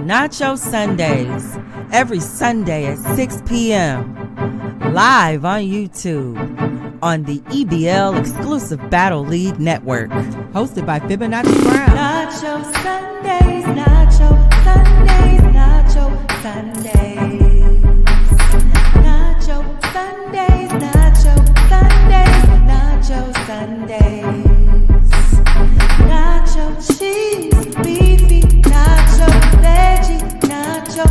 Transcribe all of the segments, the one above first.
Nacho Sundays, every Sunday at 6 p.m. Live on YouTube on the EBL exclusive Battle League Network. Hosted by Fibonacci Brown. Nacho Sundays, Nacho Sundays, Nacho Sundays. Nacho Sundays, Nacho Sundays, Nacho Sundays. Nacho cheese, beefy, nacho veggie, nacho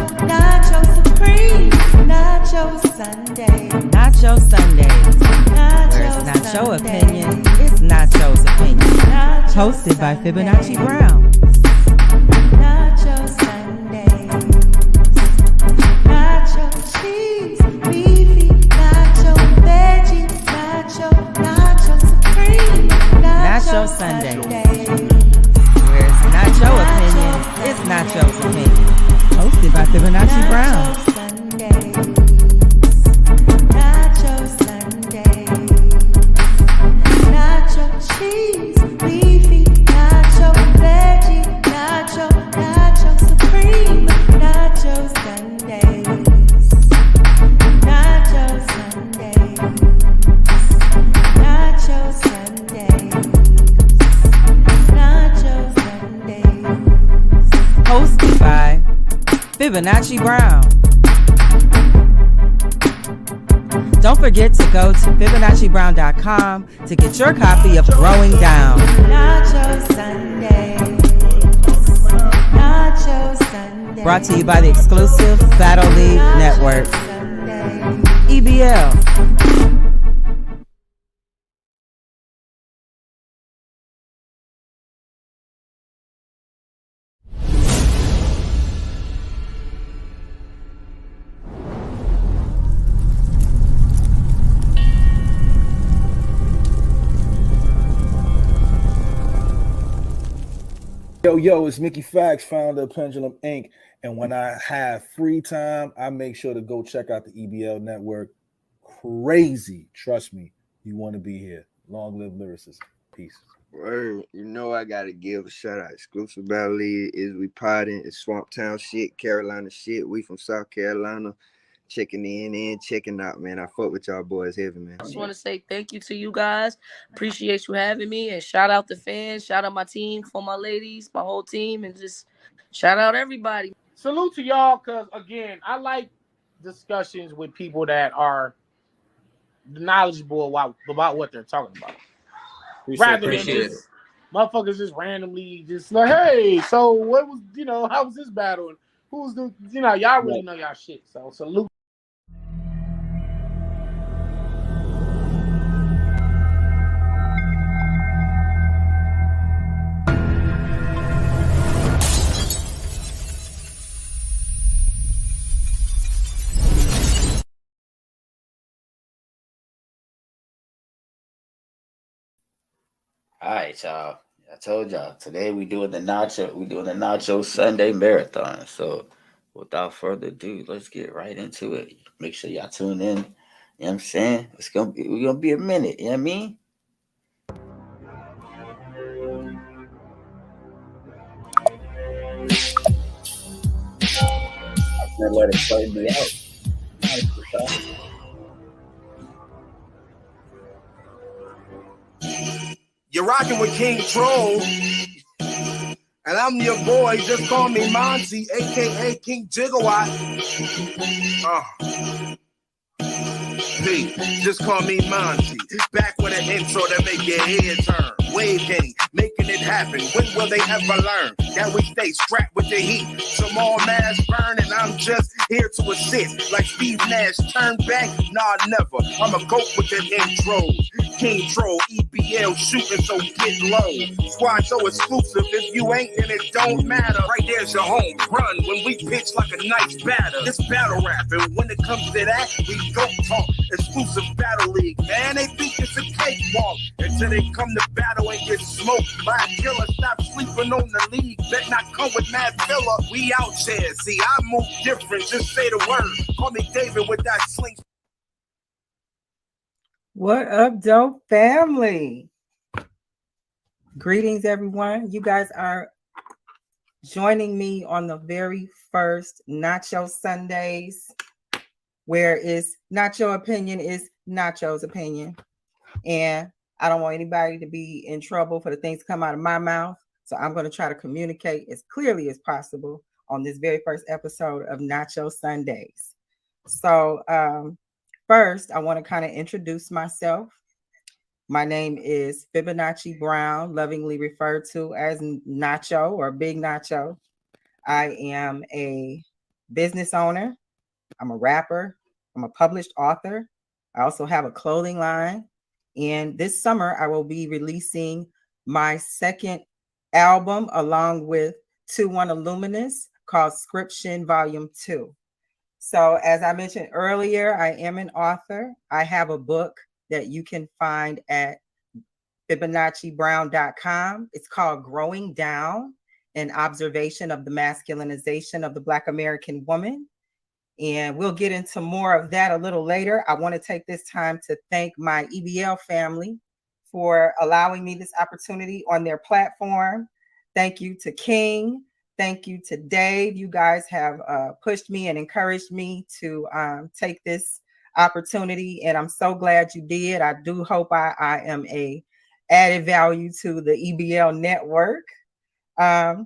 supreme, nacho Sunday. Nacho Sundays. Where it's not Sunday. your opinion, it's Nacho's opinion. Nacho Hosted by Sunday. Fibonacci Brown. Nacho Sundays. Nacho cheese, beefy, nacho veggie, nacho supreme, Nacho Sundays. Where it's not your opinion, it's Nacho's opinion. Hosted by Fibonacci Brown. Nacho Sundays. Nacho cheese, beefy, nacho veggie, nacho supreme, nacho Sundays. Nacho Sundays. Nacho Sundays. Nacho Sundays. Hosted by Fibonacci Brown. Don't forget to go to FibonacciBrown.com to get your copy of Growing Down. Nacho Sundays. Nacho Sundays. Brought to you by the exclusive Battle League Network. EBL. Yo, it's Mickey Fax, founder of Pendulum Inc. And when I have free time, I make sure to go check out the EBL network. Crazy. Trust me, you want to be here. Long live lyricists. Peace. Word. You know I gotta give a shout out. Exclusive Battle League is we potting. It's Swamp Town shit, Carolina shit. We from South Carolina. Checking in and checking out, man. I fuck with y'all boys heavy, man. I just want to say thank you to you guys. Appreciate you having me, and shout out the fans, shout out my team, for my ladies, my whole team, and just shout out everybody. Salute to y'all, because again, I like discussions with people that are knowledgeable about what they're talking about. Rather than just motherfuckers just randomly just like, hey, so what was, how was this battle? And who's the, y'all really know y'all shit. So salute. All right, y'all. I told y'all today we doing the Nacho Sunday marathon. So without further ado, let's get right into it. Make sure y'all tune in. You know what I'm saying? We're gonna be a minute, you know what I mean? Never let it play me out. You're rocking with King Troll, and I'm your boy. Just call me Monty, aka King Gigawatt. P, just call me Monty. Back with an intro to make your head turn. Wave game, making it happen. When will they ever learn that we stay strapped with the heat? Some all mass burn, and I'm just here to assist. Like Steve Nash, turn back? Nah, never. I'm a goat with the intros. King Troll, EBL shooting, so get low. Squad so exclusive. If you ain't, then it don't matter. Right there's your home run when we pitch like a nice batter. This battle rap, and when it comes to that, we go talk. Exclusive Battle League, man. They think it's a cakewalk until they come to battle and get smoked by a killer. Stop sleeping on the league. Bet not come with Mad Filler. We out there. See, I move different. Just say the word. Call me David with that sling. What up, dope family? Greetings, everyone. You guys are joining me on the very first Nacho Sundays, where is Nacho opinion is Nacho's opinion. And I don't want anybody to be in trouble for the things that come out of my mouth. So I'm going to try to communicate as clearly as possible on this very first episode of Nacho Sundays. So first, I want to kind of introduce myself. My name is Fibonacci Brown, lovingly referred to as Nacho or Big Nacho. I am a business owner. I'm a rapper. I'm a published author. I also have a clothing line. And this summer, I will be releasing my second album along with 2-1 Illuminous called Scription Volume 2. So as I mentioned earlier, I am an author. I have a book that you can find at FibonacciBrown.com. It's called Growing Down, an observation of the masculinization of the Black American woman. And we'll get into more of that a little later. I want to take this time to thank my EBL family for allowing me this opportunity on their platform. Thank you to King. Thank you to Dave. You guys have pushed me and encouraged me to take this opportunity, and I'm so glad you did. I do hope I am a added value to the EBL network. I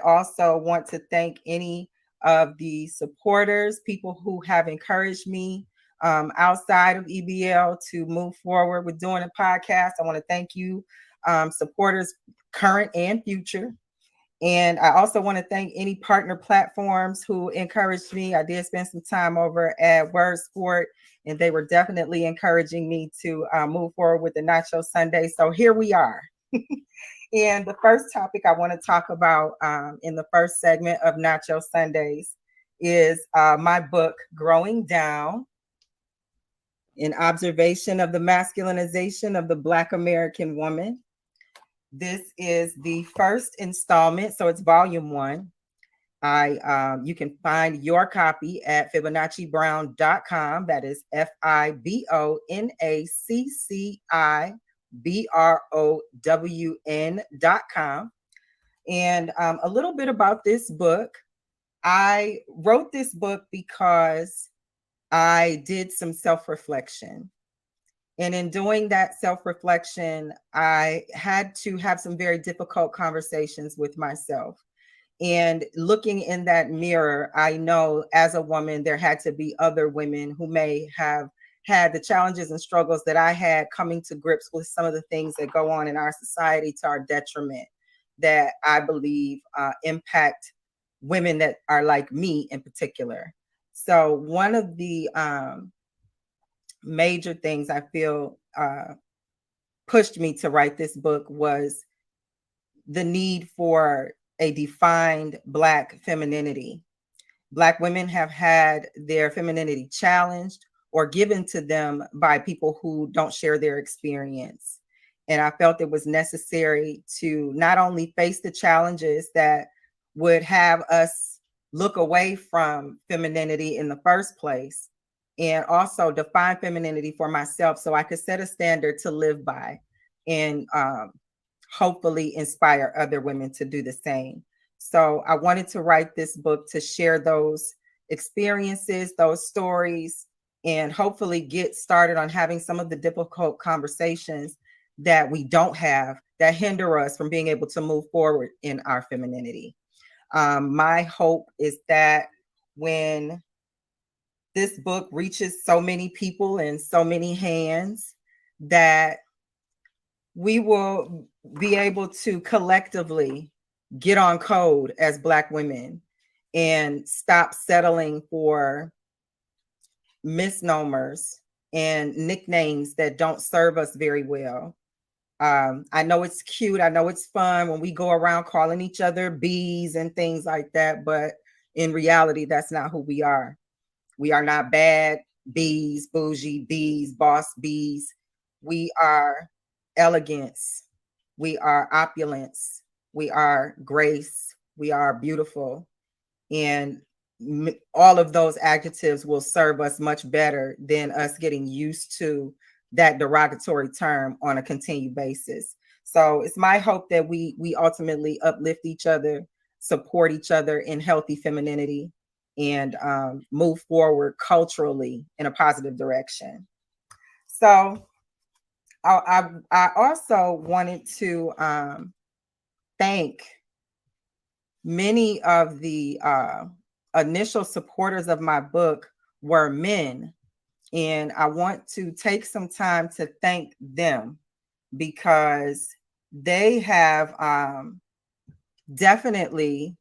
also want to thank any of the supporters, people who have encouraged me outside of EBL to move forward with doing a podcast. I want to thank you, supporters, current and future. And I also want to thank any partner platforms who encouraged me. I did spend some time over at Word Sport, and they were definitely encouraging me to move forward with the Nacho Sunday. So here we are. And the first topic I want to talk about in the first segment of Nacho Sundays is my book, Growing Down, an observation of the masculinization of the Black American woman. This is the first installment, so it's volume 1. You can find your copy at FibonacciBrown.com. That is FibonacciBrown.com. And a little bit about this book. I wrote this book because I did some self-reflection. And in doing that self-reflection, I had to have some very difficult conversations with myself. And looking in that mirror, I know as a woman, there had to be other women who may have had the challenges and struggles that I had, coming to grips with some of the things that go on in our society to our detriment, that I believe impact women that are like me in particular. So one of the major things I feel pushed me to write this book was the need for a defined Black femininity. Black women have had their femininity challenged or given to them by people who don't share their experience. And I felt it was necessary to not only face the challenges that would have us look away from femininity in the first place, and also define femininity for myself so I could set a standard to live by and hopefully inspire other women to do the same. So I wanted to write this book to share those experiences, those stories, and hopefully get started on having some of the difficult conversations that we don't have that hinder us from being able to move forward in our femininity. My hope is that when this book reaches so many people in so many hands, that we will be able to collectively get on code as Black women and stop settling for misnomers and nicknames that don't serve us very well. I know it's cute. I know it's fun when we go around calling each other bees and things like that, but in reality, that's not who we are. We are not bad bees, bougie bees, boss bees. We are elegance. We are opulence. We are grace. We are beautiful. And all of those adjectives will serve us much better than us getting used to that derogatory term on a continued basis. So it's my hope that we ultimately uplift each other support each other in healthy femininity and move forward culturally in a positive direction. So I also wanted to thank many of the initial supporters of my book were men. And I want to take some time to thank them because they have definitely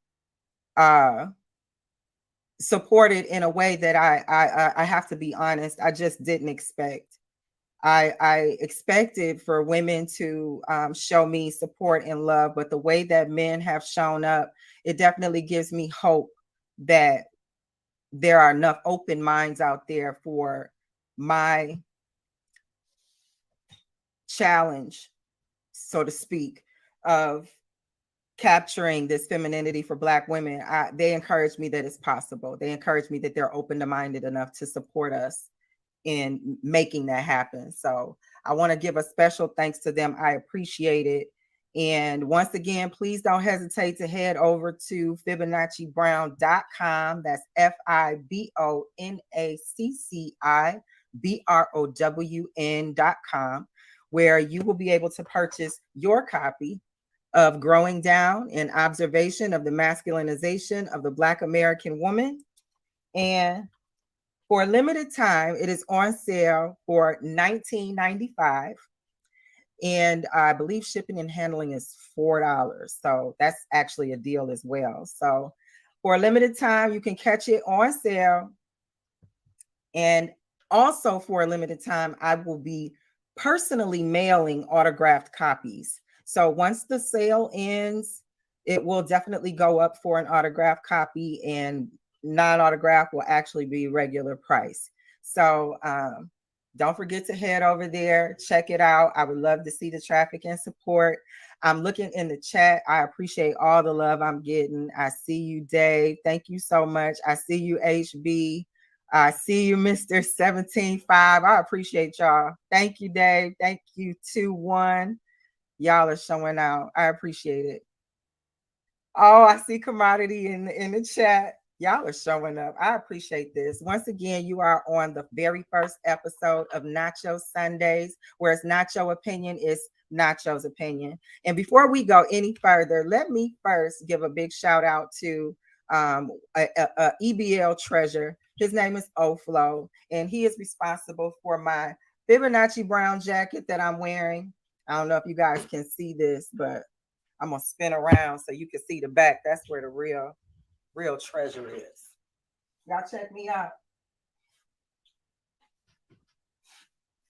supported in a way that I have to be honest, I just didn't expect. I expected for women to show me support and love, but the way that men have shown up, it definitely gives me hope that there are enough open minds out there for my challenge, so to speak, of capturing this femininity for Black women. They encourage me that it's possible. They encourage me that they're open-minded enough to support us in making that happen. So I want to give a special thanks to them. I appreciate it. And once again, please don't hesitate to head over to FibonacciBrown.com. That's FibonacciBrown.com, where you will be able to purchase your copy of Growing Down: An Observation of the Masculinization of the Black American Woman. And for a limited time, it is on sale for $19.95. And I believe shipping and handling is $4. So that's actually a deal as well. So for a limited time, you can catch it on sale. And also for a limited time, I will be personally mailing autographed copies. So once the sale ends, it will definitely go up for an autographed copy, and non-autograph will actually be regular price. So don't forget to head over there, check it out. I would love to see the traffic and support. I'm looking in the chat. I appreciate all the love I'm getting. I see you, Dave. Thank you so much. I see you, HB. I see you, Mr. 175. I appreciate y'all. Thank you, Dave. Thank you, 2-1. Y'all are showing out. I appreciate it. Oh, I see commodity in the chat. Y'all are showing up. I appreciate this. Once again, you are on the very first episode of Nacho Sundays, where it's Nacho opinion is Nacho's opinion. And before we go any further, let me first give a big shout out to a EBL treasure. His name is Oflo, and he is responsible for my Fibonacci brown jacket that I'm wearing. I don't know if you guys can see this, but I'm gonna spin around so you can see the back. That's where the real treasure is. Y'all check me out.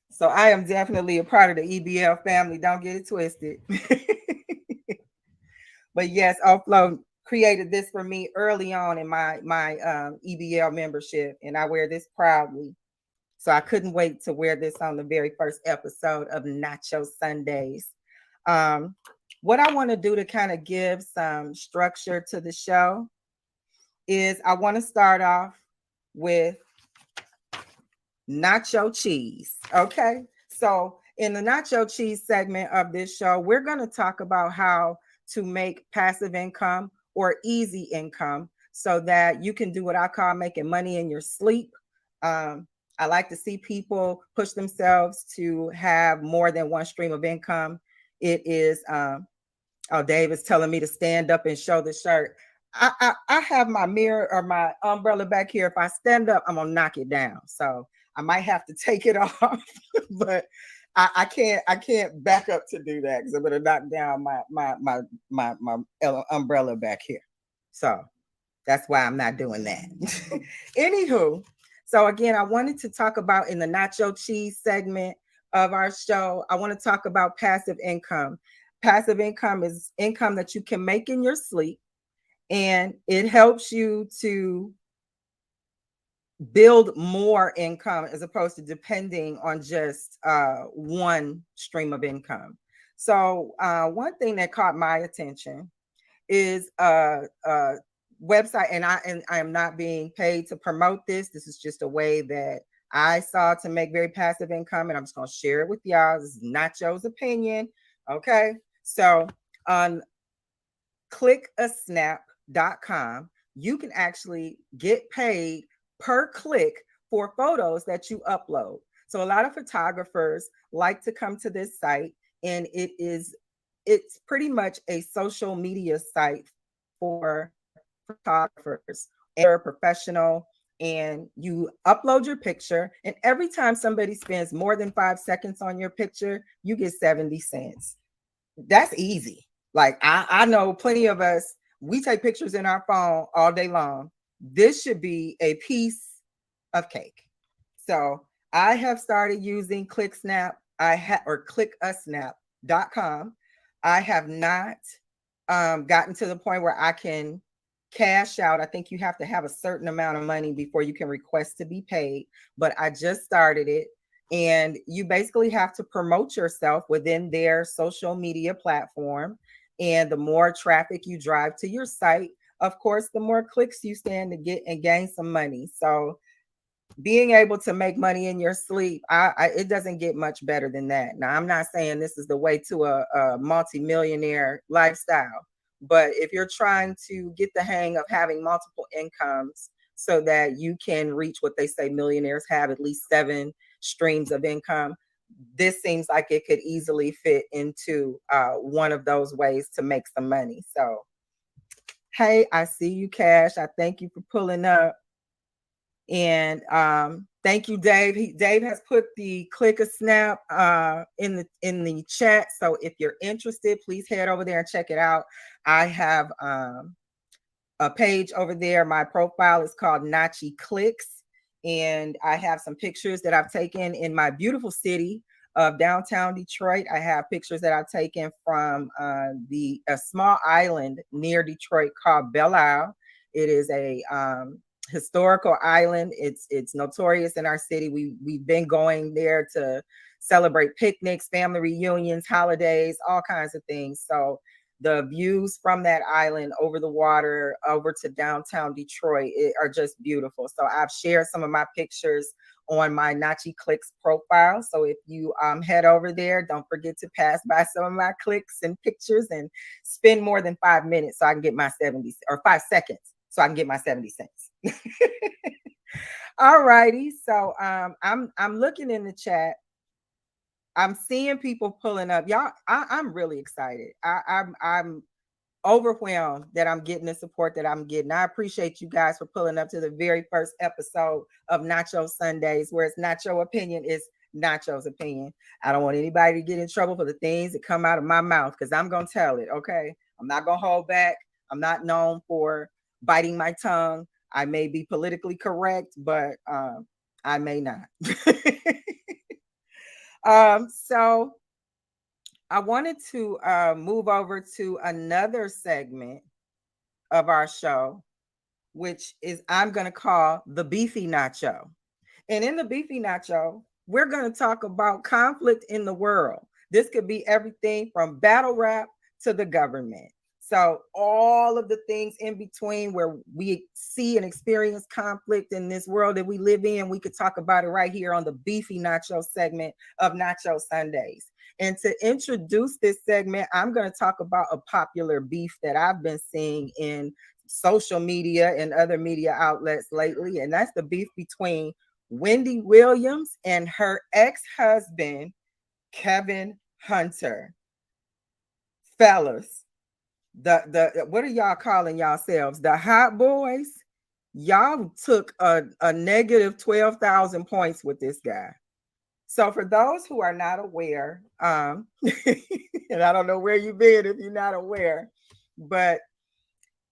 So I am definitely a part of the EBL family. Don't get it twisted. But yes, Oflo created this for me early on in my EBL membership, and I wear this proudly. So I couldn't wait to wear this on the very first episode of Nacho Sundays. What I want to do to kind of give some structure to the show is I want to start off with nacho cheese. Okay. So in the nacho cheese segment of this show, we're going to talk about how to make passive income or easy income so that you can do what I call making money in your sleep. I like to see people push themselves to have more than one stream of income. It is, Dave is telling me to stand up and show the shirt. I have my mirror or my umbrella back here. If I stand up, I'm gonna knock it down. So I might have to take it off, but I can't back up to do that because I'm gonna knock down my umbrella back here. So that's why I'm not doing that. Anywho, so again, I wanted to talk about in the nacho cheese segment of our show, I want to talk about passive income. Passive income is income that you can make in your sleep, and it helps you to build more income as opposed to depending on just one stream of income. So one thing that caught my attention is a website, and I am not being paid to promote this. This is just a way that I saw to make very passive income, and I'm just going to share it with y'all. This is Nacho's opinion. Okay. So on Click a Snap, clicksnap.com, you can actually get paid per click for photos that you upload. So a lot of photographers like to come to this site, and it's pretty much a social media site for photographers. They're professional, and you upload your picture, and every time somebody spends more than 5 seconds on your picture, you get 70 cents. That's easy. Like I know plenty of us, we take pictures in our phone all day long. This should be a piece of cake. So I have started using ClickSnap. Or clickasnap.com. I have not gotten to the point where I can cash out. I think you have to have a certain amount of money before you can request to be paid, but I just started it. And you basically have to promote yourself within their social media platform. And the more traffic you drive to your site, of course, the more clicks you stand to get and gain some money. So being able to make money in your sleep, it doesn't get much better than that. Now, I'm not saying this is the way to a multi-millionaire lifestyle, but if you're trying to get the hang of having multiple incomes so that you can reach what they say millionaires have, at least 7 streams of income, this seems like it could easily fit into one of those ways to make some money. So, hey, I see you, Cash. I thank you for pulling up. And thank you, Dave. Dave has put the Click a Snap in the chat. So if you're interested, please head over there and check it out. I have a page over there. My profile is called Nachi Clicks, and I have some pictures that I've taken in my beautiful city of downtown Detroit. I have pictures that I've taken from a small island near Detroit called Belle Isle. It is a historical island. It's notorious in our city. We've been going there to celebrate picnics, family reunions, holidays, all kinds of things. So the views from that island over the water over to downtown Detroit are just beautiful. So I've shared some of my pictures on my Nachi Clicks profile. So if you head over there, don't forget to pass by some of my clicks and pictures and spend more than 5 minutes so I can get my 70 or 5 seconds so I can get my 70 cents. All righty. So I'm looking in the chat. I'm seeing people pulling up. Y'all, I'm really excited. I'm overwhelmed that I'm getting the support that I'm getting. I appreciate you guys for pulling up to the very first episode of Nacho Sundays, where it's Nacho opinion is Nacho's opinion. I don't want anybody to get in trouble for the things that come out of my mouth, because I'm gonna tell it. Okay, I'm not gonna hold back. I'm not known for biting my tongue. I may be politically correct, but I may not. So I wanted to move over to another segment of our show, which is I'm going to call the Beefy Nacho. And in the Beefy Nacho, we're going to talk about conflict in the world. This could be everything from battle rap to the government. So all of the things in between where we see and experience conflict in this world that we live in, we could talk about it right here on the Beefy Nacho segment of Nacho Sundays. And to introduce this segment, I'm going to talk about a popular beef that I've been seeing in social media and other media outlets lately. And that's the beef between Wendy Williams and her ex-husband, Kevin Hunter. Fellas, the what are y'all calling yourselves? The hot boys? Y'all took a negative 12,000 points with this guy. So for those who are not aware, and I don't know where you've been if you're not aware, but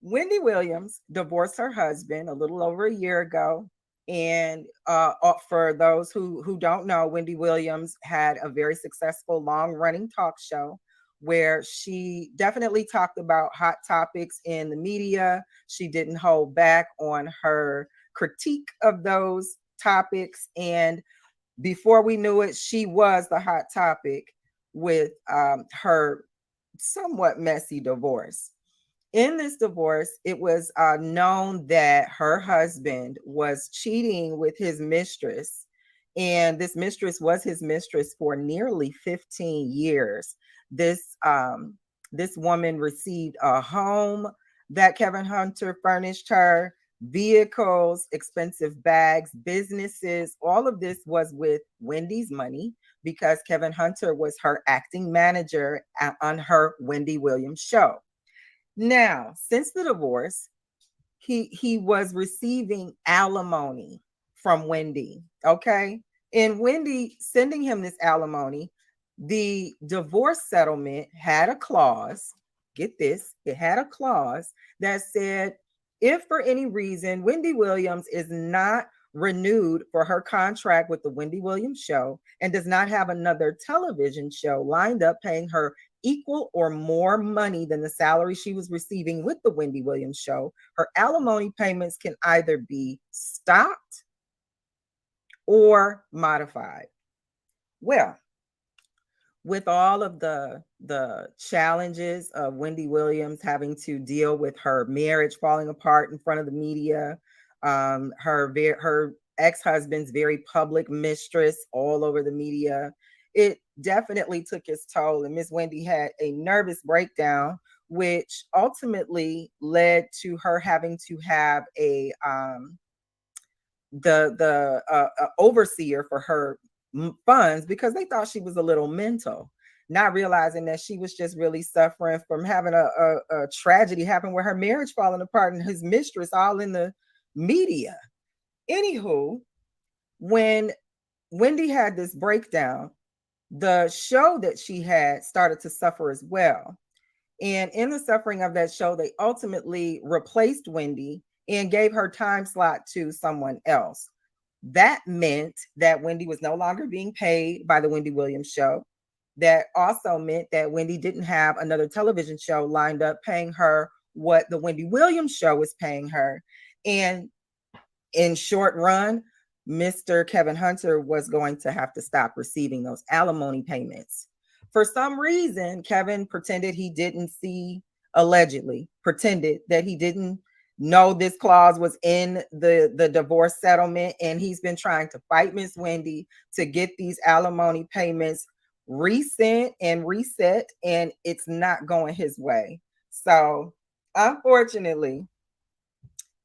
Wendy Williams divorced her husband a little over a year ago. And for those who don't know, Wendy Williams had a very successful long-running talk show where she definitely talked about hot topics in the media. She didn't hold back on her critique of those topics. And before we knew it, she was the hot topic with her somewhat messy divorce. In this divorce, it was known that her husband was cheating with his mistress. And this mistress was his mistress for nearly 15 years. This woman received a home that Kevin Hunter furnished her, vehicles, expensive bags, businesses. All of this was with Wendy's money because Kevin Hunter was her acting manager on her Wendy Williams show. Now, since the divorce, he was receiving alimony from Wendy. Okay. And Wendy sending him this alimony, the divorce settlement had a clause. Get this, it had a clause that said if for any reason Wendy Williams is not renewed for her contract with the Wendy Williams show and does not have another television show lined up paying her equal or more money than the salary she was receiving with the Wendy Williams show, her alimony payments can either be stopped or modified. Well, with all of the challenges of Wendy Williams having to deal with her marriage falling apart in front of the media, her ex-husband's very public mistress all over the media, it definitely took its toll. And Miss Wendy had a nervous breakdown, which ultimately led to her having to have a overseer for her funds because they thought she was a little mental, not realizing that she was just really suffering from having a tragedy happen where her marriage falling apart and his mistress all in the media. Anywho, when Wendy had this breakdown, the show that she had started to suffer as well. And in the suffering of that show, they ultimately replaced Wendy and gave her time slot to someone else. That meant that Wendy was no longer being paid by the Wendy Williams show. That also meant that Wendy didn't have another television show lined up paying her what the Wendy Williams show was paying her. And in short run, Mr. Kevin Hunter was going to have to stop receiving those alimony payments. For some reason, Kevin pretended he didn't see, allegedly pretended that he didn't know this clause was in the divorce settlement, and he's been trying to fight Miss Wendy to get these alimony payments resent and reset, and it's not going his way. So unfortunately,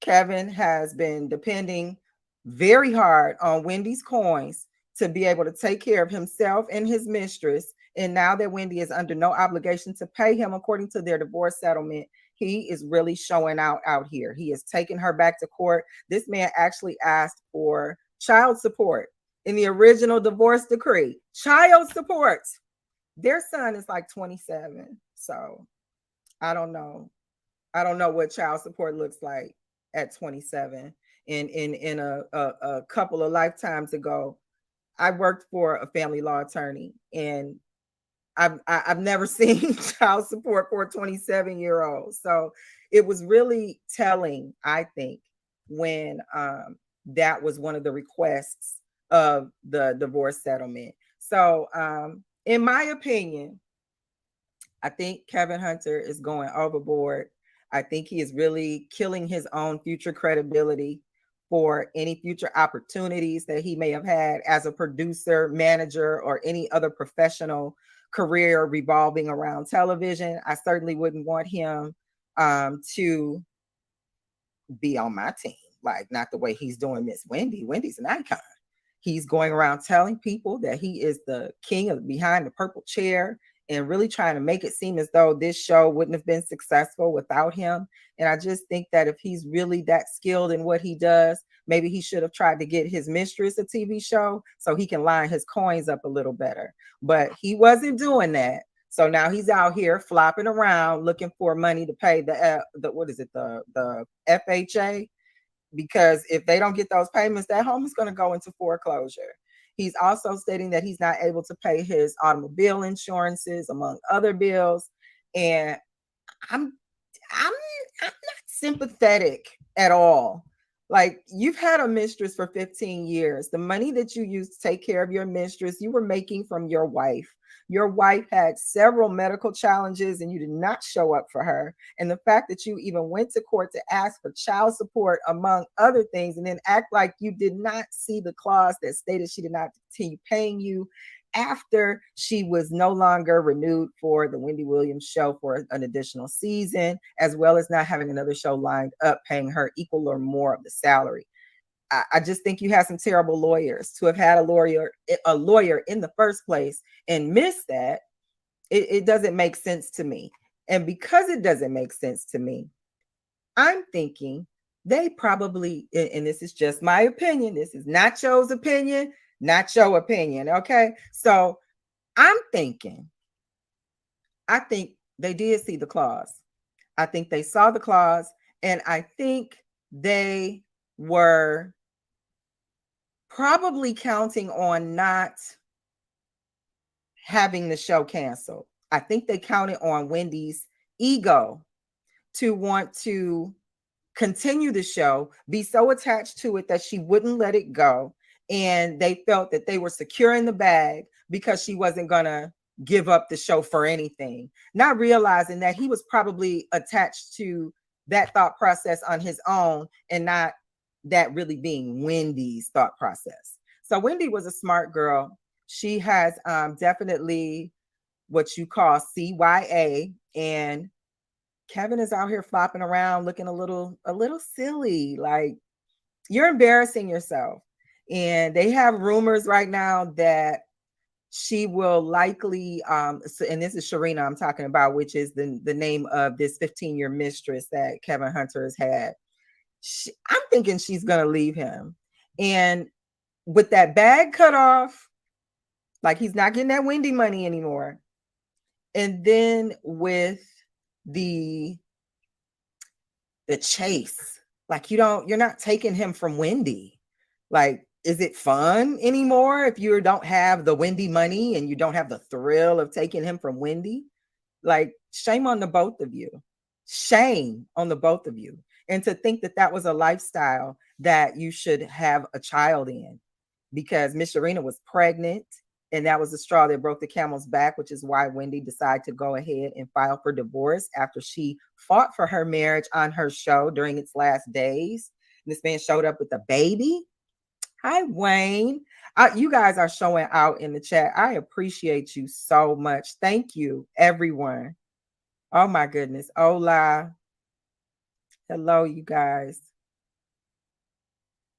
Kevin has been depending very hard on Wendy's coins to be able to take care of himself and his mistress. And now that Wendy is under no obligation to pay him according to their divorce settlement, he is really showing out here. He is taking her back to court. This man actually asked for child support in the original divorce decree. Child support. Their son is like 27. So I don't know. I don't know what child support looks like at 27. In a couple of lifetimes ago, I worked for a family law attorney, and I've never seen child support for a 27-year-old. So it was really telling, I think, when that was one of the requests of the divorce settlement. So in my opinion, I think Kevin Hunter is going overboard. I think he is really killing his own future credibility for any future opportunities that he may have had as a producer, manager, or any other professional career revolving around television. I certainly wouldn't want him to be on my team, like not the way he's doing Miss Wendy. Wendy's an icon. He's going around telling people that he is the king of behind the purple chair and really trying to make it seem as though this show wouldn't have been successful without him. And I just think that if he's really that skilled in what he does, maybe he should have tried to get his mistress a TV show so he can line his coins up a little better. But he wasn't doing that. So now he's out here flopping around looking for money to pay the FHA, because if they don't get those payments, that home is going to go into foreclosure. He's also stating that he's not able to pay his automobile insurances, among other bills. And I'm not sympathetic at all. Like, you've had a mistress for 15 years. The money that you used to take care of your mistress, you were making from your wife. Your wife had several medical challenges and you did not show up for her. And the fact that you even went to court to ask for child support, among other things, and then act like you did not see the clause that stated she did not continue paying you after she was no longer renewed for the Wendy Williams show for an additional season, as well as not having another show lined up paying her equal or more of the salary. I just think you have some terrible lawyers to have had a lawyer in the first place and miss that. It doesn't make sense to me. And because it doesn't make sense to me, I'm thinking they probably, and this is just my opinion, this is Nacho's opinion, not your opinion, okay? So I think they did see the clause. I think they saw the clause, and I think they were probably counting on not having the show canceled. I think they counted on Wendy's ego to want to continue the show, be so attached to it that she wouldn't let it go. And they felt that they were secure in the bag because she wasn't going to give up the show for anything, not realizing that he was probably attached to that thought process on his own and not that really being Wendy's thought process. So Wendy was a smart girl. She has definitely what you call CYA, and Kevin is out here flopping around looking a little silly. Like, you're embarrassing yourself. And they have rumors right now that she will likely and this is Sharina I'm talking about, which is the name of this 15-year mistress that Kevin Hunter has had. I'm thinking she's gonna leave him. And with that bag cut off, like, he's not getting that Wendy money anymore. And then with the chase, like, you're not taking him from Wendy. Like, is it fun anymore if you don't have the Wendy money and you don't have the thrill of taking him from Wendy? Like, shame on the both of you. Shame on the both of you. And to think that that was a lifestyle that you should have a child in, because Miss Sharina was pregnant, and that was the straw that broke the camel's back, which is why Wendy decided to go ahead and file for divorce after she fought for her marriage on her show during its last days. And this man showed up with a baby. Hi, Wayne. You guys are showing out in the chat. I appreciate you so much. Thank you, everyone. Oh, my goodness. Hola. Hello, you guys.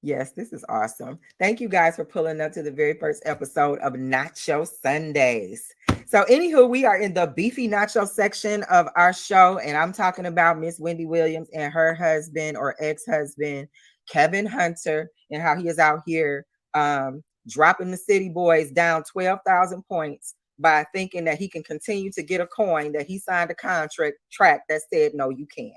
Yes, this is awesome. Thank you guys for pulling up to the very first episode of Nacho Sundays. So anywho, we are in the beefy nacho section of our show, and I'm talking about Miss Wendy Williams and her husband or ex-husband, Kevin Hunter, and how he is out here dropping the city boys down 12,000 points by thinking that he can continue to get a coin that he signed a contract that said, no, you can't.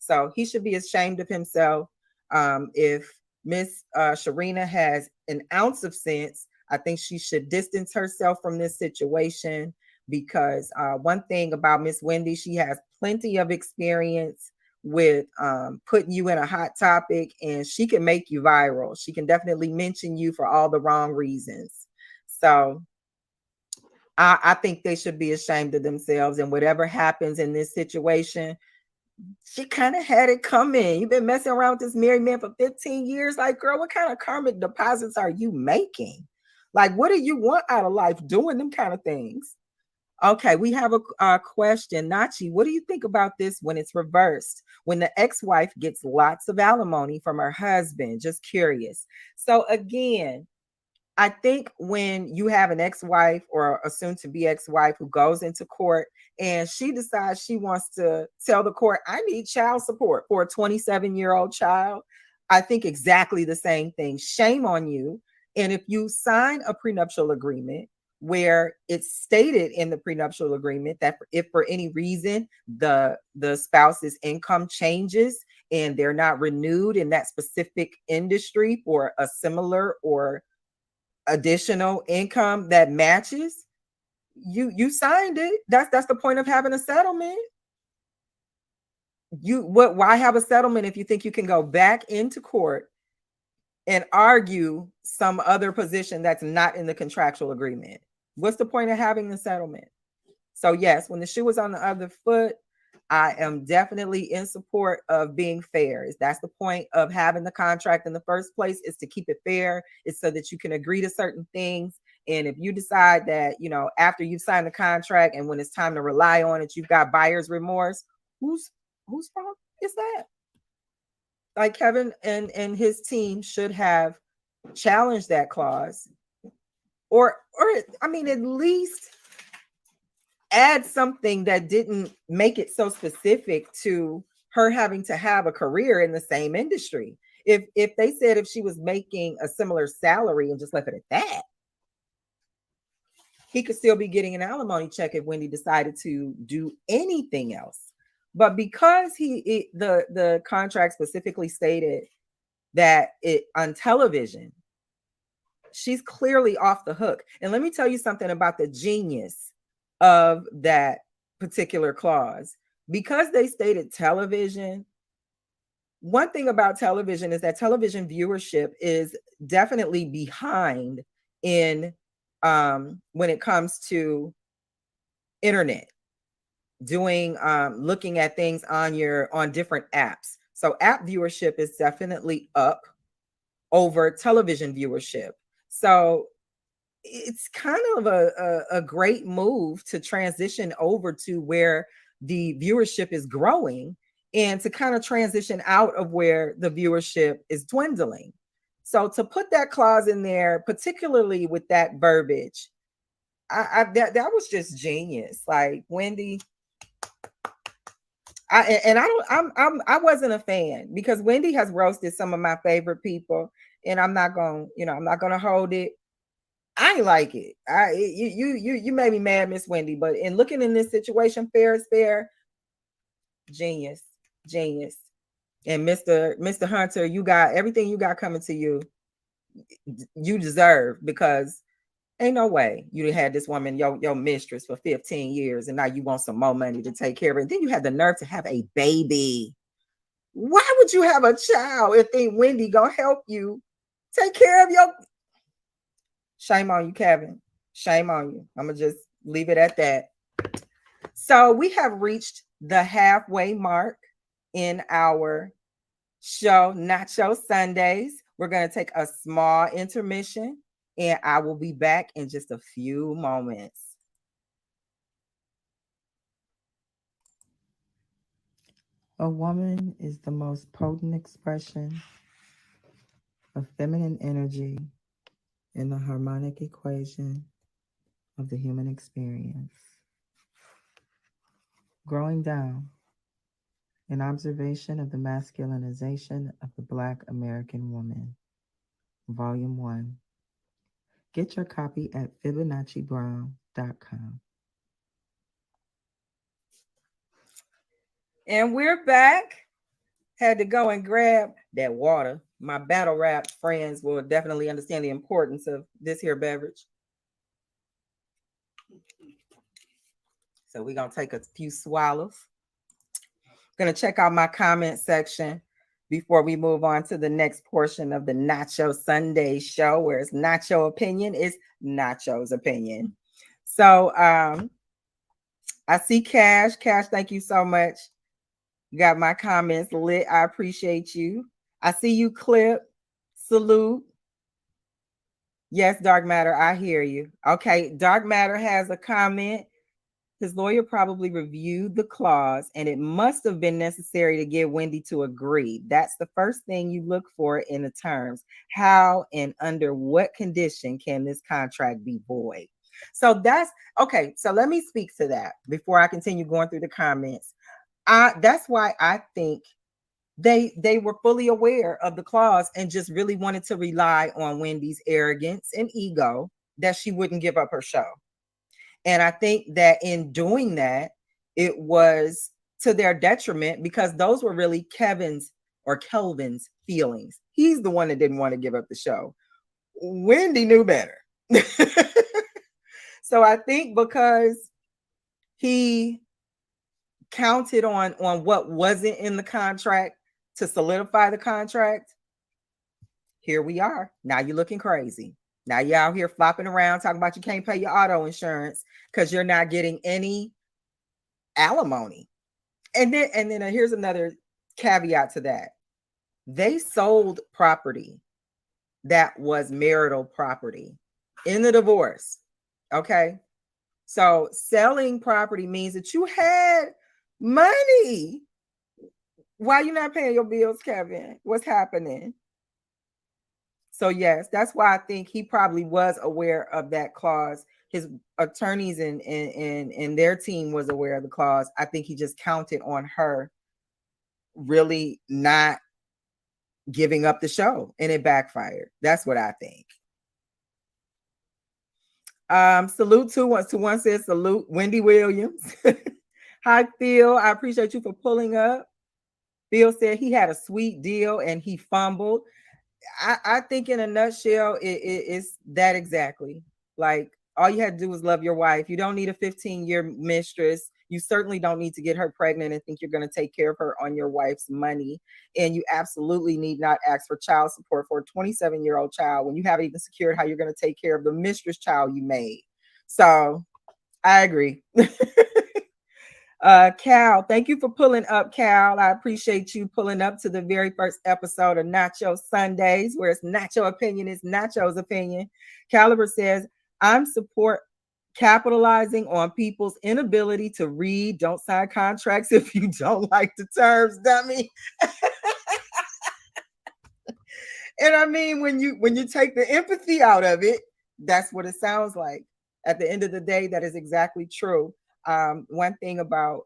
So he should be ashamed of himself. If Miss Sharina has an ounce of sense, I think she should distance herself from this situation, because one thing about Miss Wendy, she has plenty of experience with putting you in a hot topic, and she can make you viral. She can definitely mention you for all the wrong reasons. So I think they should be ashamed of themselves, and whatever happens in this situation, she kind of had it coming. You've been messing around with this married man for 15 years. Like, girl, what kind of karmic deposits are you making? Like, what do you want out of life doing them kind of things? Okay, we have a question. Nachi, what do you think about this when it's reversed? When the ex-wife gets lots of alimony from her husband? Just curious. So again, I think when you have an ex-wife or a soon-to-be ex-wife who goes into court and she decides she wants to tell the court, I need child support for a 27-year-old child, I think exactly the same thing. Shame on you. And if you sign a prenuptial agreement where it's stated in the prenuptial agreement that if for any reason the spouse's income changes and they're not renewed in that specific industry for a similar or additional income that matches, you signed it. That's the point of having a settlement. Why have a settlement if you think you can go back into court and argue some other position that's not in the contractual agreement? What's the point of having the settlement? So yes, when the shoe was on the other foot, I am definitely in support of being fair. That's the point of having the contract in the first place, is to keep it fair. It's so that you can agree to certain things And if you decide that, you know, after you've signed the contract and when it's time to rely on it, you've got buyer's remorse, whose fault is that? Like Kevin and his team should have challenged that clause, or I mean, at least add something that didn't make it so specific to her having to have a career in the same industry. If they said if she was making a similar salary and just left it at that, he could still be getting an alimony check if Wendy decided to do anything else. But because the contract specifically stated that it on television, she's clearly off the hook. And let me tell you something about the genius of that particular clause. Because they stated television, one thing about television is that television viewership is definitely behind in when it comes to internet, doing looking at things on different apps. So app viewership is definitely up over television viewership. So it's kind of a great move to transition over to where the viewership is growing and to kind of transition out of where the viewership is dwindling. So to put that clause in there, particularly with that verbiage, that was just genius. Like, Wendy, I wasn't a fan because Wendy has roasted some of my favorite people, and I'm not gonna hold it. I ain't like it. You made me mad, Miss Wendy. But in looking in this situation, fair is fair. Genius. And Mr. Hunter, you got everything you got coming to you. You deserve, because ain't no way you had this woman, your mistress, for 15 years, and now you want some more money to take care of it. And then you had the nerve to have a baby. Why would you have a child if Aunt Wendy gonna help you take care of your... Shame on you, Kevin. Shame on you. I'm gonna just leave it at that. So we have reached the halfway mark in our show, Nacho Sundays. We're gonna take a small intermission, and I will be back in just a few moments. A woman is the most potent expression of feminine energy in the harmonic equation of the human experience. Growing Down, an observation of the masculinization of the Black American woman, Volume 1. Get your copy at FibonacciBrown.com. And we're back. Had to go and grab that water. My battle rap friends will definitely understand the importance of this here beverage. So we're going to take a few swallows. Going to check out my comment section before we move on to the next portion of the Nacho Sunday show, where it's Nacho opinion is Nacho's opinion. So I see Cash. Cash, thank you so much. You got my comments lit. I appreciate you. I see you, Clip. Salute. Yes, Dark Matter, I hear you. Okay, Dark Matter has a comment. His lawyer probably reviewed the clause, and it must have been necessary to get Wendy to agree. That's the first thing you look for in the terms. How and under what condition can this contract be void? So that's okay. So let me speak to that before I continue going through the comments. That's why I think they were fully aware of the clause and just really wanted to rely on Wendy's arrogance and ego that she wouldn't give up her show. And I think that in doing that, it was to their detriment, because those were really Kevin's or Kelvin's feelings. He's the one that didn't want to give up the show. Wendy knew better. So I think because he counted on what wasn't in the contract to solidify the contract, here we are. Now you're looking crazy. Now you're out here flopping around talking about you can't pay your auto insurance because you're not getting any alimony. And then here's another caveat to that. They sold property that was marital property. in the divorce. Okay. So selling property means that you had money. Why you not paying your bills, Kevin? What's happening? So yes, that's why I think he probably was aware of that clause. His attorneys and their team was aware of the clause. I think he just counted on her really not giving up the show, and it backfired. That's what I think. Salute to one says salute Wendy Williams. Hi Phil, I appreciate you for pulling up. Phil said he had a sweet deal and he fumbled. I think in a nutshell, it's that exactly. Like all you had to do was love your wife. You don't need a 15-year mistress. You certainly don't need to get her pregnant and think you're going to take care of her on your wife's money. And you absolutely need not ask for child support for a 27-year-old child when you haven't even secured how you're going to take care of the mistress child you made. So I agree. Cal, thank you for pulling up, Cal. I appreciate you pulling up to the very first episode of Nacho Sundays, where it's Nacho opinion is Nacho's opinion. Caliber says, I'm support capitalizing on people's inability to read. Don't sign contracts if you don't like the terms, dummy. And I mean, when you take the empathy out of it, that's what it sounds like. At the end of the day, that is exactly true. One thing about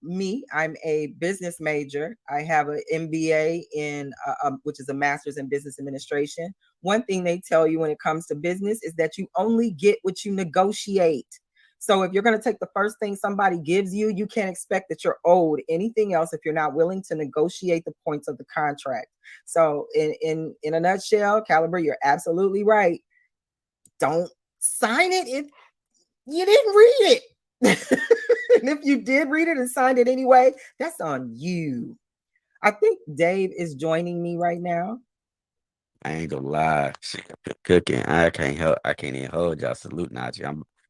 me, I'm a business major. I have an MBA in which is a master's in business administration. One thing they tell you when it comes to business is that you only get what you negotiate. So if you're going to take the first thing somebody gives you, you can't expect that you're owed anything else if you're not willing to negotiate the points of the contract. So in a nutshell, Caliber, you're absolutely right. Don't sign it if you didn't read it. And if you did read it and signed it anyway, that's on you. I think Dave is joining me right now. I ain't gonna lie, she cooking. I can't even hold y'all. Salute, Nachi.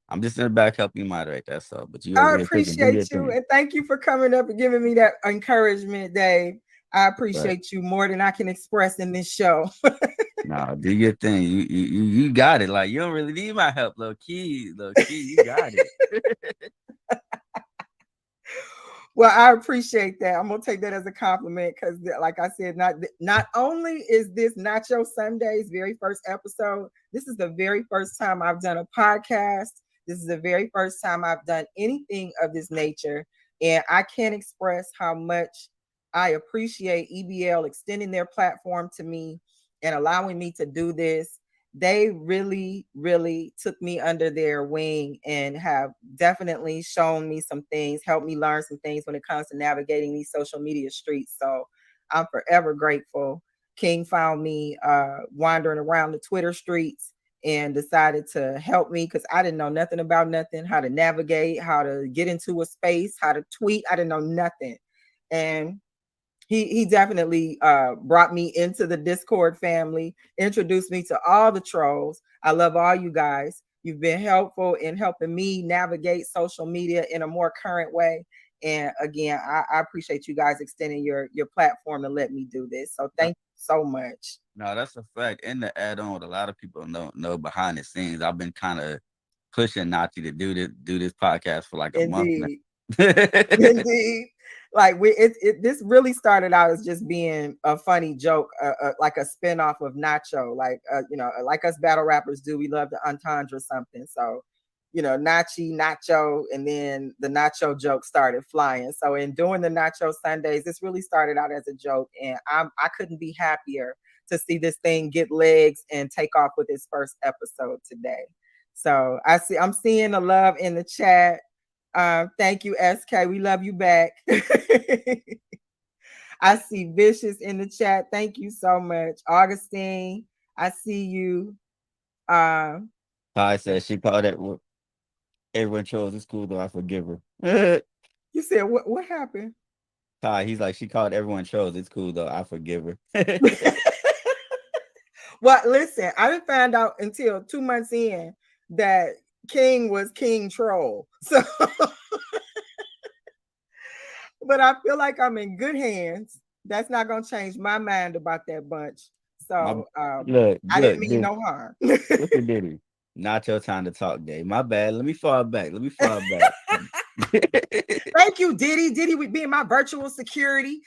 I'm just in the back helping you moderate. That's all. But you I over here cooking. Do your appreciate you thing. and thank you for coming up and giving me that encouragement, Dave. I appreciate Right. you more than I can express in this show. No, do your thing. You got it. Like you don't really need my help, low key. You got it. Well, I appreciate that. I'm gonna take that as a compliment because, like I said, not only is this Nacho Sundays very first episode, this is the very first time I've done a podcast. This is the very first time I've done anything of this nature, and I can't express how much I appreciate EBL extending their platform to me and allowing me to do this. They really, really took me under their wing and have definitely shown me some things, helped me learn some things when it comes to navigating these social media streets. So I'm forever grateful. King found me wandering around the Twitter streets and decided to help me because I didn't know nothing about nothing, how to navigate, how to get into a space, how to tweet. I didn't know nothing. And he definitely brought me into the Discord family, introduced me to all the trolls. I love all you guys. You've been helpful in helping me navigate social media in a more current way. And again, I appreciate you guys extending your platform to let me do this. So thank you so much. No, that's a fact. And to add on, what a lot of people know behind the scenes, I've been kind of pushing Nachi to do this podcast for like a month now. Indeed. Indeed. Like this really started out as just being a funny joke, like a spinoff of Nacho, like like us battle rappers do. We love the entendre something. So, Nacho, and then the Nacho joke started flying. So in doing the Nacho Sundays, this really started out as a joke, and I couldn't be happier to see this thing get legs and take off with its first episode today. So I'm seeing the love in the chat. Thank you, SK. We love you back. I see Vicious in the chat. Thank you so much. Augustine, I see you. Ty said she called that. Everyone chose the school, though I forgive her. You said what happened? Ty, he's like, she called everyone chose. It's cool, though. I forgive her. Well, listen, I didn't find out until 2 months in that King was King Troll. So but I feel like I'm in good hands. That's not gonna change my mind about that bunch. So Look, I didn't mean no harm. Look at Diddy. Not your time to talk, Dave. My bad. Let me fall back. Thank you, Diddy. Diddy with being my virtual security.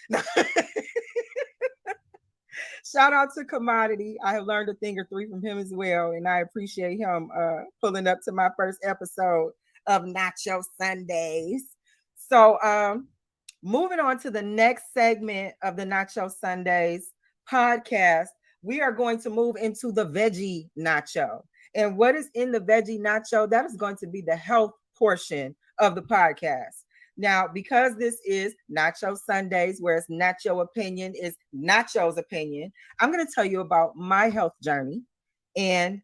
Shout out to Commodity. I have learned a thing or three from him as well, and I appreciate him pulling up to my first episode of Nacho Sundays. So moving on to the next segment of the Nacho Sundays podcast, we are going to move into the veggie nacho. And what is in the veggie nacho? That is going to be the health portion of the podcast. Now, because this is Nacho Sundays, where it's Nacho opinion is Nacho's opinion, I'm going to tell you about my health journey. And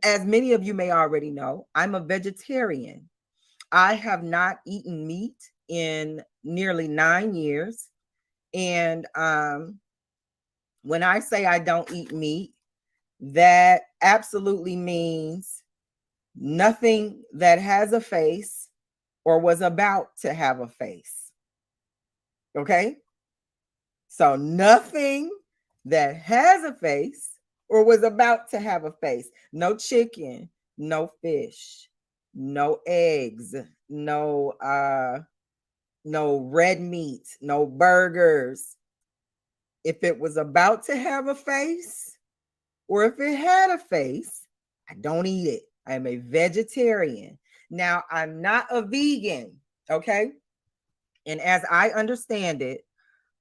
as many of you may already know, I'm a vegetarian. I have not eaten meat in nearly 9 years. And when I say I don't eat meat, that absolutely means nothing that has a face or was about to have a face. Okay? So nothing that has a face or was about to have a face. No chicken, no fish, no eggs, no red meat, no burgers. If it was about to have a face or if it had a face, I don't eat it. I'm a vegetarian. Now, I'm not a vegan, okay? And as I understand it,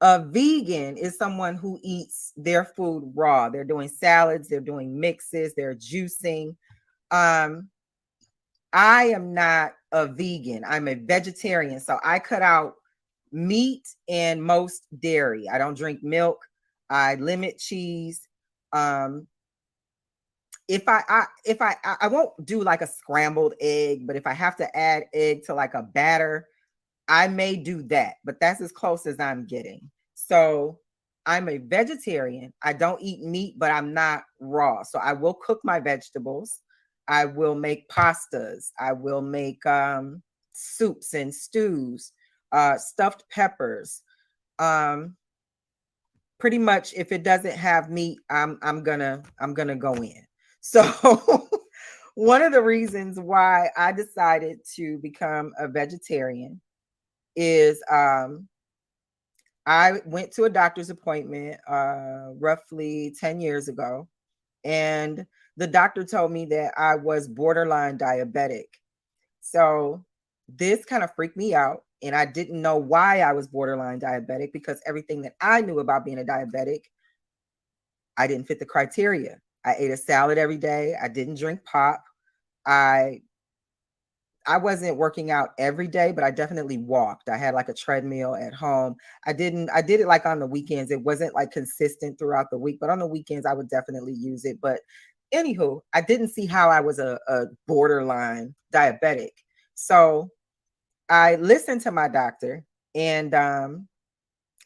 a vegan is someone who eats their food raw. They're doing salads, they're doing mixes, they're juicing. I am not a vegan. I'm a vegetarian. So I cut out meat and most dairy. I don't drink milk. I limit cheese. If I won't do like a scrambled egg, but if I have to add egg to like a batter, I may do that, but that's as close as I'm getting. So I'm a vegetarian. I don't eat meat, but I'm not raw. So I will cook my vegetables. I will make pastas. I will make soups and stews, stuffed peppers. Pretty much if it doesn't have meat, I'm gonna go in. So one of the reasons why I decided to become a vegetarian is I went to a doctor's appointment roughly 10 years ago, and the doctor told me that I was borderline diabetic. So this kind of freaked me out, and I didn't know why I was borderline diabetic because everything that I knew about being a diabetic, I didn't fit the criteria. I ate a salad every day. I didn't drink pop. I wasn't working out every day, but I definitely walked. I had like a treadmill at home. I did it like on the weekends. It wasn't like consistent throughout the week, but on the weekends I would definitely use it. But anywho, I didn't see how I was a borderline diabetic. So I listened to my doctor, and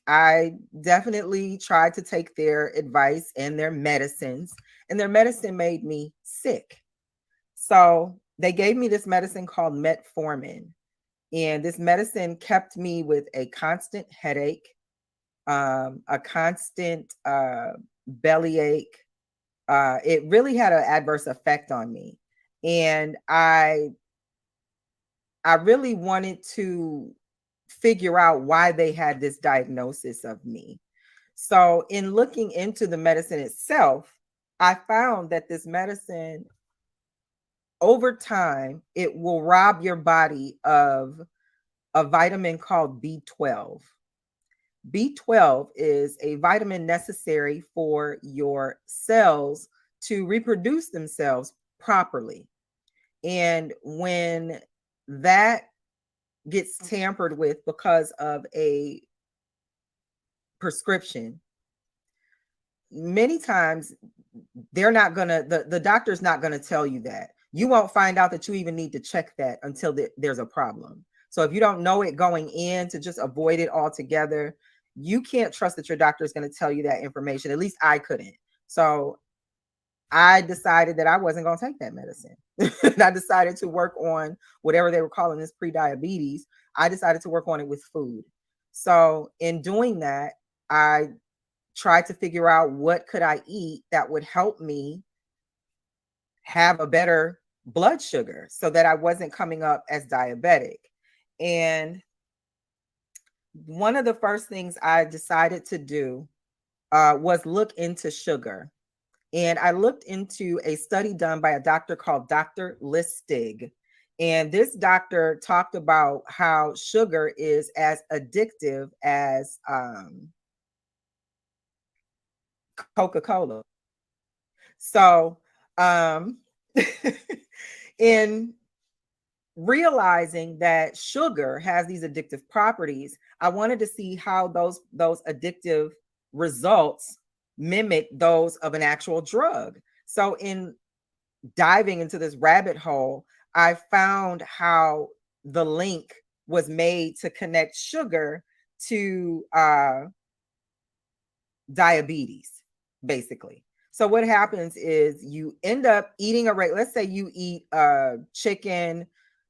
I definitely tried to take their advice and their medicines, and their medicine made me sick. So they gave me this medicine called metformin, and this medicine kept me with a constant headache, a constant bellyache. It really had an adverse effect on me, and I really wanted to figure out why they had this diagnosis of me. So in looking into the medicine itself, I found that this medicine, over time, it will rob your body of a vitamin called B12. B12 is a vitamin necessary for your cells to reproduce themselves properly. And when that gets tampered with because of a prescription, many times they're not gonna, the doctor's not gonna tell you that. You won't find out that you even need to check that until there's a problem. So if you don't know it going in, to just avoid it altogether, you can't trust that your doctor is going to tell you that information. At least I couldn't. So I decided that I wasn't going to take that medicine. And I decided to work on whatever they were calling this pre-diabetes. I decided to work on it with food. So in doing that, I tried to figure out what could I eat that would help me have a better blood sugar so that I wasn't coming up as diabetic. And one of the first things I decided to do was look into sugar. And I looked into a study done by a doctor called Dr. Listig. And this doctor talked about how sugar is as addictive as Coca-Cola. So in realizing that sugar has these addictive properties, I wanted to see how those addictive results mimic those of an actual drug. So in diving into this rabbit hole, I found how the link was made to connect sugar to diabetes, basically. So what happens is you end up eating let's say you eat chicken,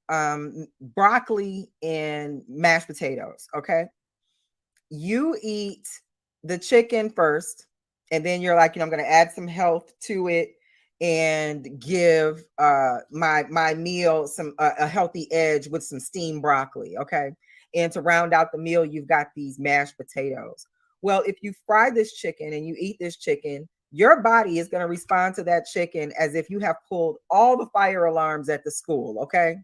broccoli, and mashed potatoes. Okay. You eat the chicken first, and then you're like, I'm going to add some health to it and give my meal a healthy edge with some steamed broccoli. Okay. And to round out the meal, you've got these mashed potatoes. Well, if you fry this chicken and you eat this chicken, your body is going to respond to that chicken as if you have pulled all the fire alarms at the school. Okay.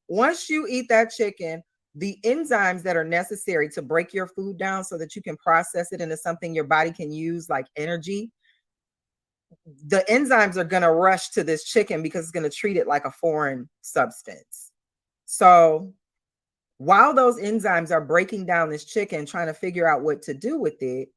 Once you eat that chicken, the enzymes that are necessary to break your food down so that you can process it into something your body can use, like energy, the enzymes are going to rush to this chicken because it's going to treat it like a foreign substance. So while those enzymes are breaking down this chicken, trying to figure out what to do with it,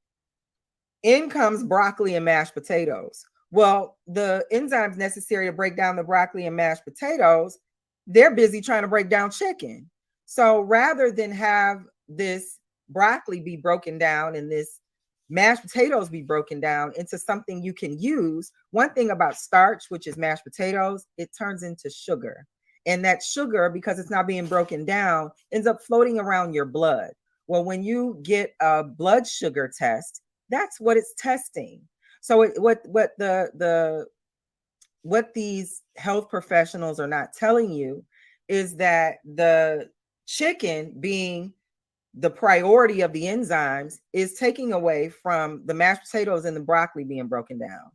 in comes broccoli and mashed potatoes. Well, the enzymes necessary to break down the broccoli and mashed potatoes, they're busy trying to break down chicken. So rather than have this broccoli be broken down and this mashed potatoes be broken down into something you can use, one thing about starch, which is mashed potatoes, it turns into sugar. And that sugar, because it's not being broken down, ends up floating around your blood. Well, when you get a blood sugar test, that's what it's testing. So what these health professionals are not telling you is that the chicken, being the priority of the enzymes, is taking away from the mashed potatoes and the broccoli being broken down.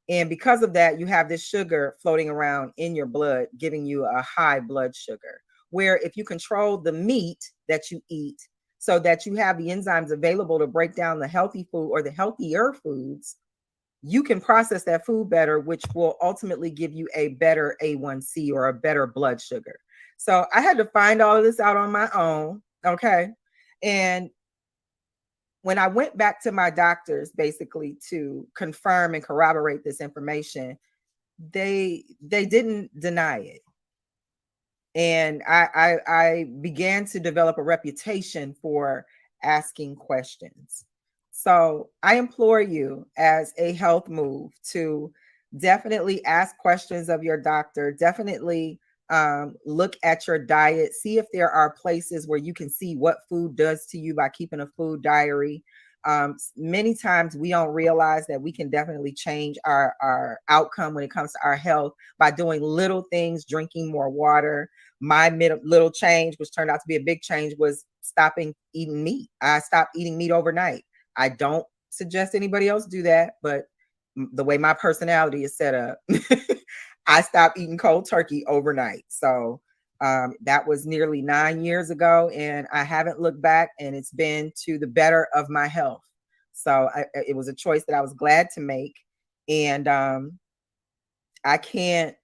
And because of that, you have this sugar floating around in your blood, giving you a high blood sugar. Where if you control the meat that you eat so that you have the enzymes available to break down the healthy food or the healthier foods, you can process that food better, which will ultimately give you a better A1C or a better blood sugar. So I had to find all of this out on my own. Okay. And when I went back to my doctors, basically to confirm and corroborate this information, they didn't deny it. And I began to develop a reputation for asking questions. So I implore you, as a health move, to definitely ask questions of your doctor. Definitely look at your diet. See if there are places where you can see what food does to you by keeping a food diary. Many times we don't realize that we can definitely change our outcome when it comes to our health by doing little things, drinking more water. My little change, which turned out to be a big change, was stopping eating meat. I stopped eating meat overnight. I don't suggest anybody else do that, but the way my personality is set up, I stopped eating cold turkey overnight. So that was nearly 9 years ago, and I haven't looked back, and it's been to the better of my health. So it was a choice that I was glad to make. And I can't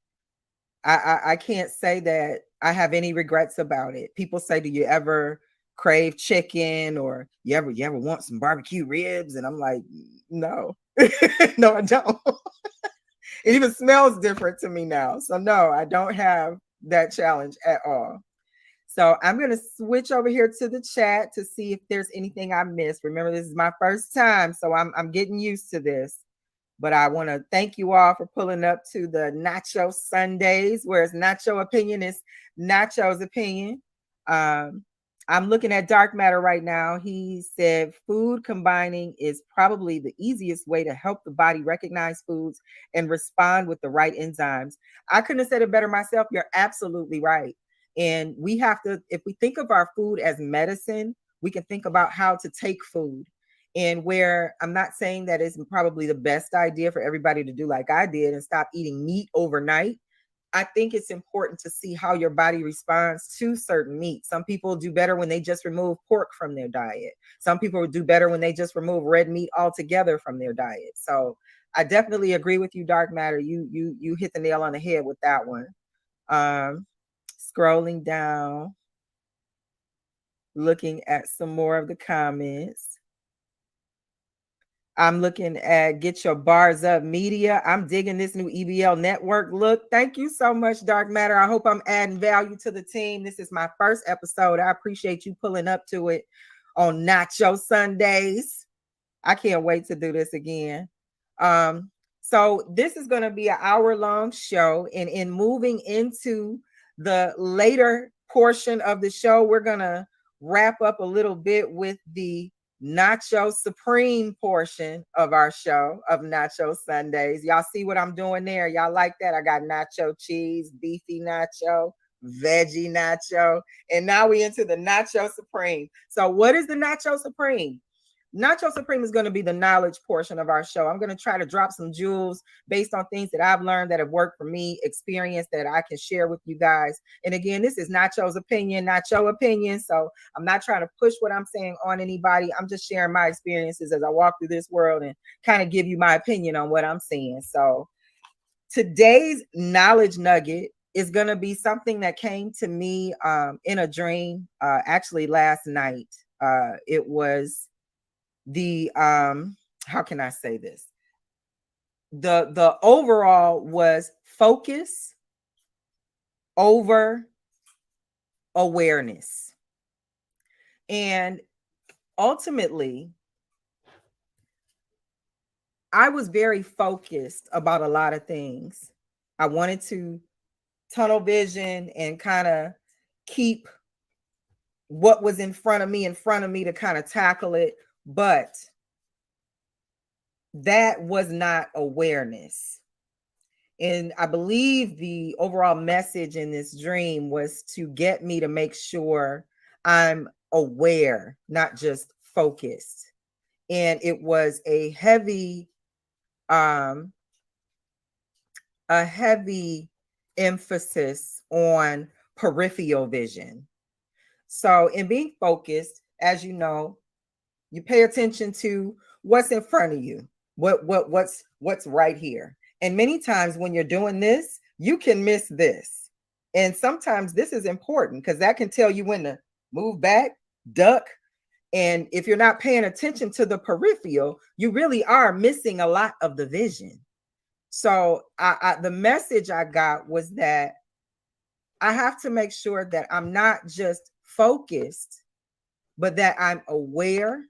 say that I have any regrets about it. People say, do you ever crave chicken, or you ever want some barbecue ribs? And I'm like, no. No, I don't. It even smells different to me now. So no, I don't have that challenge at all. So I'm going to switch over here to the chat to see if there's anything I missed. Remember, this is my first time, so I'm getting used to this. But I want to thank you all for pulling up to the Nacho Sundays, where it's Nacho opinion is Nacho's opinion. I'm looking at Dark Matter right now. He said food combining is probably the easiest way to help the body recognize foods and respond with the right enzymes. I couldn't have said it better myself. You're absolutely right. And we have to, if we think of our food as medicine, we can think about how to take food. And where I'm not saying that it's probably the best idea for everybody to do like I did and stop eating meat overnight. I think it's important to see how your body responds to certain meat. Some people do better when they just remove pork from their diet. Some people do better when they just remove red meat altogether from their diet. So I definitely agree with you, Dark Matter. You hit the nail on the head with that one. Scrolling down, looking at some more of the comments. I'm looking at Get Your Bars Up Media. I'm digging this new EBL network look. Thank you so much, Dark Matter. I hope I'm adding value to the team. This is my first episode. I appreciate you pulling up to it on Nacho Sundays. I can't wait to do this again. So this is going to be an hour-long show. And in moving into the later portion of the show, we're going to wrap up a little bit with the Nacho Supreme portion of our show of Nacho Sundays. Y'all see what I'm doing there? Y'all like that? I got nacho cheese, beefy nacho, veggie nacho, and now we into the Nacho Supreme. So what is the Nacho Supreme? Nacho Supreme is going to be the knowledge portion of our show. I'm going to try to drop some jewels based on things that I've learned that have worked for me, experience that I can share with you guys. And again, this is Nacho's opinion, not your opinion. So I'm not trying to push what I'm saying on anybody. I'm just sharing my experiences as I walk through this world and kind of give you my opinion on what I'm seeing. So today's knowledge nugget is going to be something that came to me in a dream, actually last night. It was the how can I say this? The overall was focus over awareness. And ultimately, I was very focused about a lot of things. I wanted to tunnel vision and kind of keep what was in front of me to kind of tackle it. But that was not awareness. And I believe the overall message in this dream was to get me to make sure I'm aware, not just focused. And it was a heavy emphasis on peripheral vision. So in being focused, as you know, you pay attention to what's in front of you, what's right here. And many times when you're doing this, you can miss this. And sometimes this is important because that can tell you when to move back, duck. And if you're not paying attention to the peripheral, you really are missing a lot of the vision. So the message I got was that I have to make sure that I'm not just focused, but that I'm aware,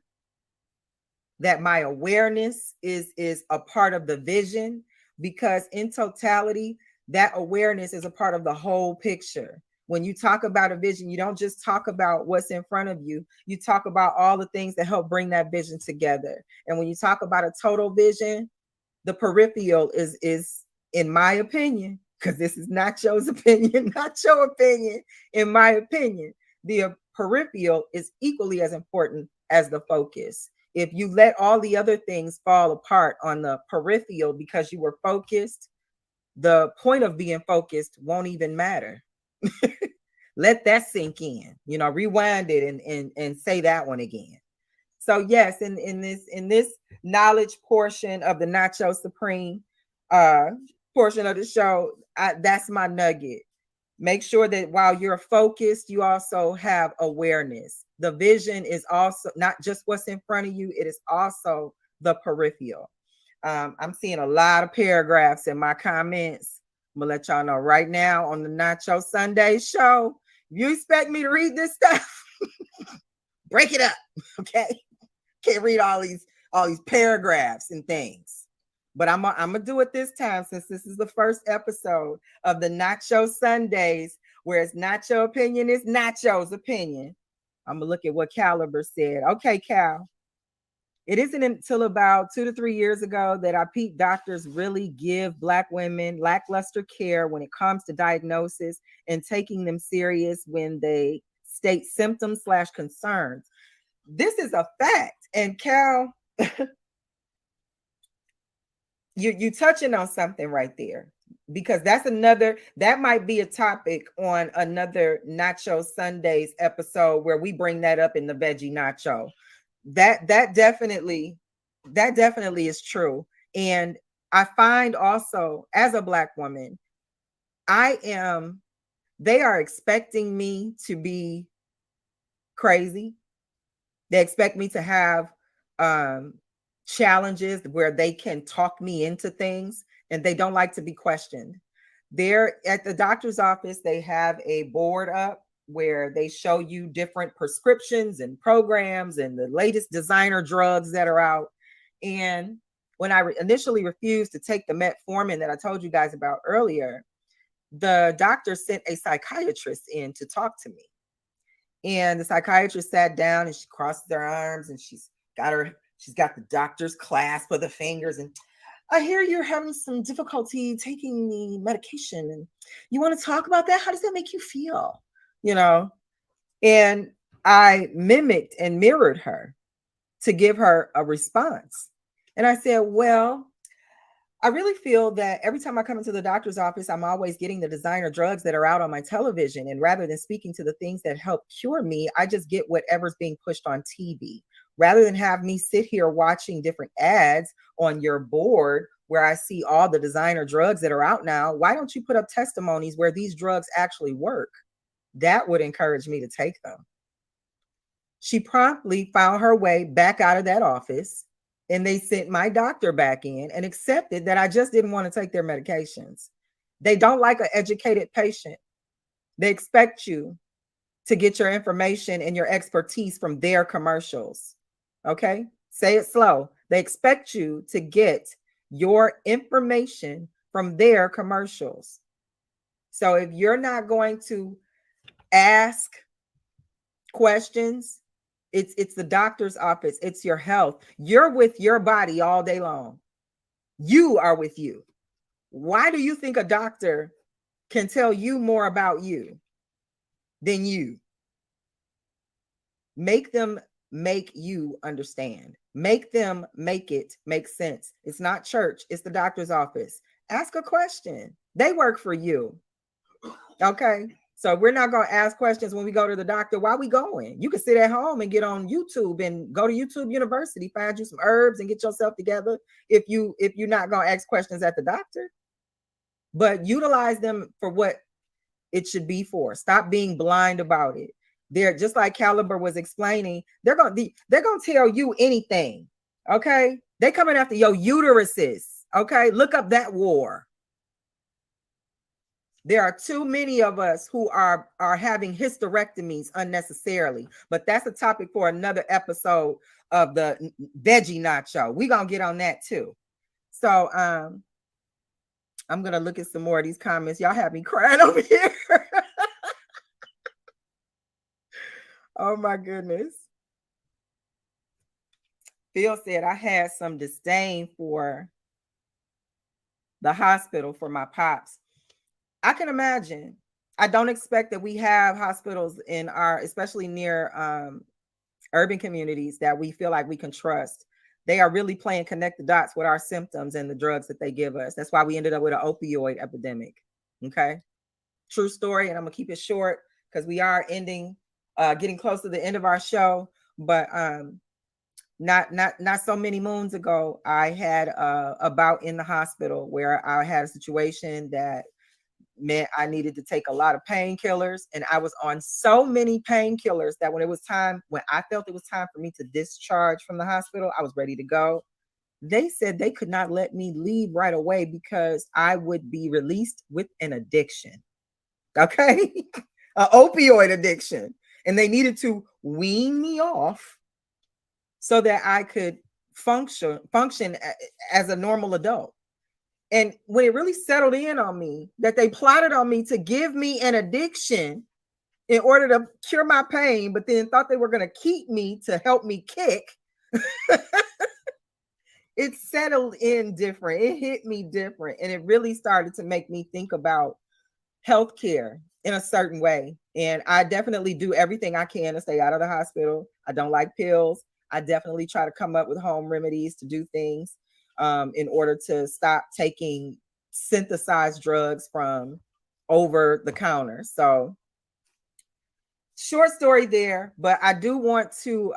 that my awareness is a part of the vision, because in totality, that awareness is a part of the whole picture. When you talk about a vision, you don't just talk about what's in front of you. You talk about all the things that help bring that vision together. And when you talk about a total vision, the peripheral is in my opinion, because this is Nacho's opinion, not your opinion, in my opinion, the peripheral is equally as important as the focus. If you let all the other things fall apart on the peripheral because you were focused, the point of being focused won't even matter. Let that sink in, rewind it and say that one again. So yes, in this knowledge portion of the Nacho Supreme portion of the show, that's my nugget. Make sure that while you're focused, you also have awareness. The vision is also not just what's in front of you, it is also the peripheral. I'm seeing a lot of paragraphs in my comments. I'm gonna let y'all know right now on the Nacho Sundays show. If you expect me to read this stuff, break it up, okay? Can't read all these paragraphs and things. But I'm gonna do it this time, since this is the first episode of the Nacho Sundays, where it's Nacho opinion is Nacho's opinion. I'm gonna look at what Caliber said. Okay, Cal. It isn't until about 2 to 3 years ago that I peeped doctors really give Black women lackluster care when it comes to diagnosis and taking them serious when they state symptoms / concerns. This is a fact. And Cal, you touching on something right there, because that might be a topic on another Nacho Sundays episode where we bring that up in the veggie nacho. That definitely is true. And I find also, as a Black woman, they are expecting me to be crazy. They expect me to have challenges where they can talk me into things, and they don't like to be questioned. There at the doctor's office, they have a board up where they show you different prescriptions and programs and the latest designer drugs that are out. And when I initially refused to take the metformin that I told you guys about earlier, the doctor sent a psychiatrist in to talk to me. And the psychiatrist sat down and she crosses her arms and she's got the doctor's clasp of the fingers. And I hear you're having some difficulty taking the medication, and you want to talk about that? How does that make you feel? And I mimicked and mirrored her to give her a response. And I said, well, I really feel that every time I come into the doctor's office, I'm always getting the designer drugs that are out on my television. And rather than speaking to the things that help cure me, I just get whatever's being pushed on TV. Rather than have me sit here watching different ads on your board where I see all the designer drugs that are out now, why don't you put up testimonies where these drugs actually work? That would encourage me to take them. She promptly found her way back out of that office, and they sent my doctor back in and accepted that I just didn't want to take their medications. They don't like an educated patient. They expect you to get your information and your expertise from their commercials. Okay? Say it slow. They expect you to get your information from their commercials. So if you're not going to ask questions, it's the doctor's office. It's your health. You're with your body all day long. You are with you. Why do you think a doctor can tell you more about you than you? Make them make you understand. Make them make it make sense. It's not church. It's the doctor's office. Ask a question. They work for you. Okay? So we're not going to ask questions when we go to the doctor. Why are we going? You can sit at home and get on YouTube and go to YouTube University, find you some herbs and get yourself together if you're not going to ask questions at the doctor. But utilize them for what it should be for. Stop being blind about it. They're just like Caliber was explaining, they're going to tell you anything. Okay? They coming after your uteruses. Okay? Look up that war. There are too many of us who are having hysterectomies unnecessarily, but that's a topic for another episode of the veggie nacho. We're going to get on that too. So I'm going to look at some more of these comments. Y'all have me crying over here. Oh my goodness. Phil said, I had some disdain for the hospital for my pops. I can imagine. I don't expect that we have hospitals in our, especially near urban communities, that we feel like we can trust. They are really playing connect the dots with our symptoms and the drugs that they give us. That's why we ended up with an opioid epidemic. Okay. True story. And I'm going to keep it short because we are getting close to the end of our show. But not so many moons ago, I had a bout in the hospital where I had a situation that meant I needed to take a lot of painkillers, and I was on so many painkillers that when I felt it was time for me to discharge from the hospital, I was ready to go. They said they could not let me leave right away because I would be released with an addiction. Okay. An opioid addiction. And they needed to wean me off so that I could function as a normal adult. And when it really settled in on me that they plotted on me to give me an addiction in order to cure my pain, but then thought they were going to keep me to help me kick. It settled in different. It hit me different. And it really started to make me think about healthcare in a certain way. And I definitely do everything I can to stay out of the hospital. I don't like pills. I definitely try to come up with home remedies to do things in order to stop taking synthesized drugs from over the counter. So short story there, but I do want to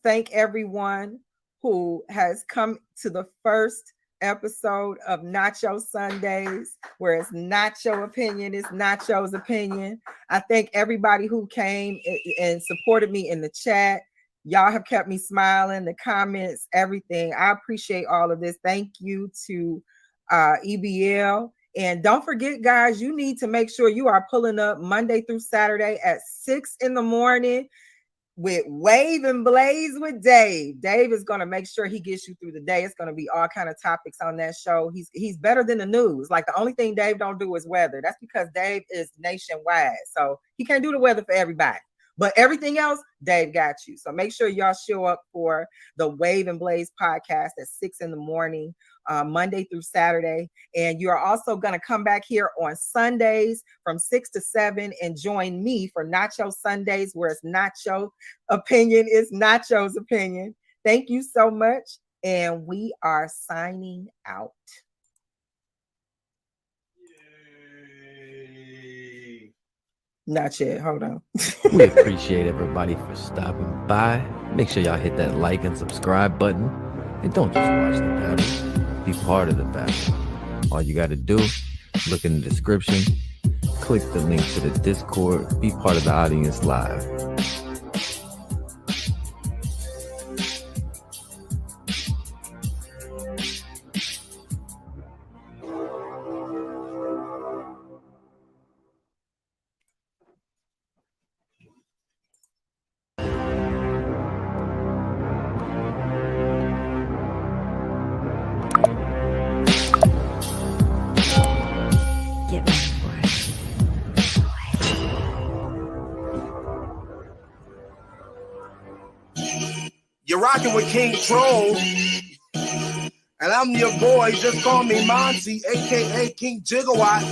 thank everyone who has come to the first episode of Nacho Sundays, where it's Nacho opinion, it's Nacho's opinion. I thank everybody who came and supported me in the chat. Y'all have kept me smiling, the comments, everything. I appreciate all of this. Thank you to EBL. And don't forget, guys, you need to make sure you are pulling up Monday through Saturday at 6 in the morning with Wave and Blaze with Dave. Dave is going to make sure he gets you through the day. It's going to be all kind of topics on that show. He's better than the news. Like, the only thing Dave don't do is weather. That's because Dave is nationwide. So he can't do the weather for everybody. But everything else, Dave got you. So make sure y'all show up for the Wave and Blaze podcast at 6 in the morning, Monday through Saturday. And you're also going to come back here on Sundays from 6 to 7 and join me for Nacho Sundays, where it's Nacho opinion is Nacho's opinion. Thank you so much. And we are signing out. Not yet. Hold on. We appreciate everybody for stopping by. Make sure y'all hit that like and subscribe button. And don't just watch the battle. Be part of the battle. All you got to do, look in the description, click the link to the Discord, be part of the audience live. You're rocking with King Troll, and I'm your boy. Just call me Monty, aka King Gigawatt.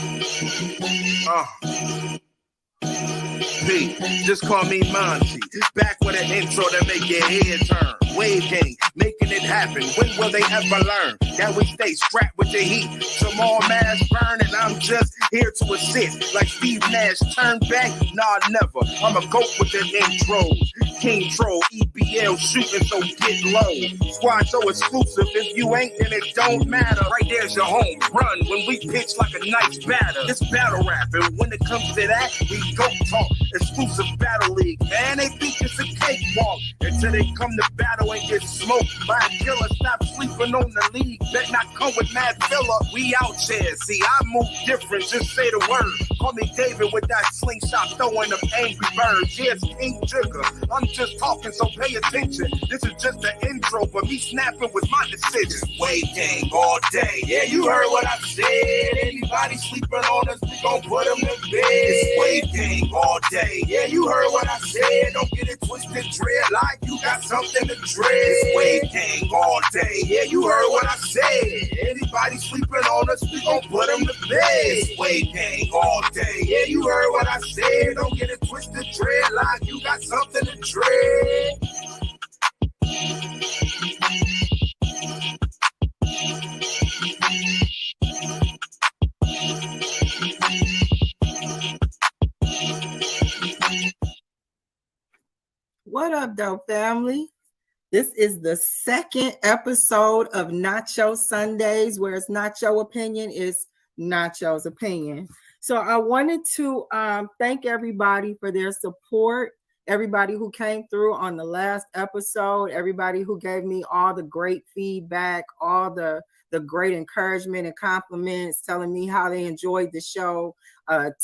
P, just call me Monty. Back with an intro to make your head turn. Wave gang, making it happen. When will they ever learn that we stay strapped with the heat? Some all mass burn, and I'm just here to assist. Like Steve Nash, turn back? Nah, never. I'm a goat with the intros. King Troll, EBL shooting, so get low. Squad so exclusive, if you ain't, then it don't matter. Right there's your home run when we pitch like a nice batter. It's battle rap, and when it comes to that, we go talk. Exclusive battle league, man, they think it's a cakewalk. Until they come to battle and get smoked by a killer. Stop sleeping on the league, bet not come with mad filler. We out here, see, I move different, just say the word. Call me David with that slingshot throwing of angry birds. Yes, King Trigger, I'm just talking, so pay attention. This is just the intro, but me snapping was my decision. Wave gang all day, yeah, you heard what I said. Anybody sleeping on us, we gon' put them to bed. It's wave gang all day, yeah, you heard what I said. Don't get it twisted, dread like you got something to dread. It's wave gang all day, yeah, you heard what I said. Anybody sleeping on us, we gon' put them to bed. It's wave gang all day, yeah, you heard what I said. Don't get it twisted, dread like you got something to dread. What up, though, family? This is the second episode of Nacho Sundays, where it's Nacho opinion is Nacho's opinion. So I wanted to thank everybody for their support, everybody who came through on the last episode, everybody who gave me all the great feedback, all the great encouragement and compliments, telling me how they enjoyed the show,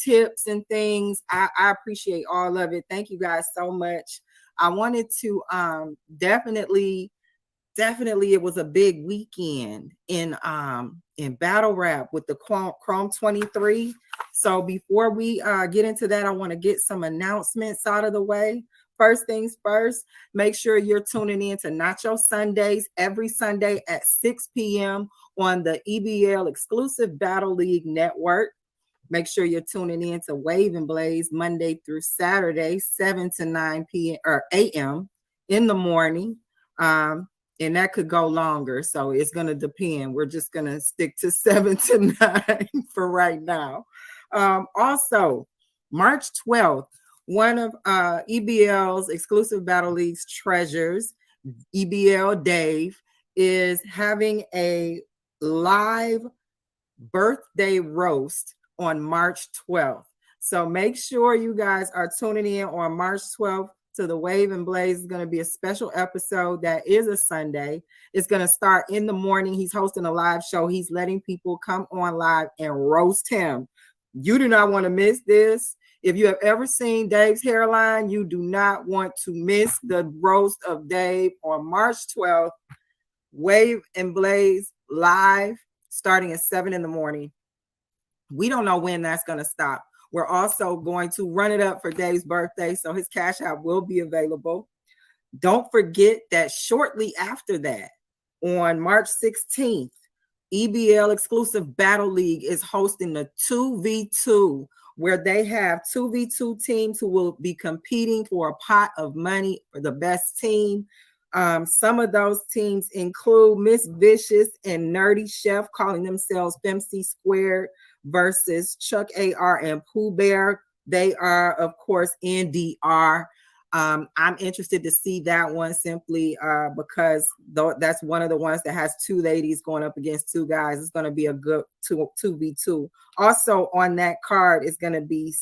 tips and things. I appreciate all of it. Thank you guys so much. I wanted to definitely it was a big weekend in battle rap with the Chrome 23. So before we get into that, I want to get some announcements out of the way. First things first, make sure you're tuning in to Nacho Sundays every Sunday at 6 p.m. on the EBL exclusive Battle League Network. Make sure you're tuning in to Wave and Blaze Monday through Saturday, 7 to 9 p.m. or a.m. in the morning. And that could go longer. So it's going to depend. We're just going to stick to 7 to 9 for right now. Also, March 12th, one of EBL's exclusive Battle League's treasures, EBL Dave, is having a live birthday roast on March 12th. So make sure you guys are tuning in on March 12th to the Wave and Blaze. Is going to be a special episode that is a Sunday. It's going to start in the morning. He's hosting a live show. He's letting people come on live and roast him. You do not want to miss this. If you have ever seen Dave's hairline, you do not want to miss the roast of Dave on March 12th. Wave and Blaze live starting at 7 in the morning. We don't know when that's going to stop. We're also going to run it up for Dave's birthday, so his Cash App will be available. Don't forget that shortly after that, on March 16th, EBL exclusive Battle League is hosting the 2v2, where they have 2v2 teams who will be competing for a pot of money for the best team. Some of those teams include Miss Vicious and Nerdy Chef, calling themselves FemC Squared, versus Chuck AR and Pooh Bear. They are, of course, NDR. I'm interested to see that one simply because that's one of the ones that has two ladies going up against two guys. It's going to be a good 2v2. Also on that card is going to be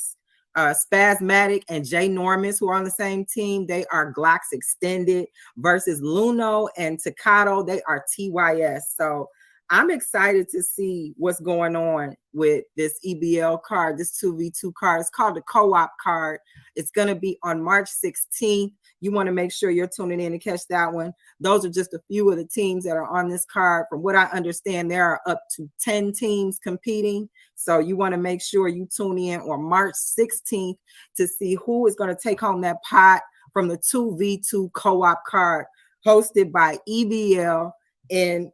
Spasmatic and Jay Normus, who are on the same team. They are Glocks Extended versus Luno and Takato. They are TYS. So I'm excited to see what's going on with this EBL card, this 2v2 card. It's called the co-op card. It's going to be on March 16th. You want to make sure you're tuning in to catch that one. Those are just a few of the teams that are on this card. From what I understand, there are up to 10 teams competing. So you want to make sure you tune in on March 16th to see who is going to take home that pot from the 2v2 co-op card hosted by EBL. And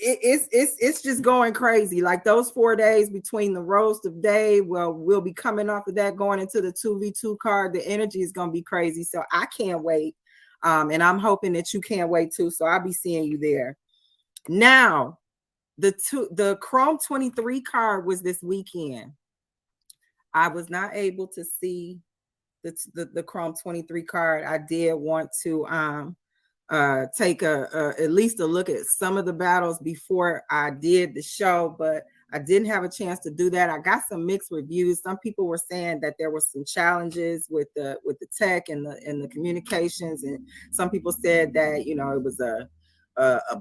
it's just going crazy. Like those 4 days between the roast of Dave, well, we'll be coming off of that going into the 2v2 card. The energy is going to be crazy. So I can't wait. And I'm hoping that you can't wait too. So I'll be seeing you there. Now, the Chrome 23 card was this weekend. I was not able to see the Chrome 23 card. I did want to take at least a look at some of the battles before I did the show, but I didn't have a chance to do that. I got some mixed reviews. Some people were saying that there were some challenges with the tech and the communications, and some people said that it was a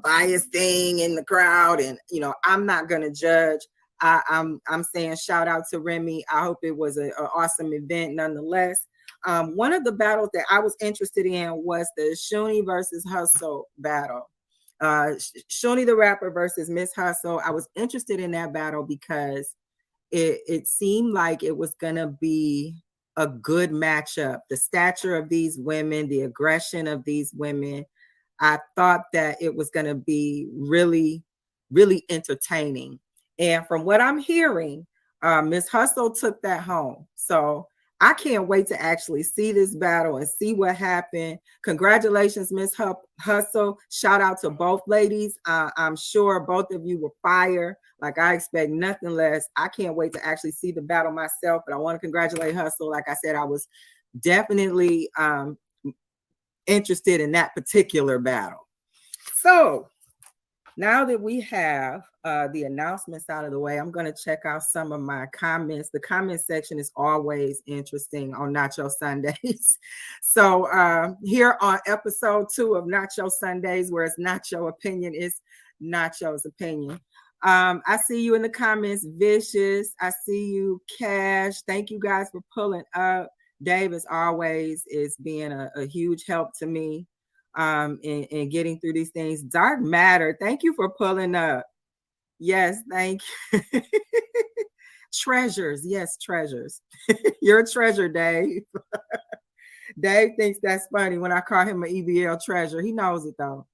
biased thing in the crowd, and I'm not gonna judge. I'm saying shout out to Remy. I hope it was an awesome event nonetheless. One of the battles that I was interested in was the Shuni versus Hustle battle. Shuni the rapper versus Miss Hustle. I was interested in that battle because it seemed like it was gonna be a good matchup. The stature of these women, the aggression of these women. I thought that it was gonna be really, really entertaining. And from what I'm hearing, Miss Hustle took that home. So I can't wait to actually see this battle and see what happened. Congratulations, Miss Hustle. Shout out to both ladies. I'm sure both of you were fire. Like, I expect nothing less. I can't wait to actually see the battle myself, but I want to congratulate Hustle. Like I said, I was definitely interested in that particular battle. So now that we have the announcements out of the way, I'm going to check out some of my comments. The comment section is always interesting on Nacho Sundays. So here on episode 2 of Nacho Sundays, where it's Nacho opinion, is Nacho's opinion. I see you in the comments, Vicious. I see you, Cash. Thank you guys for pulling up. Dave, as always, is being a huge help to me in getting through these things. Dark Matter, thank you for pulling up. Yes, thank you. Treasures. Yes, treasures. You're a treasure, Dave. Dave thinks that's funny when I call him an EBL treasure. He knows it though.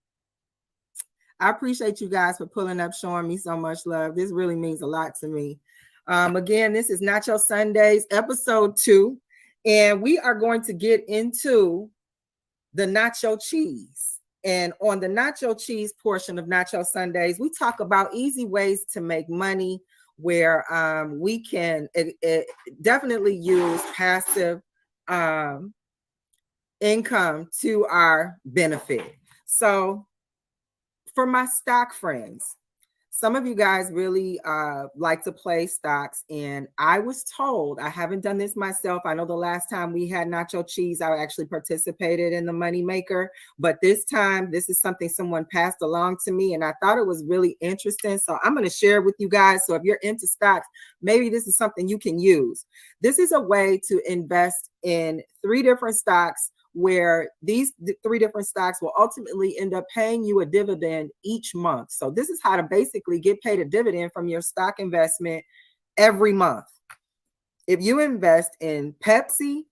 I appreciate you guys for pulling up, showing me so much love. This really means a lot to me. Again, this is Nacho Sundays, episode 2, and we are going to get into the nacho cheese. And on the nacho cheese portion of Nacho Sundays, we talk about easy ways to make money where we can definitely use passive income to our benefit. So for my stock friends, some of you guys really like to play stocks, and I was told, I haven't done this myself. I know the last time we had nacho cheese, I actually participated in the money maker, but this time, this is something someone passed along to me, and I thought it was really interesting. So I'm going to share with you guys. So if you're into stocks, maybe this is something you can use. This is a way to invest in 3 different stocks, where these 3 different stocks will ultimately end up paying you a dividend each month. So this is how to basically get paid a dividend from your stock investment every month. If you invest in Pepsi,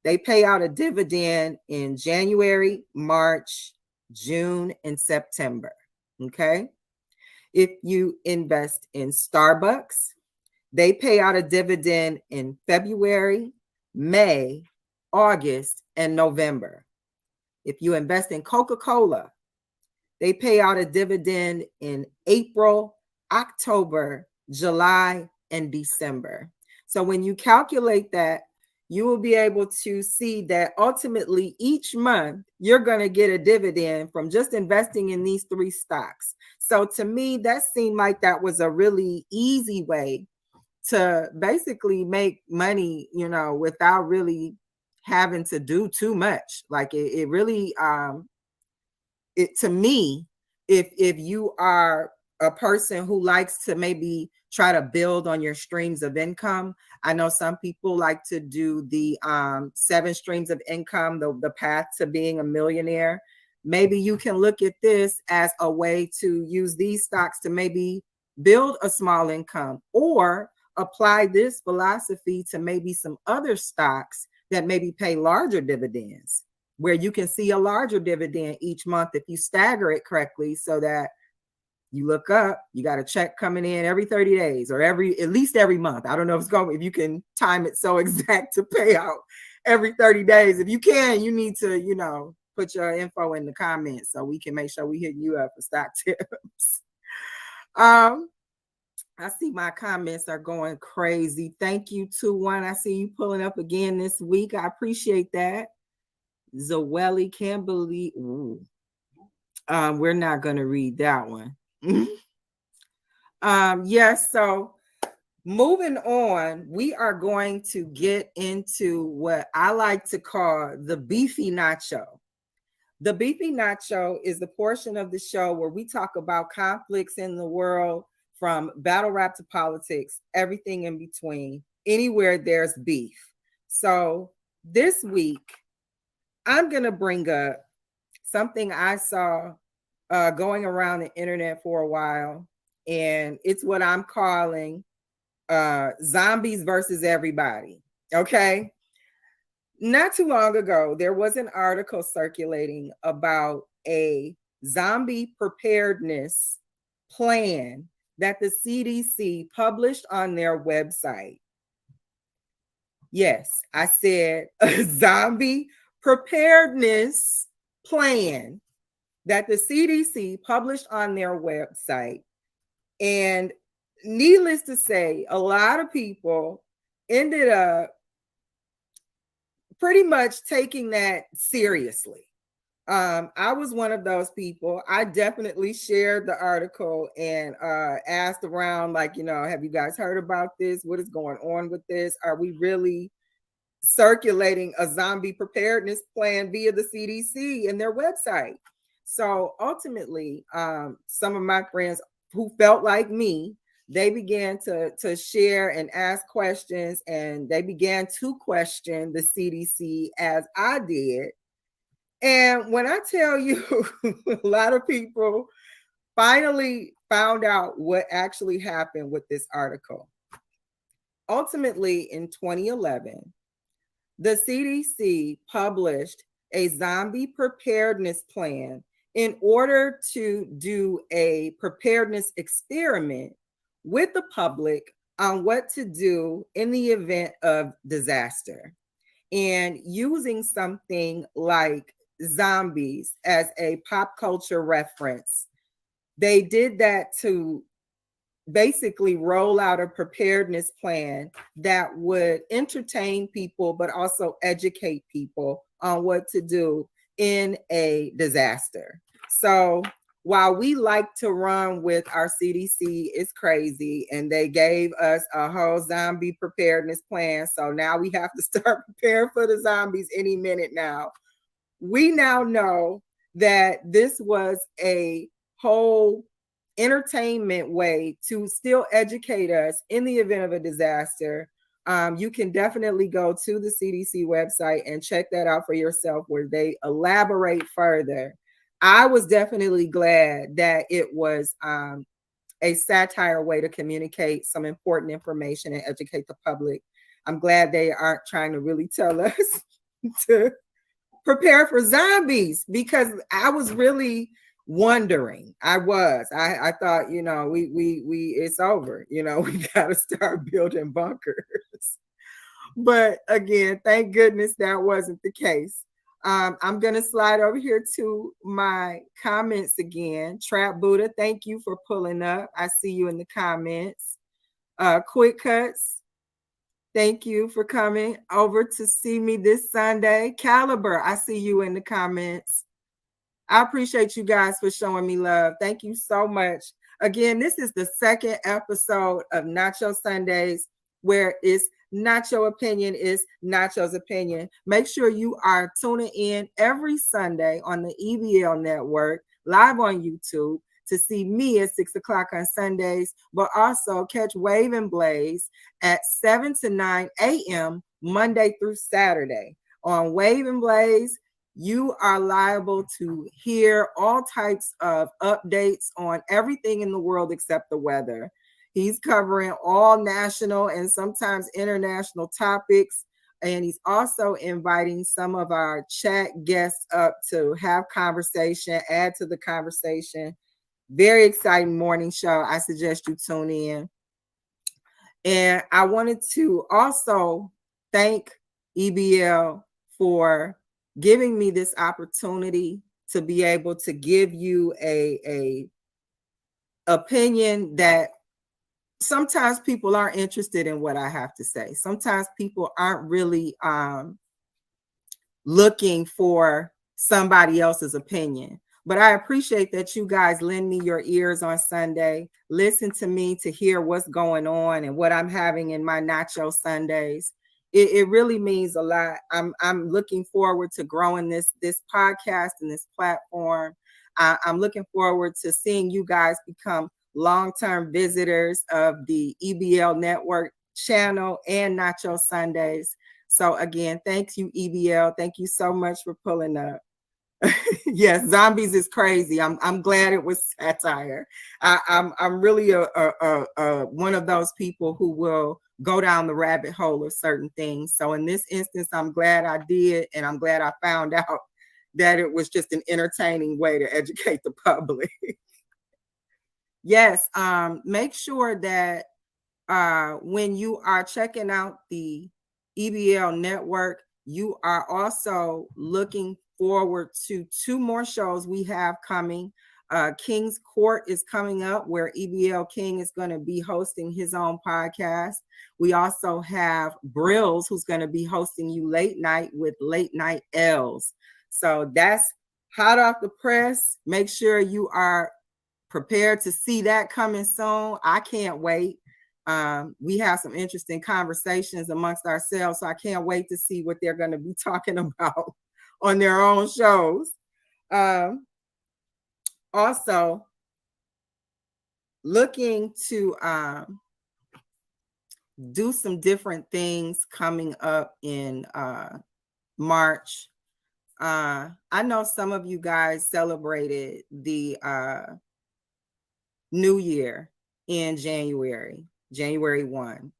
they pay out a dividend in January, March, June, and September. Okay. If you invest in Starbucks, they pay out a dividend in February, May, August, and November. If you invest in Coca-Cola, they pay out a dividend in April, October, July, and December. So when you calculate that, you will be able to see that ultimately each month you're going to get a dividend from just investing in these 3 stocks. So to me, that seemed like that was a really easy way to basically make money, you know, without really having to do too much. Like it really it to me, if you are a person who likes to maybe try to build on your streams of income, I know some people like to do the 7 streams of income, the path to being a millionaire. Maybe you can look at this as a way to use these stocks to maybe build a small income, or apply this philosophy to maybe some other stocks that maybe pay larger dividends, where you can see a larger dividend each month if you stagger it correctly, so that you look up, you got a check coming in every 30 days or at least every month. I don't know if you can time it so exact to pay out every 30 days. If you can, you need to, you know, put your info in the comments so we can make sure we hit you up for stock tips. I see my comments are going crazy. Thank you, 2-1. I see you pulling up again this week. I appreciate that. Zoelli can't believe. Ooh. We're not going to read that one. Yes, so moving on, we are going to get into what I like to call the beefy nacho. The beefy nacho is the portion of the show where we talk about conflicts in the world, from battle rap to politics, everything in between, anywhere there's beef. So this week, I'm going to bring up something I saw going around the internet for a while, and it's what I'm calling zombies versus everybody. Okay. Not too long ago, there was an article circulating about a zombie preparedness plan that the CDC published on their website. Yes, I said a zombie preparedness plan that the CDC published on their website. And needless to say, a lot of people ended up pretty much taking that seriously. I was one of those people. I definitely shared the article and asked around, like, you know, have you guys heard about this? What is going on with this? Are we really circulating a zombie preparedness plan via the CDC and their website? So ultimately, some of my friends who felt like me, they began to share and ask questions, and they began to question the CDC as I did. And when I tell you, a lot of people finally found out what actually happened with this article. ultimately in 2011, the CDC published a zombie preparedness plan in order to do a preparedness experiment with the public on what to do in the event of disaster. And using something like zombies as a pop culture reference, they did that to basically roll out a preparedness plan that would entertain people, but also educate people on what to do in a disaster. So while we like to run with our CDC is crazy, and they gave us a whole zombie preparedness plan. So now we have to start preparing for the zombies any minute now. We now know that this was a whole entertainment way to still educate us in the event of a disaster. You can definitely go to the CDC website and check that out for yourself, where they elaborate further. I was definitely glad that it was a satire way to communicate some important information and educate the public. I'm glad they aren't trying to really tell us to prepare for zombies, because I was really wondering. I thought, we it's over. We got to start building bunkers. But again, thank goodness that wasn't the case. I'm going to slide over here to my comments again. Trap Buddha, thank you for pulling up. I see you in the comments. Quick Cuts, thank you for coming over to see me this Sunday. Caliber, I see you in the comments. I appreciate you guys for showing me love. Thank you so much. Again, this is the second episode of Nacho Sundays, where it's Nacho opinion is Nacho's opinion. Make sure you are tuning in every Sunday on the EBL network, live on YouTube, to see me at 6 o'clock on Sundays, but also catch Wave and Blaze at 7 to 9 a.m. Monday through Saturday. On Wave and Blaze, you are liable to hear all types of updates on everything in the world except the weather. He's covering all national and sometimes international topics. And he's also inviting some of our chat guests up to have conversation, add to the conversation. Very exciting morning show. I suggest you tune in. And I wanted to also thank EBL for giving me this opportunity to be able to give you a opinion that sometimes people aren't interested in what I have to say. Sometimes people aren't really looking for somebody else's opinion. But I appreciate that you guys lend me your ears on Sunday. Listen to me to hear what's going on and what I'm having in my Nacho Sundays. It really means a lot. I'm looking forward to growing this podcast and this platform. I'm looking forward to seeing you guys become long-term visitors of the EBL Network channel and Nacho Sundays. So again, thank you, EBL. Thank you so much for pulling up. Yes, zombies is crazy. I'm glad it was satire. I'm really a one of those people who will go down the rabbit hole of certain things. So in this instance, I'm glad I did, and I'm glad I found out that it was just an entertaining way to educate the public. Yes, make sure that when you are checking out the EBL network, you are also looking forward to 2 more shows we have coming. King's Court is coming up, where EBL King is going to be hosting his own podcast. We also have Brills, who's going to be hosting you late night with Late Night L's. So that's hot off the press. Make sure you are prepared to see that coming soon. I can't wait. We have some interesting conversations amongst ourselves, so I can't wait to see what they're going to be talking about on their own shows. Also, looking to do some different things coming up in March. I know some of you guys celebrated the New Year in January 1.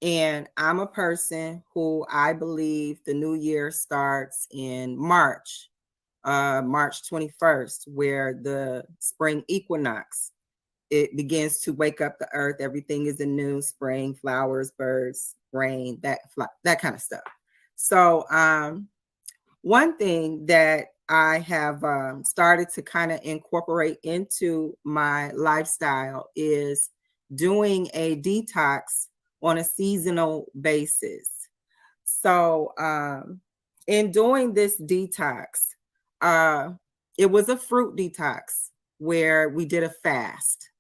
And I'm a person who I believe the new year starts in March 21st, where the spring equinox, it begins to wake up the earth. Everything is anew, spring, flowers, birds, rain, that kind of stuff. So one thing that I have started to kind of incorporate into my lifestyle is doing a detox on a seasonal basis. So in doing this detox, it was a fruit detox where we did a fast.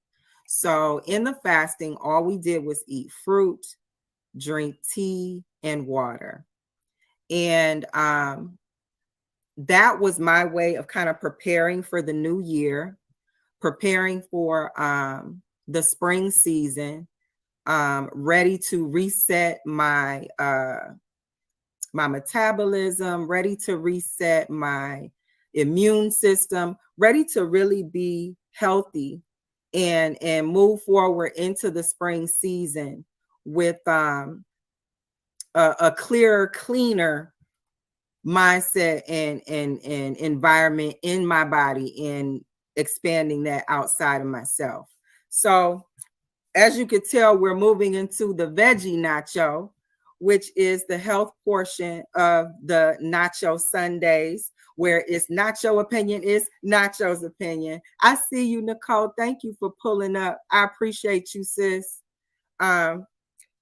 So in the fasting, all we did was eat fruit, drink tea, and water. And that was my way of kind of preparing for the new year, preparing for the spring season, ready to reset my my metabolism, ready to reset my immune system, ready to really be healthy and move forward into the spring season with a clearer, cleaner mindset and environment in my body, and expanding that outside of myself. So as you could tell, we're moving into the veggie nacho, which is the health portion of the Nacho Sundays, where it's Nacho opinion is Nacho's opinion. I see you, Nicole. Thank you for pulling up. I appreciate you, sis.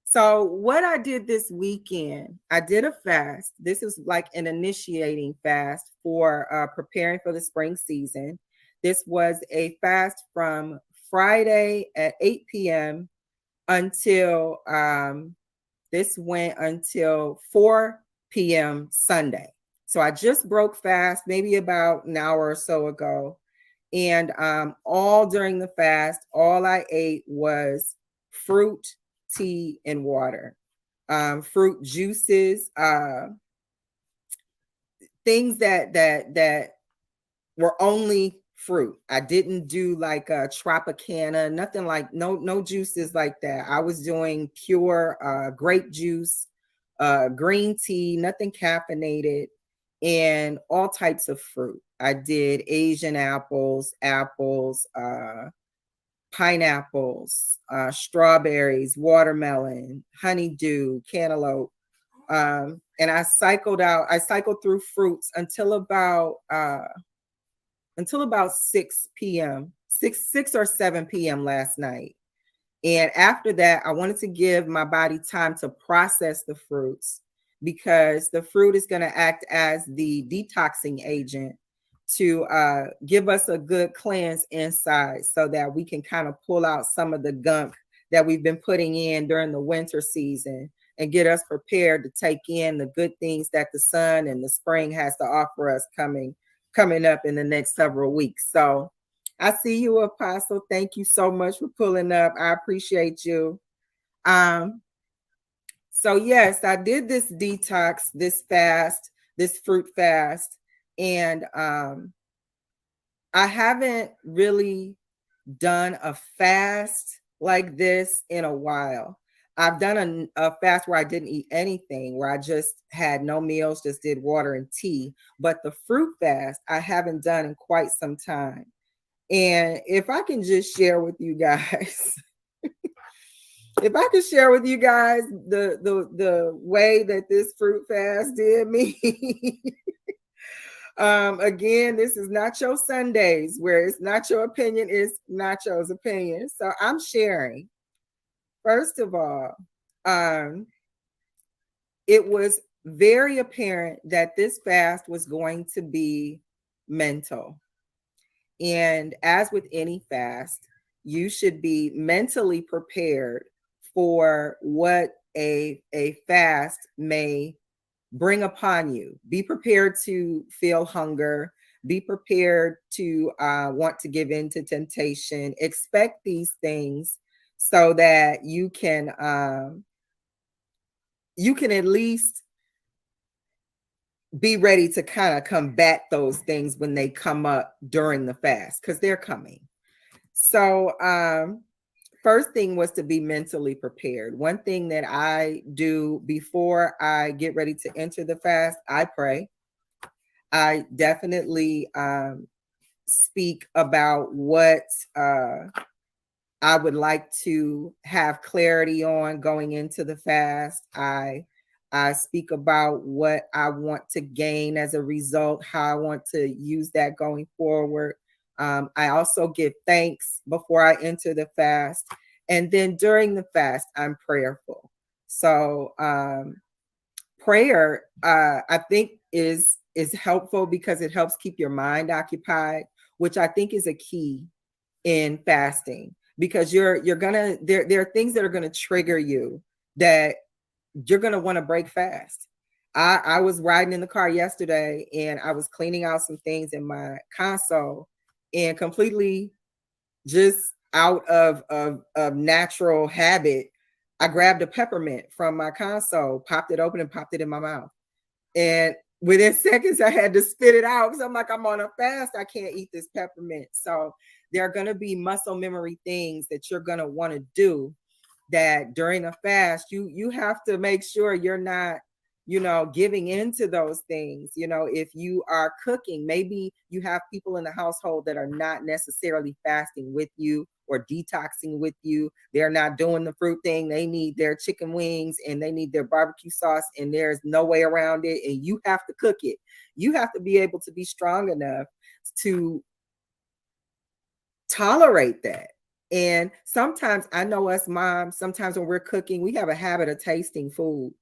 So what I did this weekend, I did a fast. This is like an initiating fast for preparing for the spring season. This was a fast from Friday at 8 p.m. until this went until 4 p.m. Sunday. So I just broke fast maybe about an hour or so ago. And all during the fast, all I ate was fruit, tea, and water. Fruit juices, things that were only fruit. I didn't do like a Tropicana, nothing like no juices like that. I was doing pure grape juice, green tea, nothing caffeinated, and all types of fruit. I did Asian apples, pineapples, strawberries, watermelon, honeydew, cantaloupe. And I cycled through fruits until about 6 p.m., 6 or 7 p.m. last night. And after that, I wanted to give my body time to process the fruits, because the fruit is going to act as the detoxing agent to give us a good cleanse inside, so that we can kind of pull out some of the gunk that we've been putting in during the winter season, and get us prepared to take in the good things that the sun and the spring has to offer us coming up in the next several weeks. So I see you, Apostle. Thank you so much for pulling up. I appreciate you. So yes, I did this detox, this fast, this fruit fast, and I haven't really done a fast like this in a while. I've done a fast where I didn't eat anything, where I just had no meals, just did water and tea. But the fruit fast, I haven't done in quite some time. And if I can just share with you guys, if I could share with you guys the way that this fruit fast did me. Again, this is Nacho Sundays, where it's not your opinion, it's Nacho's opinion. So I'm sharing. First of all, it was very apparent that this fast was going to be mental. And as with any fast, you should be mentally prepared for what a fast may bring upon you. Be prepared to feel hunger. Be prepared to want to give in to temptation. Expect these things so that you can at least be ready to kind of combat those things when they come up during the fast, because they're coming. So first thing was to be mentally prepared. One thing that I do before I get ready to enter the fast, I pray. I definitely speak about what I would like to have clarity on going into the fast. I speak about what I want to gain as a result, how I want to use that going forward. I also give thanks before I enter the fast. And then during the fast, I'm prayerful. So prayer, I think is helpful because it helps keep your mind occupied, which I think is a key in fasting, because you're gonna there are things that are gonna trigger you that you're gonna want to break fast. I was riding in the car yesterday and I was cleaning out some things in my console, and completely just out of natural habit, I grabbed a peppermint from my console, popped it open, and popped it in my mouth. And within seconds, I had to spit it out because I'm like, I'm on a fast. I can't eat this peppermint. So there are going to be muscle memory things that you're going to want to do that during a fast, you have to make sure you're not, giving into those things. If you are cooking, maybe you have people in the household that are not necessarily fasting with you or detoxing with you. They're not doing the fruit thing. They need their chicken wings and they need their barbecue sauce, and there's no way around it. And you have to cook it. You have to be able to be strong enough to tolerate that. And sometimes, I know us moms, sometimes when we're cooking, we have a habit of tasting food.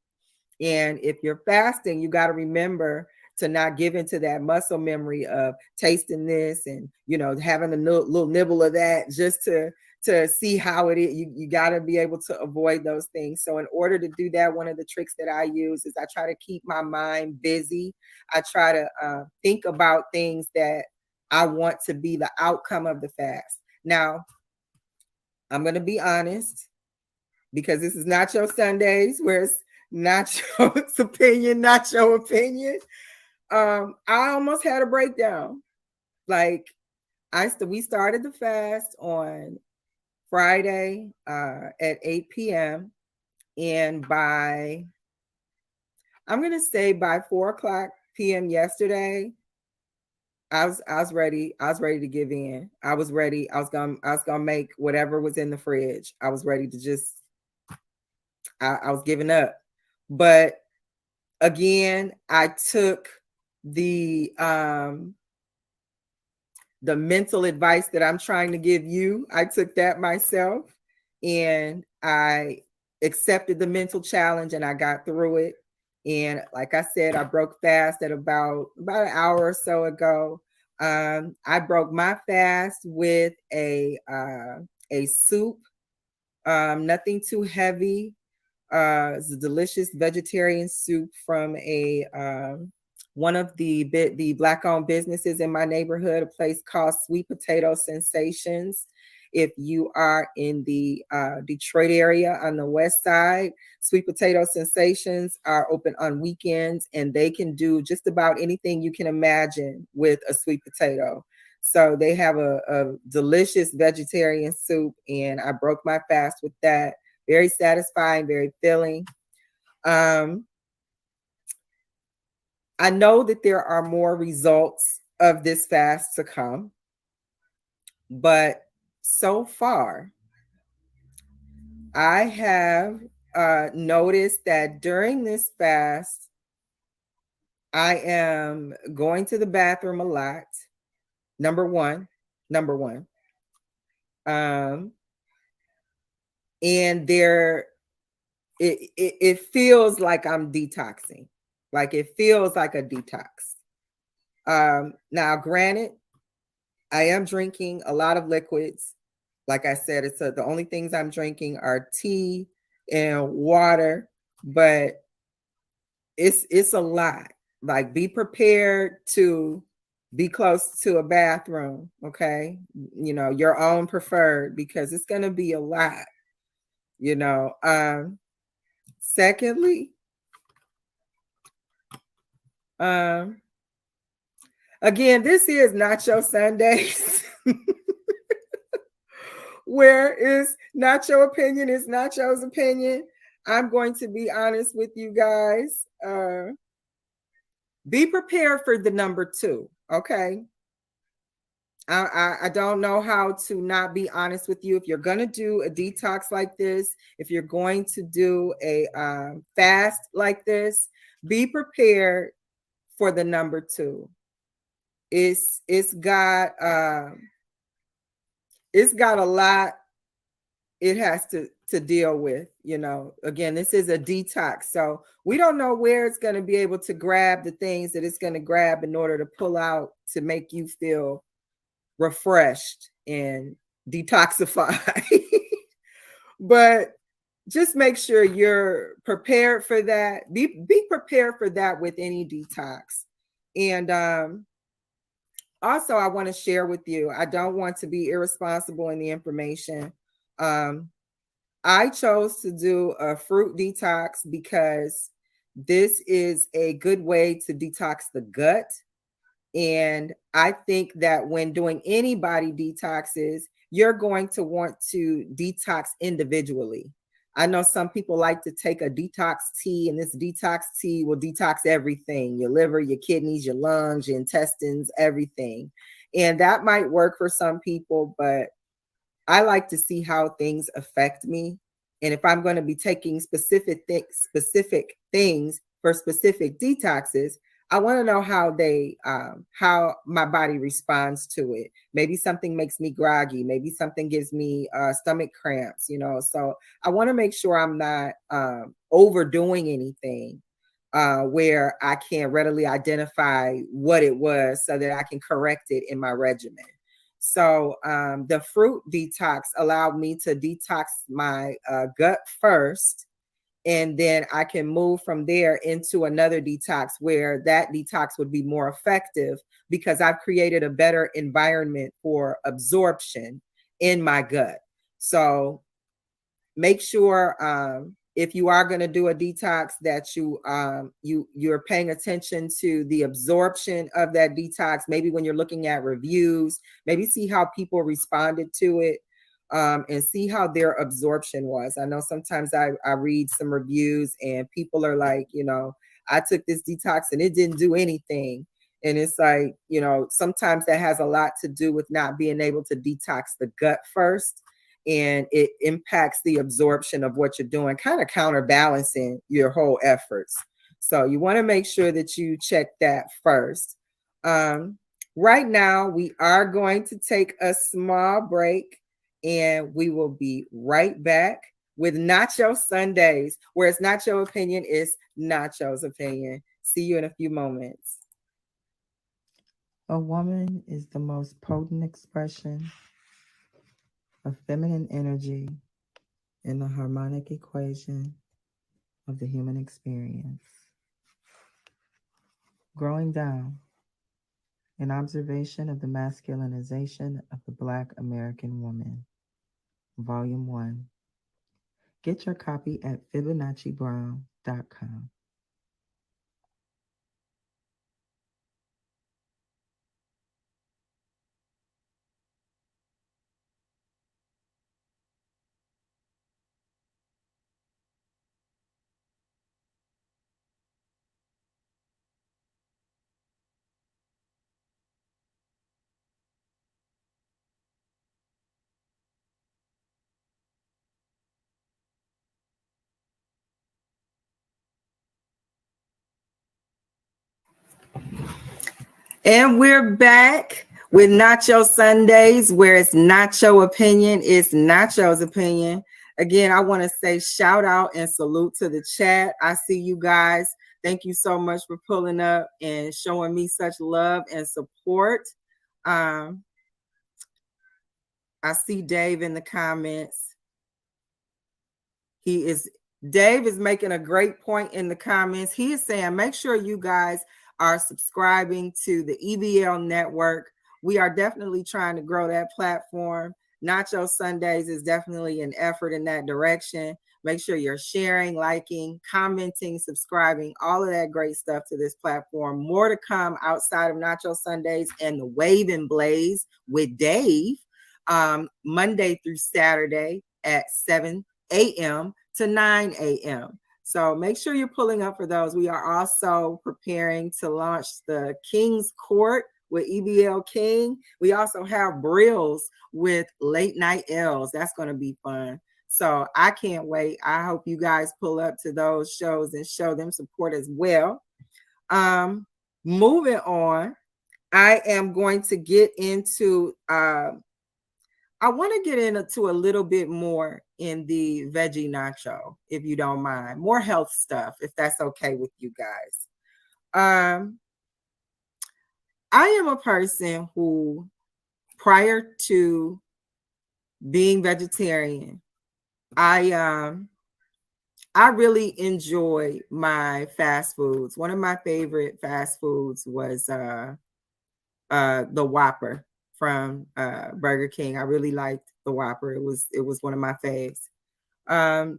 And if you're fasting, you got to remember to not give into that muscle memory of tasting this and, having a little nibble of that just to see how it is. You got to be able to avoid those things. So in order to do that, one of the tricks that I use is I try to keep my mind busy. I try to think about things that I want to be the outcome of the fast. Now, I'm going to be honest, because this is Nacho Sundays, where it's Nacho's opinion, not your opinion. I almost had a breakdown. Like, we started the fast on Friday at 8 p.m. And by 4 o'clock p.m. yesterday, I was ready. I was ready to give in. I was ready. I was gonna make whatever was in the fridge. I was ready to just. I was giving up. But again, I took the mental advice that I'm trying to give you. I took that myself, and I accepted the mental challenge, and I got through it. And like I said, I broke fast at about an hour or so ago. I broke my fast with a soup, nothing too heavy. It's a delicious vegetarian soup from one of the Black-owned businesses in my neighborhood, a place called Sweet Potato Sensations. If you are in the Detroit area on the west side, Sweet Potato Sensations are open on weekends, and they can do just about anything you can imagine with a sweet potato. So they have a delicious vegetarian soup, and I broke my fast with that. Very satisfying, very filling. I know that there are more results of this fast to come, but so far, I have noticed that during this fast, I am going to the bathroom a lot. Number one. And it feels like I'm detoxing. Like it feels like a detox. Now, granted, I am drinking a lot of liquids. Like I said, the only things I'm drinking are tea and water, but it's a lot. Like, be prepared to be close to a bathroom, okay? Your own preferred, because it's going to be a lot, Secondly, again, this is Nacho Sundays, where is Nacho opinion is Nacho's opinion. I'm going to be honest with you guys. Be prepared for the number 2. Okay. I don't know how to not be honest with you. If you're going to do a detox like this, if you're going to do a fast like this, be prepared for the number 2. It's got a lot it has to deal with. Again, this is a detox, so we don't know where it's going to be able to grab the things that it's going to grab in order to pull out to make you feel refreshed and detoxify. But just make sure you're prepared for that. Be prepared for that with any detox. And also, I want to share with you, I don't want to be irresponsible in the information. I chose to do a fruit detox because this is a good way to detox the gut. And I think that when doing any body detoxes, you're going to want to detox individually. I know some people like to take a detox tea, and this detox tea will detox everything: your liver, your kidneys, your lungs, your intestines, everything. And that might work for some people, but I like to see how things affect me. And if I'm going to be taking specific things for specific detoxes, I want to know how my body responds to it. Maybe something makes me groggy. Maybe something gives me stomach cramps, So I want to make sure I'm not overdoing anything where I can readily identify what it was so that I can correct it in my regimen. So the fruit detox allowed me to detox my gut first. And then I can move from there into another detox where that detox would be more effective because I've created a better environment for absorption in my gut. So make sure if you are going to do a detox that you're paying attention to the absorption of that detox. Maybe when you're looking at reviews, maybe see how people responded to it. And see how their absorption was. I know sometimes I read some reviews and people are like, I took this detox and it didn't do anything. And it's like, sometimes that has a lot to do with not being able to detox the gut first. And it impacts the absorption of what you're doing, kind of counterbalancing your whole efforts. So you want to make sure that you check that first. Right now, we are going to take a small break. And we will be right back with Nacho Sundays, where it's Nacho opinion is Nacho's opinion. See you in a few moments. A woman is the most potent expression of feminine energy in the harmonic equation of the human experience. Growing down, an observation of the masculinization of the Black American woman. Volume 1. Get your copy at FibonacciBrown.com. And we're back with Nacho Sundays, where it's Nacho opinion, it's Nacho's opinion. Again, I want to say shout out and salute to the chat. I see you guys. Thank you so much for pulling up and showing me such love and support. I see Dave in the comments. Dave is making a great point in the comments. He is saying, make sure you guys are subscribing to the EBL network. We are definitely trying to grow that platform. Nacho Sundays is definitely an effort in that direction. Make sure you're sharing, liking, commenting, subscribing, all of that great stuff to this platform. More to come outside of Nacho Sundays and the Wave and Blaze with Dave. Monday through Saturday at 7 a.m. to 9 a.m. So make sure you're pulling up for those. We are also preparing to launch the King's Court with EBL King. We also have Brills with Late Night L's. That's going to be fun. So I can't wait. I hope you guys pull up to those shows and show them support as well. Moving on, I am going to get into, I want to get into a little bit more in the veggie nacho, if you don't mind. More health stuff, if that's okay with you guys. I am a person who, prior to being vegetarian, I really enjoy my fast foods. One of my favorite fast foods was the Whopper from Burger King. I really liked the Whopper. It was one of my faves. The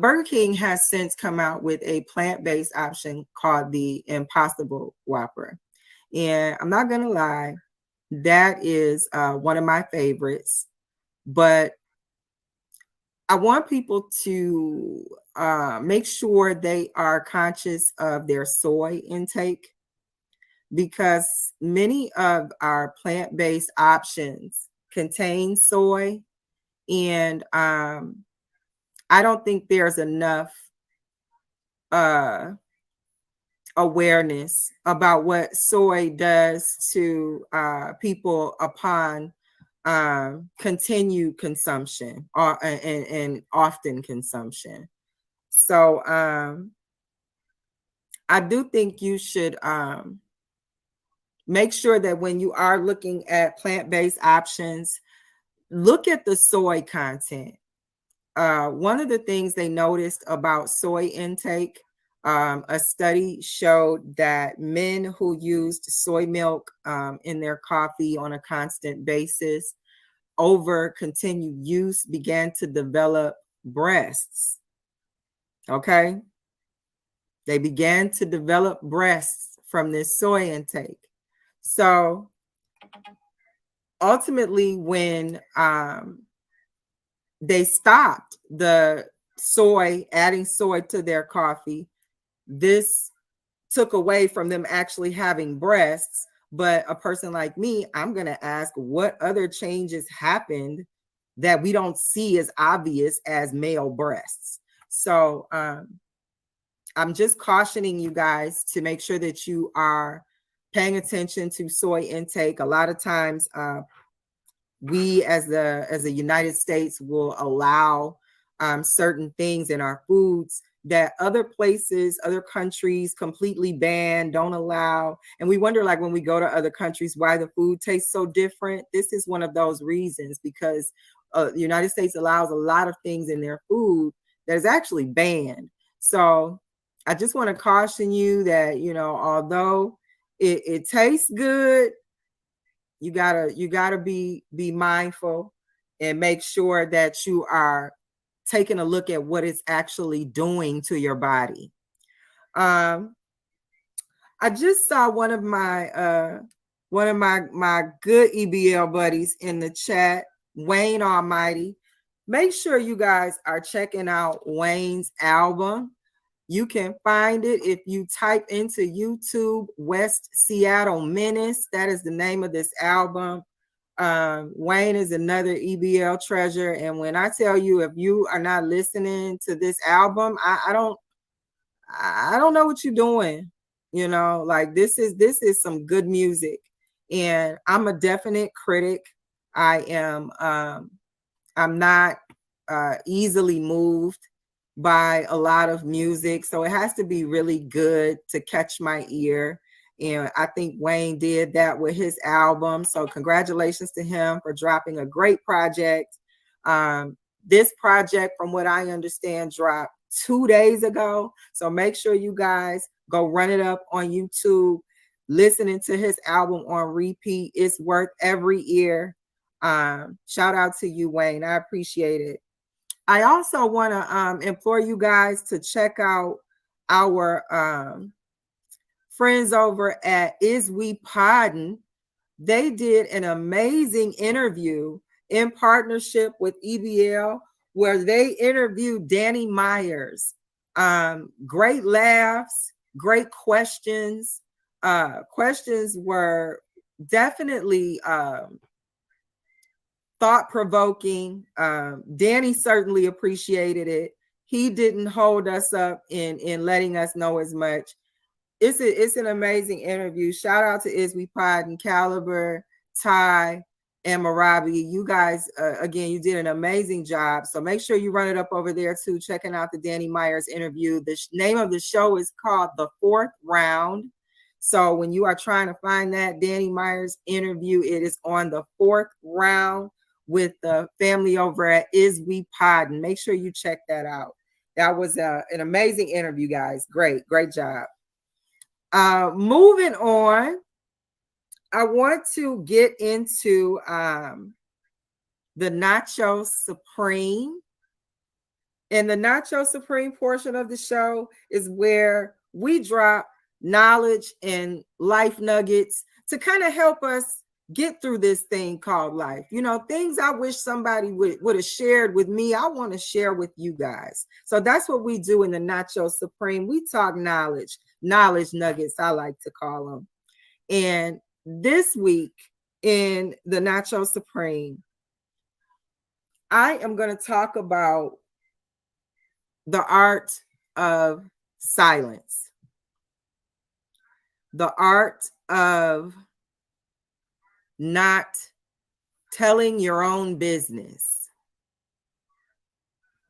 Burger King has since come out with a plant-based option called the Impossible Whopper. And I'm not gonna lie, that is one of my favorites. But I want people to make sure they are conscious of their soy intake, because many of our plant-based options contain soy, and I don't think there's enough awareness about what soy does to people upon continued consumption and often consumption. So I do think you should make sure that when you are looking at plant-based options, look at the soy content. One of the things they noticed about soy intake, a study showed that men who used soy milk in their coffee on a constant basis over continued use began to develop breasts. Okay. They began to develop breasts from this soy intake. So ultimately, when they stopped adding soy to their coffee, this took away from them actually having breasts. But a person like me, I'm going to ask what other changes happened that we don't see as obvious as male breasts. So I'm just cautioning you guys to make sure that you are paying attention to soy intake. A lot of times we as the United States will allow certain things in our foods that other places, other countries completely ban, don't allow. And we wonder, like, when we go to other countries, why the food tastes so different. This is one of those reasons, because the United States allows a lot of things in their food that is actually banned. So I just want to caution you that, you know, although it tastes good, you gotta be mindful and make sure that you are taking a look at what it's actually doing to your body. I just saw one of my good EBL buddies in the chat, Wayne Almighty. Make sure you guys are checking out Wayne's album. You can find it if you type into YouTube West Seattle Menace. That is the name of this album. Wayne is another EBL treasure. And when I tell you, if you are not listening to this album, I don't know what you're doing. You know, like this is some good music. And I'm a definite critic. I'm not easily moved by a lot of music. So it has to be really good to catch my ear. And I think Wayne did that with his album. So congratulations to him for dropping a great project. This project, from what I understand, dropped 2 days ago. So make sure you guys go run it up on YouTube, listening to his album on repeat. It's worth every ear. Shout out to you, Wayne. I appreciate it. I also want to implore you guys to check out our friends over at Is We Poddin'. They did an amazing interview in partnership with EBL, where they interviewed Danny Myers. Great laughs, great questions. Questions were definitely thought-provoking. Danny certainly appreciated it. He didn't hold us up in letting us know as much. It's an amazing interview. Shout out to Iswe Pod and Caliber, Ty, and Marabi. You guys, again, you did an amazing job. So make sure you run it up over there too, checking out the Danny Myers interview. The name of the show is called The Fourth Round. So when you are trying to find that Danny Myers interview, it is on The Fourth Round with the family over at Iswe Pod. And make sure you check that out. That was an amazing interview, guys. Great job. Moving on, I want to get into the Nacho Supreme. And the Nacho Supreme portion of the show is where we drop knowledge and life nuggets to kind of help us get through this thing called life. You know, things I wish somebody would have shared with me, I want to share with you guys. So that's what we do in the Nacho Supreme. We talk knowledge nuggets, I like to call them. And this week in the Nacho Supreme, I am going to talk about the art of silence, the art of not telling your own business.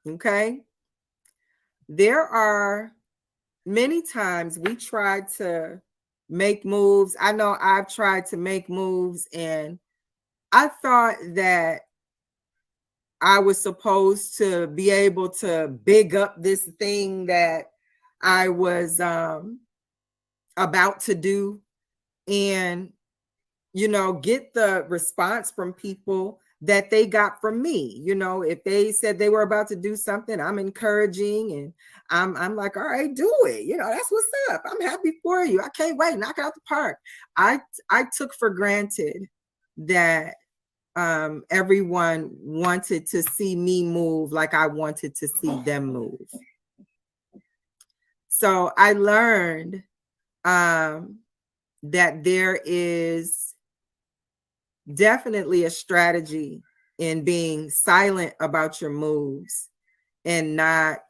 Okay? There are many times we try to make moves. I know I've tried to make moves, and I thought that I was supposed to be able to big up this thing that I was about to do and, you know, get the response from people that they got from me. You know, if they said they were about to do something, I'm encouraging and I'm like, all right, do it. You know, that's what's up. I'm happy for you. I can't wait. Knock it out the park. I took for granted that everyone wanted to see me move like I wanted to see them move. So I learned that there is definitely a strategy in being silent about your moves and not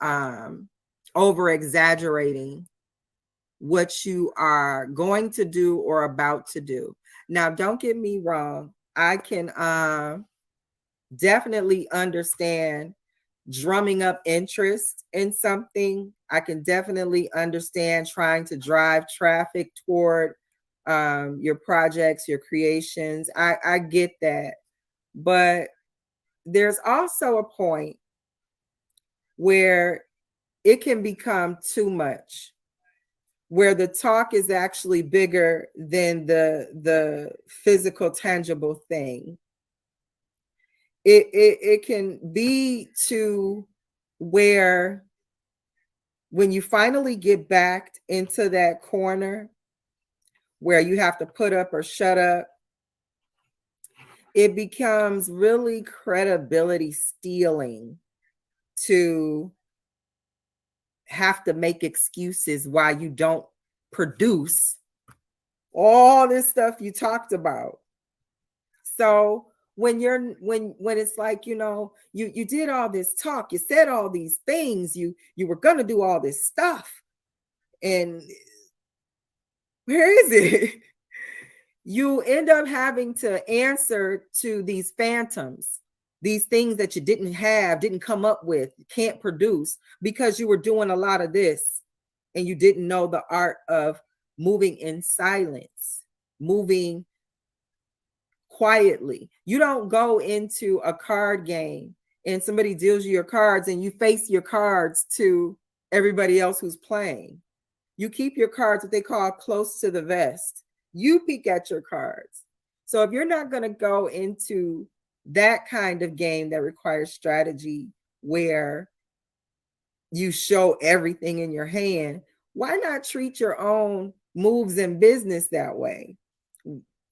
over exaggerating what you are going to do or about to do. Now, don't get me wrong. I can definitely understand drumming up interest in something. I can definitely understand trying to drive traffic toward your projects, your creations. I get that. But there's also a point where it can become too much, where the talk is actually bigger than the physical, tangible thing. It can be to where when you finally get backed into that corner where you have to put up or shut up, it becomes really credibility stealing to have to make excuses why you don't produce all this stuff you talked about. So when it's like, you know, you did all this talk, you said all these things, you were gonna do all this stuff, and where is it? You end up having to answer to these phantoms, these things that you didn't come up with, can't produce, because you were doing a lot of this and you didn't know the art of moving in silence, moving quietly. You don't go into a card game and somebody deals you your cards and you face your cards to everybody else who's playing. You keep your cards, what they call close to the vest. You peek at your cards. So if you're not going to go into that kind of game that requires strategy where you show everything in your hand, why not treat your own moves in business that way?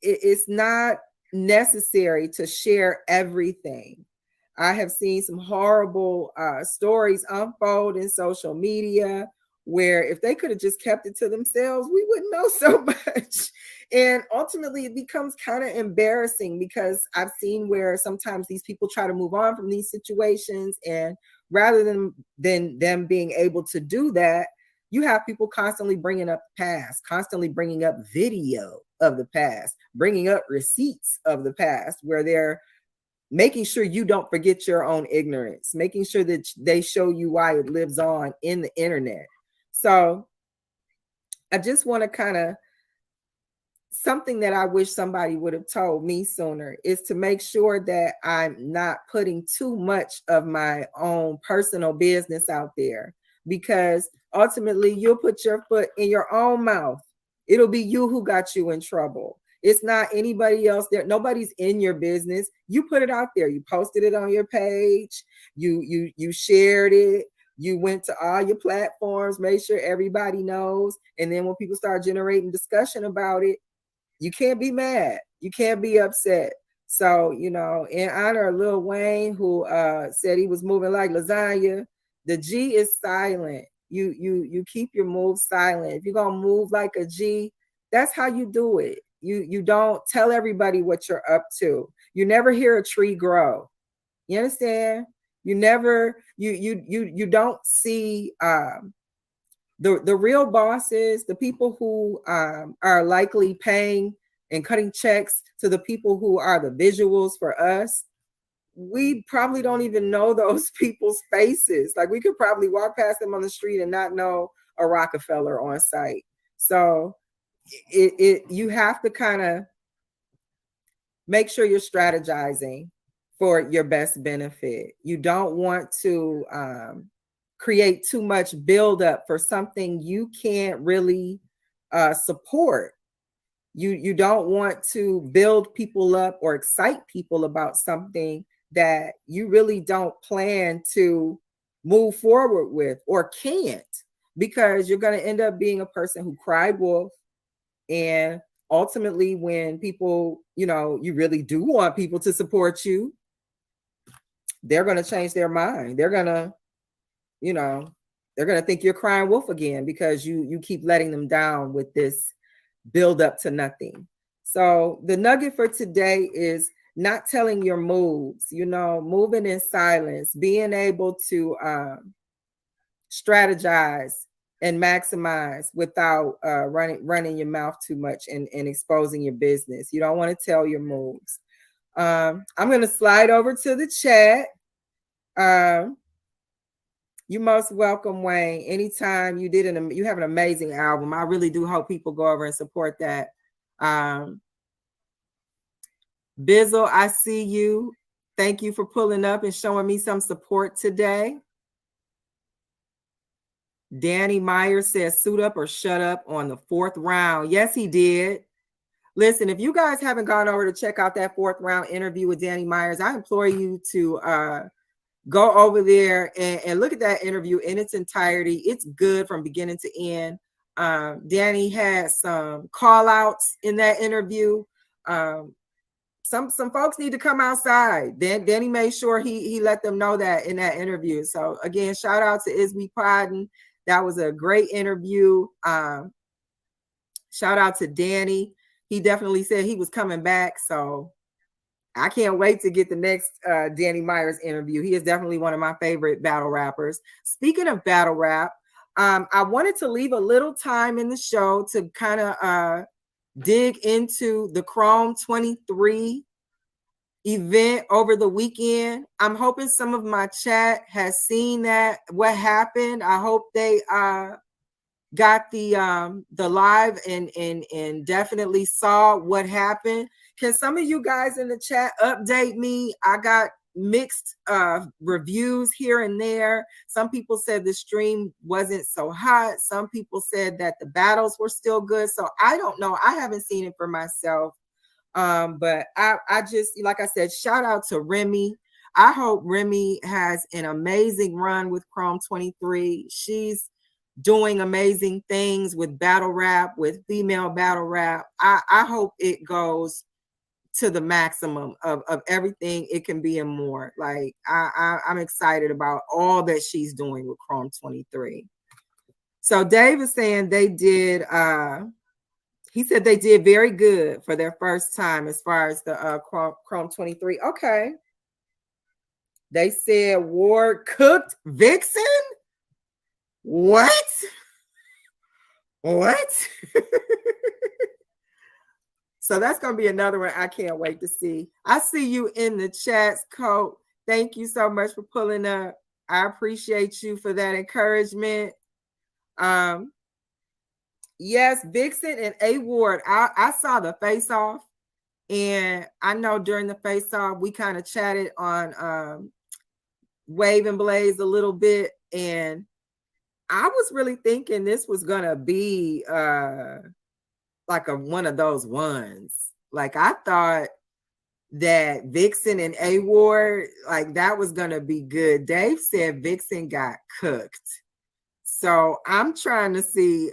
It's not necessary to share everything. I have seen some horrible stories unfold in social media where if they could have just kept it to themselves, we wouldn't know so much. And ultimately, it becomes kind of embarrassing because I've seen where sometimes these people try to move on from these situations, and rather than them being able to do that, you have people constantly bringing up the past, constantly bringing up video of the past, bringing up receipts of the past, where they're making sure you don't forget your own ignorance, making sure that they show you why it lives on in the internet. So I just want to kind of, something that I wish somebody would have told me sooner is to make sure that I'm not putting too much of my own personal business out there, because ultimately you'll put your foot in your own mouth. It'll be you who got you in trouble. It's not anybody else there. Nobody's in your business. You put it out there. You posted it on your page. You shared it. You went to all your platforms, made sure everybody knows. And then when people start generating discussion about it, you can't be mad. You can't be upset. So, you know, in honor of Lil Wayne, who said he was moving like lasagna, the G is silent. You keep your moves silent. If you're gonna move like a G, that's how you do it. You don't tell everybody what you're up to. You never hear a tree grow. You understand? You never you don't see the real bosses, the people who are likely paying and cutting checks to the people who are the visuals for us. We probably don't even know those people's faces. Like, we could probably walk past them on the street and not know a Rockefeller on site. So you have to kind of make sure you're strategizing for your best benefit. You don't want to create too much buildup for something you can't really support. You don't want to build people up or excite people about something that you really don't plan to move forward with or can't, because you're going to end up being a person who cried wolf. And ultimately, when people, you know, you really do want people to support you, they're going to change their mind. They're going to, you know, they're going to think you're crying wolf again because you keep letting them down with this build up to nothing. So the nugget for today is not telling your moves, you know, moving in silence, being able to strategize and maximize without running your mouth too much and exposing your business. You don't want to tell your moves. I'm going to slide over to the chat. You most welcome, Wayne. Anytime you you have an amazing album. I really do hope people go over and support that. Bizzle, I see you. Thank you for pulling up and showing me some support today. Danny Myers says, suit up or shut up on the 4th round. Yes, he did. Listen, if you guys haven't gone over to check out that 4th round interview with Danny Myers, I implore you to go over there and look at that interview in its entirety. It's good from beginning to end. Danny had some call outs in that interview. Some folks need to come outside. Danny made sure he let them know that in that interview. So again, shout out to Isby Podden. That was a great interview. Shout out to Danny. He definitely said he was coming back. So I can't wait to get the next Danny Myers interview. He is definitely one of my favorite battle rappers. Speaking of battle rap, I wanted to leave a little time in the show to kind of dig into the Chrome 23 event over the weekend. I'm hoping some of my chat has seen that, what happened. I hope they got the live and definitely saw what happened. Can some of you guys in the chat update me? I got mixed reviews here and there. Some people said the stream wasn't so hot. Some people said that the battles were still good. So I don't know. I haven't seen it for myself. But I just, like I said, shout out to Remy. I hope Remy has an amazing run with Chrome 23. She's doing amazing things with battle rap, with female battle rap. I hope it goes to the maximum of everything it can be and more. Like I'm excited about all that she's doing with Chrome 23. So Dave is saying they did he said they did very good for their first time as far as the Chrome 23. Okay. They said Ward cooked Vixen. What? So that's going to be another one I can't wait to see. I see you in the chats, Colt. Thank you so much for pulling up. I appreciate you for that encouragement. Yes, Vixen and A Ward. I saw the face off, and I know during the face off we kind of chatted on Wave and Blaze a little bit, and I was really thinking this was gonna be like one of those ones. Like I thought that Vixen and A Ward, like that was gonna be good. Dave said Vixen got cooked, so I'm trying to see.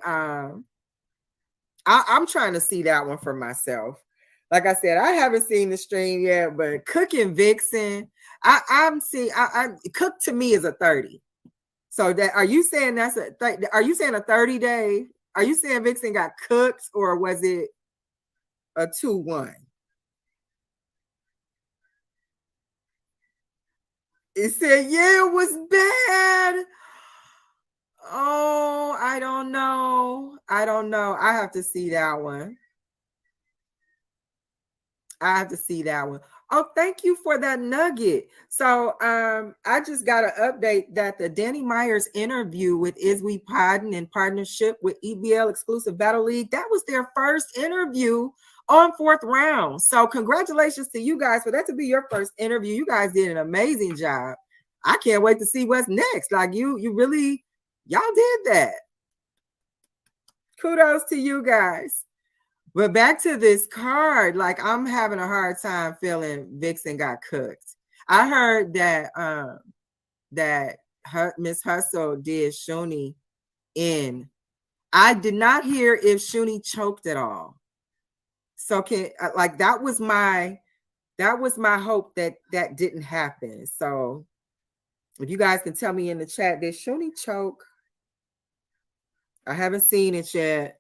I'm trying to see that one for myself. Like I said, I haven't seen the stream yet, but cooking Vixen, I'm seeing. Cook to me is a 30. So that are you saying that's are you saying a 30 day? Are you saying Vixen got cooked, or was it a 2-1? It said, yeah, it was bad. Oh, I don't know. I have to see that one. Oh, thank you for that nugget. So I just got an update that the Danny Myers interview with Is We Poddin' in partnership with EBL Exclusive Battle League, that was their first interview on 4th round. So congratulations to you guys for that to be your first interview. You guys did an amazing job. I can't wait to see what's next. Like you really, y'all did that. Kudos to you guys. But back to this card, like I'm having a hard time feeling Vixen got cooked. I heard that Miss Hustle did Shuni in. I did not hear if Shuni choked at all. So that was my hope that didn't happen. So if you guys can tell me in the chat, did Shuni choke? I haven't seen it yet.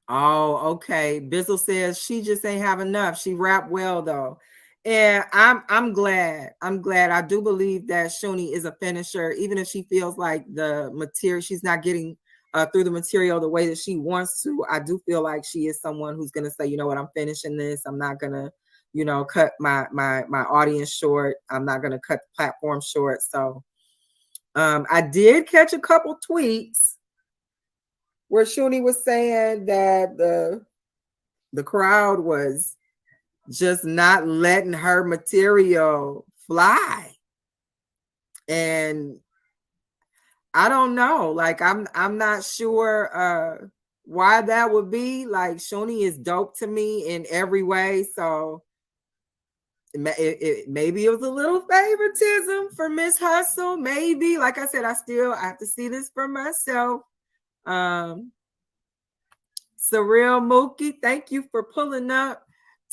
Oh, okay. Bizzle says she just ain't have enough. She rapped well though. And I'm glad. I do believe that Shuni is a finisher, even if she feels like the material, she's not getting through the material the way that she wants to. I do feel like she is someone who's gonna say, you know what, I'm finishing this. I'm not gonna, cut my audience short. I'm not gonna cut the platform short. So I did catch a couple tweets where Shuni was saying that the crowd was just not letting her material fly. And I don't know, like I'm not sure why that would be. Like Shuni is dope to me in every way. So maybe it was a little favoritism for Miss Hustle. Maybe, like I said, I have to see this for myself. Surreal Mookie, thank you for pulling up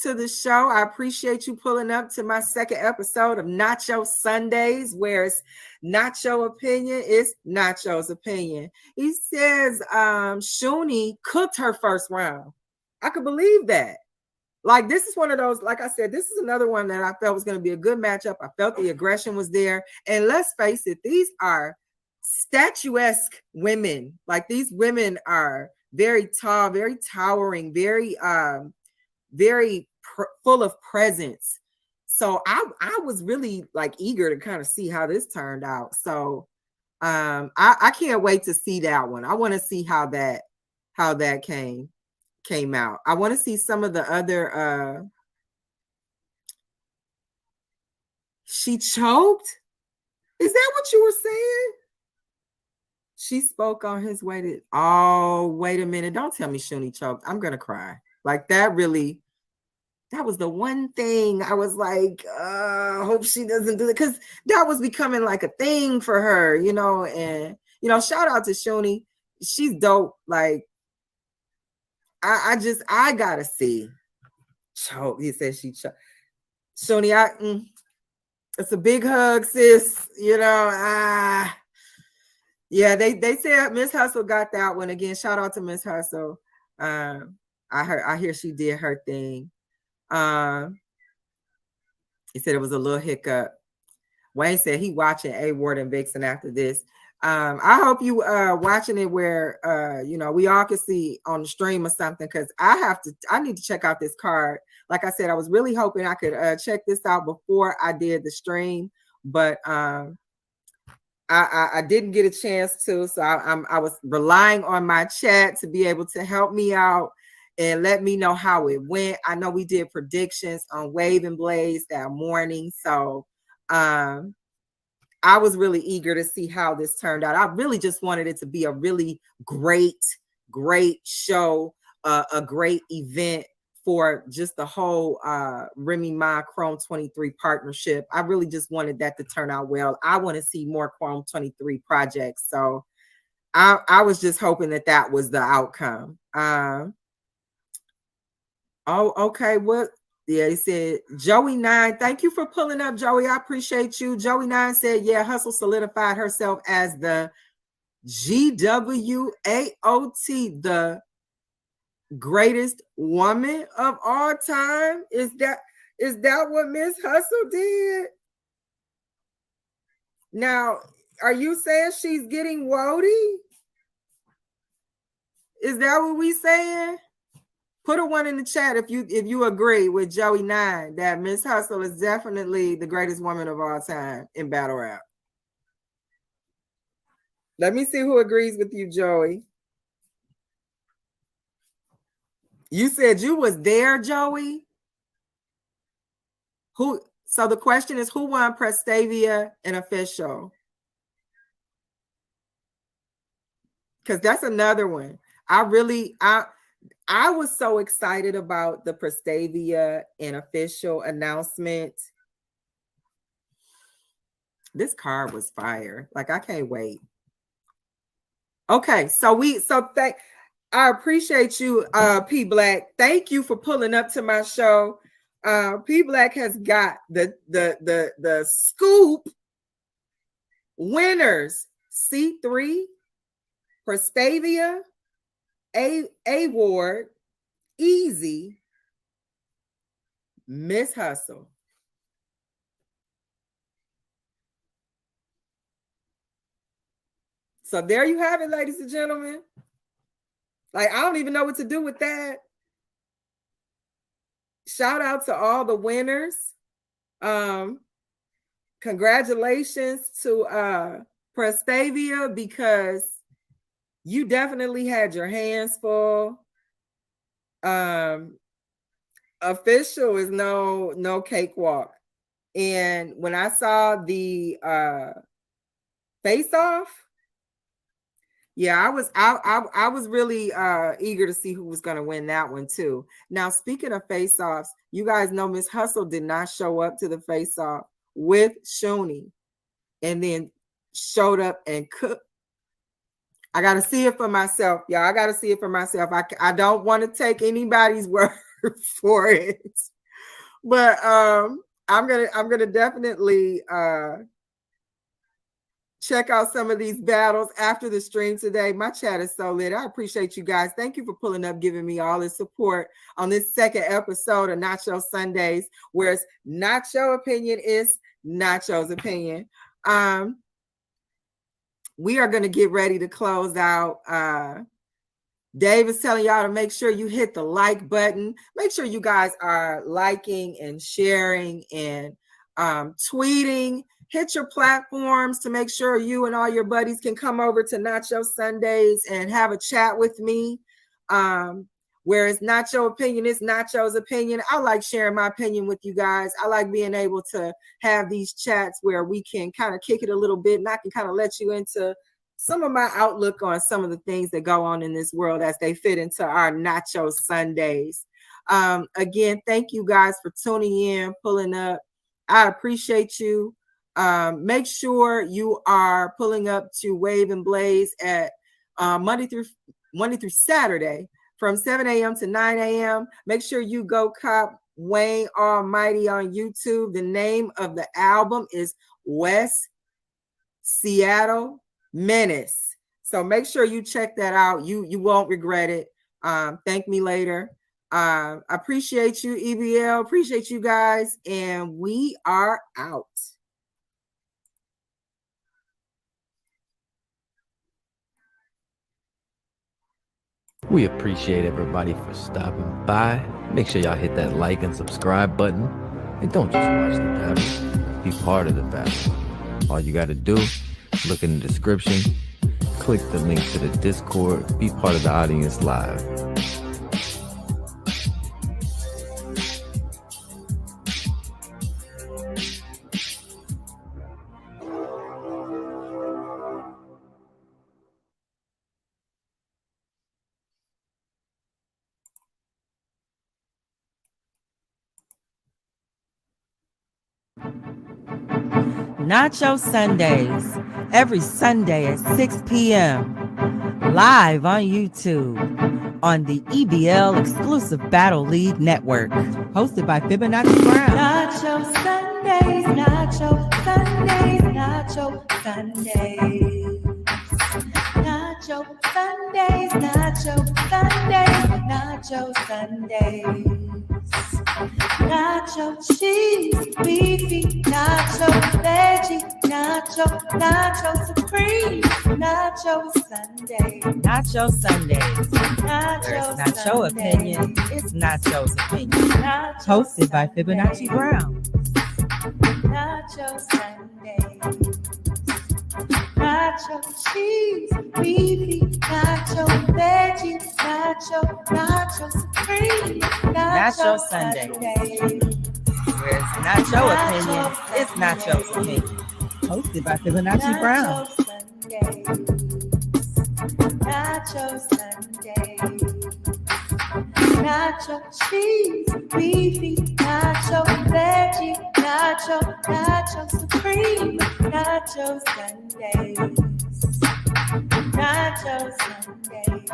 to the show. I appreciate you pulling up to my second episode of Nacho Sundays, where it's Nacho opinion, it's Nacho's opinion. He says Shuni cooked her first round. I could believe that. Like, this is one of those, like I said, this is another one that I felt was going to be a good matchup. I felt the aggression was there. And let's face it, these are statuesque women. Like, these women are very tall, very towering, very full of presence. So I was really like eager to kind of see how this turned out. So I can't wait to see that one. I want to see how that came out. I want to see some of the other she choked. Is that what you were saying? She spoke on his way to, oh, wait a minute. Don't tell me Shuni choked. I'm going to cry. Like that was the one thing I was like, I hope she doesn't do it. Because that was becoming like a thing for her, and, shout out to Shuni. She's dope. Like, I gotta see. Choke. He said she choked. Shoni, it's a big hug, sis. You know, yeah, they said Miss Hustle got that one again. Shout out to Miss Hustle. I hear she did her thing. He said it was a little hiccup. Wayne said he watching A Ward and Vixen after this. I hope you watching it where you know, we all can see on the stream or something, because I need to check out this card. Like I said, I was really hoping I could check this out before I did the stream, but I didn't get a chance to, so I was relying on my chat to be able to help me out and let me know how it went. I know we did predictions on Wave and Blaze that morning, so I was really eager to see how this turned out. I really just wanted it to be a really great show, a great event for just the whole Remy Ma Chrome 23 partnership. I really just wanted that to turn out well. I want to see more Chrome 23 projects. So I was just hoping that was the outcome. Oh, okay. What? Yeah, he said, Joey 9, thank you for pulling up, Joey. I appreciate you. Joey 9 said, yeah, Hustle solidified herself as the GWAOT, the greatest woman of all time. Is that what Miss Hustle did? Now, are you saying she's getting woody? Is that what we saying? Put a one in the chat if you agree with Joey 9 that Miss Hustle is definitely the greatest woman of all time in battle rap. Let me see who agrees with you, Joey. You said you was there, Joey. So the question is, who won Prestavia and Official? Because that's another one. I was so excited about the Prestavia and Official announcement. This card was fire. Like, I can't wait. Okay, I appreciate you, P Black. Thank you for pulling up to my show. P Black has got the scoop winners: C3, Prestavia, A Ward, Easy, Miss Hustle. So there you have it, ladies and gentlemen. Like, I don't even know what to do with that. Shout out to all the winners. Congratulations to Prestavia, because you definitely had your hands full. Official is no cakewalk. And when I saw the face off, yeah, I was really eager to see who was going to win that one too. Now, speaking of face offs, you guys know Miss Hustle did not show up to the face off with Shoni, and then showed up and cooked. I got to see it for myself, y'all. I got to see it for myself. I don't want to take anybody's word for it, but I'm gonna definitely check out some of these battles after the stream today. My chat is so lit. I appreciate you guys. Thank you for pulling up, giving me all this support on this second episode of Nacho Sundays, where it's Nacho opinion is Nacho's opinion. We are going to get ready to close out. Dave is telling y'all to make sure you hit the like button. Make sure you guys are liking and sharing and tweeting. Hit your platforms to make sure you and all your buddies can come over to Nacho Sundays and have a chat with me. Where it's Nacho opinion, it's Nacho's opinion. I like sharing my opinion with you guys. I like being able to have these chats where we can kind of kick it a little bit, and I can kind of let you into some of my outlook on some of the things that go on in this world as they fit into our Nacho Sundays. Again, thank you guys for tuning in, pulling up. I appreciate you. Make sure you are pulling up to Wave and Blaze at Monday through Saturday from 7 a.m. to 9 a.m. Make sure you go cop Wayne Almighty on YouTube. The name of the album is West Seattle Menace. So make sure you check that out. You won't regret it. Thank me later. I appreciate you, EBL. Appreciate you guys. And we are out. We appreciate everybody for stopping by. Make sure y'all hit that like and subscribe button. And don't just watch the battle. Be part of the battle. All you got to do, look in the description, click the link to the Discord, be part of the audience live. Nacho Sundays, every Sunday at 6 p.m. Live on YouTube on the EBL exclusive Battle League Network. Hosted by Fibonacci Brown. Nacho Sundays, Nacho Sundays, Nacho Sundays. Nacho Sundays, Nacho Sundays, Nacho Sundays. Nacho cheese, beefy, nacho veggie, nacho supreme, nacho Sunday. Nacho Sundays. Where it's not your Sundays. opinion, it's Nacho's opinion. Nacho Hosted by Sundays. Fibonacci Brown. Nacho Sundays. Nacho cheese, beefy, nacho veggie, nacho supreme, Nacho Sundays. Where it's not your opinion, it's Nacho's opinion. Hosted by Fibonacci Brown. Nacho Sundays. Nacho cheese, beefy, nacho veggie, nacho supreme, nacho Sundays. Nacho Sundays.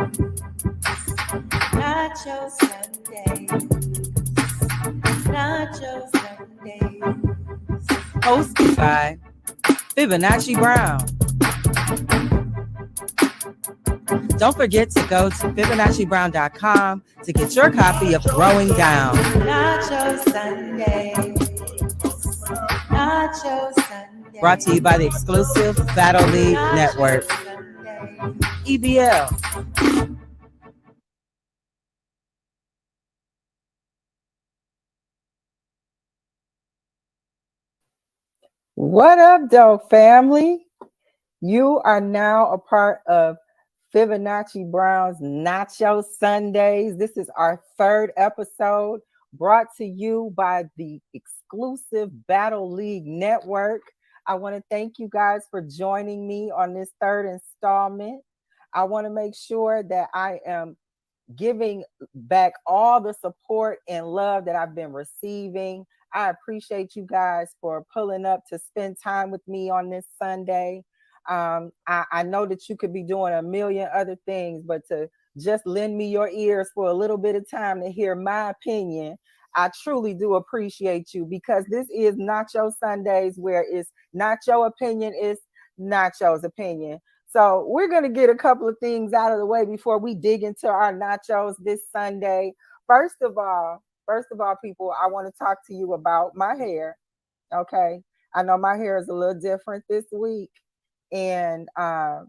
Nacho Sundays. Nacho Sundays. Hosted by Fibonacci Brown. Don't forget to go to FibonacciBrown.com to get your copy of Growing Down. Nacho Sundays. Nacho Sundays. Brought to you by the exclusive Battle League Network. EBL. What up, Dope family? You are now a part of Fibonacci Brown's Nacho Sundays. This is our third episode, brought to you by the exclusive Battle League Network. I want to thank you guys for joining me on this third installment. I want to make sure that I am giving back all the support and love that I've been receiving. I appreciate you guys for pulling up to spend time with me on this Sunday. I know that you could be doing a million other things, but to just lend me your ears for a little bit of time to hear my opinion, I truly do appreciate you, because this is Nacho Sundays, where it's not your opinion, it's Nacho's opinion. So we're going to get a couple of things out of the way before we dig into our nachos this Sunday. First of all, people, I want to talk to you about my hair. Okay. I know my hair is a little different this week. And I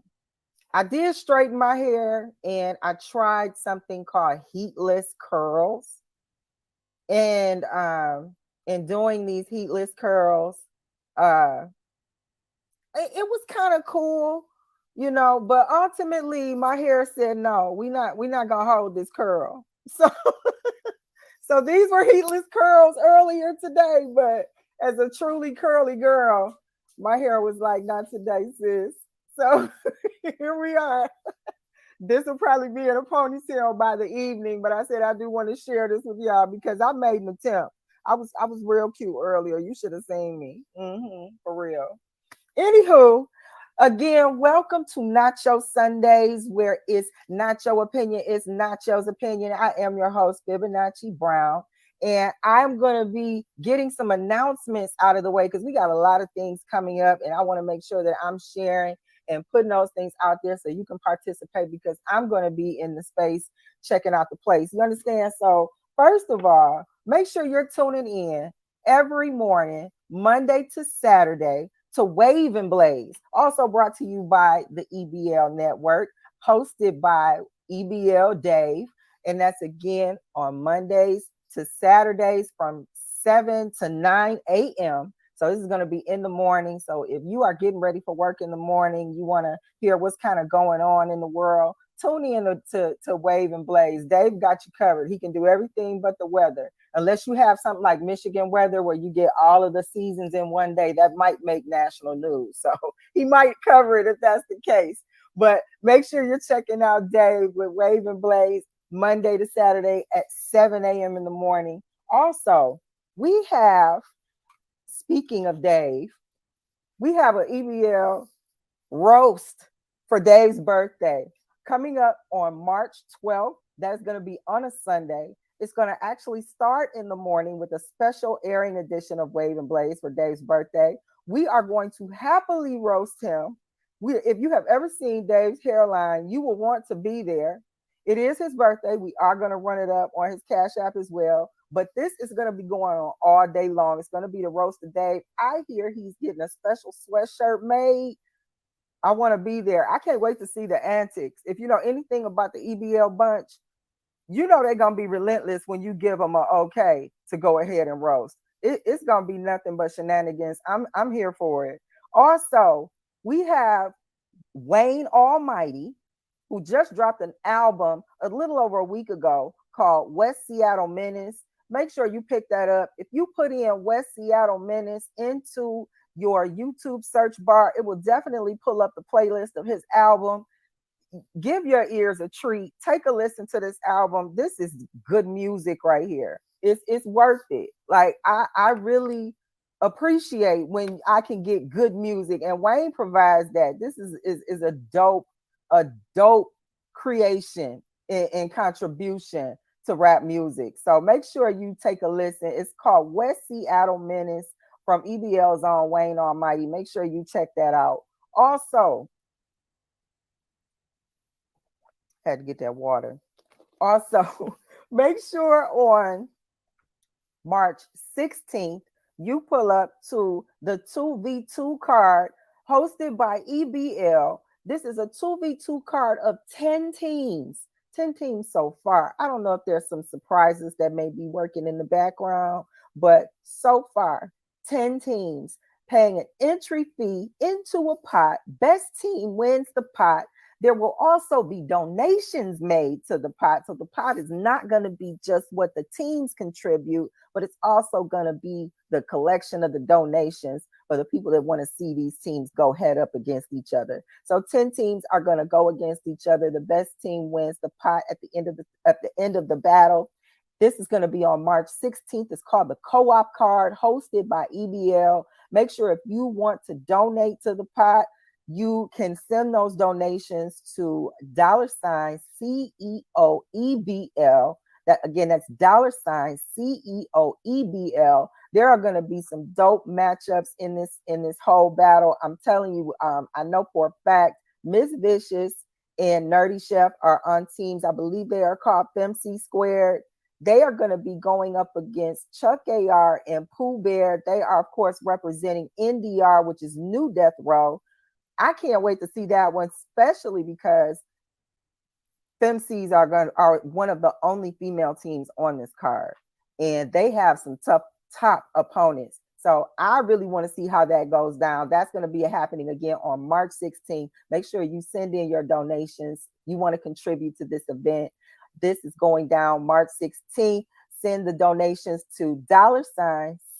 did straighten my hair, and I tried something called heatless curls. And in doing these heatless curls, it was kind of cool, you know, but ultimately my hair said, no, we're not gonna hold this curl. So these were heatless curls earlier today, but as a truly curly girl, my hair was like, not today, sis. So here we are. This will probably be in a ponytail by the evening, but I said I do want to share this with y'all because I made an attempt. I was real cute earlier. You should have seen me. For real. Anywho, Again, welcome to Nacho Sundays, where it's Nacho opinion, it's Nacho's opinion. I am your host, Fibonacci Brown, and I'm going to be getting some announcements out of the way because we got a lot of things coming up, and I want to make sure that I'm sharing and putting those things out there so you can participate because I'm going to be in the space checking out the place. You understand? So, first of all, make sure you're tuning in every morning, Monday to Saturday, to Wave and Blaze, also brought to you by the EBL Network, hosted by EBL Dave. And that's again on Mondays to Saturdays from 7 to 9 a.m. So this is going to be in the morning. So if you are getting ready for work in the morning, you want to hear what's kind of going on in the world, tune in to Wave and Blaze. Dave got you covered. He can do everything but the weather. Unless you have something like Michigan weather where you get all of the seasons in one day, that might make national news. So he might cover it if that's the case. But make sure you're checking out Dave with Wave and Blaze Monday to Saturday at 7 a.m. in the morning. Also, we have, speaking of Dave, we have an EBL roast for Dave's birthday coming up on March 12th. That's going to be on a Sunday. It's going to actually start in the morning with a special airing edition of Wave and Blaze for Dave's birthday. We are going to happily roast him. If you have ever seen Dave's hairline, you will want to be there. It is his birthday. We are going to run it up on his Cash App as well. But this is going to be going on all day long. It's going to be the roast of Dave. I hear he's getting a special sweatshirt made. I want to be there. I can't wait to see the antics. If you know anything about the EBL bunch, you know they're going to be relentless when you give them an okay to go ahead and roast. It's going to be nothing but shenanigans. I'm here for it. Also, we have Wayne Almighty, who just dropped an album a little over a week ago called West Seattle Menace. Make sure you pick that up. If you put in West Seattle Menace into your YouTube search bar, it will definitely pull up the playlist of his album. Give your ears a treat. Take a listen to this album. This is good music right here. It's worth it. Like I really appreciate when I can get good music, and Wayne provides that. This is a dope creation and contribution to rap music. So make sure you take a listen. It's called West Seattle Menace from EBL's own Wayne Almighty. Make sure you check that out. Also, had to get that water. Also, make sure on March 16th, you pull up to the 2v2 card hosted by EBL. This is a 2v2 card of 10 teams. 10 teams so far. I don't know if there's some surprises that may be working in the background, but so far, 10 teams paying an entry fee into a pot. Best team wins the pot. There will also be donations made to the pot. So the pot is not going to be just what the teams contribute, but it's also going to be the collection of the donations for the people that want to see these teams go head up against each other. So 10 teams are going to go against each other. The best team wins the pot at the end of the battle. This is going to be on March 16th. It's called the Co-op card, hosted by EBL. Make sure if you want to donate to the pot, you can send those donations to $CEOEBL. That again, that's $CEOEBL. There are going to be some dope matchups in this whole battle. I'm telling you, I know for a fact Miss Vicious and Nerdy Chef are on teams. I believe they are called FemC Squared. They are going to be going up against Chuck AR and Pooh Bear. They are, of course, representing NDR, which is New Death Row. I can't wait to see that one, especially because FemCs are one of the only female teams on this card, and they have some top opponents. So I really want to see how that goes down. That's going to be happening again on March 16th. Make sure you send in your donations. You want to contribute to this event. This is going down March 16th. Send the donations to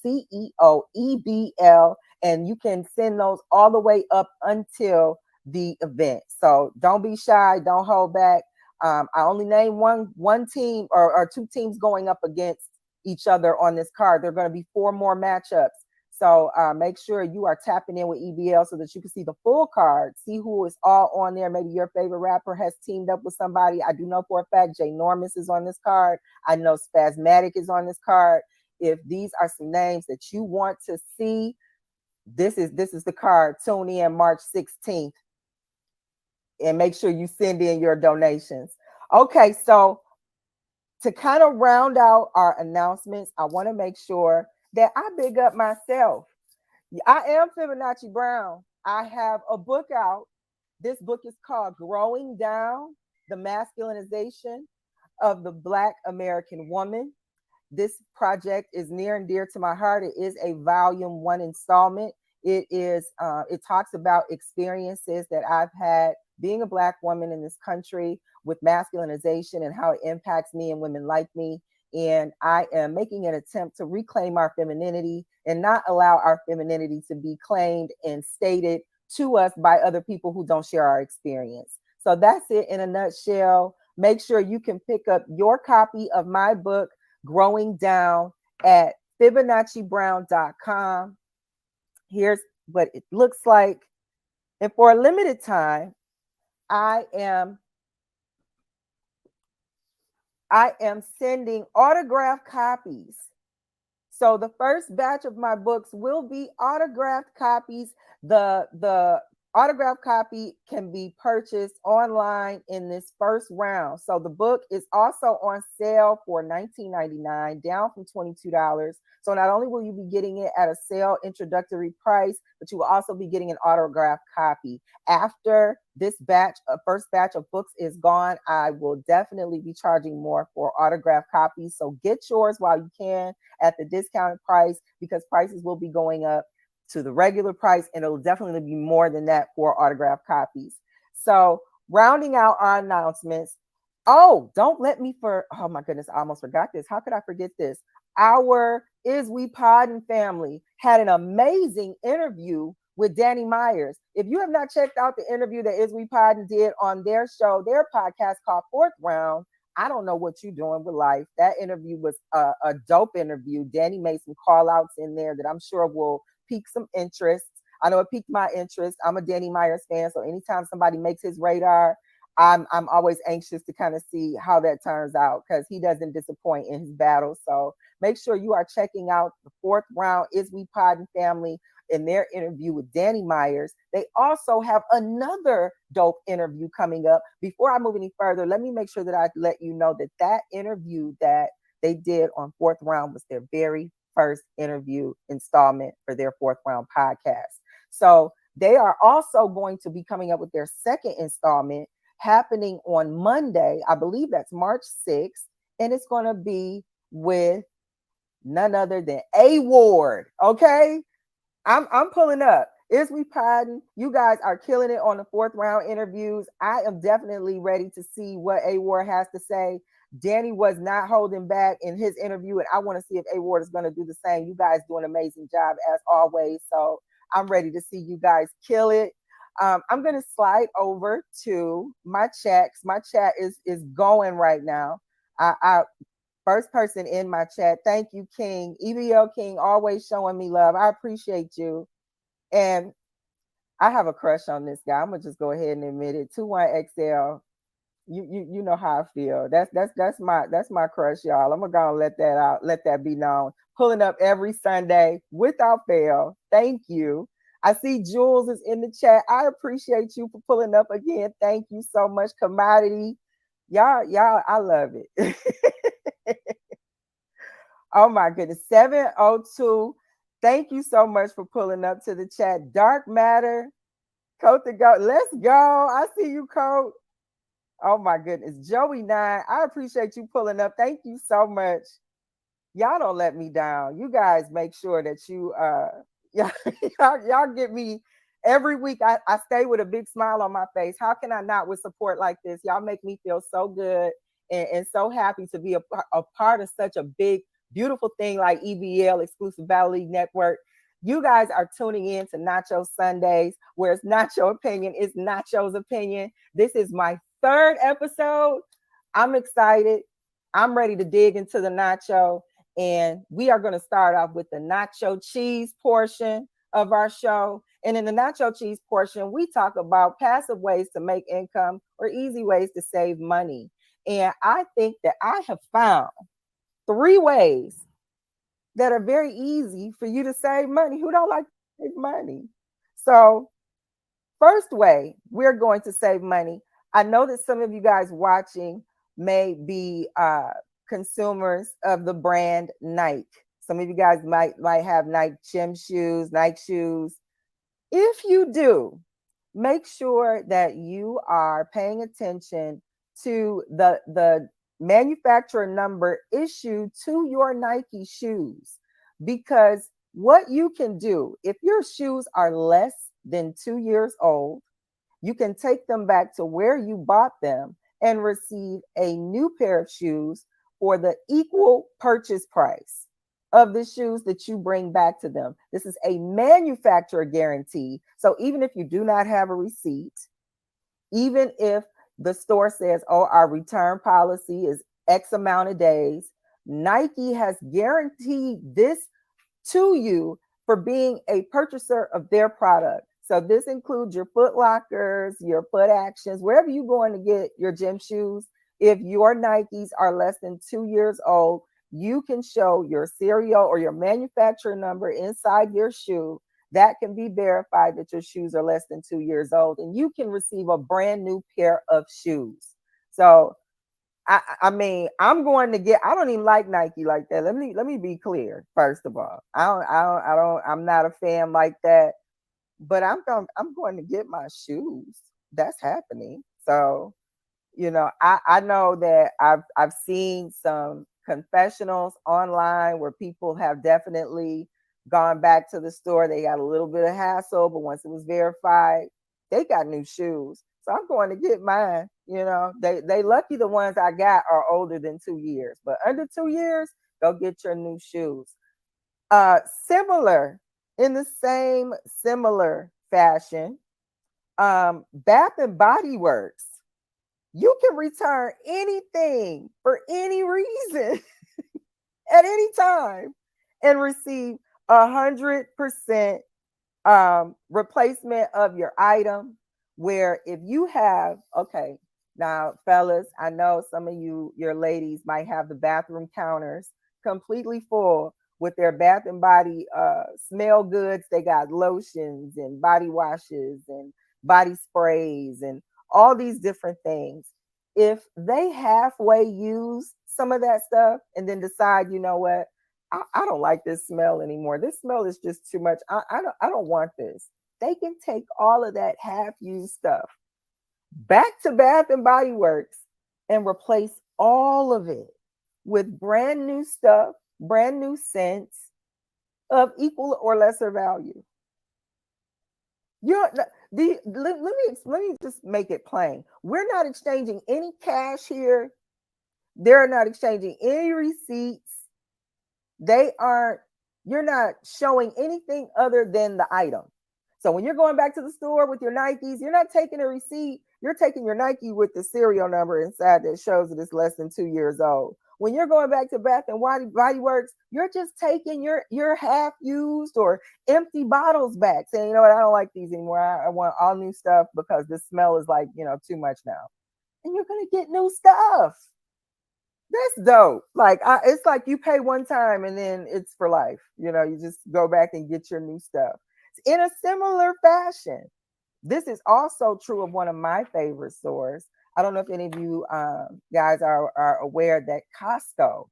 $CEOEBL, and you can send those all the way up until the event. So don't be shy. Don't hold back. I only named one team or two teams going up against each other on this card. There are going to be 4 more matchups. So make sure you are tapping in with EBL so that you can see the full card, see who is all on there. Maybe your favorite rapper has teamed up with somebody. I do know for a fact Jay Normus is on this card. I know Spasmatic is on this card. If these are some names that you want to see, this is the card. Tune in March 16th and make sure you send in your donations. Okay, so to kind of round out our announcements, I want to make sure that I big up myself. I am Fibonacci Brown. I have a book out. This book is called Growing Down: The Masculinization of the Black American Woman. This project is near and dear to my heart. It is a volume 1 installment. It talks about experiences that I've had being a Black woman in this country with masculinization and how it impacts me and women like me. And I am making an attempt to reclaim our femininity and not allow our femininity to be claimed and stated to us by other people who don't share our experience. So that's it in a nutshell. Make sure you can pick up your copy of my book, Growing Down, at FibonacciBrown.com. Here's what it looks like. And for a limited time, I am sending autographed copies. So the first batch of my books will be autographed copies. The autographed copy can be purchased online in this first round. So the book is also on sale for $19.99, down from $22. So not only will you be getting it at a sale introductory price, but you will also be getting an autographed copy. After this first batch of books is gone, I will definitely be charging more for autographed copies. So get yours while you can at the discounted price, because prices will be going up to the regular price, and it'll definitely be more than that for autographed copies. So rounding out our announcements. Oh, don't let me oh my goodness, I almost forgot this. How could I forget this? Our Is We Poddin' family had an amazing interview with Danny Myers. If you have not checked out the interview that Is We Poddin' did on their show, their podcast called Fourth Round, I don't know what you're doing with life. That interview was a dope interview. Danny made some call outs in there that I'm sure will pique some interest. I know it piqued my interest. I'm a Danny Myers fan, so anytime somebody makes his radar, I'm always anxious to kind of see how that turns out, because he doesn't disappoint in his battles. So make sure you are checking out the Fourth Round Is We Poddin' family in their interview with Danny Myers. They also have another dope interview coming up. Before I move any further, let me make sure that I let you know that that interview that they did on Fourth Round was their very first interview installment for their Fourth Round podcast. So they are also going to be coming up with their second installment happening on Monday. I believe that's March 6th. And it's going to be with none other than A Ward. Okay. I'm pulling up. Is We Poddin'? You guys are killing it on the Fourth Round interviews. I am definitely ready to see what A Ward has to say. Danny was not holding back in his interview, and I want to see if A Ward is going to do the same. You guys do an amazing job as always. So I'm ready to see you guys kill it. I'm going to slide over to my chats. My chat is going right now. I first person in my chat. Thank you, King. EBL King, always showing me love. I appreciate you. And I have a crush on this guy. I'm gonna just go ahead and admit it. 21XL. You know how I feel. That's my crush, y'all. I'm gonna let that out, let that be known. Pulling up every Sunday without fail. Thank you. I see Jules is in the chat. I appreciate you for pulling up again. Thank you so much. Commodity. Y'all, I love it. Oh my goodness. 702. Thank you so much for pulling up to the chat. Dark Matter. Coat to go. Let's go. I see you, Coat. Oh my goodness. Joey 9. I appreciate you pulling up. Thank you so much. Y'all don't let me down. You guys make sure that you y'all get me every week. I stay with a big smile on my face. How can I not with support like this? Y'all make me feel so good and so happy to be a part of such a big, beautiful thing like EBL, Exclusive Battle League Network. You guys are tuning in to Nacho Sundays, where it's Nacho opinion, it's Nacho's opinion. This is my third episode. I'm excited. I'm ready to dig into the Nacho. And we are going to start off with the nacho cheese portion of our show. And in the nacho cheese portion, we talk about passive ways to make income or easy ways to save money. And I think that I have found 3 ways that are very easy for you to save money. Who don't like to save money? So, first way we're going to save money. I know that some of you guys watching may be consumers of the brand Nike. Some of you guys might have Nike gym shoes, Nike shoes. If you do, make sure that you are paying attention to the manufacturer number issued to your Nike shoes, because what you can do if your shoes are less than 2 years old, you can take them back to where you bought them and receive a new pair of shoes for the equal purchase price of the shoes that you bring back to them. This is a manufacturer guarantee. So even if you do not have a receipt, even if the store says, oh, our return policy is X amount of days, Nike has guaranteed this to you for being a purchaser of their product. So this includes your Foot Lockers, your Foot Actions, wherever you're going to get your gym shoes. If your Nikes are less than 2 years old, you can show your serial or your manufacturer number inside your shoe. That can be verified that your shoes are less than 2 years old, and you can receive a brand new pair of shoes. So I mean, I'm going to get, I don't even like Nike like that. Let me be clear. First of all, I'm not a fan like that, but I'm going to get my shoes. That's happening. So, you know, I know that I've seen some confessionals online where people have definitely gone back to the store. They got a little bit of hassle, but once it was verified, they got new shoes. So I'm going to get mine. You know, they lucky the ones I got are older than 2 years, but under 2 years, go get your new shoes. Similar, in the same similar fashion, Bath and Body Works. You can return anything for any reason at any time and receive 100% replacement of your item. Where if you have, okay, now fellas, I know some of your ladies might have the bathroom counters completely full with their Bath and Body smell goods. They got lotions and body washes and body sprays and all these different things. If they halfway use some of that stuff and then decide, you know what, I don't like this smell anymore. This smell is just too much. I don't want this. They can take all of that half-used stuff back to Bath and Body Works and replace all of it with brand new stuff, brand new scents of equal or lesser value. Let me just make it plain. We're not exchanging any cash here. They're not exchanging any receipts. You're not showing anything other than the item. So when you're going back to the store with your Nikes, you're not taking a receipt. You're taking your Nike with the serial number inside that shows that it's less than 2 years old. When you're going back to Bath and Body Works, you're just taking your half-used or empty bottles back, saying, you know what, I don't like these anymore. I want all new stuff because this smell is like, too much now. And you're going to get new stuff. That's dope. Like it's like you pay one time and then it's for life. You just go back and get your new stuff. In a similar fashion, this is also true of one of my favorite stores. I don't know if any of you guys are aware that Costco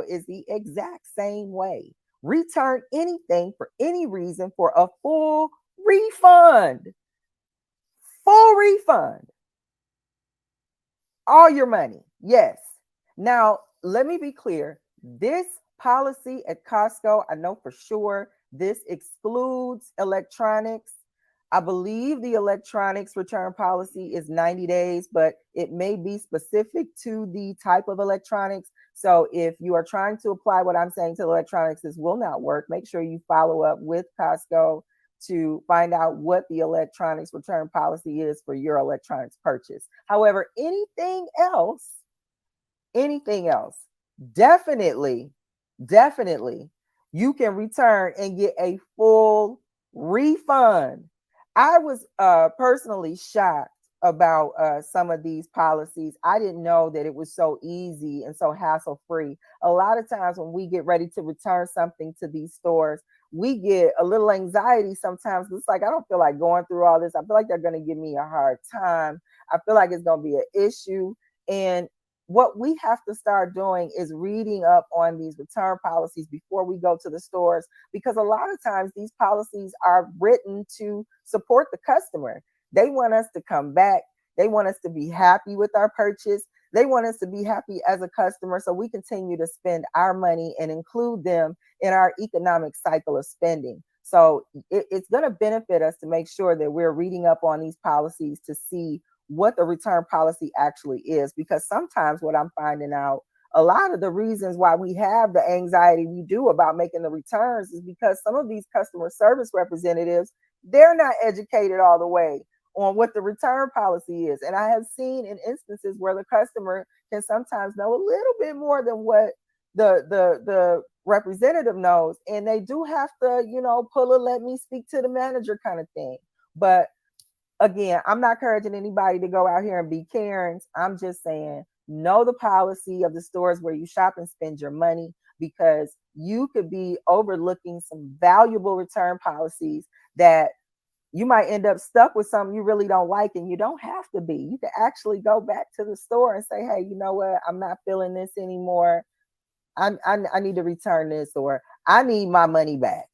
is the exact same way. Return anything for any reason for a full refund. Full refund. All your money. Yes. Now, let me be clear. This policy at Costco, I know for sure, this excludes electronics. I believe the electronics return policy is 90 days, but it may be specific to the type of electronics. So if you are trying to apply what I'm saying to electronics, this will not work. Make sure you follow up with Costco to find out what the electronics return policy is for your electronics purchase. However, anything else, definitely, definitely, you can return and get a full refund. I was personally shocked about some of these policies. I didn't know that it was so easy and so hassle free. A lot of times when we get ready to return something to these stores, we get a little anxiety sometimes. It's like, I don't feel like going through all this. I feel like they're going to give me a hard time. I feel like it's going to be an issue. And what we have to start doing is reading up on these return policies before we go to the stores, because a lot of times these policies are written to support the customer. They want us to come back. They want us to be happy with our purchase. They want us to be happy as a customer so we continue to spend our money and include them in our economic cycle of spending. So it's going to benefit us to make sure that we're reading up on these policies to see what the return policy actually is, because sometimes what I'm finding out, a lot of the reasons why we have the anxiety we do about making the returns is because some of these customer service representatives, they're not educated all the way on what the return policy is. And I have seen in instances where the customer can sometimes know a little bit more than what the representative knows, and they do have to, pull a let me speak to the manager kind of thing. But again, I'm not encouraging anybody to go out here and be Karens. I'm just saying, know the policy of the stores where you shop and spend your money, because you could be overlooking some valuable return policies that you might end up stuck with something you really don't like, and you don't have to be. You can actually go back to the store and say, hey, you know what? I'm not feeling this anymore. I need to return this, or I need my money back,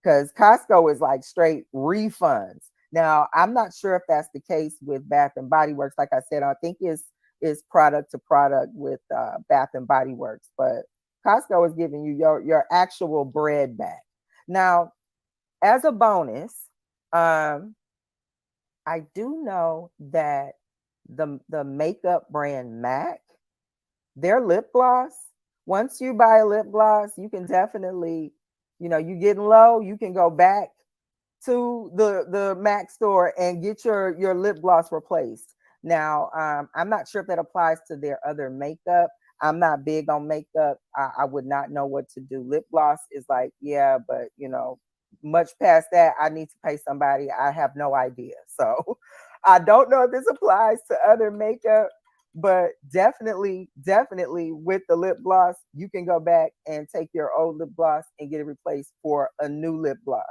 because Costco is like straight refunds. Now, I'm not sure if that's the case with Bath and Body Works. Like I said, I think it's product to product with Bath and Body Works, but Costco is giving you your actual bread back. Now, as a bonus, I do know that the makeup brand MAC, their lip gloss, once you buy a lip gloss, you can definitely, you getting low, you can go back to the MAC store and get your lip gloss replaced. Now, I'm not sure if that applies to their other makeup. I'm not big on makeup. I would not know what to do. Lip gloss is like, yeah, but much past that, I need to pay somebody. I have no idea. So I don't know if this applies to other makeup, but definitely with the lip gloss, you can go back and take your old lip gloss and get it replaced for a new lip gloss.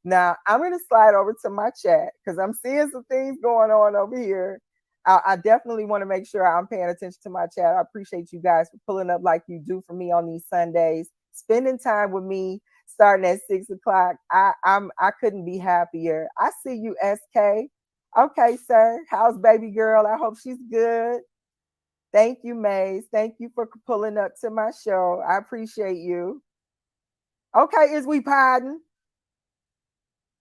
Now, I'm going to slide over to my chat because I'm seeing some things going on over here. I definitely want to make sure I'm paying attention to my chat. I appreciate you guys for pulling up like you do for me on these Sundays, spending time with me starting at 6 o'clock. I couldn't be happier. I see you, SK. Okay, sir. How's baby girl? I hope she's good. Thank you, Maze. Thank you for pulling up to my show. I appreciate you. Okay, is we podding?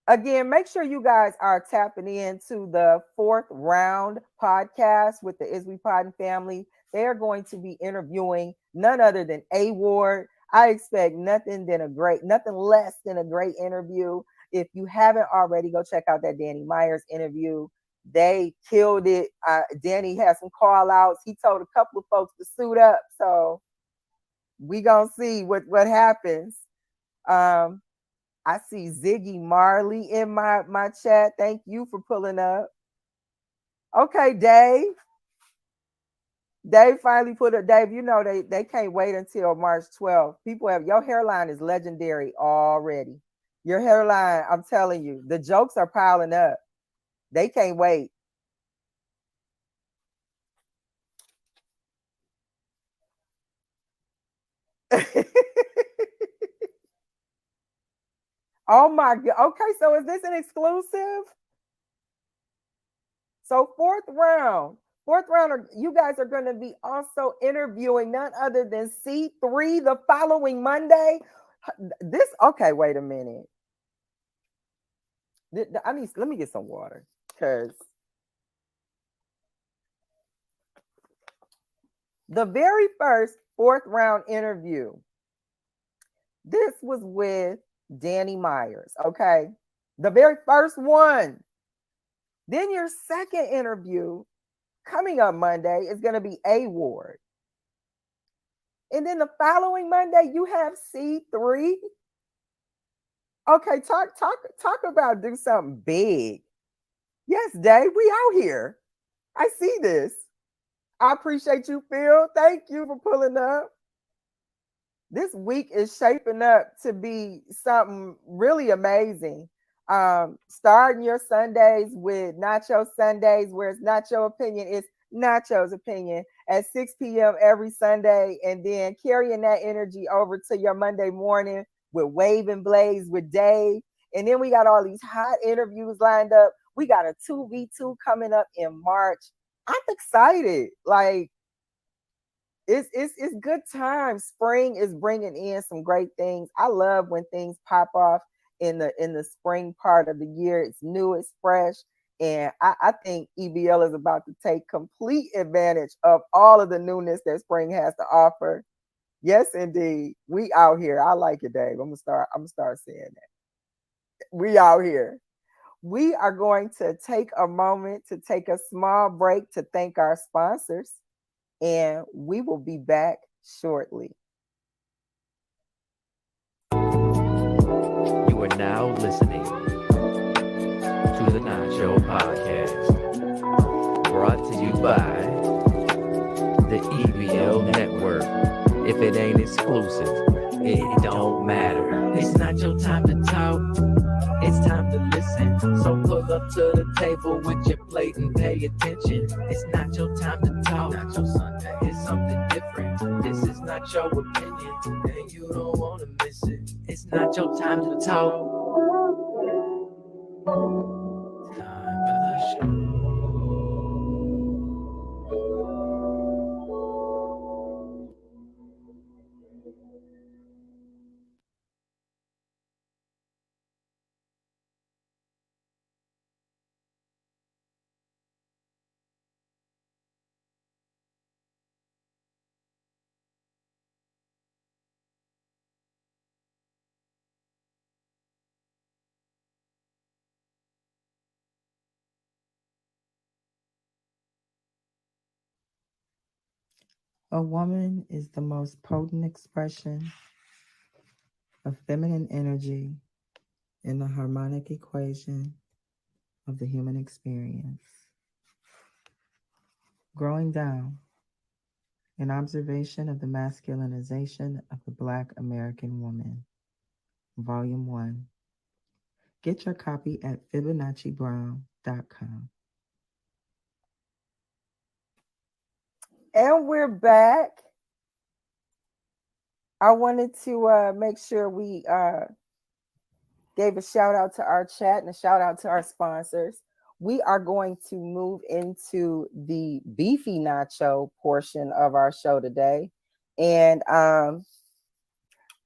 Again, make sure you guys are tapping into the 4th Round podcast with the Is We Podding family. They're going to be interviewing none other than A Ward. I expect nothing less than a great interview. If you haven't already, go check out that Danny Myers interview. They killed it. Danny had some call outs. He told a couple of folks to suit up. So we gonna see what happens. I see Ziggy Marley in my chat. Thank you for pulling up. Okay, Dave. Dave finally put up. Dave, they can't wait until March 12th. Your hairline is legendary already. Your hairline, I'm telling you, the jokes are piling up. They can't wait. Oh my God. Okay, so is this an exclusive? So 4th round, you guys are going to be also interviewing none other than C3 the following Monday. Okay, wait a minute. Let me get some water, because the very first 4th round interview, this was with Danny Myers, okay? The very first one. Then your second interview coming up Monday is going to be A Ward. And then the following Monday, you have C3. Okay, talk about do something big. Yes, Dave, we out here. I see this. I appreciate you, Phil. Thank you for pulling up. This week is shaping up to be something really amazing. Starting your Sundays with Nacho Sundays, where it's Nacho opinion, it's Nacho's opinion at 6 p.m. every Sunday, and then carrying that energy over to your Monday morning with Wave and Blaze with Dave. And then we got all these hot interviews lined up. We got a 2v2 coming up in March. I'm excited. Like, it's good times. Spring is bringing in some great things. I love when things pop off in the spring part of the year. It's new, it's fresh, and I think EBL is about to take complete advantage of all of the newness that spring has to offer. Yes, indeed, we out here. I like it, Dave. I'm gonna start saying that. We out here. We are going to take a moment to take a small break to thank our sponsors, and we will be back shortly. You are now listening to the Nacho Podcast, brought to you by the EBL Network. If it ain't exclusive, it don't matter. It's not your time to talk, it's time to listen. So pull up to the table with your plate and pay attention. It's not your time to talk, Nacho Sunday. It's something different. This is not your opinion, and you don't want to miss it. It's not your time to talk. Time for the show. A woman is the most potent expression of feminine energy in the harmonic equation of the human experience. Growing Down, an observation of the masculinization of the Black American woman, Volume 1. Get your copy at FibonacciBrown.com. And we're back. I wanted to make sure we gave a shout out to our chat and a shout out to our sponsors. We are going to move into the beefy nacho portion of our show today. And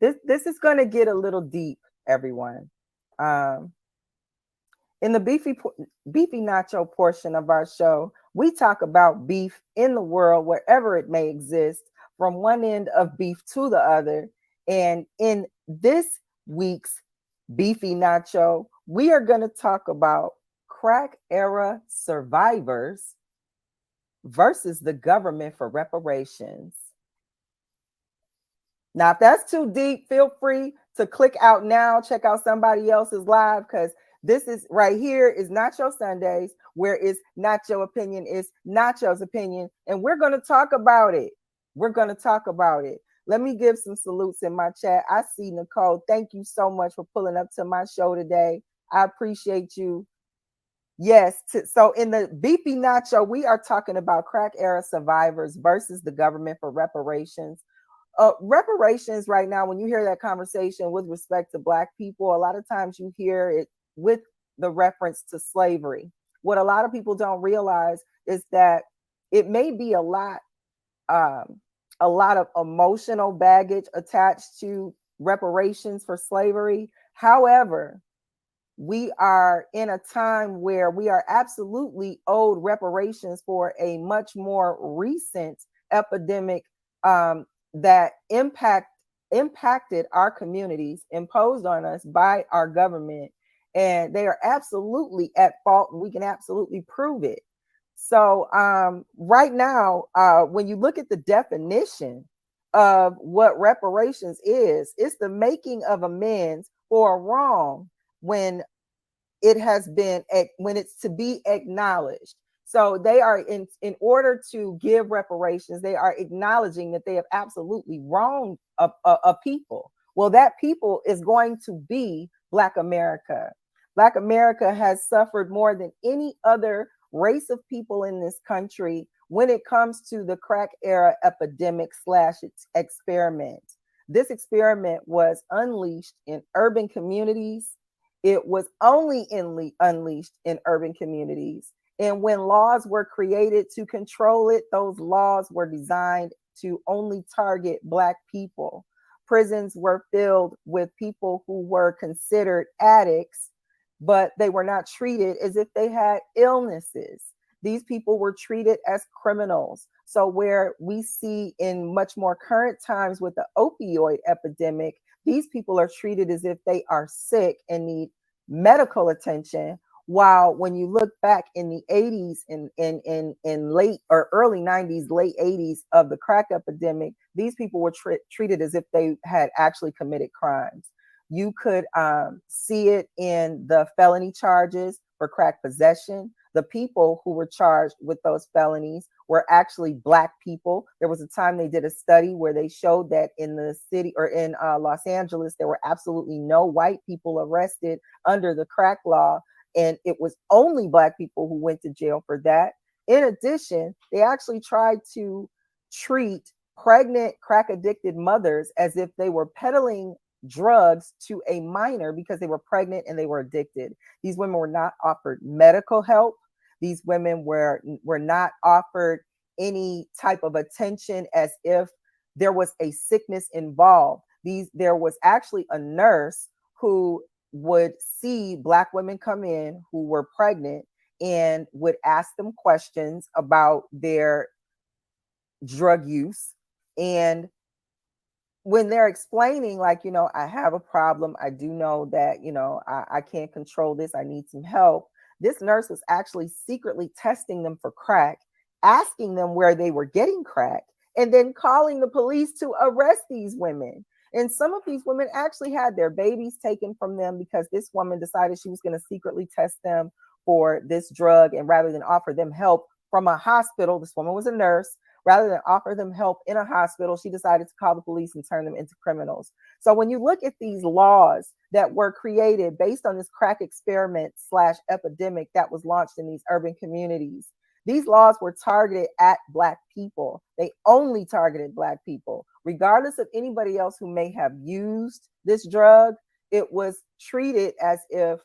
this is going to get a little deep, everyone. In the beefy nacho portion of our show, we talk about beef in the world, wherever it may exist, from one end of beef to the other. And in this week's beefy nacho, we are going to talk about crack era survivors versus the government for reparations. Now, if that's too deep, feel free to click out now, check out somebody else's live, because this is right here is Nacho Sundays, where it's Nacho opinion, is Nacho's opinion, and we're going to talk about it. We're going to talk about it. Let me give some salutes in my chat. I see Nicole. Thank you so much for pulling up to my show today. I appreciate you. Yes. So in the beefy nacho, we are talking about crack era survivors versus the government for reparations. Reparations right now, when you hear that conversation with respect to Black people, a lot of times you hear it with the reference to slavery. What a lot of people don't realize is that it may be a lot of emotional baggage attached to reparations for slavery. However, we are in a time where we are absolutely owed reparations for a much more recent epidemic that impacted our communities, imposed on us by our government, and they are absolutely at fault, and we can absolutely prove it. So right now, when you look at the definition of what reparations is. It's the making of amends for a wrong when it has been, when it's to be acknowledged. So they are in order to give reparations, they are acknowledging that they have absolutely wronged a people. Well, that people is going to be Black America. Black America has suffered more than any other race of people in this country when it comes to the crack era epidemic / experiment. This experiment was unleashed in urban communities. It was only unleashed in urban communities. And when laws were created to control it, those laws were designed to only target Black people. Prisons were filled with people who were considered addicts, but they were not treated as if they had illnesses. These people were treated as criminals. So where we see in much more current times with the opioid epidemic, these people are treated as if they are sick and need medical attention. While when you look back in the 80s and in late or early 90s, late 80s of the crack epidemic, these people were treated as if they had actually committed crimes. You could see it in the felony charges for crack possession. The people who were charged with those felonies were actually Black people. There was a time they did a study where they showed that in the city or in Los Angeles, there were absolutely no white people arrested under the crack law. And it was only Black people who went to jail for that. In addition, they actually tried to treat pregnant crack addicted mothers as if they were peddling drugs to a minor because they were pregnant and they were addicted. These women were not offered medical help. These women were not offered any type of attention as if there was a sickness involved. There was actually a nurse who would see Black women come in who were pregnant and would ask them questions about their drug use. And when they're explaining, like, I have a problem, I do know that, I can't control this, I need some help. This nurse was actually secretly testing them for crack, asking them where they were getting crack, and then calling the police to arrest these women. And some of these women actually had their babies taken from them because this woman decided she was going to secretly test them for this drug. And rather than offer them help from a hospital, this woman was a nurse, rather than offer them help in a hospital, she decided to call the police and turn them into criminals. So when you look at these laws that were created based on this crack experiment / epidemic that was launched in these urban communities, these laws were targeted at Black people. They only targeted Black people. Regardless of anybody else who may have used this drug, it was treated as if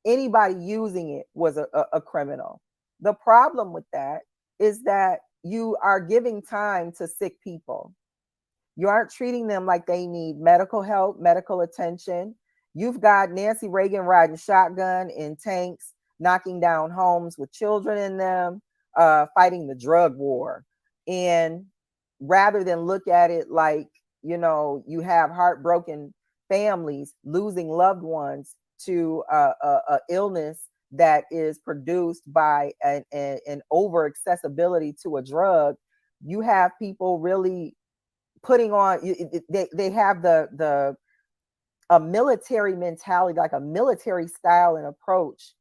anybody using it was a criminal. The problem with that is that you are giving time to sick people. You aren't treating them like they need medical help, medical attention. You've got Nancy Reagan riding shotgun in tanks, knocking down homes with children in them, fighting the drug war. And rather than look at it like, you have heartbroken families losing loved ones to a illness that is produced by an over accessibility to a drug, you have people really putting on, they have a military mentality, like a military style and approach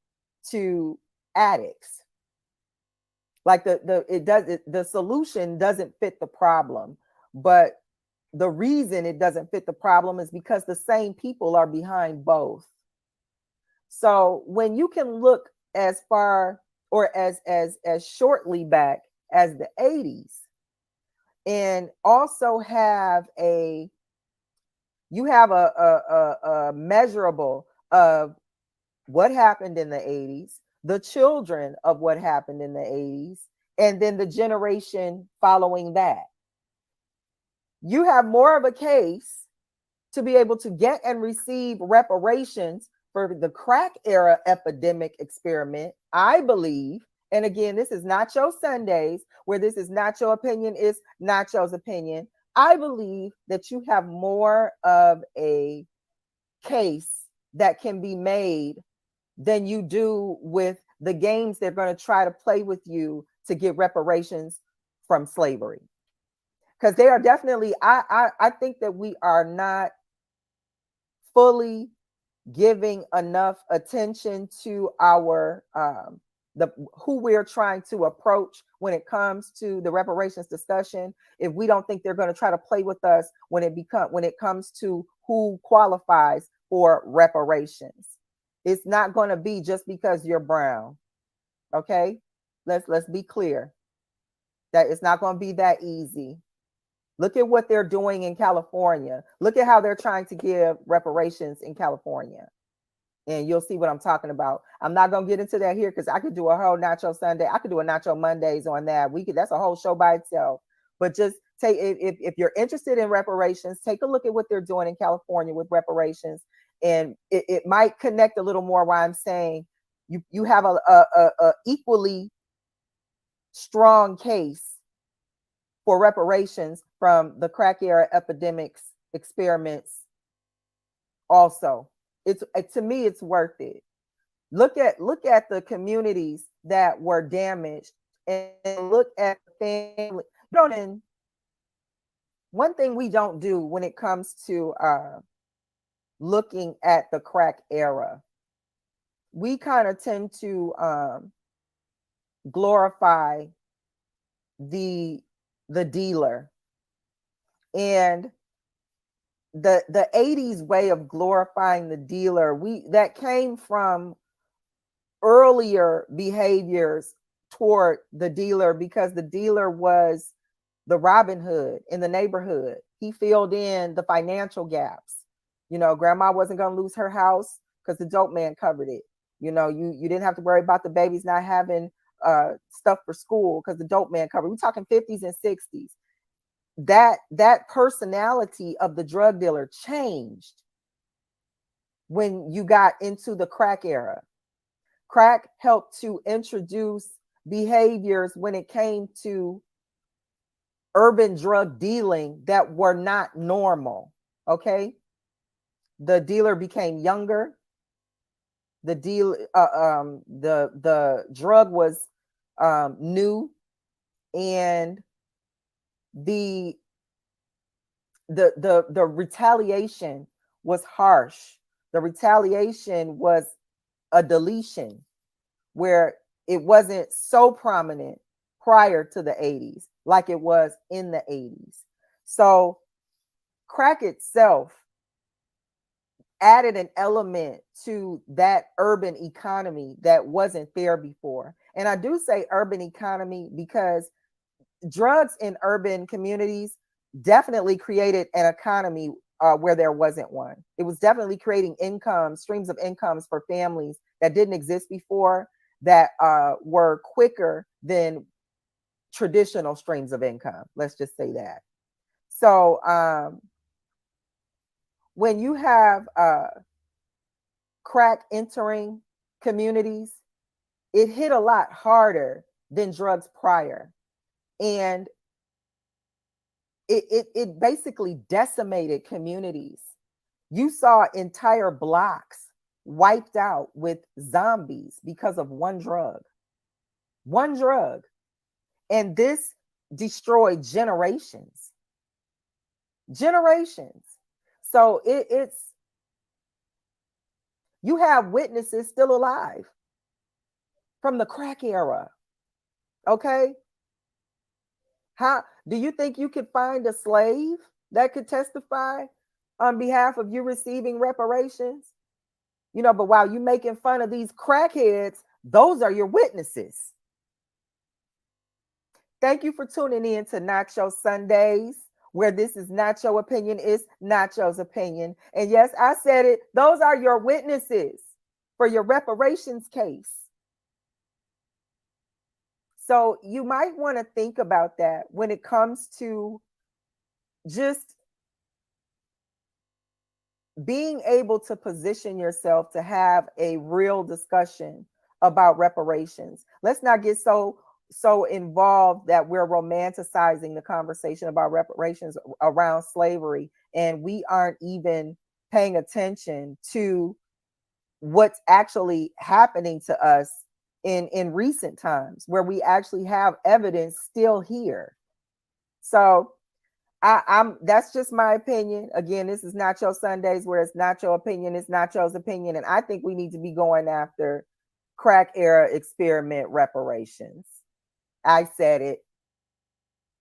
to addicts. Like the solution doesn't fit the problem, but the reason it doesn't fit the problem is because the same people are behind both. So when you can look as far or as shortly back as the 80s, and also have a measurable of what happened in the 80s, the children of what happened in the 80s, and then the generation following that. You have more of a case to be able to get and receive reparations for the crack era epidemic experiment, I believe. And again, this is Nacho Sundays, where this is Nacho opinion is Nacho's opinion. I believe that you have more of a case that can be made than you do with the games they're going to try to play with you to get reparations from slavery. because they are definitely, I think that we are not fully giving enough attention to our the who we're trying to approach when it comes to the reparations discussion. If we don't think they're going to try to play with us when it comes to who qualifies for reparations, it's not going to be just because you're brown. Okay, let's be clear that it's not going to be that easy. Look at what they're doing in California. Look at how they're trying to give reparations in California. And you'll see what I'm talking about. I'm not going to get into that here because I could do a whole Nacho Sunday. I could do a Nacho Mondays on that. That's a whole show by itself. But just take, if you're interested in reparations, take a look at what they're doing in California with reparations. And it might connect a little more why I'm saying you have a equally strong case for reparations from the crack era epidemics experiments also. To me, it's worth it. Look at the communities that were damaged and look at the family. One thing we don't do when it comes to looking at the crack era, we kind of tend to glorify the dealer. And the 80s way of glorifying the dealer, that came from earlier behaviors toward the dealer, because the dealer was the Robin Hood in the neighborhood. He filled in the financial gaps. Grandma wasn't going to lose her house because the dope man covered it. You didn't have to worry about the babies not having stuff for school because the dope man covered. We're talking 50s and 60s. That personality of the drug dealer changed when you got into the crack era. Crack helped to introduce behaviors when it came to urban drug dealing that were not normal. Okay, the dealer became younger. The drug was new, and the retaliation was harsh. The retaliation was a deletion where it wasn't so prominent prior to the 80s like it was in the 80s. So crack itself added an element to that urban economy that wasn't there before. And I do say urban economy because drugs in urban communities definitely created an economy where there wasn't one. It was definitely creating streams of incomes for families that didn't exist before, that were quicker than traditional streams of income. Let's just say that. So when you have crack entering communities, it hit a lot harder than drugs prior. And it basically decimated communities. You saw entire blocks wiped out with zombies because of one drug. And this destroyed generations. So it's you have witnesses still alive from the crack era. Okay. How do you think you could find a slave that could testify on behalf of you receiving reparations? But while you making fun of these crackheads, those are your witnesses. Thank you for tuning in to Nacho Sundays, where this is Nacho opinion is Nacho's opinion. And yes, I said it. Those are your witnesses for your reparations case. So you might want to think about that when it comes to just being able to position yourself to have a real discussion about reparations. Let's not get so involved that we're romanticizing the conversation about reparations around slavery, and we aren't even paying attention to what's actually happening to us in recent times, where we actually have evidence still here. So I'm that's just my opinion. Again, this is Nacho Sundays, where it's Nacho opinion, it's Nacho's opinion, and I think we need to be going after crack era experiment reparations. I said it.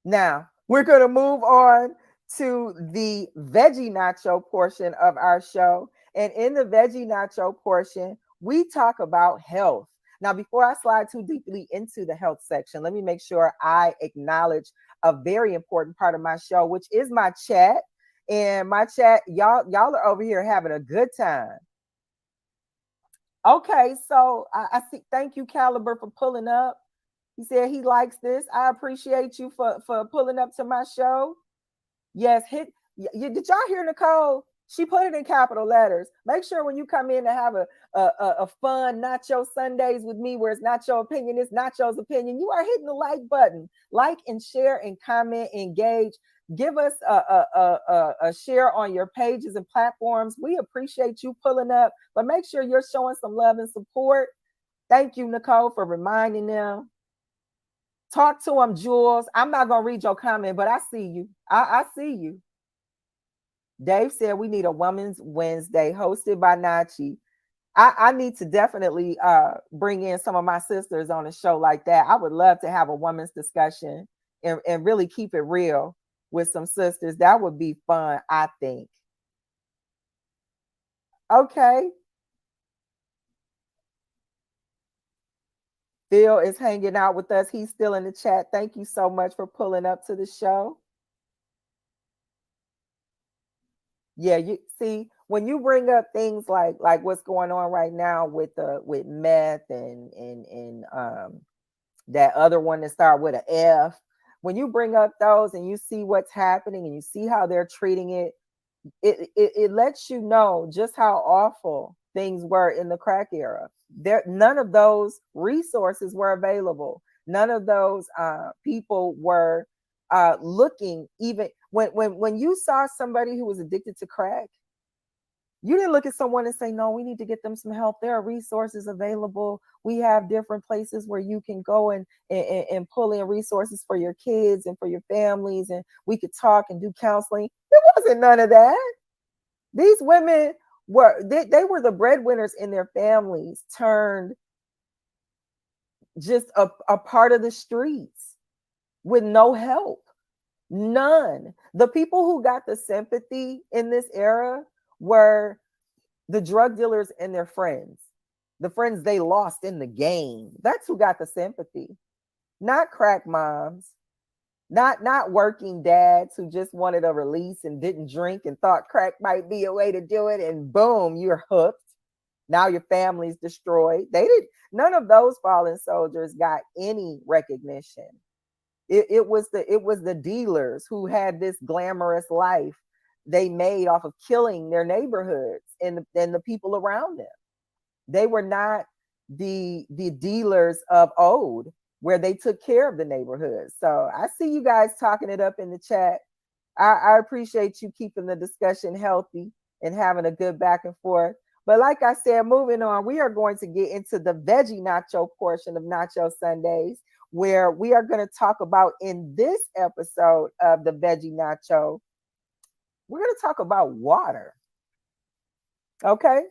Now we're gonna move on to the veggie nacho portion of our show, and in the veggie nacho portion, we talk about health. Now, before I slide too deeply into the health section, let me make sure I acknowledge a very important part of my show, which is my chat. And my chat, y'all are over here having a good time. Okay, so I see. Thank you, Caliber, for pulling up. He said he likes this. I appreciate you for pulling up to my show. Yes, did y'all hear Nicole? She put it in capital letters. Make sure when you come in to have a fun Nacho Sundays with me, where it's not your opinion, it's Nacho's opinion, you are hitting the like button. Like and share and comment, engage. Give us a share on your pages and platforms. We appreciate you pulling up, but make sure you're showing some love and support. Thank you, Nicole, for reminding them. Talk to them, Jules. I'm not going to read your comment, but I see you. I see you. Dave said we need a Women's Wednesday hosted by Nachi. I need to definitely bring in some of my sisters on a show like that. I would love to have a women's discussion and really keep it real with some sisters. That would be fun, I think. Okay. Phil is hanging out with us. He's still in the chat. Thank you so much for pulling up to the show. Yeah, you see, when you bring up things like what's going on right now with meth and that other one that start with an F, when you bring up those and you see what's happening and you see how they're treating it, it lets you know just how awful things were in the crack era. None of those resources were available. None of those people were looking. Even when you saw somebody who was addicted to crack, you didn't look at someone and say, no, we need to get them some help. There are resources available. We have different places where you can go and pull in resources for your kids and for your families, and we could talk and do counseling. There wasn't none of that. These women they were the breadwinners in their families, turned just a part of the streets with no help. None. The people who got the sympathy in this era were the drug dealers and their friends, the friends they lost in the game. That's who got the sympathy, not crack moms, not working dads who just wanted a release and didn't drink and thought crack might be a way to do it, and boom, you're hooked. Now your family's destroyed. None of those fallen soldiers got any recognition. It was the dealers who had this glamorous life they made off of killing their neighborhoods and the people around them. They were not the dealers of old, where they took care of the neighborhood. So I see you guys talking it up in the chat. I appreciate you keeping the discussion healthy and having a good back and forth. But like I said, moving on, we are going to get into the veggie nacho portion of Nacho Sundays, where we are going to talk about, in this episode of the veggie nacho, we're going to talk about water. Okay.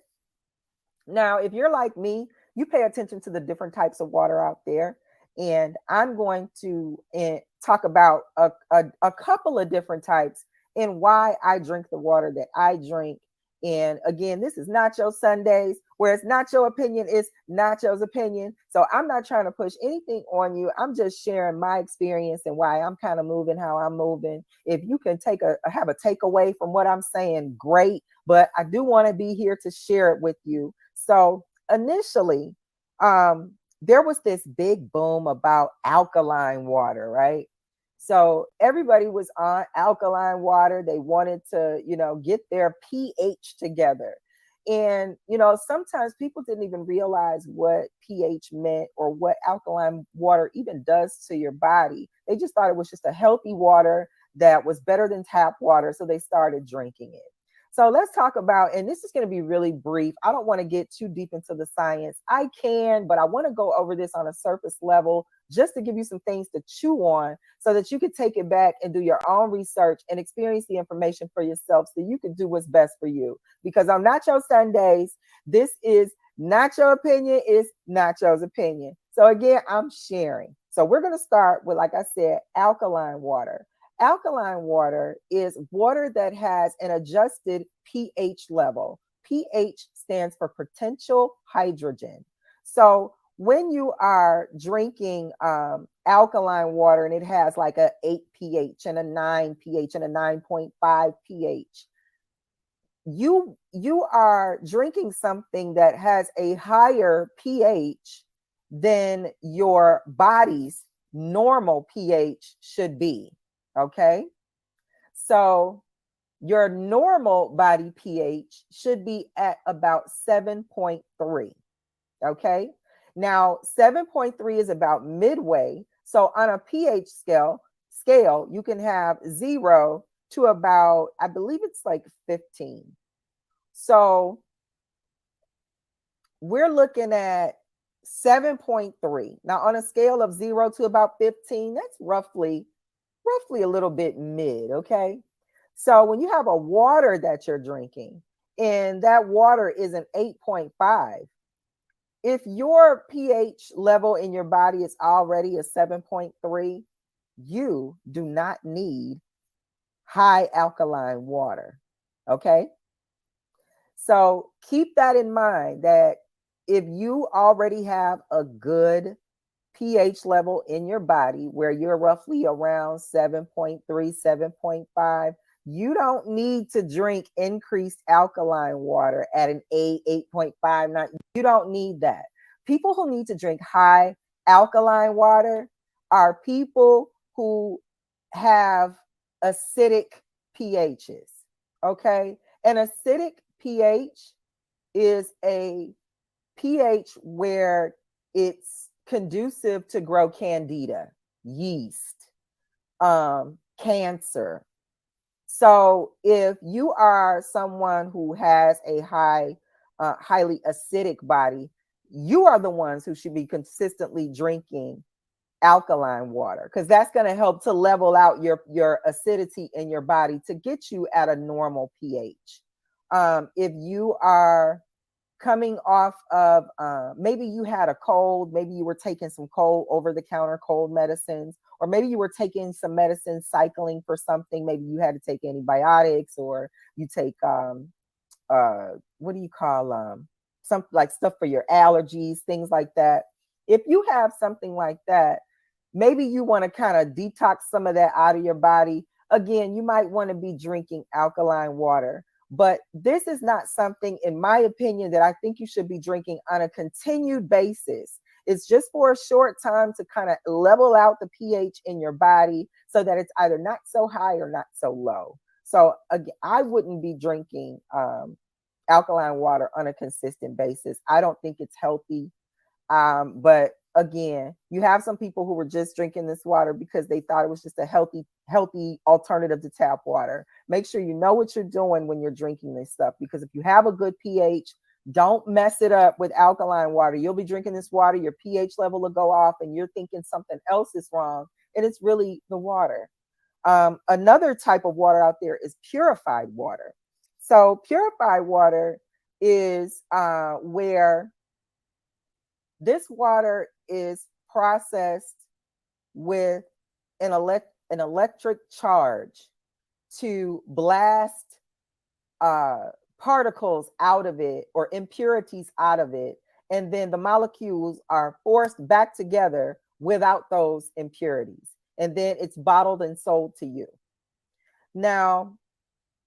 Now, if you're like me, you pay attention to the different types of water out there. And I'm going to talk about a couple of different types and why I drink the water that I drink. And again, this is Nacho Sundays, where it's not your opinion, it's Nacho's opinion. So I'm not trying to push anything on you. I'm just sharing my experience and why I'm kind of moving how I'm moving. If you can have a takeaway from what I'm saying, great. But I do want to be here to share it with you. So initially, there was this big boom about alkaline water, right? So everybody was on alkaline water. They wanted to, get their pH together. And, sometimes people didn't even realize what pH meant or what alkaline water even does to your body. They just thought it was just a healthy water that was better than tap water. So they started drinking it. So let's talk about, and this is going to be really brief. I don't want to get too deep into the science. I can, but I want to go over this on a surface level just to give you some things to chew on so that you can take it back and do your own research and experience the information for yourself so you can do what's best for you. Because on Nacho Sundays, this is not your opinion, it's Nacho's opinion. So again, I'm sharing. So we're going to start with, like I said, alkaline water. Alkaline water is water that has an adjusted pH level. pH stands for potential hydrogen. So when you are drinking alkaline water and it has like a 8 pH and a 9 pH and a 9.5 pH, you are drinking something that has a higher pH than your body's normal pH should be. Okay, so your normal body pH should be at about 7.3. Okay, now 7.3 is about midway. So on a pH scale, you can have 0 to about, I believe it's like 15. So we're looking at 7.3. Now on a scale of 0 to about 15, that's roughly a little bit mid, okay? So when you have a water that you're drinking and that water is an 8.5, if your pH level in your body is already a 7.3, you do not need high alkaline water, okay? So keep that in mind, that if you already have a good pH level in your body where you're roughly around 7.3, 7.5, you don't need to drink increased alkaline water at an 8, 8.5, 9. You don't need that. People who need to drink high alkaline water are people who have acidic pHs, okay? An acidic pH is a pH where it's conducive to grow candida, yeast, cancer. So if you are someone who has a highly acidic body, you are the ones who should be consistently drinking alkaline water, because that's going to help to level out your acidity in your body to get you at a normal pH. If you are coming off of maybe you had a cold, maybe you were taking some cold over-the-counter cold medicines, or maybe you were taking some medicine cycling for something, maybe you had to take antibiotics, or you take what do you call some like stuff for your allergies, things like that. If you have something like that, maybe you want to kind of detox some of that out of your body. Again, you might want to be drinking alkaline water. But this is not something, in my opinion, that I think you should be drinking on a continued basis. It's just for a short time to kind of level out the pH in your body so that it's either not so high or not so low. So again, I wouldn't be drinking alkaline water on a consistent basis. I don't think it's healthy. But again, you have some people who were just drinking this water because they thought it was just a healthy alternative to tap water. Make sure you know what you're doing when you're drinking this stuff, because if you have a good pH, don't mess it up with alkaline water. You'll be drinking this water, your pH level will go off, and you're thinking something else is wrong, and it's really the water. Another type of water out there is purified water. So purified water is where this water is processed with an electric charge to blast particles out of it or impurities out of it. And then the molecules are forced back together without those impurities. And then it's bottled and sold to you. Now,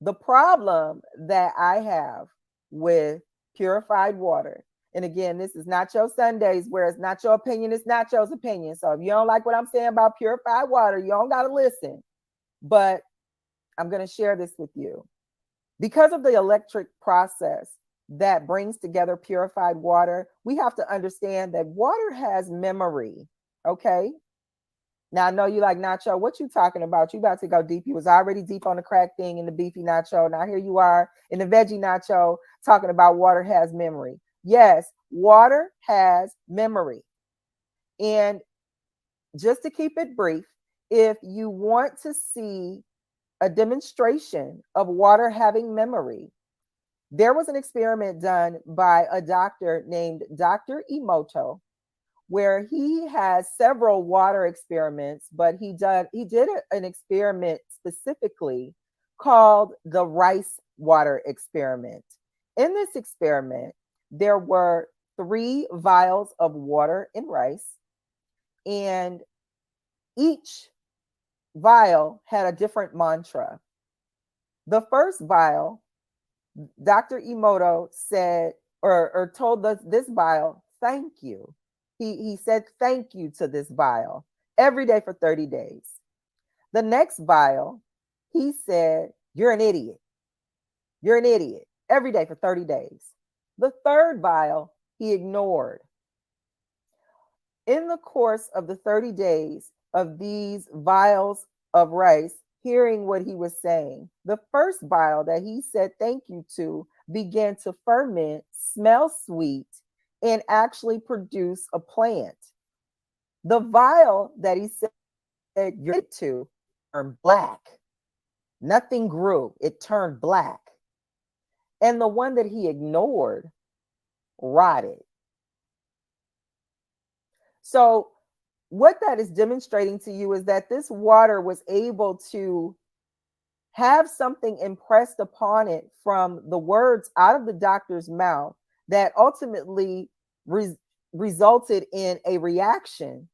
the problem that I have with purified water, and again, this is Nacho Sundays, where it's not your opinion, it's Nacho's opinion. So if you don't like what I'm saying about purified water, you don't got to listen. But I'm going to share this with you. Because of the electric process that brings together purified water, we have to understand that water has memory, okay? Now I know you like Nacho. What you talking about? You about to go deep. You was already deep on the crack thing in the beefy Nacho. Now here you are in the veggie Nacho talking about water has memory. Yes, water has memory. And just to keep it brief, if you want to see a demonstration of water having memory, there was an experiment done by a doctor named Dr. Emoto, where he has several water experiments, but he did an experiment specifically called the rice water experiment. In this experiment, there were 3 vials of water in rice, and each vial had a different mantra. The first vial, Dr. Emoto said or told us this vial, thank you. He said thank you to this vial every day for 30 days. The next vial, he said, you're an idiot. You're an idiot every day for 30 days. The third vial, he ignored. In the course of the 30 days of these vials of rice, hearing what he was saying, the first vial that he said thank you to began to ferment, smell sweet, and actually produce a plant. The vial that he said you're to turned black. Nothing grew, it turned black. And the one that he ignored rotted. So what that is demonstrating to you is that this water was able to have something impressed upon it from the words out of the doctor's mouth that ultimately resulted in a reaction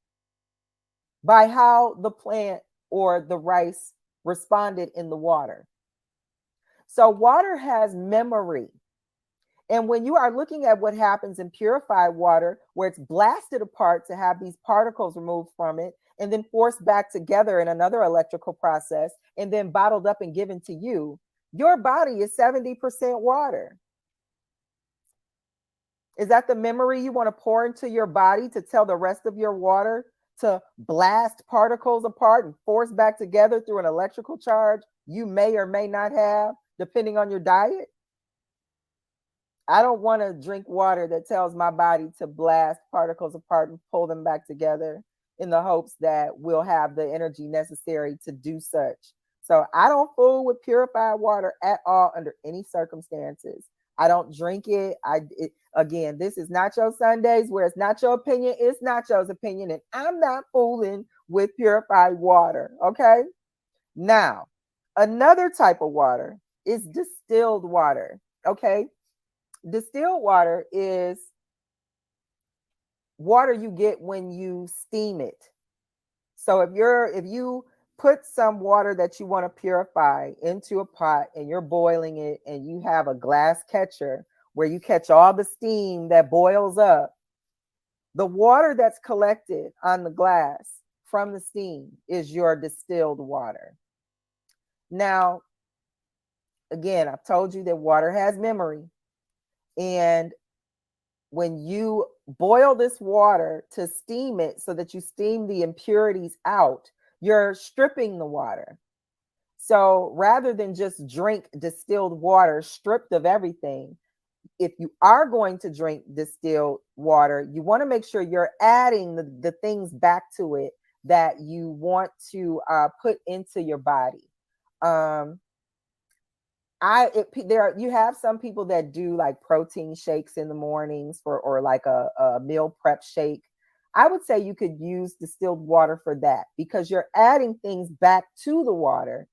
by how the plant or the rice responded in the water. So water has memory. And when you are looking at what happens in purified water, where it's blasted apart to have these particles removed from it, and then forced back together in another electrical process, and then bottled up and given to you, your body is 70% water. Is that the memory you want to pour into your body to tell the rest of your water to blast particles apart and force back together through an electrical charge you may or may not have, depending on your diet? I don't want to drink water that tells my body to blast particles apart and pull them back together in the hopes that we'll have the energy necessary to do such. So I don't fool with purified water at all under any circumstances. I don't drink it. Again, this is Nacho Sundays, where it's not your opinion, it's Nacho's opinion, and I'm not fooling with purified water. Okay. Now, another type of water is distilled water. Okay. Distilled water is water you get when you steam it. So if you put some water that you want to purify into a pot and you're boiling it, and you have a glass catcher where you catch all the steam that boils up, the water that's collected on the glass from the steam is your distilled water. Now, again, I've told you that water has memory. And when you boil this water to steam it so that you steam the impurities out, you're stripping the water. So rather than just drink distilled water stripped of everything, if you are going to drink distilled water, you want to make sure you're adding the things back to it that you want to put into your body. You have some people that do like protein shakes in the mornings or like a meal prep shake. I would say you could use distilled water for that, because you're adding things back to the water.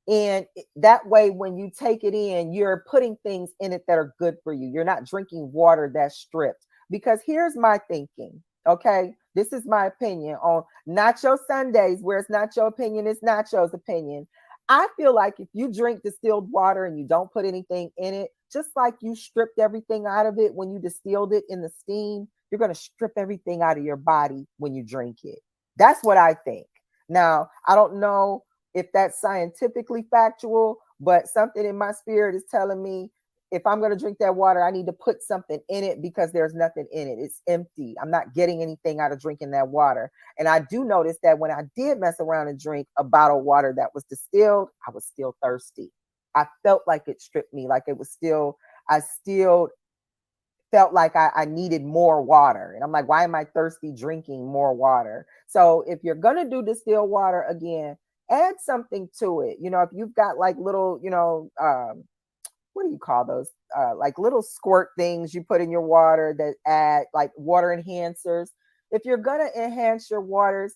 And that way, when you take it in, you're putting things in it that are good for you. You're not drinking water that's stripped. Because here's my thinking. Okay. This is my opinion on Nacho Sundays, where it's not your opinion, it's Nacho's opinion. I feel like if you drink distilled water and you don't put anything in it, just like you stripped everything out of it when you distilled it in the steam, you're going to strip everything out of your body when you drink it. That's what I think. Now, I don't know if that's scientifically factual, but something in my spirit is telling me if I'm going to drink that water, I need to put something in it because there's nothing in it. It's empty. I'm not getting anything out of drinking that water. And I do notice that when I did mess around and drink a bottle of water that was distilled, I was still thirsty. I felt like it stripped me, like it was still, I still felt like I needed more water. And I'm like, why am I thirsty drinking more water? So if you're going to do distilled water again, add something to it. You know, if you've got like little, you know, what do you call those? Like little squirt things you put in your water that add like water enhancers. If you're going to enhance your waters,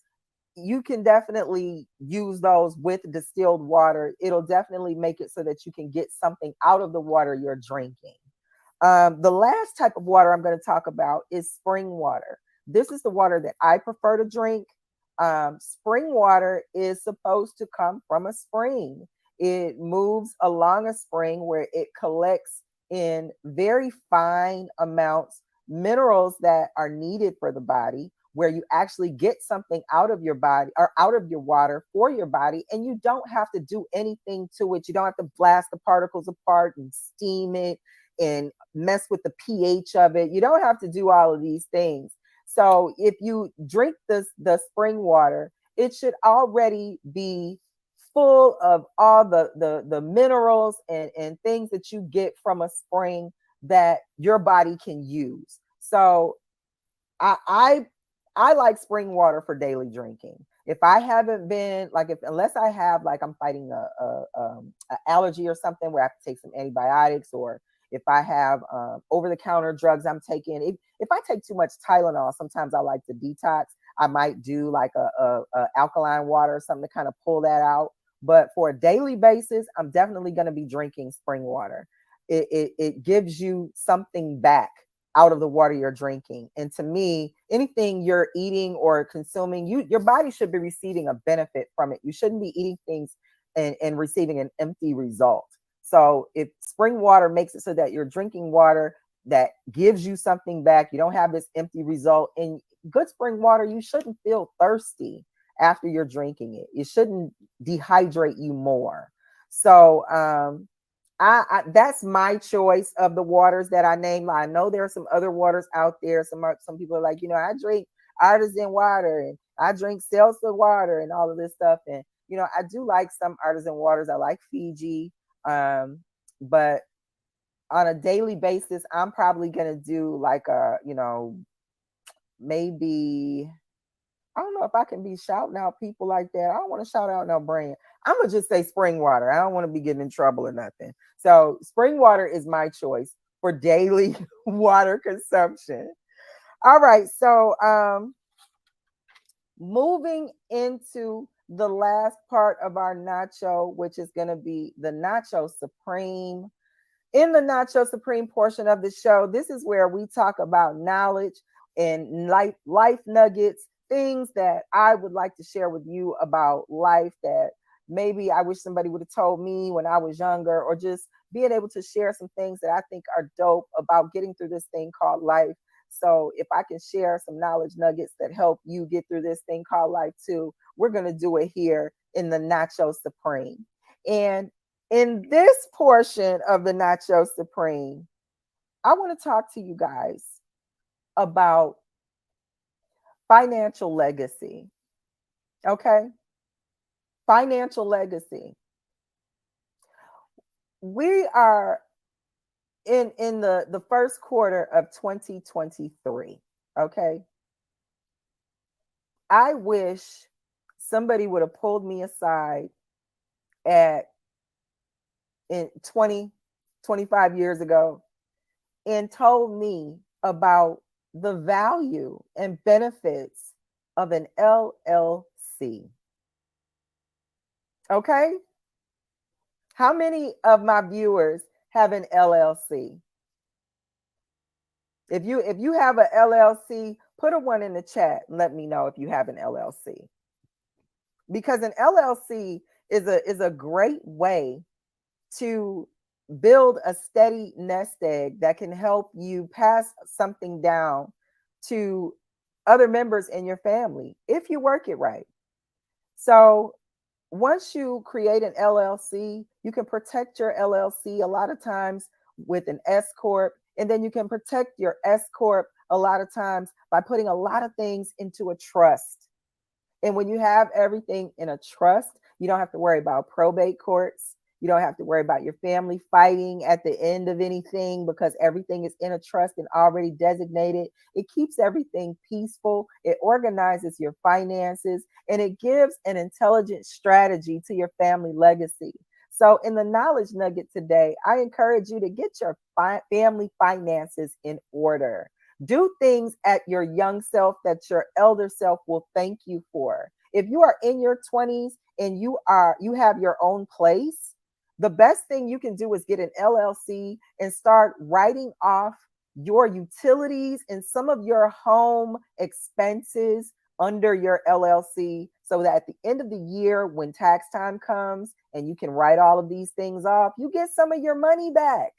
you can definitely use those with distilled water. It'll definitely make it so that you can get something out of the water you're drinking. The last type of water I'm going to talk about is spring water. This is the water that I prefer to drink. Spring water is supposed to come from a spring. It moves along a spring where it collects in very fine amounts minerals that are needed for the body, where you actually get something out of your body or out of your water for your body, and you don't have to do anything to it. You don't have to blast the particles apart and steam it and mess with the pH of it. You don't have to do all of these things. So if you drink the spring water, it should already be full of all the minerals and things that you get from a spring that your body can use. So I like spring water for daily drinking. If I haven't been like, unless I have like I'm fighting a allergy or something where I have to take some antibiotics, or if I have over-the-counter drugs I'm taking. If I take too much Tylenol, sometimes I like to detox. I might do like a alkaline water or something to kind of pull that out. But for a daily basis, I'm definitely going to be drinking spring water. It gives you something back out of the water you're drinking. And to me, anything you're eating or consuming, your body should be receiving a benefit from it. You shouldn't be eating things and receiving an empty result. So if spring water makes it so that you're drinking water that gives you something back, you don't have this empty result. In good spring water, you shouldn't feel thirsty after you're drinking it. It shouldn't dehydrate you more. So I that's my choice of the waters that I named. I know there are some other waters out there. Some people are like, you know, I drink artisan water and I drink seltzer water and all of this stuff. And you know, I do like some artisan waters. I like Fiji. But on a daily basis, I'm probably gonna do like you know, maybe, I don't know if I can be shouting out people like that. I don't want to shout out no brand. I'm gonna just say spring water. I don't want to be getting in trouble or nothing. So spring water is my choice for daily water consumption. All right, so moving into the last part of our nacho, which is going to be the Nacho Supreme. In the Nacho Supreme portion of the show, this is where we talk about knowledge and life nuggets, things that I would like to share with you about life that maybe I wish somebody would have told me when I was younger, or just being able to share some things that I think are dope about getting through this thing called life. So if I can share some knowledge nuggets that help you get through this thing called life too, we're going to do it here in the Nacho Supreme. And in this portion of the Nacho Supreme, I want to talk to you guys about financial legacy. Okay? Financial legacy. We are in the first quarter of 2023. Okay? I wish somebody would have pulled me aside in 25 years ago and told me about the value and benefits of an LLC. Okay? How many of my viewers have an LLC? If you have an LLC, put a one in the chat and let me know if you have an LLC. Because an LLC is a great way to build a steady nest egg that can help you pass something down to other members in your family if you work it right. So once you create an LLC, you can protect your LLC. A lot of times with an S corp, and then you can protect your S corp a lot of times by putting a lot of things into a trust. And when you have everything in a trust, you don't have to worry about probate courts. You don't have to worry about your family fighting at the end of anything because everything is in a trust and already designated. It keeps everything peaceful. It organizes your finances and it gives an intelligent strategy to your family legacy. So, in the knowledge nugget today, I encourage you to get your family finances in order. Do things at your young self that your elder self will thank you for. If you are in your 20s and you have your own place, the best thing you can do is get an LLC and start writing off your utilities and some of your home expenses under your LLC so that at the end of the year, when tax time comes and you can write all of these things off, you get some of your money back.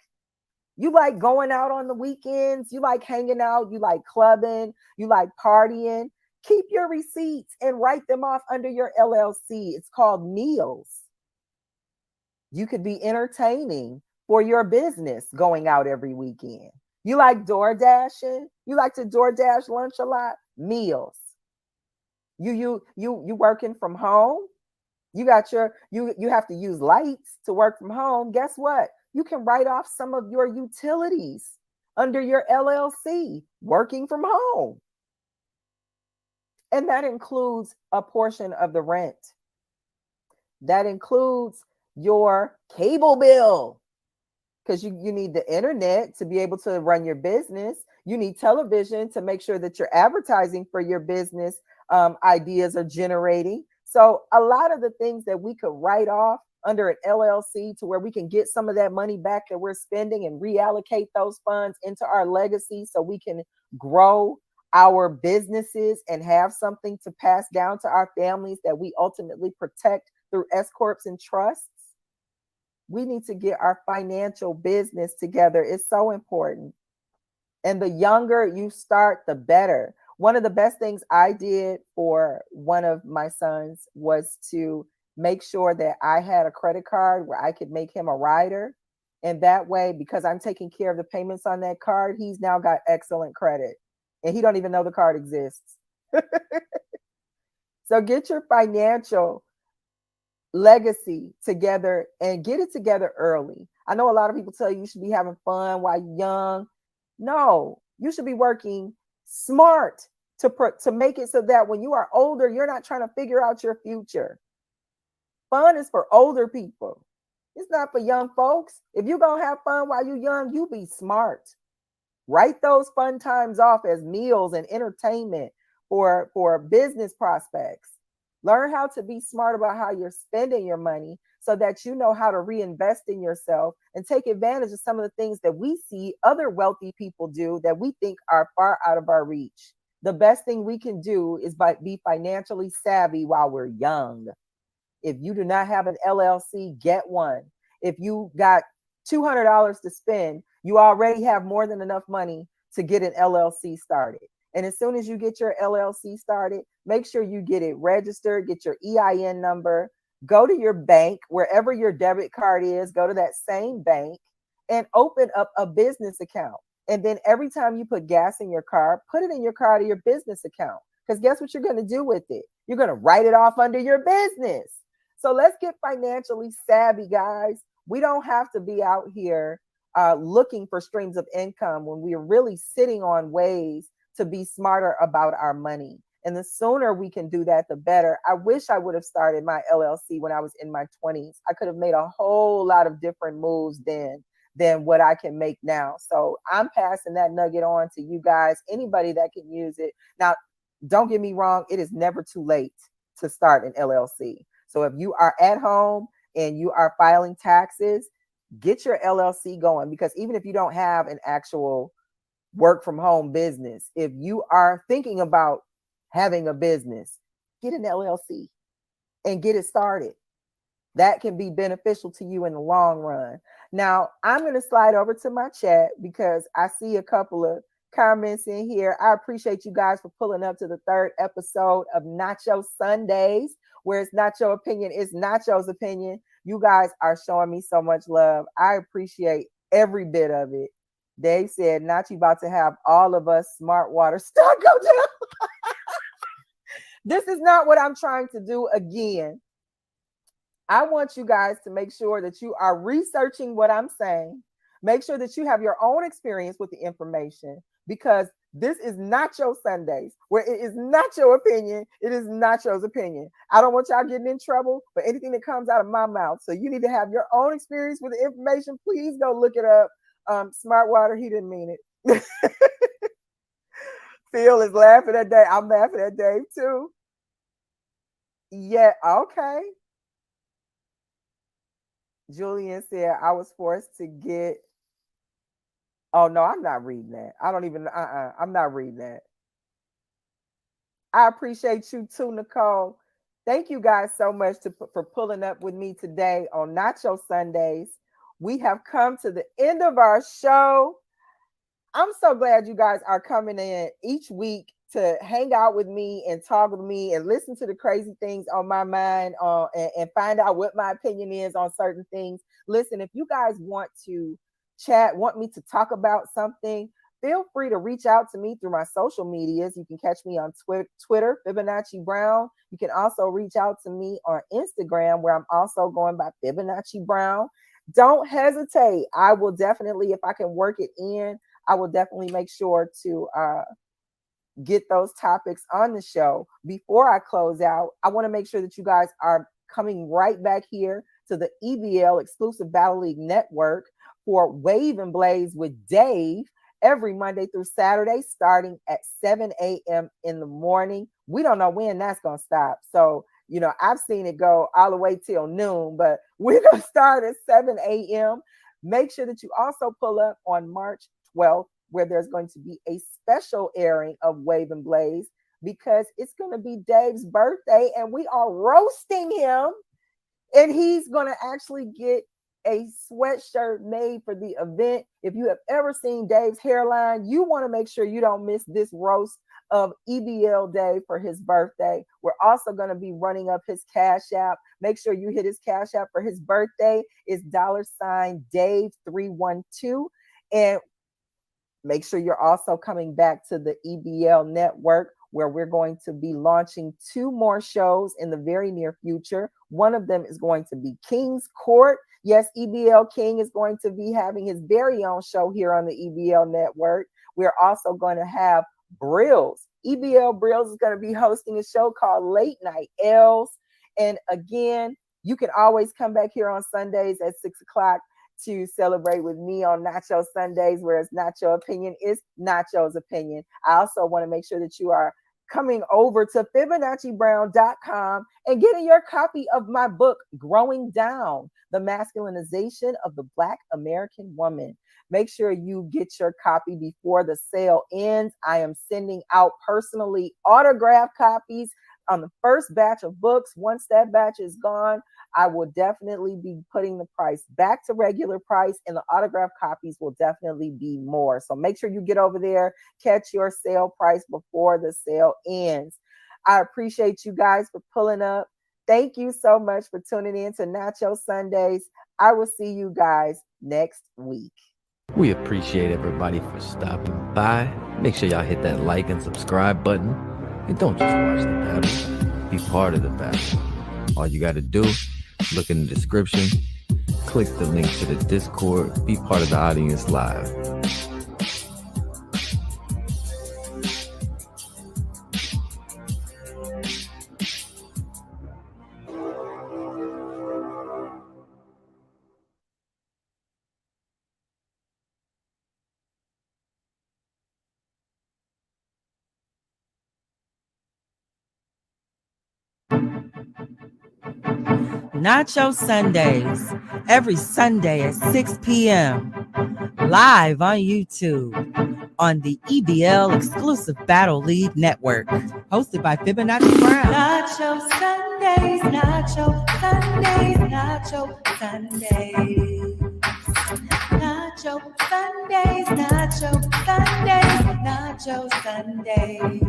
You like going out on the weekends, you like hanging out, you like clubbing, you like partying. Keep your receipts and write them off under your LLC. It's called meals. You could be entertaining for your business going out every weekend. You like door dashing? You like to door dash lunch a lot? Meals. You working from home? You got you have to use lights to work from home. Guess what? You can write off some of your utilities under your LLC working from home. And that includes a portion of the rent. That includes your cable bill because you need the internet to be able to run your business. You need television to make sure that your advertising for your business ideas are generating. So a lot of the things that we could write off under an LLC to where we can get some of that money back that we're spending and reallocate those funds into our legacy so we can grow our businesses and have something to pass down to our families that we ultimately protect through S corps and trusts. We need to get our financial business together. It's so important. And the younger you start, the better. One of the best things I did for one of my sons was to make sure that I had a credit card where I could make him a rider. And that way, because I'm taking care of the payments on that card, he's now got excellent credit. And he don't even know the card exists. So get your financial legacy together and get it together early. I know a lot of people tell you should be having fun while you're young. No, you should be working smart to make it so that when you are older, you're not trying to figure out your future. Fun is for older people. It's not for young folks. If you're going to have fun while you're young, you be smart. Write those fun times off as meals and entertainment for business prospects. Learn how to be smart about how you're spending your money so that you know how to reinvest in yourself and take advantage of some of the things that we see other wealthy people do that we think are far out of our reach. The best thing we can do is be financially savvy while we're young. If you do not have an LLC, get one. If you got $200 to spend, you already have more than enough money to get an LLC started. And as soon as you get your LLC started, make sure you get it registered, get your EIN number, go to your bank, wherever your debit card is, go to that same bank and open up a business account. And then every time you put gas in your car, put it in your car to your business account. Because guess what you're going to do with it? You're going to write it off under your business. So let's get financially savvy, guys. We don't have to be out here looking for streams of income when we are really sitting on ways to be smarter about our money. And the sooner we can do that, the better. I wish I would have started my LLC when I was in my 20s. I could have made a whole lot of different moves then than what I can make now. So I'm passing that nugget on to you guys, anybody that can use it. Now, don't get me wrong, it is never too late to start an LLC. So if you are at home and you are filing taxes, get your LLC going, because even if you don't have an actual work from home business, if you are thinking about having a business, get an LLC and get it started. That can be beneficial to you in the long run. Now, I'm going to slide over to my chat because I see a couple of comments in here. I appreciate you guys for pulling up to the third episode of Nacho Sundays, where it's not your opinion, it's Nacho's opinion. You guys are showing me so much love. I appreciate every bit of it. Dave said, Nachi about to have all of us smart water stock go down. This is not what I'm trying to do again. I want you guys to make sure that you are researching what I'm saying. Make sure that you have your own experience with the information, because this is Nacho Sundays, where it is not your opinion. It is Nacho's opinion. I don't want y'all getting in trouble for anything that comes out of my mouth. So you need to have your own experience with the information. Please go look it up. Smart water, he didn't mean it. Phil is laughing at Dave. I'm laughing at Dave too. Yeah, okay. Julian said, I was forced to get. Oh, no, I'm not reading that. I don't even, I'm not reading that. I appreciate you too, Nicole. Thank you guys so much for pulling up with me today on Nacho Sundays. We have come to the end of our show. I'm so glad you guys are coming in each week to hang out with me and talk with me and listen to the crazy things on my mind and find out what my opinion is on certain things. Listen, if you guys want to chat, want me to talk about something, feel free to reach out to me through my social medias. You can catch me on Twitter, Fibonacci Brown. You can also reach out to me on Instagram, where I'm also going by Fibonacci Brown. Don't hesitate. I will definitely, if I can work it in, I will definitely make sure to get those topics on the show. Before I close out, I want to make sure that you guys are coming right back here to the EBL Exclusive Battle League Network for Wave and Blaze with Dave every Monday through Saturday, starting at 7 a.m. in the morning. We don't know when that's going to stop. So, you know, I've seen it go all the way till noon, but we're going to start at 7 a.m. Make sure that you also pull up on March 12th, where there's going to be a special airing of Wave and Blaze, because it's going to be Dave's birthday and we are roasting him, and he's going to actually get a sweatshirt made for the event. If you have ever seen Dave's hairline, you want to make sure you don't miss this roast of EBL Dave for his birthday. We're also going to be running up his Cash App. Make sure you hit his Cash App for his birthday. It's $Dave312. And make sure you're also coming back to the EBL network, where we're going to be launching 2 more shows in the very near future. One of them is going to be King's Court. Yes, EBL King is going to be having his very own show here on the EBL network. We're also going to have Brills. EBL Brills is going to be hosting a show called Late Night L's. And again, you can always come back here on Sundays at 6 o'clock to celebrate with me on Nacho Sundays, where it's Nacho opinion is Nacho's opinion. I also want to make sure that you are coming over to FibonacciBrown.com and getting your copy of my book, Growing Down, The Masculinization of the Black American Woman. Make sure you get your copy before the sale ends. I am sending out personally autographed copies on the first batch of books. Once that batch is gone, I will definitely be putting the price back to regular price, and the autographed copies will definitely be more. So make sure you get over there, catch your sale price before the sale ends. I appreciate you guys for pulling up. Thank you so much for tuning in to Nacho Sundays. I will see you guys next week. We appreciate everybody for stopping by. Make sure y'all hit that like and subscribe button. And don't just watch the battle, be part of the battle. All you got to do, look in the description, click the link to the Discord, be part of the audience live. Nacho Sundays, every Sunday at 6 p.m. Live on YouTube on the EBL Exclusive Battle League Network. Hosted by Fibonacci Brown. Nacho Sundays, Nacho Sundays, Nacho Sundays. Nacho Sundays, Nacho Sundays, Nacho Sundays.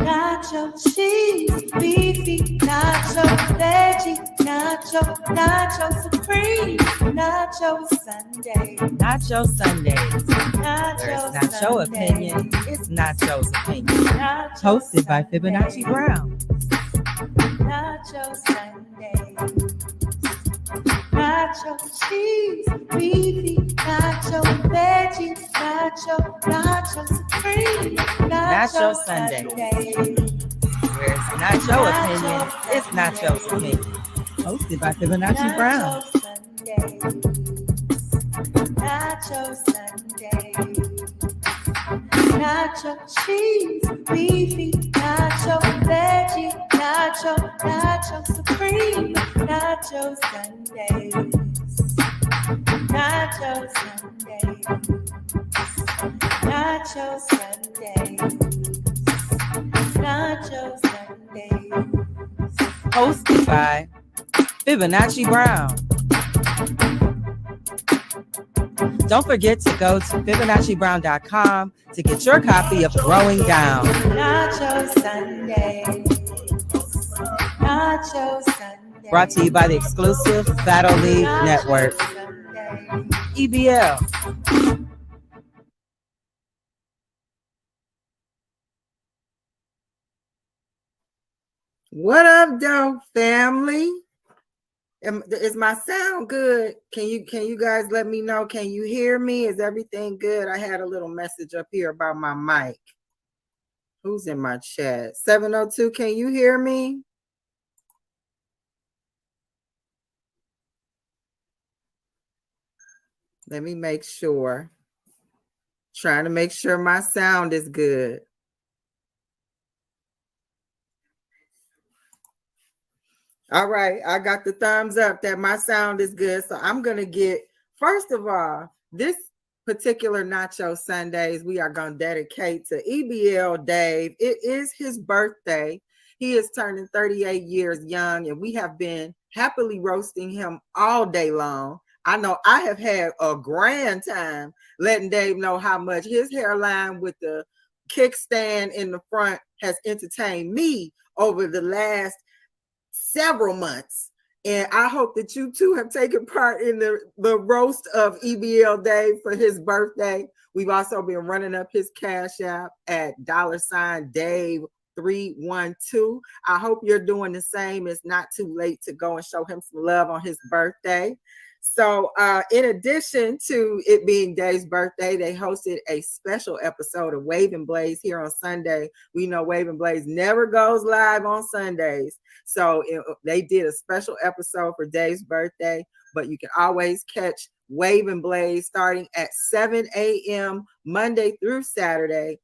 Nacho cheese, beefy, nacho veggie, nacho supreme, nacho Sunday. Nacho Sundays. Where Nacho it's not your opinion, it's Nacho's opinion. Hosted by Fibonacci Brown. Nacho Sunday. Nacho cheese, beefy, nacho veggie, nacho supreme, Nacho Sundays. Where it's not your opinion, it's Nacho's opinion. Hosted by Fibonacci Brown. Nacho Sunday. Nacho cheese, beefy, nacho veggie, nacho supreme, nacho Sundays. Nacho Sundays. Nacho Sundays. Nacho Sundays. Hosted by Fibonacci Brown. Don't forget to go to FibonacciBrown.com to get your copy of Growing Down. Nacho Sunday. Nacho Sunday. Brought to you by the exclusive Battle League Network. EBL. What up, though, family? Is my sound good? Can you guys let me know? Can you hear me? Is everything good? I had a little message up here about my mic. Who's in my chat? 702, can you hear me? Let me make sure. Trying to make sure my sound is good. All right, I got the thumbs up that my sound is good. So I'm going to get, first of all, this particular Nacho Sundays, we are going to dedicate to EBL Dave. It is his birthday. He is turning 38 years young, and we have been happily roasting him all day long. I know I have had a grand time letting Dave know how much his hairline with the kickstand in the front has entertained me over the last several months. And I hope that you too have taken part in the roast of EBL Dave for his birthday. We've also been running up his cash app at $Dave312. I hope you're doing the same. It's not too late to go and show him some love on his birthday. So in addition to it being Dave's birthday, they hosted a special episode of Wave and Blaze here on Sunday. We know Wave and Blaze never goes live on Sundays. So they did a special episode for Dave's birthday, but you can always catch Wave and Blaze starting at 7 a.m. Monday through Saturday.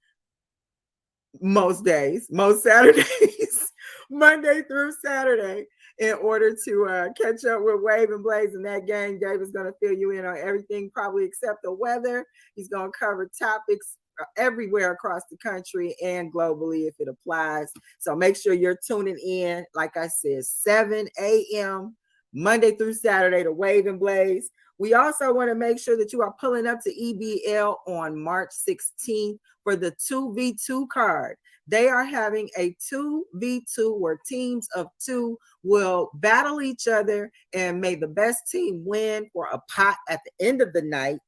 Most days, most Saturdays, Monday through Saturday, in order to catch up with Wave and Blaze in that game. Dave is going to fill you in on everything, probably except the weather. He's going to cover topics everywhere across the country and globally if it applies. So make sure you're tuning in, like I said, 7 a.m. Monday through Saturday to Wave and Blaze. We also want to make sure that you are pulling up to EBL on March 16th for the 2v2 card. They are having a 2v2 where teams of two will battle each other, and may the best team win for a pot at the end of the night.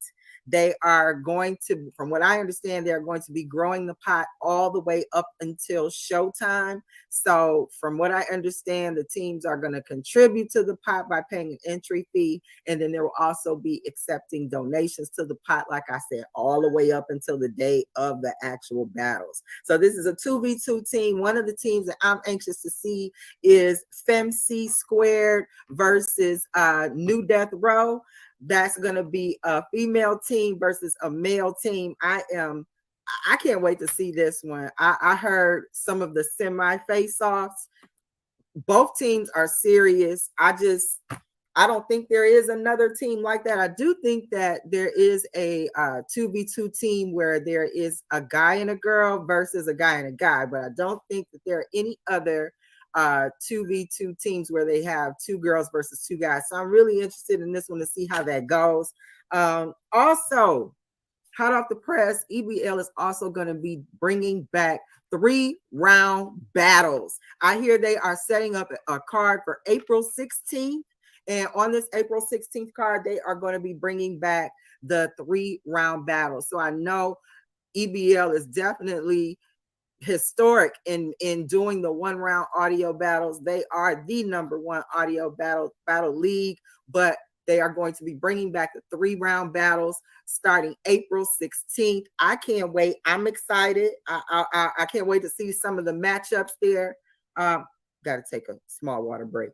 They are going to, from what I understand, they're going to be growing the pot all the way up until showtime. So from what I understand, the teams are going to contribute to the pot by paying an entry fee. And then there will also be accepting donations to the pot, like I said, all the way up until the day of the actual battles. So this is a 2v2 team. One of the teams that I'm anxious to see is FemC Squared versus New Death Row. That's going to be a female team versus a male team. I can't wait to see this one. I heard some of the semi face-offs. Both teams are serious. I don't think there is another team like that. I do think that there is a 2v2 team where there is a guy and a girl versus a guy and a guy, but I don't think that there are any other 2v2 teams where they have two girls versus two guys. So I'm really interested in this one to see how that goes. Also, hot off the press, EBL is also going to be bringing back 3-round battles. I hear they are setting up a card for April 16th. And on this April 16th card, they are going to be bringing back the 3-round battles. So I know EBL is definitely historic in doing the 1-round audio battles. They are the #1 audio battle league, but they are going to be bringing back the 3-round battles starting April 16th. I can't wait. I'm excited. I can't wait to see some of the matchups there. Got to take a small water break.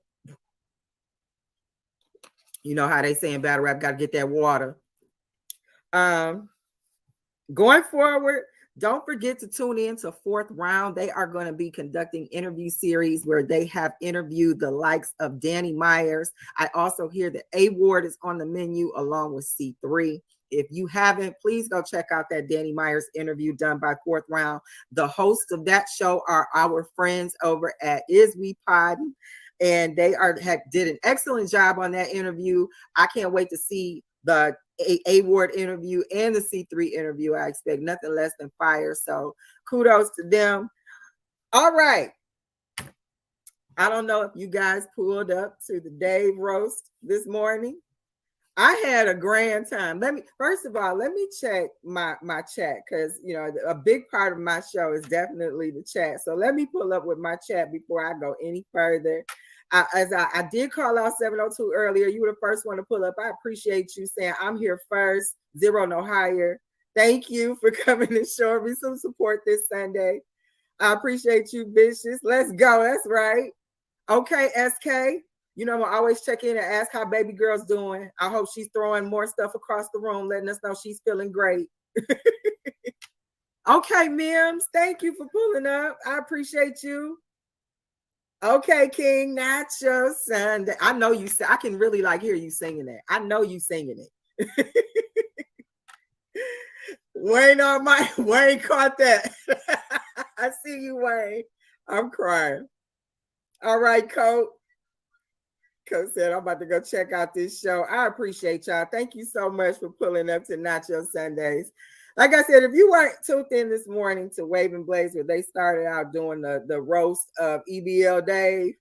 You know how they say in battle rap, got to get that water. Going forward, don't forget to tune in to 4th Round. They are going to be conducting interview series where they have interviewed the likes of Danny Myers. I also hear that A Ward is on the menu along with C3. If you haven't, please go check out that Danny Myers interview done by 4th Round. The hosts of that show are our friends over at Is We Poddin', and they did an excellent job on that interview. I can't wait to see the A Ward interview and the C3 interview. I expect nothing less than fire. So kudos to them. All right. I don't know if you guys pulled up to the Dave roast this morning. I had a grand time. First of all, let me check my chat, because you know a big part of my show is definitely the chat. So let me pull up with my chat before I go any further. I did call out 702 earlier. You were the first one to pull up. I appreciate you saying I'm here first, 0 no higher. Thank you for coming and showing me some support this Sunday. I appreciate you, Vicious. Let's go. That's right. Okay, SK. You know, I'm always check in and ask how baby girl's doing. I hope she's throwing more stuff across the room, letting us know she's feeling great. Okay, Mims, thank you for pulling up. I appreciate you. Okay, King Nacho Sunday. I know you. I can really hear you singing that. I know you singing it. Wayne caught that. I see you, Wayne. I'm crying. All right, Coach. Coach said, I'm about to go check out this show. I appreciate y'all. Thank you so much for pulling up to Nacho Sundays. Like I said, if you weren't tuned in this morning to Wave and Blaze, where they started out doing the roast of EBL Dave,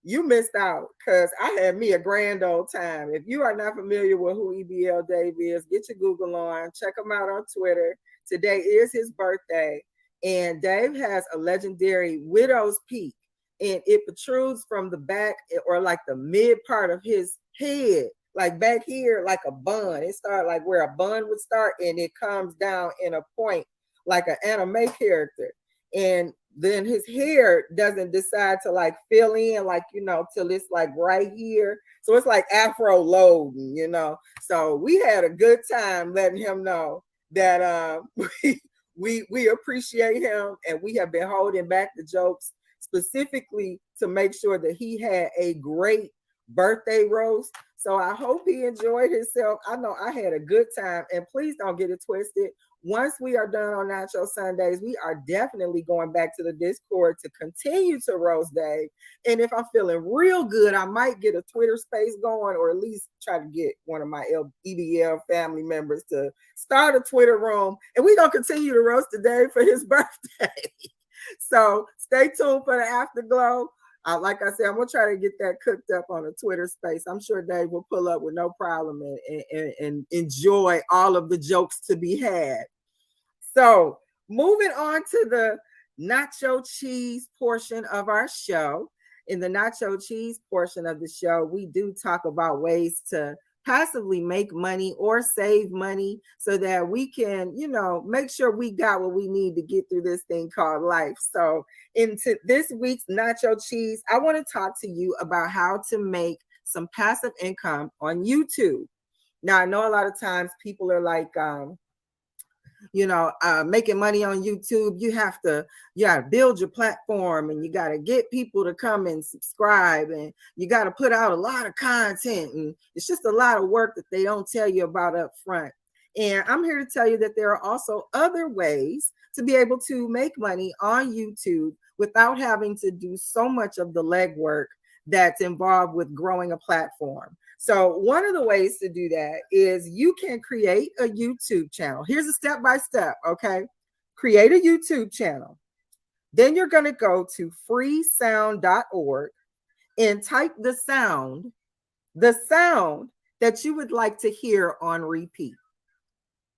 you missed out, because I had me a grand old time. If you are not familiar with who EBL Dave is, get your Google on, check him out on Twitter. Today is his birthday, and Dave has a legendary widow's peak, and it protrudes from the back or the mid part of his head, back here, like a bun. It started where a bun would start, and it comes down in a point like an anime character. And then his hair doesn't decide to fill in till it's right here. So it's like Afro loading, So we had a good time letting him know that we appreciate him, and we have been holding back the jokes specifically to make sure that he had a great birthday roast. So I hope he enjoyed himself. I know I had a good time, and please don't get it twisted. Once we are done on Nacho Sundays, we are definitely going back to the Discord to continue to roast Dave. And if I'm feeling real good, I might get a Twitter space going, or at least try to get one of my EBL family members to start a Twitter room. And we're going to continue to roast Dave for his birthday. So stay tuned for the afterglow. Like I said, I'm going to try to get that cooked up on a Twitter space. I'm sure Dave will pull up with no problem and enjoy all of the jokes to be had. So moving on to the nacho cheese portion of our show. In the nacho cheese portion of the show, we do talk about ways to passively make money or save money so that we can, make sure we got what we need to get through this thing called life. So into this week's nacho cheese, I want to talk to you about how to make some passive income on YouTube. Now, I know a lot of times people are making money on YouTube, you got to build your platform, and you got to get people to come and subscribe, and you got to put out a lot of content, and it's just a lot of work that they don't tell you about up front. And I'm here to tell you that there are also other ways to be able to make money on YouTube without having to do so much of the legwork that's involved with growing a platform. So one of the ways to do that is you can create a YouTube channel. Here's a step-by-step, okay? Create a YouTube channel. Then you're going to go to freesound.org and type the sound that you would like to hear on repeat.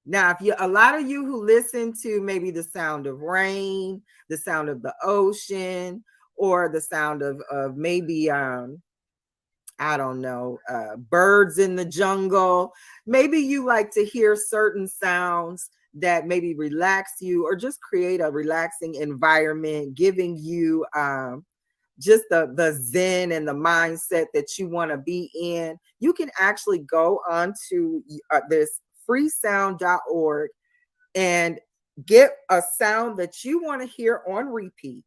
Now, a lot of you who listen to maybe the sound of rain, the sound of the ocean, or the sound of maybe I don't know, birds in the jungle. Maybe you like to hear certain sounds that maybe relax you or just create a relaxing environment, giving you just the zen and the mindset that you want to be in. You can actually go onto this freesound.org and get a sound that you want to hear on repeat.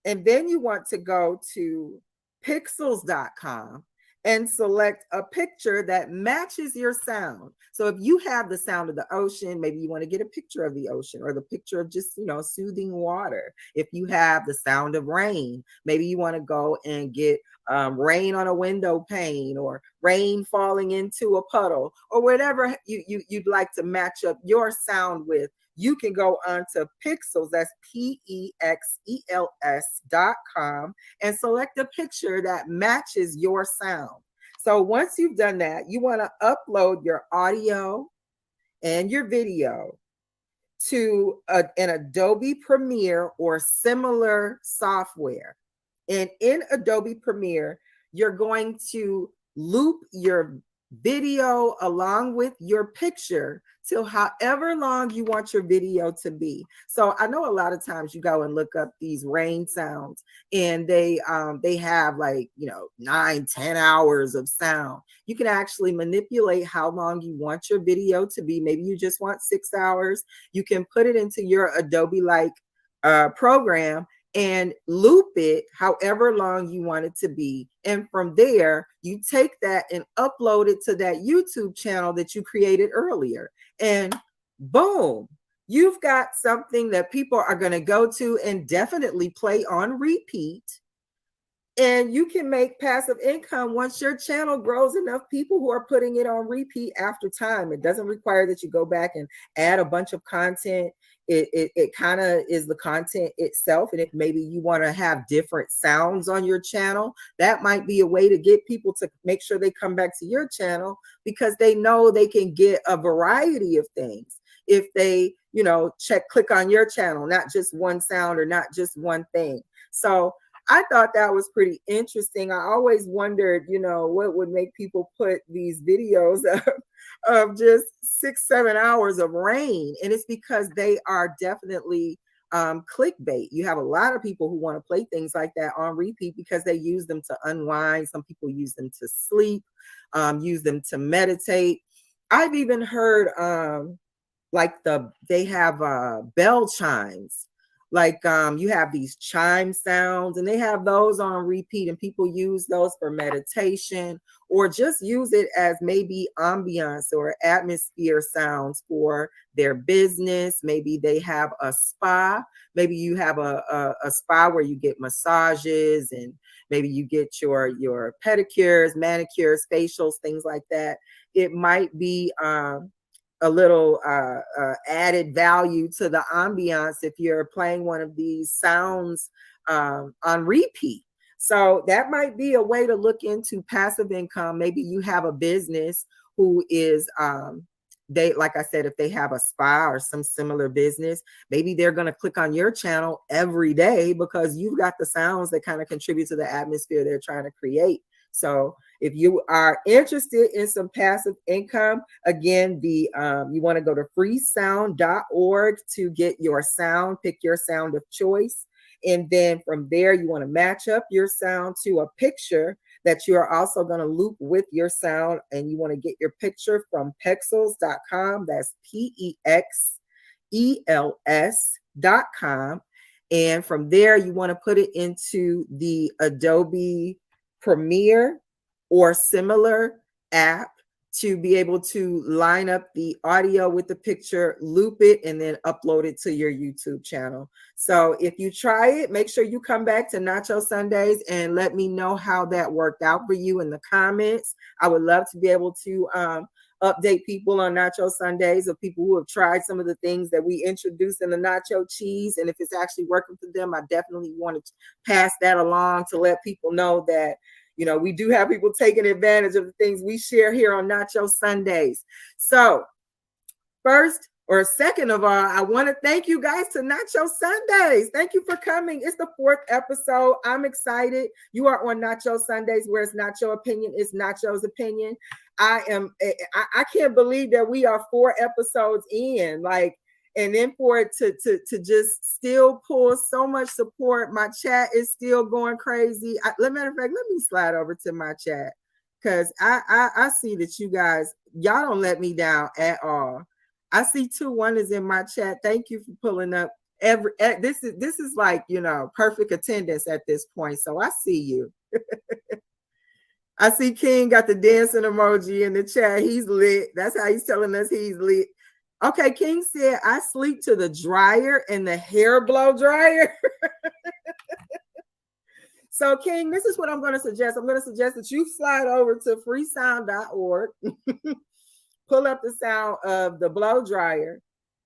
And then you want to go to pixels.com and select a picture that matches your sound. So if you have the sound of the ocean, maybe you want to get a picture of the ocean or the picture of just, soothing water. If you have the sound of rain, maybe you want to go and get rain on a window pane or rain falling into a puddle or whatever you'd like to match up your sound with. You can go on to Pixels, that's PEXELS.com, and select a picture that matches your sound. So once you've done that, you want to upload your audio and your video to an Adobe Premiere or similar software. And in Adobe Premiere, you're going to loop your video along with your picture till however long you want your video to be. So I know a lot of times you go and look up these rain sounds and they have 9-10 hours of sound. You can actually manipulate how long you want your video to be. Maybe you just want 6 hours. You can put it into your Adobe program and loop it however long you want it to be. And from there, you take that and upload it to that YouTube channel that you created earlier. And boom, you've got something that people are going to go to and definitely play on repeat. And you can make passive income once your channel grows enough people who are putting it on repeat after time. It doesn't require that you go back and add a bunch of content. It kind of is the content itself. And if maybe you want to have different sounds on your channel, that might be a way to get people to make sure they come back to your channel because they know they can get a variety of things if they, click on your channel, not just one sound or not just one thing. So I thought that was pretty interesting. I always wondered, what would make people put these videos of just 6-7 hours of rain. And it's because they are definitely clickbait. You have a lot of people who want to play things like that on repeat because they use them to unwind. Some people use them to sleep, use them to meditate. I've even heard they have bell chimes. You have these chime sounds and they have those on repeat and people use those for meditation or just use it as maybe ambiance or atmosphere sounds for their business. Maybe they have a spa. Maybe you have a spa where you get massages and maybe you get your pedicures, manicures, facials, things like that. It might be a little added value to the ambiance if you're playing one of these sounds on repeat. So that might be a way to look into passive income. Maybe you have a business who is, like I said, if they have a spa or some similar business, maybe they're going to click on your channel every day because you've got the sounds that kind of contribute to the atmosphere they're trying to create. So if you are interested in some passive income, again, you want to go to freesound.org to get your sound, pick your sound of choice. And then from there, you want to match up your sound to a picture that you are also going to loop with your sound. And you want to get your picture from pexels.com. That's PEXELS.com. And from there, you want to put it into the Adobe Premiere or similar app to be able to line up the audio with the picture, loop it, and then upload it to your YouTube channel. So if you try it, make sure you come back to Nacho Sundays and let me know how that worked out for you in the comments. I would love to be able to update people on Nacho Sundays, of people who have tried some of the things that we introduced in the nacho cheese. And if it's actually working for them, I definitely want to pass that along to let people know that, you know, we do have people taking advantage of the things we share here on Nacho Sundays. So first or second of all, I want to thank you guys to Nacho Sundays. Thank you for coming. It's the 4th episode. I'm excited. You are on Nacho Sundays, where it's not your opinion, it's Nacho's opinion. I can't believe that we are 4 episodes in, like, and then for it to just still pull so much support. My chat is still going crazy. Matter of fact, let me slide over to my chat, because I see that y'all don't let me down at all. I see 2 wonders in my chat. Thank you for pulling up. This is like, you know, perfect attendance at this point. So I see you. I see King got the dancing emoji in the chat. He's lit. That's how he's telling us he's lit. Okay, King said, I sleep to the dryer and the hair blow dryer. So, King, this is what I'm going to suggest. I'm going to suggest that you slide over to freesound.org, pull up the sound of the blow dryer,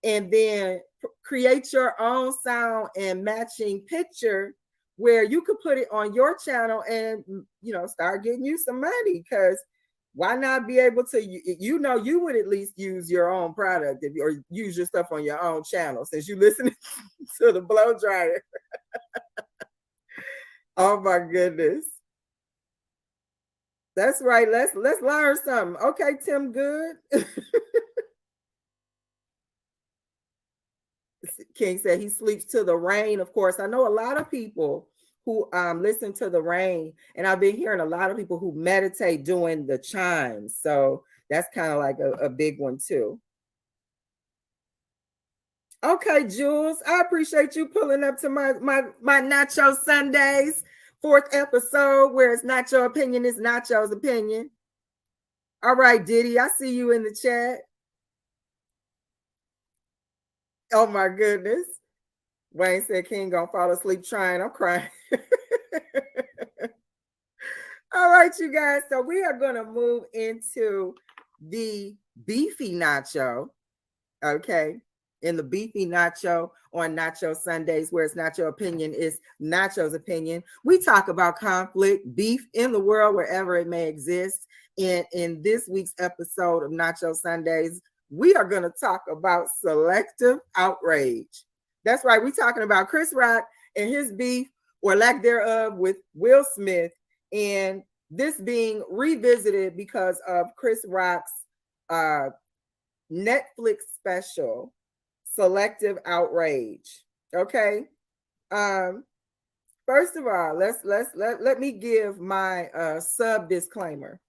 and then create your own sound and matching picture where you could put it on your channel and, you know, start getting you some money. Because why not be able to, you know, you would at least use your own product or use your stuff on your own channel, since you listen to the blow dryer. Oh my goodness. That's right. Let's learn something. Okay, Tim Good. King said he sleeps to the rain. Of course, I know a lot of people who listen to the rain, and I've been hearing a lot of people who meditate doing the chimes. So that's kind of like a big one too. Okay, Jules, I appreciate you pulling up to my Nacho Sundays 4th episode, where it's not your opinion, it's Nacho's opinion. All right, Diddy, I see you in the chat. Oh my goodness. Wayne said King gonna fall asleep trying. I'm crying. All right, you guys. So we are gonna move into the beefy nacho. Okay. In the beefy nacho on Nacho Sundays, where it's not your opinion, it's Nacho's opinion. We talk about conflict, beef in the world, wherever it may exist. And in this week's episode of Nacho Sundays, we are going to talk about selective outrage. That's right. We're talking about Chris Rock and his beef, or lack thereof, with Will Smith, and this being revisited because of Chris Rock's Netflix special, Selective Outrage. Okay. First of all, let me give my sub disclaimer.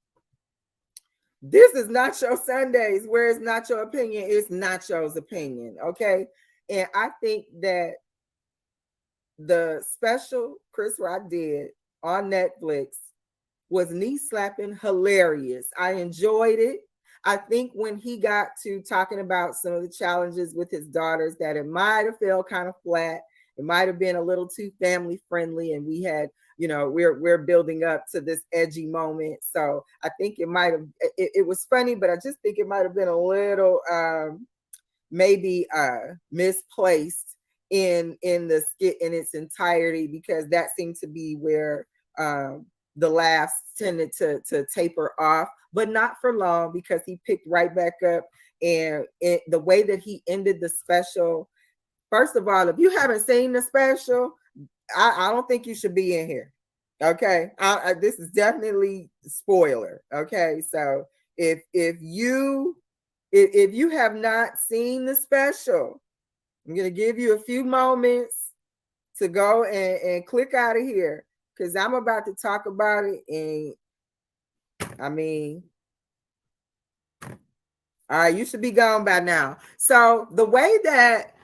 This is Nacho Sundays, where it's not your opinion, it's Nacho's opinion. Okay. And I think that the special Chris Rock did on Netflix was knee slapping hilarious. I enjoyed it. I think when he got to talking about some of the challenges with his daughters, that it might have felt kind of flat. It might have been a little too family friendly, and we had, you know, we're building up to this edgy moment. So I think it might have, it was funny, but I just think it might have been a little maybe misplaced in the skit in its entirety, because that seemed to be where the laughs tended to taper off, but not for long, because he picked right back up. And the way that he ended the special, first of all, if you haven't seen the special, I don't think you should be in here. Okay, this is definitely spoiler. Okay, so if you have not seen the special, I'm gonna give you a few moments to go and click out of here, because I'm about to talk about it. And I mean, all right, you should be gone by now. So the way that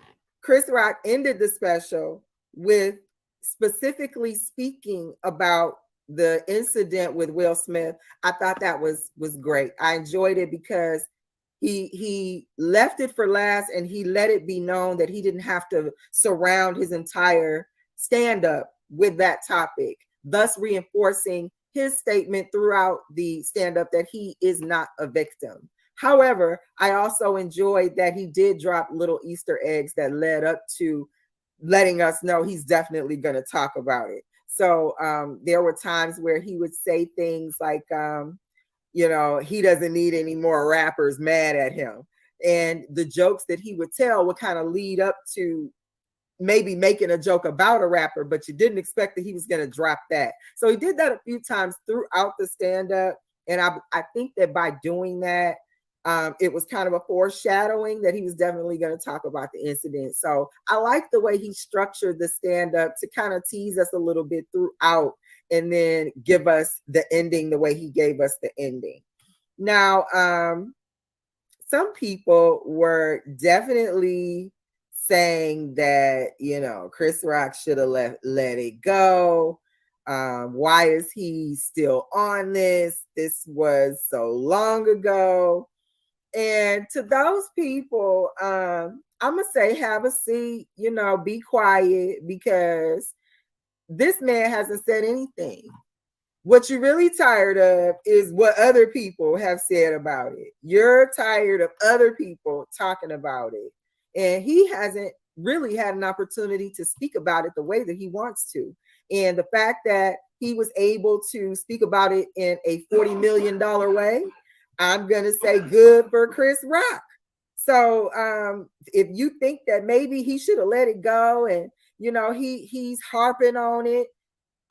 Chris Rock ended the special, with specifically speaking about the incident with Will Smith, I thought that was great. I enjoyed it because he left it for last, and he let it be known that he didn't have to surround his entire stand-up with that topic, thus reinforcing his statement throughout the stand-up that he is not a victim. However, I also enjoyed that he did drop little Easter eggs that led up to letting us know he's definitely going to talk about it. So there were times where he would say things like, you know, he doesn't need any more rappers mad at him. And the jokes that he would tell would kind of lead up to maybe making a joke about a rapper, but you didn't expect that he was going to drop that. So he did that a few times throughout the stand-up. And I think that by doing that, it was kind of a foreshadowing that he was definitely going to talk about the incident. So I like the way he structured the stand-up to kind of tease us a little bit throughout and then give us the ending the way he gave us the ending. Now, some people were definitely saying that, you know, Chris Rock should have let it go. Why is he still on this? This was so long ago. And to those people, I'm gonna say, have a seat, you know, be quiet, because this man hasn't said anything. What you're really tired of is what other people have said about it. You're tired of other people talking about it. And he hasn't really had an opportunity to speak about it the way that he wants to. And the fact that he was able to speak about it in a $40 million way, I'm going to say good for Chris Rock. So if you think that maybe he should have let it go and, you know, he's harping on it,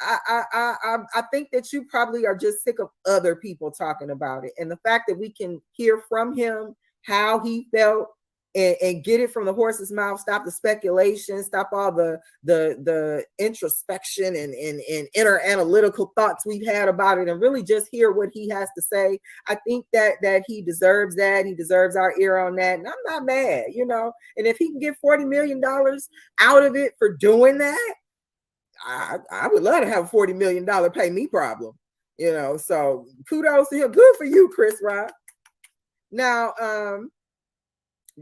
I think that you probably are just sick of other people talking about it. And the fact that we can hear from him how he felt and get it from the horse's mouth, stop the speculation, stop all the introspection and inner analytical thoughts we've had about it, and really just hear what he has to say. I think that he deserves that. He deserves our ear on that. And I'm not mad, you know. And if he can get $40 million out of it for doing that, I would love to have a $40 million pay me problem, you know. So kudos to him. Good for you, Chris Rock. Now,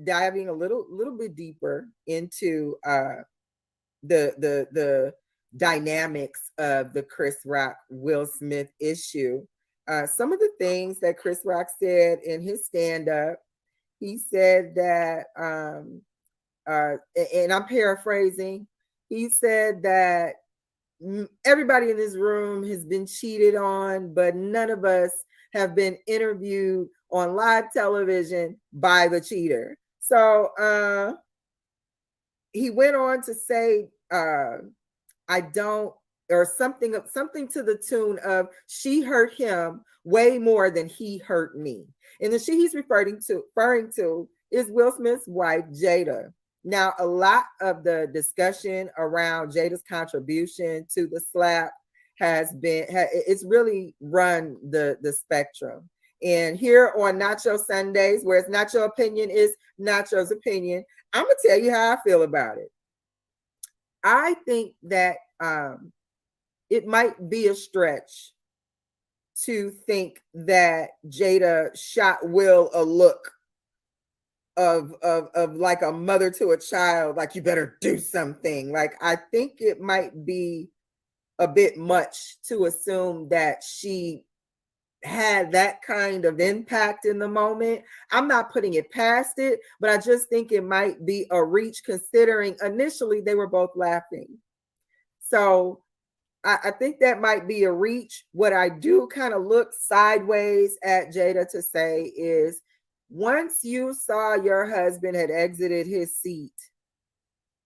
diving a little bit deeper into the dynamics of the Chris Rock Will Smith issue. Some of the things that Chris Rock said in his stand-up, he said that, and I'm paraphrasing, he said that everybody in this room has been cheated on, but none of us have been interviewed on live television by the cheater. So he went on to say, I don't, or something to the tune of, she hurt him way more than he hurt me. And the she he's referring to is Will Smith's wife, Jada. Now, a lot of the discussion around Jada's contribution to the slap it's really run the spectrum. And here on Nacho Sundays, where it's Nacho opinion is Nacho's opinion, I'm gonna tell you how I feel about it. I think that it might be a stretch to think that Jada shot Will a look of like a mother to a child, like, you better do something. Like, I think it might be a bit much to assume that she had that kind of impact in the moment. I'm not putting it past it, but I just think it might be a reach, considering initially they were both laughing. So I think that might be a reach. What I do kind of look sideways at Jada to say is, once you saw your husband had exited his seat,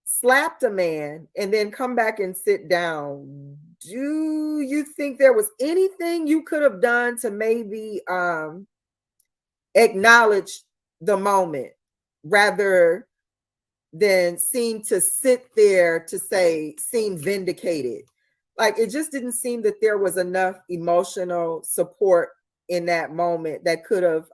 slapped a man, and then come back and sit down, do you think there was anything you could have done to maybe acknowledge the moment rather than seem to sit there to seem vindicated? Like, it just didn't seem that there was enough emotional support in that moment that could have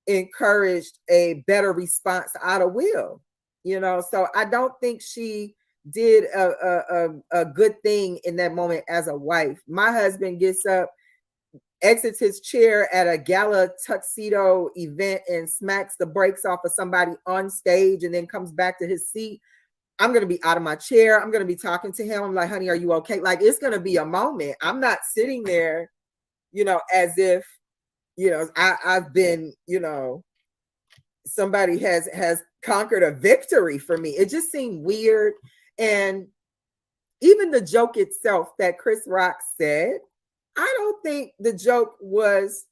encouraged a better response out of Will, you know. So I don't think she did a good thing in that moment as a wife. My husband gets up, exits his chair at a gala tuxedo event and smacks the brakes off of somebody on stage and then comes back to his seat. I'm going to be out of my chair. I'm going to be talking to him. I'm like, honey, are you okay? Like, it's going to be a moment. I'm not sitting there, as if, I've been, somebody has conquered a victory for me. It just seemed weird. And even the joke itself that Chris Rock said, I don't think the joke was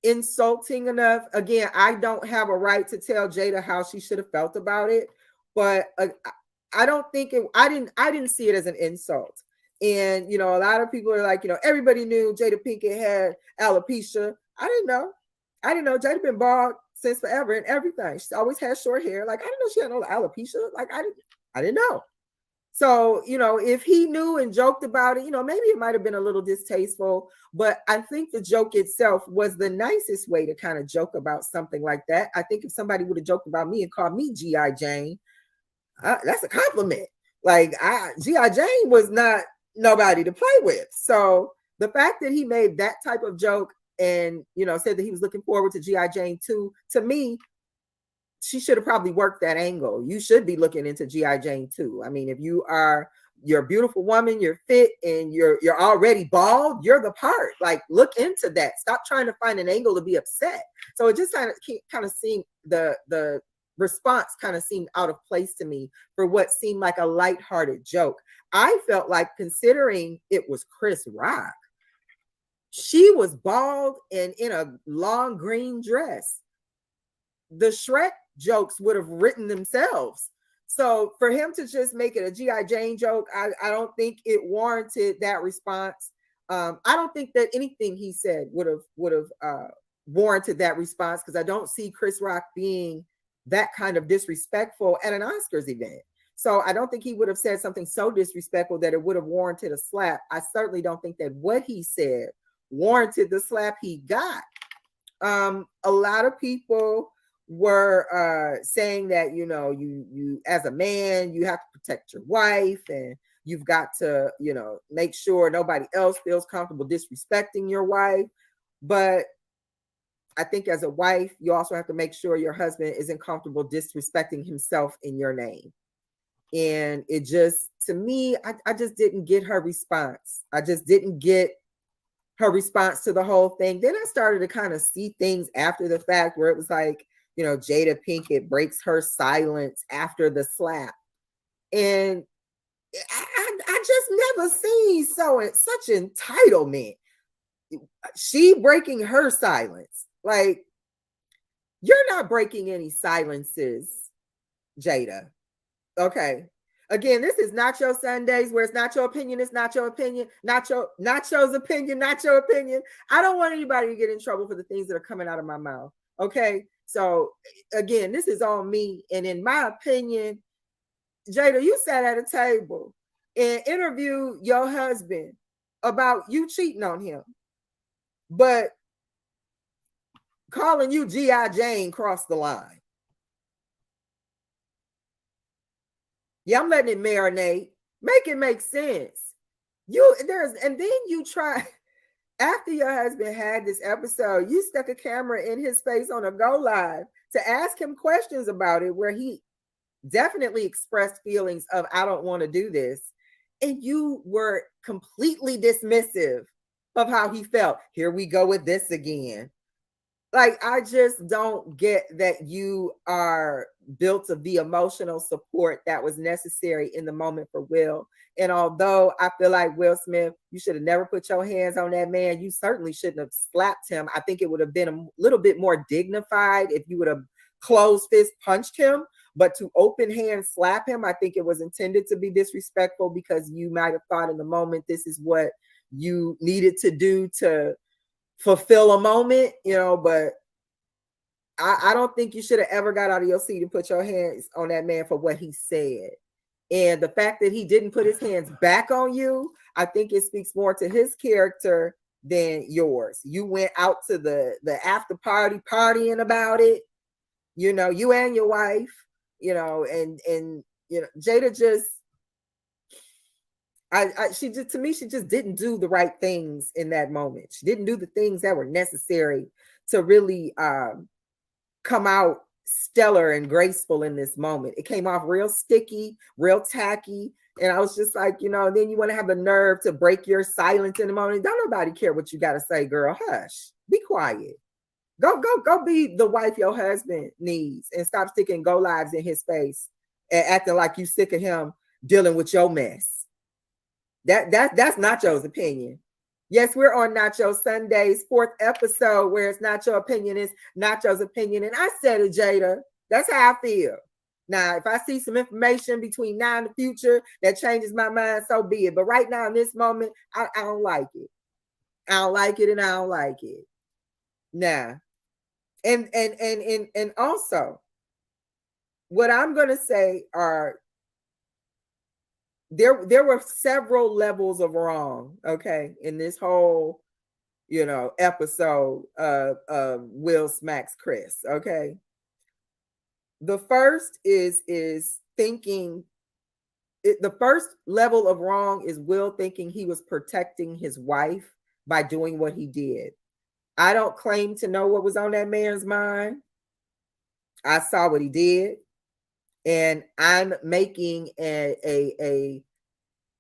insulting enough. Again, I don't have a right to tell Jada how she should have felt about it, but I don't think I didn't see it as an insult. And a lot of people are like, everybody knew Jada Pinkett had alopecia. I didn't know Jada been bald since forever and everything. She's always had short hair. Like, I didn't know she had no alopecia. Like, I didn't know. So, if he knew and joked about it, maybe it might have been a little distasteful, but I think the joke itself was the nicest way to kind of joke about something like that. I think if somebody would have joked about me and called me G.I. Jane, that's a compliment. Like, G.I. Jane was not nobody to play with. So the fact that he made that type of joke and, said that he was looking forward to G.I. Jane 2, to me, she should have probably worked that angle. You should be looking into G.I. Jane 2. I mean, if you're a beautiful woman, you're fit, and you're already bald, you're the part. Like, look into that. Stop trying to find an angle to be upset. So it just kind of seemed the response kind of seemed out of place to me for what seemed like a lighthearted joke. I felt like, considering it was Chris Rock, she was bald and in a long green dress. The Shrek jokes would have written themselves. So for him to just make it a G.I. Jane joke, I don't think it warranted that response. I don't think that anything he said would have warranted that response, because I don't see Chris Rock being that kind of disrespectful at an Oscars event. So I don't think he would have said something so disrespectful that it would have warranted a slap. I certainly don't think that what he said warranted the slap he got. A lot of people were saying that, you as a man, you have to protect your wife, and you've got to, make sure nobody else feels comfortable disrespecting your wife. But I think as a wife, you also have to make sure your husband isn't comfortable disrespecting himself in your name. And it just, to me, I just didn't get her response. I just didn't get her response to the whole thing. Then I started to kind of see things after the fact where it was like, Jada Pinkett breaks her silence after the slap. And I just never seen such entitlement. She breaking her silence. Like, you're not breaking any silences, Jada. Okay. Again, this is Nacho Sundays, where it's not your opinion, it's not your opinion. Nacho's opinion, not your opinion. I don't want anybody to get in trouble for the things that are coming out of my mouth. Okay. So again, this is on me. And in my opinion, Jada, you sat at a table and interviewed your husband about you cheating on him, but calling you G.I. Jane crossed the line. Yeah, I'm letting it marinate. Make it make sense. And then you try, after your husband had this episode, you stuck a camera in his face on a Go Live to ask him questions about it, where he definitely expressed feelings of, I don't want to do this. And you were completely dismissive of how he felt. Here we go with this again. Like, I just don't get that you are built of the emotional support that was necessary in the moment for Will. And although I feel like Will Smith, you should have never put your hands on that man. You certainly shouldn't have slapped him. I think it would have been a little bit more dignified if you would have closed fist punched him. But to open hand slap him, I think it was intended to be disrespectful, because you might have thought in the moment this is what you needed to do to fulfill a moment, but I don't think you should have ever got out of your seat and put your hands on that man for what he said. And the fact that he didn't put his hands back on you, I think it speaks more to his character than yours. You went out to the after partying about it, you and your wife, and you know, Jada just, she just, to me, she just didn't do the right things in that moment. She didn't do the things that were necessary to really come out stellar and graceful in this moment. It came off real sticky, real tacky. And I was just like, you know, then you want to have the nerve to break your silence in the moment. Don't nobody care what you got to say, girl. Hush. Be quiet. Go be the wife your husband needs and stop sticking go lives in his face and acting like you sick of him dealing with your mess. That's Nacho's opinion. Yes, we're on Nacho Sundays, 4th episode, where it's not your opinion, it's Nacho's opinion. And I said it, Jada. That's how I feel. Now, if I see some information between now and the future that changes my mind, so be it. But right now, in this moment, I don't like it. I don't like it, and I don't like it. Now, and also, what I'm gonna say are there were several levels of wrong, okay, in this whole, you know, episode of Will smacks Chris, okay. The first is thinking, the first level of wrong is Will thinking he was protecting his wife by doing what he did. I don't claim to know what was on that man's mind. I saw what he did, and I'm making a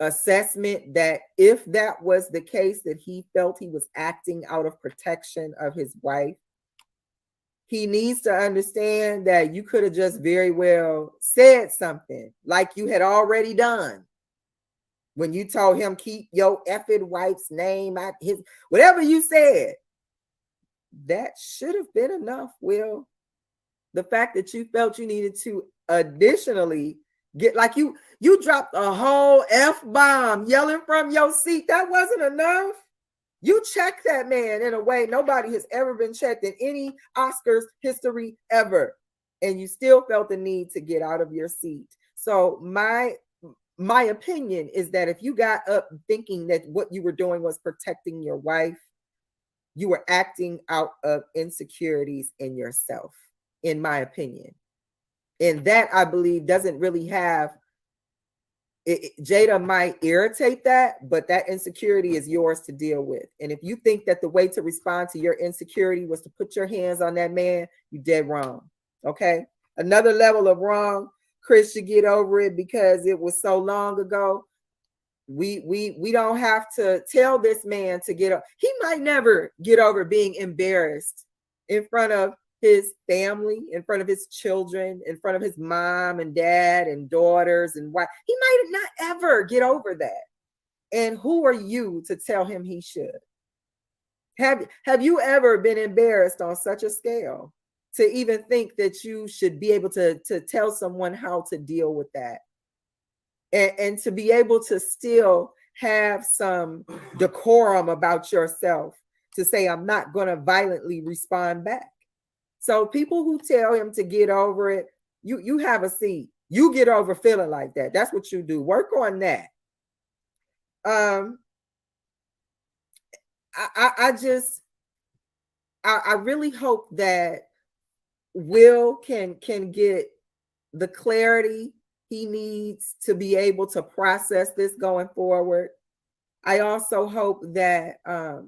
assessment that if that was the case, that he felt he was acting out of protection of his wife, he needs to understand that you could have just very well said something like you had already done when you told him keep your effing wife's name out his, whatever you said. That should have been enough, Will. The fact that you felt you needed to additionally get, like you dropped a whole F-bomb yelling from your seat. That wasn't enough. You checked that man in a way nobody has ever been checked in any Oscars history ever. And you still felt the need to get out of your seat. So my opinion is that if you got up thinking that what you were doing was protecting your wife, you were acting out of insecurities in yourself, in my opinion. And that, I believe, doesn't really have, Jada might irritate that, but that insecurity is yours to deal with. And if you think that the way to respond to your insecurity was to put your hands on that man, you dead wrong. Okay. Another level of wrong, Chris should get over it because it was so long ago. We don't have to tell this man to get up. He might never get over being embarrassed in front of his family, in front of his children, in front of his mom and dad and daughters and wife. He might not ever get over that. And who are you to tell him he should? Have you ever been embarrassed on such a scale to even think that you should be able to tell someone how to deal with that? And to be able to still have some decorum about yourself to say, I'm not going to violently respond back. So people who tell him to get over it, you have a seat. You get over feeling like that. That's what you do. Work on that. I really hope that Will can get the clarity he needs to be able to process this going forward. I also hope that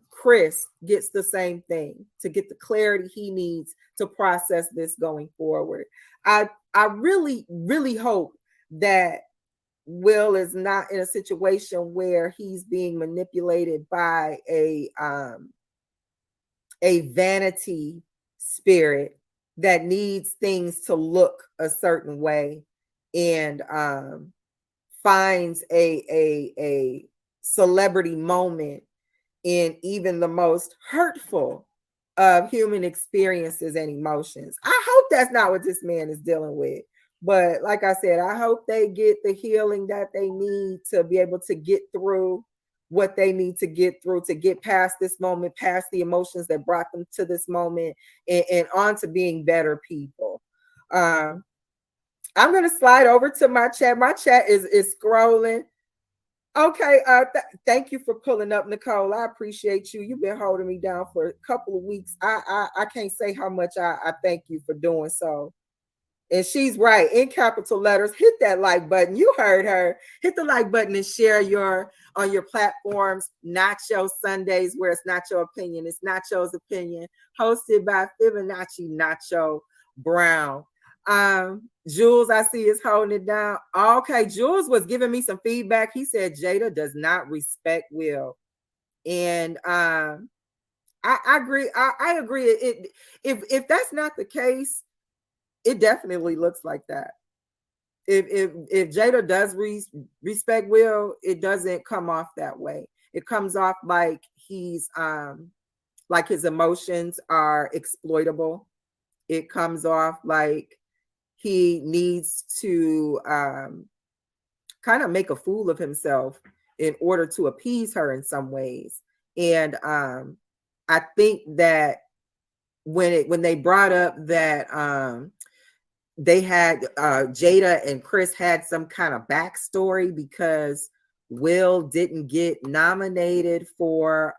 Chris gets the same thing, to get the clarity he needs to process this going forward. I really, really hope that Will is not in a situation where he's being manipulated by a vanity spirit that needs things to look a certain way and finds a celebrity moment in even the most hurtful of human experiences and emotions. I hope that's not what this man is dealing with. But like I said, I hope they get the healing that they need to be able to get through what they need to get through, to get past this moment, past the emotions that brought them to this moment, and on to being better people. I'm going to slide over to my chat. My chat is scrolling. Okay, thank you for pulling up, Nicole. I appreciate you. You've been holding me down for a couple of weeks. I can't say how much I thank you for doing so. And she's right, in capital letters. Hit that like button. You heard her. Hit the like button and share on your platforms. Nacho Sundays, where it's not your opinion, it's Nacho's opinion. Hosted by Fibonacci Nacho Brown. Jules, I see, is holding it down. Okay, Jules was giving me some feedback. He said Jada does not respect Will, and I agree. I agree. If that's not the case, it definitely looks like that. If Jada does respect Will, it doesn't come off that way. It comes off like he's like his emotions are exploitable. It comes off like he needs to kind of make a fool of himself in order to appease her in some ways. And I think that when they brought up that they had Jada and Chris had some kind of backstory because Will didn't get nominated for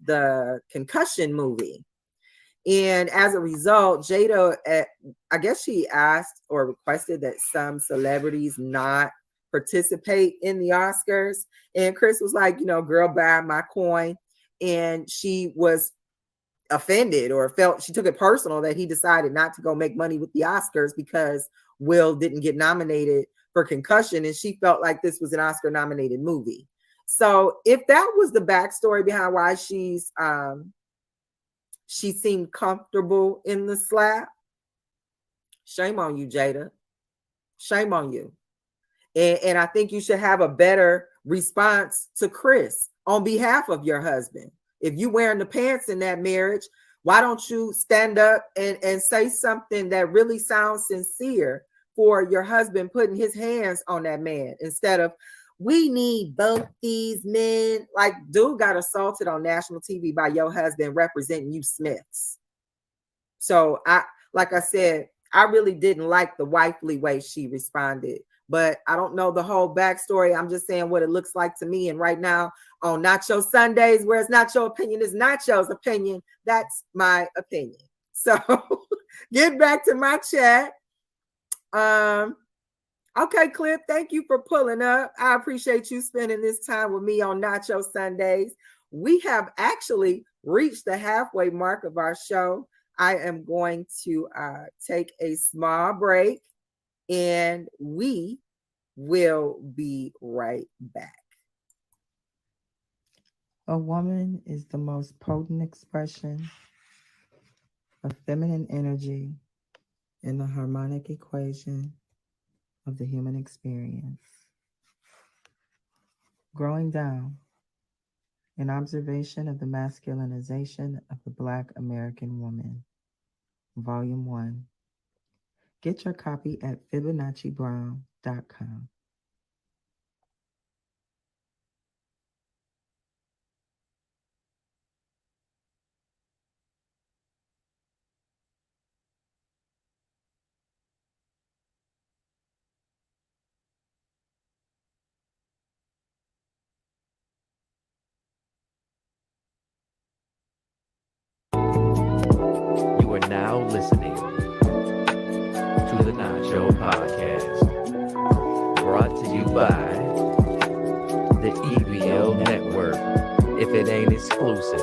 the Concussion movie. And as a result, Jada, I guess she asked or requested that some celebrities not participate in the Oscars. And Chris was like, girl, buy my coin. And she was offended or felt, she took it personal that he decided not to go make money with the Oscars because Will didn't get nominated for Concussion. And she felt like this was an Oscar nominated movie. So if that was the backstory behind why she seemed comfortable in the slap, shame on you, Jada. Shame on you. And I think you should have a better response to Chris on behalf of your husband. If you wearing the pants in that marriage, why don't you stand up and say something that really sounds sincere for your husband putting his hands on that man instead of, we need both these men. Like, dude got assaulted on national TV by your husband representing you Smiths. So like I said, I really didn't like the wifely way she responded, but I don't know the whole backstory. I'm just saying what it looks like to me. And right now on Nacho Sundays, where it's not your opinion, it's Nacho's opinion. That's my opinion. So get back to my chat. Okay, Clip, thank you for pulling up. I appreciate you spending this time with me on Nacho Sundays. We have actually reached the halfway mark of our show. I am going to take a small break and we will be right back. A woman is the most potent expression of feminine energy in the harmonic equation of the human experience. Growing Down, an observation of the masculinization of the Black American woman, Volume 1. Get your copy at FibonacciBrown.com. You are now listening to the Nacho Podcast, brought to you by the EBL Network. If it ain't exclusive,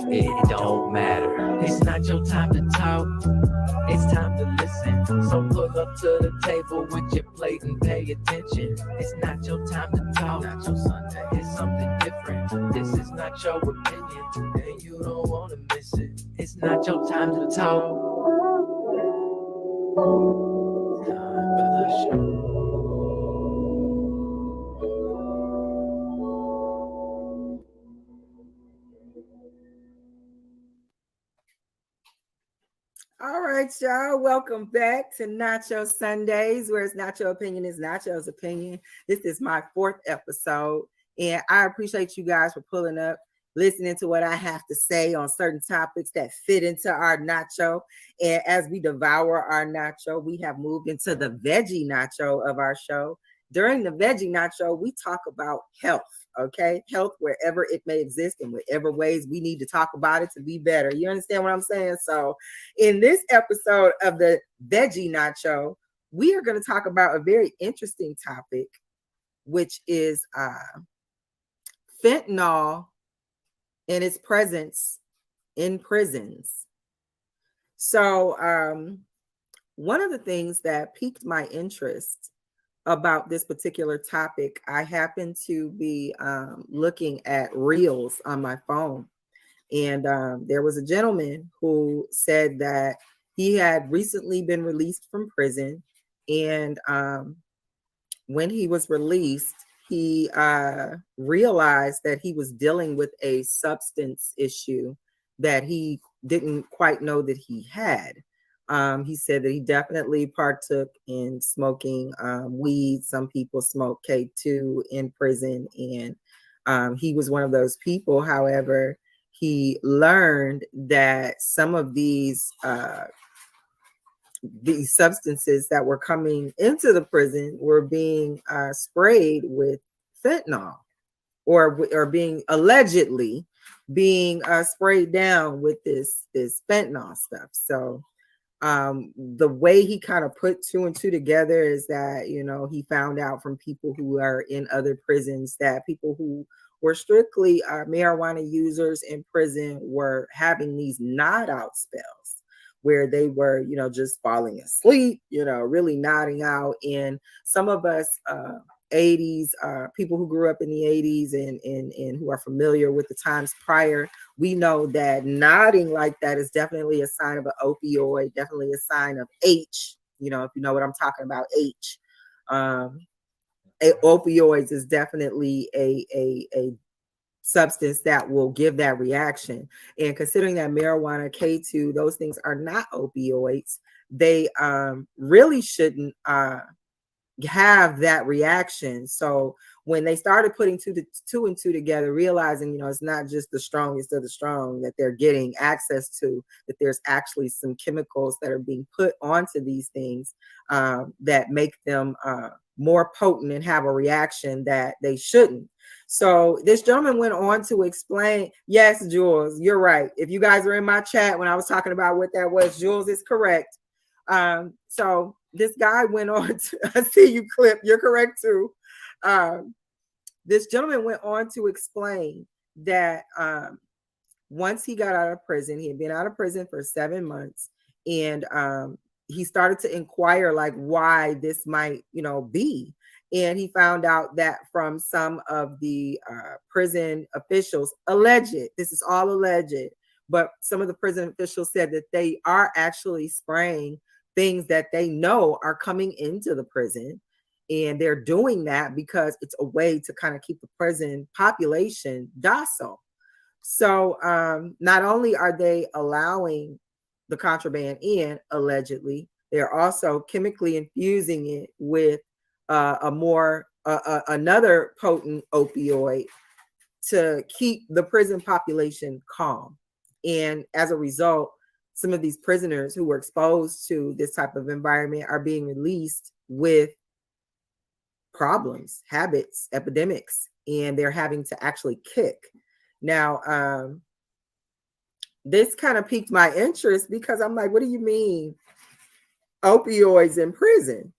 it don't matter. It's not your time to talk, it's time to listen. So pull up to the table with your plate and pay attention. It's not your time to talk, Nacho Sunday. It's something different. This is not your opinion, and you don't want to miss it. It's not your time to talk. It's time for the show. All right, y'all. Welcome back to Nacho Sundays, where it's not your opinion, it's Nacho's opinion. This is my 4th episode, and I appreciate you guys for pulling up, listening to what I have to say on certain topics that fit into our nacho. And as we devour our nacho, we have moved into the veggie nacho of our show. During the veggie nacho, we talk about health. Okay, health wherever it may exist in whatever ways we need to talk about it to be better. You understand what I'm saying? So in this episode of the Veggie Nacho, we are going to talk about a very interesting topic, which is fentanyl and its presence in prisons. So one of the things that piqued my interest about this particular topic, I happened to be looking at reels on my phone. And there was a gentleman who said that he had recently been released from prison. And when he was released, he realized that he was dealing with a substance issue that he didn't quite know that he had. He said that he definitely partook in smoking weed. Some people smoke K2 in prison, and he was one of those people. However, he learned that some of these substances that were coming into the prison were being sprayed with fentanyl, or being allegedly being sprayed down with this fentanyl stuff. So the way he kind of put two and two together is that, you know, he found out from people who are in other prisons that people who were strictly marijuana users in prison were having these nod out spells where they were, you know, just falling asleep, you know, really nodding out. And some of us 80s people who grew up in the 80s and who are familiar with the times prior, we know that nodding like that is definitely a sign of an opioid, definitely a sign of H, you know, if you know what I'm talking about, H. Opioids is definitely a substance that will give that reaction. And considering that marijuana, K2, those things are not opioids, they really shouldn't have that reaction. So when they started putting two and two together, realizing, you know, it's not just the strongest of the strong that they're getting access to, that there's actually some chemicals that are being put onto these things that make them more potent and have a reaction that they shouldn't. So this gentleman went on to explain, yes, Jules, you're right. If you guys are in my chat when I was talking about what that was, Jules is correct. So this guy went on to, I see you, Clip, you're correct too. This gentleman went on to explain that once he got out of prison, he had been out of prison for 7 months, and he started to inquire like why this might, you know, be. And he found out that from some of the prison officials, alleged, this is all alleged, but some of the prison officials said that they are actually spraying things that they know are coming into the prison. And they're doing that because it's a way to kind of keep the prison population docile. So not only are they allowing the contraband in, allegedly, they're also chemically infusing it with another potent opioid to keep the prison population calm. And as a result, some of these prisoners who were exposed to this type of environment are being released with problems, habits, epidemics, and they're having to actually kick. Now, this kind of piqued my interest because I'm like, what do you mean opioids in prison?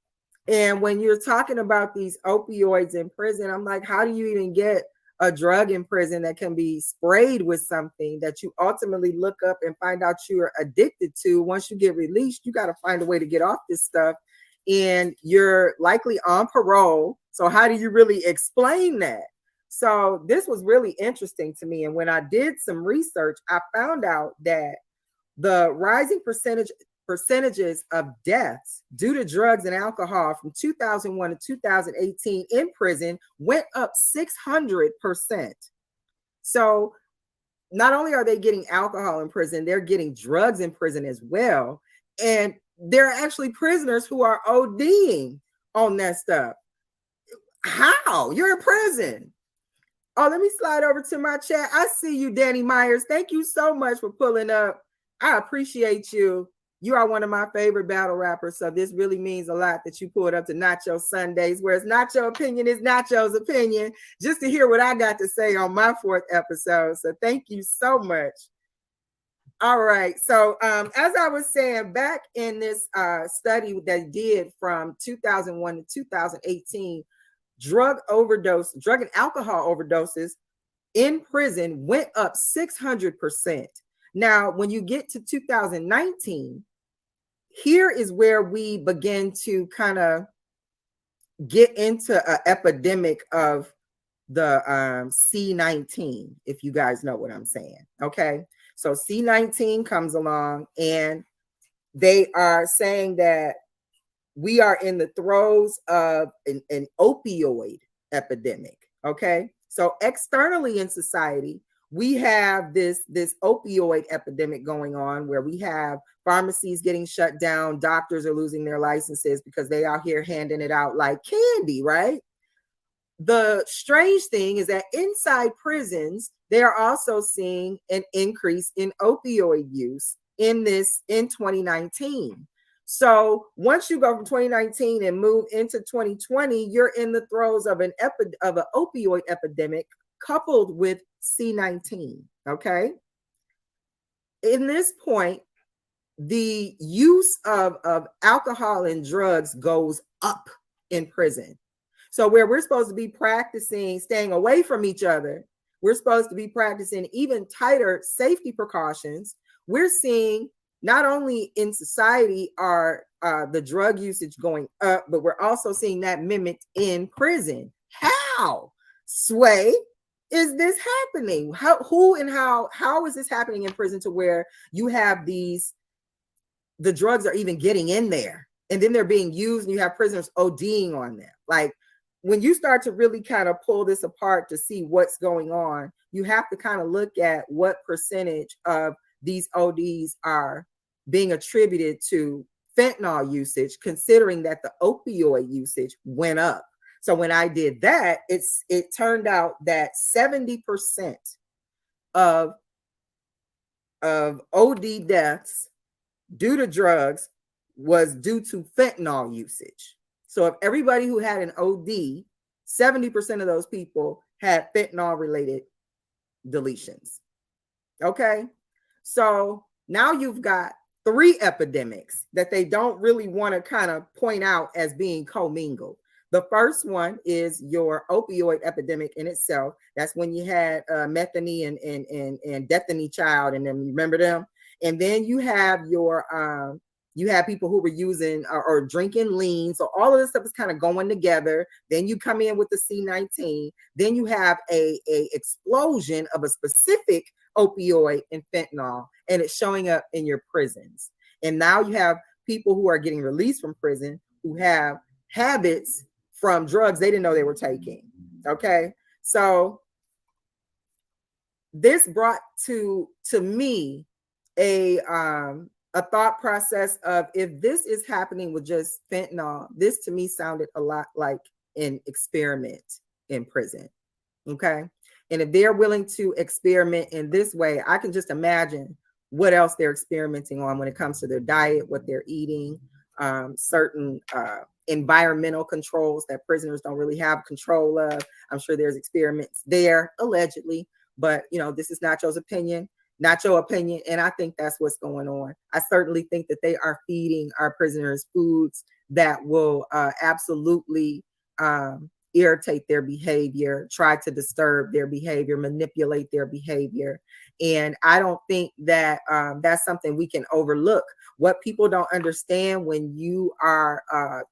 And when you're talking about these opioids in prison, I'm like, how do you even get a drug in prison that can be sprayed with something that you ultimately look up and find out you're addicted to? Once you get released, you got to find a way to get off this stuff, and you're likely on parole. So how do you really explain that? So this was really interesting to me. And when I did some research, I found out that the rising percentages of deaths due to drugs and alcohol from 2001 to 2018 in prison went up 600%. So not only are they getting alcohol in prison, they're getting drugs in prison as well. And there are actually prisoners who are ODing on that stuff. How? You're in prison. Oh, let me slide over to my chat. I see you, Danny Myers. Thank you so much for pulling up. I appreciate you. You are one of my favorite battle rappers, so this really means a lot that you pulled up to Nacho Sundays, whereas Nacho opinion is Nacho's opinion, just to hear what I got to say on my 4th episode. So thank you so much. All right. So as I was saying, back in this study that they did from 2001 to 2018, drug and alcohol overdoses in prison went up 600%. Now, when you get to 2019, here is where we begin to kind of get into an epidemic of the C19, if you guys know what I'm saying. Okay. So C19 comes along and they are saying that we are in the throes of an opioid epidemic. Okay. So externally in society, we have this opioid epidemic going on where we have pharmacies getting shut down, doctors are losing their licenses because they out here handing it out like candy, right? The strange thing is that inside prisons, they are also seeing an increase in opioid use in 2019. So once you go from 2019 and move into 2020, you're in the throes of an opioid epidemic coupled with C19. Okay. In this point, the use of alcohol and drugs goes up in prison. So where we're supposed to be practicing staying away from each other, we're supposed to be practicing even tighter safety precautions. We're seeing not only in society are the drug usage going up, but we're also seeing that mimicked in prison. How, Sway, is this happening? How is this happening in prison to where you have the drugs are even getting in there and then they're being used and you have prisoners ODing on them? Like, when you start to really kind of pull this apart to see what's going on, you have to kind of look at what percentage of these ODs are being attributed to fentanyl usage, considering that the opioid usage went up. So when I did that, it turned out that 70% of OD deaths due to drugs was due to fentanyl usage. So if everybody who had an OD, 70% of those people had fentanyl related deletions. Okay. So now you've got 3 epidemics that they don't really want to kind of point out as being commingled. The first one is your opioid epidemic in itself. That's when you had Methany and Destiny Child and them. You remember them? And then you have your you have people who were using or drinking lean. So all of this stuff is kind of going together. Then you come in with the C19. Then you have a explosion of a specific opioid and fentanyl, and it's showing up in your prisons. And now you have people who are getting released from prison who have habits from drugs they didn't know they were taking. Okay. So this brought to me a thought process of, if this is happening with just fentanyl, this to me sounded a lot like an experiment in prison. Okay. And if they're willing to experiment in this way, I can just imagine what else they're experimenting on when it comes to their diet, what they're eating, certain environmental controls that prisoners don't really have control of. I'm sure there's experiments there, allegedly, but this is Nacho's opinion. Not your opinion. And I think that's what's going on. I certainly think that they are feeding our prisoners foods that will absolutely irritate their behavior, try to disturb their behavior, manipulate their behavior. And I don't think that that's something we can overlook. What people don't understand when you are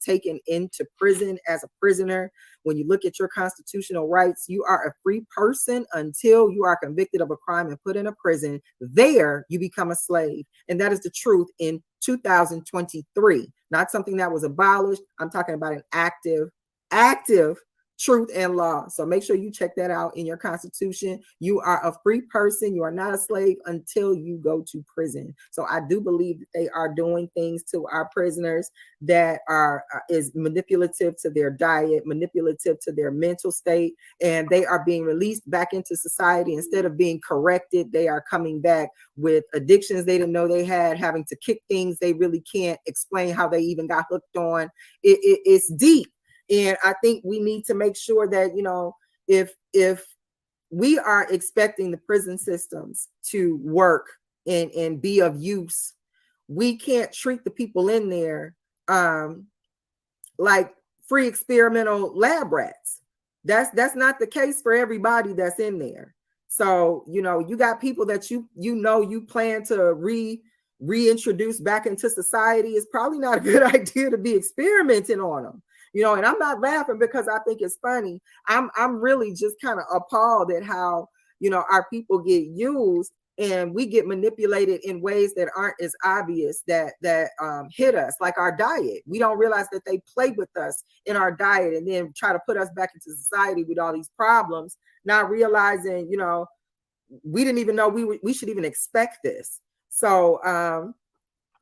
taken into prison as a prisoner, when you look at your constitutional rights, you are a free person until you are convicted of a crime and put in a prison. There, you become a slave. And that is the truth in 2023, not something that was abolished. I'm talking about an active truth and law. So make sure you check that out in your constitution. You are a free person. You are not a slave until you go to prison. So I do believe that they are doing things to our prisoners that is manipulative to their diet, manipulative to their mental state, and they are being released back into society. Instead of being corrected, they are coming back with addictions they didn't know they had, having to kick things they really can't explain how they even got hooked on. It's deep. And I think we need to make sure that, if we are expecting the prison systems to work and be of use, we can't treat the people in there like free experimental lab rats. That's not the case for everybody that's in there. So, you know, you got people that you plan to reintroduce back into society. It's probably not a good idea to be experimenting on them. You know, and I'm not laughing because I think it's funny. I'm really just kind of appalled at how, you know, our people get used and we get manipulated in ways that aren't as obvious that hit us, like our diet. We don't realize that they play with us in our diet and then try to put us back into society with all these problems, not realizing, you know, we didn't even know we should even expect this. So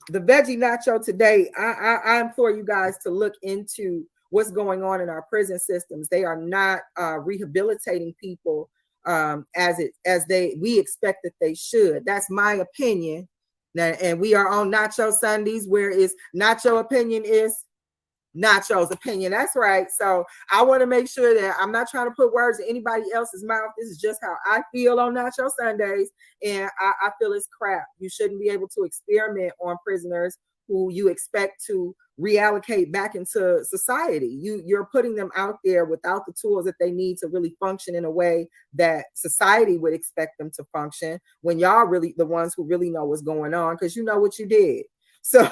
the veggie nacho today, I implore you guys to look into what's going on in our prison systems. They are not rehabilitating people as we expect that they should. That's my opinion. Now, and we are on Nacho Sundays, where is Nacho opinion is Nacho's opinion. That's right. So I want to make sure that I'm not trying to put words in anybody else's mouth. This is just how I feel on Nacho Sundays. And I feel it's crap. You shouldn't be able to experiment on prisoners who you expect to reallocate back into society. You're putting them out there without the tools that they need to really function in a way that society would expect them to function, when y'all really the ones who really know what's going on, because you know what you did. So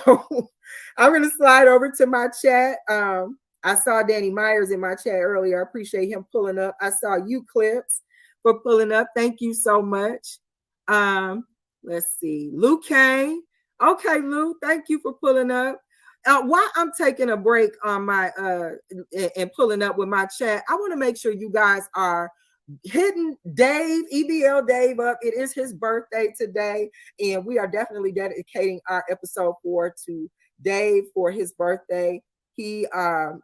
I'm going to slide over to my chat. I saw Danny Myers in my chat earlier. I appreciate him pulling up. I saw you, Clips, for pulling up. Thank you so much. Let's see. Lou Kane. Okay, Lou, thank you for pulling up. While I'm taking a break on my and pulling up with my chat, I want to make sure you guys are hitting Dave, EBL Dave up. It is his birthday today, and we are definitely dedicating our episode 4 to Dave for his birthday. We're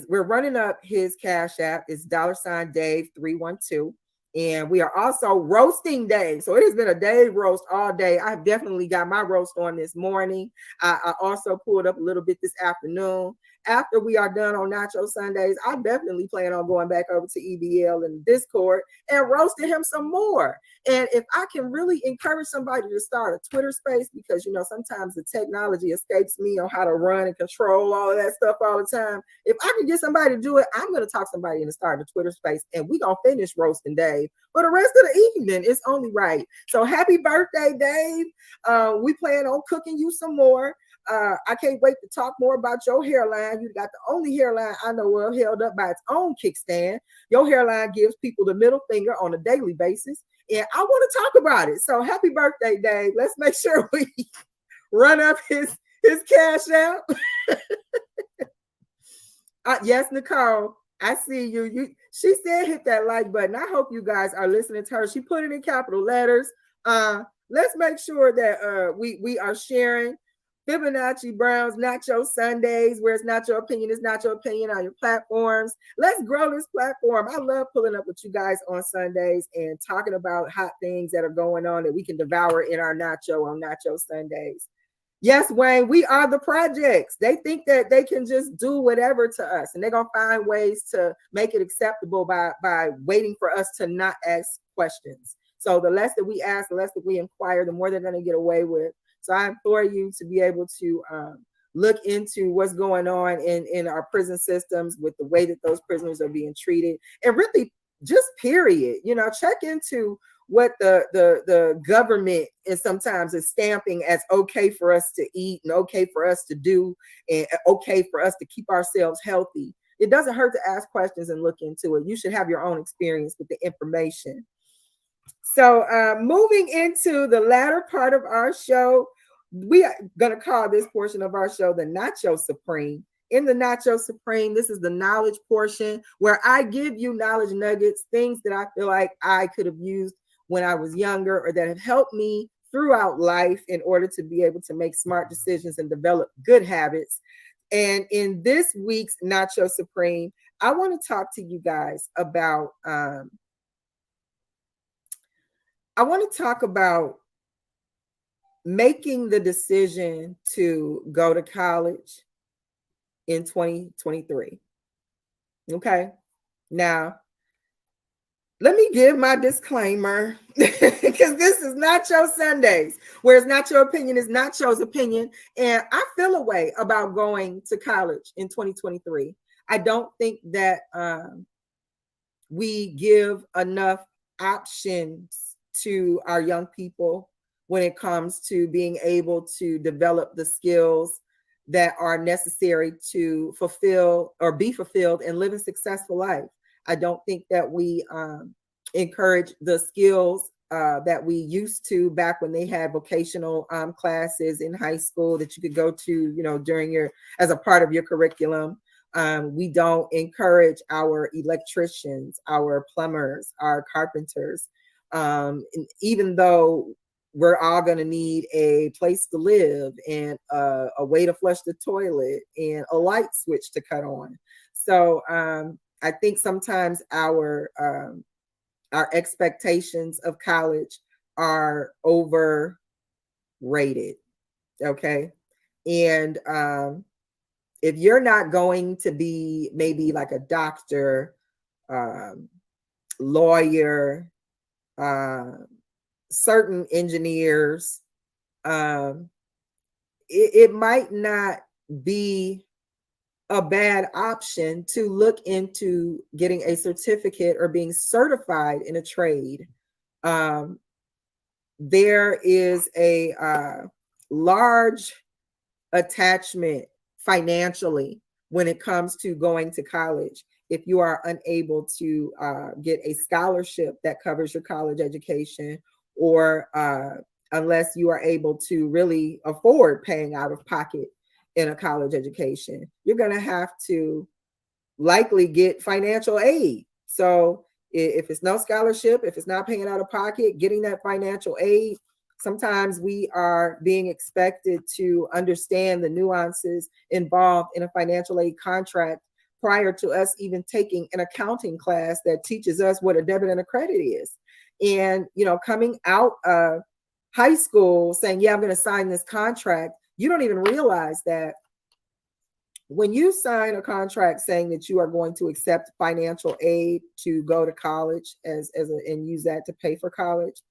running up his Cash App. It's $Dave312. And we are also roasting Dave. So it has been a Dave roast all day. I've definitely got my roast on this morning. I also pulled up a little bit this afternoon. After we are done on Nacho Sundays, I definitely plan on going back over to EBL and Discord and roasting him some more. And if I can really encourage somebody to start a Twitter space, because, you know, sometimes the technology escapes me on how to run and control all of that stuff all the time. If I can get somebody to do it, I'm going to talk somebody into starting a Twitter space, and we're going to finish roasting Dave for the rest of the evening. It's only right. So happy birthday, Dave. We plan on cooking you some more. I can't wait to talk more about your hairline. You got the only hairline I know of held up by its own kickstand. Your hairline gives people the middle finger on a daily basis, and I want to talk about it. So happy birthday, Dave. Let's make sure we run up his Cash out. Yes, Nicole, I see you. She said hit that like button. I hope you guys are listening to her. She put it in capital letters. Let's make sure that we are sharing Fibonacci Brown's Nacho Sundays, where it's not your opinion, it's not your opinion on your platforms. Let's grow this platform. I love pulling up with you guys on Sundays and talking about hot things that are going on that we can devour in our nacho on Nacho Sundays. Yes, Wayne, we are the projects. They think that they can just do whatever to us, and they're going to find ways to make it acceptable by waiting for us to not ask questions. So the less that we ask, the less that we inquire, the more they're going to get away with. So I implore you to be able to look into what's going on in our prison systems with the way that those prisoners are being treated, and really just period, you know, check into what the government is sometimes is stamping as okay for us to eat and okay for us to do and okay for us to keep ourselves healthy. It doesn't hurt to ask questions and look into it. You should have your own experience with the information. So moving into the latter part of our show, we are going to call this portion of our show the Nacho Supreme. In the Nacho Supreme, this is the knowledge portion where I give you knowledge nuggets, things that I feel like I could have used when I was younger or that have helped me throughout life in order to be able to make smart decisions and develop good habits. And in this week's Nacho Supreme, I want to talk to you guys about making the decision to go to college in 2023. Okay. Now, let me give my disclaimer. because this is Nacho Sundays, whereas not your opinion is Nacho's opinion. And I feel a way about going to college in 2023. I don't think that we give enough options to our young people when it comes to being able to develop the skills that are necessary to fulfill or be fulfilled and live a successful life. I don't think that we encourage the skills that we used to back when they had vocational classes in high school that you could go to, you know, during your, as a part of your curriculum. We don't encourage our electricians, our plumbers, our carpenters, even though we're all going to need a place to live and a way to flush the toilet and a light switch to cut on. So I think sometimes our expectations of college are overrated. Okay. And if you're not going to be maybe like a doctor, lawyer, certain engineers, it might not be a bad option to look into getting a certificate or being certified in a trade. There is a large attachment financially when it comes to going to college. If you are unable to get a scholarship that covers your college education, or unless you are able to really afford paying out of pocket in a college education, you're going to have to likely get financial aid. So if it's no scholarship, if it's not paying out of pocket, getting that financial aid, sometimes we are being expected to understand the nuances involved in a financial aid contract prior to us even taking an accounting class that teaches us what a debit and a credit is. And, you know, coming out of high school saying, yeah, I'm going to sign this contract, you don't even realize that when you sign a contract saying that you are going to accept financial aid to go to college and use that to pay for college,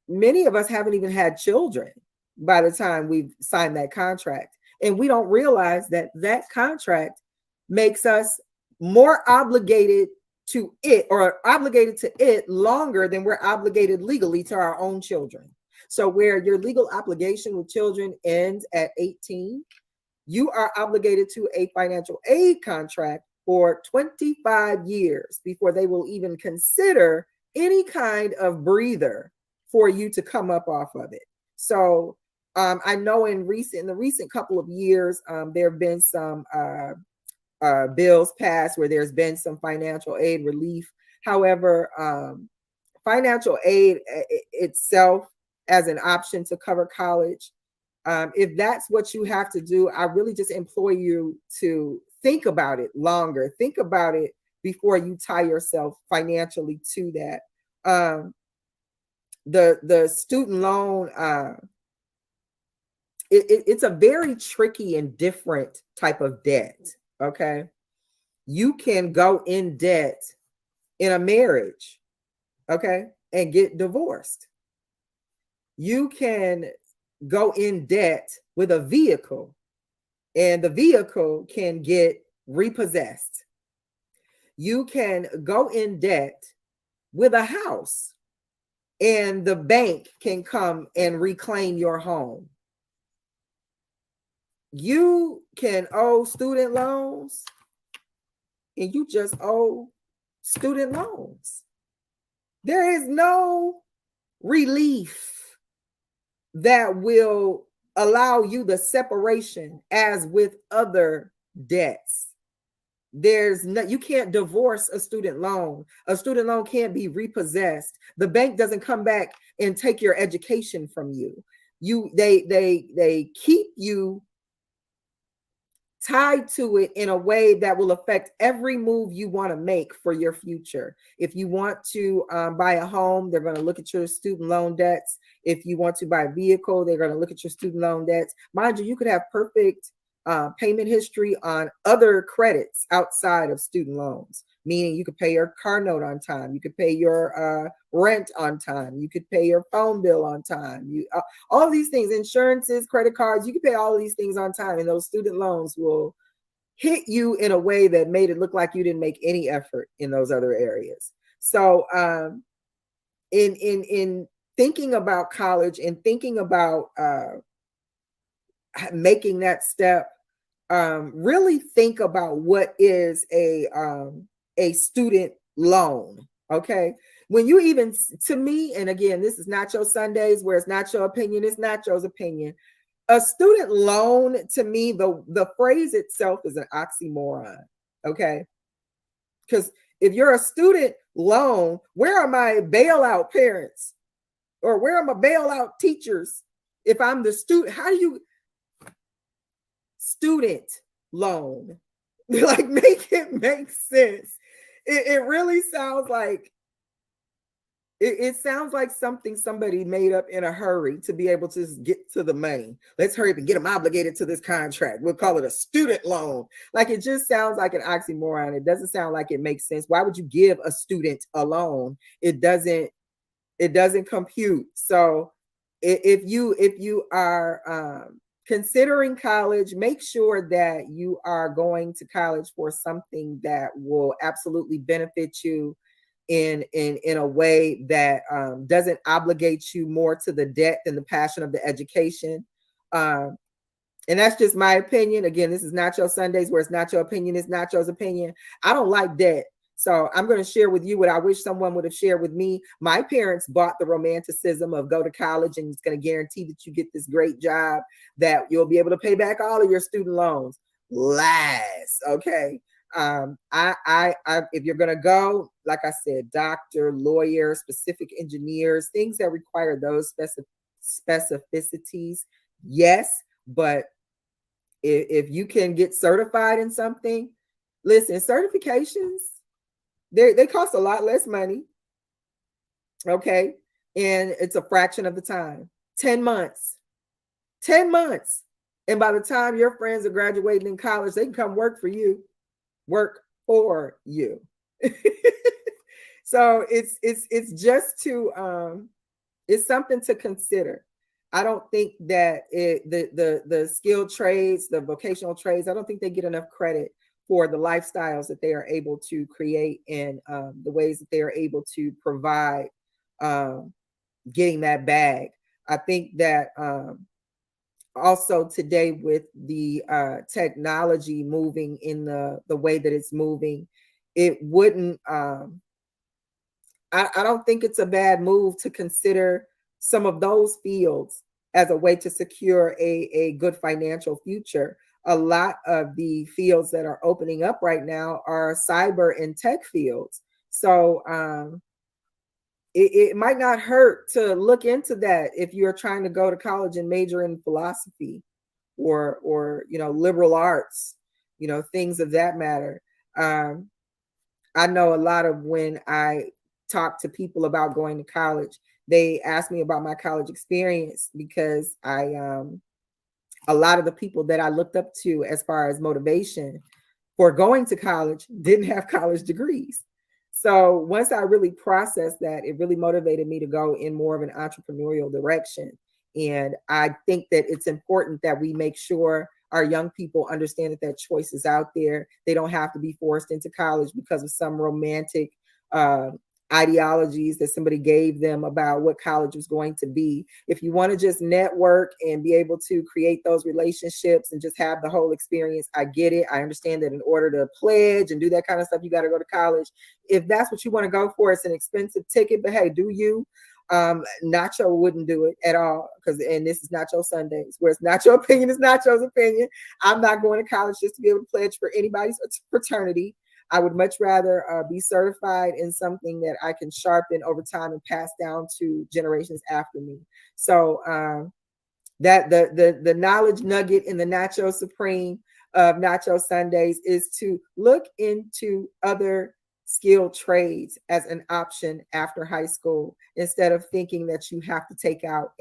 many of us haven't even had children by the time we've signed that contract. And we don't realize that that contract makes us more obligated to it, or obligated to it longer than we're obligated legally to our own children. So where your legal obligation with children ends at 18, you are obligated to a financial aid contract for 25 years before they will even consider any kind of breather for you to come up off of it. So I know in the recent couple of years, there have been some bills passed where there's been some financial aid relief. However, financial aid itself as an option to cover college, if that's what you have to do, I really just implore you to think about it longer. Think about it before you tie yourself financially to that. The student loan, it's a very tricky and different type of debt. Okay. You can go in debt in a marriage, okay, and get divorced. You can go in debt with a vehicle, and the vehicle can get repossessed. You can go in debt with a house, and the bank can come and reclaim your home. You can owe student loans, and you just owe student loans. There is no relief that will allow you the separation as with other debts. There's no, you can't divorce a student loan. A student loan can't be repossessed. The bank doesn't come back and take your education from you. They keep you tied to it in a way that will affect every move you want to make for your future. If you want to buy a home, they're going to look at your student loan debts. If you want to buy a vehicle, they're going to look at your student loan debts. Mind you, you could have perfect payment history on other credits outside of student loans. meaning you could pay your car note on time, you could pay your rent on time, you could pay your phone bill on time, all of these things, insurances, credit cards, you can pay all of these things on time, and those student loans will hit you in a way that made it look like you didn't make any effort in those other areas. So in thinking about college and thinking about making that step, really think about what is a student loan. Okay, when you even, to me, and again, this is Nacho Sundays, where it's not your opinion, it's Nacho's opinion. A student loan, to me, the phrase itself is an oxymoron. Okay, because if you're a student loan, where are my bailout parents, or where are my bailout teachers? If I'm the student, how do you student loan? Like, make it make sense. It really sounds like it sounds like something somebody made up in a hurry to be able to get to the money. Let's hurry up and get them obligated to this contract. We'll call it a student loan. Like, it just sounds like an oxymoron. It doesn't sound like it makes sense. Why would you give a student a loan? It doesn't compute. So if you are considering college, make sure that you are going to college for something that will absolutely benefit you in a way that doesn't obligate you more to the debt than the passion of the education. And that's just my opinion. Again, this is Nacho Sundays, where it's not your opinion, it's Nacho's opinion. I don't like debt. So I'm going to share with you what I wish someone would have shared with me. My parents bought the romanticism of go to college and it's going to guarantee that you get this great job, that you'll be able to pay back all of your student loans. Lies. Okay. If you're going to go, like I said, doctor, lawyer, specific engineers, things that require those specificities, yes. But if you can get certified in something, listen, certifications, they cost a lot less money. Okay. And it's a fraction of the time. 10 months. And by the time your friends are graduating in college, they can come work for you. So it's just to it's something to consider. I don't think that the skilled trades, the vocational trades, I don't think they get enough credit for the lifestyles that they are able to create, and the ways that they are able to provide getting that bag. I think that also today, with the technology moving in the way that it's moving, it wouldn't, I don't think it's a bad move to consider some of those fields as a way to secure a good financial future. A lot of the fields that are opening up right now are cyber and tech fields. So it might not hurt to look into that if you're trying to go to college and major in philosophy or liberal arts, things of that matter. I know a lot of, when I talk to people about going to college, they ask me about my college experience, because a lot of the people that I looked up to as far as motivation for going to college didn't have college degrees. So once I really processed that, it really motivated me to go in more of an entrepreneurial direction. And I think that it's important that we make sure our young people understand that choice is out there. They don't have to be forced into college because of some romantic ideologies that somebody gave them about what college was going to be. If you want to just network and be able to create those relationships and just have the whole experience, I get it. I understand that in order to pledge and do that kind of stuff, you got to go to college. If that's what you want to go for, it's an expensive ticket, but hey, do you? Nacho wouldn't do it at all, and this is Nacho Sundays, where it's not your opinion, it's Nacho's opinion. I'm not going to college just to be able to pledge for anybody's fraternity. I would much rather be certified in something that I can sharpen over time and pass down to generations after me. So that the knowledge nugget in the Nacho Supreme of Nacho Sundays is to look into other skilled trades as an option after high school, instead of thinking that you have to take out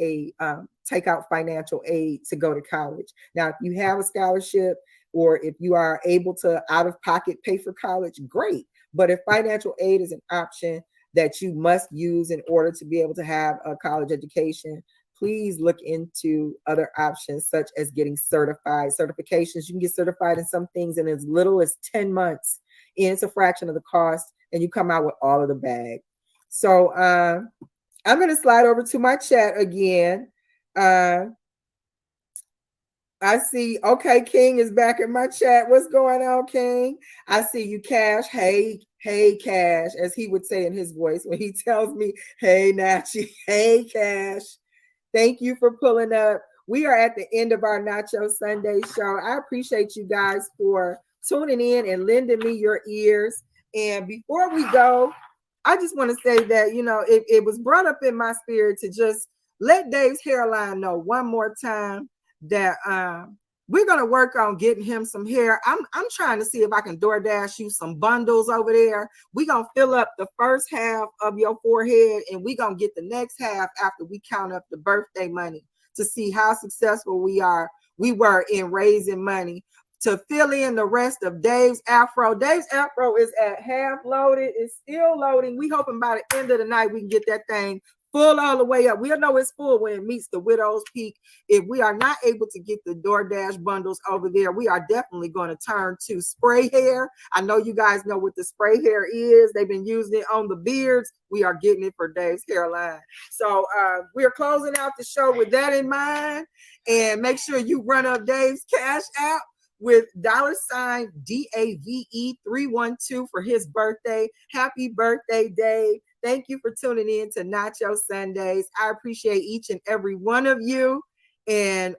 financial aid to go to college. Now, if you have a scholarship, or if you are able to out of pocket pay for college, great. But if financial aid is an option that you must use in order to be able to have a college education, please look into other options such as getting certifications. You can get certified in some things in as little as 10 months, and it's a fraction of the cost, and you come out with all of the bag. So I'm going to slide over to my chat again. I see, okay, King is back in my chat. What's going on, King? I see you, Cash. Hey, Cash, as he would say in his voice when he tells me, hey, Nachi, hey, Cash. Thank you for pulling up. We are at the end of our Nacho Sunday show. I appreciate you guys for tuning in and lending me your ears. And before we go, I just want to say that, you know, it was brought up in my spirit to just let Dave's hairline know one more time that we're gonna work on getting him some hair. I'm trying to see if I can DoorDash you some bundles over there. We're gonna fill up the first half of your forehead, and we're gonna get the next half after we count up the birthday money to see how successful we were in raising money to fill in the rest of Dave's afro. Dave's afro is at half loaded. It's still loading. We hoping by the end of the night we can get that thing full all the way up. We'll know it's full when it meets the widow's peak. If we are not able to get the DoorDash bundles over there, we are definitely going to turn to spray hair. I know you guys know what the spray hair is. They've been using it on the beards. We are getting it for Dave's hairline. So we're closing out the show with that in mind. And make sure you run up Dave's Cash App with $DAVE 312 for his birthday. Happy birthday, Dave. Thank you for tuning in to Nacho Sundays. I appreciate each and every one of you. And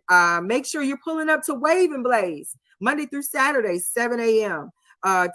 make sure you're pulling up to Wave and Blaze Monday through Saturday, 7 a.m.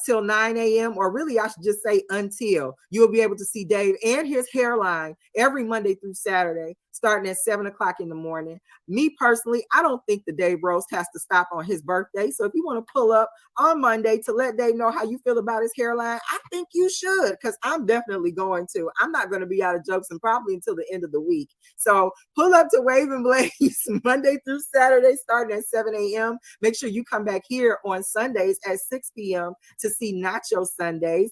Till 9 a.m. or really I should just say until. You'll be able to see Dave and his hairline every Monday through Saturday, starting at 7 o'clock in the morning. Me personally, I don't think the Dave roast has to stop on his birthday. So if you want to pull up on Monday to let Dave know how you feel about his hairline, I think you should, because I'm definitely going to. I'm not going to be out of jokes and probably until the end of the week. So pull up to Wave and Blaze Monday through Saturday, starting at 7 a.m. Make sure you come back here on Sundays at 6 p.m. to see Nacho Sundays.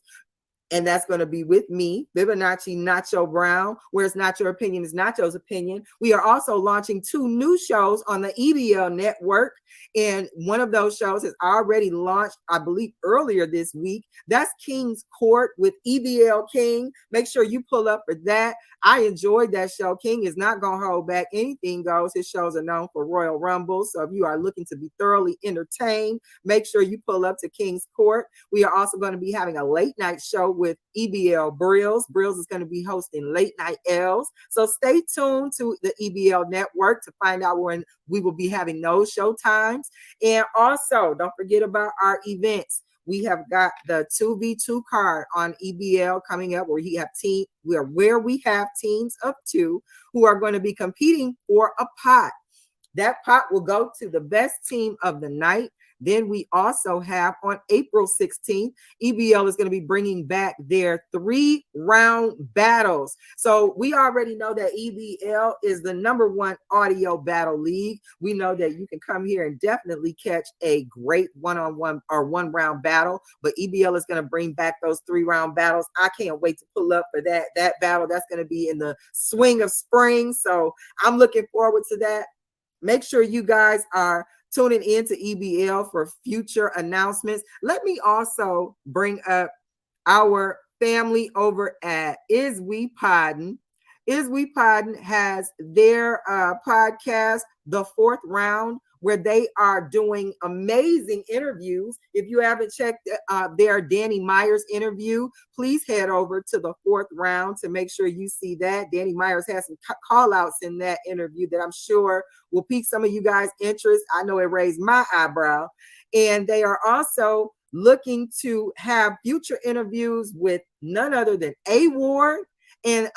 And that's going to be with me, Fibonacci Nacho Brown. Where's Not Your Opinion is Nacho's Opinion. We are also launching 2 new shows on the EBL network. And one of those shows has already launched, I believe, earlier this week. That's King's Court with EBL King. Make sure you pull up for that. I enjoyed that show. King is not going to hold back. Anything goes. His shows are known for Royal Rumble. So if you are looking to be thoroughly entertained, make sure you pull up to King's Court. We are also going to be having a late night show with EBL Brills. Brills is going to be hosting Late Night L's. So stay tuned to the EBL network to find out when we will be having those show times. And also, don't forget about our events. We have got the 2v2 card on EBL coming up where we have teams of 2 who are going to be competing for a pot. That pot will go to the best team of the night. Then we also have on April 16th, EBL is going to be bringing back their 3-round battles. So we already know that EBL is the #1 audio battle league. We know that you can come here and definitely catch a great one-on-one or 1-round battle, but EBL is going to bring back those 3-round battles. I can't wait to pull up for that battle. That's going to be in the swing of spring. So I'm looking forward to that. Make sure you guys are tuning in to EBL for future announcements. Let me also bring up our family over at Is We Poddin'. Is We Poddin' has their podcast, The 4th Round, where they are doing amazing interviews. If you haven't checked their Danny Myers interview, please head over to The 4th Round to make sure you see that. Danny Myers has some call outs in that interview that I'm sure will pique some of you guys' interest. I know it raised my eyebrow. And they are also looking to have future interviews with none other than A Ward and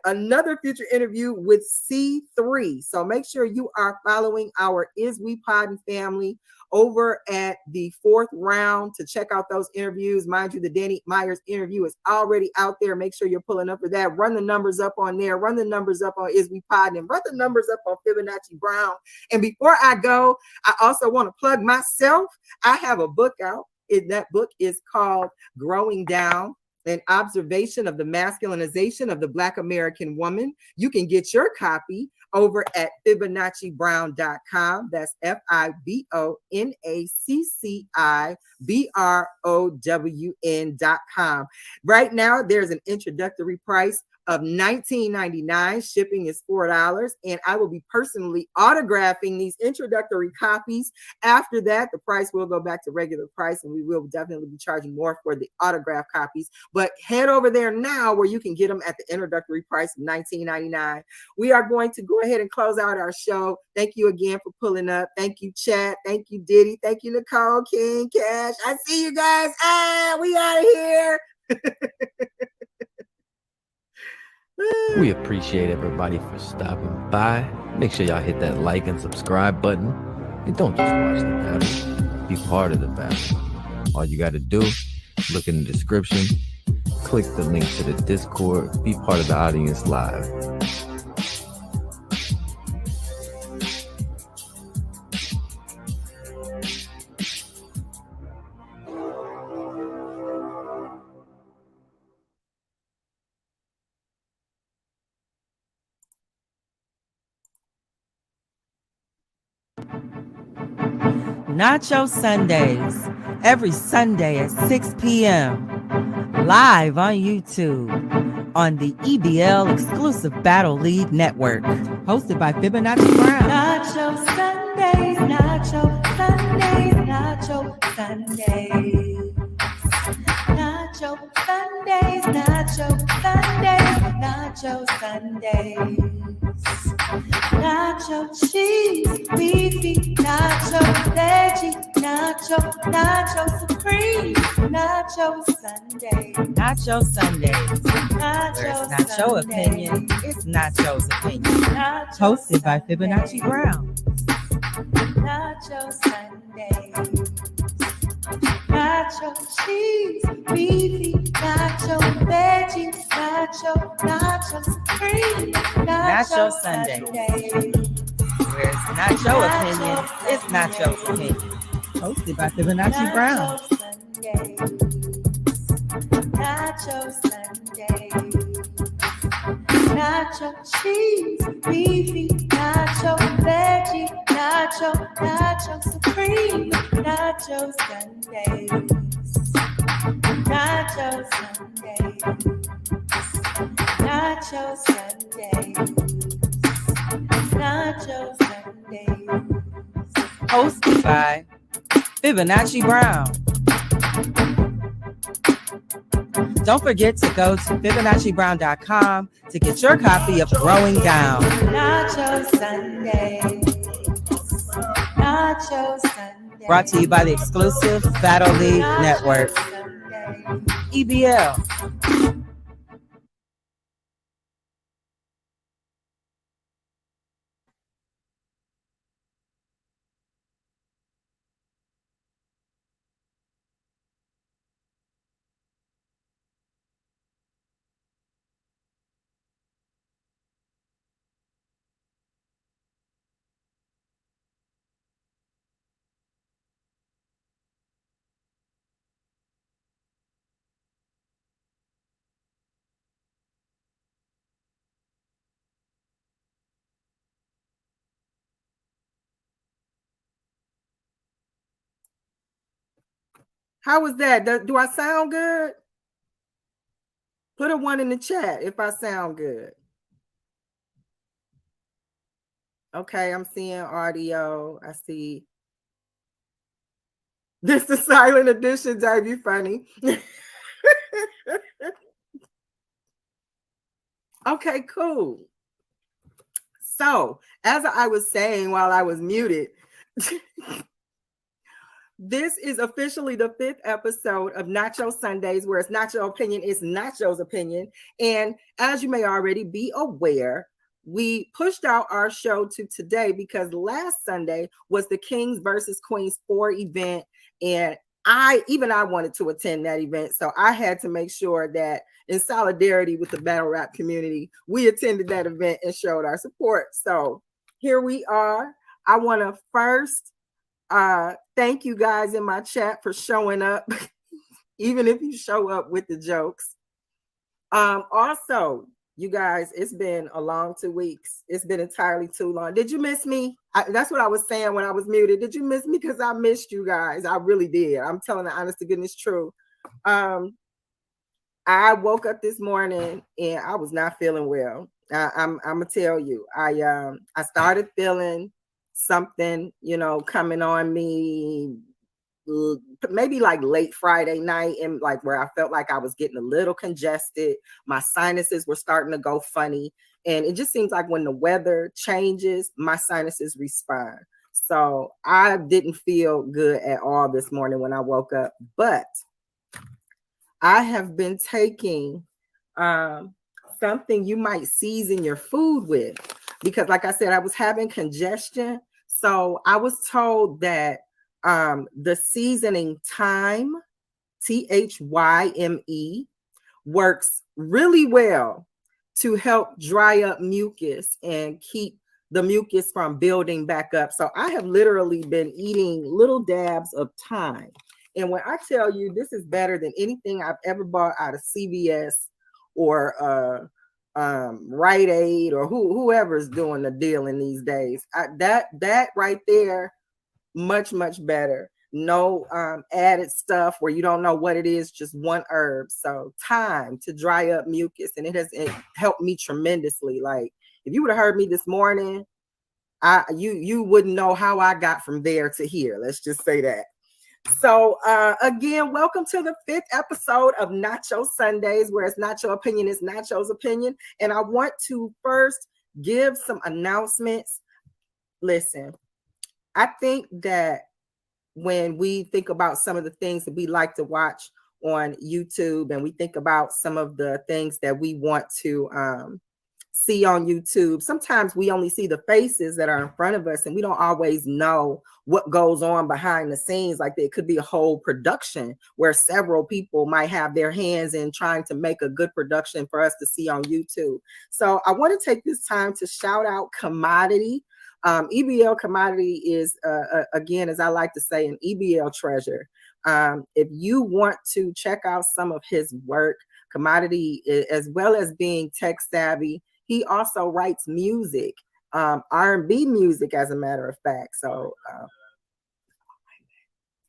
another future interview with C3. So make sure you are following our Is We Poddin' family over at The 4th Round to check out those interviews. Mind you, the Danny Myers interview is already out there. Make sure you're pulling up for that. Run the numbers up on there. Run the numbers up on Is We Poddin'. Run the numbers up on Fibonacci Brown. And before I go, I also want to plug myself. I have a book out. That book is called Growing Down, an observation of the masculinization of the Black American woman. You can get your copy over at FibonacciBrown.com. That's FibonacciBrown.com. Right now, there's an introductory price of $19.99. Shipping is $4, and I will be personally autographing these introductory copies. After that, the price will go back to regular price, and we will definitely be charging more for the autograph copies. But head over there now where you can get them at the introductory price of $19.99. We are going to go ahead and close out our show. Thank you again for pulling up. Thank you, chat. Thank you, Diddy. Thank you, Nicole, King, Cash. I see you guys. We out of here. We appreciate everybody for stopping by. Make sure y'all hit that like and subscribe button. And don't just watch the battle, be part of the battle. All you got to do, look in the description, click the link to the Discord, be part of the audience live. Nacho Sundays, every Sunday at 6 p.m. Live on YouTube on the EBL exclusive Battle League Network. Hosted by Fibonacci Brown. Nacho Sundays, Nacho Sundays, Nacho Sundays. Nacho Sundays, Nacho Sundays, Nacho Sundays. Nacho cheese, beefy, nacho veggie, nacho supreme, nacho Sunday. Nacho Sundays. Where it's not your opinion, it's Nacho's opinion. Hosted by Fibonacci Brown. Nacho Sunday. Nacho cheese, beefy, nacho veggie, nacho supreme, Nacho Sunday. Where it's not your opinion, it's Nacho's opinion. Hosted by Fibonacci Brown. Nacho Sunday. Nacho cheese, beefy, nacho veggie, nacho supreme, nacho Sundays. Nacho Sundays. Nacho Sundays. Nacho Sundays. Hosted by Fibonacci Brown. Don't forget to go to FibonacciBrown.com to get your copy of Growing Down. Nacho Sundays. Nacho Sundays. Brought to you by the exclusive Battle League Network. EBL. How was that? Do I sound good? Put a 1 in the chat if I sound good. Okay, I'm seeing audio. I see. This the silent edition, Davey. Funny. Okay, cool. So, as I was saying while I was muted, this is officially the 5th episode of Nacho Sundays, where it's not your opinion, it's Nacho's opinion. And as you may already be aware, we pushed out our show to today because last Sunday was the Kings versus Queens 4 event. And I wanted to attend that event. So I had to make sure that in solidarity with the battle rap community, we attended that event and showed our support. So here we are. I want to first Thank you guys in my chat for showing up, even if you show up with the jokes. Also, you guys, it's been a long 2 weeks. It's been entirely too long. Did you miss me? That's what I was saying when I was muted. Did you miss me? Because I missed you guys. I really did. I'm telling the honest to goodness truth. I woke up this morning and I was not feeling well. I'm gonna tell you. I started feeling something, coming on me maybe like late Friday night, and like where I felt like I was getting a little congested. My sinuses were starting to go funny. And it just seems like when the weather changes, my sinuses respond. So I didn't feel good at all this morning when I woke up. But I have been taking something you might season your food with, because like I said, I was having congestion. So I was told that the seasoning thyme, THYME, works really well to help dry up mucus and keep the mucus from building back up. So I have literally been eating little dabs of thyme. And when I tell you this is better than anything I've ever bought out of CVS or Rite Aid or whoever's doing the deal in these days, that right there, much better. No added stuff where you don't know what it is, just one herb. So thyme to dry up mucus, and it helped me tremendously. Like if you would have heard me this morning, you wouldn't know how I got from there to here. Let's just say that. So again, welcome to the 5th episode of Nacho Sundays, where it's not your opinion, it's Nacho's opinion. And I want to first give some announcements. Listen, I think that when we think about some of the things that we like to watch on YouTube, and we think about some of the things that we want to see on YouTube, sometimes we only see the faces that are in front of us, and we don't always know what goes on behind the scenes. Like there could be a whole production where several people might have their hands in trying to make a good production for us to see on YouTube. So I want to take this time to shout out Commodity. EBL Commodity is, again, as I like to say, an EBL treasure. If you want to check out some of his work, Commodity, as well as being tech savvy, he also writes music, R&B music, as a matter of fact. So,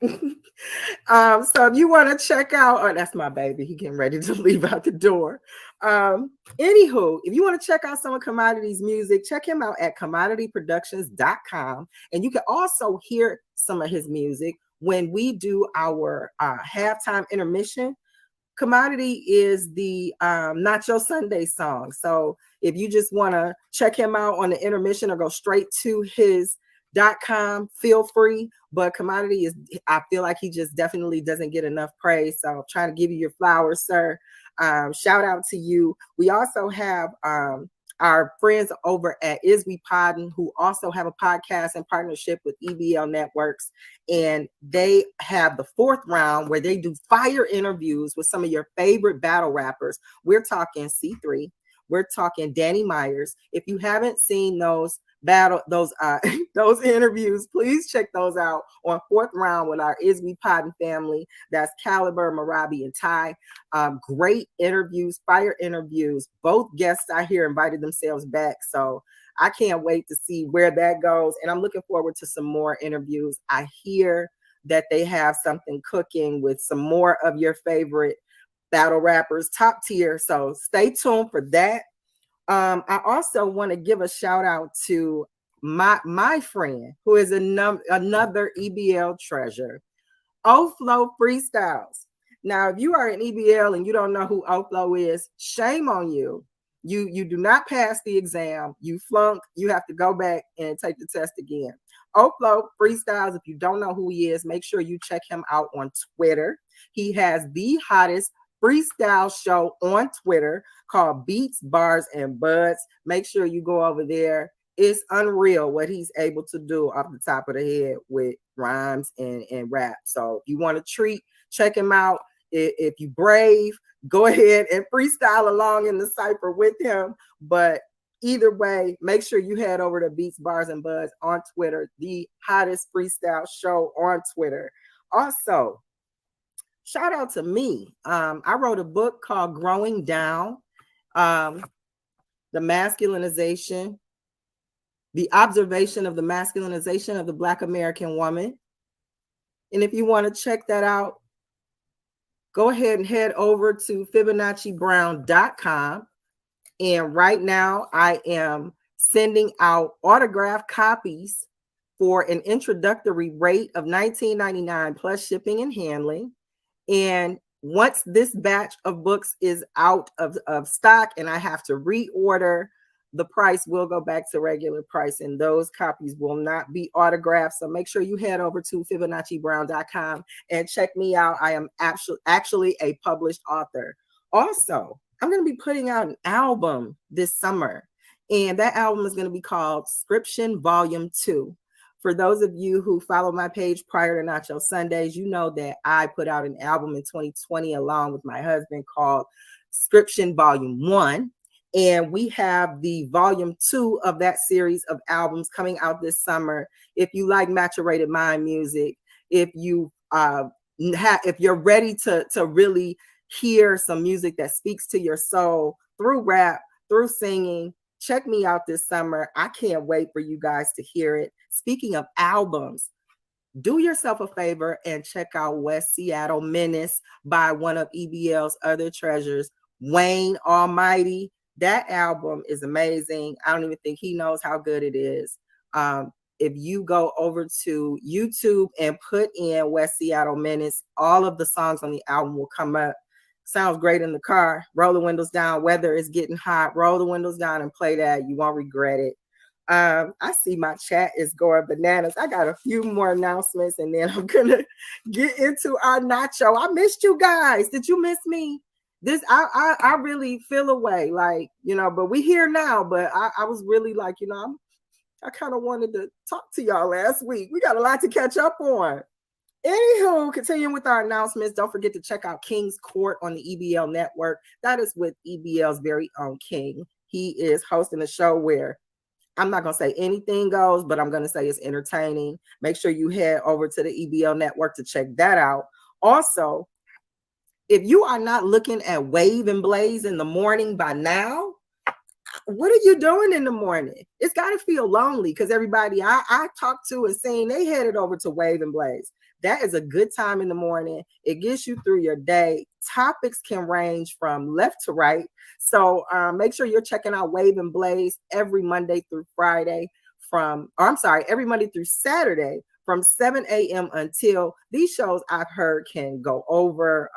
so if you want to check out, oh, that's my baby. He getting ready to leave out the door. Anywho, if you want to check out some of Commodity's music, check him out at commodityproductions.com. And you can also hear some of his music when we do our halftime intermission. Commodity is the Nacho Sundays song. So if you just want to check him out on the intermission or go straight to his .com, feel free. But Commodity is, I feel like he just definitely doesn't get enough praise. So I'm trying to give you your flowers, sir. Shout out to you. We also have our friends over at Is We Poddin', who also have a podcast in partnership with EBL Networks. And they have the 4th round where they do fire interviews with some of your favorite battle rappers. We're talking C3. We're talking Danny Myers. If you haven't seen those interviews, please check those out on 4th round with our Is We Poddin' family. That's Caliber, Marabi, and Ty. Great interviews, fire interviews. Both guests I hear invited themselves back. So I can't wait to see where that goes. And I'm looking forward to some more interviews. I hear that they have something cooking with some more of your favorite battle rappers, top tier. So stay tuned for that. I also want to give a shout out to my friend who is another EBL treasure, Oflo Freestyles. Now, if you are an EBL and you don't know who Oflo is, shame on you. You do not pass the exam. You flunk. You have to go back and take the test again. Oflo Freestyles, if you don't know who he is, make sure you check him out on Twitter. He has the hottest freestyle show on Twitter called Beats, Bars, and Buds. Make sure you go over there. It's unreal what he's able to do off the top of the head with rhymes and rap. So if you want to treat, check him out. If you brave, go ahead and freestyle along in the cypher with him. But Either way, make sure you head over to Beats, Bars, and Buzz on Twitter, the hottest freestyle show on Twitter. Also, shout out to me. I wrote a book called Growing Down, the masculinization, the observation of the masculinization of the Black American woman. And if you want to check that out, go ahead and head over to FibonacciBrown.com. And right now I am sending out autographed copies for an introductory rate of $19.99 plus shipping and handling. And once this batch of books is out of stock and I have to reorder, the price will go back to regular price, and those copies will not be autographed. So make sure you head over to FibonacciBrown.com and check me out. I am actually a published author. Also, I'm going to be putting out an album this summer, and that album is going to be called Scription Volume 2. For those of you who follow my page prior to Nacho Sundays, you know that I put out an album in 2020 along with my husband called Scription Volume 1. And we have the volume 2 of that series of albums coming out this summer. If you like Maturated Mind music, if you're ready to really hear some music that speaks to your soul through rap, through singing, check me out this summer. I can't wait for you guys to hear it. Speaking of albums, do yourself a favor and check out West Seattle Menace by one of EBL's other treasures, Wayne Almighty. That album is amazing. I don't even think he knows how good it is. If you go over to YouTube and put in West Seattle Menace, all of the songs on the album will come up. Sounds great in the car. Roll the windows down. Weather is getting hot. Roll the windows down and play that. You won't regret it. I see my chat is going bananas. I got a few more announcements and then I'm going to get into our nacho. I missed you guys. Did you miss me? I really feel away, like, but we here now, but I was really like, I kind of wanted to talk to y'all last week. We got a lot to catch up on. Anywho, continuing with our announcements, don't forget to check out King's Court on the EBL network. That is with EBL's very own King. He is hosting a show where I'm not going to say anything goes, but I'm going to say it's entertaining. Make sure you head over to the EBL network to check that out. Also, if you are not looking at Wave and Blaze in the morning by now, what are you doing in the morning? It's got to feel lonely because everybody I talked to and seen, they headed over to Wave and Blaze. That is a good time in the morning. It gets you through your day. Topics can range from left to right. So make sure you're checking out Wave and Blaze every Monday through Friday every Monday through Saturday from 7 a.m. until these shows I've heard can go over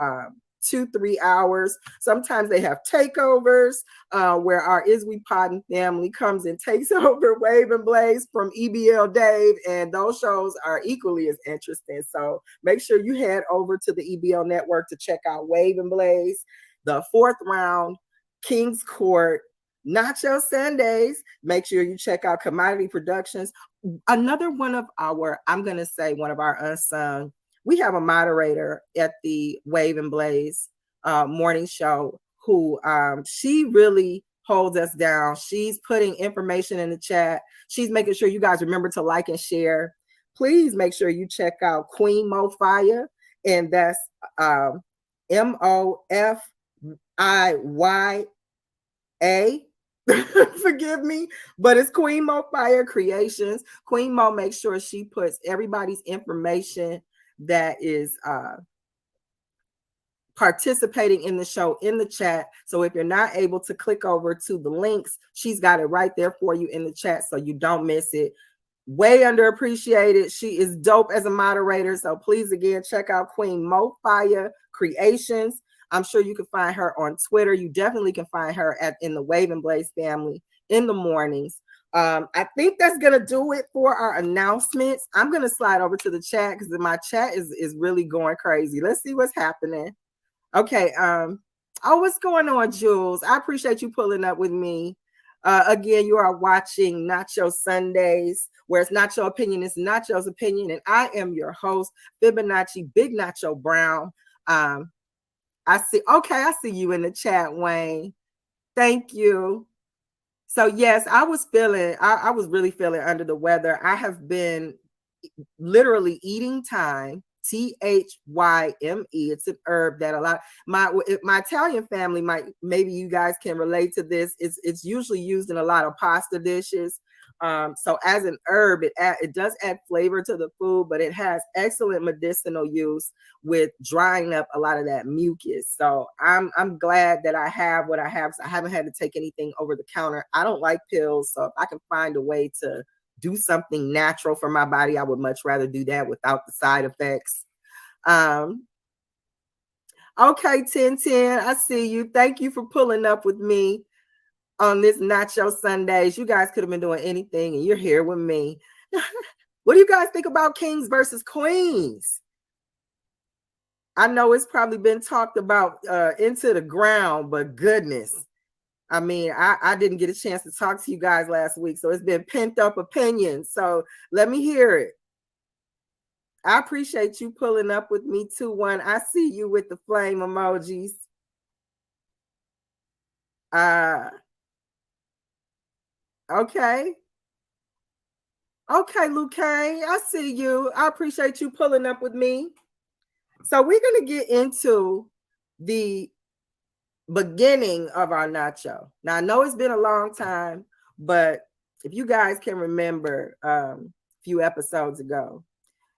2-3 hours. Sometimes they have takeovers where our Is We Poddin' family comes and takes over Wave and Blaze from EBL Dave, and those shows are equally as interesting. So make sure you head over to the EBL network to check out Wave and Blaze, the Fourth Round, King's Court, Nacho Sundays. Make sure you check out Commodity Productions. Another one of our unsung, we have a moderator at the Wave and Blaze morning show who she really holds us down. She's putting information in the chat. She's making sure you guys remember to like and share. Please make sure you check out Queen Mo Fire, and that's MOFIYA. Forgive me, but it's Queen Mo Fire Creations. Queen Mo makes sure she puts everybody's information that is participating in the show in the chat. So if you're not able to click over to the links, she's got it right there for you in the chat so you don't miss it. Way underappreciated. She is dope as a moderator. So please, again, check out Queen Mo Fire Creations. I'm sure you can find her on Twitter. You definitely can find her in the Wave and Blaze family in the mornings. I think that's gonna do it for our announcements. I'm gonna slide over to the chat because my chat is really going crazy. Let's see what's happening. Okay. What's going on, Jules? I appreciate you pulling up with me. Again, you are watching Nacho Sundays, where it's Nacho Opinion, it's Nacho's Opinion, and I am your host, Fibonacci Big Nacho Brown. I see you in the chat, Wayne. Thank you. So yes, I was really feeling under the weather. I have been literally eating thyme, THYME. It's an herb that a lot my Italian family maybe you guys can relate to this. It's usually used in a lot of pasta dishes. So as an herb, it does add flavor to the food, but it has excellent medicinal use with drying up a lot of that mucus. So I'm glad that I have what I have. So I haven't had to take anything over the counter. I don't like pills, so if I can find a way to do something natural for my body, I would much rather do that without the side effects. Okay, 1010, I see you. Thank you for pulling up with me on this Nacho Sundays. You guys could have been doing anything, and you're here with me. What do you guys think about kings versus queens? I know it's probably been talked about into the ground, but goodness. I mean, I didn't get a chance to talk to you guys last week, so it's been pent up opinions. So let me hear it. I appreciate you pulling up with me, 2-1. I see you with the flame emojis. Okay. Okay, Luke, I see you. I appreciate you pulling up with me. So we're going to get into the beginning of our nacho. Now, I know it's been a long time, but if you guys can remember a few episodes ago,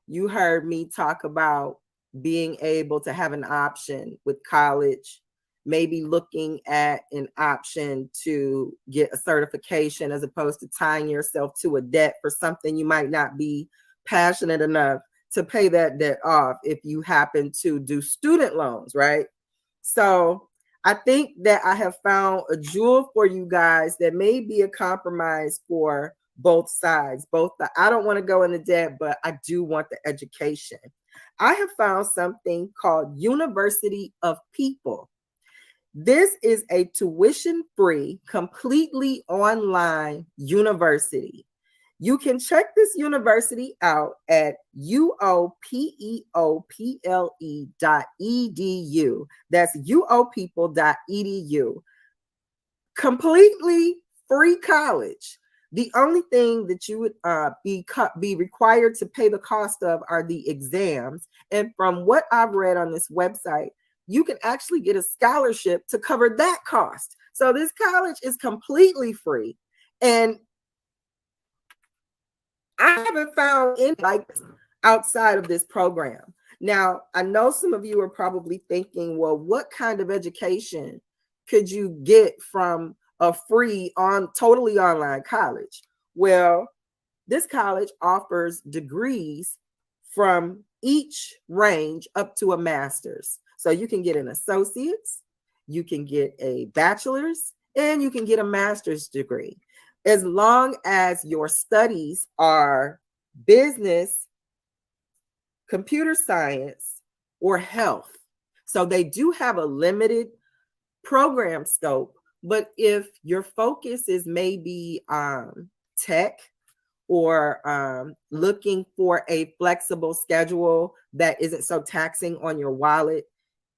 you heard me talk about being able to have an option with college, maybe looking at an option to get a certification as opposed to tying yourself to a debt for something you might not be passionate enough to pay that debt off if you happen to do student loans, right? So I think that I have found a jewel for you guys that may be a compromise for both sides. I don't want to go into debt, but I do want the education. I have found something called University of People. This is a tuition-free, completely online university. You can check this university out at uopeople.edu. That's uopeople.edu. Completely free college. The only thing that you would be required to pay the cost of are the exams. And from what I've read on this website, you can actually get a scholarship to cover that cost. So this college is completely free. And I haven't found any like outside of this program. Now, I know some of you are probably thinking, well, what kind of education could you get from a free totally online college? Well, this college offers degrees from each range up to a master's. So you can get an associate's, you can get a bachelor's, and you can get a master's degree, as long as your studies are business, computer science, or health. So they do have a limited program scope, but if your focus is maybe tech or looking for a flexible schedule that isn't so taxing on your wallet,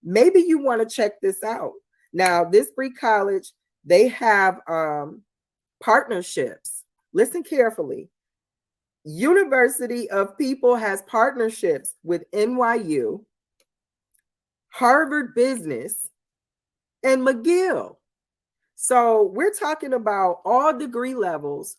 maybe you want to check this out. Now, this free college, they have partnerships. Listen carefully. University of People has partnerships with NYU, Harvard Business, and McGill. So we're talking about all degree levels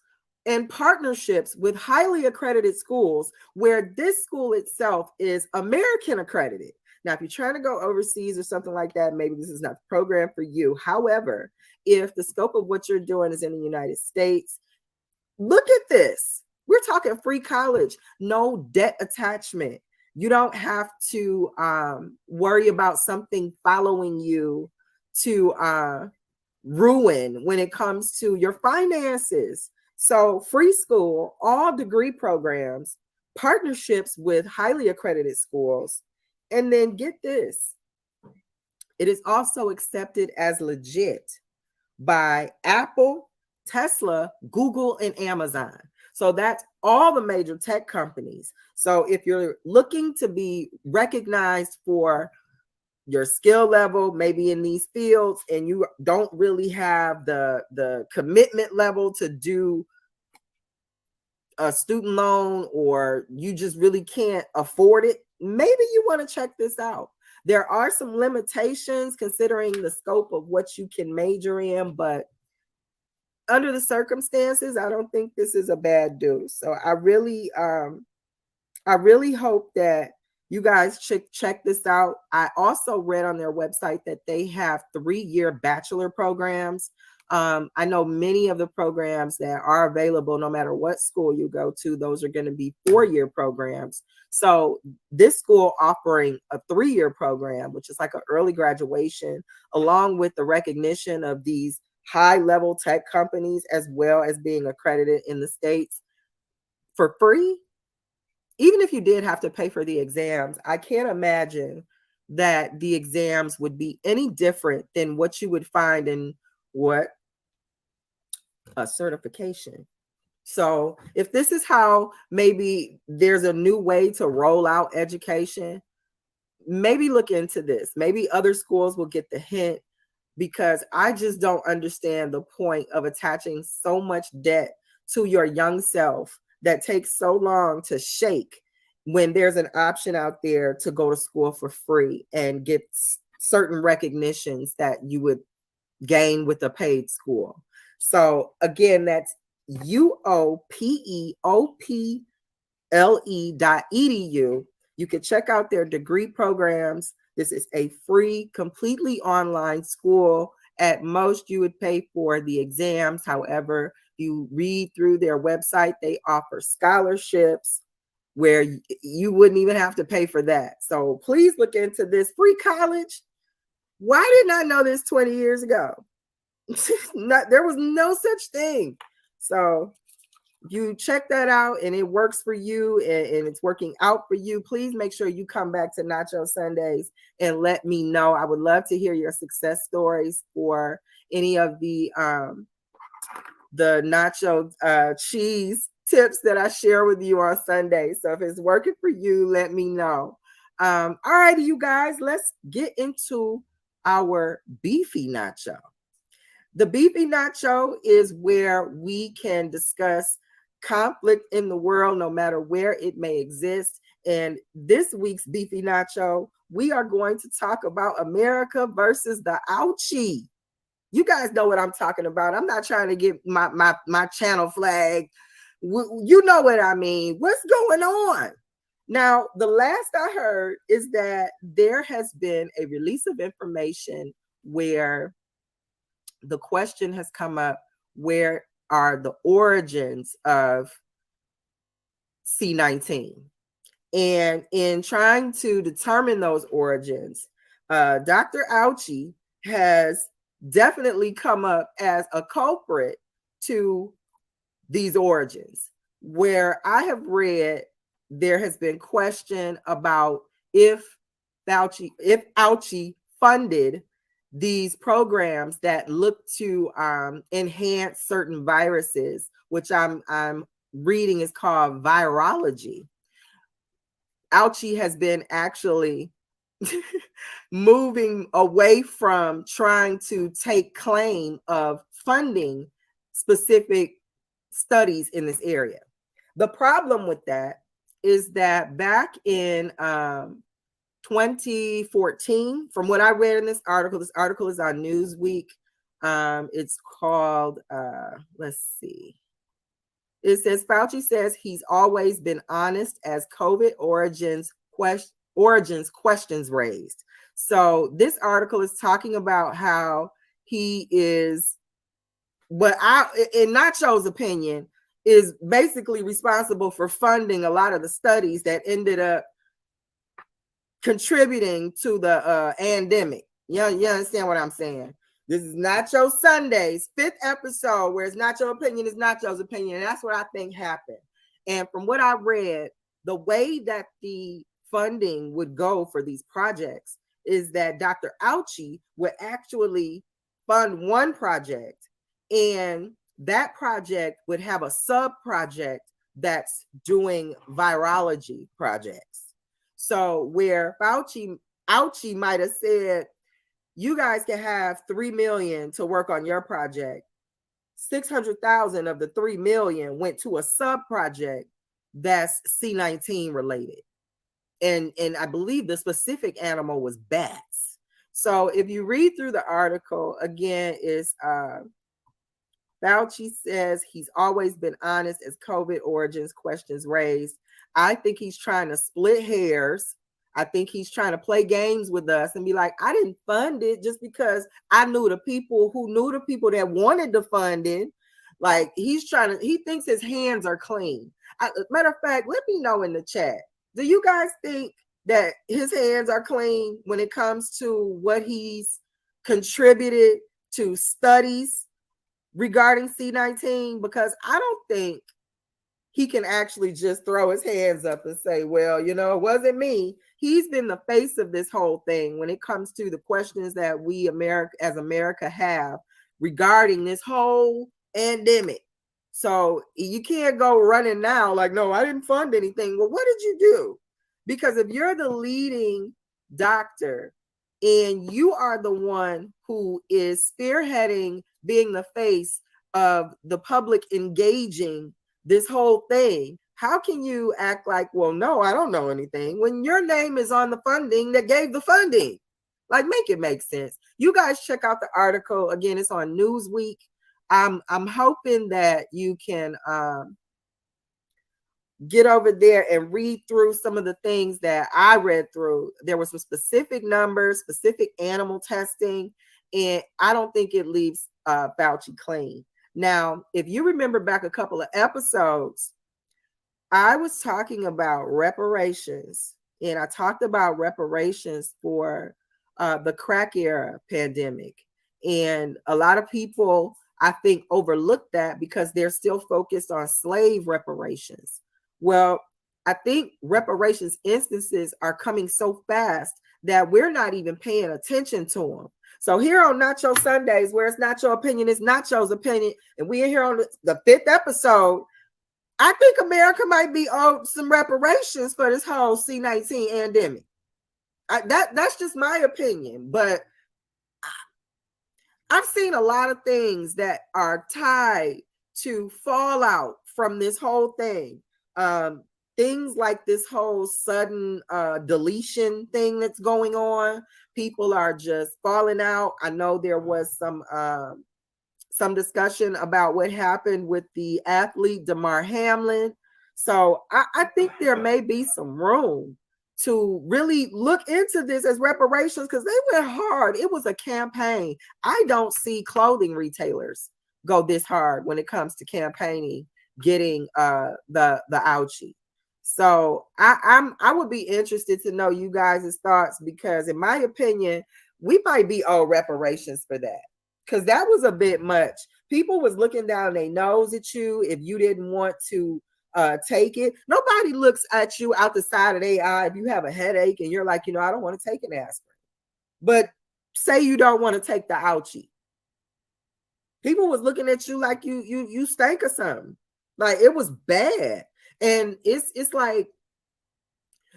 and partnerships with highly accredited schools, where this school itself is American accredited. Now, if you're trying to go overseas or something like that, maybe this is not the program for you. However, if the scope of what you're doing is in the United States, look at this. We're talking free college, no debt attachment. You don't have to worry about something following you to ruin when it comes to your finances. So free school, all degree programs, partnerships with highly accredited schools. And then get this, it is also accepted as legit by Apple, Tesla, Google, and Amazon. So that's all the major tech companies. So if you're looking to be recognized for your skill level maybe in these fields, and you don't really have the commitment level to do a student loan, or you just really can't afford it, maybe you want to check this out. There are some limitations considering the scope of what you can major in, but under the circumstances, I don't think this is a bad do. So I really hope that you guys check this out. I also read on their website that they have 3-year bachelor programs. I know many of the programs that are available, no matter what school you go to, those are going to be 4-year programs. So this school offering a 3-year program, which is like an early graduation, along with the recognition of these high-level tech companies, as well as being accredited in the States for free. Even if you did have to pay for the exams, I can't imagine that the exams would be any different than what you would find in a certification. So if this is how maybe there's a new way to roll out education, maybe look into this. Maybe other schools will get the hint, because I just don't understand the point of attaching so much debt to your young self that takes so long to shake, when there's an option out there to go to school for free and get certain recognitions that you would gain with a paid school. So again, that's uopeople.edu. You can check out their degree programs. This is a free, completely online school. At most, you would pay for the exams. However, you read through their website, they offer scholarships where you wouldn't even have to pay for that. So please look into this free college. Why didn't I know this 20 years ago? There was no such thing. So you check that out and it works for you, and it's working out for you, please make sure you come back to Nacho Sundays and let me know. I would love to hear your success stories for any of the nacho cheese tips that I share with you on Sunday. So if it's working for you, let me know. All righty, you guys, let's get into our beefy nacho. The beefy nacho is where we can discuss conflict in the world, no matter where it may exist. And this week's beefy nacho, we are going to talk about America versus the ouchie. You guys know what I'm talking about. I'm not trying to get my channel flag. You know what I mean. What's going on? Now, the last I heard is that there has been a release of information where the question has come up, where are the origins of C-19? And in trying to determine those origins, Dr. Auchi has definitely come up as a culprit to these origins, where I have read there has been question about if Auchi funded these programs that look to enhance certain viruses, which I'm reading is called virology. Auchi has been actually moving away from trying to take claim of funding specific studies in this area. The problem with that is that back in 2014, from what I read in this article is on Newsweek. It's called, let's see. It says, Fauci says he's always been honest as COVID origins questions raised. So this article is talking about how he is, in Nacho's opinion, is basically responsible for funding a lot of the studies that ended up contributing to the pandemic. You understand what I'm saying? This is Nacho Sundays, 5th episode, where it's Nacho opinion is Nacho's opinion. And that's what I think happened. And from what I read, the way that the funding would go for these projects is that Dr. Auchi would actually fund one project, and that project would have a sub-project that's doing virology projects. So where Fauci Ouchie might have said, you guys can have $3 million to work on your project. 600,000 of the 3 million went to a sub project that's C19 related. And I believe the specific animal was bats. So if you read through the article, again, is Fauci says he's always been honest as COVID origins questions raised. I think he's trying to split hairs. I think he's trying to play games with us and be like, I didn't fund it just because I knew the people who knew the people that wanted the funding. Like he thinks his hands are clean. Matter of fact, let me know in the chat. Do you guys think that his hands are clean when it comes to what he's contributed to studies regarding C19? Because I don't think he can actually just throw his hands up and say, well, you know, it wasn't me. He's been the face of this whole thing when it comes to the questions that we as America have regarding this whole pandemic. So you can't go running now like, no, I didn't fund anything. Well, what did you do? Because if you're the leading doctor and you are the one who is spearheading being the face of the public engaging this whole thing, how can you act like, well, no, I don't know anything when your name is on the funding that gave the funding? Like, make it make sense. You guys check out the article. Again, it's on Newsweek. I'm hoping that you can get over there and read through some of the things that I read through. There were some specific numbers, specific animal testing, and I don't think it leaves Fauci clean. Now, if you remember back a couple of episodes, I was talking about reparations, and I talked about reparations for the crack era pandemic. And a lot of people, I think, overlooked that because they're still focused on slave reparations. Well, I think reparations instances are coming so fast that we're not even paying attention to them. So here on Nacho Sundays, where it's Nacho opinion, it's Nacho's opinion, and we're here on the 5th episode. I think America might be owed some reparations for this whole C19 pandemic. That's just my opinion, but I've seen a lot of things that are tied to fallout from this whole thing. Things like this whole sudden deletion thing that's going on. People are just falling out. I know there was some discussion about what happened with the athlete Damar Hamlin. So I think there may be some room to really look into this as reparations because they went hard. It was a campaign. I don't see clothing retailers go this hard when it comes to campaigning, getting the ouchie. So I would be interested to know you guys' thoughts because in my opinion, we might be owed reparations for that. Because that was a bit much. People was looking down their nose at you if you didn't want to take it. Nobody looks at you out the side of their eye if you have a headache and you're like, you know, I don't want to take an aspirin. But say you don't want to take the ouchie. People was looking at you like you stank or something. Like it was bad. And it's like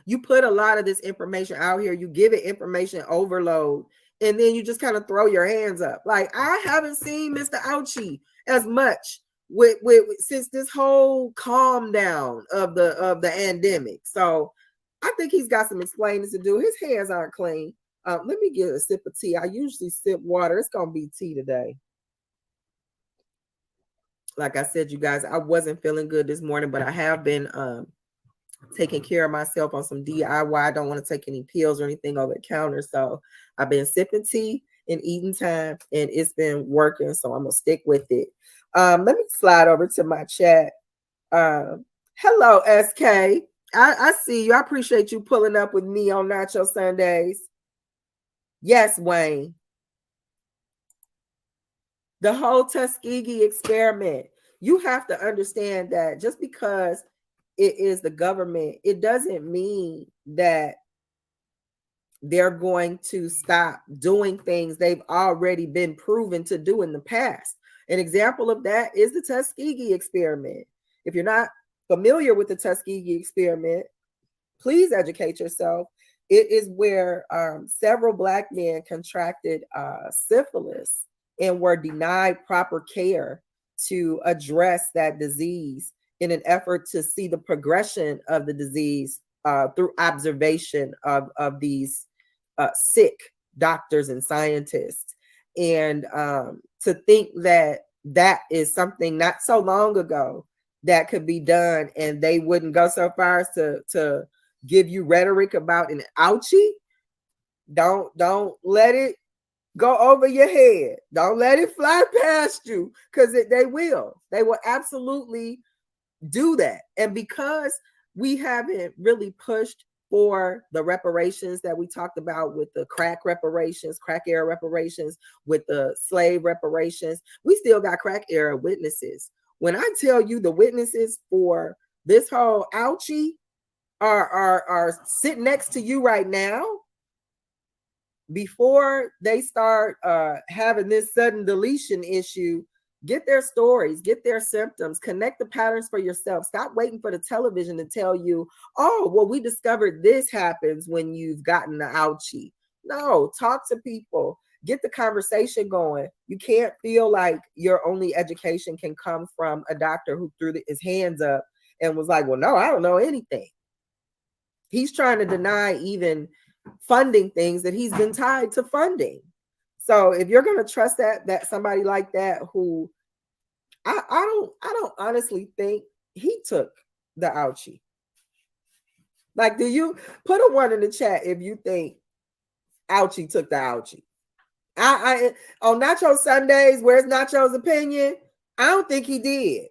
you put a lot of this information out here, you give it information overload, and then you just kind of throw your hands up. Like I haven't seen Mr. Ouchie as much with since this whole calm down of the pandemic. So I think he's got some explaining to do. His hands aren't clean. Let me get a sip of tea. I usually sip water. It's gonna be tea today. Like I said, you guys, I wasn't feeling good this morning, but I have been taking care of myself on some DIY. I don't want to take any pills or anything over the counter. So I've been sipping tea and eating time, and it's been working. So I'm going to stick with it. Let me slide over to my chat. Hello, SK. I see you. I appreciate you pulling up with me on Nacho Sundays. Yes, Wayne. The whole Tuskegee experiment. You have to understand that just because it is the government, it doesn't mean that they're going to stop doing things they've already been proven to do in the past. An example of that is the Tuskegee experiment. If you're not familiar with the Tuskegee experiment, please educate yourself. It is where several Black men contracted syphilis and were denied proper care to address that disease in an effort to see the progression of the disease through observation of these sick doctors and scientists. And to think that that is something not so long ago that could be done, and they wouldn't go so far as to give you rhetoric about an ouchie. Don't let it go over your head. Don't let it fly past you, because they will absolutely do that. And because we haven't really pushed for the reparations that we talked about with the crack era reparations, with the slave reparations, we still got crack era witnesses. When I tell you the witnesses for this whole ouchie are sitting next to you right now, before they start having this sudden deletion issue, get their stories, get their symptoms, connect the patterns for yourself. Stop waiting for the television to tell you, oh, well, we discovered this happens when you've gotten the ouchie. No, talk to people, get the conversation going. You can't feel like your only education can come from a doctor who threw his hands up and was like, well, no, I don't know anything. He's trying to deny even funding things that he's been tied to funding. So if you're going to trust that somebody like that, who I don't honestly think he took the ouchie. Like, do you put a 1 in the chat if you think ouchie took the ouchie? I on Nacho Sundays, where's Nacho's opinion? I don't think he did.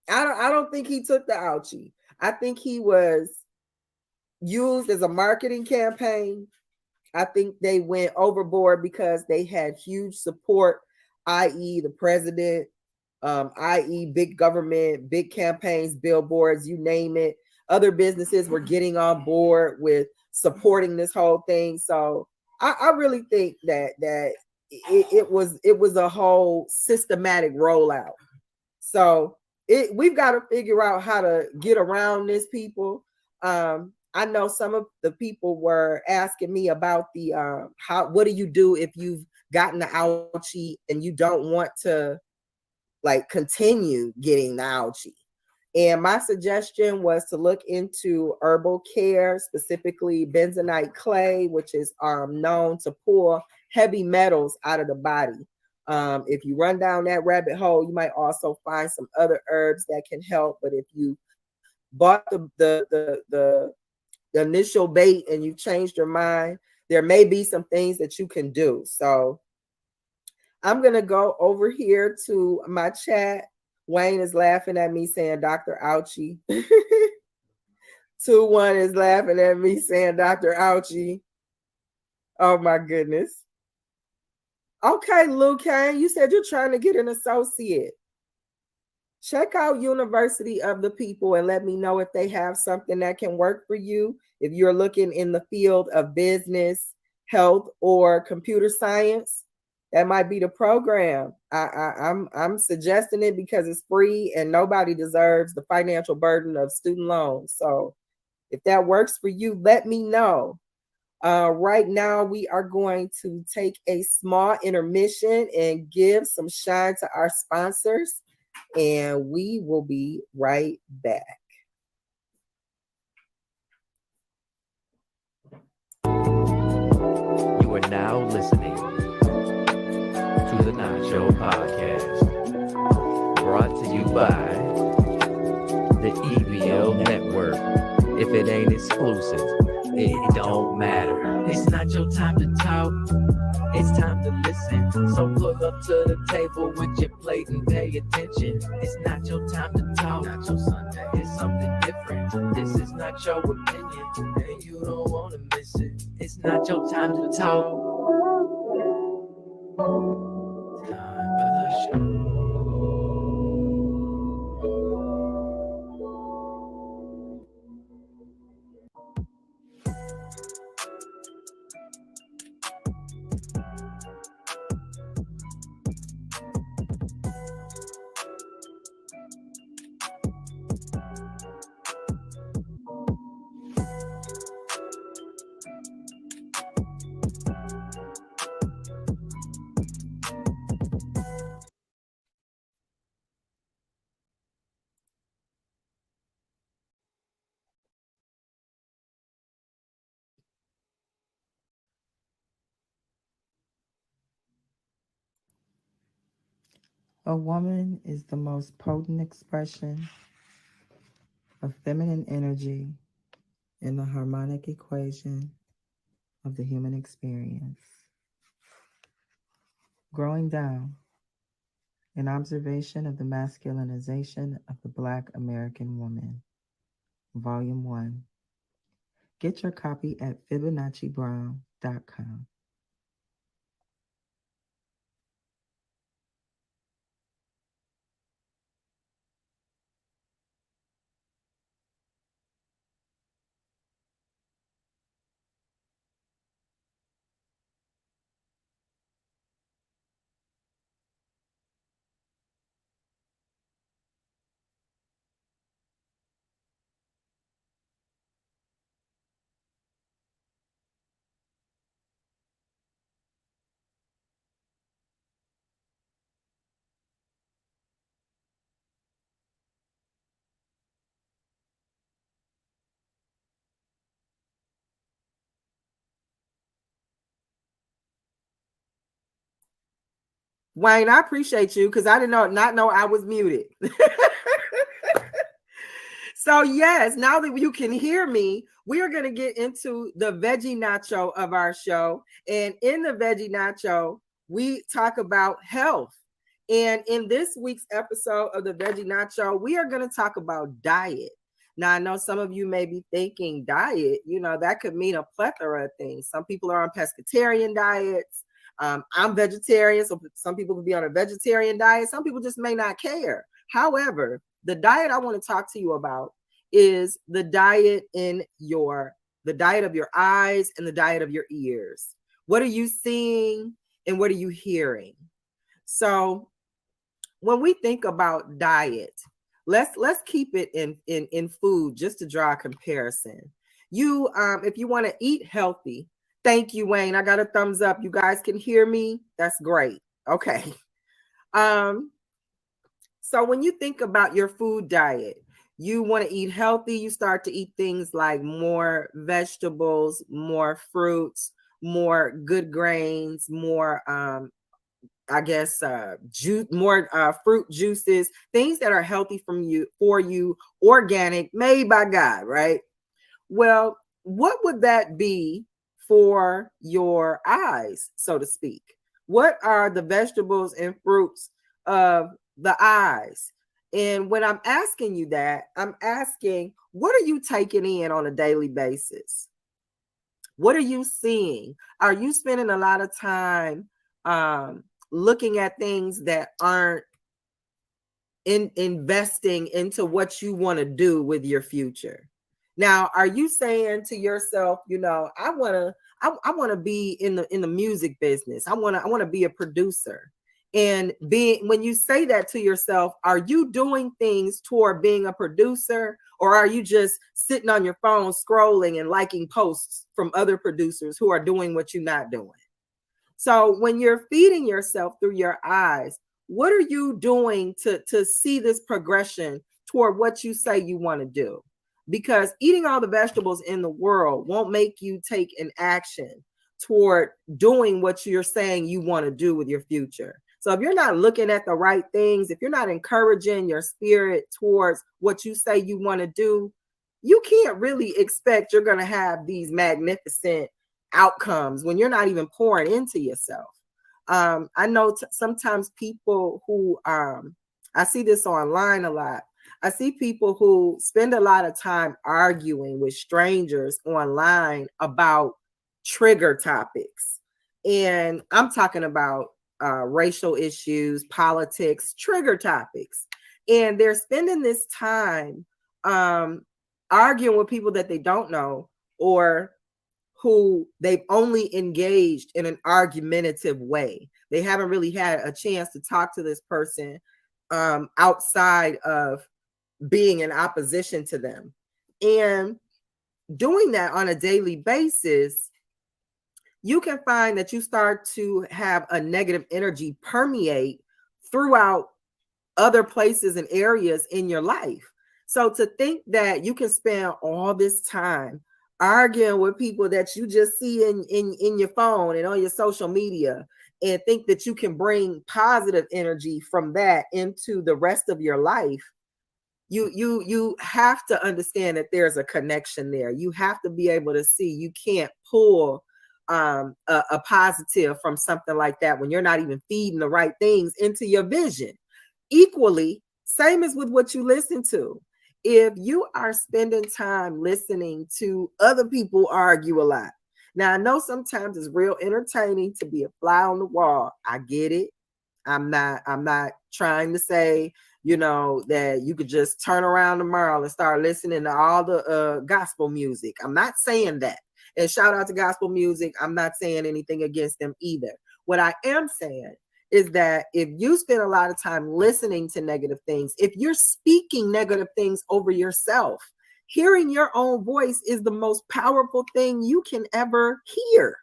I don't think he took the ouchie. I think he was used as a marketing campaign. I think they went overboard because they had huge support, i.e. the president, i.e. big government, big campaigns, billboards, you name it. Other businesses were getting on board with supporting this whole thing. So I really think that it was a whole systematic rollout. So we've got to figure out how to get around this, people. I know some of the people were asking me about the what do you do if you've gotten the ouchie and you don't want to like continue getting the ouchie? And my suggestion was to look into herbal care, specifically bentonite clay, which is known to pull heavy metals out of the body. If you run down that rabbit hole, you might also find some other herbs that can help. But if you bought the initial bait and you changed your mind, there may be some things that you can do. So I'm going to go over here to my chat. Wayne is laughing at me saying Dr. Ouchie. 2-1 is laughing at me saying Dr. Ouchie. Oh my goodness. Okay, Lou Kane, you said you're trying to get an associate. Check out University of the People and let me know if they have something that can work for you. If you're looking in the field of business, health, or computer science, that might be the program. I'm suggesting it because it's free and nobody deserves the financial burden of student loans. So if that works for you, let me know. Right now, we are going to take a small intermission and give some shine to our sponsors. And we will be right back. You are now listening to the Nacho Podcast, brought to you by the EBL Network. If it ain't exclusive, it don't matter. It's not your time to talk, it's time to listen. So pull up to the table with your plate and pay attention. It's not your time to talk, Nacho Sunday. It's something different. This is not your opinion, and you don't want to miss it. It's not your time to talk. Time for the show. A woman is the most potent expression of feminine energy in the harmonic equation of the human experience. Growing Down, an observation of the masculinization of the Black American woman, Volume 1. Get your copy at FibonacciBrown.com. Wayne, I appreciate you because I did not know I was muted. So yes, now that you can hear me, we are going to get into the veggie nacho of our show. And in the veggie nacho, we talk about health. And in this week's episode of the veggie nacho, we are going to talk about diet. Now, I know some of you may be thinking diet, that could mean a plethora of things. Some people are on pescatarian diets. I'm vegetarian, so some people could be on a vegetarian diet. Some people just may not care. However, the diet I want to talk to you about is the diet of your eyes and the diet of your ears. What are you seeing and what are you hearing? So when we think about diet, let's keep it in food just to draw a comparison. You if you want to eat healthy, thank you, Wayne. I got a thumbs up. You guys can hear me. That's great. Okay. So when you think about your food diet, you want to eat healthy, you start to eat things like more vegetables, more fruits, more good grains, more juice, more fruit juices, things that are healthy for you, organic, made by God, right? Well, what would that be for your eyes, so to speak? What are the vegetables and fruits of the eyes? And when I'm asking you that, I'm asking, what are you taking in on a daily basis? What are you seeing? Are you spending a lot of time looking at things that aren't investing into what you want to do with your future? Now, are you saying to yourself, I want to be in the music business. I want to be a producer. And when you say that to yourself, are you doing things toward being a producer, or are you just sitting on your phone scrolling and liking posts from other producers who are doing what you're not doing? So when you're feeding yourself through your eyes, what are you doing to see this progression toward what you say you want to do? Because eating all the vegetables in the world won't make you take an action toward doing what you're saying you want to do with your future. So if you're not looking at the right things, if you're not encouraging your spirit towards what you say you want to do, you can't really expect you're going to have these magnificent outcomes when you're not even pouring into yourself. I know sometimes people who, I see this online a lot. I see people who spend a lot of time arguing with strangers online about trigger topics. And I'm talking about racial issues, politics, trigger topics. And they're spending this time arguing with people that they don't know, or who they've only engaged in an argumentative way. They haven't really had a chance to talk to this person outside of being in opposition to them. And doing that on a daily basis, you can find that you start to have a negative energy permeate throughout other places and areas in your life. So to think that you can spend all this time arguing with people that you just see in your phone and on your social media, and think that you can bring positive energy from that into the rest of your life, you have to understand that there's a connection there. You have to be able to see. You can't pull a positive from something like that when you're not even feeding the right things into your vision. Equally, same as with what you listen to. If you are spending time listening to other people argue a lot, now I know sometimes it's real entertaining to be a fly on the wall. I get it. I'm not trying to say, you know, that you could just turn around tomorrow and start listening to all the gospel music. I'm not saying that. And shout out to gospel music. I'm not saying anything against them either. What I am saying is that if you spend a lot of time listening to negative things, if you're speaking negative things over yourself, hearing your own voice is the most powerful thing you can ever hear.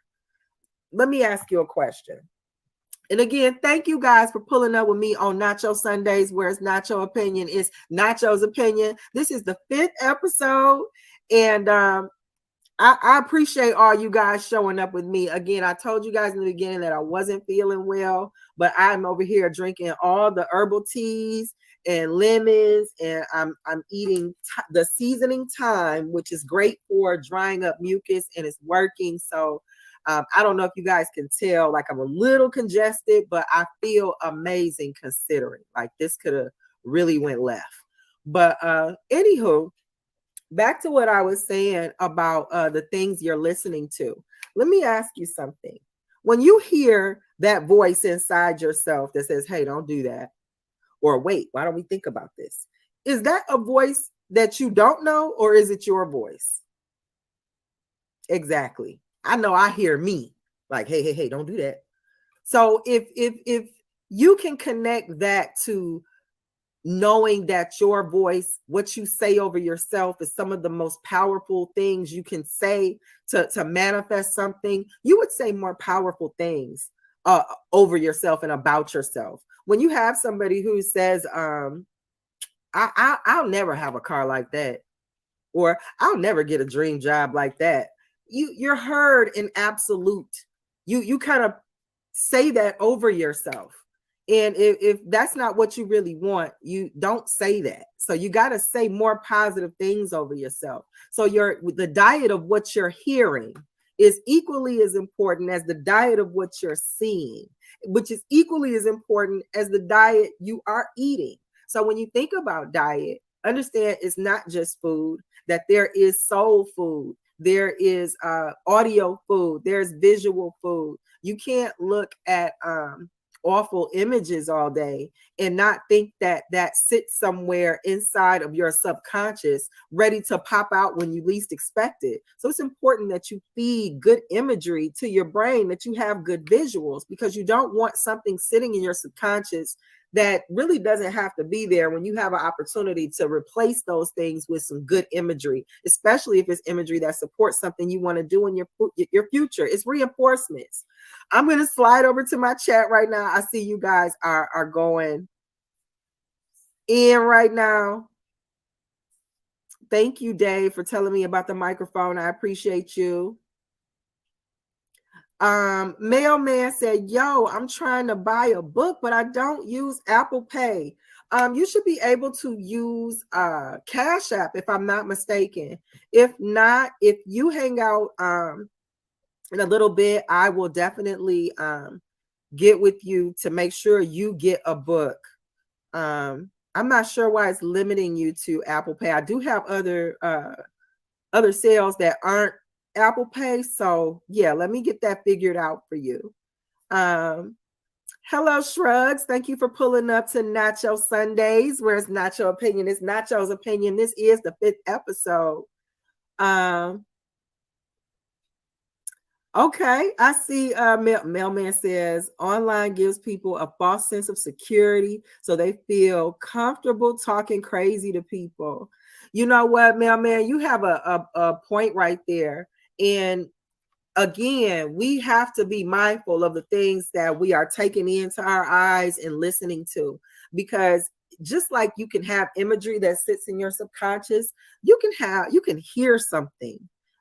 Let me ask you a question. And again, thank you guys for pulling up with me on Nacho Sundays, where it's Nacho Opinion. It's Nacho's Opinion. This is the 5th episode. And I appreciate all you guys showing up with me. Again, I told you guys in the beginning that I wasn't feeling well, but I'm over here drinking all the herbal teas and lemons, and I'm eating the seasoning thyme, which is great for drying up mucus, and it's working. So I don't know if you guys can tell, like I'm a little congested, but I feel amazing considering. Like this could have really went left. But anywho, back to what I was saying about the things you're listening to. Let me ask you something. When you hear that voice inside yourself that says, hey, don't do that, or wait, why don't we think about this? Is that a voice that you don't know, or is it your voice? Exactly. I know I hear me like, hey, don't do that. So if you can connect that to knowing that your voice, what you say over yourself, is some of the most powerful things you can say to manifest something, you would say more powerful things over yourself and about yourself. When you have somebody who says, I'll never have a car like that, or I'll never get a dream job like that, you're heard in absolute. You kind of say that over yourself. And if that's not what you really want, you don't say that. So you got to say more positive things over yourself. So the diet of what you're hearing is equally as important as the diet of what you're seeing, which is equally as important as the diet you are eating. So when you think about diet, understand it's not just food, that there is soul food. There is audio food. There's visual food. You can't look at awful images all day and not think that sits somewhere inside of your subconscious ready to pop out when you least expect it. So it's important that you feed good imagery to your brain, that you have good visuals, because you don't want something sitting in your subconscious that really doesn't have to be there when you have an opportunity to replace those things with some good imagery, especially if it's imagery that supports something you want to do in your future. It's reinforcements. I'm going to slide over to my chat right now. I see you guys are going in right now. Thank you, Dave, for telling me about the microphone. I appreciate you. Mailman said, yo, I'm trying to buy a book, but I don't use Apple Pay. You should be able to use Cash App, if I'm not mistaken. If not, if you hang out in a little bit, I will definitely get with you to make sure you get a book. I'm not sure why it's limiting you to Apple Pay. I do have other sales that aren't Apple Pay. So yeah, let me get that figured out for you. Hello, Shrugs. Thank you for pulling up to Nacho Sundays. Where's Nacho Opinion? It's Nacho's Opinion. This is the 5th episode. Okay, I see Mailman says online gives people a false sense of security, so they feel comfortable talking crazy to people. You know what, Mailman, you have a point right there. And again, we have to be mindful of the things that we are taking into our eyes and listening to, because just like you can have imagery that sits in your subconscious, you can hear something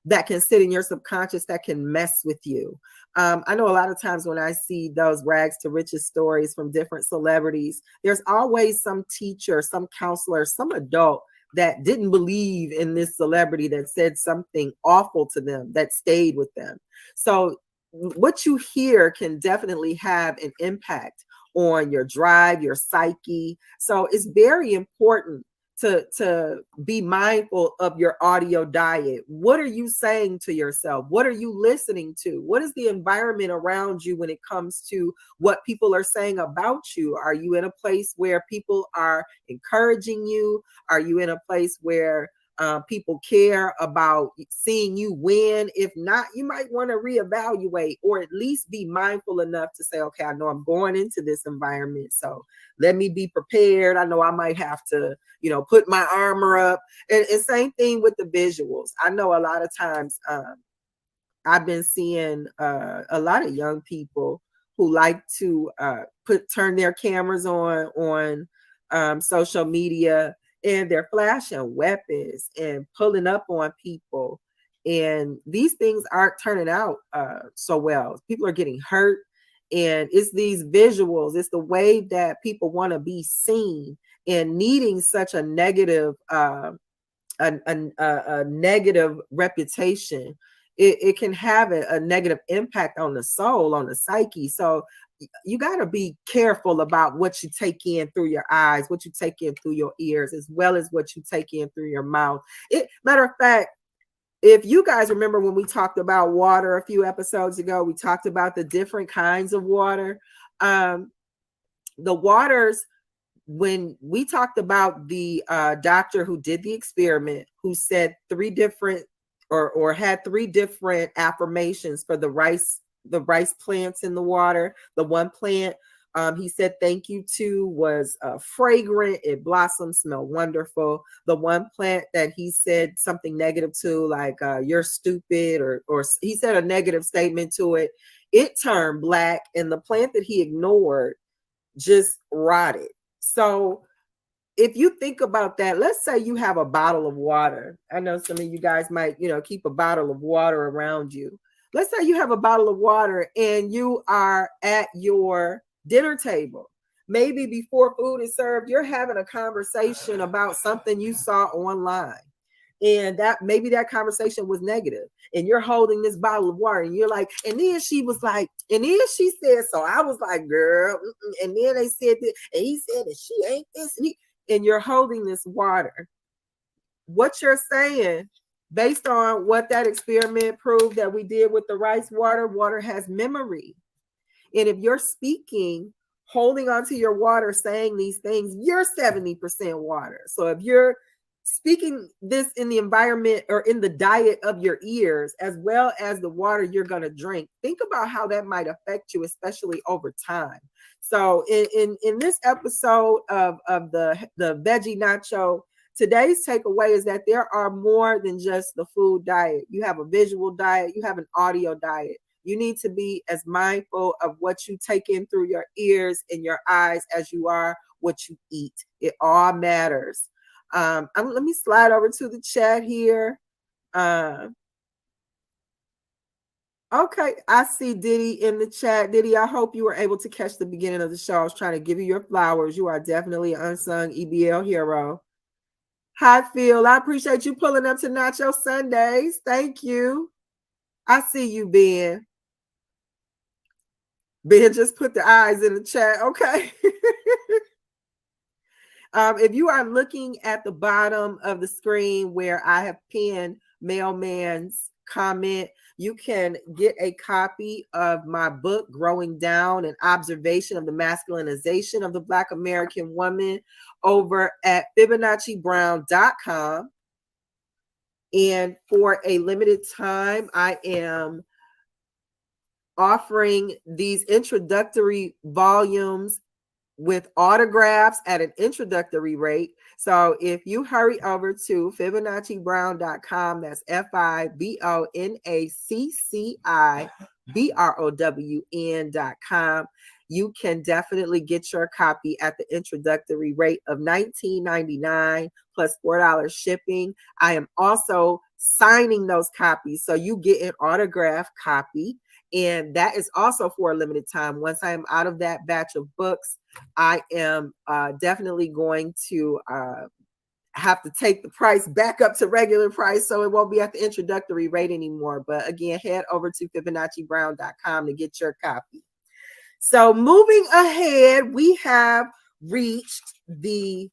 that can sit in your subconscious that can mess with you. I know a lot of times when I see those rags to riches stories from different celebrities, there's always some teacher, some counselor, some adult that didn't believe in this celebrity, that said something awful to them, that stayed with them. So what you hear can definitely have an impact on your drive, your psyche. So it's very important to be mindful of your audio diet. What are you saying to yourself? What are you listening to? What is the environment around you when it comes to what people are saying about you? Are you in a place where people are encouraging you? Are you in a place where people care about seeing you win? If not, you might want to reevaluate, or at least be mindful enough to say, okay, I know I'm going into this environment, so let me be prepared. I know I might have to, put my armor up. And same thing with the visuals. I know a lot of times I've been seeing a lot of young people who like to turn their cameras on social media, and they're flashing weapons and pulling up on people. And these things aren't turning out so well. People are getting hurt. And it's these visuals, it's the way that people want to be seen, and needing such a negative a negative reputation. It can have a negative impact on the soul, on the psyche. So you got to be careful about what you take in through your eyes, what you take in through your ears, as well as what you take in through your mouth. Matter of fact, if you guys remember when we talked about water a few episodes ago, we talked about the different kinds of water. The waters, when we talked about the doctor who did the experiment, who said three different or had three different affirmations for the rice plants in the water. The one plant he said thank you to was fragrant, it blossomed, smelled wonderful. The one plant that he said something negative to, like you're stupid, or he said a negative statement to it, it turned black. And the plant that he ignored just rotted. So if you think about that, let's say you have a bottle of water. I know some of you guys might, keep a bottle of water around you. Let's say you have a bottle of water and you are at your dinner table. Maybe before food is served, you're having a conversation about something you saw online. And that maybe that conversation was negative, and you're holding this bottle of water, and you're like, and then she was like, and then she said, so I was like, girl, and then they said this, and he said that she ain't this, and you're holding this water. What you're saying, based on what that experiment proved that we did with the rice water has memory. And if you're speaking, holding onto your water, saying these things, you're 70% water. So if you're speaking this in the environment or in the diet of your ears, as well as the water you're going to drink, think about how that might affect you, especially over time. So in this episode of the Veggie Nacho, today's takeaway is that there are more than just the food diet. You have a visual diet, you have an audio diet. You need to be as mindful of what you take in through your ears and your eyes as you are what you eat. It all matters. Let me slide over to the chat here. Okay, I see Diddy in the chat. Diddy, I hope you were able to catch the beginning of the show. I was trying to give you your flowers. You are definitely an unsung EBL hero. Hi, Phil. I appreciate you pulling up to Nacho Sundays. Thank you. I see you, Ben. Ben just put the eyes in the chat. Okay. If you are looking at the bottom of the screen where I have pinned Mailman's comment, you can get a copy of my book, Growing Down: An Observation of the Masculinization of the Black American Woman, over at FibonacciBrown.com. And for a limited time, I am offering these introductory volumes with autographs at an introductory rate. So if you hurry over to FibonacciBrown.com, that's FibonacciBrown.com, you can definitely get your copy at the introductory rate of $19.99 plus $4 shipping. I am also signing those copies. So you get an autographed copy. And that is also for a limited time. Once I am out of that batch of books, I am definitely going to have to take the price back up to regular price, so it won't be at the introductory rate anymore. But again, head over to FibonacciBrown.com to get your copy. So moving ahead, we have reached the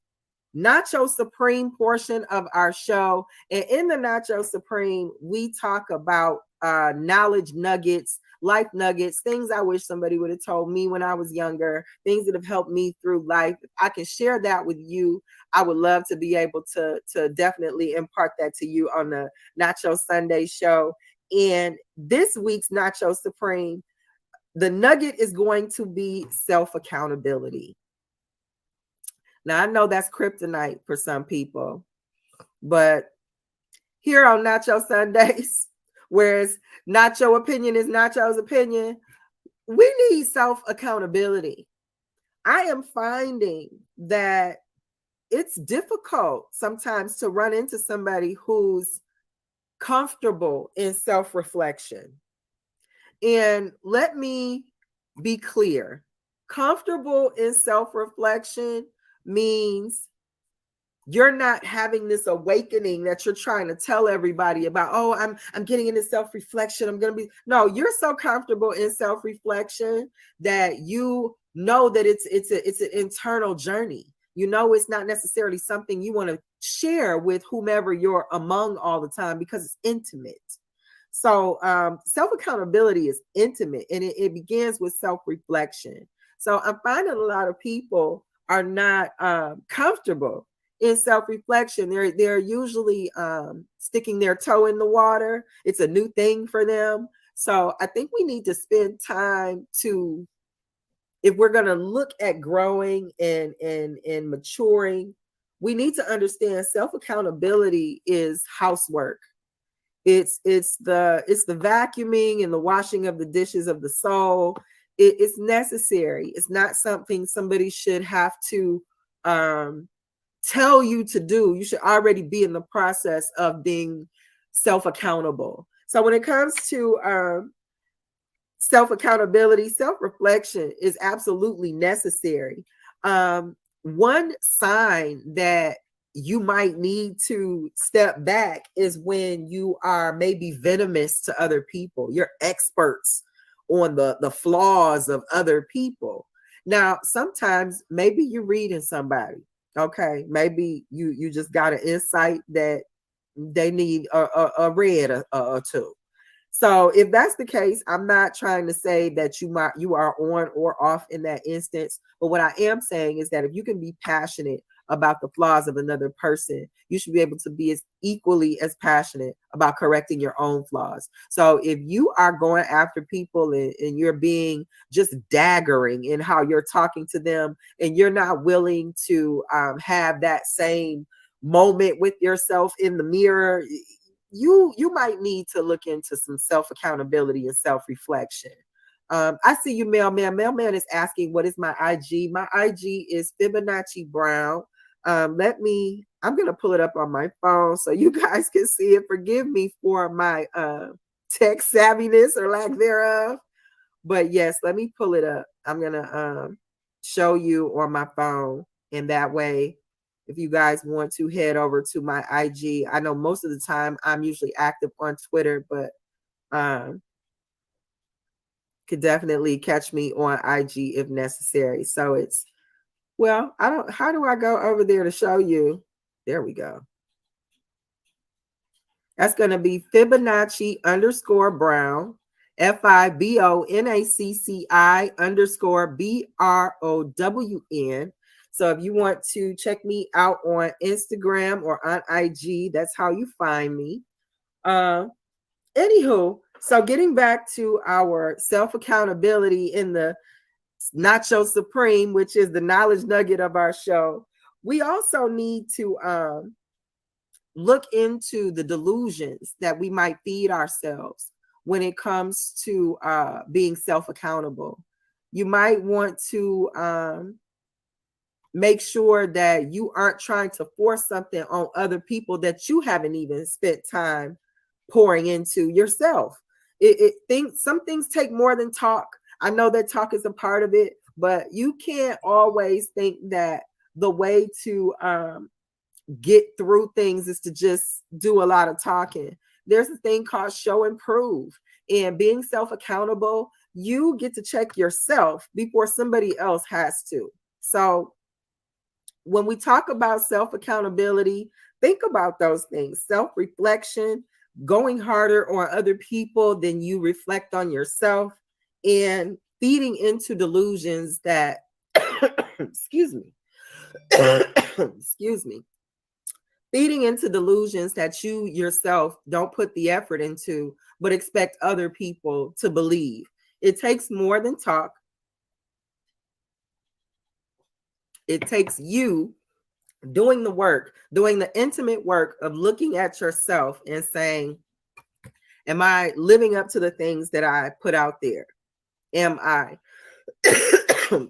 Nacho Supreme portion of our show. And in the Nacho Supreme, we talk about knowledge nuggets, life nuggets, things I wish somebody would have told me when I was younger, things that have helped me through life. If I can share that with you, I would love to be able to definitely impart that to you on the Nacho Sunday show. And this week's Nacho Supreme, the nugget is going to be self-accountability. Now, I know that's kryptonite for some people, but here on Nacho Sundays, whereas Nacho opinion is Nacho's opinion, we need self-accountability. I am finding that it's difficult sometimes to run into somebody who's comfortable in self-reflection. And let me be clear. Comfortable in self-reflection means you're not having this awakening that you're trying to tell everybody about. Oh, I'm getting into self-reflection. I'm going to be. No, you're so comfortable in self-reflection that you know that it's an internal journey. You know, it's not necessarily something you want to share with whomever you're among all the time because it's intimate. So self-accountability is intimate, and it begins with self-reflection. So I'm finding a lot of people are not comfortable in self-reflection. They're usually sticking their toe in the water. It's a new thing for them. So I think we need to spend time to, if we're going to look at growing and maturing, we need to understand self-accountability is housework. It's the vacuuming and the washing of the dishes of the soul. It's necessary. It's not something somebody should have to tell you to do. You should already be in the process of being self-accountable. So when it comes to self-accountability, self-reflection is absolutely necessary. One sign that you might need to step back is when you are maybe venomous to other people. You're experts on the flaws of other people. Now, sometimes maybe you're reading somebody. Okay, maybe you just got an insight that they need a read or two. So if that's the case, I'm not trying to say that you are on or off in that instance. But what I am saying is that if you can be passionate about the flaws of another person, you should be able to be as equally as passionate about correcting your own flaws. So if you are going after people and you're being just daggering in how you're talking to them, and you're not willing to have that same moment with yourself in the mirror, you might need to look into some self-accountability and self-reflection. I see you, Mailman. Mailman is asking, what is my IG? My IG is Fibonacci Brown. I'm going to pull it up on my phone so you guys can see it. Forgive me for my tech savviness or lack thereof. But yes, let me pull it up. I'm going to show you on my phone. And that way, if you guys want to head over to my IG, I know most of the time I'm usually active on Twitter, but could definitely catch me on IG if necessary. So it's, well, how do I go over there to show you? There we go. That's going to be Fibonacci_Brown, FIBONACCI_BROWN. So if you want to check me out on Instagram or on IG, that's how you find me. Anywho, so getting back to our self-accountability in the Nacho Supreme, which is the knowledge nugget of our show, we also need to look into the delusions that we might feed ourselves when it comes to being self-accountable. You might want to make sure that you aren't trying to force something on other people that you haven't even spent time pouring into yourself. Some things take more than talk. I know that talk is a part of it, but you can't always think that the way to get through things is to just do a lot of talking. There's a thing called show and prove, and being self-accountable, you get to check yourself before somebody else has to. So when we talk about self-accountability, think about those things: self-reflection, going harder on other people than you reflect on yourself, and feeding into delusions that excuse me excuse me feeding into delusions that you yourself don't put the effort into, but expect other people to believe. It takes more than talk. It takes you doing the work, doing the intimate work of looking at yourself and saying, am I living up to the things that I put out there? Am I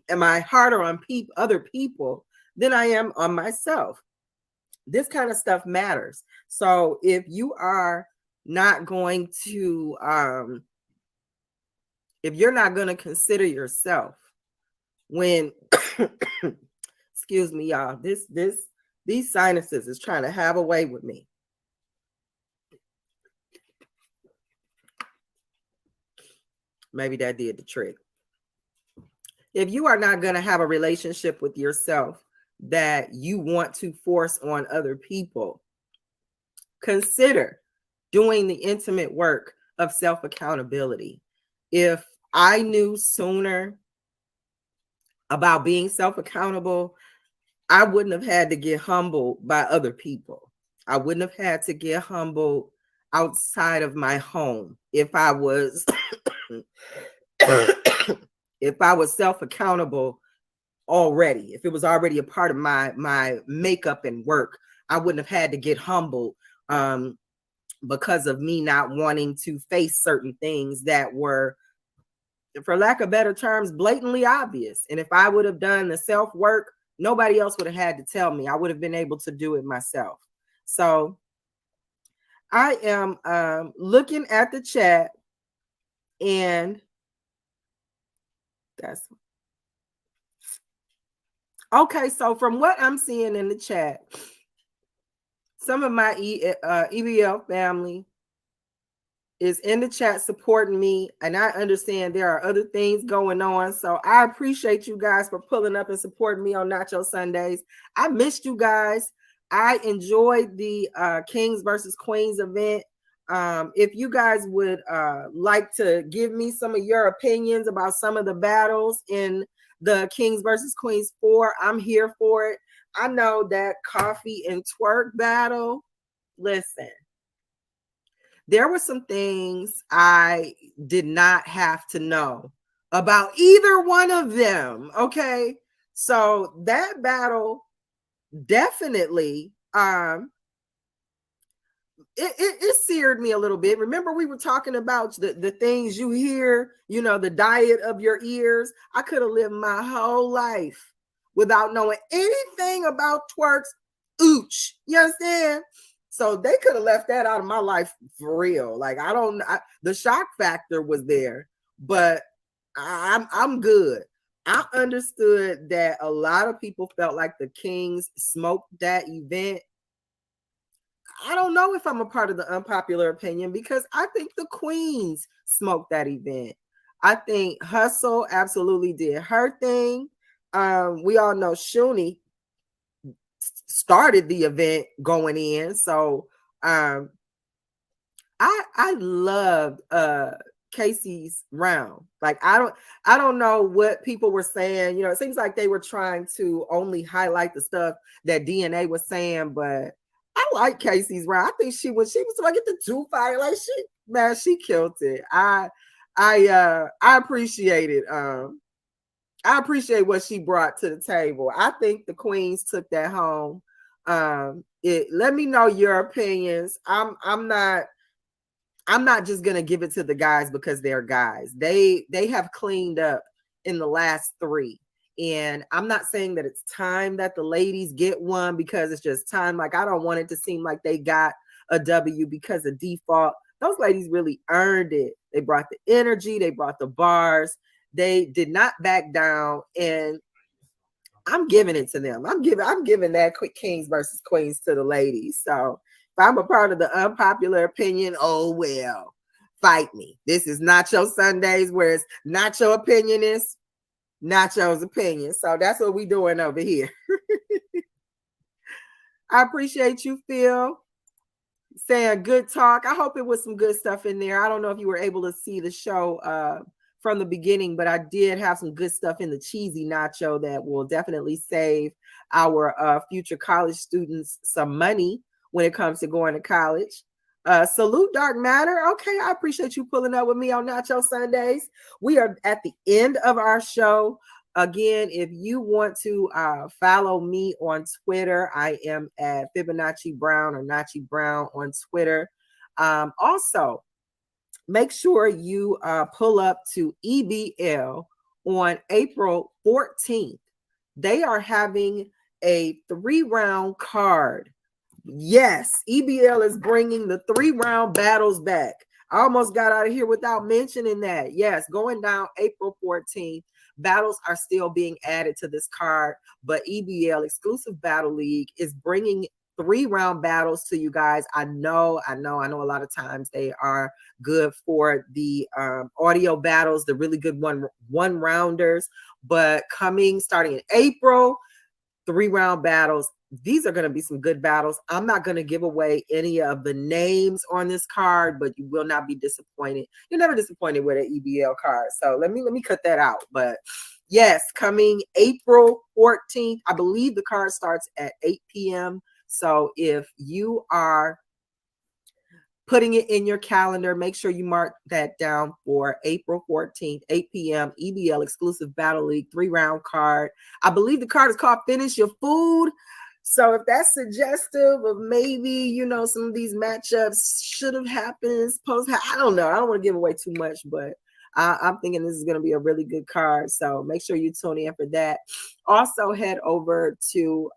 am I harder on other people than I am on myself? This kind of stuff matters. So if you are not going to if you're not going to consider yourself when excuse me, y'all, these sinuses is trying to have a way with me. Maybe that did the trick. If you are not going to have a relationship with yourself that you want to force on other people, consider doing the intimate work of self-accountability. If I knew sooner about being self-accountable, I wouldn't have had to get humbled by other people. I wouldn't have had to get humbled outside of my home if I was if I was self-accountable already. If it was already a part of my makeup and work, I wouldn't have had to get humbled because of me not wanting to face certain things that were, for lack of better terms, blatantly obvious. And if I would have done the self-work, nobody else would have had to tell me. I would have been able to do it myself. So I am looking at the chat, and that's okay. So from what I'm seeing in the chat, some of my EBL family is in the chat supporting me, and I understand there are other things going on. So I appreciate you guys for pulling up and supporting me on Nacho Sundays. I missed you guys. I enjoyed the Kings versus Queens event. If you guys would like to give me some of your opinions about some of the battles in the Kings versus Queens 4, I'm here for it. I know that Coffee and Twerk battle, listen, there were some things I did not have to know about either one of them. Okay. So that battle definitely it seared me a little bit. Remember, we were talking about the things you hear, you know, the diet of your ears. I could have lived my whole life without knowing anything about Twerk's ooch. You understand? So they could have left that out of my life for real. Like, the shock factor was there, but I'm good. I understood that a lot of people felt like the Kings smoked that event. I don't know if I'm a part of the unpopular opinion, because I think the Queens smoked that event. I think Hustle absolutely did her thing. We all know Shuni started the event going in. So I loved Casey's round. Like, I don't know what people were saying. You know, it seems like they were trying to only highlight the stuff that DNA was saying, but I like Casey's round. I think she was like at the 2 fire. Like, she killed it. I appreciate it. I appreciate what she brought to the table. I think the Queens took that home. Let me know your opinions. I'm not just gonna give it to the guys because they're guys. They have cleaned up in the last 3. And I'm not saying that it's time that the ladies get one because it's just time. Like, I don't want it to seem like they got a W because of default. Those ladies really earned it. They brought the energy, they brought the bars, they did not back down, and I'm giving it to them. I'm giving that quick kings versus queens to the ladies. So if I'm a part of the unpopular opinion, oh well, fight me. This is Nacho Sundays, where it's Nacho opinion is Nacho's opinion. So that's what we doing over here. I appreciate you, Phil, saying good talk. I hope it was some good stuff in there. I don't know if you were able to see the show from the beginning, but I did have some good stuff in the cheesy nacho that will definitely save our future college students some money when it comes to going to college. Salute Dark Matter. Okay, I appreciate you pulling up with me on Nacho Sundays. We are at the end of our show. Again, if you want to follow me on Twitter, I am at Fibonacci Brown or Nachi Brown on Twitter. Also, make sure you pull up to EBL on April 14th. They are having a 3-round card. Yes, EBL is bringing the 3-round battles back. I almost got out of here without mentioning that. Yes, going down April 14th. Battles are still being added to this card, but EBL Exclusive Battle League is bringing 3-round battles to you guys. I know a lot of times they are good for the audio battles, the really good one rounders, but starting in April, 3-round battles. These are going to be some good battles. I'm not going to give away any of the names on this card, but you will not be disappointed. You're never disappointed with an EBL card. So let me cut that out. But yes, coming April 14th, I believe the card starts at 8 p.m. So if you are putting it in your calendar, make sure you mark that down for April 14th, 8 p.m. EBL Exclusive Battle League 3-round card. I believe the card is called Finish Your Food. So if that's suggestive of maybe, some of these matchups should have happened, I don't know. I don't want to give away too much, but I'm thinking this is going to be a really good card. So make sure you tune in for that. Also head over to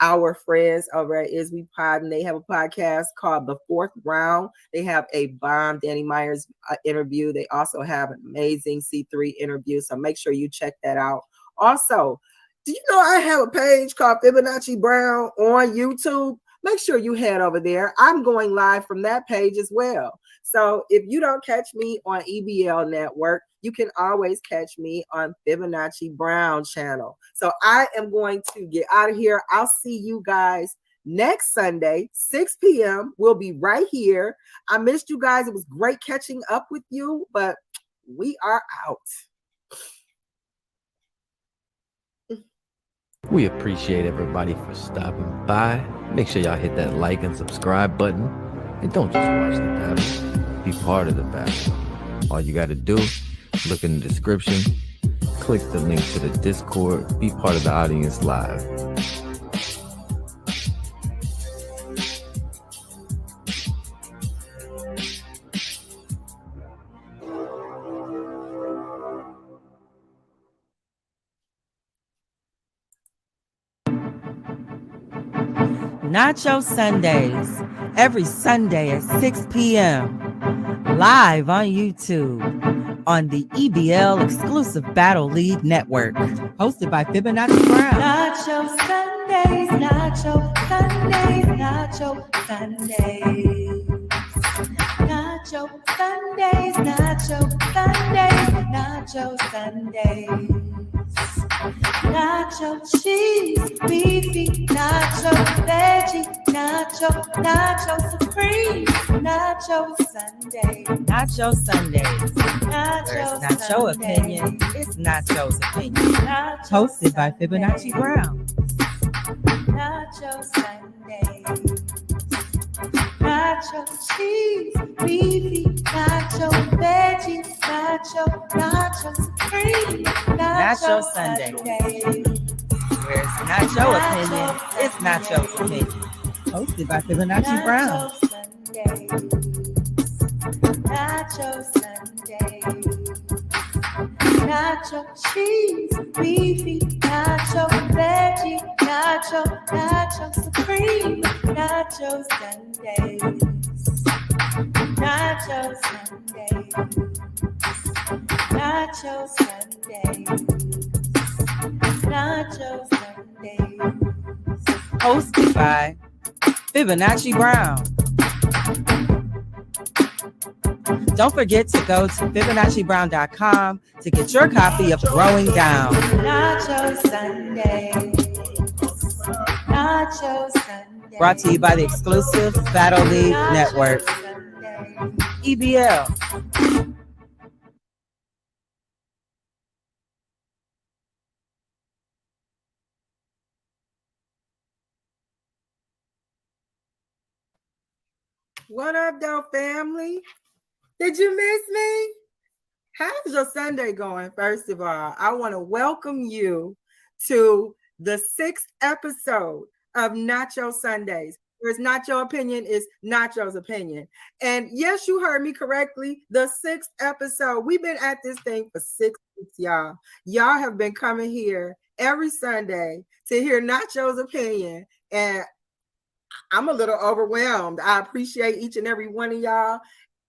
our friends over at Iswe Pod, and they have a podcast called The Fourth Round. They have a bomb Danny Myers interview. They also have an amazing C3 interview. So make sure you check that out. Also, do you know I have a page called Fibonacci Brown on YouTube? Make sure you head over there. I'm going live from that page as well. So if you don't catch me on EBL Network, you can always catch me on Fibonacci Brown channel. So I am going to get out of here. I'll see you guys next Sunday, 6 p.m. We'll be right here. I missed you guys. It was great catching up with you, but we are out. We appreciate everybody for stopping by. Make sure y'all hit that like and subscribe button. And don't just watch the battle, be part of the battle. All you got to do, look in the description, click the link to the Discord, be part of the audience live. Nacho Sundays, every Sunday at 6 p.m. Live on YouTube on the EBL Exclusive Battle League Network. Hosted by Fibonacci Brown. Nacho Sundays, Nacho Sundays, Nacho Sundays. Nacho Sundays, Nacho Sundays, Nacho Sundays. Nacho cheese, beefy, nacho veggie, nacho supreme, nacho Sunday. Nacho Sundays. Nacho Where it's not your opinion, it's Nacho's opinion. Hosted by Fibonacci Brown. Nacho Sunday. Nacho cheese, beefy, nacho veggie, nacho supreme, Nacho Sunday. Where it's not your opinion, it's Nacho's opinion. Hosted by Fibonacci Brown. Nacho Sunday. nacho cheese, beefy, nacho veggie, nacho, nacho supreme, nacho Sundays, nacho Sundays, nacho Sundays, nacho Sundays. Hosted by Fibonacci Brown. Don't forget to go to FibonacciBrown.com to get your copy of Growing Down. Nacho Sundays, nacho Sundays. Brought to you by the exclusive Battle League Network. EBL. What up, though, family? Did you miss me? How's your Sunday going? First of all, I want to welcome you to the 6th episode of Nacho Sundays. Whereas Nacho opinion is Nacho's opinion. And yes, you heard me correctly. The 6th episode. We've been at this thing for 6 weeks, y'all. Y'all have been coming here every Sunday to hear Nacho's opinion. And I'm a little overwhelmed. I appreciate each and every one of y'all.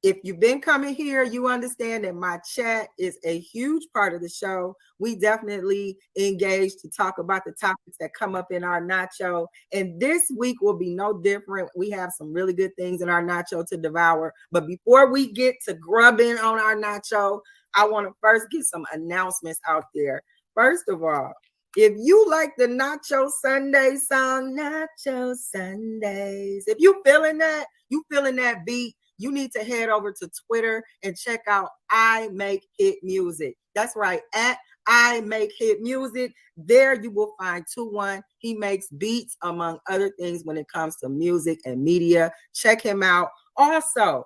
If you've been coming here, you understand that my chat is a huge part of the show. We definitely engage to talk about the topics that come up in our nacho. And this week will be no different. We have some really good things in our nacho to devour. But before we get to grubbing on our nacho, I want to first get some announcements out there. First of all, if you like the Nacho Sunday song, Nacho Sundays, if you feeling that beat, you need to head over to Twitter and check out I Make Hit Music. That's right, at I Make Hit Music. There you will find 2-1. He makes beats, among other things, when it comes to music and media. Check him out. Also,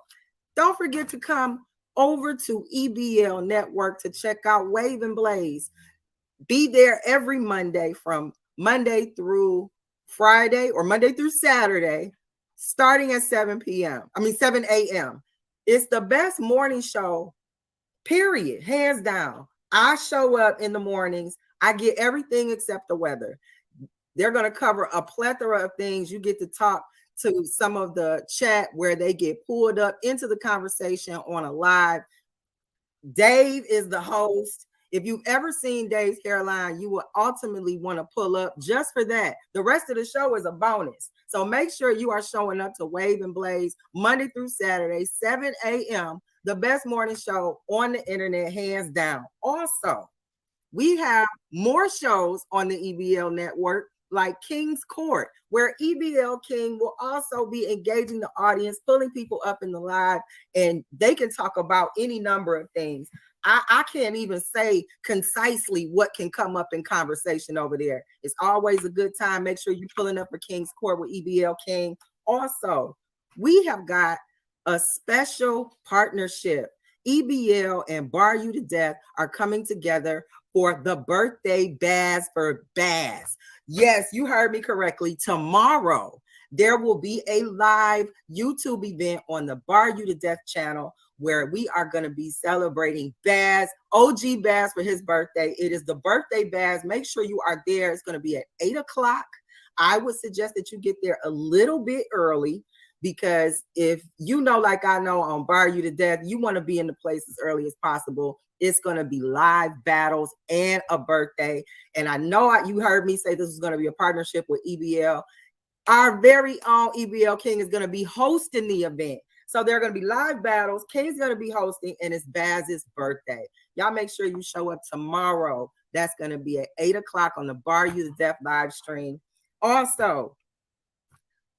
don't forget to come over to EBL Network to check out Wave and Blaze. Be there every Monday from Monday through Friday or Monday through Saturday, starting at 7 a.m. It's the best morning show, period, hands down. I show up in the mornings. I get everything except the weather. They're going to cover a plethora of things. You get to talk to some of the chat where they get pulled up into the conversation on a live. Dave is the host. If you've ever seen Dave's hairline, you will ultimately want to pull up just for that. The rest of the show is a bonus. So make sure you are showing up to Wave and Blaze Monday through Saturday, 7 a.m., the best morning show on the internet, hands down. Also, we have more shows on the EBL network, like King's Court, where EBL King will also be engaging the audience, pulling people up in the live, and they can talk about any number of things. I can't even say concisely what can come up in conversation over there. It's always a good time. Make sure you're pulling up for King's Court with EBL King. Also, we have got a special partnership. EBL and Bar You to Death are coming together for the birthday Baz for Baz. Yes, you heard me correctly. Tomorrow, there will be a live YouTube event on the Bar You to Death channel where we are going to be celebrating Baz, OG Baz, for his birthday. It is the birthday Baz. Make sure you are there. It's going to be at 8 o'clock. I would suggest that you get there a little bit early, because if you know, like I know, on Bar You to Death, you want to be in the place as early as possible. It's going to be live battles and a birthday. And I know you heard me say this is going to be a partnership with EBL. Our very own EBL King is going to be hosting the event. So there are going to be live battles. King's going to be hosting, and it's Baz's birthday. Y'all make sure you show up tomorrow. That's going to be at 8 o'clock on the Bar You to Death live stream. Also,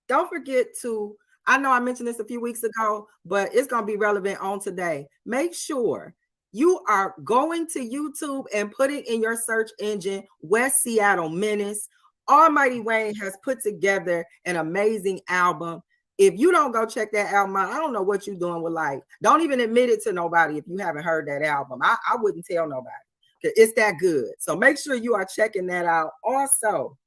don't forget to, I know I mentioned this a few weeks ago, but it's going to be relevant on today. Make sure you are going to YouTube and putting in your search engine West Seattle Menace. Almighty Wayne has put together an amazing album. If you don't go check that album out, I don't know what you're doing with life. Don't even admit it to nobody if you haven't heard that album. I wouldn't tell nobody, because it's that good. So make sure you are checking that out. Also,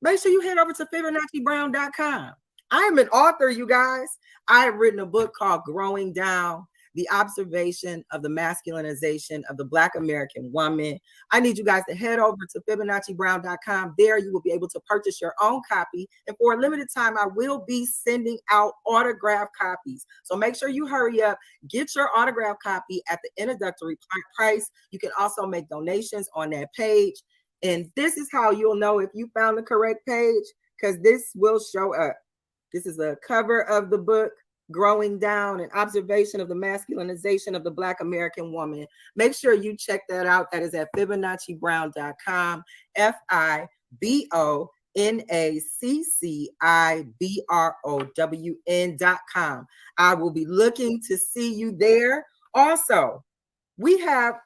make sure you head over to FibonacciBrown.com. I am an author, you guys. I have written a book called Growing Down. the observation of the masculinization of the Black American woman. I need you guys to head over to FibonacciBrown.com. There you will be able to purchase your own copy. And for a limited time, I will be sending out autographed copies. So make sure you hurry up, get your autographed copy at the introductory price. You can also make donations on that page. And this is how you'll know if you found the correct page, because this will show up. This is a cover of the book, Growing Down, an observation of the masculinization of the Black American woman. Make sure you check that out. That is at FibonacciBrown.com, FibonacciBrown.com. I will be looking to see you there. Also, we have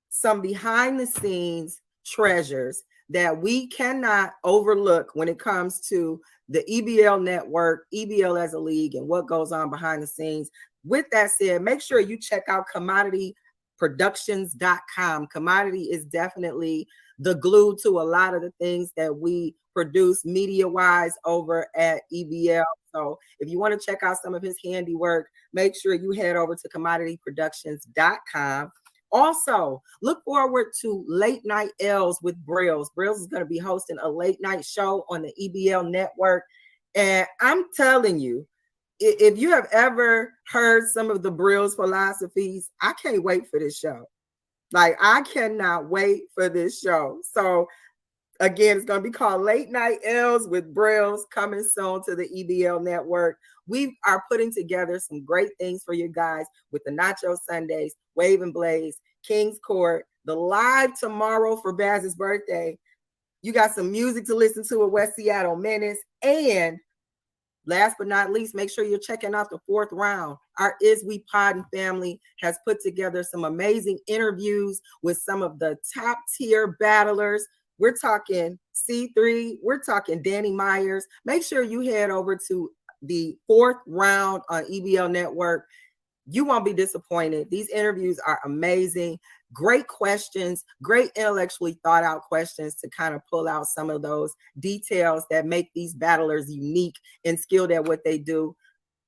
some behind the scenes treasures that we cannot overlook when it comes to the EBL network, EBL as a league, and what goes on behind the scenes. With that said, make sure you check out commodityproductions.com. Commodity is definitely the glue to a lot of the things that we produce media-wise over at EBL. So if you want to check out some of his handiwork, make sure you head over to commodityproductions.com. Also, look forward to Late Night L's with Brills. Brills is going to be hosting a late night show on the EBL network. And I'm telling you, if you have ever heard some of the Brills philosophies, I can't wait for this show. Like, I cannot wait for this show. So again, it's going to be called Late Night L's with Brills, coming soon to the EBL network. We are putting together some great things for you guys with the Nacho Sundays, Wave and Blaze, King's Court, the live tomorrow for Baz's birthday. You got some music to listen to at West Seattle Menace. And last but not least, make sure you're checking out the fourth round. Our Is We Poddin' family has put together some amazing interviews with some of the top tier battlers. We're talking C3, we're talking Danny Myers. Make sure you head over to the fourth round on EBL Network. You won't be disappointed. These interviews are amazing. Great questions, great intellectually thought out questions to kind of pull out some of those details that make these battlers unique and skilled at what they do.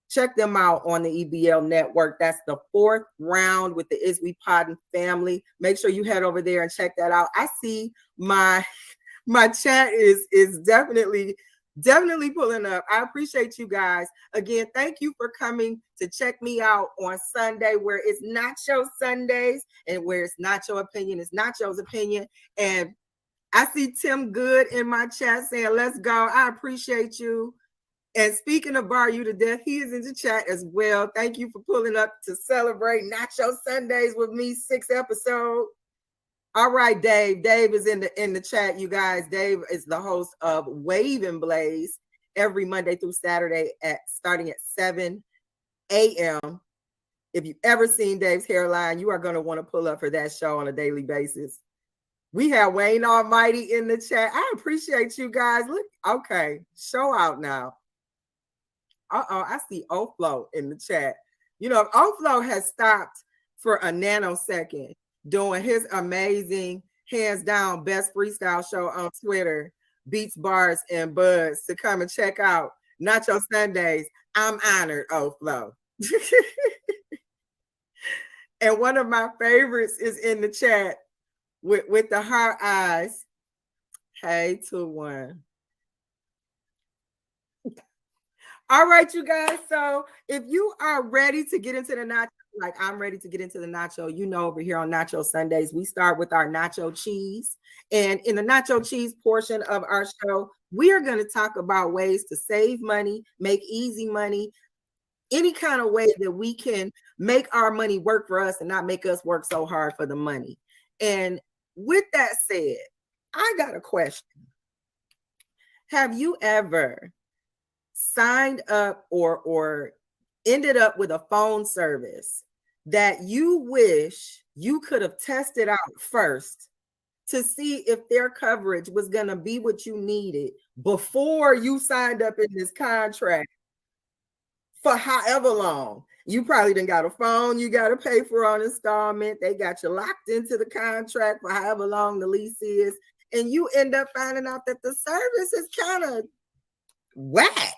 Check them out on the EBL network. That's the fourth round with the Is We Poddin' family. Make sure you head over there and check that out. I see my chat is definitely pulling up. I appreciate you guys. Again, thank you for coming to check me out on Sunday, where it's Nacho Sundays and where it's Nacho opinion, it's Nacho's opinion. And I see Tim Good in my chat saying, let's go. I appreciate you. And speaking of Bar You to Death, he is in the chat as well. Thank you for pulling up to celebrate Nacho Sundays with me, 6th episode. All right, Dave. Dave is in the chat, you guys. Dave is the host of Wave and Blaze every Monday through Saturday starting at 7 a.m. If you've ever seen Dave's hairline, you are going to want to pull up for that show on a daily basis. We have Wayne Almighty in the chat. I appreciate you guys. Look, okay, show out now. I see Oflo in the chat. You know, Oflo has stopped for a nanosecond doing his amazing, hands down, best freestyle show on Twitter, Beats, Bars, and Buds, to come and check out Nacho Sundays. I'm honored, Oflo. And one of my favorites is in the chat with the heart eyes. Hey, 2-1. All right, you guys. So if you are ready to get into the nacho, like I'm ready to get into the nacho, you know, over here on Nacho Sundays, we start with our nacho cheese. And in the nacho cheese portion of our show, we are going to talk about ways to save money, make easy money, any kind of way that we can make our money work for us and not make us work so hard for the money. And with that said, I got a question. Have you ever signed up or ended up with a phone service that you wish you could have tested out first to see if their coverage was going to be what you needed before you signed up in this contract for however long? You probably done got a phone you got to pay for on installment. They got you locked into the contract for however long the lease is, and you end up finding out that the service is kind of whack.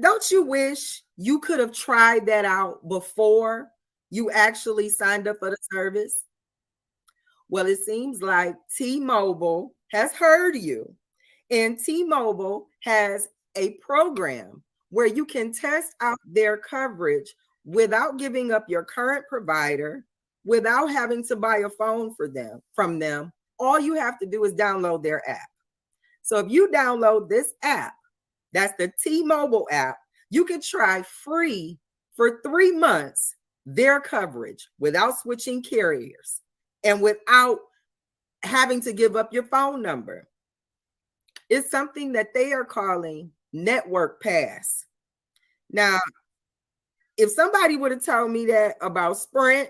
Don't you wish you could have tried that out before You actually signed up for the service? Well, it seems like T-Mobile has heard you. And T-Mobile has a program where you can test out their coverage without giving up your current provider, without having to buy a phone from them. All you have to do is download their app. So if you download this app, that's the T-Mobile app, you can try free for 3 months their coverage without switching carriers and without having to give up your phone number. It's something that they are calling Network Pass. Now, if somebody would have told me that about Sprint,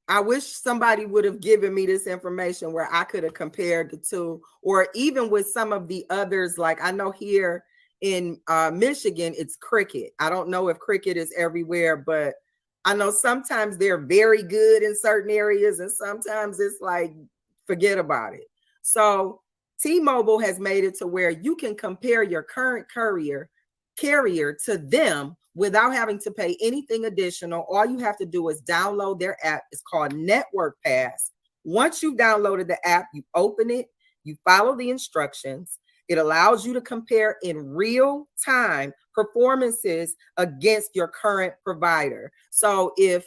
I wish somebody would have given me this information where I could have compared the two, or even with some of the others. Like I know here in Michigan, it's Cricket. I don't know if Cricket is everywhere, but I know sometimes they're very good in certain areas, and sometimes it's like, forget about it. So T-Mobile has made it to where you can compare your current carrier to them without having to pay anything additional. All you have to do is download their app. It's called Network Pass. Once you've downloaded the app, you open it, you follow the instructions. It allows you to compare in real time performances against your current provider. So if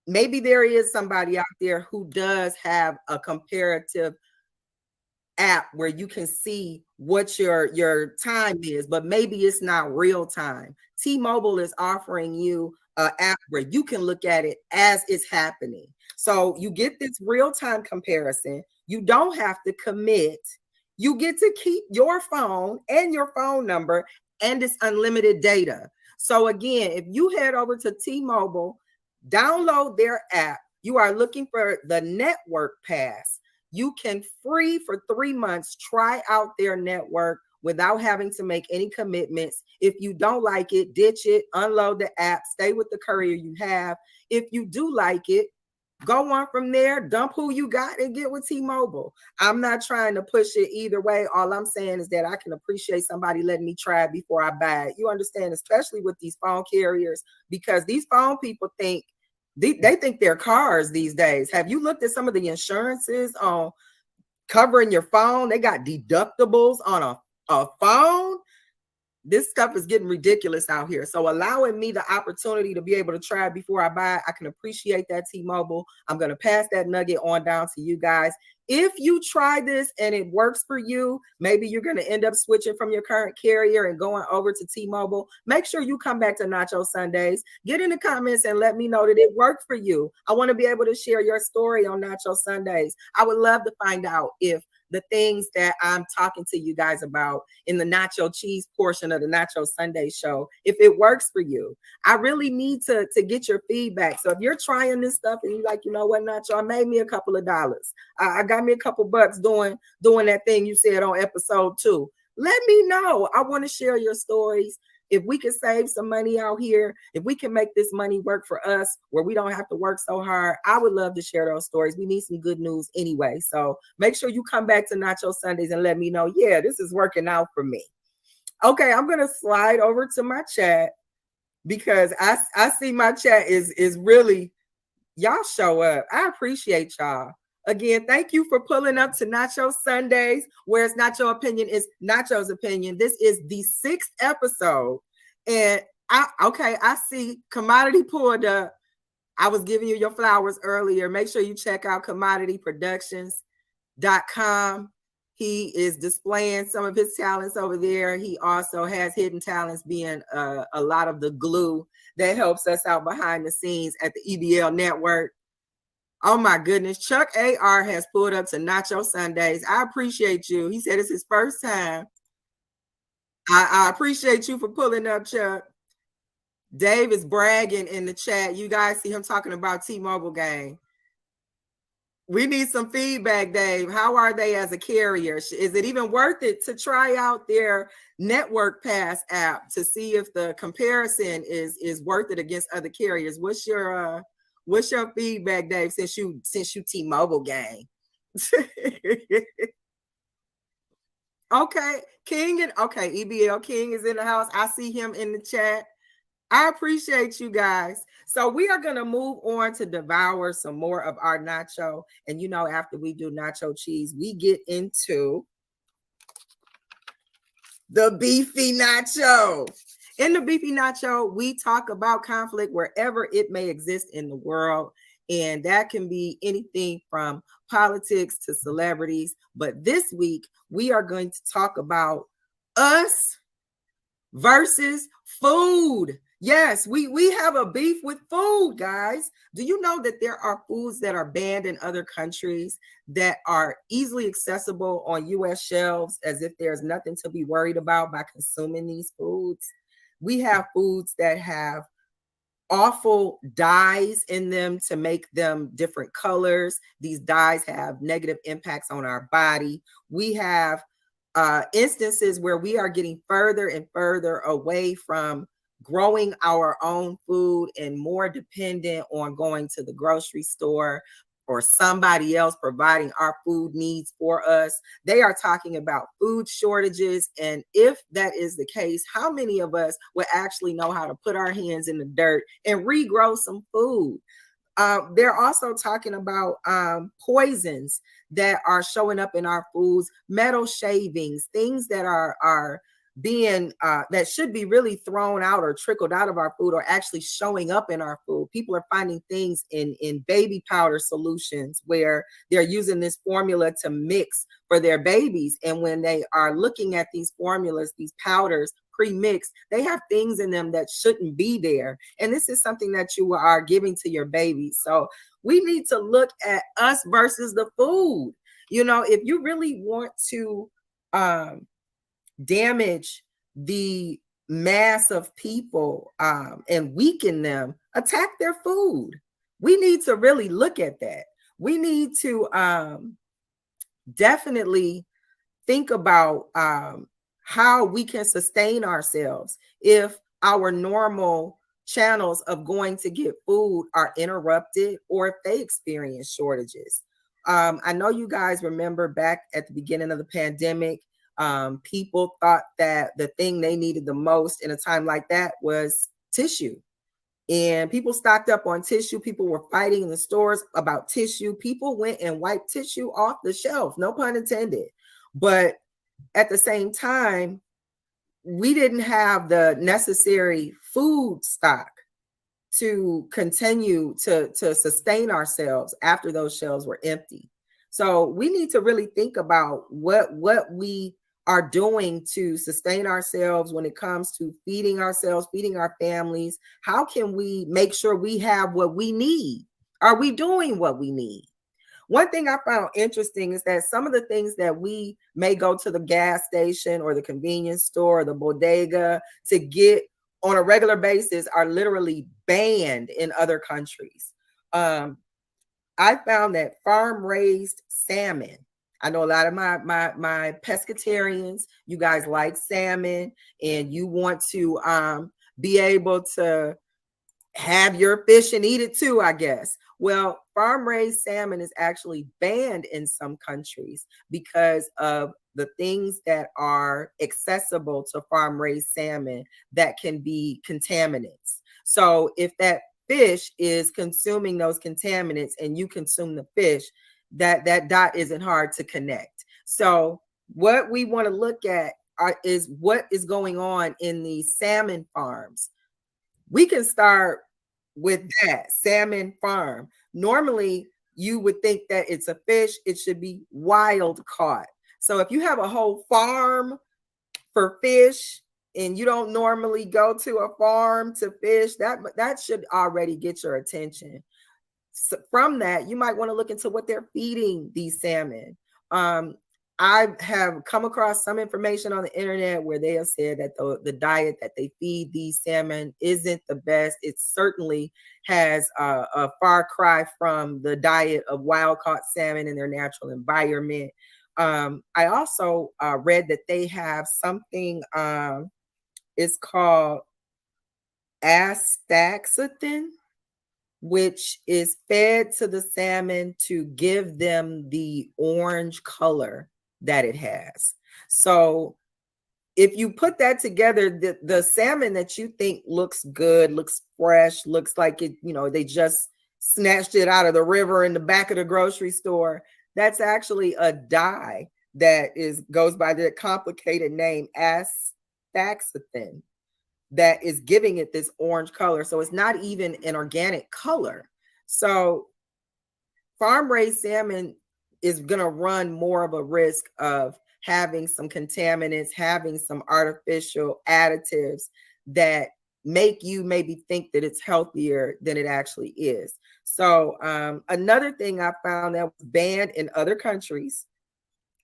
maybe there is somebody out there who does have a comparative app where you can see what your time is, but maybe it's not real time. T-Mobile is offering you an app where you can look at it as it's happening. So you get this real-time comparison. You don't have to commit. You get to keep your phone and your phone number, and it's unlimited data. So again, if you head over to T-Mobile, download their app, you are looking for the Network Pass. You can free for 3 months try out their network without having to make any commitments. If you don't like it, ditch it, unload the app, stay with the courier you have. If you do like it, go on from there, dump who you got and get with T-Mobile. I'm not trying to push it either way. All I'm saying is that I can appreciate somebody letting me try it before I buy it. You understand, especially with these phone carriers, because these phone people think they think they're cars these days. Have you looked at some of the insurances on covering your phone? They got deductibles on a phone. This stuff is getting ridiculous out here. So allowing me the opportunity to be able to try it before I buy it, I can appreciate that, T-Mobile. I'm going to pass that nugget on down to you guys. If you try this and it works for you, maybe you're going to end up switching from your current carrier and going over to T-Mobile. Make sure you come back to Nacho Sundays. Get in the comments and let me know that it worked for you. I want to be able to share your story on Nacho Sundays. I would love to find out if the things that I'm talking to you guys about in the nacho cheese portion of the Nacho Sunday show, if it works for you. I really need to get your feedback. So if you're trying this stuff and you're like, you know what, Nacho, I made me a couple of dollars. I got me a couple bucks doing that thing you said on episode 2. Let me know. I want to share your stories. If we can save some money out here, if we can make this money work for us where we don't have to work so hard, I would love to share those stories. We need some good news anyway. So make sure you come back to Nacho Sundays and let me know, yeah, this is working out for me. Okay, I'm going to slide over to my chat because I see my chat is really, y'all show up. I appreciate y'all. Again, thank you for pulling up to Nacho Sundays, where it's not your opinion, it's Nacho's opinion. This is the 6th episode. And I see Commodity pulled up. I was giving you your flowers earlier. Make sure you check out commodityproductions.com. He is displaying some of his talents over there. He also has hidden talents, being a lot of the glue that helps us out behind the scenes at the EBL network. Oh my goodness. Chuck AR has pulled up to Nacho Sundays. I appreciate you. He said it's his first time. I appreciate you for pulling up, Chuck. Dave is bragging in the chat. You guys see him talking about T-Mobile game. We need some feedback, Dave. How are they as a carrier? Is it even worth it to try out their Network Pass app to see if the comparison is worth it against other carriers? What's your feedback, Dave, since you T-Mobile gang? Okay, EBL King is in the house. I see him in the chat. I appreciate you guys. So we are going to move on to devour some more of our nacho. And you know, after we do nacho cheese, we get into the beefy nacho. In the beefy nacho, we talk about conflict wherever it may exist in the world. And that can be anything from politics to celebrities. But this week, we are going to talk about us versus food. Yes, we have a beef with food, guys. Do you know that there are foods that are banned in other countries that are easily accessible on US shelves as if there's nothing to be worried about by consuming these foods? We have foods that have awful dyes in them to make them different colors. These dyes have negative impacts on our body. We have instances where we are getting further and further away from growing our own food and more dependent on going to the grocery store or somebody else providing our food needs for us. They are talking about food shortages. And if that is the case, how many of us would actually know how to put our hands in the dirt and regrow some food? They're also talking about poisons that are showing up in our foods, metal shavings, things that are being that should be really thrown out or trickled out of our food are actually showing up in our food. People are finding things in baby powder solutions where they're using this formula to mix for their babies. And when they are looking at these formulas, these powders pre-mixed, they have things in them that shouldn't be there. And this is something that you are giving to your baby. So we need to look at us versus the food. You know, if you really want to damage the mass of people and weaken them, attack their food. We need to really look at that. We need to definitely think about how we can sustain ourselves if our normal channels of going to get food are interrupted or if they experience shortages. I know you guys remember back at the beginning of the pandemic, people thought that the thing they needed the most in a time like that was tissue. And people stocked up on tissue. People were fighting in the stores about tissue. People went and wiped tissue off the shelf, no pun intended. But at the same time, we didn't have the necessary food stock to continue to sustain ourselves after those shelves were empty. So we need to really think about what we are doing to sustain ourselves when it comes to feeding ourselves, feeding our families. How can we make sure we have what we need? Are we doing what we need? One thing I found interesting is that some of the things that we may go to the gas station or the convenience store or the bodega to get on a regular basis are literally banned in other countries. I found that farm-raised salmon, I know a lot of my pescatarians, you guys like salmon and you want to be able to have your fish and eat it too, I guess. Well, farm-raised salmon is actually banned in some countries because of the things that are accessible to farm-raised salmon that can be contaminants. So if that fish is consuming those contaminants and you consume the fish, that dot isn't hard to connect. So what we want to look at is what is going on in these salmon farms. We can start with that salmon farm. Normally, you would think that it's a fish, it should be wild caught. So if you have a whole farm for fish and you don't normally go to a farm to fish, that should already get your attention. So from that, you might want to look into what they're feeding these salmon. I have come across some information on the internet where they have said that the diet that they feed these salmon isn't the best. It certainly has a far cry from the diet of wild caught salmon in their natural environment. I also read that they have something, it's called astaxanthin, which is fed to the salmon to give them the orange color that it has. So if you put that together, the salmon that you think looks good, looks fresh, looks like it, they just snatched it out of the river in the back of the grocery store, that's actually a dye that goes by the complicated name astaxanthin that is giving it this orange color. So it's not even an organic color. So farm-raised salmon is going to run more of a risk of having some contaminants, having some artificial additives that make you maybe think that it's healthier than it actually is. So another thing I found that was banned in other countries,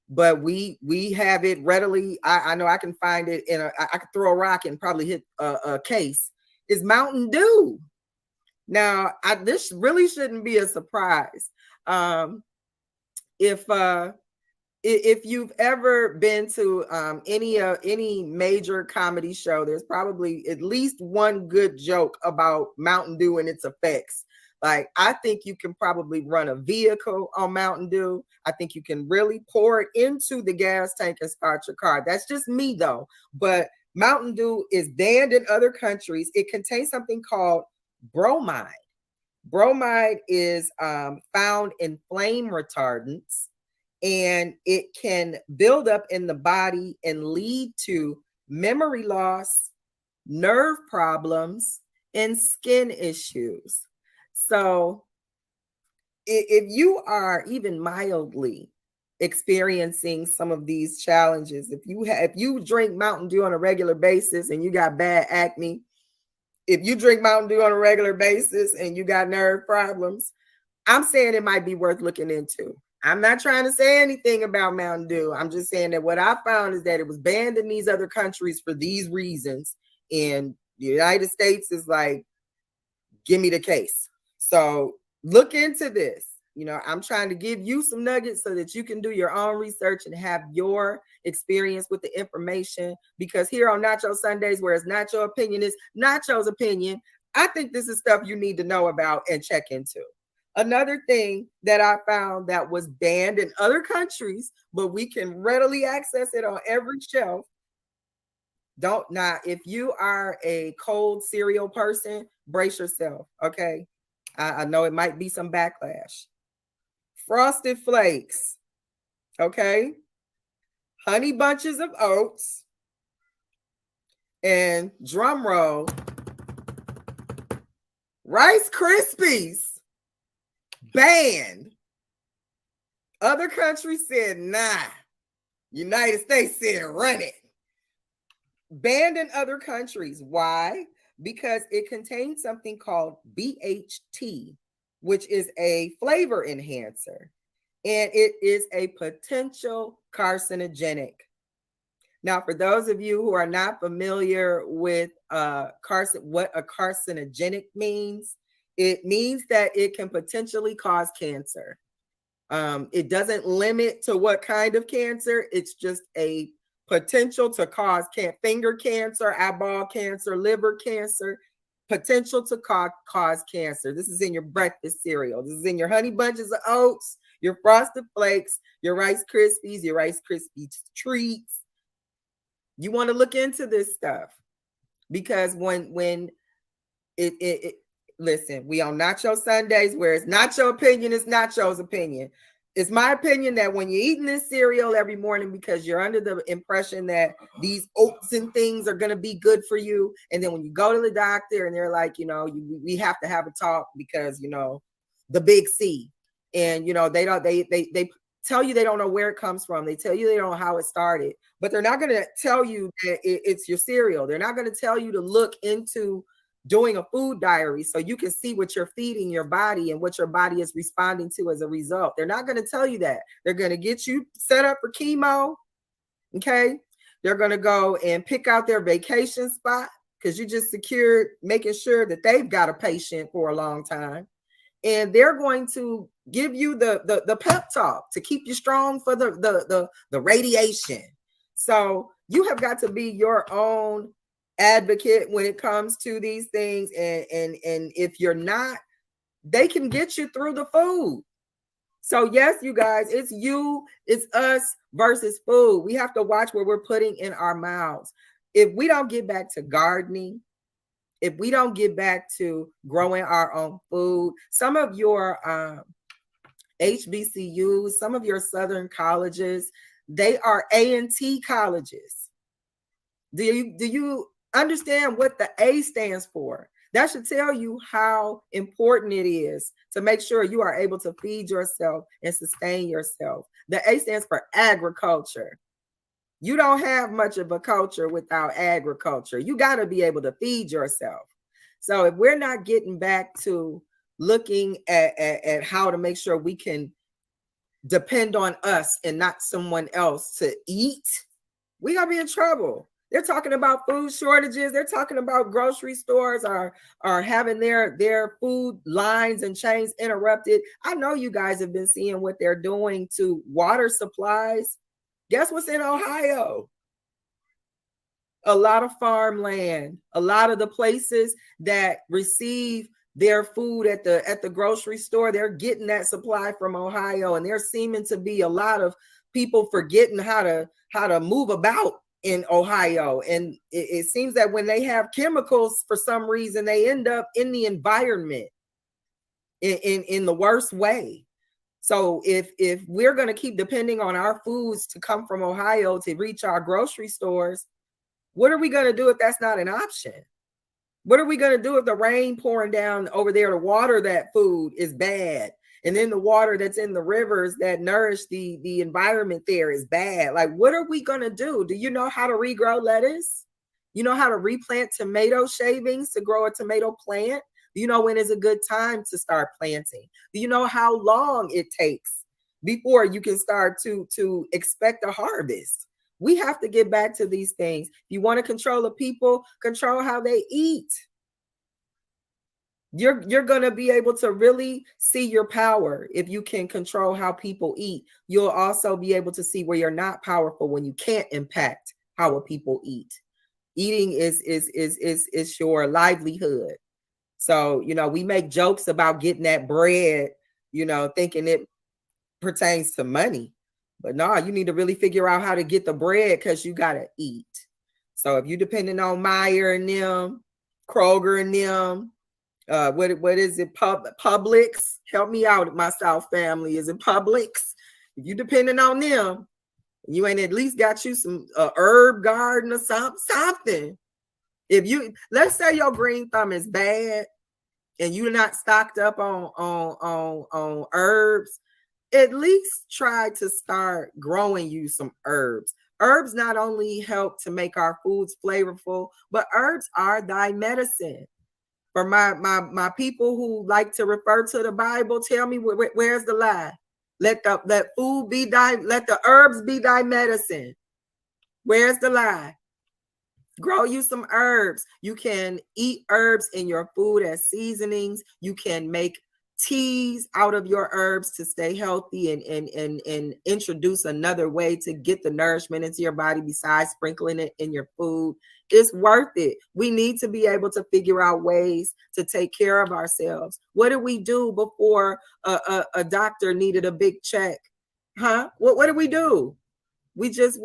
but we have it readily. I know I can find it I could throw a rock and probably hit a case, is Mountain Dew. Now, this really shouldn't be a surprise. If you've ever been to any major comedy show, there's probably at least one good joke about Mountain Dew and its effects. Like, I think you can probably run a vehicle on Mountain Dew. I think you can really pour it into the gas tank and start your car. That's just me, though. But Mountain Dew is banned in other countries. It contains something called bromide. Bromide is found in flame retardants, and it can build up in the body and lead to memory loss, nerve problems, and skin issues. So if you are even mildly experiencing some of these challenges, if you drink Mountain Dew on a regular basis and you got bad acne, if you drink Mountain Dew on a regular basis and you got nerve problems, I'm saying it might be worth looking into. I'm not trying to say anything about Mountain Dew. I'm just saying that what I found is that it was banned in these other countries for these reasons. And the United States is like, give me the case. So look into this. I'm trying to give you some nuggets so that you can do your own research and have your experience with the information. Because here on Nacho Sundays, whereas Nacho opinion is Nacho's opinion, I think this is stuff you need to know about and check into. Another thing that I found that was banned in other countries, but we can readily access it on every shelf. If you are a cold cereal person, brace yourself, okay? I know it might be some backlash. Frosted Flakes, okay? Honey Bunches of Oats, and drum roll, Rice Krispies, banned. Other countries said, nah. United States said, run it. Banned in other countries. Why? Because it contains something called BHT, which is a flavor enhancer, and it is a potential carcinogenic. Now, for those of you who are not familiar with what a carcinogenic means, it means that it can potentially cause cancer. It doesn't limit to what kind of cancer. It's just a potential to cause finger cancer, eyeball cancer, liver cancer, potential to cause cancer. This is in your breakfast cereal. This is in your Honey Bunches of Oats, your Frosted Flakes, your Rice Krispies, your Rice Krispies treats. You want to look into this stuff, because when listen, we on Nacho Sundays, where it's Nacho opinion is Nacho's opinion. It's my opinion that when you're eating this cereal every morning because you're under the impression that these oats and things are going to be good for you, and then when you go to the doctor and they're like, we have to have a talk because, the big C, and, they tell you they don't know where it comes from. They tell you they don't know how it started, but they're not going to tell you that it's your cereal. They're not going to tell you to look into doing a food diary so you can see what you're feeding your body and what your body is responding to as a result. They're not going to tell you that. They're going to get you set up for chemo. Okay. They're going to go and pick out their vacation spot because you just secured making sure that they've got a patient for a long time. And they're going to give you the pep talk to keep you strong for the radiation. So you have got to be your own advocate when it comes to these things, and if you're not, they can get you through the food. So yes, you guys, it's you, it's us versus food. We have to watch what we're putting in our mouths. If we don't get back to gardening, if we don't get back to growing our own food, some of your HBCUs, some of your Southern colleges, they are A&T colleges. Do you understand what the A stands for? That should tell you how important it is to make sure you are able to feed yourself and sustain yourself. The A stands for agriculture. You don't have much of a culture without agriculture. You got to be able to feed yourself. So if we're not getting back to looking at how to make sure we can depend on us and not someone else to eat, we gotta be in trouble. They're talking about food shortages. They're talking about grocery stores are having their food lines and chains interrupted. I know you guys have been seeing what they're doing to water supplies. Guess what's in Ohio? A lot of farmland, a lot of the places that receive their food at the grocery store, they're getting that supply from Ohio. And there seeming to be a lot of people forgetting how to move about in Ohio. And it seems that when they have chemicals, for some reason, they end up in the environment in the worst way. So if we're going to keep depending on our foods to come from Ohio to reach our grocery stores, what are we going to do if that's not an option? What are we going to do if the rain pouring down over there to water that food is bad? And then the water that's in the rivers that nourish the environment there is bad. Like, what are we going to do? Do you know how to regrow lettuce? You know how to replant tomato shavings to grow a tomato plant? Do you know when is a good time to start planting? Do you know how long it takes before you can start to expect a harvest? We have to get back to these things. If you want to control the people, control how they eat. You're going to be able to really see your power if you can control how people eat. You'll also be able to see where you're not powerful when you can't impact how people eat. Eating is your livelihood. So, you know, we make jokes about getting that bread, you know, thinking it pertains to money. But no, you need to really figure out how to get the bread because you got to eat. So if you're depending on Meyer and them, Kroger and them, what is it? Publix? Help me out, my South family. Is it Publix? If you're depending on them, you ain't at least got you some herb garden or something. If you, let's say your green thumb is bad and you're not stocked up on herbs, at least try to start growing you some herbs. Herbs not only help to make our foods flavorful, but herbs are thy medicine. For my people who like to refer to the Bible, tell me where's the lie? Let food be let the herbs be thy medicine. Where's the lie? Grow you some herbs. You can eat herbs in your food as seasonings. You can make teas out of your herbs to stay healthy and introduce another way to get the nourishment into your body besides sprinkling it in your food. It's worth it. We need to be able to figure out ways to take care of ourselves. What did we do before a doctor needed a big check? Huh? What did we do? We just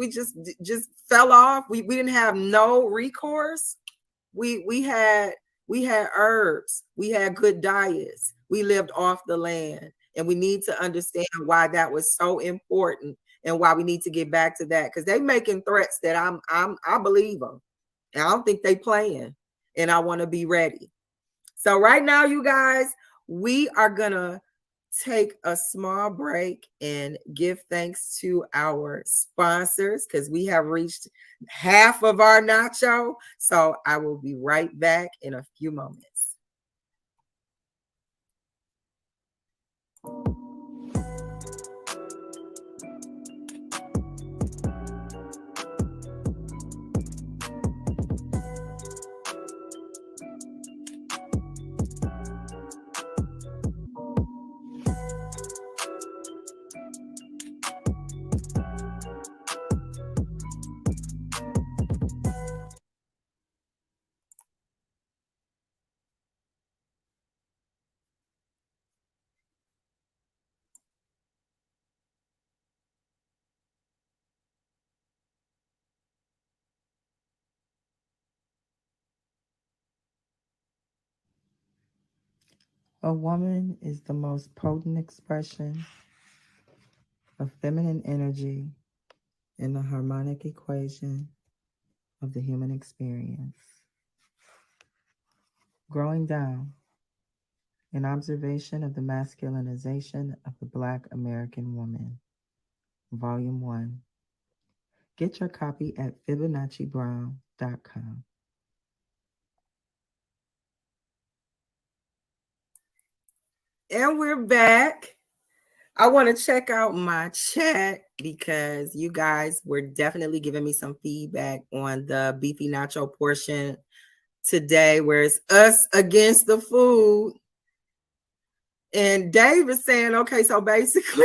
fell off. We didn't have no recourse. We had herbs. We had good diets. We lived off the land, and we need to understand why that was so important and why we need to get back to that, because they making threats that I believe them, and I don't think they playing, and I want to be ready. So right now, you guys, we are gonna take a small break and give thanks to our sponsors because we have reached half of our nacho. So I will be right back in a few moments. A woman is the most potent expression of feminine energy in the harmonic equation of the human experience. Growing down, an observation of the masculinization of the Black American woman, Volume 1. Get your copy at FibonacciBrown.com. And we're back. I want to check out my chat because you guys were definitely giving me some feedback on the beefy nacho portion today, where it's us against the food. And Dave is saying, okay, so basically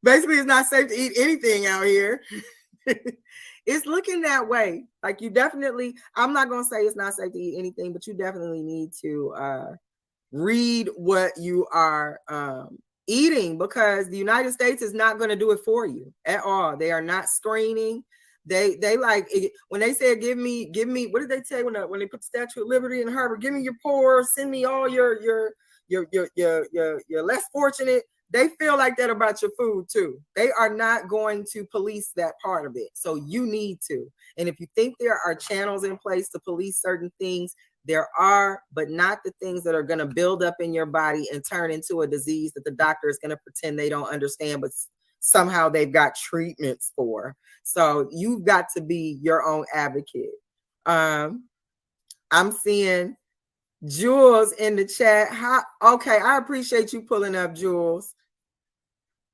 it's not safe to eat anything out here. It's looking that way. Like you definitely, I'm not going to say it's not safe to eat anything, but you definitely need to read what you are eating, because the United States is not going to do it for you at all. They are not screening. They like when they say give me, what did they say when they put the Statue of Liberty in Harbor? Give me your poor, send me all your less fortunate. They feel like that about your food too. They are not going to police that part of it. So you need to. And if you think there are channels in place to police certain things, there are, but not the things that are going to build up in your body and turn into a disease that the doctor is going to pretend they don't understand, but somehow they've got treatments for. So you've got to be your own advocate. I'm seeing Jules in the chat. Okay, I appreciate you pulling up, Jules.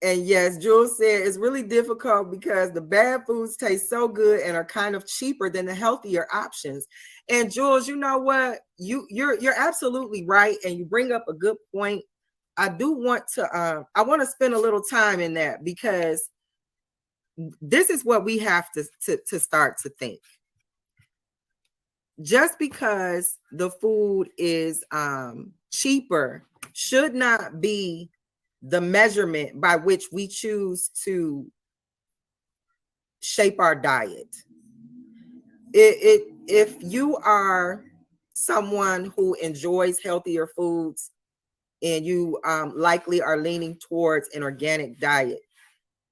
And yes, Jules said it's really difficult because the bad foods taste so good and are kind of cheaper than the healthier options. And Jules, you know what? You're absolutely right, and you bring up a good point. I do want to I want to spend a little time in that, because this is what we have to start to think. Just because the food is cheaper should not be the measurement by which we choose to shape our diet. If you are someone who enjoys healthier foods and you likely are leaning towards an organic diet,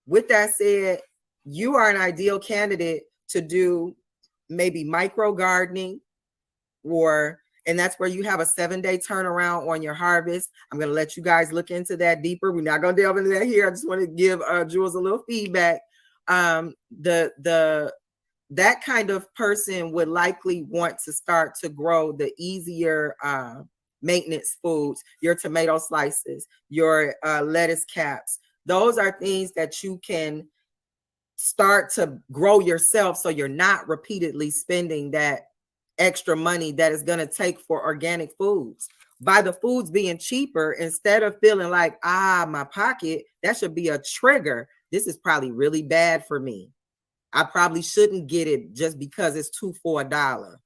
with that said, you are an ideal candidate to do maybe micro gardening, and that's where you have a 7-day turnaround on your harvest. I'm going to let you guys look into that deeper. We're not going to delve into that here. I just want to give Jules a little feedback. That kind of person would likely want to start to grow the easier maintenance foods, your tomato slices, your lettuce caps. Those are things that you can start to grow yourself, so you're not repeatedly spending that extra money that is going to take for organic foods. By the foods being cheaper, instead of feeling like, my pocket, that should be a trigger. This is probably really bad for me. I probably shouldn't get it just because it's $2 for $1.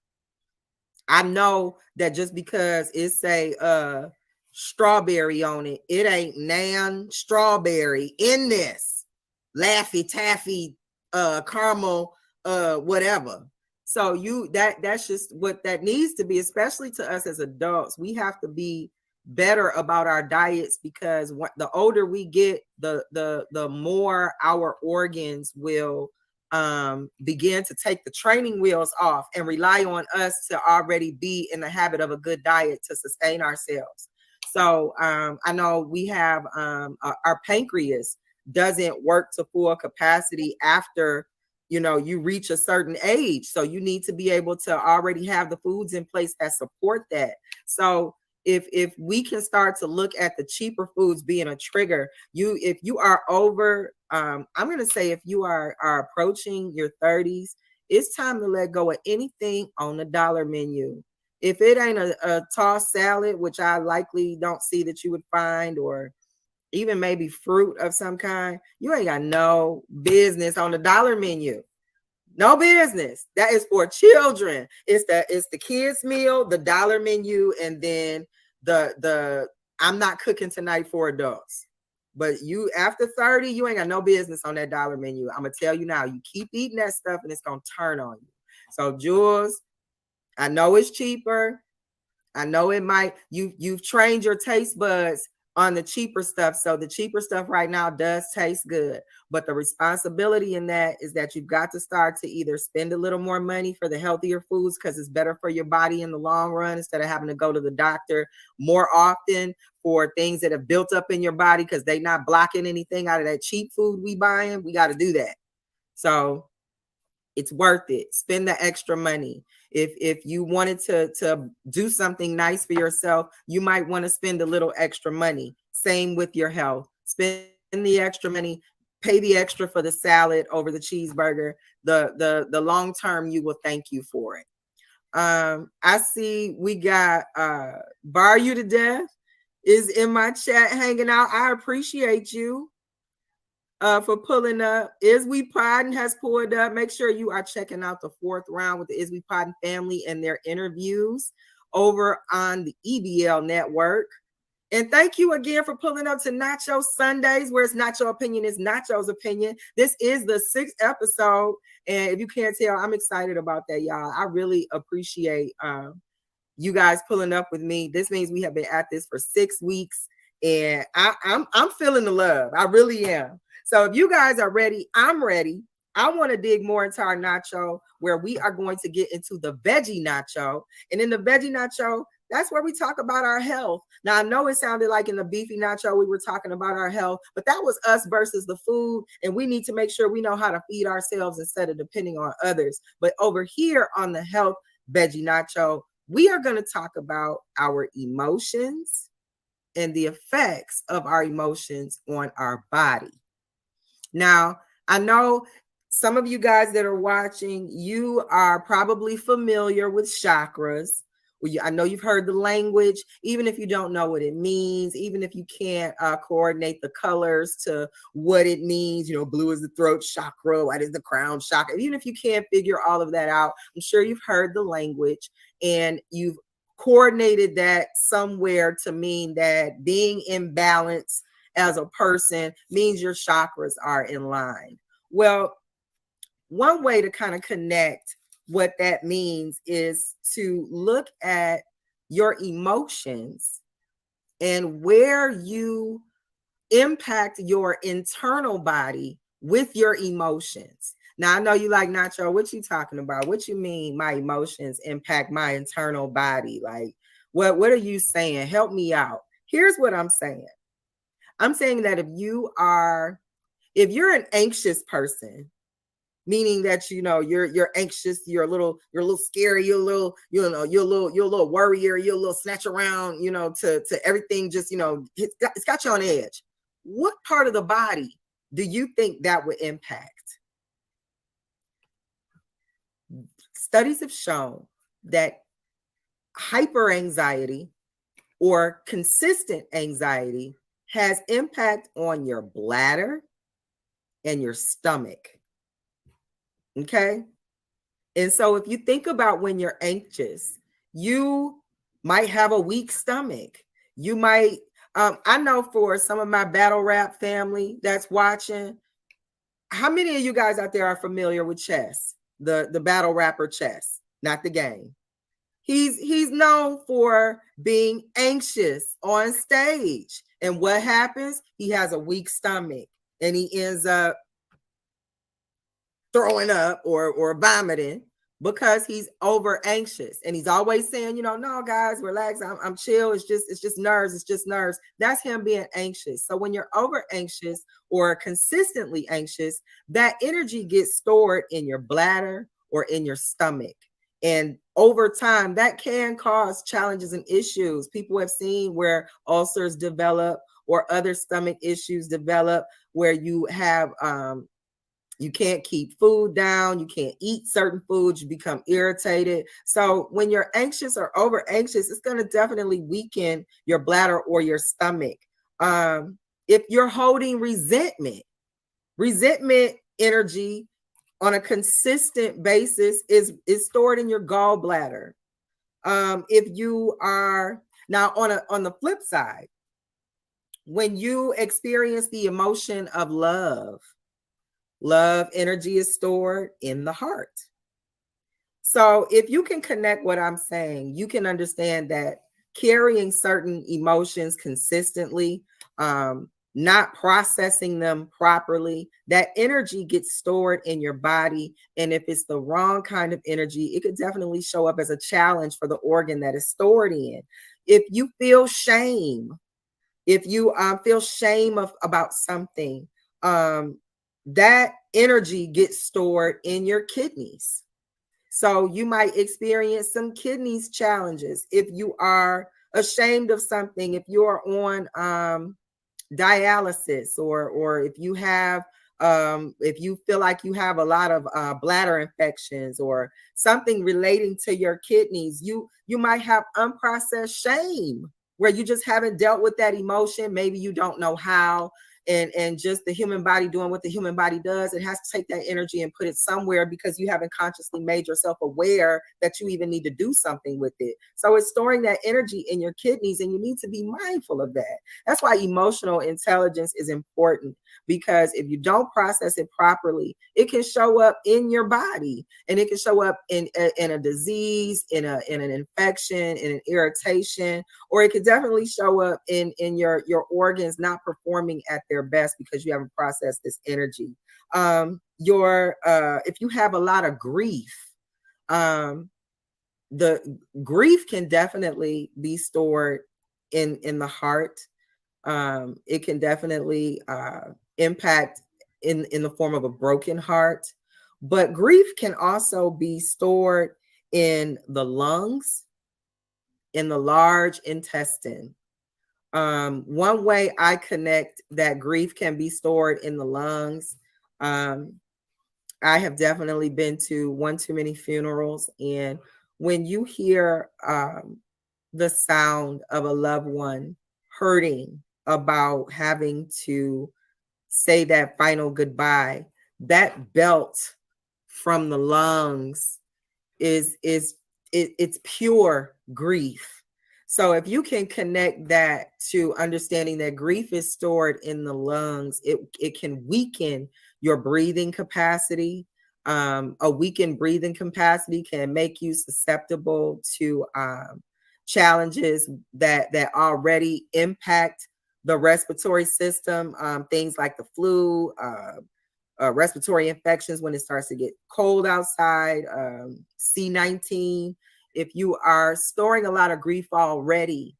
I know that just because it say strawberry on it, it ain't nan strawberry in this Laffy Taffy caramel whatever. So that's just what that needs to be, especially to us as adults. We have to be better about our diets, because the older we get, the more our organs will begin to take the training wheels off and rely on us to already be in the habit of a good diet to sustain ourselves. So I know we have our pancreas doesn't work to full capacity after you reach a certain age. So you need to be able to already have the foods in place that support that. So if we can start to look at the cheaper foods being a trigger, if you are over, I'm going to say if you are approaching your 30s, it's time to let go of anything on the dollar menu. If it ain't a tossed salad, which I likely don't see that you would find, or even maybe fruit of some kind, you ain't got no business on the dollar menu. No business. That is for children. It's the kids meal, the dollar menu, and then the I'm not cooking tonight for adults. But you after 30, you ain't got no business on that dollar menu. I'm gonna tell you now, you keep eating that stuff and it's gonna turn on you. So Jules, I know it's cheaper. I know it might, you've trained your taste buds on the cheaper stuff. So the cheaper stuff right now does taste good. But the responsibility in that is that you've got to start to either spend a little more money for the healthier foods because it's better for your body in the long run, instead of having to go to the doctor more often for things that have built up in your body because they're not blocking anything out of that cheap food we buying. We got to do that. So it's worth it. Spend the extra money. If you wanted to do something nice for yourself, you might want to spend a little extra money. Same with your health. Spend the extra money, pay the extra for the salad over the cheeseburger. The long term, you will thank you for it. I see we got Bar You to Death is in my chat hanging out. I appreciate you for pulling up. Is We Podden has pulled up. Make sure you are checking out the 4th round with the Is We Podden family and their interviews over on the EBL network. And thank you again for pulling up to Nacho Sundays, where it's not your opinion, it's Nacho's opinion. This is the 6th episode. And if you can't tell, I'm excited about that, y'all. I really appreciate you guys pulling up with me. This means we have been at this for 6 weeks. And I'm feeling the love. I really am. So if you guys are ready, I'm ready. I want to dig more into our nacho, where we are going to get into the veggie nacho. And in the veggie nacho, that's where we talk about our health. Now, I know it sounded like in the beefy nacho, we were talking about our health, but that was us versus the food. And we need to make sure we know how to feed ourselves instead of depending on others. But over here on the health veggie nacho, we are going to talk about our emotions and the effects of our emotions on our body. Now, I know some of you guys that are watching, you are probably familiar with chakras. I know you've heard the language, even if you don't know what it means, even if you can't coordinate the colors to what it means. You know, blue is the throat chakra, white is the crown chakra. Even if you can't figure all of that out, I'm sure you've heard the language and you've coordinated that somewhere to mean that being in balance as a person means your chakras are in line. Well, one way to kind of connect what that means is to look at your emotions and where you impact your internal body with your emotions. Now, I know you like, Nacho, what you talking about? What you mean my emotions impact my internal body? Like, what are you saying? Help me out. Here's what I'm saying. I'm saying that if you're an anxious person, meaning that you're anxious, you're a little scary, you're a little worrier, you're a little snatch around, to everything, just it's got you on edge. What part of the body do you think that would impact? Studies have shown that hyperanxiety or consistent anxiety has impact on your bladder and your stomach. Okay. And so if you think about when you're anxious, you might have a weak stomach. You might, I know for some of my battle rap family that's watching, how many of you guys out there are familiar with Chess, the battle rapper Chess, not the game? He's known for being anxious on stage. And what happens? He has a weak stomach and he ends up throwing up or vomiting because he's over anxious. And he's always saying, no, guys, relax. I'm chill. It's just nerves. It's just nerves. That's him being anxious. So when you're over anxious or consistently anxious, that energy gets stored in your bladder or in your stomach. And over time, that can cause challenges and issues. People have seen where ulcers develop or other stomach issues develop, where you have, you can't keep food down, you can't eat certain foods, you become irritated. So when you're anxious or over anxious, it's going to definitely weaken your bladder or your stomach. If you're holding resentment energy on a consistent basis is stored in your gallbladder. If you are now on the flip side, when you experience the emotion of love energy is stored in the heart. So if you can connect what I'm saying, you can understand that carrying certain emotions consistently, not processing them properly, that energy gets stored in your body. And if it's the wrong kind of energy, it could definitely show up as a challenge for the organ that is stored in. If you feel shame, if you feel shame about something, that energy gets stored in your kidneys. So you might experience some kidneys challenges if you are ashamed of something, if you are on dialysis, or if you have if you feel like you have a lot of bladder infections or something relating to your kidneys, you might have unprocessed shame where you just haven't dealt with that emotion. Maybe you don't know how, and just the human body doing what the human body does, it has to take that energy and put it somewhere because you haven't consciously made yourself aware that you even need to do something with it. So it's storing that energy in your kidneys, and you need to be mindful of that. That's why emotional intelligence is important, because if you don't process it properly, it can show up in your body, and it can show up in a disease, in an infection, in an irritation, or it could definitely show up in your organs not performing at their best because you haven't processed this energy. If you have a lot of grief, the grief can definitely be stored in the heart. It can definitely impact in the form of a broken heart, but grief can also be stored in the lungs, in the large intestine. One way I connect that grief can be stored in the lungs, I have definitely been to one too many funerals, and when you hear the sound of a loved one hurting about having to say that final goodbye, that belt from the lungs it's pure grief. So if you can connect that to understanding that grief is stored in the lungs, it can weaken your breathing capacity. A weakened breathing capacity can make you susceptible to challenges that already impact the respiratory system, things like the flu, respiratory infections when it starts to get cold outside, C19. If you are storing a lot of grief already,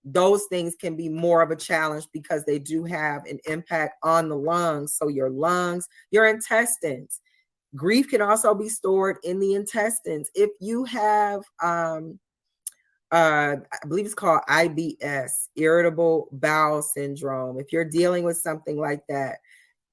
those things can be more of a challenge because they do have an impact on the lungs. So your lungs, your intestines. Grief can also be stored in the intestines. If you have, I believe it's called IBS, irritable bowel syndrome. If you're dealing with something like that,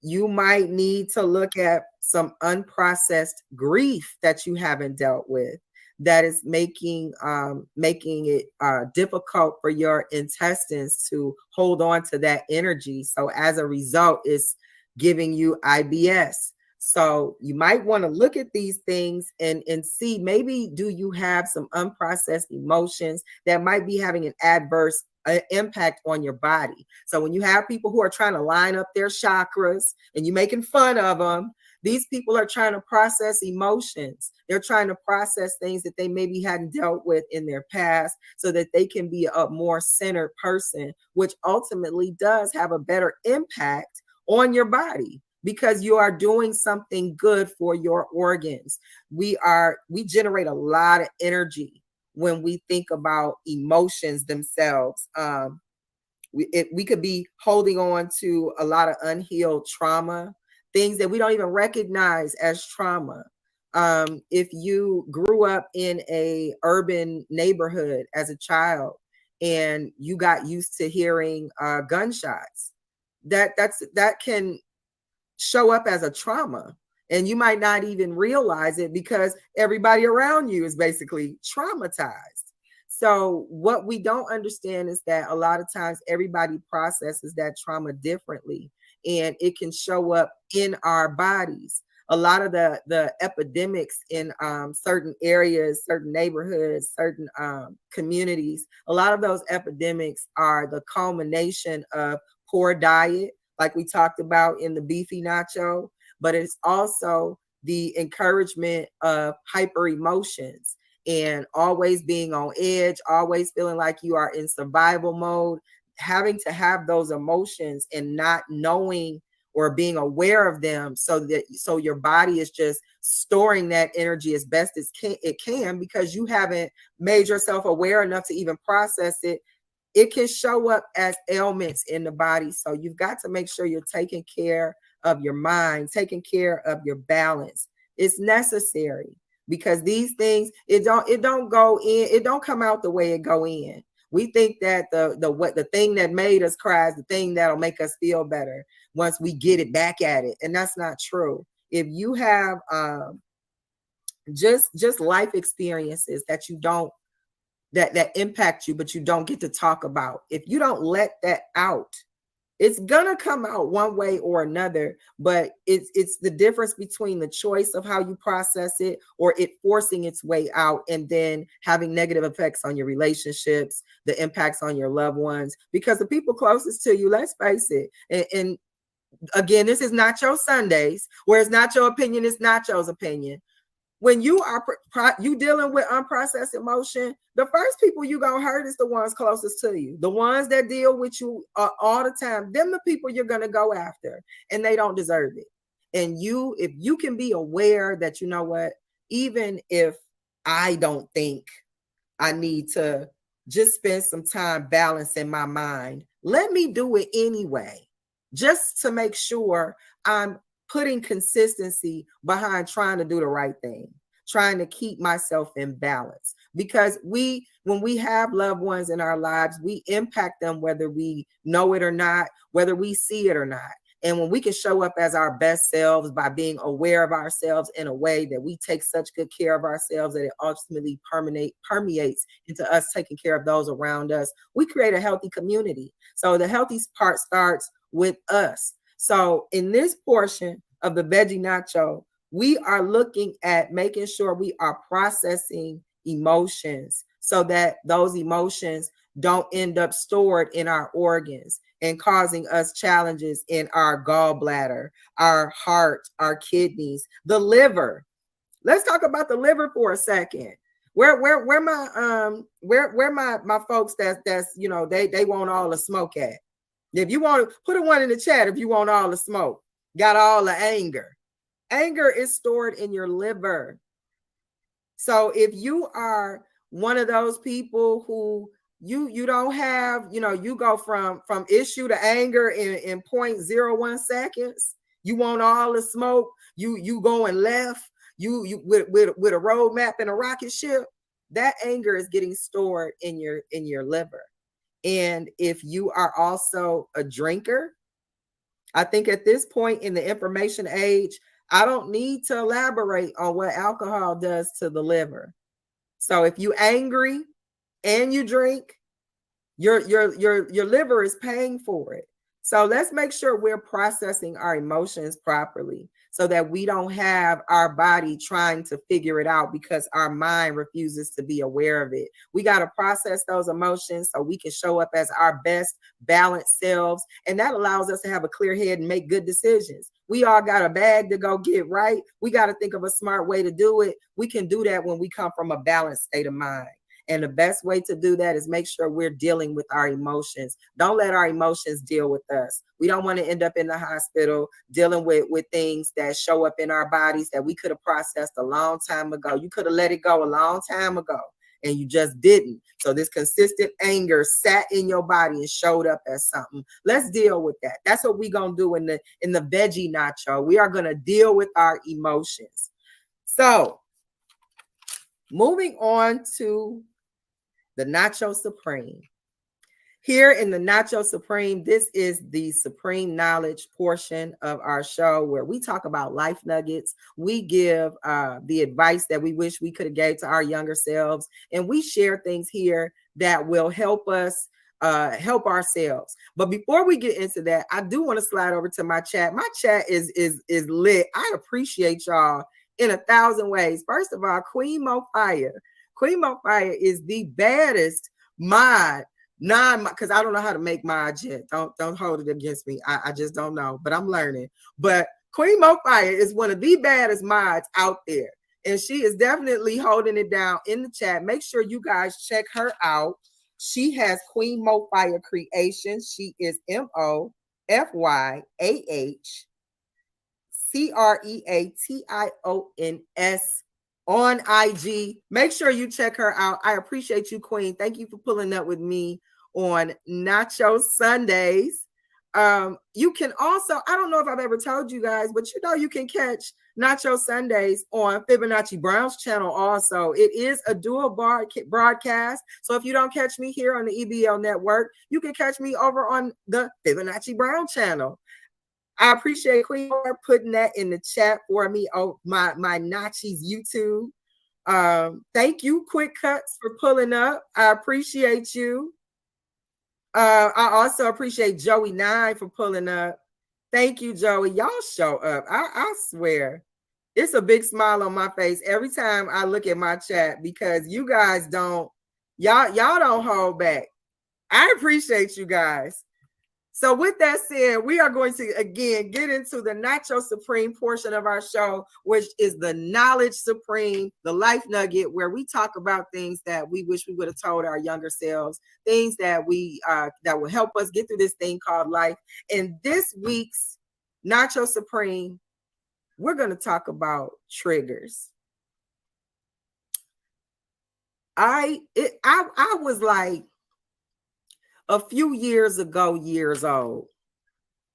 you might need to look at some unprocessed grief that you haven't dealt with that is making it difficult for your intestines to hold on to that energy. So as a result, it's giving you IBS. So you might want to look at these things and see, maybe do you have some unprocessed emotions that might be having an adverse impact on your body. So when you have people who are trying to line up their chakras and you're making fun of them, these people are trying to process emotions. They're trying to process things that they maybe hadn't dealt with in their past so that they can be a more centered person, which ultimately does have a better impact on your body because you are doing something good for your organs. We generate a lot of energy when we think about emotions themselves. We could be holding on to a lot of unhealed trauma, things that we don't even recognize as trauma. If you grew up in a urban neighborhood as a child and you got used to hearing gunshots, that can show up as a trauma. And you might not even realize it because everybody around you is basically traumatized. So what we don't understand is that a lot of times everybody processes that trauma differently, and it can show up in our bodies. A lot of the epidemics in certain areas, certain neighborhoods, certain communities, a lot of those epidemics are the culmination of poor diet, like we talked about in the beefy nacho, but it's also the encouragement of hyper emotions and always being on edge, always feeling like you are in survival mode, having to have those emotions and not knowing or being aware of them, so your body is just storing that energy as best as it can, because you haven't made yourself aware enough to even process it. It can show up as ailments in the body. So you've got to make sure you're taking care of your mind, taking care of your balance. It's necessary, because these things, it don't go in, it don't come out the way it go in. We think that the thing that made us cry is the thing that'll make us feel better once we get it back at it. And that's not true. If you have just life experiences that you don't, that impact you, but you don't get to talk about, if you don't let that out, it's gonna come out one way or another. But it's the difference between the choice of how you process it, or it forcing its way out and then having negative effects on your relationships, the impacts on your loved ones. Because the people closest to you, let's face it, and again, this is Nacho Sundays, where it's not your opinion, it's Nacho's opinion. When you are you dealing with unprocessed emotion, the first people you gonna hurt is the ones closest to you, the ones that deal with you all the time. Them the people you're gonna go after, and they don't deserve it. And if you can be aware that, you know what, even if I don't think I need to just spend some time balancing my mind, let me do it anyway, just to make sure I'm putting consistency behind trying to do the right thing, trying to keep myself in balance. Because when we have loved ones in our lives, we impact them whether we know it or not, whether we see it or not. And when we can show up as our best selves by being aware of ourselves in a way that we take such good care of ourselves that it ultimately permeates into us taking care of those around us, we create a healthy community. So the healthy part starts with us. So in this portion of the Veggie Nacho, we are looking at making sure we are processing emotions so that those emotions don't end up stored in our organs and causing us challenges in our gallbladder, our heart, our kidneys, the liver. Let's talk about the liver for a second. Where my folks that's you know, they want all the smoke at. If you want to put a one in the chat, if you want all the smoke, got all the anger. Anger is stored in your liver. So if you are one of those people who you don't have, you know, you go from issue to anger in 0.01 seconds, you want all the smoke, you going left, you with a roadmap and a rocket ship, that anger is getting stored in your liver. And if you are also a drinker, I think at this point in the information age, I don't need to elaborate on what alcohol does to the liver. So if you're angry and you drink, your liver is paying for it. So let's make sure we're processing our emotions properly so that we don't have our body trying to figure it out because our mind refuses to be aware of it. We got to process those emotions so we can show up as our best balanced selves. And that allows us to have a clear head and make good decisions. We all got a bag to go get right. We got to think of a smart way to do it. We can do that when we come from a balanced state of mind. And the best way to do that is make sure we're dealing with our emotions. Don't let our emotions deal with us. We don't want to end up in the hospital dealing with things that show up in our bodies that we could have processed a long time ago. You could have let it go a long time ago and you just didn't. So this consistent anger sat in your body and showed up as something. Let's deal with that. That's what we're going to do in the Veggie Nacho. We are going to deal with our emotions. So moving on to the Nacho Supreme. Here in the Nacho Supreme, this is the supreme knowledge portion of our show where we talk about life nuggets. We give the advice that we wish we could have gave to our younger selves. And we share things here that will help us help ourselves. But before we get into that, I do want to slide over to my chat. My chat is lit. I appreciate y'all in 1,000 ways. First of all, Queen Mo Fire. Queen Mo Fire is the baddest mod, because I don't know how to make mods yet. Don't hold it against me. I just don't know, but I'm learning. But Queen Mo Fire is one of the baddest mods out there. And she is definitely holding it down in the chat. Make sure you guys check her out. She has Queen Mo Fire Creations. She is MOFYAHCREATIONS on IG. Make sure you check her out. I appreciate you, Queen. Thank you for pulling up with me on Nacho Sundays. You can also, I don't know if I've ever told you guys, but you know, you can catch Nacho Sundays on Fibonacci Brown's channel also. It is a dual broadcast. So if you don't catch me here on the EBL network, you can catch me over on the Fibonacci Brown channel. I appreciate Queen for putting that in the chat for me on my Nachi's YouTube. Thank you, Quick Cuts, for pulling up. I appreciate you. I also appreciate Joey 9 for pulling up. Thank you, Joey. Y'all show up. I swear. It's a big smile on my face every time I look at my chat because you guys don't, y'all don't hold back. I appreciate you guys. So with that said, we are going to, again, get into the Nacho Supreme portion of our show, which is the Knowledge Supreme, the life nugget, where we talk about things that we wish we would have told our younger selves, things that that will help us get through this thing called life. And this week's Nacho Supreme, we're going to talk about triggers. I was like, a few years old,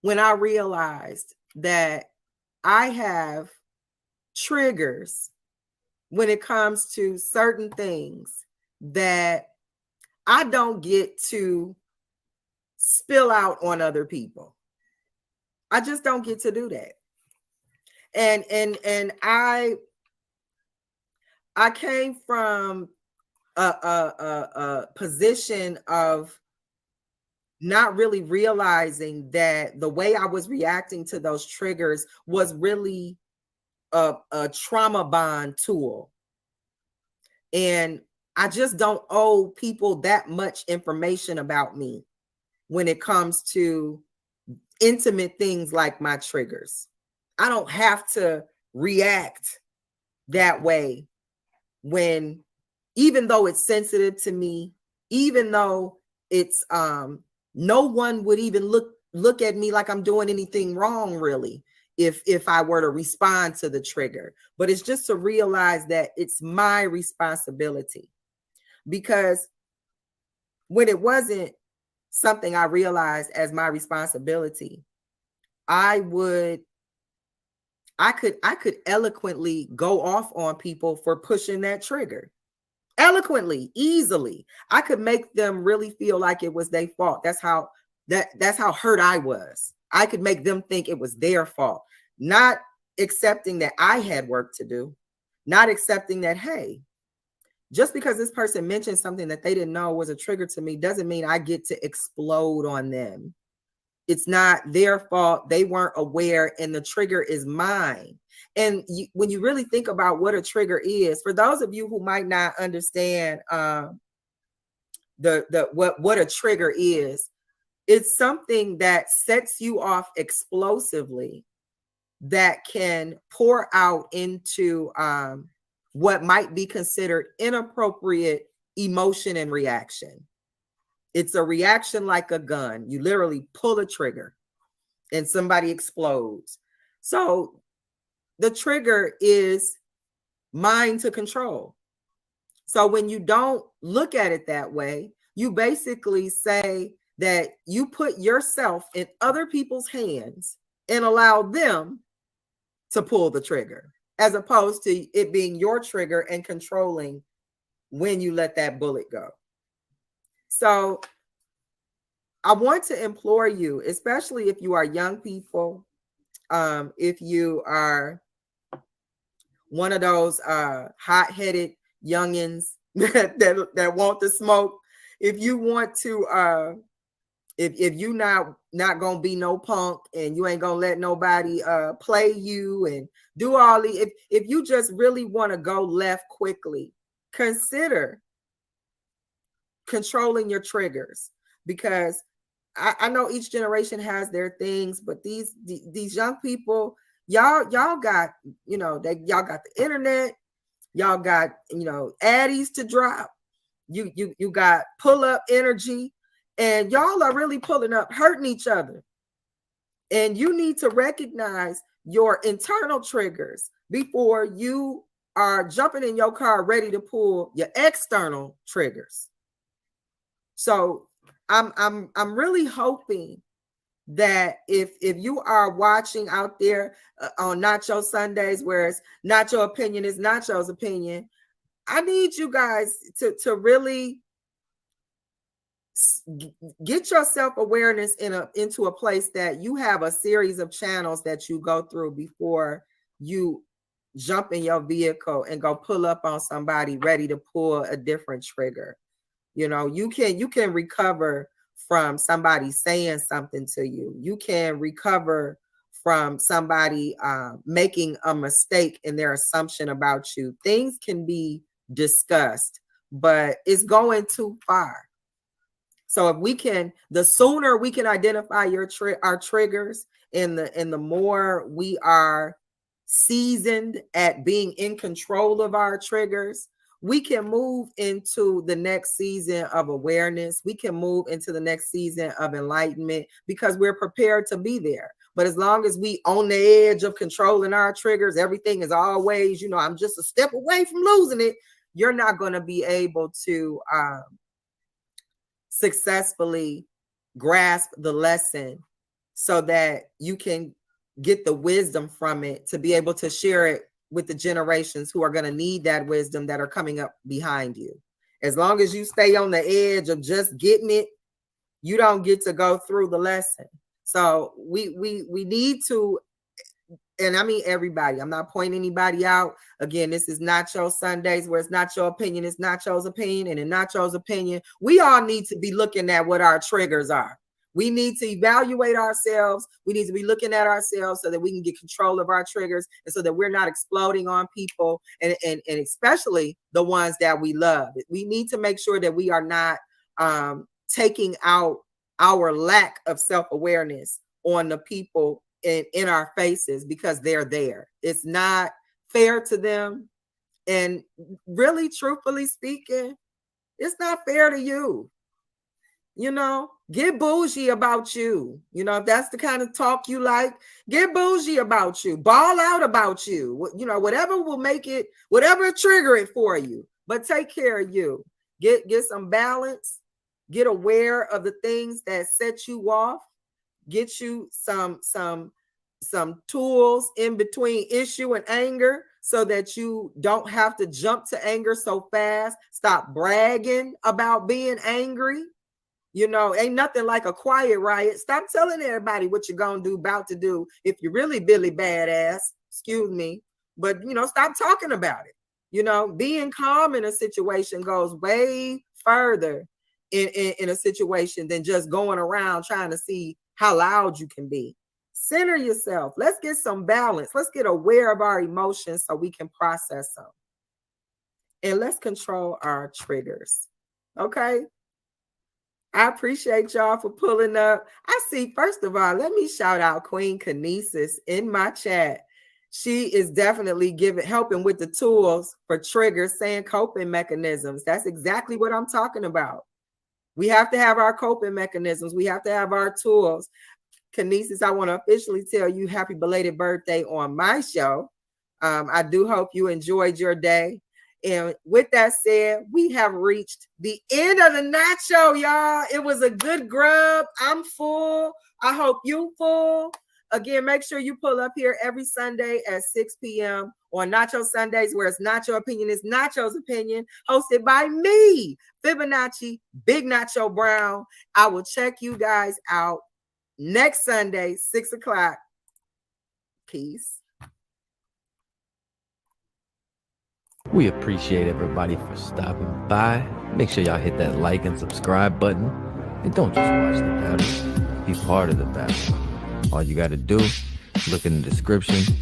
when I realized that I have triggers when it comes to certain things that I don't get to spill out on other people. I just don't get to do that. And I came from a position of not really realizing that the way I was reacting to those triggers was really a trauma bond tool. And I just don't owe people that much information about me when it comes to intimate things like my triggers. I don't have to react that way when, even though it's sensitive to me, even though it's no one would even look at me like I'm doing anything wrong, really, if I were to respond to the trigger. But it's just to realize that it's my responsibility, because when it wasn't something I realized as my responsibility, I could eloquently go off on people for pushing that trigger. Eloquently, easily. I could make them really feel like it was their fault. That's how hurt I was. I could make them think it was their fault, not accepting that I had work to do, not accepting that, hey, just because this person mentioned something that they didn't know was a trigger to me doesn't mean I get to explode on them. It's not their fault. They weren't aware, and the trigger is mine. And when you really think about what a trigger is, for those of you who might not understand what a trigger is, it's something that sets you off explosively that can pour out into what might be considered inappropriate emotion and reaction. It's a reaction like a gun. You literally pull a trigger and somebody explodes. So the trigger is mine to control. So when you don't look at it that way, you basically say that you put yourself in other people's hands and allow them to pull the trigger, as opposed to it being your trigger and controlling when you let that bullet go. So I want to implore you, especially if you are young people, if you are one of those hot-headed youngins that want to smoke, if you want to, if you not gonna be no punk and you ain't gonna let nobody play you and do all the, if you just really want to go left quickly, consider controlling your triggers, because I know each generation has their things, but these young people, y'all got, y'all got the internet, y'all got, addies to drop. You got pull up energy, and y'all are really pulling up, hurting each other. And you need to recognize your internal triggers before you are jumping in your car ready to pull your external triggers. So I'm really hoping that if you are watching out there on Nacho Sundays, where it's Nacho opinion is Nacho's opinion, I need you guys to really get your self-awareness into a place that you have a series of channels that you go through before you jump in your vehicle and go pull up on somebody ready to pull a different trigger. You can recover from somebody saying something to you. You can recover from somebody making a mistake in their assumption about you. Things can be discussed, but it's going too far. So if the sooner we can identify our triggers, and the more we are seasoned at being in control of our triggers, we can move into the next season of awareness. We can move into the next season of enlightenment because we're prepared to be there. But as long as we on the edge of controlling our triggers, everything is always, I'm just a step away from losing it. You're not going to be able to successfully grasp the lesson so that you can get the wisdom from it to be able to share it with the generations who are going to need that wisdom that are coming up behind you. As long as you stay on the edge of just getting it, you don't get to go through the lesson. So we need to, and I mean everybody, I'm not pointing anybody out. Again, this is Nacho Sundays, where it's not your opinion, it's Nacho's opinion. And in Nacho's opinion, we all need to be looking at what our triggers are. We need to evaluate ourselves. We need to be looking at ourselves so that we can get control of our triggers, and so that we're not exploding on people, and especially the ones that we love. We need to make sure that we are not taking out our lack of self-awareness on the people in our faces because they're there. It's not fair to them. And really, truthfully speaking, it's not fair to you. Get bougie about you. If that's the kind of talk you like, get bougie about you, ball out about you. Whatever will make it, whatever trigger it for you, but take care of you. Get some balance, get aware of the things that set you off, get you some tools in between issue and anger so that you don't have to jump to anger so fast. Stop bragging about being angry. Ain't nothing like a quiet riot. Stop telling everybody what you're going to do, about to do, if you're really Billy Badass, excuse me. But, stop talking about it. Being calm in a situation goes way further in a situation than just going around trying to see how loud you can be. Center yourself. Let's get some balance. Let's get aware of our emotions so we can process them. And let's control our triggers. Okay? I appreciate y'all for pulling up. I see, first of all, let me shout out Queen Kinesis in my chat. She is definitely helping with the tools for triggers, saying coping mechanisms. That's exactly what I'm talking about. We have to have our coping mechanisms. We have to have our tools. Kinesis, I want to officially tell you happy belated birthday on my show. I do hope you enjoyed your day. And with that said, we have reached the end of the Nacho, y'all. It was a good grub. I'm full. I hope you full. Again, make sure you pull up here every Sunday at 6 p.m. on Nacho Sundays, where it's Nacho Opinion is Nacho's Opinion, hosted by me, Fibonacci, Big Nacho Brown. I will check you guys out next Sunday, 6 o'clock. Peace. We appreciate everybody for stopping by. Make sure y'all hit that like and subscribe button. And don't just watch the battle, be part of the battle. All you gotta do, look in the description,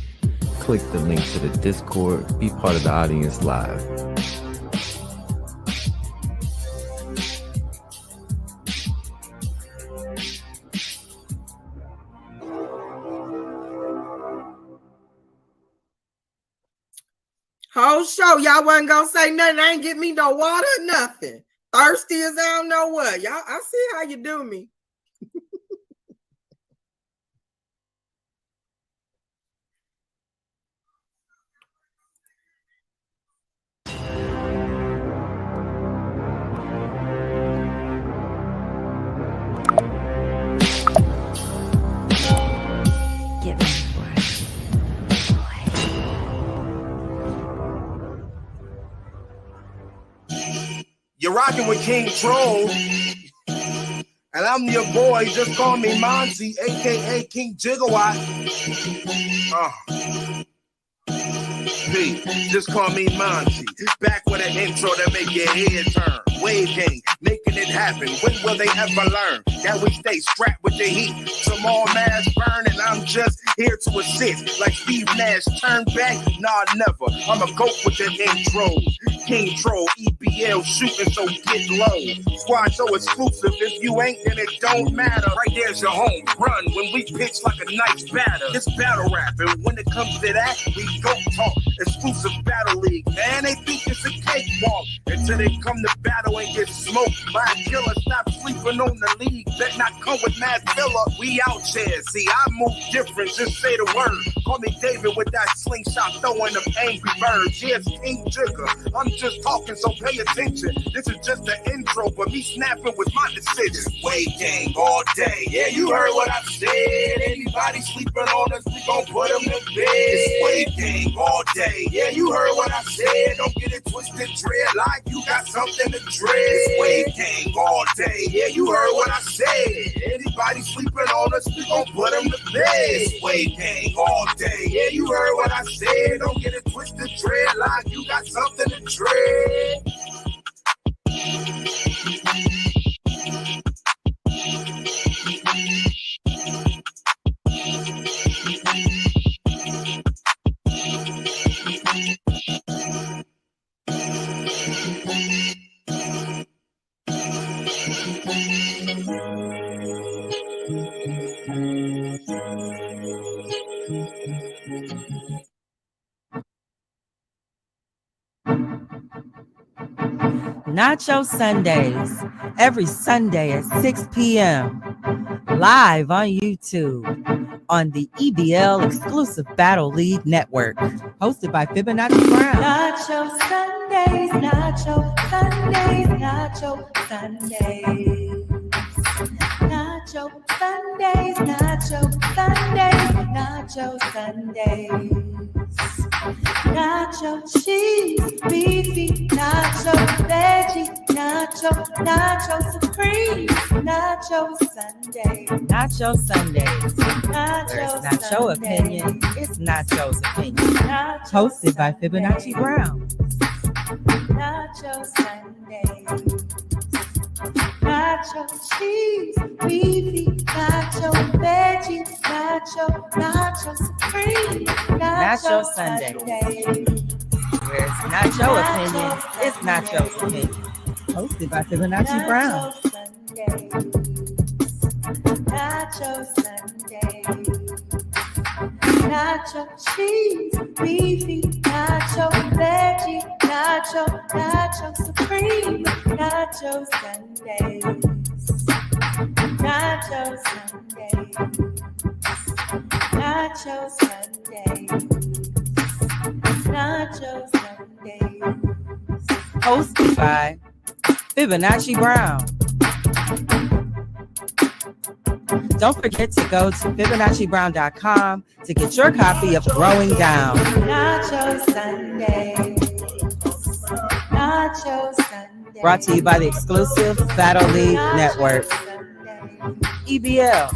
click the link to the Discord, be part of the audience live. Whole show, y'all wasn't gonna say nothing. I ain't get me no water, nothing. Thirsty as I don't know what. Y'all, I see how you do me. Get ready for it. You're rocking with King Troll. And I'm your boy, just call me Monty, aka King Gigawatt. P, just call me Monty. Back with an intro that make your head turn. Wave gang, making it happen. When will they ever learn that we stay strapped with the heat? Some all mass burn, and I'm just here to assist. Like Steve Nash, turn back? Nah, never. I'm a goat with the intros. King Troll, EBL shooting, so get low. Squad so exclusive. If you ain't, then it don't matter. Right there's your home run when we pitch like a nice batter. It's battle rap, and when it comes to that, we go talk. Exclusive battle league, man. They think it's a cakewalk until they come to battle and get smoked by a killer. Stop sleeping on the league. Bet not come with Mad Miller. We out here. See, I move different. Just say the word. Call me David with that slingshot throwing them angry birds. Yes, King Jigger. I'm just talking, so pay attention. This is just the intro, but me snapping with my decision. Wave gang all day. Yeah, you heard what I said. Anybody sleeping on us, we gon' put them to bed. It's wave gang all day. Yeah, you heard what I said. Don't get it twisted, dread like you got something to dread. It's wave gang all day. Yeah, you heard what I said. Anybody sleeping on us, we gon' put them to bed. It's wave gang all day. Yeah, you heard what I said. Don't get it twisted, dread like you got something to dread. Nacho Sundays, every Sunday at 6 p.m. Live on YouTube on the EBL exclusive Battle League Network. Hosted by Fibonacci Brown. Nacho Sundays, Nacho Sundays, Nacho Sundays. Nacho Sundays, Nacho Sundays, Nacho Sundays. Nacho cheese, beefy, nacho veggie, nacho supreme, nacho Sunday. Nacho Sundays. Nacho Where it's not your Sunday. opinion, it's Nacho's opinion. Nacho Hosted by Sunday. Fibonacci Brown. Nacho Sunday. Nacho cheese, beefy, nacho veggie, nacho supreme, Nacho Sunday. Where it's not your opinion, it's Nacho's opinion. Hosted by Fibonacci Brown. Nacho Sunday. Nacho cheese, beefy, nacho veggie, nacho supreme, nacho Sundays. Nacho Sunday. Nacho Sunday. Nacho Sunday. Hosted by Fibonacci Brown. Don't forget to go to FibonacciBrown.com to get your copy of Growing Down. Nacho Sunday. Nacho Sunday. Brought to you by the exclusive Battle League Network. EBL.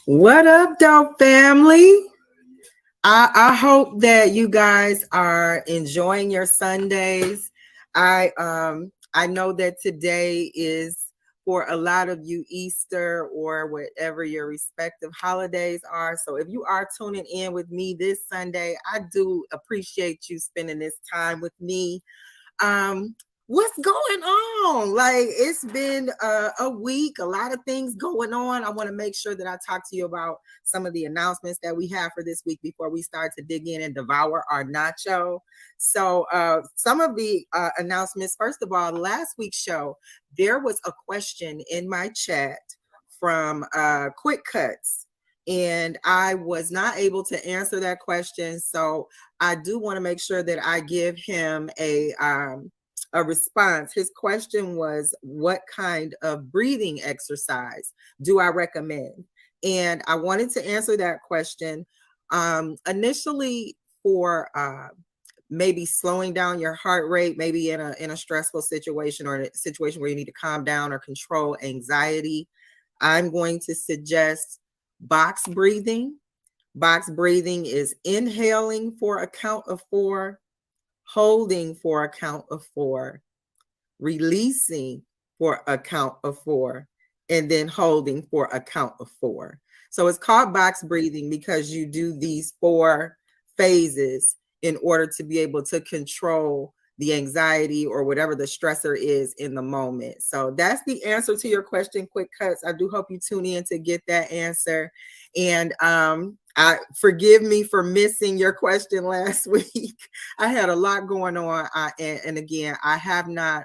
What up, dope family? I hope that you guys are enjoying your Sundays. I know that today is for a lot of you Easter or whatever your respective holidays are. So if you are tuning in with me this Sunday, I do appreciate you spending this time with me. What's going on? Like, it's been a week, a lot of things going on. I want to make sure that I talk to you about some of the announcements that we have for this week before we start to dig in and devour our nacho. So some of the announcements, first of all, last week's show, there was a question in my chat from Quick Cuts, and I was not able to answer that question. So I do want to make sure that I give him a response. His question was, what kind of breathing exercise do I recommend? And I wanted to answer that question initially for maybe slowing down your heart rate, maybe in a stressful situation or a situation where you need to calm down or control anxiety. I'm going to suggest box breathing. Box breathing is inhaling for a count of 4, holding for a count of 4, releasing for a count of 4, and then holding for a count of 4. So it's called box breathing because you do these 4 phases in order to be able to control the anxiety or whatever the stressor is in the moment. So that's the answer to your question, Quick Cuts. I do hope you tune in to get that answer. And I forgive me for missing your question last week. I had a lot going on. And again, I have not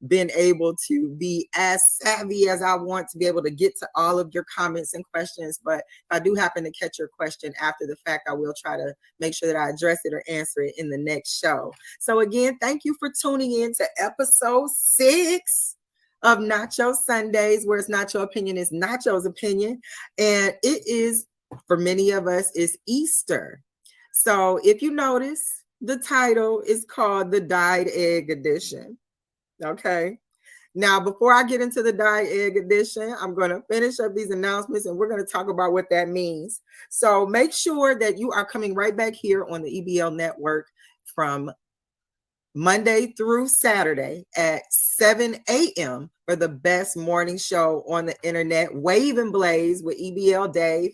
been able to be as savvy as I want to be able to get to all of your comments and questions. But if I do happen to catch your question after the fact, I will try to make sure that I address it or answer it in the next show. So again, thank you for tuning in to episode 6 of Nacho Sundays, where it's not your opinion, it's Nacho's opinion. And it is, for many of us, is Easter. So if you notice, the title is called the Dyed Egg Edition. Okay. Now, before I get into the Dyed Egg Edition, I'm going to finish up these announcements and we're going to talk about what that means. So make sure that you are coming right back here on the EBL network from Monday through Saturday at 7 a.m. for the best morning show on the internet, Wave and Blaze with EBL Dave.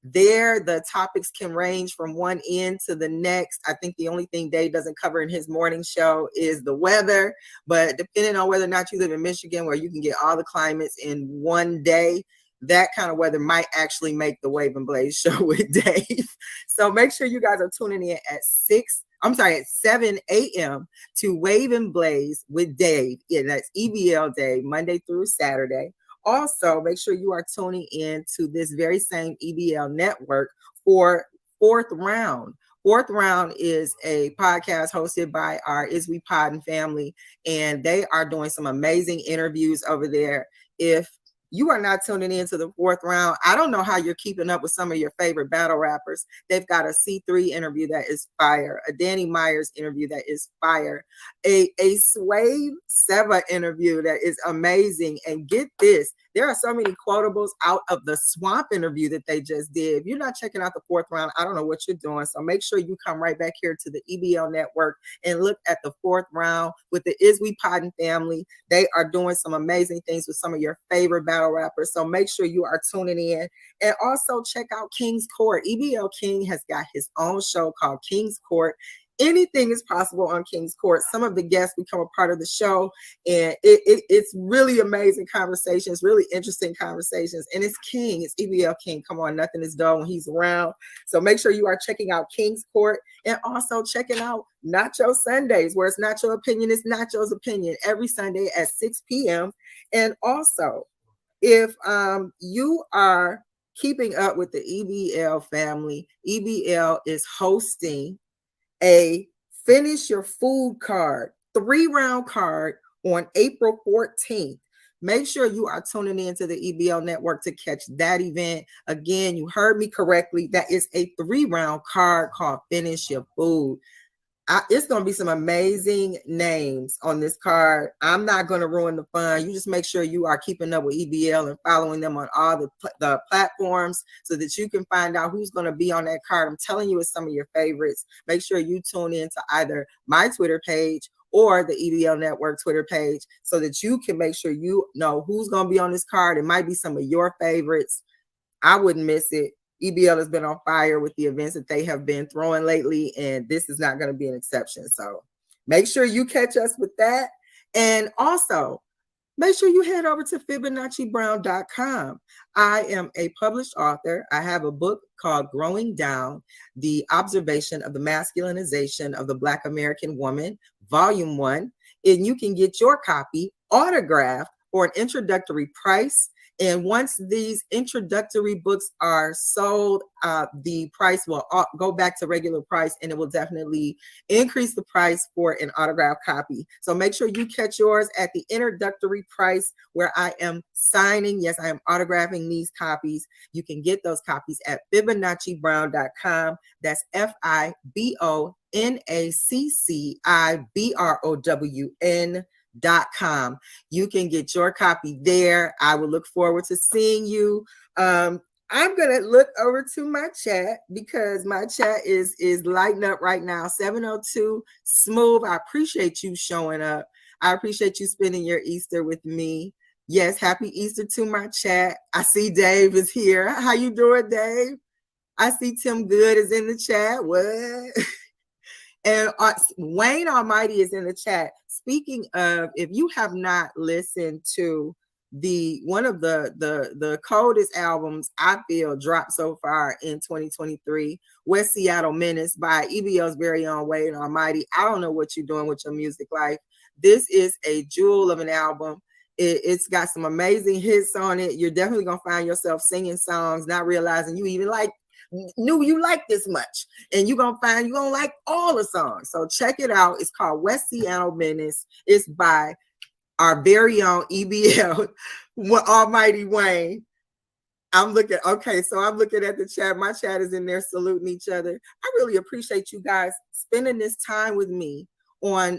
There, the topics can range from one end to the next. I think the only thing Dave doesn't cover in his morning show is the weather. But depending on whether or not you live in Michigan, where you can get all the climates in one day, that kind of weather might actually make the Wave and Blaze show with Dave. So make sure you guys are tuning in at 7 a.m. to Wave and Blaze with Dave. Yeah, that's EBL Dave, Monday through Saturday. Also, make sure you are tuning in to this very same EBL network for Fourth Round. Fourth Round is a podcast hosted by our Is We Poddin' family, and they are doing some amazing interviews over there. If you are not tuning into the Fourth Round, I don't know how you're keeping up with some of your favorite battle rappers. They've got a C3 interview that is fire, a Danny Myers interview that is fire, a Swave Seva interview that is amazing. And get this, there are so many quotables out of the Swamp interview that they just did. If you're not checking out the Fourth Round, I don't know what you're doing. So make sure you come right back here to the EBL network and look at the Fourth Round with the Is We Poddin' family. They are doing some amazing things with some of your favorite battle rappers. So make sure you are tuning in. And also check out King's Court. EBL King has got his own show called King's Court. Anything is possible on King's Court. Some of the guests become a part of the show, and it's really amazing conversations, really interesting conversations. And it's King, it's EBL King. Come on, nothing is dull when he's around. So make sure you are checking out King's Court and also checking out Nacho Sundays, where it's not your opinion, it's Nacho's opinion, every Sunday at 6 p.m. And also, if you are keeping up with the EBL family, EBL is hosting a Finish Your Food card, 3-round card on April 14th. Make sure you are tuning into the EBL network to catch that event. Again, you heard me correctly. That is a 3-round card called Finish Your Food. It's going to be some amazing names on this card. I'm not going to ruin the fun. You just make sure you are keeping up with EBL and following them on all the platforms so that you can find out who's going to be on that card. I'm telling you, it's some of your favorites. Make sure you tune in to either my Twitter page or the EBL Network Twitter page so that you can make sure you know who's going to be on this card. It might be some of your favorites. I wouldn't miss it. EBL has been on fire with the events that they have been throwing lately, and this is not going to be an exception. So make sure you catch us with that. And also, make sure you head over to FibonacciBrown.com. I am a published author. I have a book called Growing Down, The Observation of the Masculinization of the Black American Woman, Volume 1. And you can get your copy autographed for an introductory price. And once these introductory books are sold, the price will go back to regular price, and it will definitely increase the price for an autographed copy. So make sure you catch yours at the introductory price where I am signing. Yes, I am autographing these copies. You can get those copies at FibonacciBrown.com. That's FibonacciBrown.com. You can get your copy there. I will look forward to seeing you. I'm gonna look over to my chat because my chat is lighting up right now. 702 Smooth. I appreciate you showing up. I appreciate you spending your Easter with me. Yes, happy Easter to my chat. I see Dave is here. How you doing, Dave? I see Tim Good is in the chat. What? And Wayne Almighty is in the chat. Speaking of, if you have not listened to one of the coldest albums I feel dropped so far in 2023, West Seattle Menace by EBL's very own Wayne Almighty. I don't know what you're doing with your music life. This is a jewel of an album. It's got some amazing hits on it. You're definitely gonna find yourself singing songs, not realizing you even knew you like this much, and you're gonna find you're gonna like all the songs. So check it out. It's called West Seattle Menace. It's by our very own EBL Almighty Wayne. I'm looking at the chat. My chat is in there saluting each other. I really appreciate you guys spending this time with me on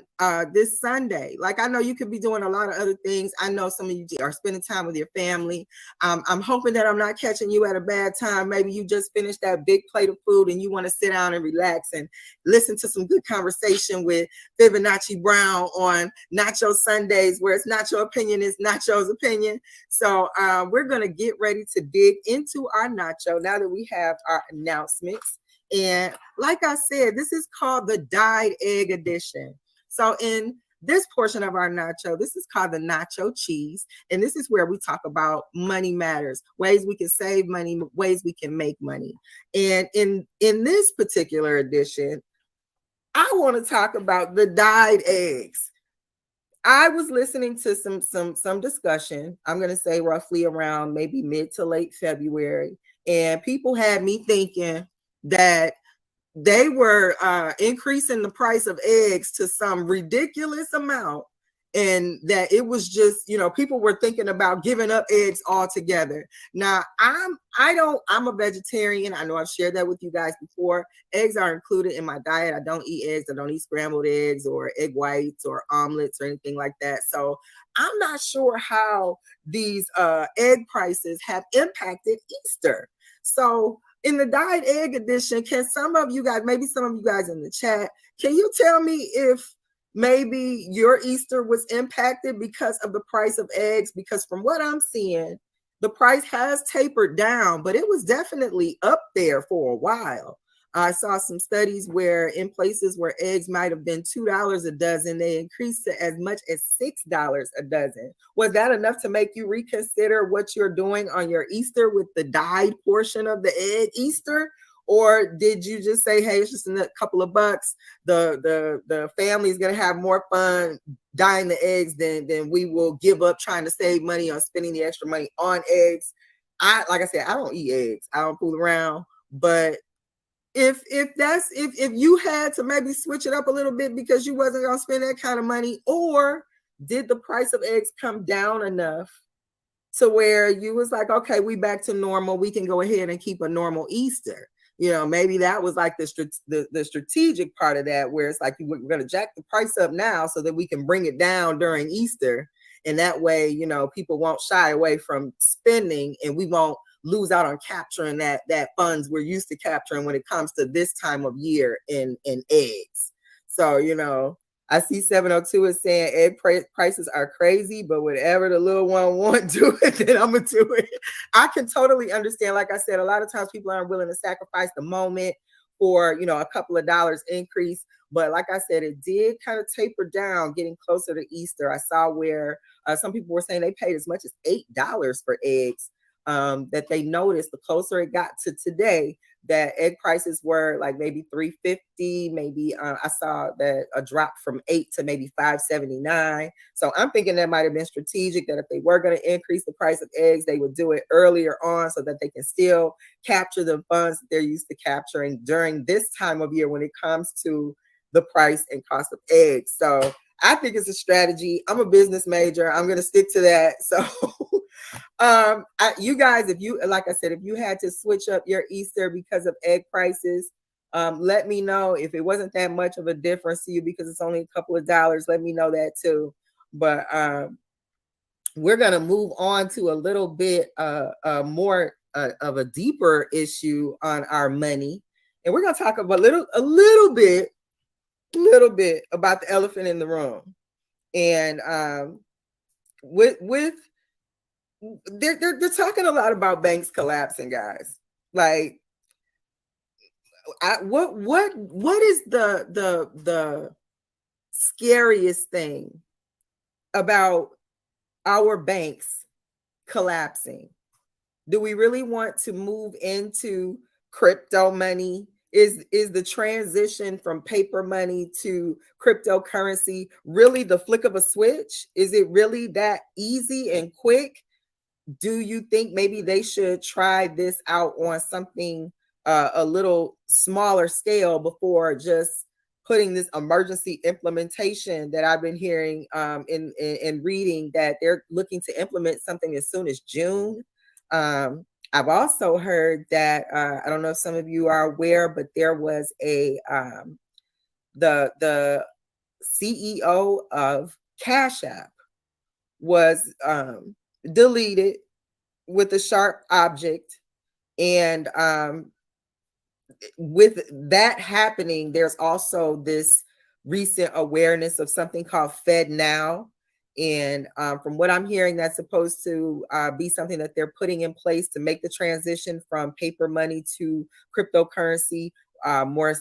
this Sunday. Like, I know you could be doing a lot of other things. I know some of you are spending time with your family. I'm hoping that I'm not catching you at a bad time. Maybe you just finished that big plate of food and you want to sit down and relax and listen to some good conversation with Fibonacci Brown on Nacho Sundays, where it's not your opinion, it's Nacho's opinion. So we're going to get ready to dig into our Nacho now that we have our announcements. And like I said, this is called the dyed egg edition. So in this portion of our Nacho, this is called the Nacho Cheese. And this is where we talk about money matters, ways we can save money, ways we can make money. And in this particular edition, I want to talk about the dyed eggs. I was listening to some discussion, I'm going to say roughly around maybe mid to late February. And people had me thinking that they were increasing the price of eggs to some ridiculous amount, and that it was just, people were thinking about giving up eggs altogether. Now, I'm a vegetarian. I know I've shared that with you guys before. Eggs are included in my diet. I don't eat eggs. I don't eat scrambled eggs or egg whites or omelets or anything like that. So I'm not sure how these egg prices have impacted Easter. So in the dyed egg edition, can some of you guys, maybe some of you guys in the chat, can you tell me if maybe your Easter was impacted because of the price of eggs? Because from what I'm seeing, the price has tapered down, but it was definitely up there for a while. I saw some studies where in places where eggs might have been $2 a dozen, they increased to as much as $6 a dozen. Was that enough to make you reconsider what you're doing on your Easter with the dyed portion of the egg Easter? Or did you just say, hey, it's just a couple of bucks. The family's gonna have more fun dyeing the eggs than we will give up trying to save money on spending the extra money on eggs. Like I said, I don't eat eggs. I don't fool around. But if you had to maybe switch it up a little bit because you wasn't gonna spend that kind of money, or did the price of eggs come down enough to where you was like, okay, we back to normal, we can go ahead and keep a normal Easter? Maybe that was like the strategic part of that, where it's like we're going to jack the price up now so that we can bring it down during Easter. And that way, people won't shy away from spending, and we won't lose out on capturing that funds we're used to capturing when it comes to this time of year in eggs. So, I see 702 is saying egg prices are crazy, but whatever the little one want to do it, then I'm going to do it. I can totally understand. Like I said, a lot of times people aren't willing to sacrifice the moment for, a couple of dollars increase. But like I said, it did kind of taper down getting closer to Easter. I saw where some people were saying they paid as much as $8 for eggs, that they noticed the closer it got to today, that egg prices were like maybe $3.50, maybe I saw that a drop from $8 to maybe $5.79. So I'm thinking that might have been strategic, that if they were going to increase the price of eggs, they would do it earlier on so that they can still capture the funds that they're used to capturing during this time of year when it comes to the price and cost of eggs. So I think it's a strategy. I'm a business major. I'm going to stick to that. So you guys, if you, like I said, if you had to switch up your Easter because of egg prices, let me know. If it wasn't that much of a difference to you because it's only a couple of dollars, let me know that too. But we're going to move on to a little bit more of a deeper issue on our money. And we're going to talk about a little bit about the elephant in the room. And they're talking a lot about banks collapsing, guys. Like, what is the scariest thing about our banks collapsing? Do we really want to move into crypto money? Is the transition from paper money to cryptocurrency really the flick of a switch? Is it really that easy and quick? Do you think maybe they should try this out on something a little smaller scale before just putting this emergency implementation that I've been hearing in reading, that they're looking to implement something as soon as June? I've also heard that I don't know if some of you are aware, but there was the CEO of Cash App was deleted with a sharp object. And with that happening, there's also this recent awareness of something called Fed Now. And from what I'm hearing, that's supposed to be something that they're putting in place to make the transition from paper money to cryptocurrency more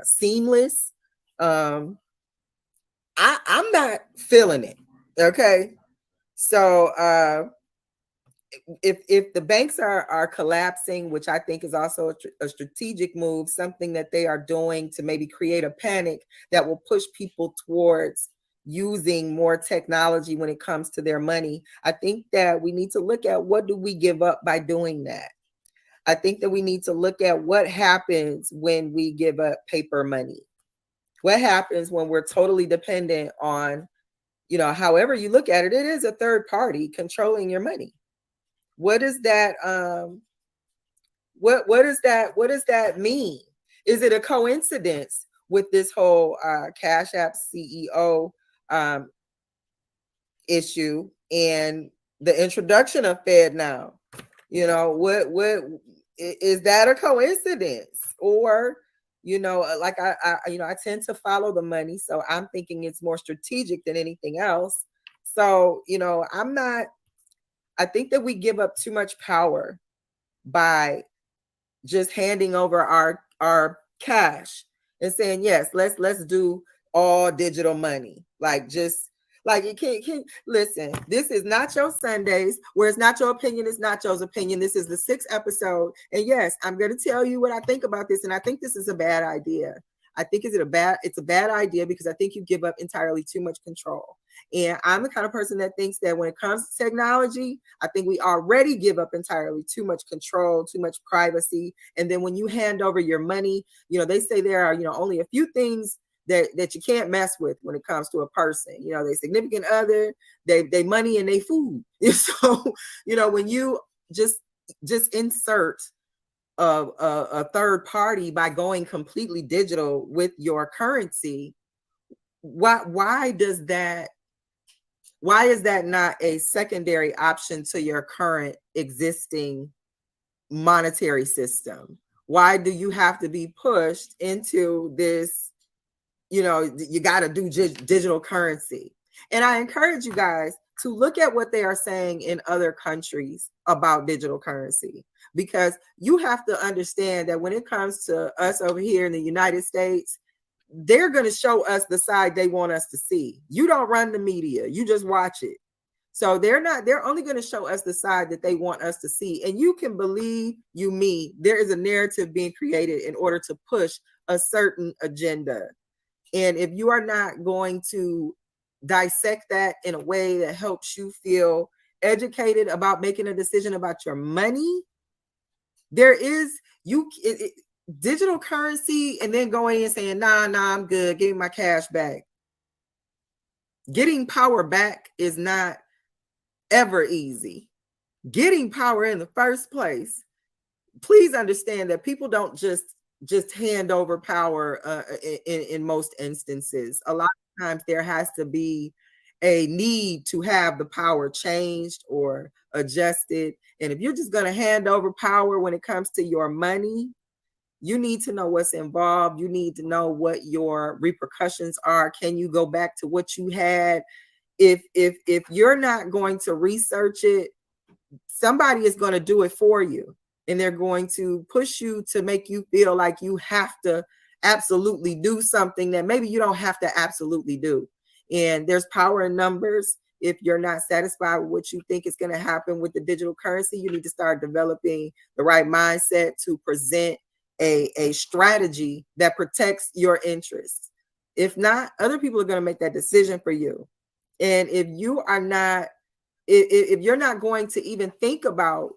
seamless. I'm not feeling it. Okay. So if the banks are collapsing, which I think is also a strategic move, something that they are doing to maybe create a panic that will push people towards using more technology when it comes to their money, I think that we need to look at what do we give up by doing that. I think that we need to look at what happens when we give up paper money. What happens when we're totally dependent on, however you look at it, it is a third party controlling your money. What is that? What does that mean? Is it a coincidence with this whole Cash App CEO issue and the introduction of Fed Now? What is that a coincidence? Or like I tend to follow the money, so I'm thinking it's more strategic than anything else. So I think that we give up too much power by just handing over our cash and saying, yes, let's do all digital money. You can't listen. This is Nacho Sundays, where it's not your opinion, it's Nacho's opinion. This is the 6th episode. And yes, I'm going to tell you what I think about this. And I think this is a bad idea. I think it's a bad idea because I think you give up entirely too much control. And I'm the kind of person that thinks that when it comes to technology, I think we already give up entirely too much control, too much privacy. And then when you hand over your money, they say there are, only a few things that you can't mess with when it comes to a person. Their significant other, they money and they food. So, when you just insert a third party by going completely digital with your currency, why is that not a secondary option to your current existing monetary system? Why do you have to be pushed into this, you got to do digital currency? And I encourage you guys to look at what they are saying in other countries about digital currency, because you have to understand that when it comes to us over here in the United States, they're going to show us the side they want us to see. You don't run the media, you just watch it. So they're only going to show us the side that they want us to see. And you can believe me, there is a narrative being created in order to push a certain agenda. And if you are not going to dissect that in a way that helps you feel educated about making a decision about your money, there is digital currency and then going and saying, nah, I'm good, give me my cash back. Getting power back is not ever easy. Getting power in the first place, please understand that people don't just hand over power in most instances. A lot of times there has to be a need to have the power changed or adjusted. And if you're just going to hand over power when it comes to your money, you need to know what's involved. You need to know what your repercussions are. Can you go back to what you had? If you're not going to research it, somebody is going to do it for you. And they're going to push you to make you feel like you have to absolutely do something that maybe you don't have to absolutely do. And there's power in numbers. If you're not satisfied with what you think is going to happen with the digital currency, you need to start developing the right mindset to present a strategy that protects your interests. If not, other people are going to make that decision for you. And if you're not going to even think about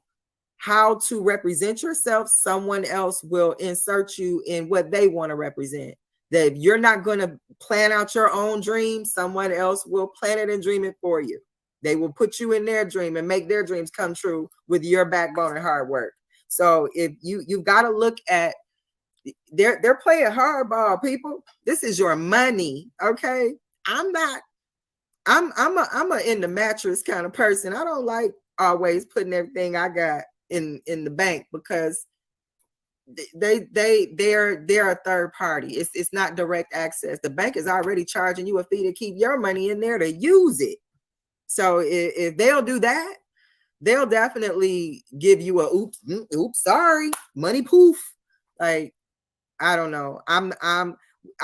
how to represent yourself, someone else will insert you in what they want to represent. That if you're not going to plan out your own dream, someone else will plan it and dream it for you. They will put you in their dream and make their dreams come true with your backbone and hard work. So if you've got to look at, they're playing hardball, people. This is your money, okay? I'm a in the mattress kind of person. I don't like always putting everything I got in the bank, because they're a third party. It's not direct access. The bank is already charging you a fee to keep your money in there to use it. So if they'll do that, they'll definitely give you a oops, sorry, money poof. Like, I don't know. I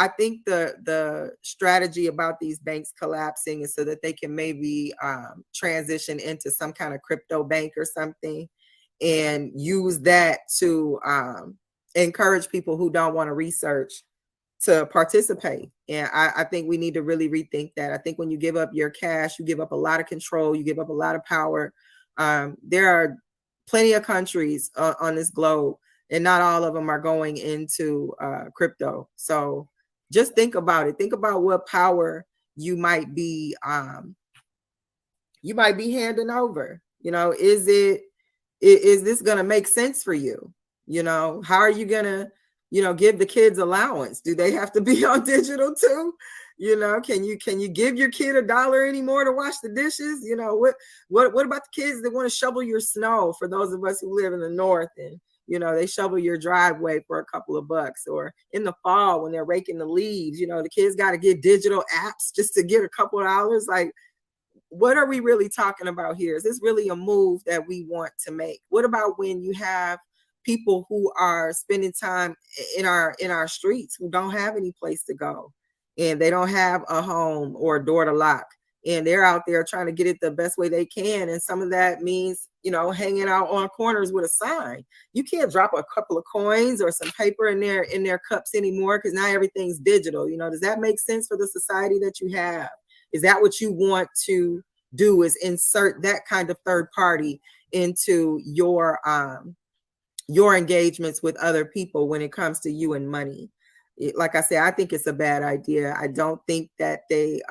think the strategy about these banks collapsing is so that they can maybe transition into some kind of crypto bank or something, and use that to encourage people who don't want to research to participate. And I think we need to really rethink that. I think when you give up your cash, you give up a lot of control, you give up a lot of power. There are plenty of countries on this globe, and not all of them are going into crypto. So just think about it. Think about what power you might be handing over. You know, is this going to make sense for you? You know, how are you going to, give the kids allowance? Do they have to be on digital too? You know, can you give your kid $1 anymore to wash the dishes? You know, what about the kids that want to shovel your snow? For those of us who live in the north, and they shovel your driveway for a couple of bucks, or in the fall when they're raking the leaves, the kids got to get digital apps just to get a couple of dollars. Like, what are we really talking about here? Is this really a move that we want to make? What about when you have people who are spending time in our streets who don't have any place to go, and they don't have a home or a door to lock, and they're out there trying to get it the best way they can? And some of that means, hanging out on corners with a sign. You can't drop a couple of coins or some paper in their cups anymore, because now everything's digital. Does that make sense for the society that you have? Is that what you want to do, is insert that kind of third party into your engagements with other people when it comes to you and money? Like I said, I think it's a bad idea. I don't think that this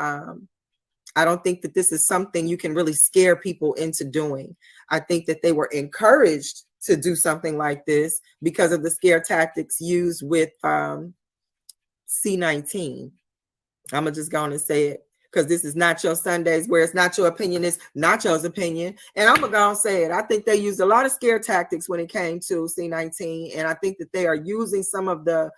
is something you can really scare people into doing. I think that they were encouraged to do something like this because of the scare tactics used with C-19. I'm just going to say it, because this is Nacho Sundays, where it's not your opinion, it's Nacho's opinion. And I'm going to go and say it. I think they used a lot of scare tactics when it came to C-19. And I think that they are using some of the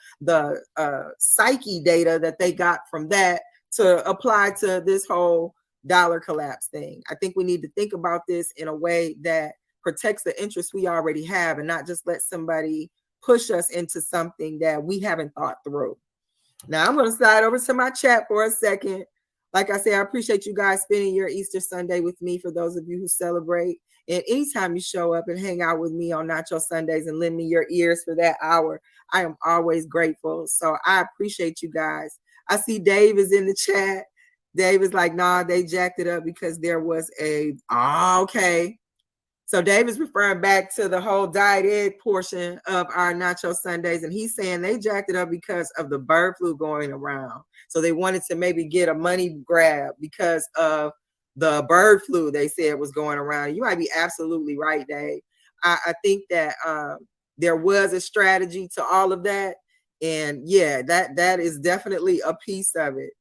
psyche data that they got from that to apply to this whole dollar collapse thing. I think we need to think about this in a way that protects the interests we already have and not just let somebody push us into something that we haven't thought through. Now I'm going to slide over to my chat for a second. Like I said, I appreciate you guys spending your Easter Sunday with me. For those of you who celebrate, and anytime you show up and hang out with me on Nacho Sundays and lend me your ears for that hour, I am always grateful. So I appreciate you guys. I see Dave is in the chat. Dave is like, nah, they jacked it up because there was okay. So Dave is referring back to the whole diet egg portion of our Nacho Sundays, and he's saying they jacked it up because of the bird flu going around. So they wanted to maybe get a money grab because of the bird flu they said was going around. You might be absolutely right, Dave. I think that there was a strategy to all of that. And yeah, that is definitely a piece of it.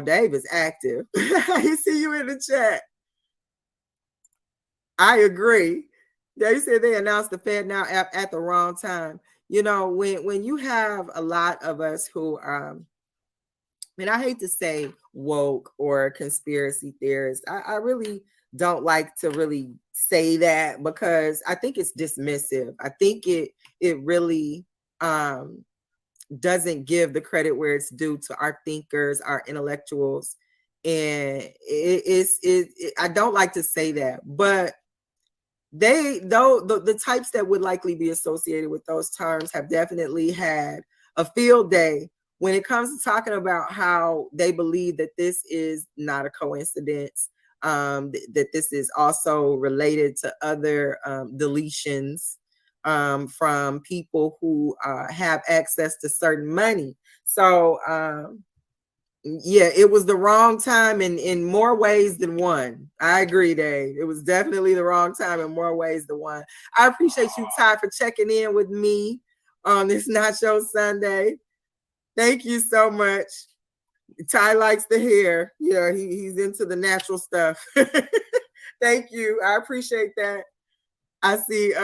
Dave is active. I see you in the chat. I agree. They said they announced the Fed now at the wrong time. You know, when you have a lot of us who, and I hate to say woke or conspiracy theorists, I really don't like to really say that because I think it's dismissive. I think it really doesn't give the credit where it's due to our thinkers, our intellectuals, and I don't like to say that, but the types that would likely be associated with those terms have definitely had a field day when it comes to talking about how they believe that this is not a coincidence, that this is also related to other deletions from people who have access to certain money. So yeah, it was the wrong time in more ways than one. I agree, Dave. It was definitely the wrong time in more ways than one. I appreciate you, Ty, for checking in with me on this Nacho Sunday. Thank you so much. Ty likes the hair. Yeah, he's into the natural stuff. Thank you. I appreciate that. I see.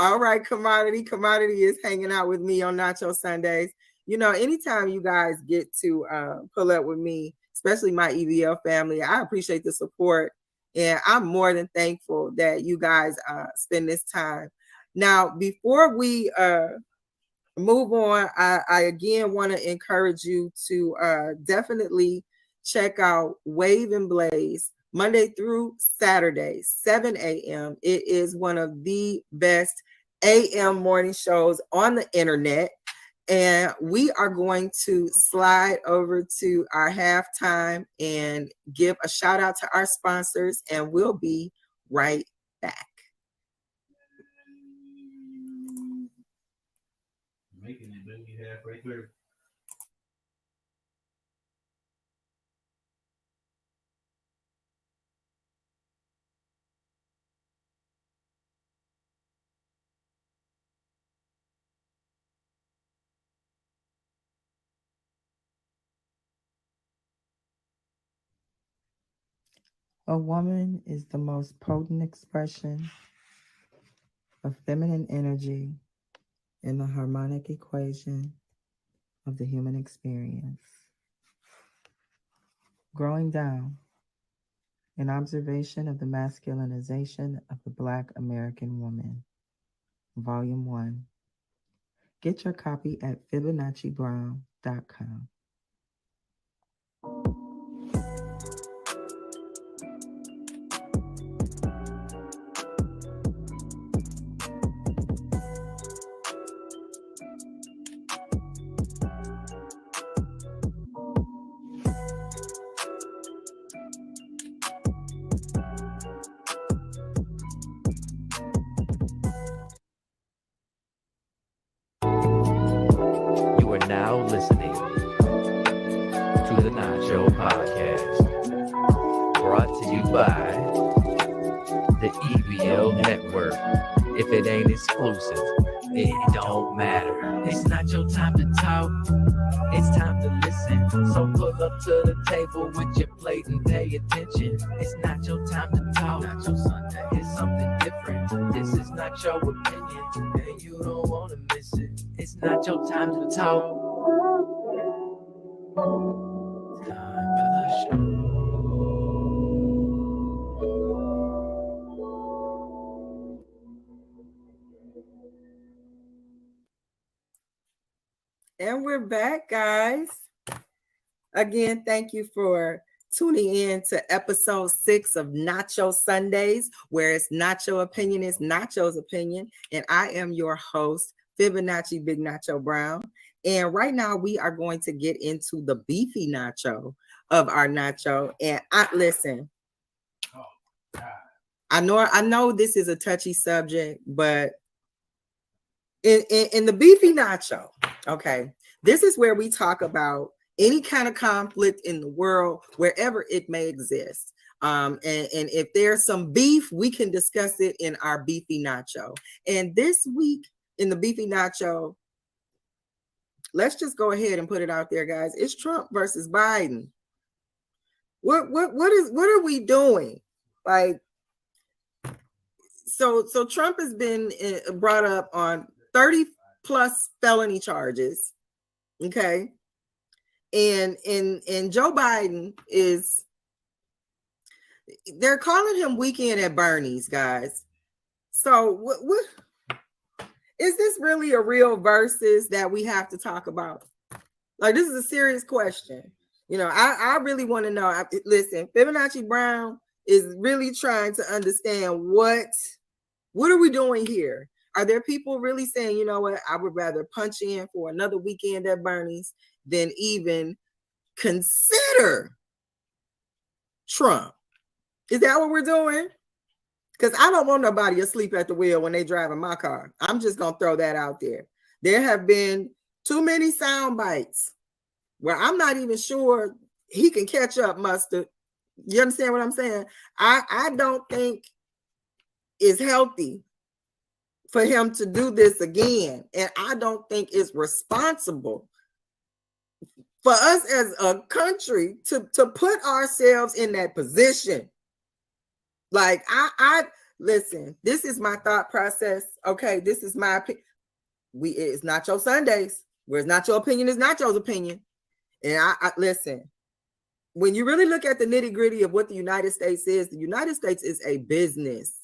All right, Commodity. Commodity is hanging out with me on Nacho Sundays. You know, anytime you guys get to pull up with me, especially my EBL family, I appreciate the support. And I'm more than thankful that you guys spend this time. Now, before we move on, I again want to encourage you to definitely check out Wave and Blaze Monday through Saturday, 7 a.m. It is one of the best AM morning shows on the internet. And we are going to slide over to our halftime and give a shout out to our sponsors, and we'll be right back. Making it, baby, halfway through. A woman is the most potent expression of feminine energy in the harmonic equation of the human experience. Growing Down, an observation of the masculinization of the Black American woman, Volume 1. Get your copy at FibonacciBrown.com. You are now listening to the Nacho Podcast, brought to you by the EBL Network. If it ain't exclusive, it don't matter. It's not your time to talk, it's time to listen. So pull up to the table with your plate and pay attention. It's not your time to talk, Nacho Sunday. It's something different. This is not your opinion, and you don't want to miss it. It's not your time to talk. Time for the show. back, guys. Again, thank you for tuning in to episode 6 of Nacho Sundays, where it's Nacho opinion is Nacho's opinion. And I am your host, Fibonacci Big Nacho Brown. And right now we are going to get into the beefy nacho of our nacho. And listen, I know this is a touchy subject, but in the beefy nacho, okay, this is where we talk about any kind of conflict in the world, wherever it may exist. And if there's some beef, we can discuss it in our beefy nacho. And this week in the beefy nacho, let's just go ahead and put it out there, guys. It's Trump versus Biden. What are we doing? Like, so Trump has been brought up on 30 plus felony charges. Okay. And Joe Biden they're calling him Weekend at Bernie's, guys. So what is this really a real versus that we have to talk about? Like, this is a serious question. You know, I really want to know. Listen, Fibonacci Brown is really trying to understand what are we doing here? Are there people really saying, you know what, I would rather punch in for another Weekend at Bernie's than even consider Trump? Is that what we're doing? Because I don't want nobody asleep at the wheel when they driving my car. I'm just going to throw that out there. There have been too many sound bites where I'm not even sure he can catch up, Mustard. You understand what I'm saying? I don't think it's healthy for him to do this again. And I don't think it's responsible for us as a country to put ourselves in that position. Like, I listen, this is my thought process. Okay, this is my opinion. It's Nacho Sundays, where it's Nacho opinion is Nacho's opinion. And I listen, when you really look at the nitty-gritty of what the United States is a business.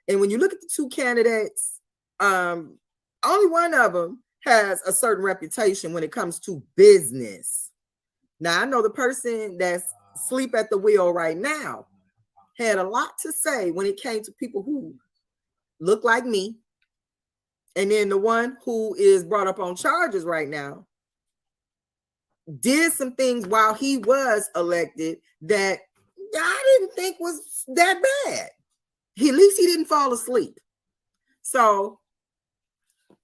And when you look at the two candidates, only one of them has a certain reputation when it comes to business. Now, I know the person that's asleep at the wheel right now had a lot to say when it came to people who look like me. And then the one who is brought up on charges right now did some things while he was elected that I didn't think was that bad. At least he didn't fall asleep. So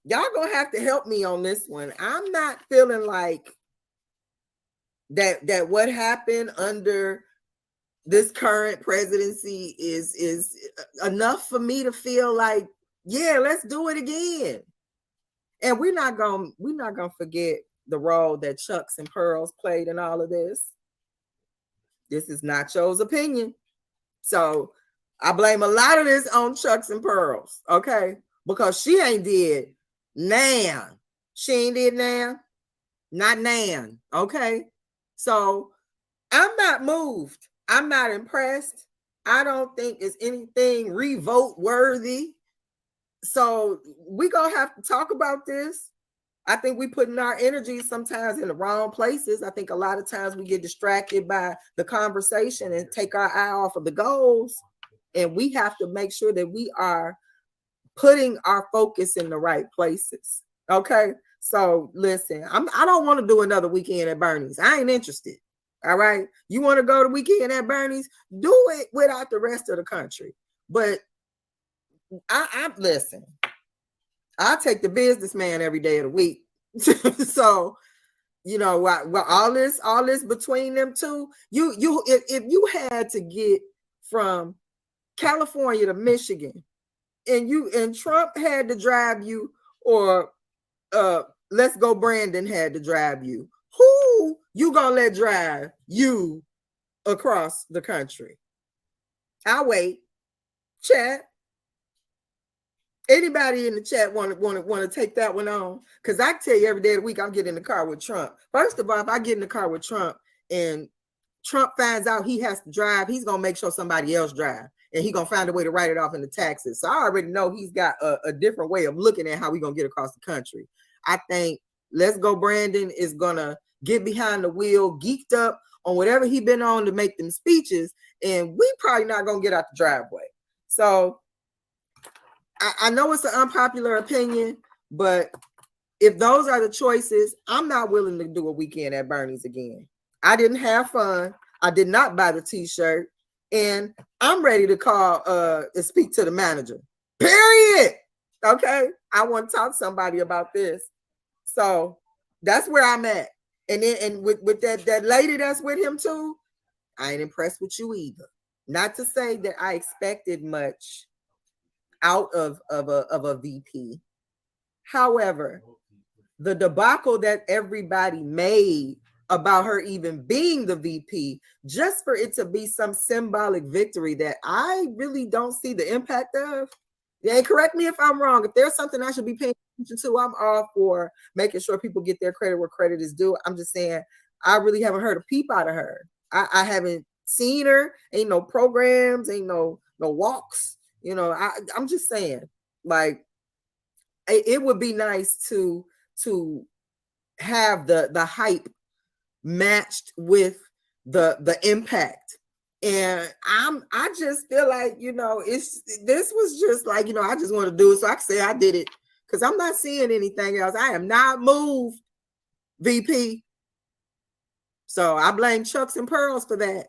y'all gonna have to help me on this one. I'm not feeling like that what happened under this current presidency is enough for me to feel like, yeah, let's do it again. And we're not gonna forget the role that Chucks and Pearls played in all of this. This is Nacho's opinion. So I blame a lot of this on Chucks and Pearls, okay? Because she ain't did nan. She ain't did nan. Not nan, okay? So I'm not moved. I'm not impressed. I don't think it's anything revolt worthy. So we're going to have to talk about this. I think we putting our energy sometimes in the wrong places. I think a lot of times we get distracted by the conversation and take our eye off of the goals. And we have to make sure that we are putting our focus in the right places. Okay. So listen, I don't want to do another Weekend at Bernie's. I ain't interested. All right. You want to go to Weekend at Bernie's? Do it without the rest of the country. But I listen, I take the businessman every day of the week. So, you know, all this between them two, if you had to get from California to Michigan and Trump had to drive you, or Let's Go Brandon had to drive you, who you gonna let drive you across the country? I'll wait. Chat. Anybody in the chat want to take that one on? Because I tell you, every day of the week I'm getting in the car with Trump. First of all, if I get in the car with Trump and Trump finds out he has to drive, he's gonna make sure somebody else drive, and he's gonna find a way to write it off in the taxes. So I already know he's got a different way of looking at how we're gonna get across the country. I think Let's Go Brandon is gonna get behind the wheel, geeked up on whatever he been on to make them speeches, and we probably not gonna get out the driveway. So I know it's an unpopular opinion, but if those are the choices, I'm not willing to do a weekend at Bernie's again. I didn't have fun. I did not buy the t-shirt, and I'm ready to call and speak to the manager. Period. Okay, I want to talk to somebody about this. So that's where I'm at. And then and with that lady that's with him too, I ain't impressed with you either. Not to say that I expected much out of a VP. However, the debacle that everybody made about her even being the VP, just for it to be some symbolic victory that I really don't see the impact of. Yeah, correct me if I'm wrong. If there's something I should be paying attention to, I'm all for making sure people get their credit where credit is due. I'm just saying, I really haven't heard a peep out of her. I haven't seen her. Ain't no programs, ain't no walks. You know, I'm just saying, like, it would be nice to have the hype matched with the impact. And I just feel like, you know, this was just like, you know, I just want to do it so I can say I did it, because I'm not seeing anything else. I am not moved, VP. So I blame Chucks and Pearls for that.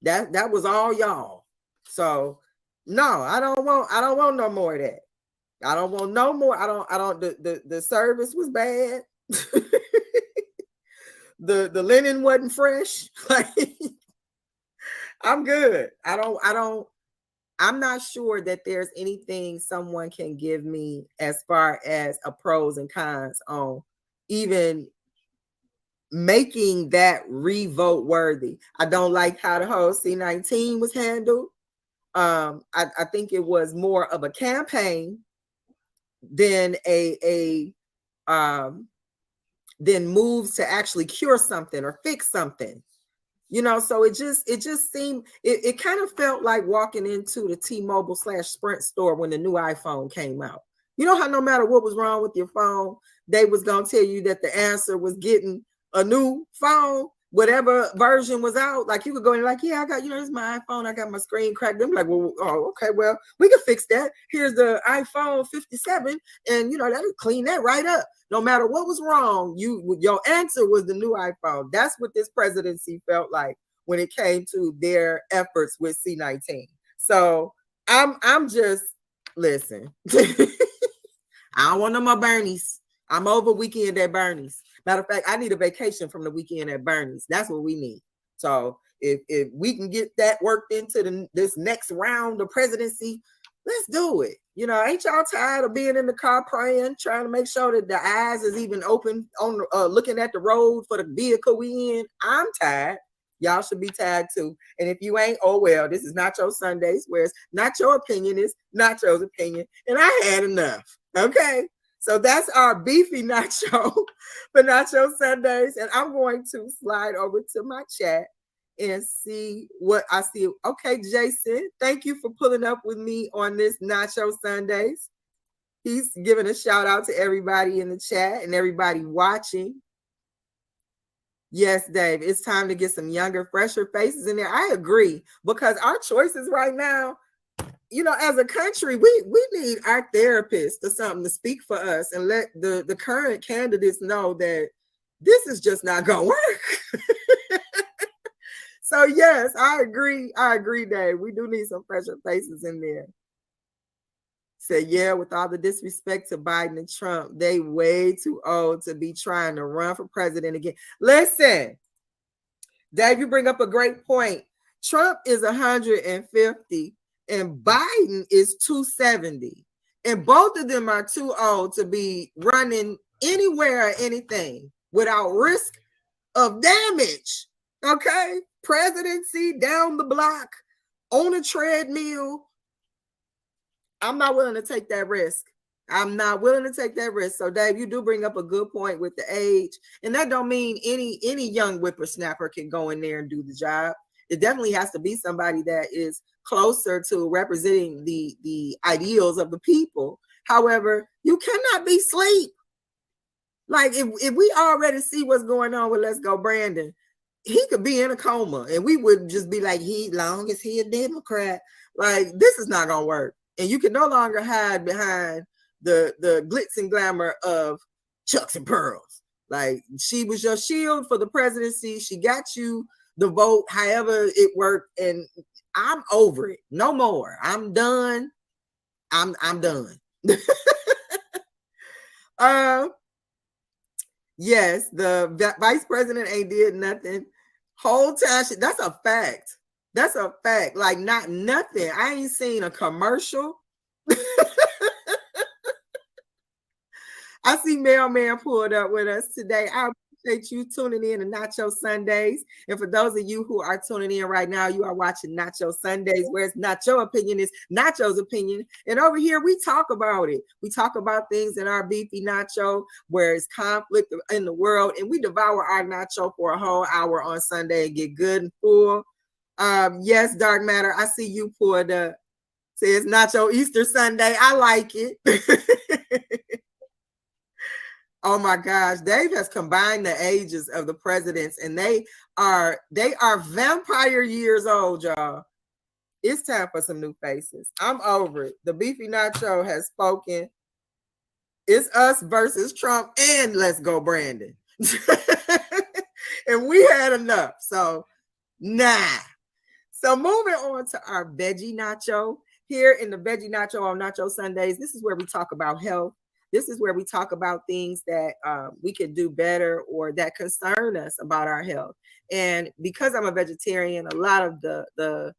That was all y'all. So no, I don't want no more of that. I don't want no more. The service was bad. The linen wasn't fresh. Like, I'm good. I'm not sure that there's anything someone can give me as far as a pros and cons on even making that revote worthy. I don't like how the whole C-19 was handled. I think it was more of a campaign than than moves to actually cure something or fix something. You know, so it just seemed, it kind of felt like walking into the T-Mobile / Sprint store when the new iPhone came out. You know how no matter what was wrong with your phone, they was going to tell you that the answer was getting a new phone, whatever version was out. Like, you could go in like, yeah, I got, you know, this is my iPhone. I got my screen cracked. Them like, well, oh, okay, well, we can fix that. Here's the iPhone 57, and, you know, that'll clean that right up. No matter what was wrong, your answer was the new iPhone. That's what this presidency felt like when it came to their efforts with C-19. So I'm just, listen. I don't want no more Bernie's. I'm over weekend at Bernie's. Matter of fact, I need a vacation from the weekend at Bernie's. That's what we need. So if we can get that worked into this next round of presidency, let's do it. You know, ain't y'all tired of being in the car praying, trying to make sure that the eyes is even open on looking at the road for the vehicle we in? I'm tired. Y'all should be tired too. And if you ain't, oh well, this is Nacho Sundays, where it's not your opinion, it's Nacho's opinion. And I had enough. Okay. So that's our beefy nacho for Nacho Sundays. And I'm going to slide over to my chat and see what I see. Okay, Jason, thank you for pulling up with me on this Nacho Sundays. He's giving a shout out to everybody in the chat and everybody watching. Yes, Dave, it's time to get some younger, fresher faces in there. I agree, because our choices right now, you know, as a country, we need our therapists or something to speak for us and let the current candidates know that this is just not gonna work. So yes, I agree, Dave. We do need some fresher faces in there. Say, yeah, with all the disrespect to Biden and Trump, they way too old to be trying to run for president again. Listen, Dave, you bring up a great point. Trump is 150 and Biden is 270. And both of them are too old to be running anywhere or anything without risk of damage. Okay? Presidency down the block, on a treadmill. I'm not willing to take that risk. I'm not willing to take that risk. So, Dave, you do bring up a good point with the age. And that don't mean any young whippersnapper can go in there and do the job. It definitely has to be somebody that is closer to representing the ideals of the people. However, you cannot be asleep. Like if we already see what's going on with Let's Go Brandon, he could be in a coma and we would just be like, long as he a Democrat. Like, this is not gonna work. And you can no longer hide behind the glitz and glamour of Chucks and Pearls. Like, she was your shield for the presidency. She got you the vote, however it worked. And I'm over it. No more. I'm done. I'm done. Yes, the vice president ain't did nothing. Whole time, that's a fact. That's a fact. Like, not nothing. I ain't seen a commercial. I see Mailman pulled up with us today. I appreciate you tuning in to Nacho Sundays. And for those of you who are tuning in right now, you are watching Nacho Sundays, where it's not your opinion, it's Nacho's opinion. And over here, we talk about it. We talk about things in our beefy nacho, where it's conflict in the world, and we devour our nacho for a whole hour on Sunday and get good and full. Yes, Dark Matter, I see you pulled up. Says Nacho Easter Sunday. I like it. Oh my gosh, Dave has combined the ages of the presidents, and they are vampire years old, y'all. It's time for some new faces. I'm over it. The Beefy Nacho has spoken. It's us versus Trump and Let's Go Brandon. And we had enough. So, nah. So moving on to our veggie nacho. Here in the veggie nacho on Nacho Sundays, this is where we talk about health. This is where we talk about things that we can do better or that concern us about our health. And because I'm a vegetarian, a lot of the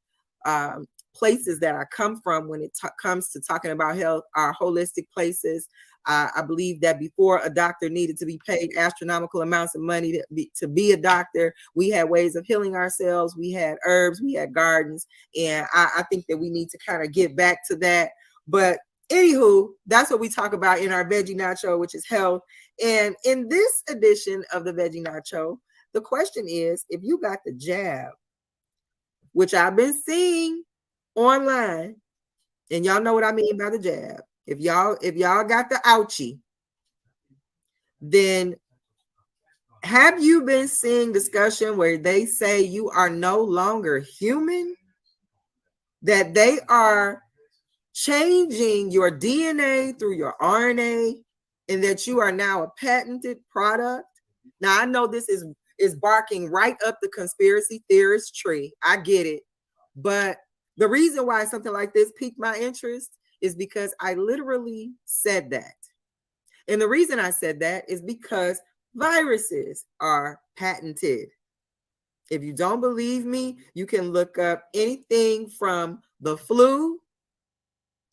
places that I come from when it comes to talking about health are holistic places. I believe that before a doctor needed to be paid astronomical amounts of money to be a doctor, we had ways of healing ourselves. We had herbs, we had gardens, and I think that we need to kind of get back to that. But anywho, that's what we talk about in our veggie nacho, which is health. And in this edition of the veggie nacho, the question is, if you got the jab, which I've been seeing online, and y'all know what I mean by the jab. If y'all got the ouchie, then have you been seeing discussion where they say you are no longer human? That they are changing your DNA through your RNA, and that you are now a patented product. Now, I know this is barking right up the conspiracy theorist tree. I get it. But the reason why something like this piqued my interest is because I literally said that. And the reason I said that is because viruses are patented. If you don't believe me, you can look up anything from the flu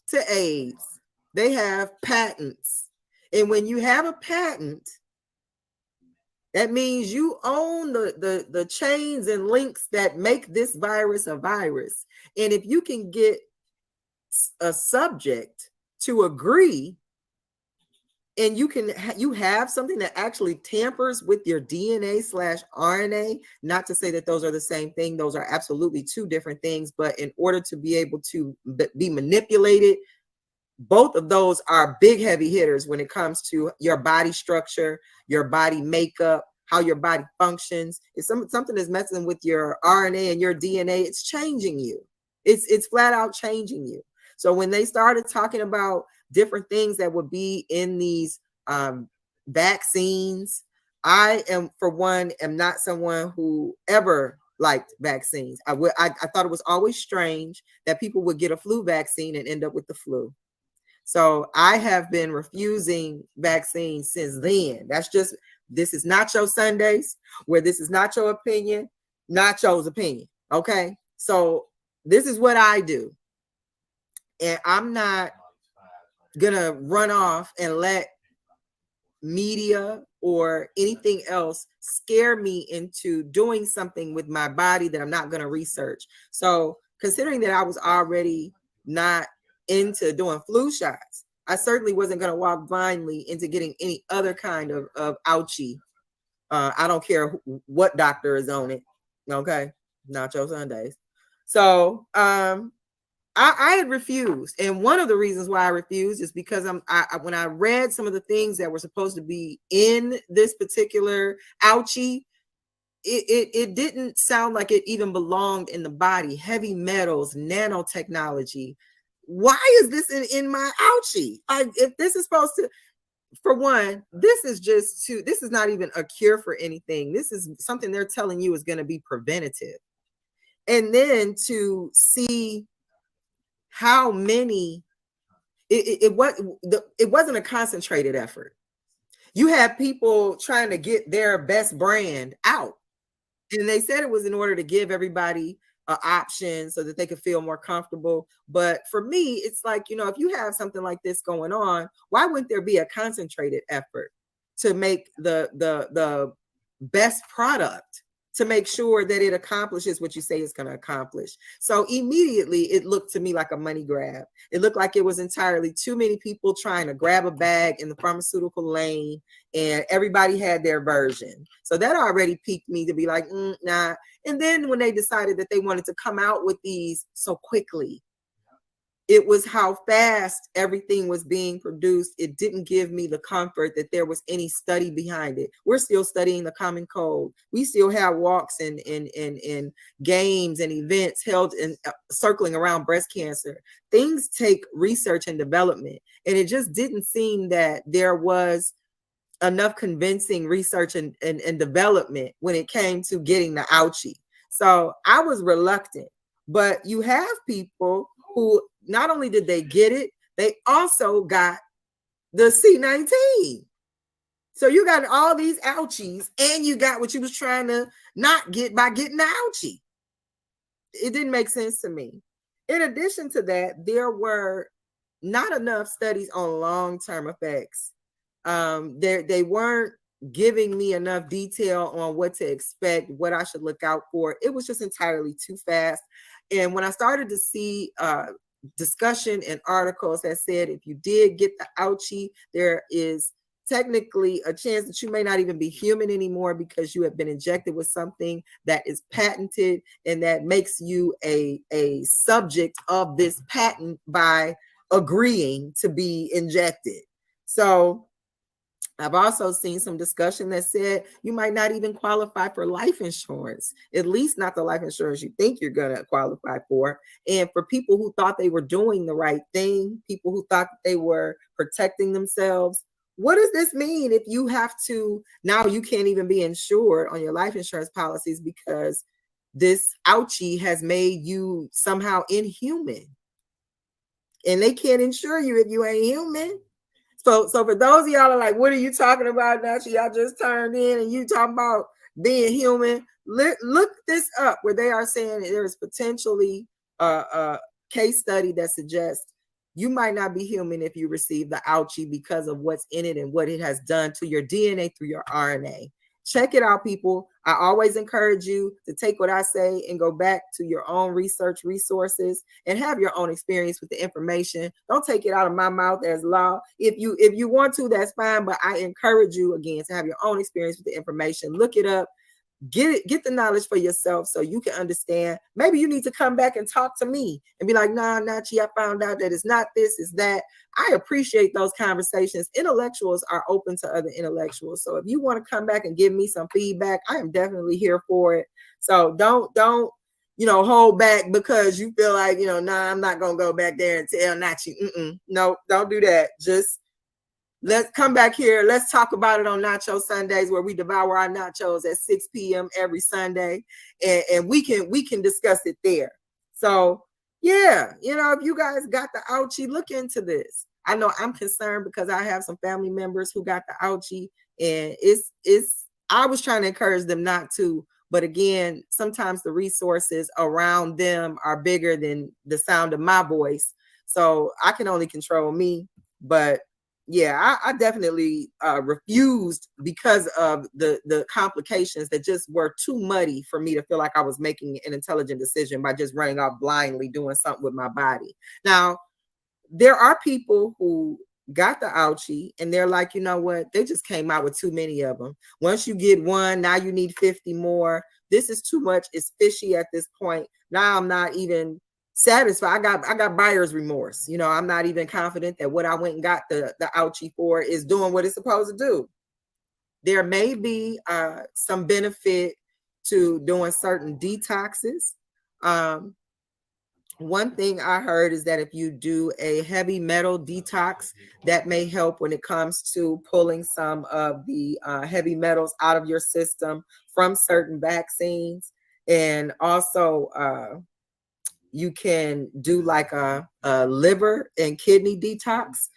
to AIDS. They have patents. And when you have a patent, that means you own the chains and links that make this virus a virus. And if you can get a subject to agree, and you have something that actually tampers with your DNA/RNA, not to say that those are the same thing, those are absolutely two different things, but in order to be able to be manipulated, both of those are big heavy hitters when it comes to your body structure, your body makeup, how your body functions. If something is messing with your RNA and your DNA, it's changing you. It's flat out changing you. So when they started talking about different things that would be in these vaccines, I am, for one, am not someone who ever liked vaccines. I thought it was always strange that people would get a flu vaccine and end up with the flu. So I have been refusing vaccines since then. This is Nacho Sundays, where this is not your opinion, Nacho's opinion. Okay. So this is what I do. And I'm not gonna run off and let media or anything else scare me into doing something with my body that I'm not gonna research. So considering that I was already not into doing flu shots, I certainly wasn't going to walk blindly into getting any other kind of ouchie. I don't care what doctor is on it. Okay. Nacho Sundays. So I had refused, and one of the reasons why I refused is because when I read some of the things that were supposed to be in this particular ouchie, it didn't sound like it even belonged in the body. Heavy metals, nanotechnology. Why is this in my ouchie? If this is supposed to, for one, this is not even a cure for anything. This is something they're telling you is going to be preventative. And then to see how many, it wasn't a concentrated effort. You had people trying to get their best brand out. And they said it was in order to give everybody an option so that they could feel more comfortable. But for me, it's like, if you have something like this going on, why wouldn't there be a concentrated effort to make the best product, to make sure that it accomplishes what you say it's going to accomplish? So immediately it looked to me like a money grab. It looked like it was entirely too many people trying to grab a bag in the pharmaceutical lane, and everybody had their version. So that already piqued me to be like, nah. And then when they decided that they wanted to come out with these so quickly, it was how fast everything was being produced. It didn't give me the comfort that there was any study behind it. We're still studying the common cold. We still have walks and games and events held in circling around breast cancer. Things take research and development. And it just didn't seem that there was enough convincing research and development when it came to getting the ouchie. So I was reluctant. But you have people who not only did they get it, they also got the C19. So you got all these ouchies, and you got what you was trying to not get by getting the ouchie. It didn't make sense to me. In addition to that, there were not enough studies on long-term effects. They weren't giving me enough detail on what to expect, what I should look out for. It was just entirely too fast. And when I started to see discussion and articles that said if you did get the ouchie, there is technically a chance that you may not even be human anymore because you have been injected with something that is patented and that makes you a subject of this patent by agreeing to be injected. So I've also seen some discussion that said you might not even qualify for life insurance, at least not the life insurance you think you're going to qualify for. And for people who thought they were doing the right thing, people who thought they were protecting themselves, what does this mean if you have to, now you can't even be insured on your life insurance policies because this ouchie has made you somehow inhuman? And they can't insure you if you ain't human. So for those of y'all are like, what are you talking about, Nacho? Y'all just turned in and you talking about being human. Look this up where they are saying there is potentially a case study that suggests you might not be human if you receive the ouchie because of what's in it and what it has done to your DNA through your RNA. Check it out, people. I always encourage you to take what I say and go back to your own research resources and have your own experience with the information. Don't take it out of my mouth as law. If you want to, that's fine. But I encourage you again to have your own experience with the information. Look it up. Get the knowledge for yourself so you can understand. Maybe you need to come back and talk to me and be like, nah, Nachi, I found out that it's not this, it's that. I appreciate those conversations. Intellectuals are open to other intellectuals. So if you want to come back and give me some feedback, I am definitely here for it. So don't hold back because you feel like, nah, I'm not going to go back there and tell Nachi. No, don't do that. Just let's come back here. Let's talk about it on Nacho Sundays, where we devour our nachos at 6 p.m. every Sunday, and we can discuss it there. So yeah, if you guys got the ouchie, look into this. I know I'm concerned because I have some family members who got the ouchie, and I was trying to encourage them not to, but again, sometimes the resources around them are bigger than the sound of my voice, so I can only control me. But yeah, I definitely refused because of the complications that just were too muddy for me to feel like I was making an intelligent decision by just running off blindly doing something with my body. Now, there are people who got the ouchie and they're like, you know what? They just came out with too many of them. Once you get one, now you need 50 more. This is too much. It's fishy at this point. Now I'm not even satisfied. I got buyer's remorse. You know, I'm not even confident that what I went and got the ouchie for is doing what it's supposed to do. There may be some benefit to doing certain detoxes. One thing I heard is that if you do a heavy metal detox, that may help when it comes to pulling some of the heavy metals out of your system from certain vaccines. And also, you can do like a liver and kidney detox.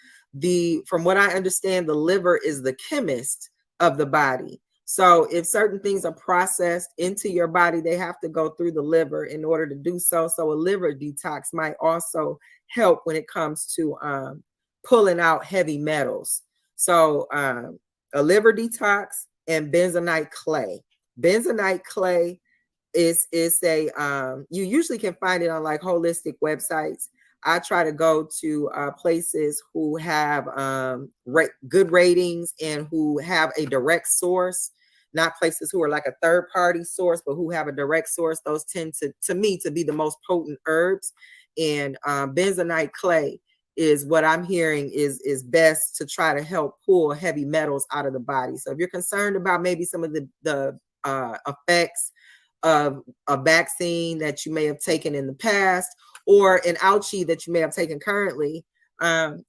From what I understand, the liver is the chemist of the body. So if certain things are processed into your body, they have to go through the liver in order to do so. So a liver detox might also help when it comes to pulling out heavy metals. So a liver detox and bentonite clay. Bentonite clay is a you usually can find it on like holistic websites. I try to go to places who have good ratings and who have a direct source, not places who are like a third party source, but who have a direct source. Those tend to me to be the most potent herbs. And bentonite clay is what I'm hearing is best to try to help pull heavy metals out of the body. So if you're concerned about maybe some of the effects of a vaccine that you may have taken in the past, or an ouchie that you may have taken currently,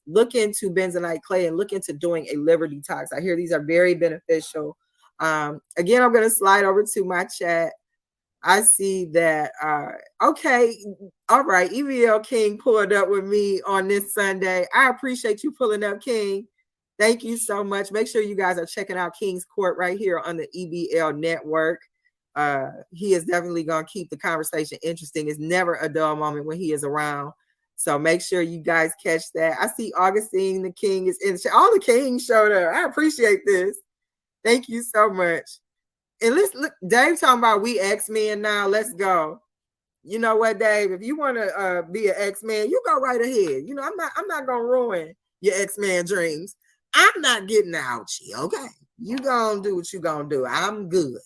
look into bentonite clay and look into doing a liver detox. I hear these are very beneficial. Again, I'm going to slide over to my chat. I see that, okay, all right, EBL King pulled up with me on this Sunday. I appreciate you pulling up, King. Thank you so much. Make sure you guys are checking out King's Court right here on the EBL network. He is definitely going to keep the conversation interesting. It's never a dull moment when he is around. So make sure you guys catch that. I see Augustine the King is in. All the Kings showed up. I appreciate this. Thank you so much. And let's look, Dave talking about we X-Men now. Let's go. You know what, Dave? If you want to be an X-Man, you go right ahead. You know, I'm not gonna ruin your X-Man dreams. I'm not getting out you, okay? You gonna do what you gonna do. I'm good.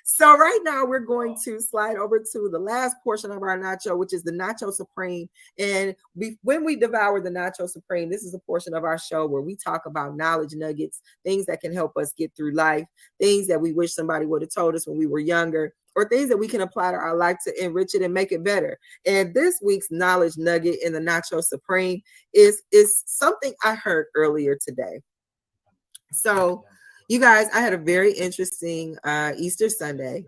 So right now we're going to slide over to the last portion of our nacho, which is the Nacho Supreme. And when we devour the Nacho Supreme, this is a portion of our show where we talk about knowledge nuggets, things that can help us get through life, things that we wish somebody would have told us when we were younger, or things that we can apply to our life to enrich it and make it better. And this week's knowledge nugget in the Nacho Supreme is something I heard earlier today. So you guys, I had a very interesting Easter Sunday.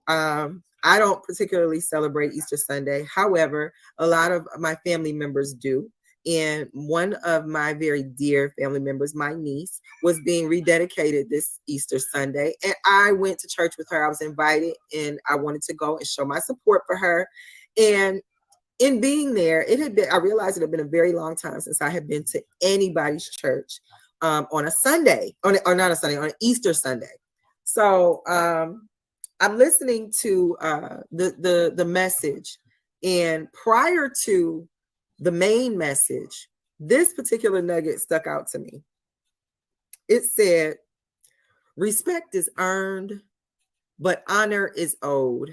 I don't particularly celebrate Easter Sunday. However, a lot of my family members do. And one of my very dear family members, my niece, was being rededicated this Easter Sunday. And I went to church with her. I was invited and I wanted to go and show my support for her. And in being there, I realized it had been a very long time since I had been to anybody's church on a Sunday, on an Easter Sunday. So I'm listening to the message, and prior to the main message, this particular nugget stuck out to me. It said, "Respect is earned, but honor is owed."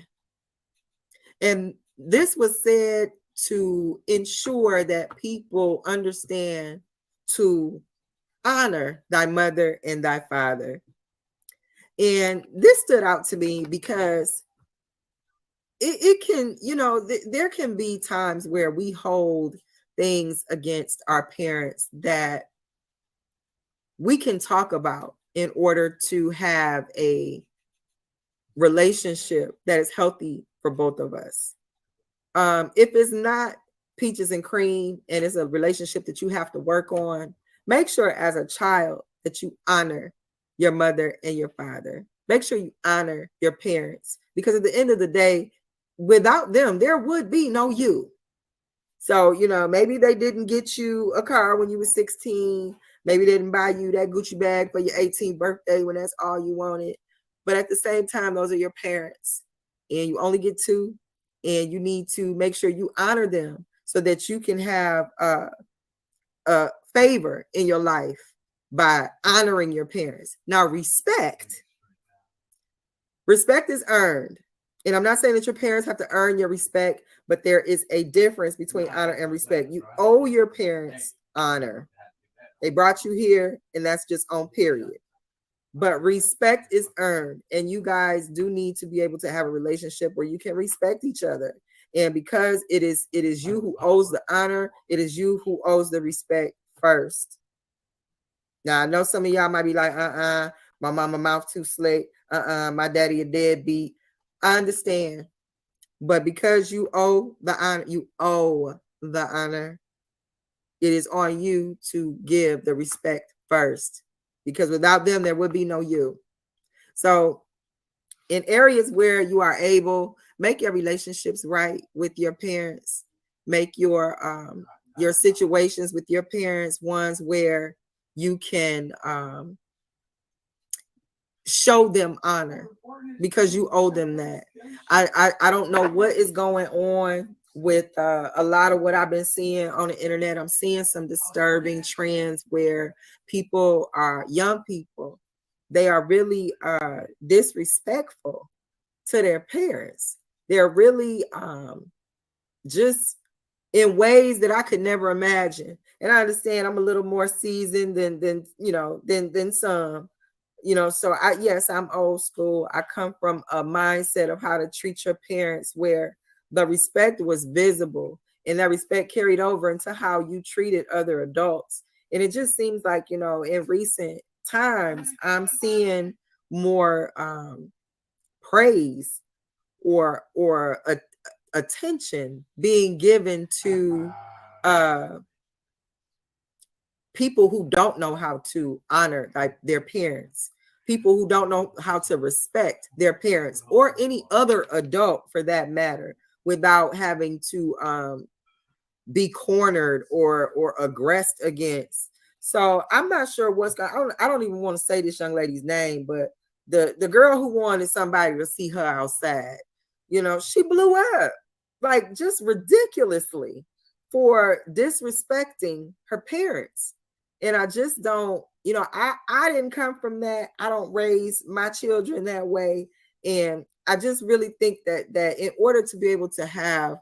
And this was said to ensure that people understand to honor thy mother and thy father. And this stood out to me because it can, there can be times where we hold things against our parents that we can talk about in order to have a relationship that is healthy for both of us. If it's not peaches and cream and it's a relationship that you have to work on, make sure as a child that you honor your mother and your father. Make sure you honor your parents, because at the end of the day, without them, there would be no you. So, maybe they didn't get you a car when you were 16. Maybe they didn't buy you that Gucci bag for your 18th birthday when that's all you wanted. But at the same time, those are your parents, and you only get two, and you need to make sure you honor them so that you can have a favor in your life by honoring your parents. Now, respect is earned, And I'm not saying that your parents have to earn your respect, but there is a difference between honor and respect. You owe your parents honor. They brought you here, and that's just on period. But respect is earned, and you guys do need to be able to have a relationship where you can respect each other. And because it is you who owes the honor, it is you who owes the respect first. Now I know some of y'all might be like, my mama mouth too slick, my daddy a deadbeat. I understand, but because you owe the honor, it is on you to give the respect first, because without them, there would be no you. So in areas where you are able, make your relationships right with your parents, make your situations with your parents ones where you can show them honor, because you owe them that. I don't know what is going on with a lot of what I've been seeing on the internet. I'm seeing some disturbing trends where people are young people, they are really disrespectful to their parents. They're really just in ways that I could never imagine. And I understand I'm a little more seasoned than some. So I'm old school. I come from a mindset of how to treat your parents where the respect was visible, and that respect carried over into how you treated other adults. And it just seems like, in recent times, I'm seeing more praise or attention being given to people who don't know how to honor their parents, people who don't know how to respect their parents or any other adult for that matter, without having to be cornered or aggressed against. So I'm not sure what's going on. I don't even want to say this young lady's name, but the girl who wanted somebody to see her outside, she blew up like just ridiculously for disrespecting her parents. And I just don't, I didn't come from that. I don't raise my children that way. And I just really think that in order to be able to have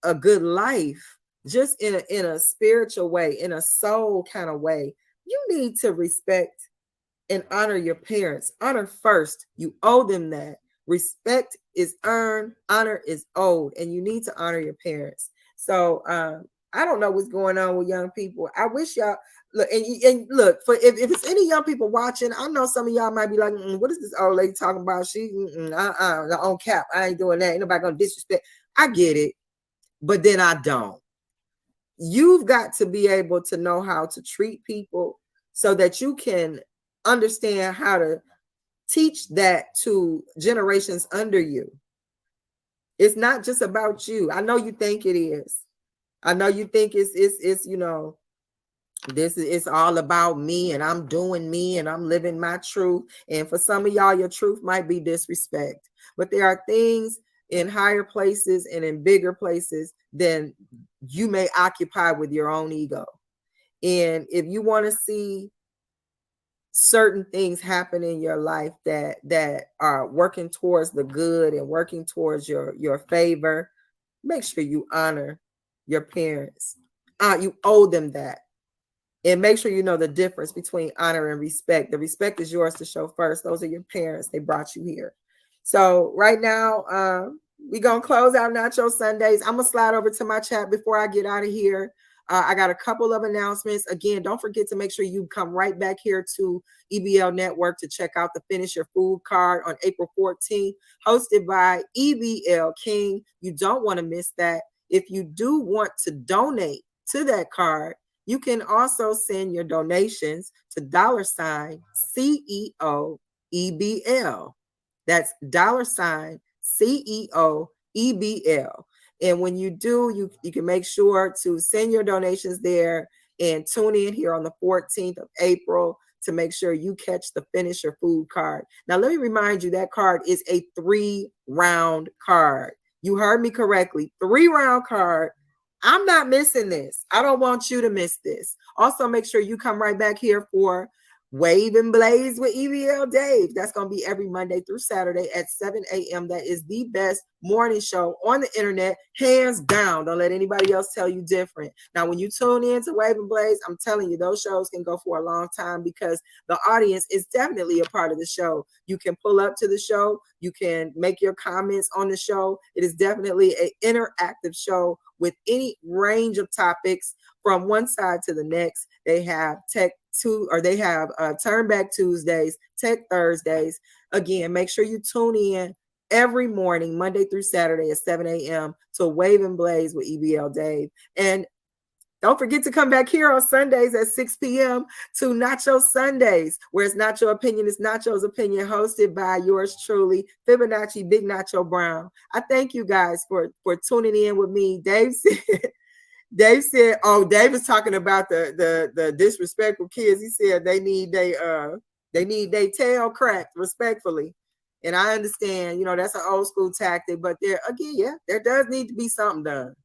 a good life, just in a spiritual way, in a soul kind of way, you need to respect and honor your parents. Honor first. You owe them that. Respect is earned, honor is owed, and you need to honor your parents. So I don't know what's going on with young people. I wish y'all look and look for if it's any young people watching. I know some of y'all might be like, what is this old lady talking about? She on cap. I ain't doing that. Ain't nobody gonna disrespect. I get it, but then I don't. You've got to be able to know how to treat people so that you can understand how to teach that to generations under you. It's not just about you. I know you think it is. I know you think it's this is all about me and I'm doing me and I'm living my truth. And for some of y'all, your truth might be disrespect. But there are things in higher places and in bigger places than you may occupy with your own ego. And if you want to see certain things happen in your life that are working towards the good and working towards your favor, make sure you honor your parents. You owe them that. And make sure you know the difference between honor and respect. The respect is yours to show first. Those are your parents. They brought you here. So right now, we're going to close out Nacho Sundays. I'm going to slide over to my chat before I get out of here. I got a couple of announcements. Again, don't forget to make sure you come right back here to EBL Network to check out the Finish Your Food card on April 14th, hosted by EBL King. You don't want to miss that. If you do want to donate to that card, you can also send your donations to $CEO EBL. That's $CEO EBL. And when you do, you can make sure to send your donations there and tune in here on the 14th of April to make sure you catch the Finish Your Food card. Now, let me remind you, that card is a 3-round card. You heard me correctly, 3-round card. I'm not missing this. I don't want you to miss this. Also, make sure you come right back here for Wave and Blaze with EBL Dave. That's going to be every Monday through Saturday at 7 a.m. That is the best morning show on the internet, hands down. Don't let anybody else tell you different. Now, when you tune in to Wave and Blaze, I'm telling you, those shows can go for a long time because the audience is definitely a part of the show. You can pull up to the show. You can make your comments on the show. It is definitely an interactive show with any range of topics from one side to the next. They have Turn Back Tuesdays, Tech Thursdays. Again, make sure you tune in every morning, Monday through Saturday at 7 a.m. to Wave and Blaze with EBL Dave. And don't forget to come back here on Sundays at 6 p.m. to Nacho Sundays, where it's not your opinion, it's Nacho's opinion, hosted by yours truly, Fibonacci Big Nacho Brown. I thank you guys for tuning in with me. Dave said, oh, Dave is talking about the disrespectful kids. He said they need their tail cracked respectfully. And I understand, that's an old school tactic, but there does need to be something done.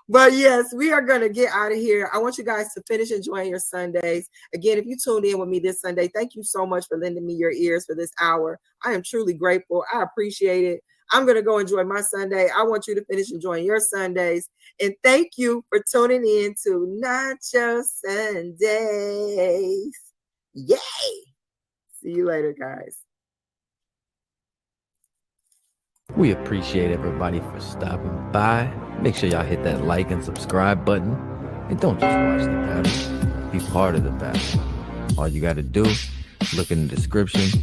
But yes, we are going to get out of here. I want you guys to finish enjoying your Sundays. Again, if you tuned in with me this Sunday, thank you so much for lending me your ears for this hour. I am truly grateful. I appreciate it. I'm going to go enjoy my Sunday. I want you to finish enjoying your Sundays. And thank you for tuning in to Nacho Sundays. Yay. See you later, guys. We appreciate everybody for stopping by. Make sure y'all hit that like and subscribe button. And don't just watch the battle. Be part of the battle. All you got to do, look in the description,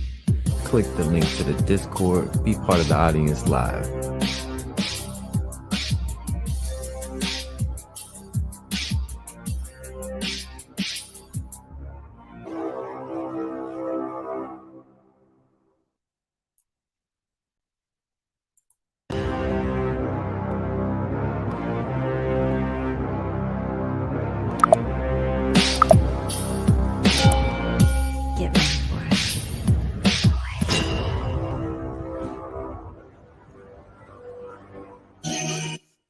click the link to the Discord, be part of the audience live.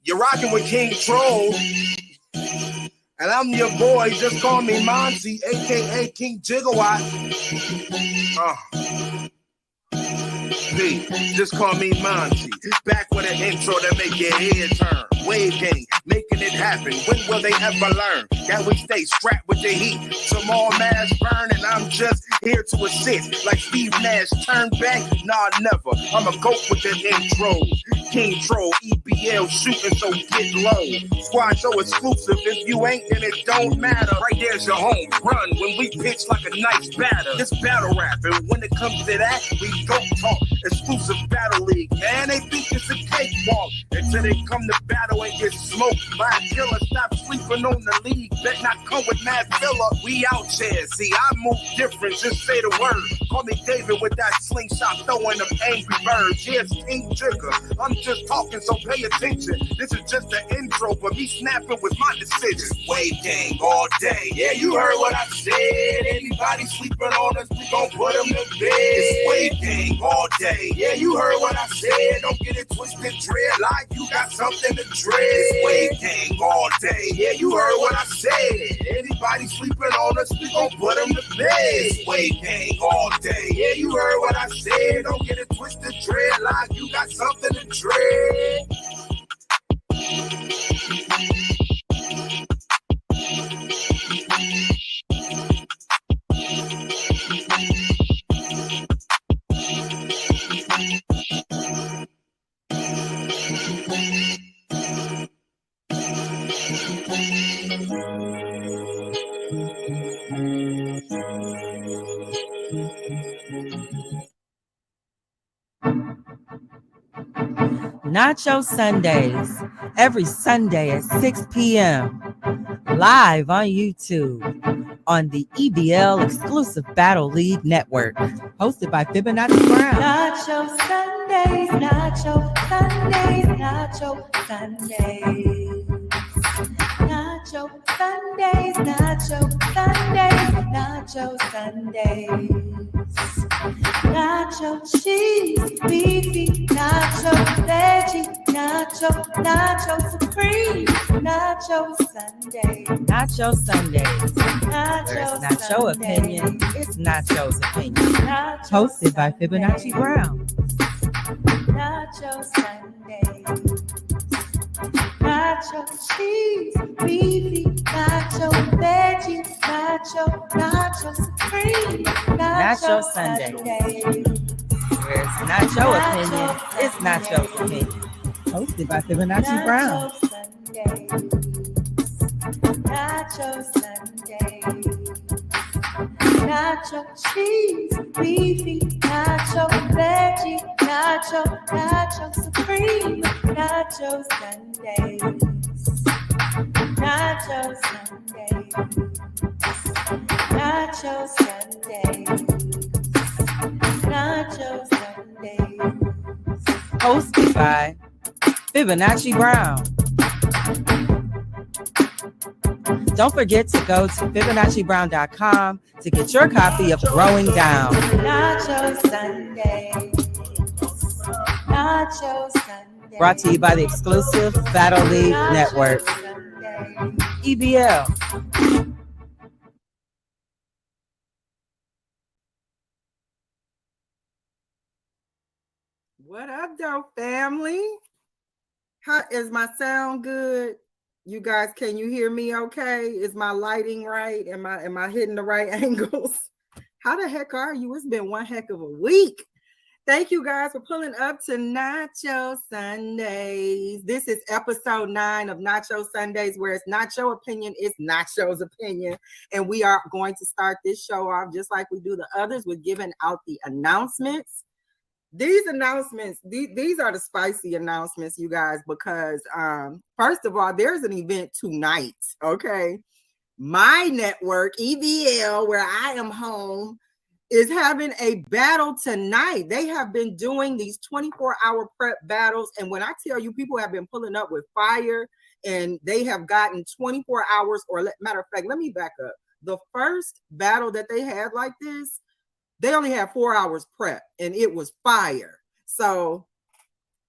You're rocking with King Troll, and I'm your boy. Just call me Monty, aka King Gigawatt. P, just call me Monty. Back with an intro that make your head turn. Wave gang, making it happen. When will they ever learn that we stay strapped with the heat? Some more mass burn, and I'm just here to assist. Like Steve Nash, turn back? Nah, never. I'm a goat with the intro. King Troll, EBL shooting, so get low. Squad so exclusive. If you ain't, then it don't matter. Right there's your home run when we pitch like a nice batter. It's battle rap, and when it comes to that, we don't talk. Exclusive battle league, man. They think it's a cakewalk until they come to battle and get smoked by a killer. Stop sleeping on the league. Bet not come with Mad Filler. We out here. See, I move different. Just say the word. Call me David with that slingshot throwing them angry birds. Yes, King Jigger. I'm just talking, so pay attention. This is just the intro, but me snapping with my decisions. Wave gang all day. Yeah, you heard what I said. Anybody sleeping on us, we gon' put them to bed. It's wave gang all day. Yeah, you heard what I said. Don't get it twisted, dread like you got something to dread. It's wave gang all day. Yeah, you heard what I said. Anybody sleeping on us, we gon' put them to bed. It's wave gang all day. Yeah, you heard what I said. Don't get it twisted, dread like you got something to dread. Nacho Sundays, every Sunday at 6 p.m. Live on YouTube on the EBL exclusive Battle League Network. Hosted by Fibonacci Brown. Nacho Sundays, Nacho Sundays, Nacho Sundays. Nacho Sundays, Nacho Sundays, Nacho Sundays. Nacho cheese, beefy, nacho veggie. Nacho Supreme, Nacho Sundays, Nacho Sundays. Where it's not your opinion, it's Nacho's opinion. Hosted by Fibonacci Brown. Nacho Sundays. Nacho cheese, beefy, nacho veggie, nacho supreme, Nacho Sundays. Where it's not your opinion, it's Nacho's opinion. Hosted by Fibonacci Brown. Nacho Sundays. Nacho cheese, beefy, nacho veggie, nacho supreme, nacho Sundays. Nacho Sundays. Nacho Sundays. Nacho Sundays. Hosted by Fibonacci Brown. Don't forget to go to FibonacciBrown.com to get your copy of Growing Down. Nacho Sundays. Nacho Sundays. Brought to you by the exclusive Battle League Network. EBL. What up, though, family? How is my sound good? You guys, can you hear me okay? Is my lighting right? Am I hitting the right angles? How the heck are you? It's been one heck of a week. Thank you guys for pulling up to Nacho Sundays. This is episode 9 of Nacho Sundays, where it's not your opinion, it's Nacho's opinion. And we are going to start this show off just like we do the others with giving out the announcements. These announcements, these are the spicy announcements, you guys, because first of all, there's an event tonight, okay? My network, EBL, where I am home, is having a battle tonight. They have been doing these 24-hour prep battles, and when I tell you, people have been pulling up with fire, and they have gotten 24 hours, or matter of fact, let me back up. The first battle that they had like this, they only had 4 hours prep and it was fire. So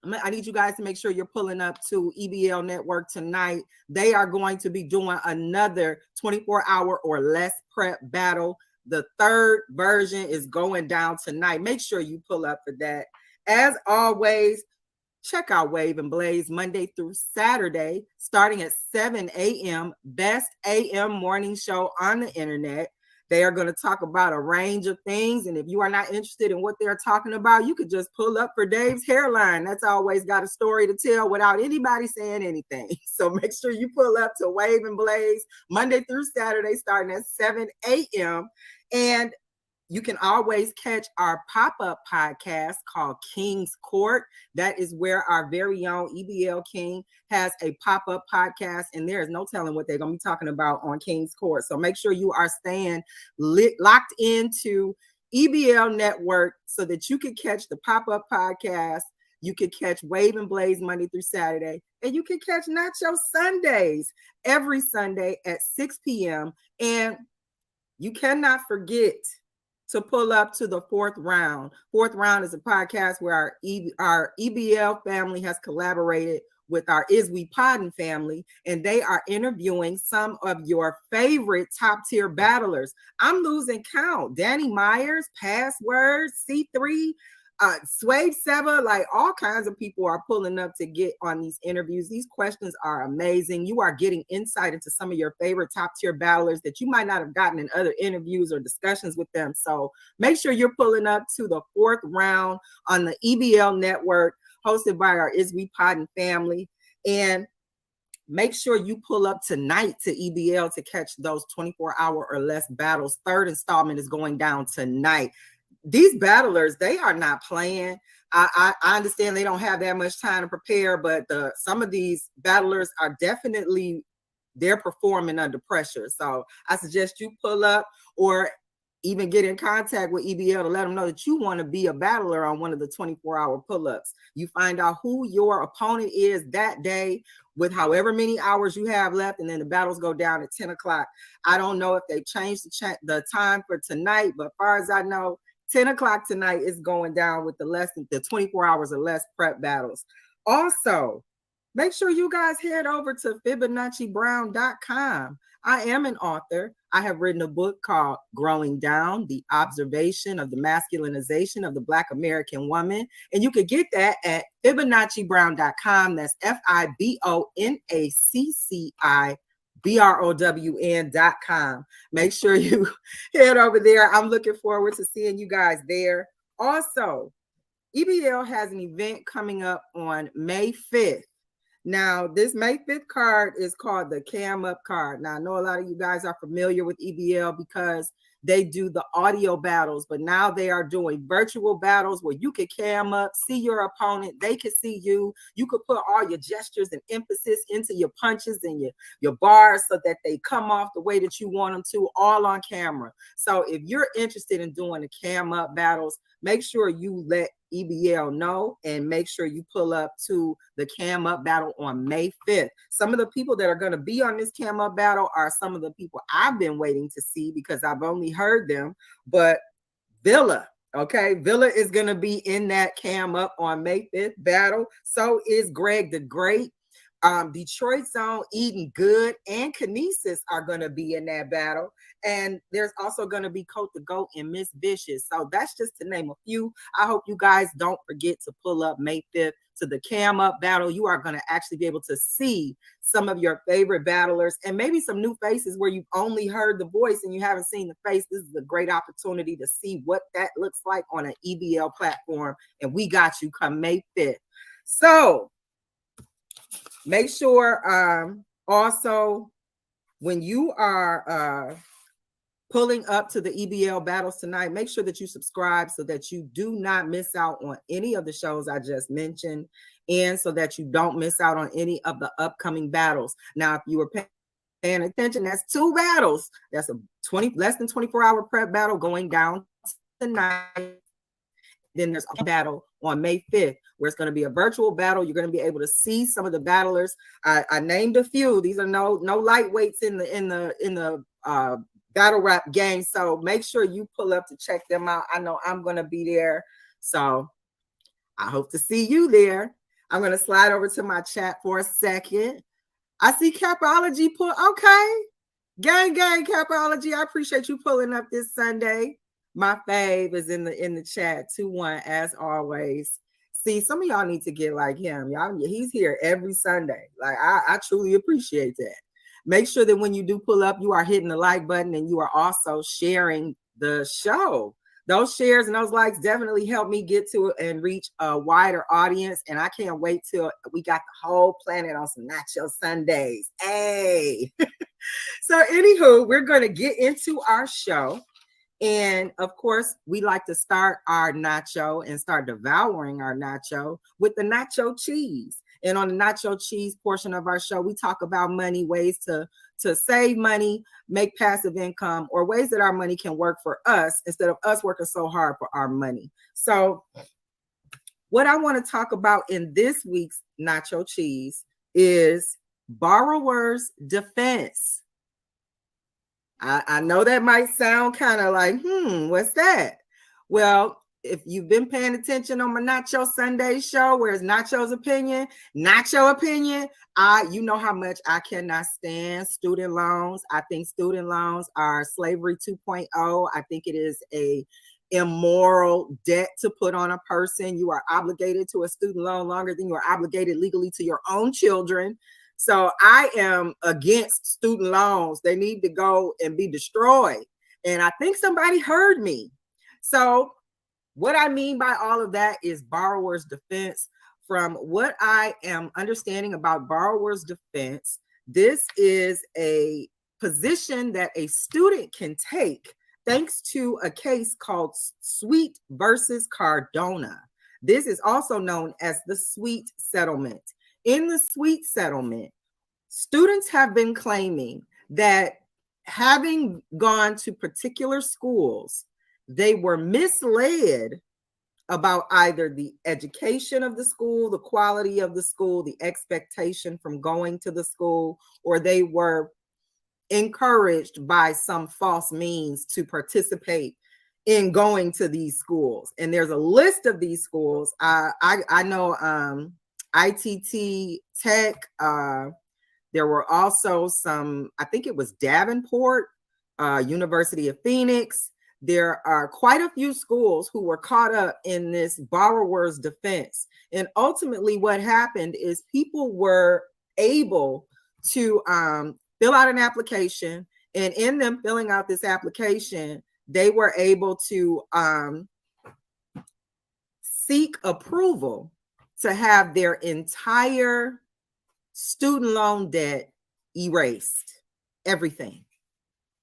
I need you guys to make sure you're pulling up to EBL Network tonight. They are going to be doing another 24-hour or less prep battle. The third version is going down tonight. Make sure you pull up for that. As always, check out Wave and Blaze Monday through Saturday, starting at 7 a.m. Best AM morning show on the internet. They are going to talk about a range of things. And if you are not interested in what they're talking about, you could just pull up for Dave's hairline. That's always got a story to tell without anybody saying anything. So make sure you pull up to Wave and Blaze Monday through Saturday, starting at 7 a.m. And you can always catch our pop-up podcast called King's Court. That is where our very own EBL King has a pop-up podcast, and there is no telling what they're going to be talking about on King's Court. So make sure you are staying locked into EBL Network so that you can catch the pop-up podcast. You can catch Wave and Blaze Monday through Saturday, and you can catch Nacho Sundays every Sunday at 6 p.m. And you cannot forget to pull up to the Fourth Round. Fourth Round is a podcast where our EBL family has collaborated with our Is We Poddin' family, and they are interviewing some of your favorite top tier battlers. I'm losing count. Danny Myers, Password, C3, Swave Seva, like all kinds of people are pulling up to get on these interviews. These questions are amazing. You are getting insight into some of your favorite top tier battlers that you might not have gotten in other interviews or discussions with them. So make sure you're pulling up to the Fourth Round on the EBL Network, hosted by our Is We Poddin' family. And make sure you pull up tonight to EBL to catch those 24-hour or less battles. Third installment is going down tonight. These battlers, they are not playing. I understand they don't have that much time to prepare, but some of these battlers are definitely, they're performing under pressure. So I suggest you pull up or even get in contact with EBL to let them know that you want to be a battler on one of the 24-hour pull-ups. You find out who your opponent is that day with however many hours you have left, and then the battles go down at 10 o'clock. I don't know if they changed the time for tonight, but as far as I know, 10 o'clock tonight is going down with the 24 hours or less prep battles. Also, make sure you guys head over to FibonacciBrown.com. I am an author. I have written a book called Growing Down, The Observation of the Masculinization of the Black American Woman. And you can get that at FibonacciBrown.com. That's FibonacciBrown.com. Make sure you head over there. I'm looking forward to seeing you guys there. Also, EBL has an event coming up on May 5th. Now, this May 5th card is called the Cam Up card. Now, I know a lot of you guys are familiar with EBL because they do the audio battles, but now they are doing virtual battles where you can cam up, see your opponent, they can see you. You could put all your gestures and emphasis into your punches and your bars so that they come off the way that you want them to, all on camera. So if you're interested in doing the cam up battles, make sure you let EBL know and make sure you pull up to the Cam Up battle on May 5th. Some of the people that are going to be on this Cam Up battle are some of the people I've been waiting to see because I've only heard them. But Villa, okay, Villa is going to be in that Cam Up on May 5th battle. So is Greg the Great. Detroit's own Eden Good and Kinesis are going to be in that battle. And there's also going to be Coat the Goat and Miss Vicious. So that's just to name a few. I hope you guys don't forget to pull up May 5th to the Cam Up battle. You are going to actually be able to see some of your favorite battlers and maybe some new faces where you've only heard the voice and you haven't seen the face. This is a great opportunity to see what that looks like on an EBL platform. And we got you come May 5th. So make sure also when you are pulling up to the EBL battles tonight, make sure that you subscribe so that you do not miss out on any of the shows I just mentioned and so that you don't miss out on any of the upcoming battles. Now, if you were paying attention, that's 2 battles. That's a less than 24-hour prep battle going down tonight. Then there's a battle on May 5th, where it's going to be a virtual battle. You're going to be able to see some of the battlers. I named a few. These are no lightweights in the battle rap game. So make sure you pull up to check them out. I know I'm going to be there. So I hope to see you there. I'm going to slide over to my chat for a second. I see Capology pull. Okay. Gang, Capology. I appreciate you pulling up this Sunday. My fave is in the chat, 2-1 as always. See, some of y'all need to get like him. Y'all, he's here every Sunday. Like I truly appreciate that. Make sure that when you do pull up, you are hitting the like button and you are also sharing the show. Those shares and those likes definitely help me get to and reach a wider audience. And I can't wait till we got the whole planet on some Nacho Sundays. Hey. So anywho, we're going to get into our show. And of course, we like to start our nacho and start devouring our nacho with the nacho cheese. And on the nacho cheese portion of our show, we talk about money, ways to save money, make passive income, or ways that our money can work for us instead of us working so hard for our money. So what I want to talk about in this week's nacho cheese is borrower's defense. I know that might sound kind of like, what's that? Well, if you've been paying attention on my Nacho Sundays show, where it's Nacho's opinion, you know how much I cannot stand student loans. I think student loans are slavery 2.0. I think it is a immoral debt to put on a person. You are obligated to a student loan longer than you are obligated legally to your own children. So I am against student loans. They need to go and be destroyed. And I think somebody heard me. So what I mean by all of that is borrower's defense. From what I am understanding about borrower's defense, this is a position that a student can take thanks to a case called Sweet versus Cardona. This is also known as the Sweet settlement. In the Sweet settlement, students have been claiming that having gone to particular schools, they were misled about either the education of the school, the quality of the school, the expectation from going to the school, or they were encouraged by some false means to participate in going to these schools. And there's a list of these schools. I know ITT Tech. There were also some, I think it was Davenport, University of Phoenix. There are quite a few schools who were caught up in this borrower's defense. And ultimately what happened is people were able to fill out an application, and in them filling out this application, they were able to seek approval to have their entire student loan debt erased, everything.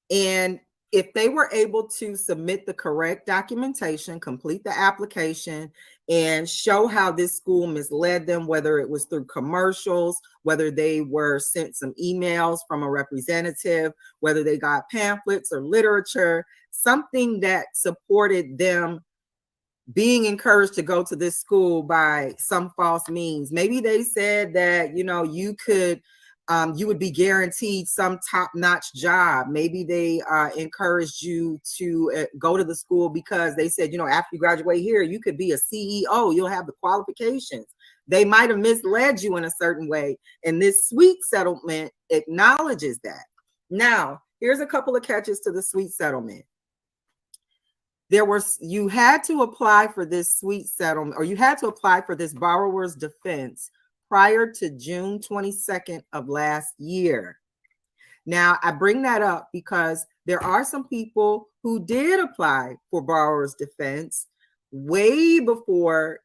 And if they were able to submit the correct documentation, complete the application, and show how this school misled them, whether it was through commercials, whether they were sent some emails from a representative, whether they got pamphlets or literature, something that supported them being encouraged to go to this school by some false means. Maybe they said that, you know, you could, you would be guaranteed some top-notch job. Maybe they encouraged you to go to the school because they said, you know, after you graduate here, you could be a CEO, you'll have the qualifications. They might have misled you in a certain way. And this sweet settlement acknowledges that. Now, here's a couple of catches to the sweet settlement. You had to apply for this sweet settlement, or you had to apply for this borrower's defense prior to June 22nd of last year. Now, I bring that up because there are some people who did apply for borrower's defense way before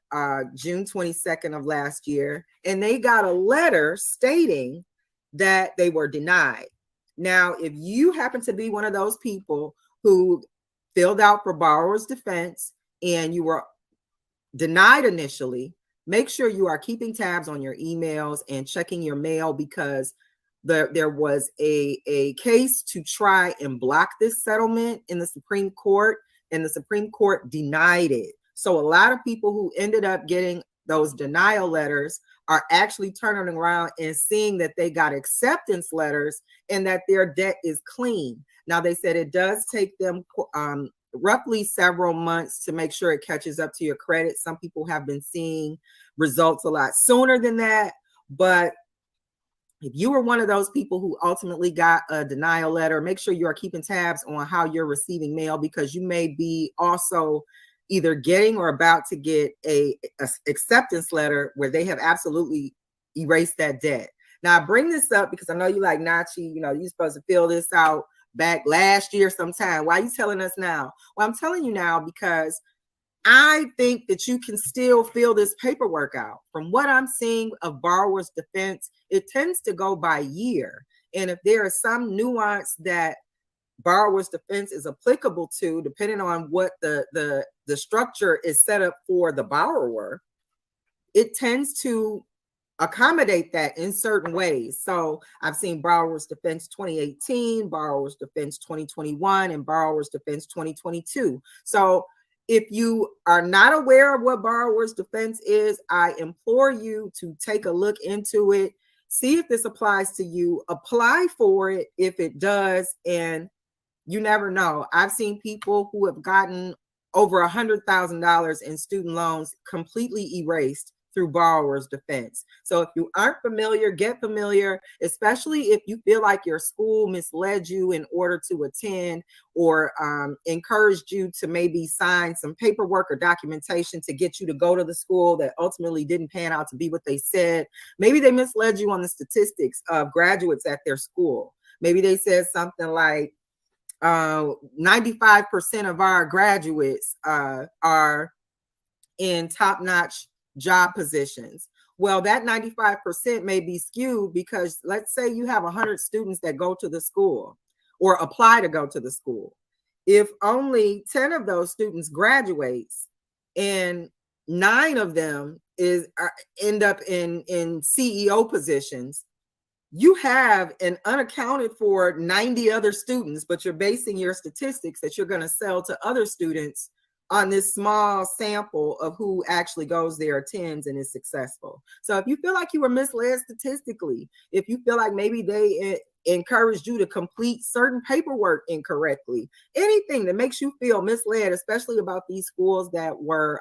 June 22nd of last year, and they got a letter stating that they were denied. Now, if you happen to be one of those people who filled out for borrower's defense and you were denied initially, make sure you are keeping tabs on your emails and checking your mail, because there was a case to try and block this settlement in the Supreme Court, and the Supreme Court denied it. So a lot of people who ended up getting those denial letters are actually turning around and seeing that they got acceptance letters and that their debt is clean. Now, they said it does take them roughly several months to make sure it catches up to your credit. Some people have been seeing results a lot sooner than that. But if you were one of those people who ultimately got a denial letter, make sure you are keeping tabs on how you're receiving mail, because you may be also either getting or about to get a acceptance letter where they have absolutely erased that debt. Now, I bring this up because I know you like Nachi, you know, you're supposed to fill this out back last year sometime. Why are you telling us now? Well, I'm telling you now because I think that you can still fill this paperwork out. From what I'm seeing of borrower's defense, it tends to go by year. And if there is some nuance that borrower's defense is applicable to, depending on what the structure is set up for the borrower, it tends to accommodate that in certain ways. So I've seen borrower's defense 2018, borrower's defense 2021, and borrower's defense 2022. So if you are not aware of what borrower's defense is, I implore you to take a look into it, see if this applies to you, apply for it if it does, and you never know. I've seen people who have gotten over $100,000 in student loans completely erased through borrower's defense. So if you aren't familiar, get familiar, especially if you feel like your school misled you in order to attend, or encouraged you to maybe sign some paperwork or documentation to get you to go to the school that ultimately didn't pan out to be what they said. Maybe they misled you on the statistics of graduates at their school. Maybe they said something like 95% of our graduates are in top-notch job positions. Well, that 95% may be skewed because let's say you have 100 students that go to the school or apply to go to the school. If only 10 of those students graduates and 9 of them end up in CEO positions, you have an unaccounted for 90 other students, but you're basing your statistics that you're going to sell to other students on this small sample of who actually goes there, attends, and is successful. So if you feel like you were misled statistically, if you feel like maybe they encouraged you to complete certain paperwork incorrectly, anything that makes you feel misled, especially about these schools that were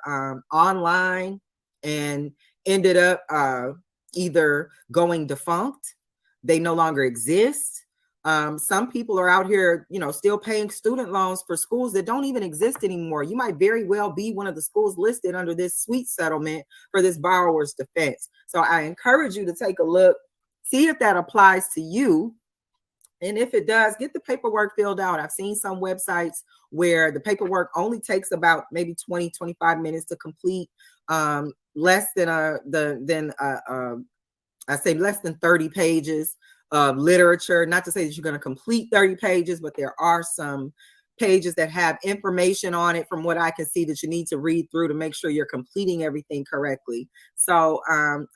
online and ended up either going defunct, they no longer exist. Some people are out here, still paying student loans for schools that don't even exist anymore. You might very well be one of the schools listed under this sweet settlement for this borrower's defense. So I encourage you to take a look, see if that applies to you. And if it does, get the paperwork filled out. I've seen some websites where the paperwork only takes about maybe 20, 25 minutes to complete, less than less than 30 pages of literature. Not to say that you're going to complete 30 pages, but there are some pages that have information on it from what I can see that you need to read through to make sure you're completing everything correctly. So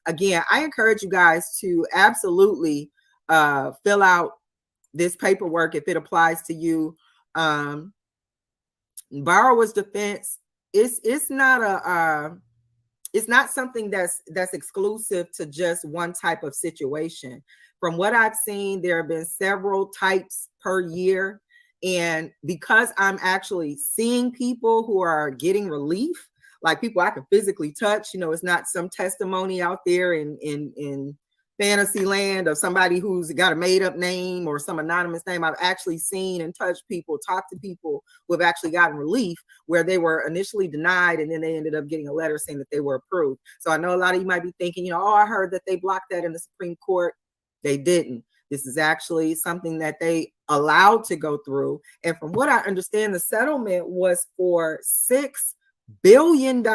again, I encourage you guys to absolutely fill out this paperwork if it applies to you. Borrower's defense, it's not something that's exclusive to just one type of situation. From what I've seen, there have been several types per year. And because I'm actually seeing people who are getting relief, like people I can physically touch, it's not some testimony out there in fantasy land of somebody who's got a made up name or some anonymous name. I've actually seen and touched people, talked to people who have actually gotten relief where they were initially denied and then they ended up getting a letter saying that they were approved. So I know a lot of you might be thinking, I heard that they blocked that in the Supreme Court. They didn't. This is actually something that they allowed to go through. And from what I understand, the settlement was for $6 billion.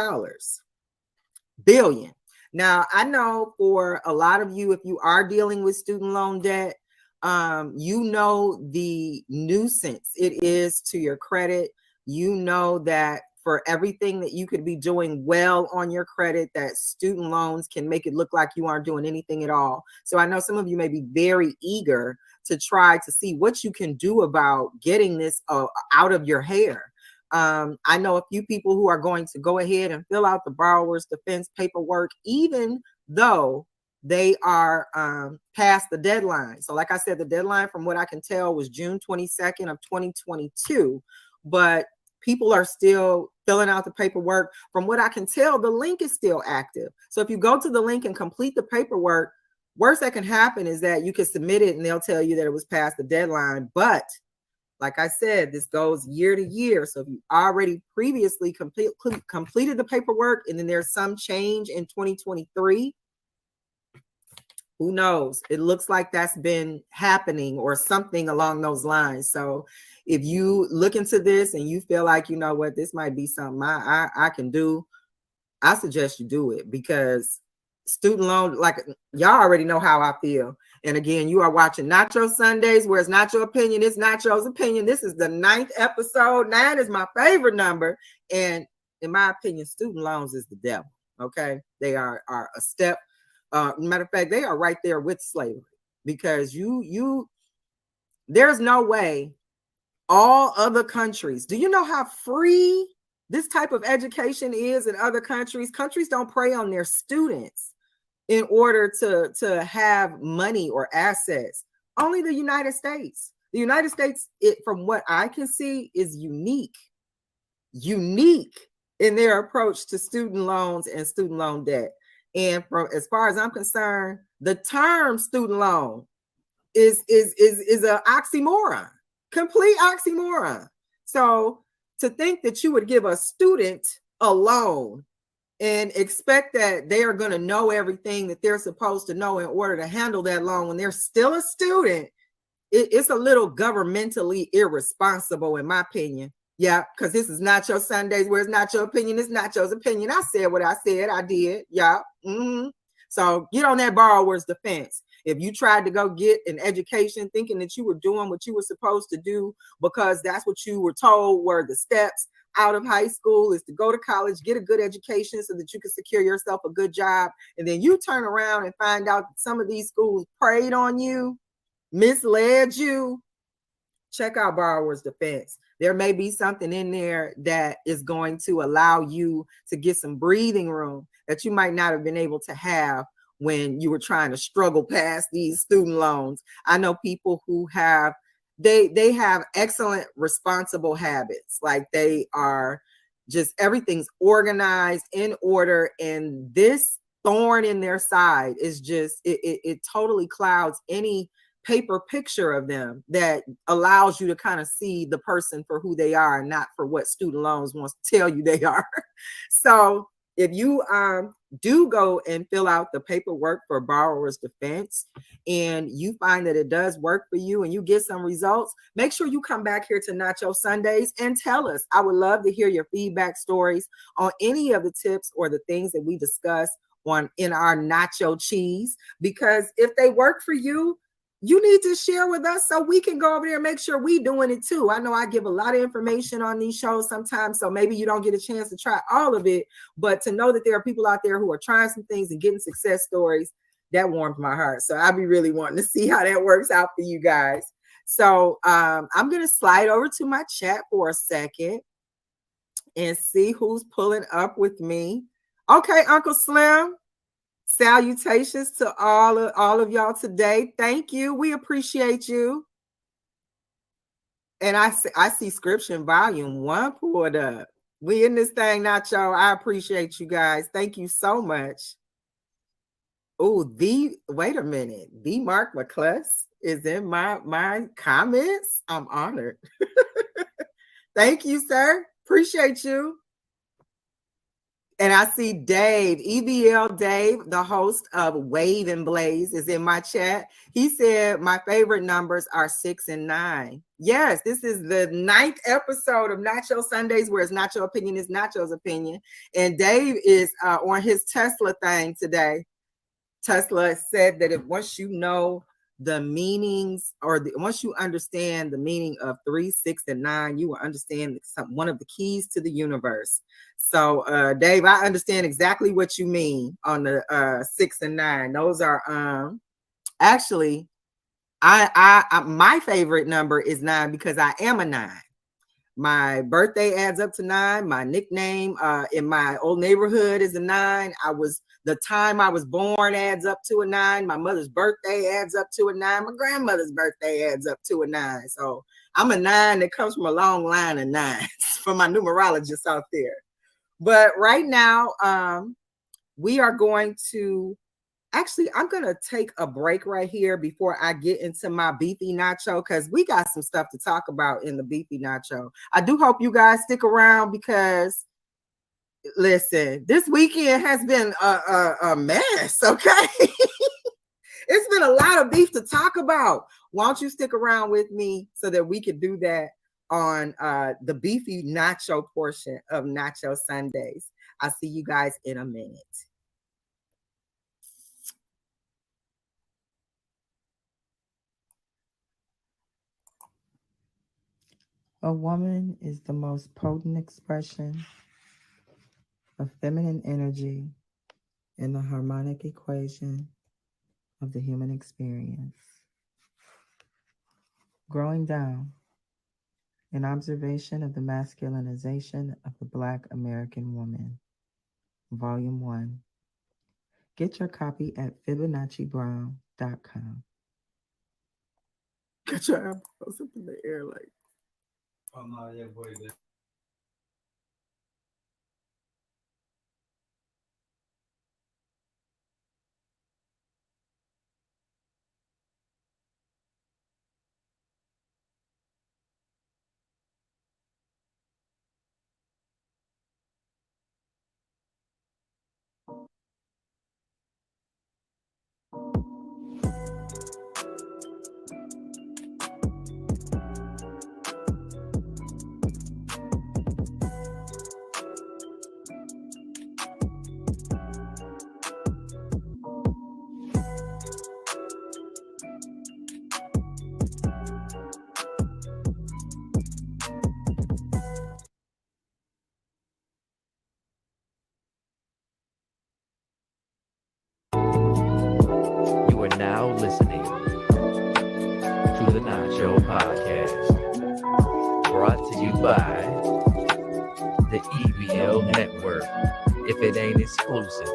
Billion. Now, I know for a lot of you, if you are dealing with student loan debt, you know the nuisance it is to your credit. You know that for everything that you could be doing well on your credit, that student loans can make it look like you aren't doing anything at all. So I know some of you may be very eager to try to see what you can do about getting this out of your hair. I know a few people who are going to go ahead and fill out the borrower's defense paperwork, even though they are past the deadline. So like I said, the deadline from what I can tell was June 22nd of 2022, but people are still filling out the paperwork. From what I can tell, the link is still active. So if you go to the link and complete the paperwork, worst that can happen is that you can submit it and they'll tell you that it was past the deadline. But like I said, this goes year to year. So if you already previously completed the paperwork and then there's some change in 2023, who knows? It looks like that's been happening or something along those lines. So if you look into this and you feel like, you know what, this might be something I can do, I suggest you do it, because student loan, like y'all already know how I feel. And again, you are watching Nacho Sundays, where it's not your opinion, it's Nacho's opinion. This is the 9th episode. 9 is my favorite number. And in my opinion, student loans is the devil. Okay. They are a step. Matter of fact, they are right there with slavery, because there's no way all other countries, do you know how free this type of education is in other countries? Countries don't prey on their students in order to have money or assets. Only the United States. The United States, from what I can see, is unique in their approach to student loans and student loan debt. And from as far as I'm concerned, the term student loan is an oxymoron, complete oxymoron. So to think that you would give a student a loan and expect that they are going to know everything that they're supposed to know in order to handle that loan when they're still a student, it's a little governmentally irresponsible, in my opinion. Yeah, because this is Nacho Sundays, where it's not your opinion, it's Nacho's opinion. I said what I said, I did. Yeah. So get on that borrower's defense. If you tried to go get an education thinking that you were doing what you were supposed to do because that's what you were told were the steps out of high school, is to go to college, get a good education so that you can secure yourself a good job, and then you turn around and find out that some of these schools preyed on you, misled you, check out borrower's defense. There may be something in there that is going to allow you to get some breathing room that you might not have been able to have when you were trying to struggle past these student loans. I know people who have, they have excellent responsible habits. Like they are just, everything's organized, in order. And this thorn in their side is just it totally clouds any paper picture of them that allows you to kind of see the person for who they are and not for what student loans wants to tell you they are. So if you do go and fill out the paperwork for borrower's defense and you find that it does work for you and you get some results, make sure you come back here to Nacho Sundays and tell us. I would love to hear your feedback stories on any of the tips or the things that we discuss in our nacho cheese, because if they work for you, you need to share with us so we can go over there and make sure we doing it too. I know I give a lot of information on these shows sometimes, so maybe you don't get a chance to try all of it, but to know that there are people out there who are trying some things and getting success stories, that warms my heart. So I'll be really wanting to see how that works out for you guys. So I'm going to slide over to my chat for a second and see who's pulling up with me. Okay, Uncle Slim. Salutations to all of y'all today. Thank you. We appreciate you. And I see Scripture Volume 1 pulled up. We in this thing, Nacho. I appreciate you guys. Thank you so much. Oh, wait a minute. The Mark McCluss is in my comments. I'm honored. Thank you, sir. Appreciate you. And I see Dave, EBL Dave, the host of Wave and Blaze, is in my chat. He said, my favorite numbers are 6 and 9. Yes, this is the 9th episode of Nacho Sundays, where it's Nacho Opinion is Nacho's opinion. And Dave is on his Tesla thing today. Tesla said that once you know the meanings, once you understand the meaning of 3, 6, and 9, you will understand one of the keys to the universe. So, Dave, I understand exactly what you mean on the 6 and 9. Those are actually, I my favorite number is 9 because I am a 9. My birthday adds up to 9. My nickname in my old neighborhood is a 9. The time I was born adds up to a 9. My mother's birthday adds up to a 9. My grandmother's birthday adds up to a 9. So I'm a 9 that comes from a long line of 9s for my numerologists out there. But right now, we are going to, actually, I'm going to take a break right here before I get into my beefy nacho, because we got some stuff to talk about in the beefy nacho. I do hope you guys stick around because, listen, this weekend has been a mess, okay? It's been a lot of beef to talk about. Why don't you stick around with me so that we can do that on the beefy nacho portion of Nacho Sundays. I'll see you guys in a minute. A woman is the most potent expression of feminine energy in the harmonic equation of the human experience. Growing down, an observation of the masculinization of the Black American woman, Volume 1. Get your copy at FibonacciBrown.com. Get your elbows up in the air like. Oh, no, yeah, boy. You are now listening to the Nacho Podcast, brought to you by the EBL Network. If it ain't exclusive,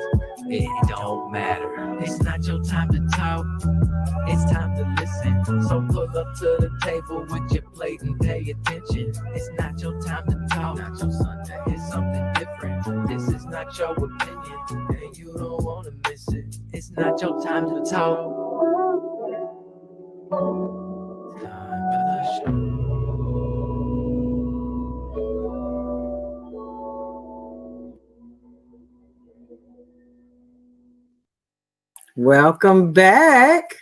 it don't matter. It's not your time to talk, it's time to listen. So pull up to the table with your plate and pay attention. It's not your time to talk, Nacho Sunday. It's something different. This is not your opinion, and you don't want to miss it. It's not your time to talk. Time for the show. Welcome back.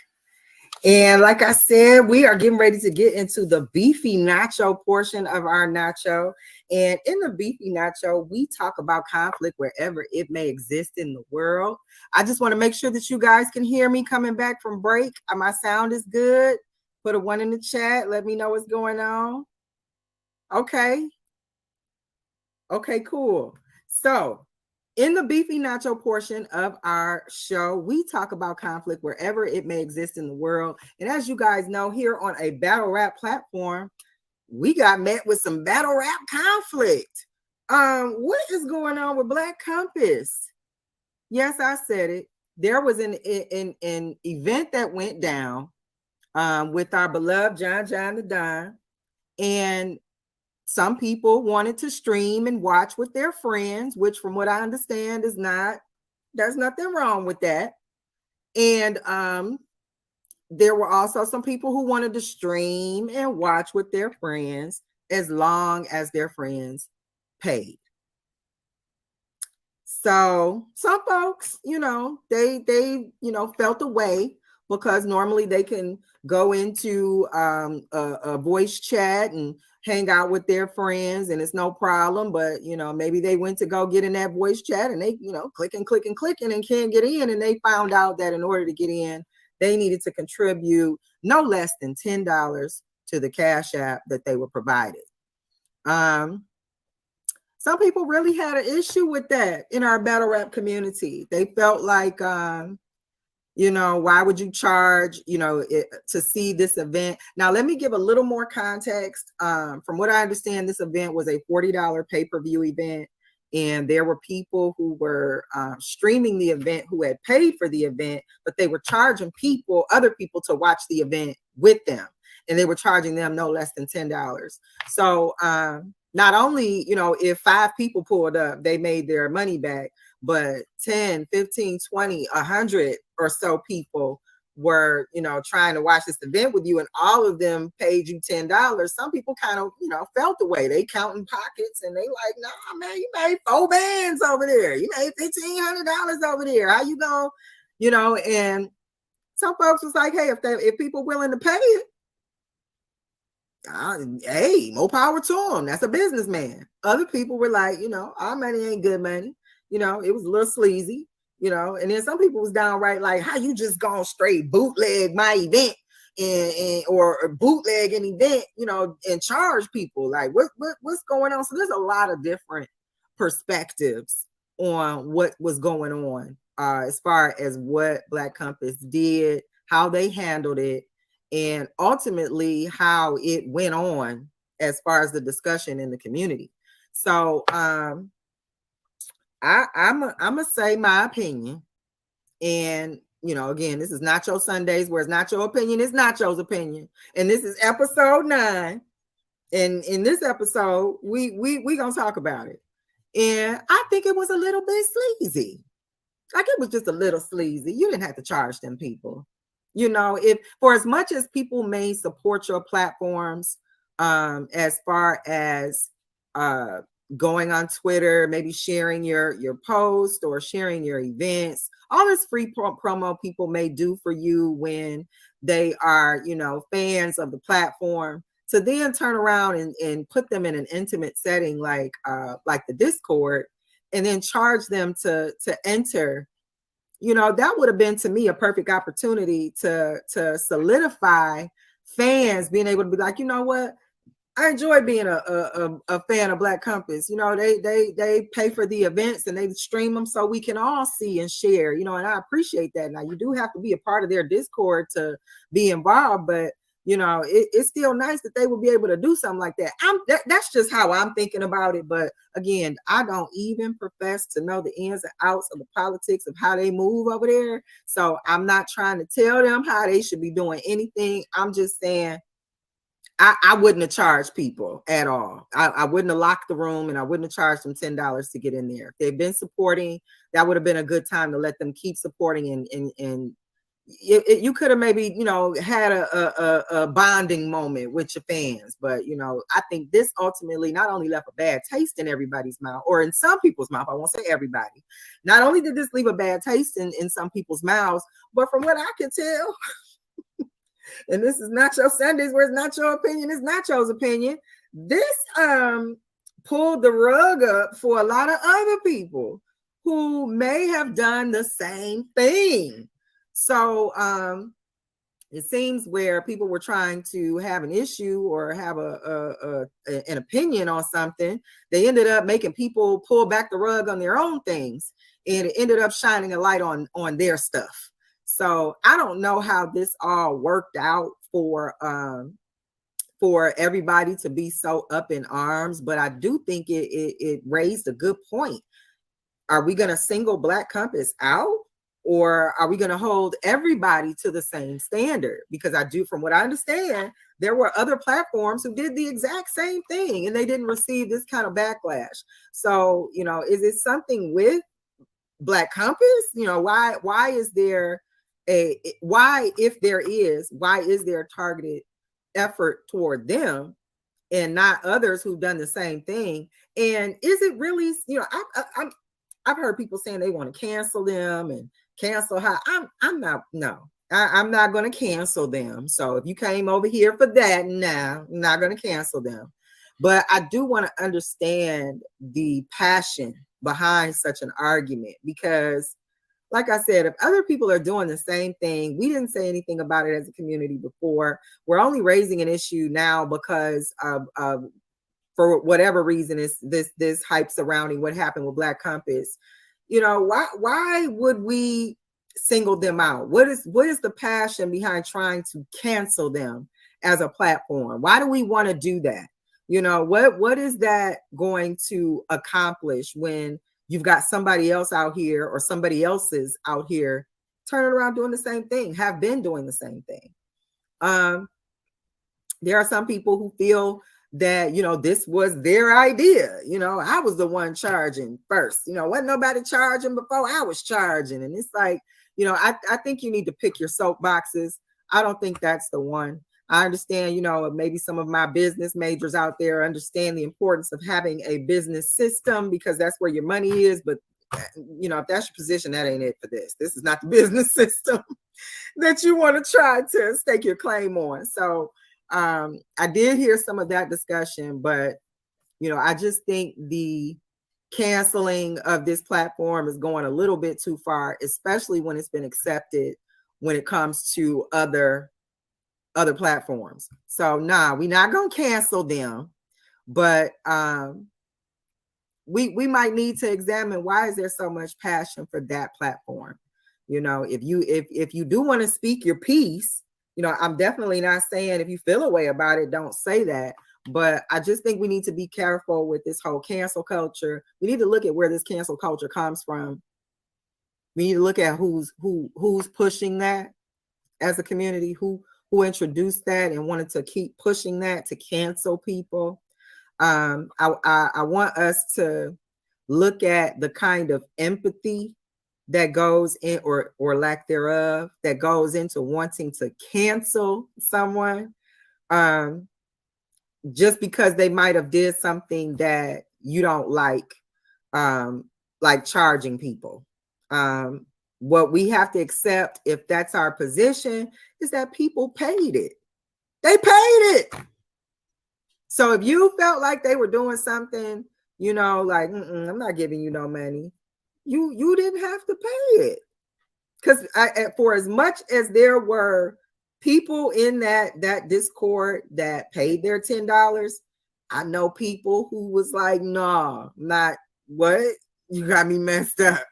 And like I said, we are getting ready to get into the beefy nacho portion of our nacho. And in the beefy nacho, we talk about conflict wherever it may exist in the world. I just want to make sure that you guys can hear me coming back from break. My sound is good. Put a 1 in the chat. Let me know what's going on. Okay. Okay, cool. So in the beefy nacho portion of our show, we talk about conflict wherever it may exist in the world. And as you guys know, here on a battle rap platform, we got met with some battle rap conflict. What is going on with Black Compass? Yes, I said it. There was an event that went down with our beloved John the Don, and some people wanted to stream and watch with their friends, which from what I understand is there's nothing wrong with that. And there were also some people who wanted to stream and watch with their friends as long as their friends paid. So some folks, they felt a way because normally they can go into a voice chat and hang out with their friends and it's no problem. But, maybe they went to go get in that voice chat and they, clicking and can't get in. And they found out that in order to get in, they needed to contribute no less than $10 to the Cash App that they were provided. Some people really had an issue with that in our battle rap community. They felt like, why would you charge, to see this event? Now, let me give a little more context. From what I understand, this event was a $40 pay-per-view event. And there were people who were streaming the event who had paid for the event, but they were charging other people to watch the event with them. And they were charging them no less than $10. So not only, if 5 people pulled up, they made their money back, but 10, 15, 20, 100 or so people were, trying to watch this event with you, and all of them paid you $10. Some people kind of, felt the way. They counting pockets and they like, nah, man, you made 4 bands over there. You made $1,500 over there. How you going, and some folks was like, hey, if people willing to pay it, hey, more power to them. That's a businessman. Other people were like, our money ain't good money. It was a little sleazy, and then some people was downright like, how you just gonna straight bootleg my event or bootleg an event, and charge people? Like, what's going on? So there's a lot of different perspectives on what was going on as far as what Black Compass did, how they handled it, and ultimately how it went on as far as the discussion in the community. So I'm gonna say my opinion. And again, this is Nacho Sundays, where it's not your opinion, it's Nacho's opinion. And this is episode 9. And in this episode, we gonna talk about it. And I think it was a little bit sleazy. Like, it was just a little sleazy. You didn't have to charge them people. If for as much as people may support your platforms, as far as going on Twitter, maybe sharing your post or sharing your events, all this free promo people may do for you when they are, fans of the platform, to then turn around and put them in an intimate setting like the Discord, and then charge them to enter. That would have been, to me, a perfect opportunity to solidify fans being able to be like, you know what? I enjoy being a fan of Black Compass. They pay for the events and they stream them so we can all see and share, and I appreciate that. Now, you do have to be a part of their Discord to be involved, but it's still nice that they would be able to do something like that. That's just how I'm thinking about it. But again, I don't even profess to know the ins and outs of the politics of how they move over there. So I'm not trying to tell them how they should be doing anything. I'm just saying I wouldn't have charged people at all. I wouldn't have locked the room, and I wouldn't have charged them $10 to get in there. If they've been supporting, that would have been a good time to let them keep supporting, and you could have maybe had a bonding moment with your fans. But I think this ultimately not only left a bad taste in everybody's mouth, or in some people's mouth. I won't say everybody. Not only did this leave a bad taste in some people's mouths, but from what I can tell, and this is Nacho Sundays, where it's not your opinion, it's Nacho's opinion. This pulled the rug up for a lot of other people who may have done the same thing. So it seems where people were trying to have an issue or have an opinion on something, they ended up making people pull back the rug on their own things, and it ended up shining a light on their stuff. So I don't know how this all worked out for everybody to be so up in arms, but I do think it raised a good point. Are we going to single Black Compass out, or are we going to hold everybody to the same standard? Because from what I understand, there were other platforms who did the exact same thing and they didn't receive this kind of backlash. So, is it something with Black Compass? Why is there why is there a targeted effort toward them and not others who've done the same thing? And is it really, I've heard people saying they want to cancel them and cancel how I'm not going to cancel them. So if you came over here for that, I'm not going to cancel them. But I do want to understand the passion behind such an argument, because like I said, if other people are doing the same thing, we didn't say anything about it as a community before. We're only raising an issue now because of for whatever reason, is this hype surrounding what happened with Black Compass. Why would we single them out? What is the passion behind trying to cancel them as a platform? Why do we want to do that? What is that going to accomplish when you've got somebody else out here, or somebody else's out here turning around doing the same thing, have been doing the same thing? There are some people who feel that, this was their idea. I was the one charging first. Wasn't nobody charging before I was charging. And it's like, I think you need to pick your soapboxes. I don't think that's the one. I understand, maybe some of my business majors out there understand the importance of having a business system, because that's where your money is. But, if that's your position, that ain't it for this. This is not the business system that you want to try to stake your claim on. So I did hear some of that discussion, but, I just think the canceling of this platform is going a little bit too far, especially when it's been accepted when it comes to other platforms. So we're not gonna cancel them, but we might need to examine, why is there so much passion for that platform? If you do want to speak your piece, I'm definitely not saying if you feel a way about it, don't say that. But I just think we need to be careful with this whole cancel culture. We need to look at where this cancel culture comes from. We need to look at who's pushing that as a community, who introduced that and wanted to keep pushing that to cancel people. I want us to look at the kind of empathy that goes in, or lack thereof, that goes into wanting to cancel someone, just because they might have did something that you don't like charging people. What we have to accept, if that's our position, is that people paid it. They paid it. So if you felt like they were doing something, like, I'm not giving you no money, you didn't have to pay it. Because for as much as there were people in that Discord that paid their $10, I know people who was like, nah, not what? You got me messed up.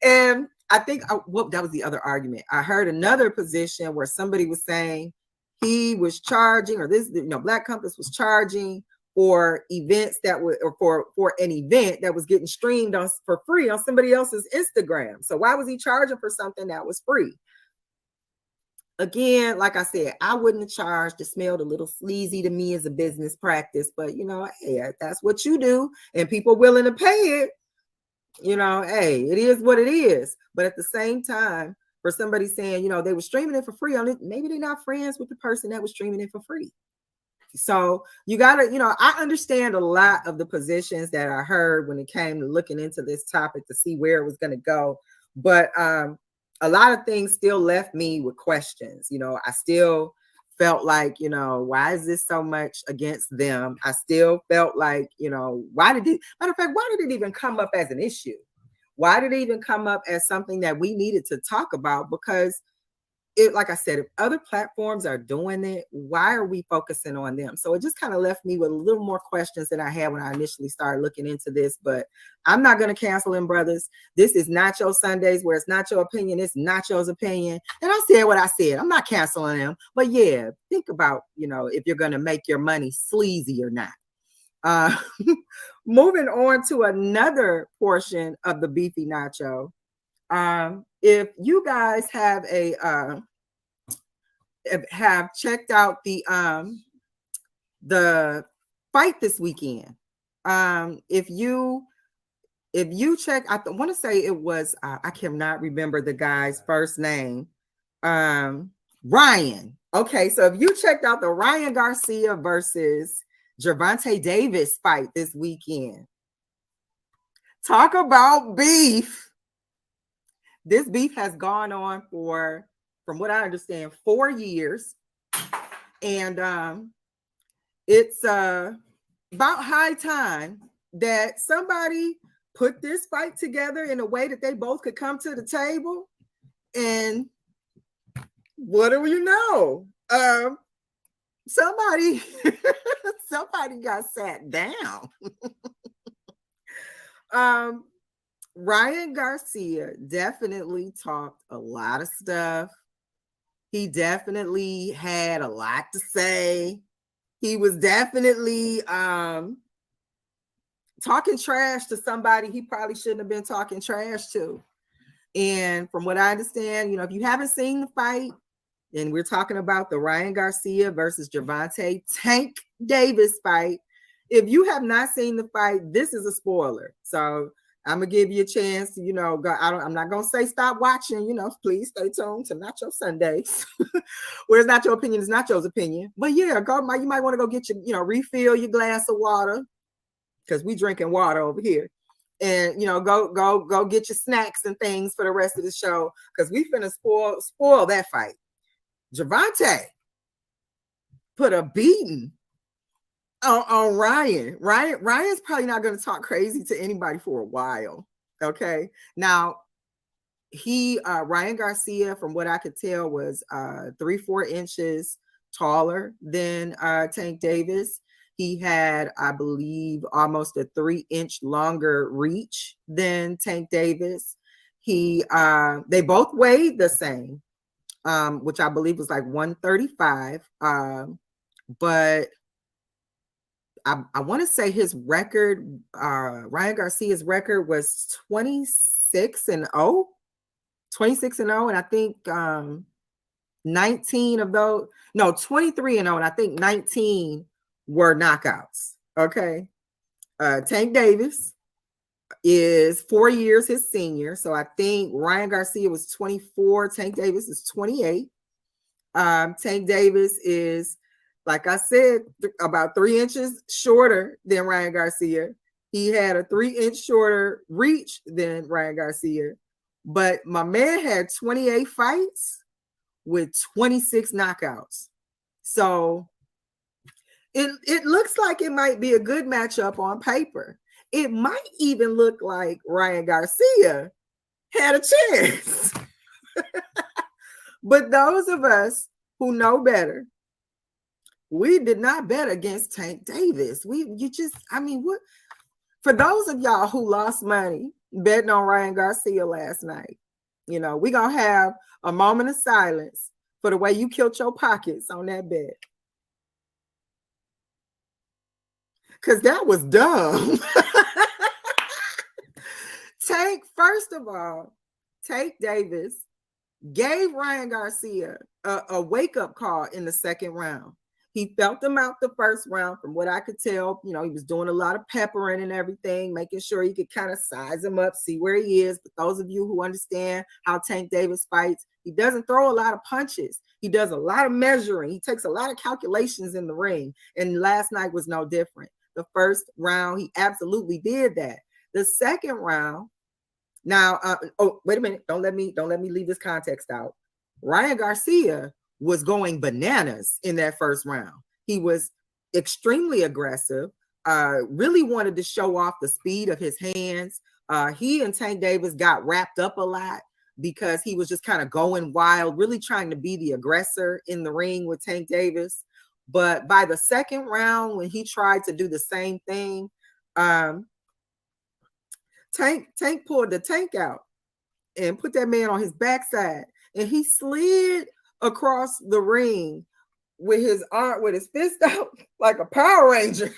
And I think that was the other argument. I heard another position where somebody was saying he was charging, or this, Black Compass was charging for events that were, or for an event that was getting streamed on for free on somebody else's Instagram. So why was he charging for something that was free? Again, like I said, I wouldn't have charged. It smelled a little sleazy to me as a business practice, but hey, that's what you do, and people willing to pay it. Hey, it is what it is. But at the same time, for somebody saying, they were streaming it for free on it, maybe they're not friends with the person that was streaming it for free. So you gotta, I understand a lot of the positions that I heard when it came to looking into this topic to see where it was going to go, but a lot of things still left me with questions. I still felt like, why is this so much against them? I still felt like, matter of fact, why did it even come up as an issue? Why did it even come up as something that we needed to talk about? Because like I said, if other platforms are doing it, why are we focusing on them? So it just kind of left me with a little more questions than I had when I initially started looking into this. But I'm not going to cancel them, brothers. This is Nacho Sundays, where it's not your opinion, it's Nacho's opinion. And I said what I said. I'm not canceling them. But yeah, think about, if you're going to make your money sleazy or not. Moving on to another portion of the beefy nacho. If you guys have checked out the fight this weekend, if you check, I want to say it was I cannot remember the guy's first name, Ryan. Okay, so if you checked out the Ryan Garcia versus Gervonta Davis fight this weekend, talk about beef. This beef has gone on for, from what I understand, 4 years. And it's about high time that somebody put this fight together in a way that they both could come to the table. And what do you know? Somebody got sat down. Ryan Garcia definitely talked a lot of stuff. He definitely had a lot to say. He was definitely talking trash to somebody he probably shouldn't have been talking trash to. And from what I understand, if you haven't seen the fight, and we're talking about the Ryan Garcia versus Gervonta Tank Davis fight. If you have not seen the fight, this is a spoiler. So I'm gonna give you a chance to, go. I'm not gonna say stop watching. Please stay tuned to Nacho Sundays, where it's not your opinion, it's Nacho's opinion. But yeah, you might want to go get your, refill your glass of water, because we drinking water over here, and go get your snacks and things for the rest of the show, because we finna spoil that fight. Gervonta put a beating on Ryan. Ryan's probably not going to talk crazy to anybody for a while. Okay. Now, Ryan Garcia, from what I could tell, was 3-4 inches taller than Tank Davis. He had, I believe, almost a 3-inch longer reach than Tank Davis. They both weighed the same, which I believe was like 135. But I want to say his record, Ryan Garcia's record was 26-0. 26-0, and I think 19 of those, no, 23-0, and I think 19 were knockouts. Okay. Tank Davis is 4 years his senior. So I think Ryan Garcia was 24. Tank Davis is 28. Tank Davis is, like I said, about 3 inches shorter than Ryan Garcia. He had a 3-inch shorter reach than Ryan Garcia. But my man had 28 fights with 26 knockouts. So it looks like it might be a good matchup on paper. It might even look like Ryan Garcia had a chance. But those of us who know better, we did not bet against Tank Davis. What? For those of y'all who lost money betting on Ryan Garcia last night, You know, we're gonna have a moment of silence for the way you killed your pockets on that bed. Cause that was dumb. First of all, Tank Davis gave Ryan Garcia a wake-up call in the second round. He felt him out the first round. From what I could tell, you know, he was doing a lot of peppering and everything, making sure he could kind of size him up, see where he is. But those of you who understand how Tank Davis fights, he doesn't throw a lot of punches. He does a lot of measuring. He takes a lot of calculations in the ring. And last night was no different. The first round, he absolutely did that. The second round, now, oh, wait a minute. Don't let me leave this context out. Ryan Garcia was going bananas in that first round. He was extremely aggressive, really wanted to show off the speed of his hands. He and Tank Davis got wrapped up a lot because he was just kind of going wild, really trying to be the aggressor in the ring with Tank Davis. But by the second round, when he tried to do the same thing, Tank pulled the tank out and put that man on his backside, and he slid across the ring with his arm, with his fist out like a Power Ranger.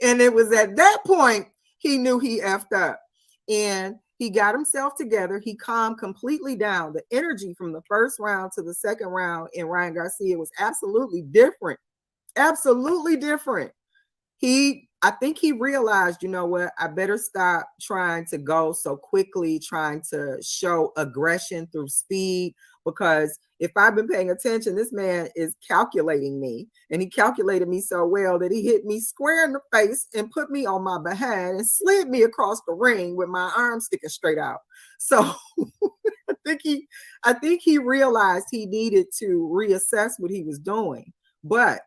And it was at that point he knew he effed up, and he got himself together. He calmed completely down. The energy from the first round to the second round in Ryan Garcia was absolutely different. Absolutely different. I think he realized, you know what, I better stop trying to go so quickly, trying to show aggression through speed, because if I've been paying attention, this man is calculating me, and he calculated me so well that he hit me square in the face and put me on my behind and slid me across the ring with my arm sticking straight out. So I think he realized he needed to reassess what he was doing. But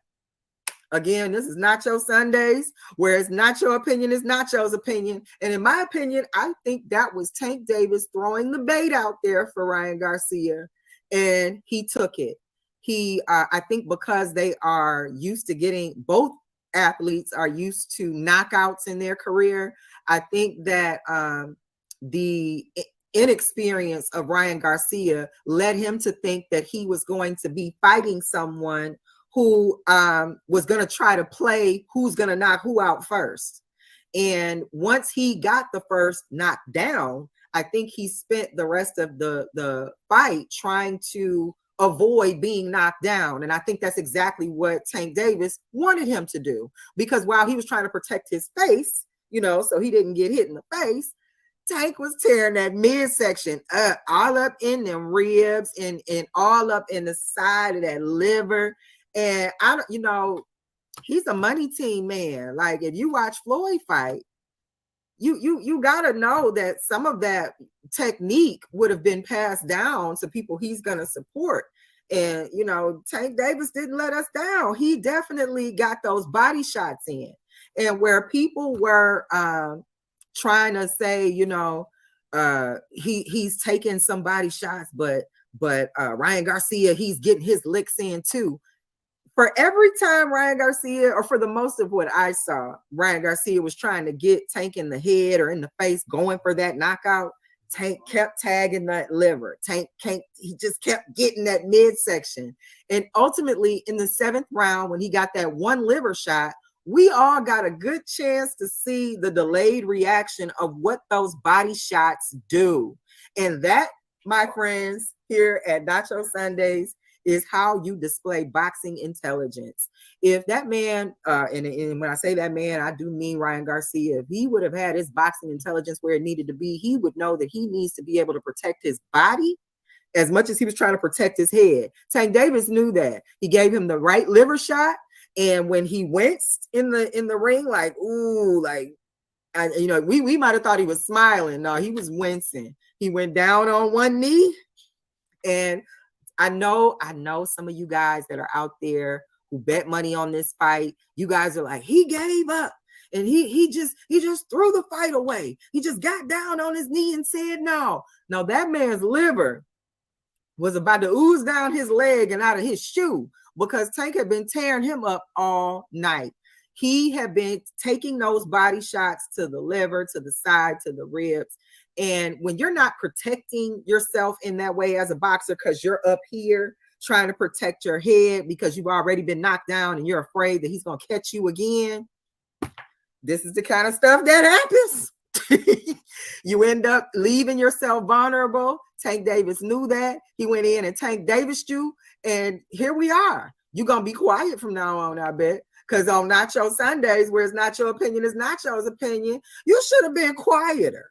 again, this is Nacho Sundays, whereas Nacho opinion is Nacho's opinion. And in my opinion, I think that was Tank Davis throwing the bait out there for Ryan Garcia, and he took it. I think because they are used to getting, both athletes are used to knockouts in their career, I think that the inexperience of Ryan Garcia led him to think that he was going to be fighting someone who was going to try to play who's going to knock who out first. And once he got the first knocked down, I think he spent the rest of the fight trying to avoid being knocked down. And I think that's exactly what Tank Davis wanted him to do, because while he was trying to protect his face, you know, so he didn't get hit in the face, Tank was tearing that midsection up, all up in them ribs and all up in the side of that liver. And he's a money team man. Like, if you watch Floyd fight, you gotta know that some of that technique would have been passed down to people he's gonna support. And Tank Davis didn't let us down. He definitely got those body shots in. And where people were trying to say, he's taking some body shots, but Ryan Garcia, he's getting his licks in too. For every time Ryan Garcia, or for the most of what I saw, Ryan Garcia was trying to get Tank in the head or in the face, going for that knockout, Tank kept tagging that liver. He just kept getting that midsection. And ultimately, in the 7th round, when he got that one liver shot, we all got a good chance to see the delayed reaction of what those body shots do. And that, my friends, here at Nacho Sundays, is how you display boxing intelligence. If that man, and when I say that man, I do mean Ryan Garcia, if he would have had his boxing intelligence where it needed to be, he would know that he needs to be able to protect his body as much as he was trying to protect his head. Tank Davis knew that. He gave him the right liver shot, and when he winced in the ring, like, ooh, like, we might have thought he was smiling. No, he was wincing. He went down on one knee, and I know some of you guys that are out there who bet money on this fight, you guys are like, he gave up and he just threw the fight away. He just got down on his knee and said no. No, that man's liver was about to ooze down his leg and out of his shoe, because Tank had been tearing him up all night. He had been taking those body shots to the liver, to the side, to the ribs. And when you're not protecting yourself in that way as a boxer, because you're up here trying to protect your head because you've already been knocked down and you're afraid that he's going to catch you again, this is the kind of stuff that happens. You end up leaving yourself vulnerable. Tank Davis knew that. He went in and Tank Davis you, and here we are. You're going to be quiet from now on, I bet. Because on Nacho Sundays, where it's not your opinion, it's Nacho's opinion, you should have been quieter.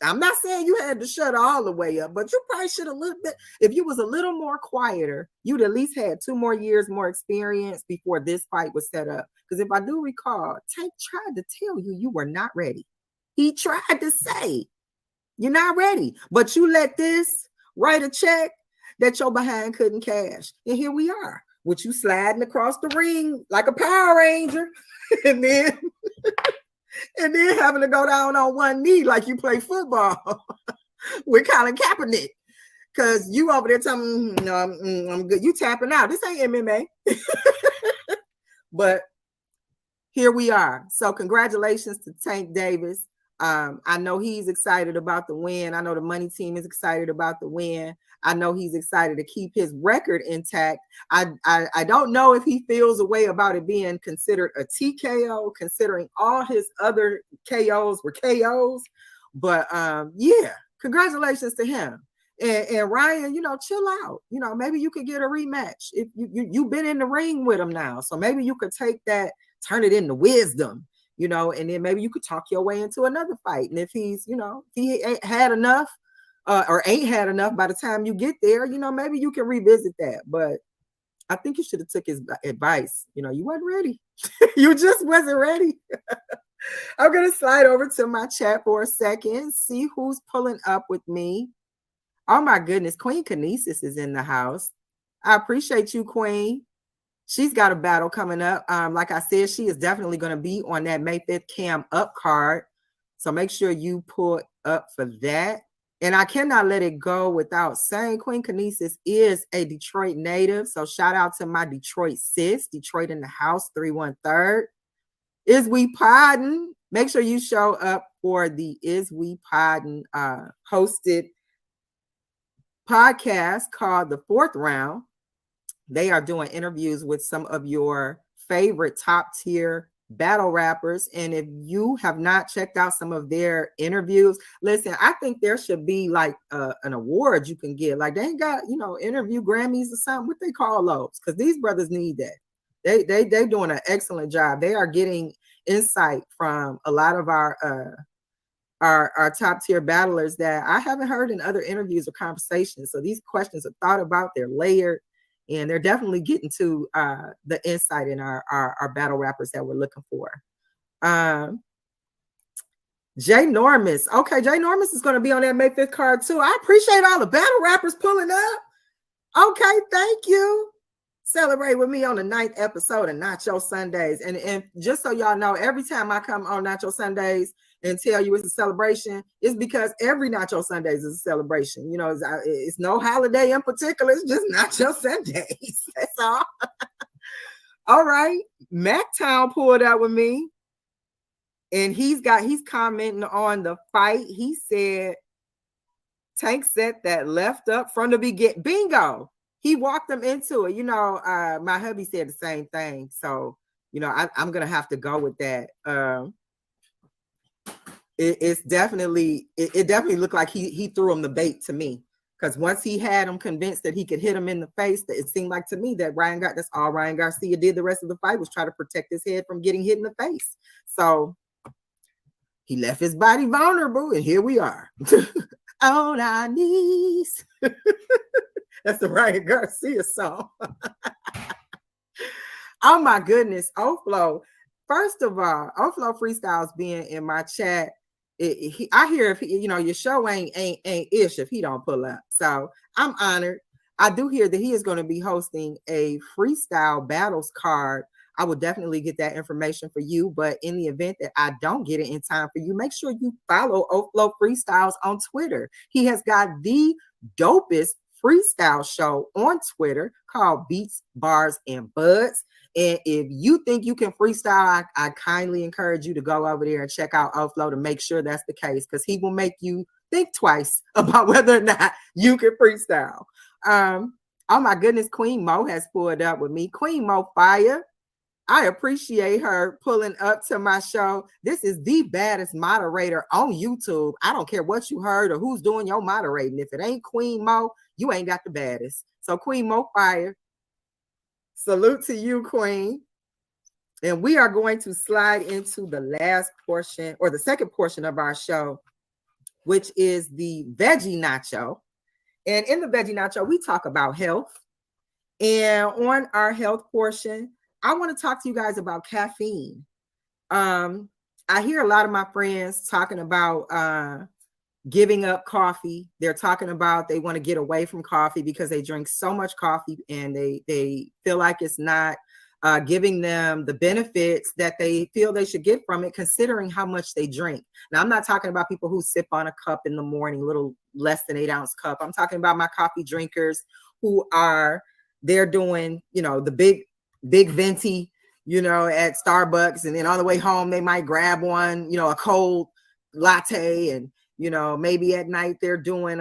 I'm not saying you had to shut all the way up, but you probably should have little bit. If you was a little more quieter, you'd at least had 2 more years more experience before this fight was set up. Because if I do recall, Tank tried to tell you you were not ready. He tried to say you're not ready, but you let this write a check that your behind couldn't cash. And here we are, with you sliding across the ring like a Power Ranger, and then having to go down on one knee like you play football with Colin Kaepernick. Because you over there telling me, no, I'm good. You tapping out. This ain't MMA. But here we are. So congratulations to Tank Davis. I know he's excited about the win. I know the money team is excited about the win. I know he's excited to keep his record intact. I don't know if he feels a way about it being considered a TKO, considering all his other KOs were KOs. But yeah, congratulations to him. And Ryan, chill out. Maybe you could get a rematch. If you've been in the ring with him now, so maybe you could take that, turn it into wisdom. And then maybe you could talk your way into another fight. And if he's, if he ain't had enough or ain't had enough by the time you get there, maybe you can revisit that. But I think you should have took his advice. You wasn't ready. You just wasn't ready. I'm going to slide over to my chat for a second, see who's pulling up with me. Oh my goodness, Queen Kinesis is in the house. I appreciate you, Queen. She's got a battle coming up. Like I said, she is definitely going to be on that May 5th Cam Up card. So make sure you pull up for that. And I cannot let it go without saying Queen Kinesis is a Detroit native. So shout out to my Detroit sis, Detroit in the house, 313. Is We Poddin'? Make sure you show up for the Is We Poddin' hosted podcast called The Fourth Round. They are doing interviews with some of your favorite top tier battle rappers. And if you have not checked out some of their interviews, listen, I think there should be like an award you can get. Like they ain't got, interview Grammys or something. What they call those? Because these brothers need that. They're doing an excellent job. They are getting insight from a lot of our top tier battlers that I haven't heard in other interviews or conversations. So these questions are thought about, they're layered. And they're definitely getting to the insight in our battle rappers that we're looking for. Jay Normus. Okay, Jay Normus is going to be on that May 5th card too. I appreciate all the battle rappers pulling up. Okay, thank you. Celebrate with me on the 9th episode of Nacho Sundays. And just so y'all know, every time I come on Nacho Sundays and tell you it's a celebration, it's because every Nacho Sundays is a celebration. It's no holiday in particular. It's just Nacho Sundays. That's all. All right. MacTown pulled out with me. And he's commenting on the fight. He said, Tank set that left up from the beginning. Bingo. He walked them into it. My hubby said the same thing. So, I'm going to have to go with that. It definitely looked like he threw him the bait to me, because once he had him convinced that he could hit him in the face, that it seemed like to me that that's all Ryan Garcia did the rest of the fight was try to protect his head from getting hit in the face. So he left his body vulnerable, and here we are on our knees. That's the Ryan Garcia song. Oh my goodness, Oflo. First of all, Oflo Freestyles being in my chat. I hear if your show ain't ish if he don't pull up. So I'm honored. I do hear that he is going to be hosting a freestyle battles card. I will definitely get that information for you. But in the event that I don't get it in time for you, make sure you follow Oflo Freestyles on Twitter. He has got the dopest freestyle show on Twitter called Beats, Bars, and Buds. And if you think you can freestyle, I kindly encourage you to go over there and check out Oflo to make sure that's the case, because he will make you think twice about whether or not you can freestyle. Oh my goodness, Queen Mo has pulled up with me. Queen Mo Fire. I appreciate her pulling up to my show. This is the baddest moderator on YouTube. I don't care what you heard or who's doing your moderating. If it ain't Queen Mo, you ain't got the baddest. So Queen Mo Fire, salute to you, Queen. And we are going to slide into the last portion, or the second portion of our show, which is the veggie nacho. And in the veggie nacho, we talk about health. And on our health portion, I want to talk to you guys about caffeine. I hear a lot of my friends talking about giving up coffee. They're talking about they want to get away from coffee because they drink so much coffee and they feel like it's not giving them the benefits that they feel they should get from it, considering how much they drink. Now, I'm not talking about people who sip on a cup in the morning, little less than 8-ounce cup. I'm talking about my coffee drinkers who they're doing, the big venti, at Starbucks, and then on the way home they might grab one, a cold latte, and maybe at night they're doing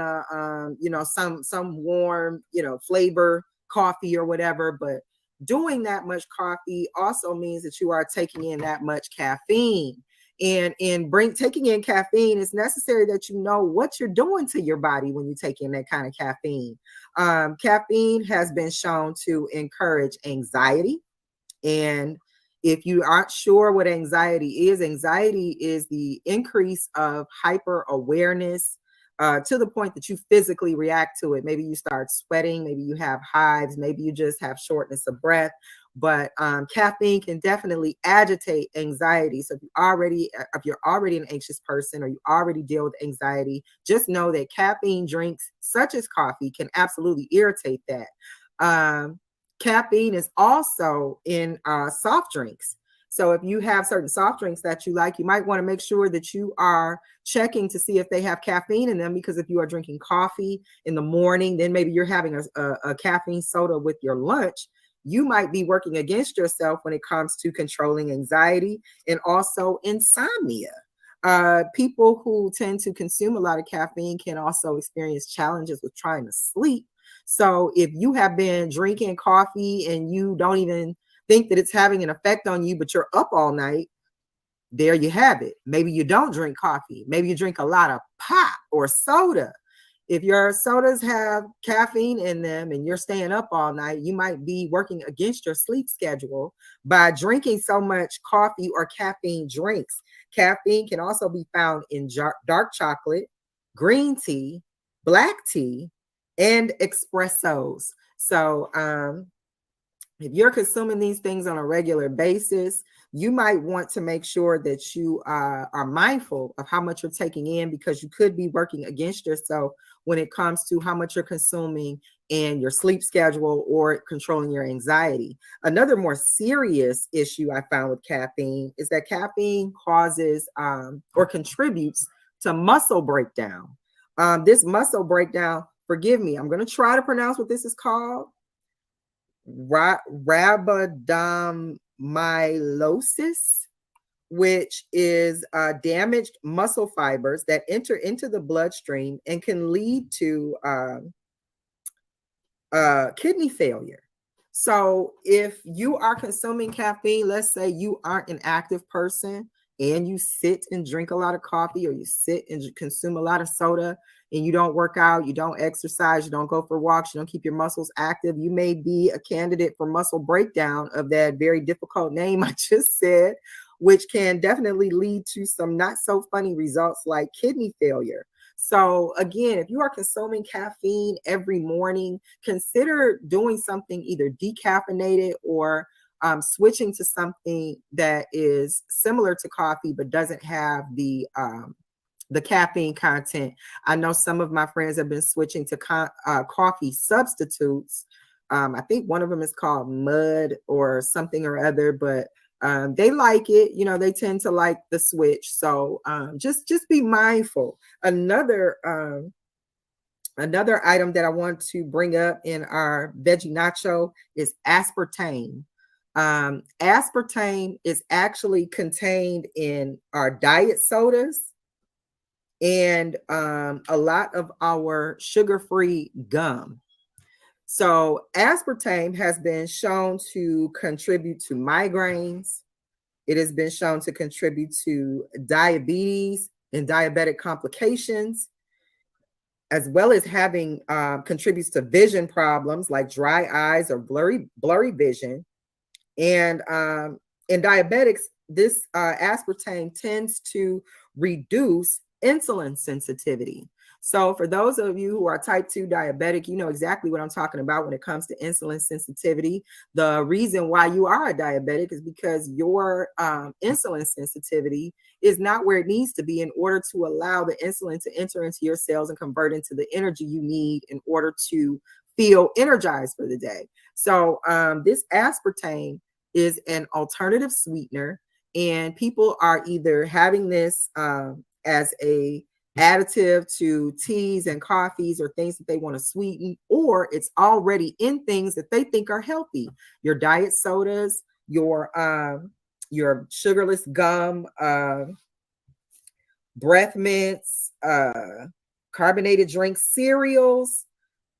some warm, flavor coffee or whatever. But doing that much coffee also means that you are taking in that much caffeine. And taking in caffeine, it's necessary that you know what you're doing to your body when you take in that kind of caffeine. Caffeine has been shown to encourage anxiety. And if you aren't sure what anxiety is the increase of hyper awareness to the point that you physically react to it. Maybe you start sweating, maybe you have hives, maybe you just have shortness of breath. But caffeine can definitely agitate anxiety. So if you're already an anxious person, or you already deal with anxiety, just know that caffeine drinks such as coffee can absolutely irritate that. Caffeine is also in soft drinks. So if you have certain soft drinks that you like, you might want to make sure that you are checking to see if they have caffeine in them, because if you are drinking coffee in the morning, then maybe you're having a caffeine soda with your lunch. You might be working against yourself when it comes to controlling anxiety and also insomnia. People who tend to consume a lot of caffeine can also experience challenges with trying to sleep. So if you have been drinking coffee and you don't even think that it's having an effect on you, but you're up all night, there you have it. Maybe you don't drink coffee. Maybe you drink a lot of pop or soda. If your sodas have caffeine in them and you're staying up all night, you might be working against your sleep schedule by drinking so much coffee or caffeine drinks. Caffeine can also be found in dark chocolate, green tea, black tea, and espressos. So if you're consuming these things on a regular basis, you might want to make sure that you are mindful of how much you're taking in, because you could be working against yourself when it comes to how much you're consuming and your sleep schedule or controlling your anxiety. Another more serious issue I found with caffeine is that caffeine causes or contributes to muscle breakdown. This muscle breakdown, forgive me, I'm going to try to pronounce what this is called. Rhabdomyolysis, which is damaged muscle fibers that enter into the bloodstream and can lead to kidney failure. So if you are consuming caffeine, let's say you aren't an active person and you sit and drink a lot of coffee, or you sit and consume a lot of soda, and you don't work out, you don't exercise, you don't go for walks, you don't keep your muscles active, you may be a candidate for muscle breakdown of that very difficult name I just said, which can definitely lead to some not so funny results like kidney failure. So again, if you are consuming caffeine every morning, consider doing something either decaffeinated or switching to something that is similar to coffee but doesn't have the caffeine content. I know some of my friends have been switching to coffee substitutes. I think one of them is called Mud or something or other, but they like it. They tend to like the switch. So just be mindful. Another item that I want to bring up in our veggie nacho is aspartame. Aspartame is actually contained in our diet sodas and a lot of our sugar-free gum. So aspartame has been shown to contribute to migraines. It has been shown to contribute to diabetes and diabetic complications, as well as having contributes to vision problems like dry eyes or blurry vision. And in diabetics, this aspartame tends to reduce insulin sensitivity. So for those of you who are type 2 diabetic, you know exactly what I'm talking about when it comes to insulin sensitivity. The reason why you are a diabetic is because your insulin sensitivity is not where it needs to be in order to allow the insulin to enter into your cells and convert into the energy you need in order to feel energized for the day. So this aspartame is an alternative sweetener, and people are either having this as a additive to teas and coffees or things that they want to sweeten, or it's already in things that they think are healthy. Your diet sodas, your sugarless gum, breath mints, carbonated drinks, cereals.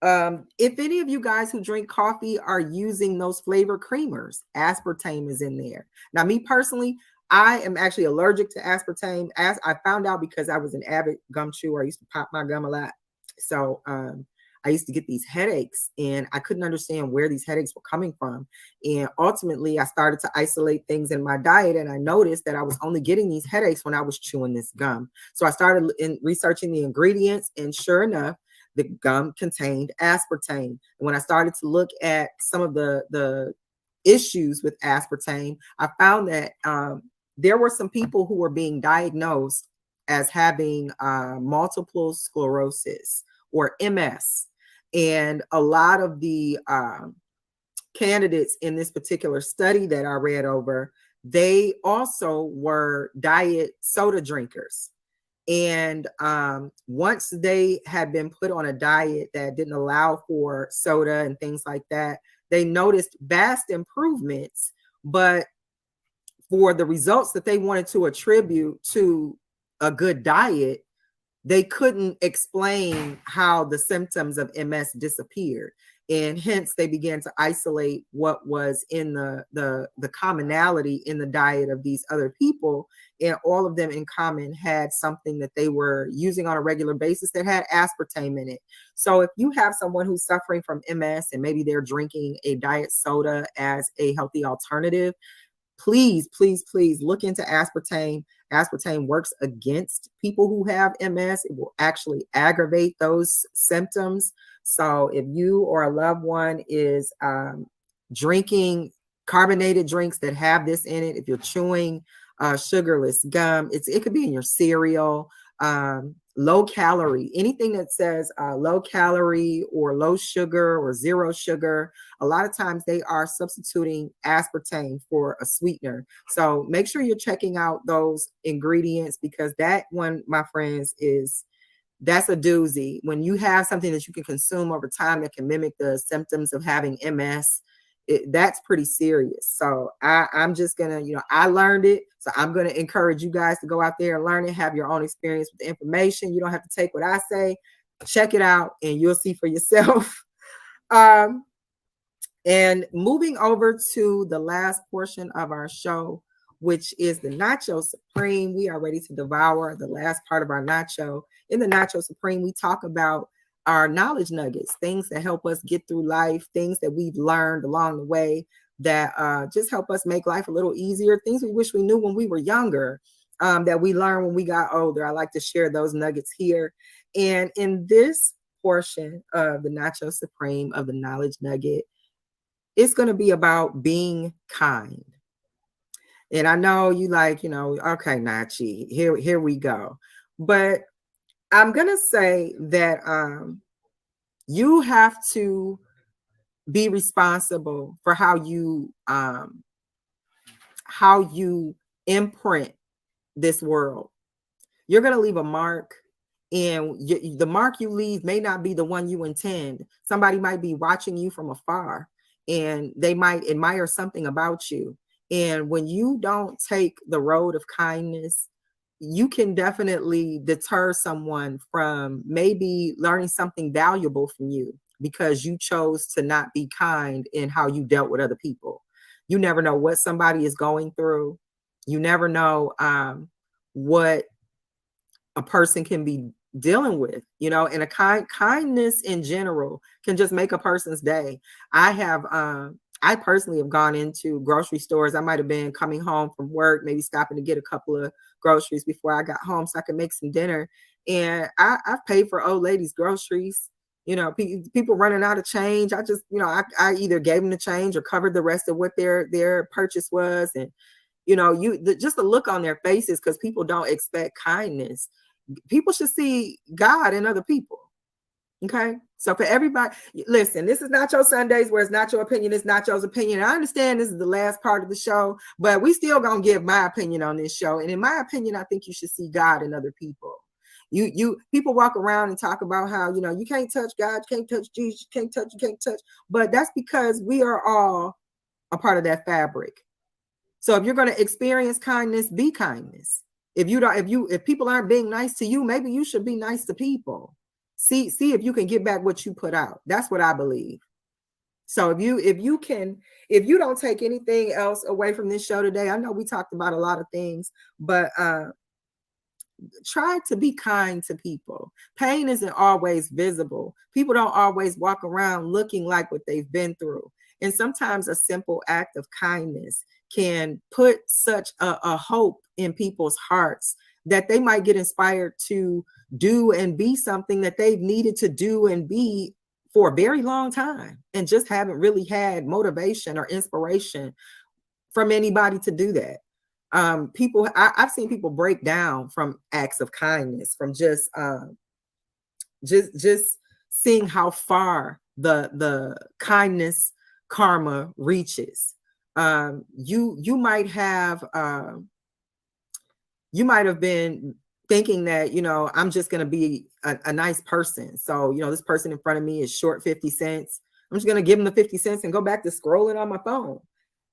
If any of you guys who drink coffee are using those flavor creamers, aspartame is in there. Now, me personally, I am actually allergic to aspartame. As I found out because I was an avid gum chewer. I used to pop my gum a lot. So I used to get these headaches, and I couldn't understand where these headaches were coming from. And ultimately, I started to isolate things in my diet, and I noticed that I was only getting these headaches when I was chewing this gum. So I started researching the ingredients, and sure enough, the gum contained aspartame. And when I started to look at some of the issues with aspartame, I found that there were some people who were being diagnosed as having multiple sclerosis or MS. And a lot of the candidates in this particular study that I read over, they also were diet soda drinkers. And once they had been put on a diet that didn't allow for soda and things like that, they noticed vast improvements, but for the results that they wanted to attribute to a good diet, they couldn't explain how the symptoms of MS disappeared. And hence they began to isolate what was in the commonality in the diet of these other people. And all of them in common had something that they were using on a regular basis that had aspartame in it. So if you have someone who's suffering from MS and maybe they're drinking a diet soda as a healthy alternative, please, please, please look into aspartame. Aspartame works against people who have MS. It will actually aggravate those symptoms. So if you or a loved one is drinking carbonated drinks that have this in it, if you're chewing sugarless gum, it could be in your cereal, low calorie, anything that says low calorie or low sugar or zero sugar. A lot of times they are substituting aspartame for a sweetener. So make sure you're checking out those ingredients, because that one, my friends, that's a doozy. When you have something that you can consume over time that can mimic the symptoms of having MS, that's pretty serious. So I'm just gonna, I learned it. So I'm gonna encourage you guys to go out there and learn it, have your own experience with the information. You don't have to take what I say, check it out, and you'll see for yourself. And moving over to the last portion of our show, which is the Nacho Supreme. We are ready to devour the last part of our nacho. In the Nacho Supreme, we talk about our knowledge nuggets, things that help us get through life, things that we've learned along the way that just help us make life a little easier, things we wish we knew when we were younger, that we learned when we got older. I like to share those nuggets here. And in this portion of the Nacho Supreme of the knowledge nugget, it's going to be about being kind. And I know you like, okay, Nachi, here we go. But I'm going to say that you have to be responsible for how you imprint this world. You're going to leave a mark, and the mark you leave may not be the one you intend. Somebody might be watching you from afar, and they might admire something about you. And when you don't take the road of kindness, you can definitely deter someone from maybe learning something valuable from you because you chose to not be kind in how you dealt with other people. You never know what somebody is going through. You never know what a person can be dealing with, and a kindness in general can just make a person's day. I personally have gone into grocery stores. I might have been coming home from work, maybe stopping to get a couple of groceries before I got home so I could make some dinner. And I've paid for old ladies' groceries. People running out of change. I just, I either gave them the change or covered the rest of what their purchase was. And, just the look on their faces, because people don't expect kindness. People should see God in other people. Okay. So for everybody, listen, this is Nacho Sundays, where it's not your opinion, it's Nacho's opinion. I understand this is the last part of the show, but we still gonna give my opinion on this show. And in my opinion, I think you should see God in other people. People walk around and talk about how, you can't touch God, you can't touch Jesus, you can't touch. But that's because we are all a part of that fabric. So if you're going to experience kindness, be kindness. If people aren't being nice to you, maybe you should be nice to people. See if you can get back what you put out. That's what I believe. So if you don't take anything else away from this show today, I know we talked about a lot of things, but try to be kind to people. Pain isn't always visible. People don't always walk around looking like what they've been through. And sometimes a simple act of kindness can put such a hope in people's hearts that they might get inspired to do and be something that they've needed to do and be for a very long time, and just haven't really had motivation or inspiration from anybody to do that. I've seen people break down from acts of kindness, from just seeing how far the kindness karma reaches. You might have been thinking that, I'm just going to be a nice person. So, this person in front of me is short 50 cents. I'm just going to give them the 50 cents and go back to scrolling on my phone,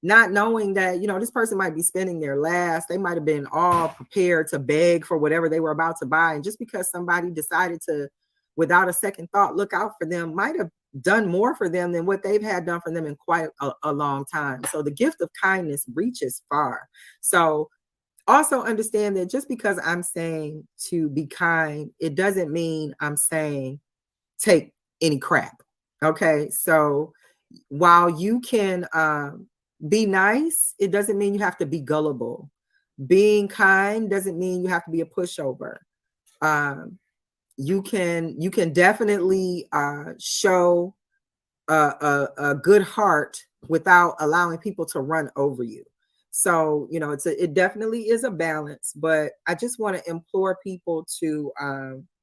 not knowing that, this person might be spending their last. They might have been all prepared to beg for whatever they were about to buy. And just because somebody decided to, without a second thought, look out for them, might have done more for them than what they've had done for them in quite a long time. So the gift of kindness reaches far. So also understand that just because I'm saying to be kind, it doesn't mean I'm saying take any crap. Okay. So while you can be nice, it doesn't mean you have to be gullible. Being kind doesn't mean you have to be a pushover. You can definitely show a good heart without allowing people to run over you. So, it definitely is a balance, but I just want to implore people to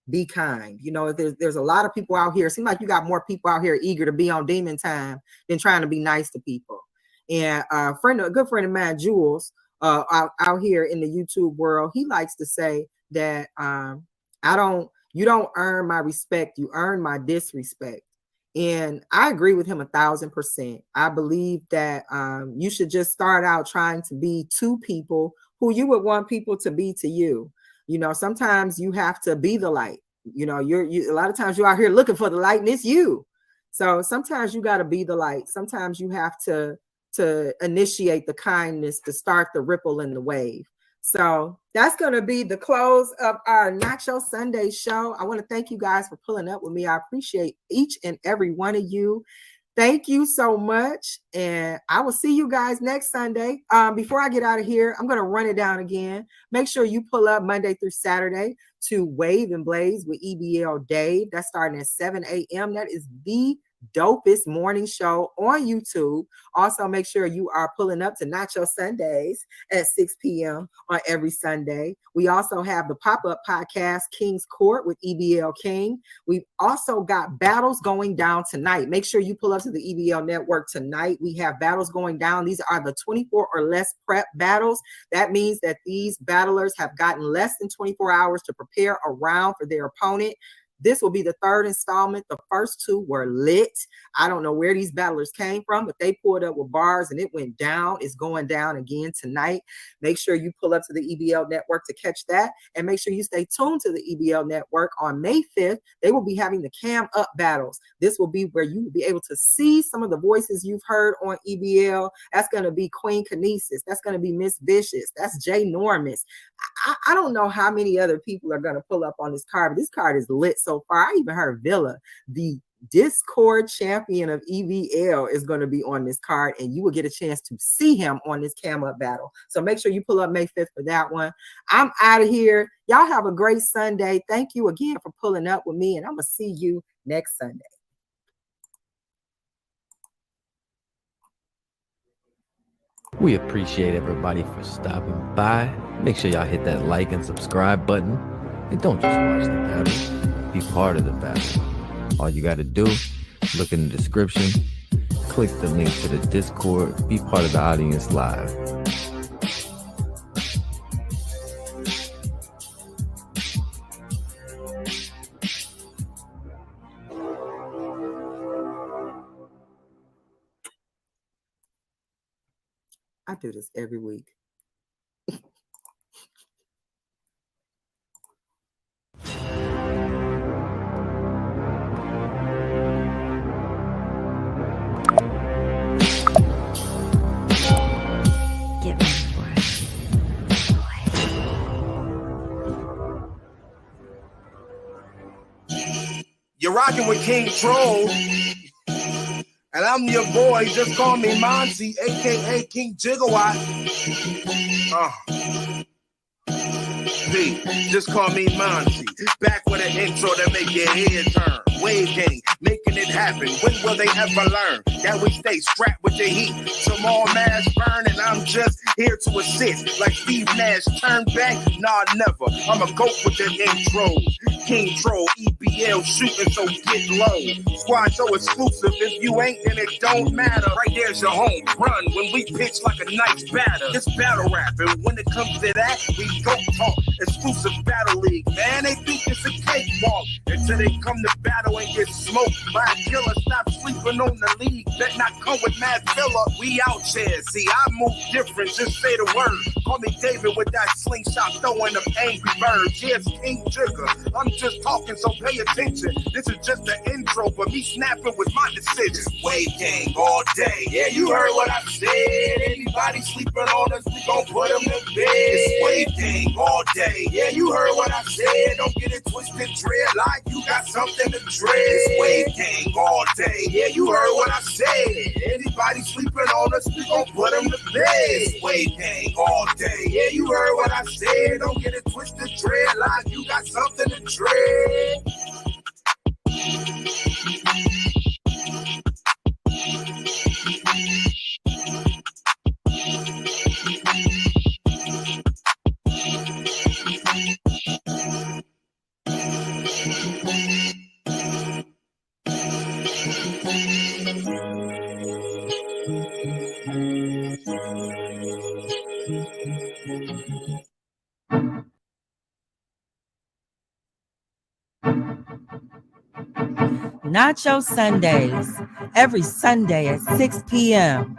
be kind. There's a lot of people out here. It seems like you got more people out here eager to be on demon time than trying to be nice to people. And a good friend of mine, Jules, out here in the YouTube world, he likes to say that you don't earn my respect, you earn my disrespect. And I agree with him 1,000%. I believe that you should just start out trying to be to people who you would want people to be to you. Sometimes you have to be the light. A lot of times you're out here looking for the light, and it's you. So sometimes you got to be the light. Sometimes you have to initiate the kindness to start the ripple in the wave. So that's going to be the close of our Nacho Sunday show. I want to thank you guys for pulling up with me. I appreciate each and every one of you. Thank you so much. And I will see you guys next Sunday. Before I get out of here, I'm going to run it down again. Make sure you pull up Monday through Saturday to Wave and Blaze with EBL Dave. That's starting at 7 a.m. That is the dopest morning show on YouTube. Also, make sure you are pulling up to Nacho Sundays at 6 p.m. on every Sunday. We also have the pop-up podcast, King's Court with EBL King. We've also got battles going down tonight. Make sure you pull up to the EBL network tonight. We have battles going down. These are the 24 or less prep battles. That means that these battlers have gotten less than 24 hours to prepare a round for their opponent. This will be the third installment. The first two were lit. I don't know where these battlers came from, but they pulled up with bars and it went down. It's going down again tonight. Make sure you pull up to the EBL network to catch that. And make sure you stay tuned to the EBL network on May 5th. They will be having the Cam Up battles. This will be where you will be able to see some of the voices you've heard on EBL. That's going to be Queen Kinesis. That's going to be Miss Vicious. That's Jay Normus. I don't know how many other people are going to pull up on this card, but this card is lit so far. I even heard Villa, the Discord champion of EVL, is going to be on this card, and you will get a chance to see him on this Cam Up battle. So make sure you pull up May 5th for that one. I'm out of here. Y'all have a great Sunday. Thank you again for pulling up with me, and I'm going to see you next Sunday. We appreciate everybody for stopping by. Make sure y'all hit that like and subscribe button. And don't just watch the battle, be part of the battle. All you got to do, look in the description, click the link to the Discord, be part of the audience live. I do this every week. You're rocking with King Troll. And I'm your boy, just call me Monty, aka King Gigawatt. P, just call me Monty. Back with an intro to make your head turn. Wave gang, making it happen. When will they ever learn that we stay strapped with the heat? Some all mass burn, and I'm just here to assist. Like Steve Nash, turn back? Nah, never. I'm a goat with the intros. King Troll, EBL shooting, so get low. Squad so exclusive. If you ain't, then it don't matter. Right there's your home run when we pitch like a nice batter. It's battle rap, and when it comes to that, we go talk. Exclusive battle league, man. They think it's a cakewalk until they come to battle and get smoked by a killer. Stop sleeping on the league. Bet not come with mad filler. We out here. See, I move different. Just say the word. Call me David with that slingshot throwing them angry birds. Yes, King Jigger. I'm just talking, so pay attention. This is just the intro, but me snapping with my decisions. Wave gang all day. Yeah, you heard what I said. Anybody sleeping on us, we gon' put them to bed. It's wave gang all day. Yeah, you heard what I said. Don't get it twisted, dread like you got something to dread. It's wave gang all day. Yeah, you heard what I said. Anybody sleeping on us, we gon' put them to bed. It's wave gang all day. Yeah, you heard what I said. Don't get it twisted, dread like you got something to dread. Nacho Sundays, every Sunday at 6 p.m.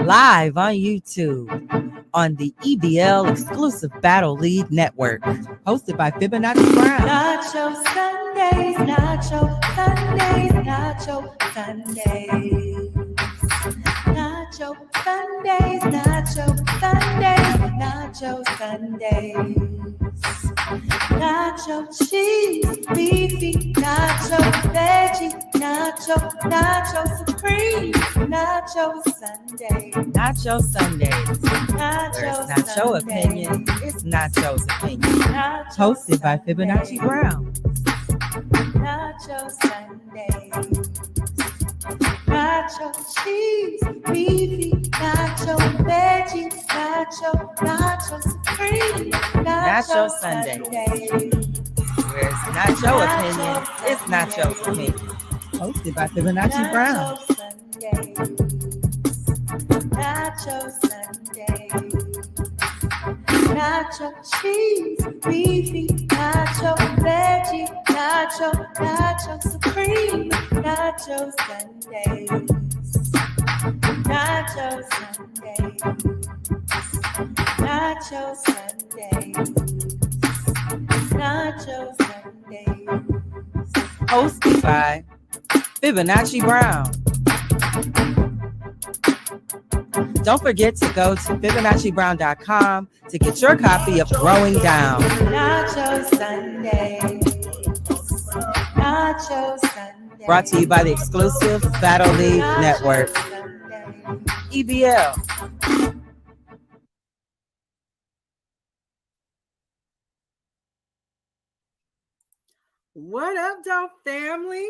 Live on YouTube on the EBL exclusive Battle League Network. Hosted by Fibonacci Brown. Nacho Sundays, Nacho Sundays, Nacho Sundays. Nacho Sundays, Nacho Sundays, Nacho Sundays. Nacho cheese, beefy, nacho veggie, nacho supreme, nacho Sunday. Nacho Sundays. Nacho Where it's not your Sunday. opinion, it's Nacho's opinion. Nacho Hosted by Sunday. Fibonacci Brown. Nacho Sunday. Nacho cheese, beefy, nacho veggie, nacho supreme, Nacho Sunday. Where it's not your opinion, it's Nacho's opinion. Hosted by Fibonacci Brown. Nacho Sunday. nacho cheese, beefy, nacho veggie, nacho supreme, nacho Sundays, nacho Sundays, nacho Sundays, nacho Sundays. Hosted by Fibonacci Brown. Don't forget to go to FibonacciBrown.com to get your copy of Growing Down. Nacho Sundays, Nacho Sundays. Brought to you by the exclusive Battle League Network. EBL. What up, dope family?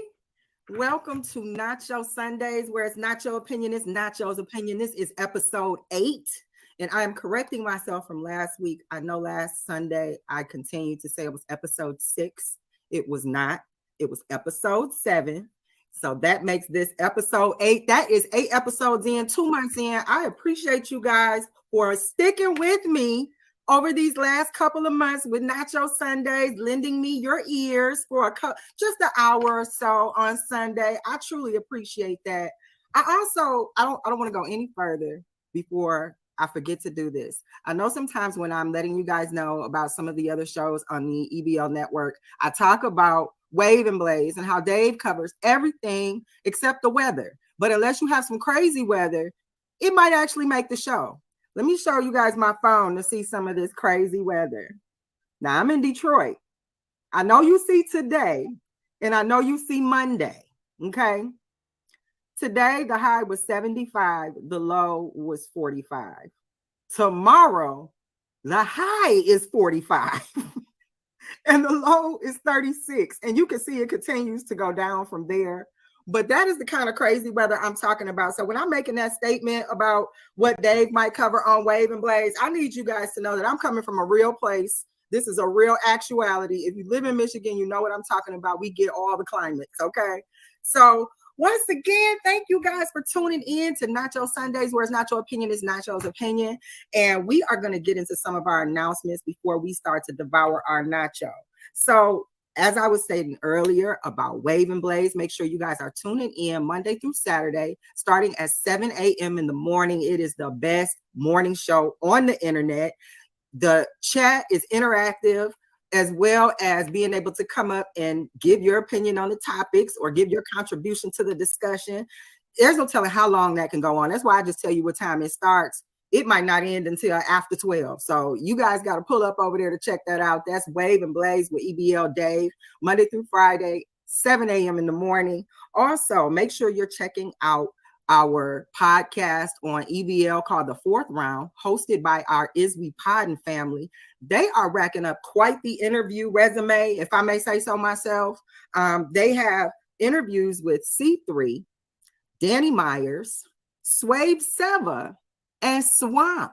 Welcome to Nacho Sundays, where it's Nacho Opinion, it's Nacho's Opinion. This is episode 8, and I am correcting myself from last week. I know last Sunday I continued to say it was episode 6. It was not. It was episode 7. So that makes this episode 8. That is 8 episodes in, 2 months in. I appreciate you guys for sticking with me over these last couple of months with Nacho Sundays, lending me your ears for just an hour or so on Sunday. I truly appreciate that. I don't want to go any further before I forget to do this. I know sometimes when I'm letting you guys know about some of the other shows on the EBL network, I talk about Wave and Blaze and how Dave covers everything except the weather. But unless you have some crazy weather, it might actually make the show. Let me show you guys my phone to see some of this crazy weather. Now, I'm in Detroit. I know you see today, and I know you see Monday, okay? Today, the high was 75. The low was 45. Tomorrow, the high is 45. And the low is 36. And you can see it continues to go down from there. But that is the kind of crazy weather I'm talking about. So when I'm making that statement about what Dave might cover on Wave and Blaze, I need you guys to know that I'm coming from a real place. This is a real actuality. If you live in Michigan, you know what I'm talking about. We get all the climates, okay? So once again, thank you guys for tuning in to Nacho Sundays, where it's Nacho Opinion is Nacho's Opinion. And we are going to get into some of our announcements before we start to devour our nacho. So as I was stating earlier about Wave and Blaze, make sure you guys are tuning in Monday through Saturday, starting at 7 a.m. in the morning. It is the best morning show on the internet. The chat is interactive, as well as being able to come up and give your opinion on the topics or give your contribution to the discussion. There's no telling how long that can go on. That's why I just tell you what time it starts. It might not end until after 12. So you guys got to pull up over there to check that out. That's Wave and Blaze with EBL Dave, Monday through Friday, 7 a.m. in the morning. Also, make sure you're checking out our podcast on EBL called The Fourth Round, hosted by our Is We Poddin' family. They are racking up quite the interview resume, if I may say so myself. They have interviews with C3, Danny Myers, Swave Seva, and Swamp.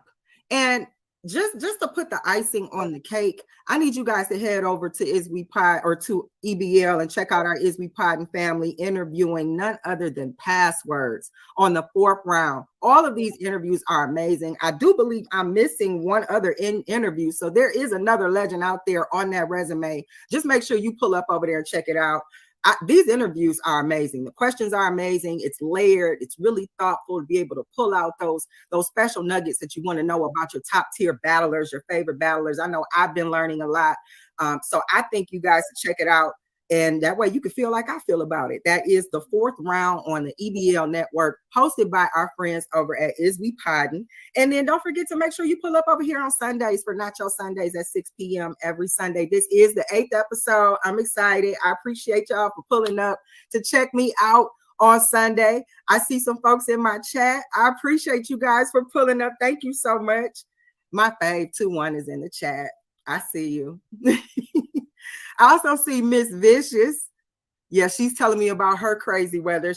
And just to put the icing on the cake, I need you guys to head over to Is We Pod or to EBL and check out our Is We Poddin' family interviewing none other than Passwords on The Fourth Round. All of these interviews are amazing. I do believe I'm missing one other interview. So there is another legend out there on that resume. Just make sure you pull up over there and check it out. These interviews are amazing. The questions are amazing. It's layered. It's really thoughtful to be able to pull out those special nuggets that you want to know about your top tier battlers, your favorite battlers. I know I've been learning a lot. So I think you guys should check it out. And that way you can feel like I feel about it. That is The Fourth Round on the EBL network, hosted by our friends over at Is We Poddin'. And then don't forget to make sure you pull up over here on Sundays for Nacho Sundays at 6 p.m. every Sunday. This is the 8th episode. I'm excited. I appreciate y'all for pulling up to check me out on Sunday. I see some folks in my chat. I appreciate you guys for pulling up. Thank you so much. My fave 2-1 is in the chat. I see you. I also see Miss Vicious. Yeah, she's telling me about her crazy weather.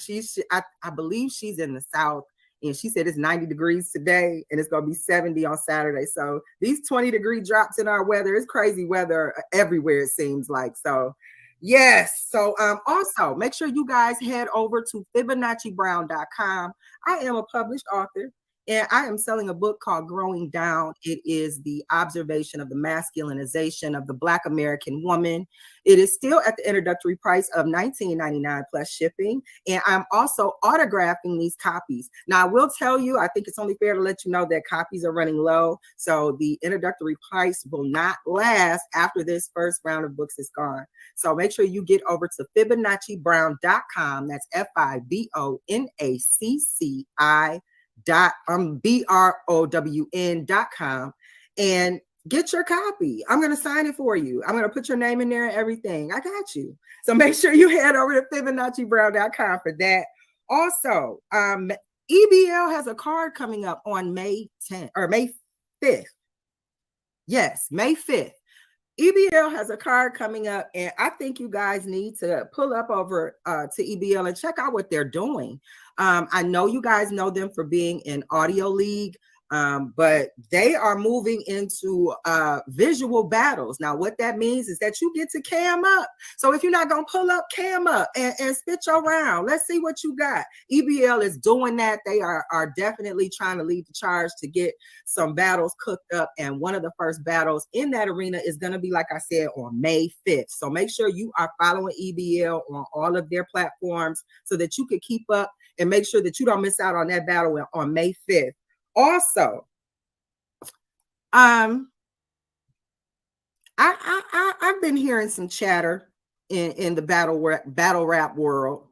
I believe she's in the South, and she said it's 90 degrees today, and it's going to be 70 on Saturday. So these 20-degree drops in our weather, it's crazy weather everywhere, it seems like. So yes. So also make sure you guys head over to FibonacciBrown.com. I am a published author. And I am selling a book called Growing Down. It is the observation of the masculinization of the Black American woman. It is still at the introductory price of $19.99 plus shipping. And I'm also autographing these copies. Now, I will tell you, I think it's only fair to let you know that copies are running low. So the introductory price will not last after this first round of books is gone. So make sure you get over to FibonacciBrown.com. That's FIBONACCI.BROWN.com and get your copy. I'm going to sign it for you. I'm going to put your name in there and everything. I got you. So make sure you head over to FibonacciBrown.com for that. Also, EBL has a card coming up on May 10th or May 5th. Yes, May 5th. EBL has a card coming up, and I think you guys need to pull up over to EBL and check out what they're doing. I know you guys know them for being an audio league, but they are moving into visual battles. Now, what that means is that you get to cam up. So if you're not going to pull up, cam up and spit your round. Let's see what you got. EBL is doing that. They are definitely trying to lead the charge to get some battles cooked up. And one of the first battles in that arena is going to be, like I said, on May 5th. So make sure you are following EBL on all of their platforms so that you can keep up and make sure that you don't miss out on that battle on May 5th. Also, I've been hearing some chatter in the battle rap world,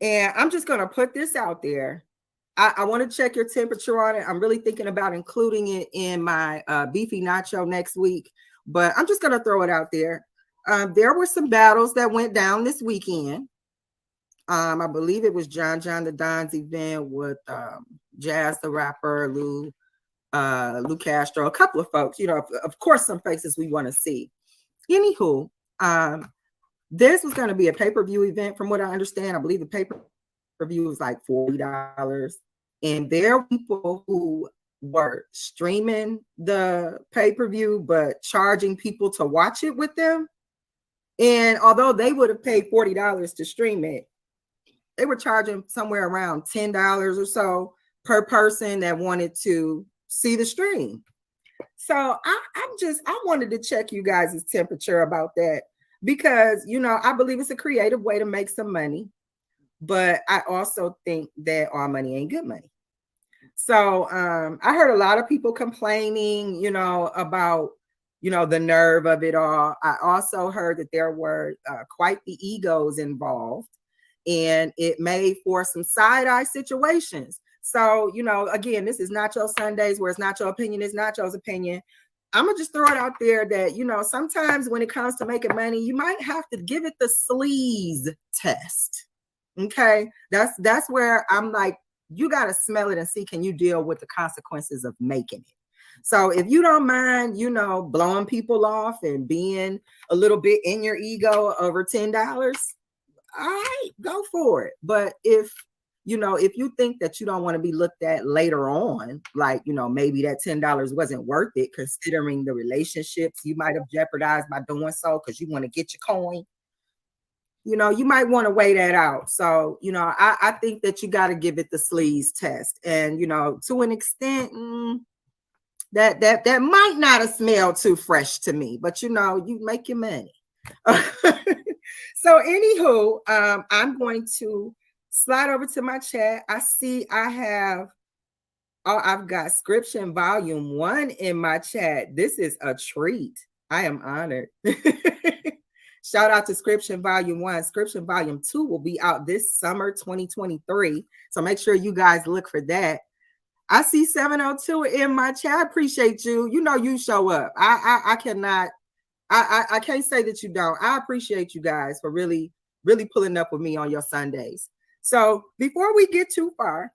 and I'm just gonna put this out there. I want to check your temperature on it. I'm really thinking about including it in my beefy nacho next week, but I'm just gonna throw it out there. There were some battles that went down this weekend. I believe it was John the Don's event with Jazz the Rapper, Lou Castro, a couple of folks, you know, of course, some faces we want to see. Anywho, this was going to be a pay-per-view event from what I understand. I believe the pay-per-view was like $40. And there were people who were streaming the pay-per-view, but charging people to watch it with them. And although they would have paid $40 to stream it, they were charging somewhere around $10 or so per person that wanted to see the stream. So I wanted to check you guys' temperature about that because, you know, I believe it's a creative way to make some money, but I also think that all money ain't good money. So I heard a lot of people complaining, you know, about, you know, the nerve of it all. I also heard that there were quite the egos involved, and it made for some side-eye situations. So, you know, again, this is Nacho Sundays, where it's Nacho opinion, it's Nacho's opinion. I'm gonna just throw it out there that, you know, sometimes when it comes to making money, you might have to give it the sleaze test. Okay, that's where I'm like, you gotta smell it and see, can you deal with the consequences of making it? So if you don't mind, you know, blowing people off and being a little bit in your ego over $10, all right, go for it. But if, you know, if you think that you don't want to be looked at later on, like, you know, maybe that $10 wasn't worth it, considering the relationships you might have jeopardized by doing so because you want to get your coin, you know, you might want to weigh that out. So, you know, I think that you got to give it the sleaze test. And, you know, to an extent, that might not have smelled too fresh to me, but, you know, you make your money. So anywho, I'm going to slide over to my chat. I see I've got Scription Volume 1 in my chat. This is a treat. I am honored. Shout out to Scription Volume 1. Scription Volume 2 will be out this summer 2023. So make sure you guys look for that. I see 702 in my chat. I appreciate you. You know you show up. I can't say that you don't. I appreciate you guys for really, really pulling up with me on your Sundays. So before we get too far,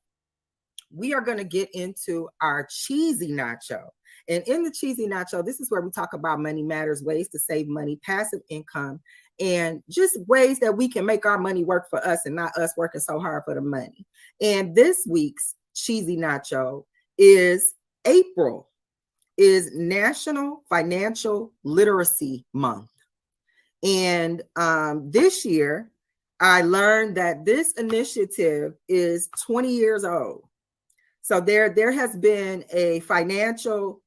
we are going to get into our cheesy nacho. And in the cheesy nacho, this is where we talk about money matters, ways to save money, passive income, and just ways that we can make our money work for us and not us working so hard for the money. And this week's cheesy nacho is April. Is National Financial Literacy Month. And this year, I learned that this initiative is 20 years old. So there has been a financial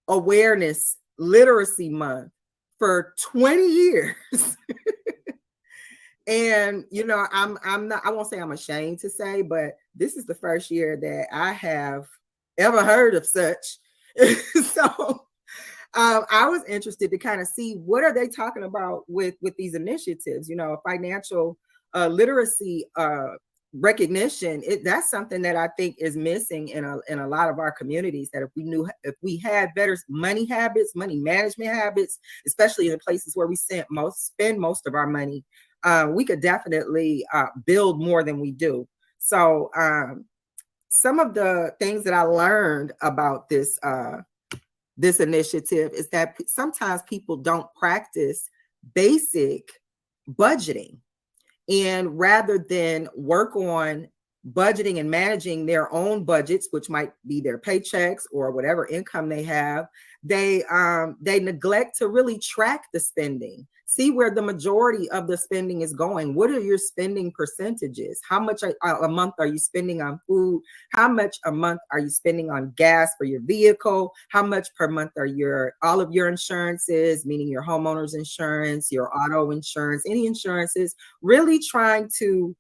awareness literacy month for 20 years. And I'm not, I won't say I'm ashamed to say, but this is the first year that I have ever heard of such. So I was interested to kind of see what are they talking about with these initiatives, financial literacy recognition. That's something that I think is missing in a lot of our communities, that if we had better money habits, money management habits, especially in the places where we spend most of our money, we could definitely build more than we do. So some of the things that I learned about this initiative is that sometimes people don't practice basic budgeting. And rather than work on budgeting and managing their own budgets, which might be their paychecks or whatever income they have, they neglect to really track the spending, see where the majority of the spending is going. What are your spending percentages? How much a month are you spending on food? How much a month are you spending on gas for your vehicle? How much per month are all of your insurances, meaning your homeowner's insurance, your auto insurance, any insurances? Really trying to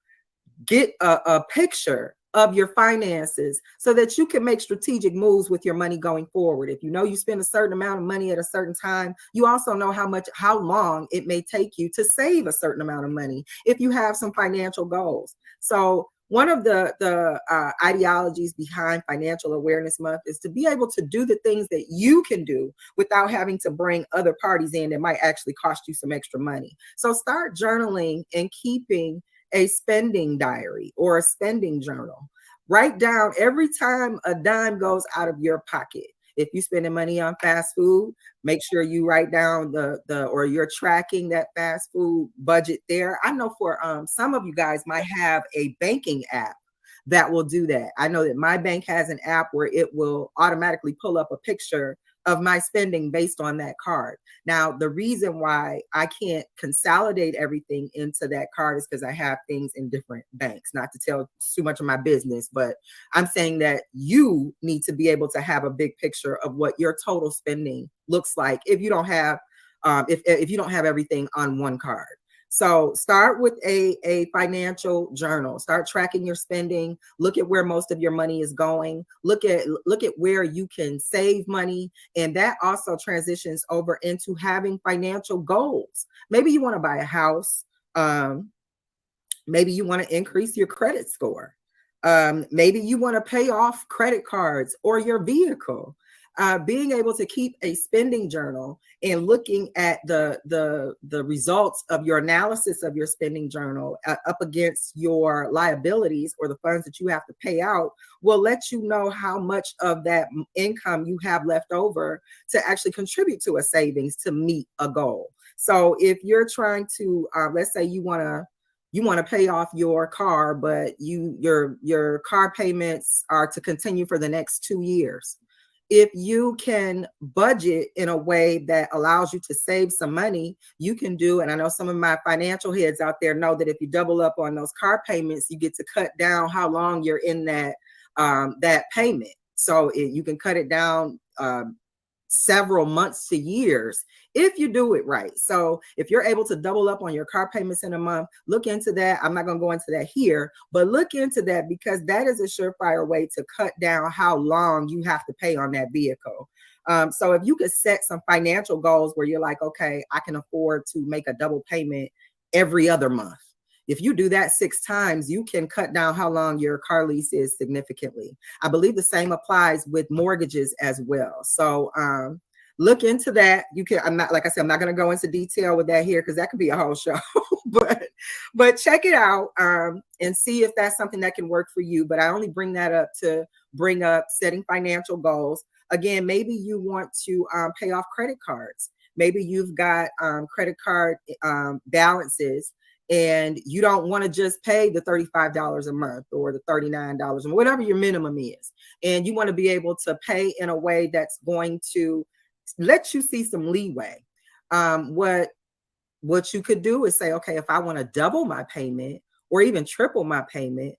get a picture of your finances so that you can make strategic moves with your money going forward. If you know you spend a certain amount of money at a certain time, you also know how long it may take you to save a certain amount of money if you have some financial goals. So one of the ideologies behind Financial Awareness Month is to be able to do the things that you can do without having to bring other parties in that might actually cost you some extra money. So start journaling and keeping a spending diary or a spending journal. Write down every time a dime goes out of your pocket. If you're spending money on fast food, make sure you write down or you're tracking that fast food budget there. I know for some of you guys might have a banking app that will do that. I know that my bank has an app where it will automatically pull up a picture of my spending based on that card. Now, the reason why I can't consolidate everything into that card is because I have things in different banks. Not to tell too much of my business, but I'm saying that you need to be able to have a big picture of what your total spending looks like if you don't have if you don't have everything on one card. So start with a financial journal. Start tracking your spending. Look at where most of your money is going. Look at where you can save money. And that also transitions over into having financial goals. Maybe you want to buy a house. Maybe you want to increase your credit score. Maybe you want to pay off credit cards or your vehicle. Being able to keep a spending journal and looking at the results of your analysis of your spending journal up against your liabilities or the funds that you have to pay out will let you know how much of that income you have left over to actually contribute to a savings to meet a goal. So if you're trying to, let's say you want to pay off your car, but your car payments are to continue for the next 2 years. If you can budget in a way that allows you to save some money, you can do, and I know some of my financial heads out there know that if you double up on those car payments, you get to cut down how long you're in that payment. So you can cut it down several months to years if you do it right. So if you're able to double up on your car payments in a month, look into that. I'm not going to go into that here, but look into that because that is a surefire way to cut down how long you have to pay on that vehicle. So if you could set some financial goals where you're like, okay, I can afford to make a double payment every other month. If you do that 6 times, you can cut down how long your car lease is significantly. I believe the same applies with mortgages as well. So look into that. You can, I'm not going to go into detail with that here because that could be a whole show, but check it out and see if that's something that can work for you. But I only bring that up to bring up setting financial goals. Again, maybe you want to pay off credit cards. Maybe you've got credit card balances and you don't want to just pay the $35 a month or the $39 and whatever your minimum is. And you want to be able to pay in a way that's going to let you see some leeway. What you could do is say, okay, if I want to double my payment or even triple my payment,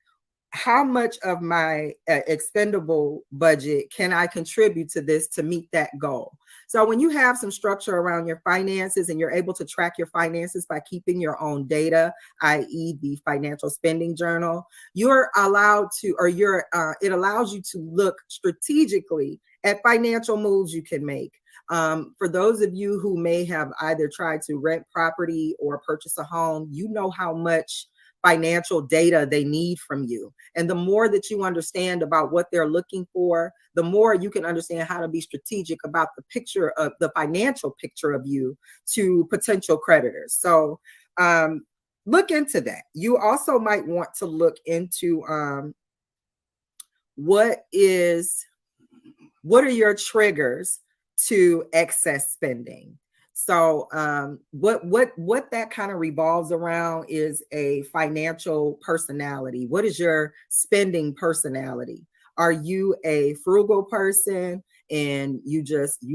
how much of my expendable budget can I contribute to this to meet that goal? So when you have some structure around your finances and you're able to track your finances by keeping your own data, i.e. the financial spending journal, you're allowed to, or it allows you to look strategically at financial moves you can make. For those of you who may have either tried to rent property or purchase a home, you know how much financial data they need from you. And the more that you understand about what they're looking for, the more you can understand how to be strategic about the picture of the financial picture of you to potential creditors. So look into that. You also might want to look into what are your triggers to excess spending. So what that kind of revolves around is a financial personality. What is your spending personality? Are you a frugal person and you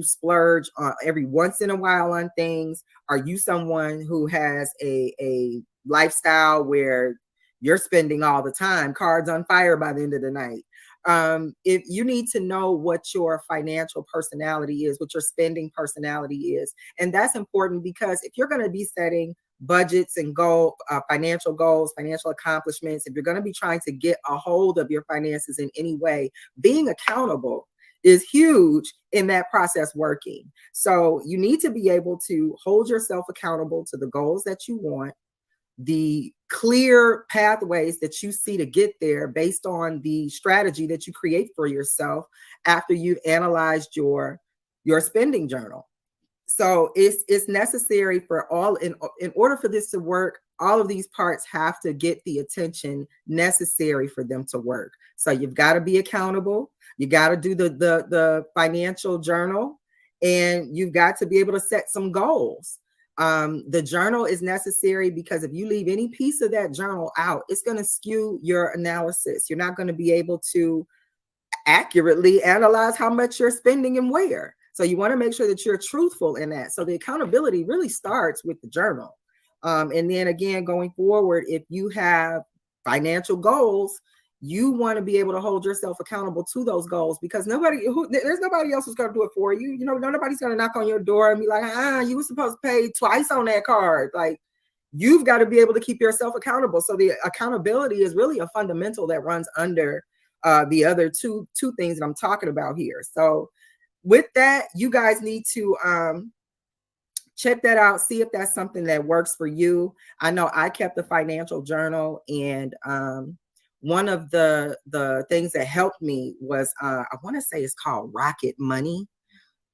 splurge every once in a while on things? Are you someone who has a lifestyle where you're spending all the time, cards on fire by the end of the night? If you need to know what your financial personality is, what your spending personality is. And that's important because if you're going to be setting budgets and financial goals, financial accomplishments, if you're going to be trying to get a hold of your finances in any way, being accountable is huge in that process working. So you need to be able to hold yourself accountable to the goals that you want, the clear pathways that you see to get there based on the strategy that you create for yourself after you've analyzed your spending journal. So it's necessary for in order for this to work, all of these parts have to get the attention necessary for them to work. So you've got to be accountable. You got to do the financial journal, and you've got to be able to set some goals. The journal is necessary because if you leave any piece of that journal out, it's going to skew your analysis. You're not going to be able to accurately analyze how much you're spending and where. So you want to make sure that you're truthful in that. So the accountability really starts with the journal. And then again, going forward, if you have financial goals, you want to be able to hold yourself accountable to those goals because there's nobody else who's going to do it for you. You know, nobody's going to knock on your door and be like, you were supposed to pay twice on that card. Like, you've got to be able to keep yourself accountable. So the accountability is really a fundamental that runs under the other two things that I'm talking about here. So with that, you guys need to check that out, see if that's something that works for you. I know I kept the financial journal, and one of the things that helped me was I want to say it's called Rocket Money.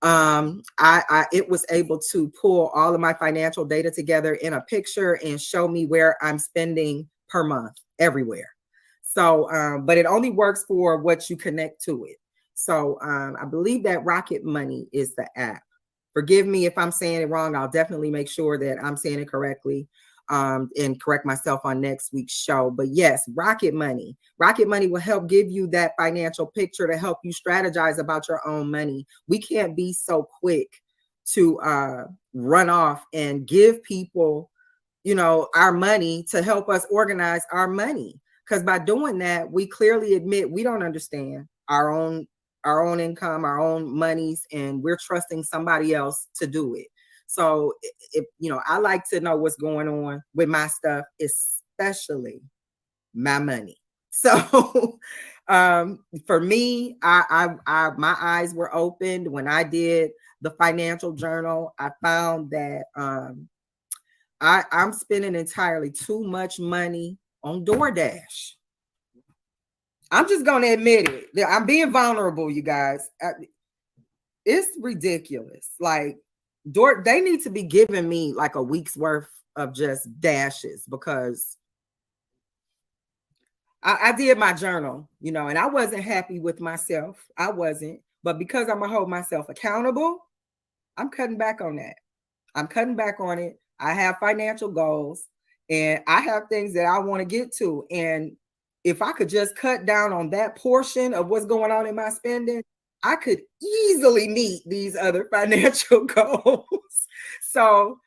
It was able to pull all of my financial data together in a picture and show me where I'm spending per month everywhere. So, but it only works for what you connect to it. So I believe that Rocket Money is the app. Forgive me if I'm saying it wrong. I'll definitely make sure that I'm saying it correctly and correct myself on next week's show. But yes, Rocket Money. Rocket Money will help give you that financial picture to help you strategize about your own money. We can't be so quick to run off and give people, our money to help us organize our money. Because by doing that, we clearly admit we don't understand our own income, our own monies, and we're trusting somebody else to do it. So if I like to know what's going on with my stuff, especially my money. So for me, I my eyes were opened when I did the financial journal. I found that I'm spending entirely too much money on DoorDash. I'm just going to admit it. I'm being vulnerable, you guys. It's ridiculous. Like, they need to be giving me like a week's worth of just dashes because I did my journal, and I wasn't happy with myself. I wasn't. But because I'm going to hold myself accountable, I'm cutting back on that. I'm cutting back on it. I have financial goals and I have things that I want to get to. And if I could just cut down on that portion of what's going on in my spending, I could easily meet these other financial goals. So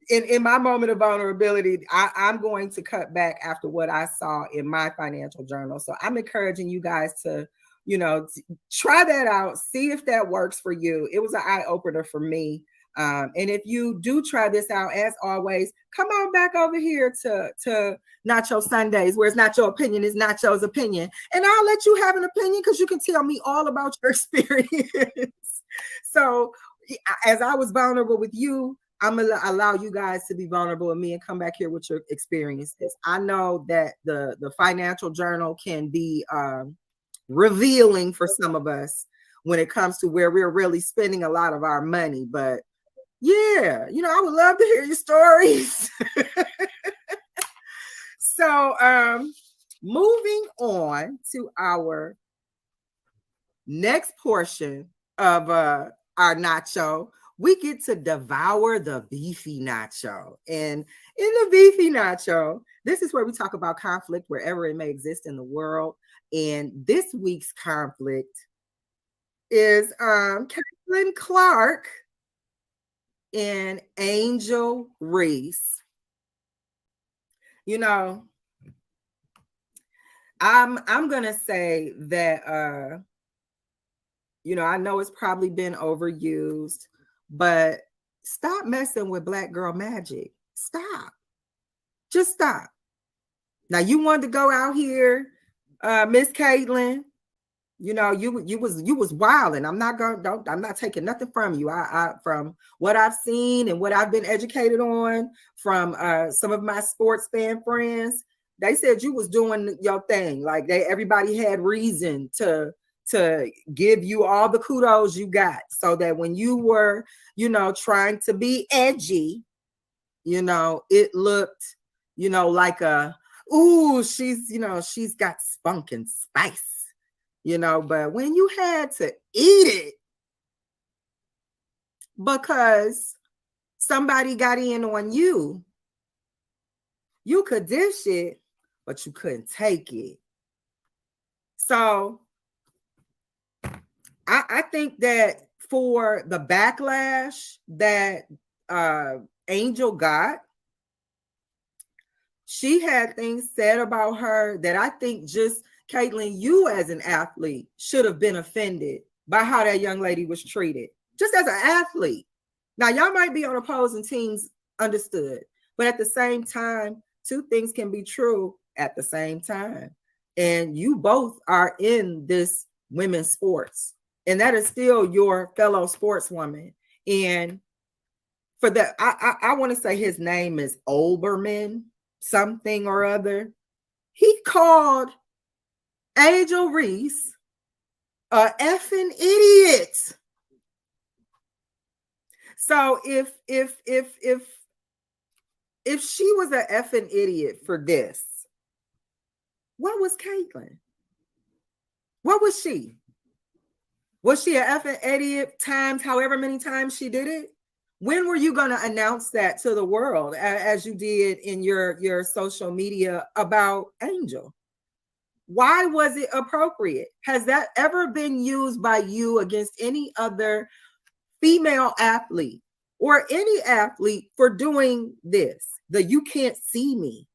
in my moment of vulnerability, I'm going to cut back after what I saw in my financial journal. So I'm encouraging you guys to, try that out, see if that works for you. It was an eye opener for me. And if you do try this out, as always, come on back over here to Nacho Sundays, where it's not your opinion, it's Nacho's opinion. And I'll let you have an opinion because you can tell me all about your experience. So as I was vulnerable with you, I'm going to allow you guys to be vulnerable with me and come back here with your experiences. I know that the financial journal can be revealing for some of us when it comes to where we're really spending a lot of our money. But yeah, I would love to hear your stories. So moving on to our next portion of our nacho, we get to devour the beefy nacho. And in the beefy nacho, this is where we talk about conflict wherever it may exist in the world. And this week's conflict is Caitlin Clark and Angel Reese. I'm gonna say that I know it's probably been overused, but stop messing with Black girl magic. Stop. Just stop. Now you wanted to go out here, Miss Caitlin. You was wilding. I'm not taking nothing from you. I from what I've seen and what I've been educated on from some of my sports fan friends, they said you was doing your thing. Like everybody had reason to give you all the kudos you got, so that when you were, trying to be edgy, it looked, like she's got spunk and spice. But when you had to eat it because somebody got in on you, you could dish it, but you couldn't take it. So I think that for the backlash that Angel got, she had things said about her that I think just Caitlin, you as an athlete should have been offended by how that young lady was treated, just as an athlete. Now, y'all might be on opposing teams, understood, but at the same time, two things can be true at the same time. And you both are in this women's sports, and that is still your fellow sportswoman. And for that, I want to say his name is Olbermann, something or other. He called Angel Reese a effing idiot. So if she was an effing idiot for this, what was Caitlin? What was she? Was she an effing idiot times however many times she did it? When were you going to announce that to the world as you did in your social media about Angel? Why was it appropriate? Has that ever been used by you against any other female athlete or any athlete for doing this? The "you can't see me."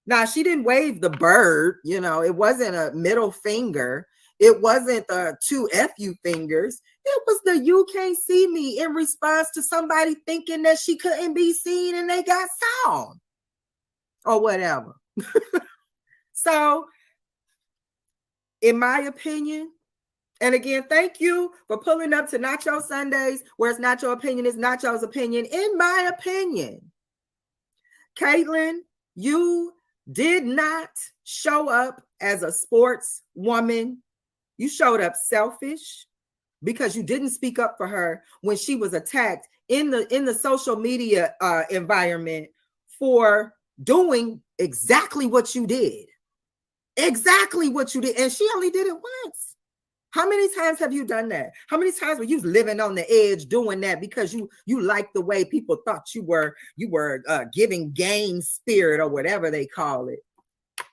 Now, she didn't wave the bird, it wasn't a middle finger. It wasn't the two FU fingers. It was the "you can't see me" in response to somebody thinking that she couldn't be seen and they got sound or whatever. So, in my opinion, and again, thank you for pulling up to Nacho Sundays, where it's not your opinion, it's Nacho's opinion. In my opinion, Caitlin, you did not show up as a sports woman. You showed up selfish because you didn't speak up for her when she was attacked in the social media environment for doing exactly what you did. Exactly what you did. And she only did it once. How many times have you done that? How many times were you living on the edge doing that because you liked the way people thought you were giving game spirit or whatever they call it?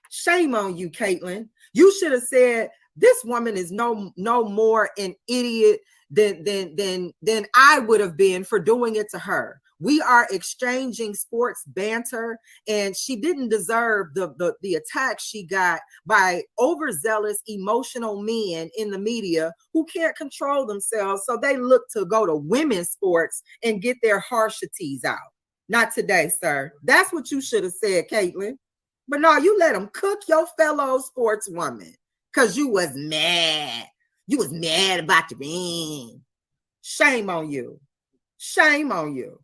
Shame on you, Caitlin. You should have said, this woman is no more an idiot than I would have been for doing it to her. We are exchanging sports banter, and she didn't deserve the attack she got by overzealous, emotional men in the media who can't control themselves. So they look to go to women's sports and get their harshities out. Not today, sir. That's what you should have said, Caitlin. But no, you let them cook your fellow sportswoman because you was mad. You was mad about the ring. Shame on you. Shame on you.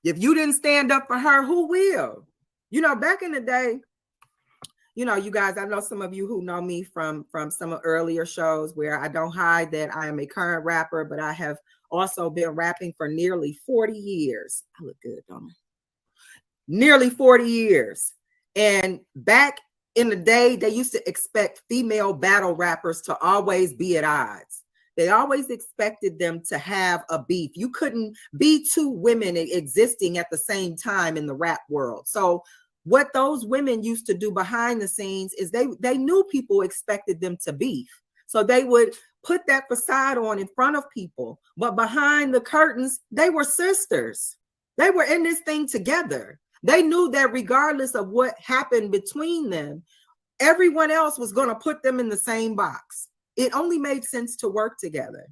If you didn't stand up for her, who will? You know, back in the day, you know, you guys, I know some of you who know me from some earlier shows where I don't hide that I am a current rapper, but I have also been rapping for nearly 40 years. I look good, don't I? Nearly 40 years. And back in the day, they used to expect female battle rappers to always be at odds. They always expected them to have a beef. You couldn't be two women existing at the same time in the rap world. So what those women used to do behind the scenes is they knew people expected them to beef. So they would put that facade on in front of people. But behind the curtains, they were sisters. They were in this thing together. They knew that regardless of what happened between them, everyone else was going to put them in the same box. It only made sense to work together.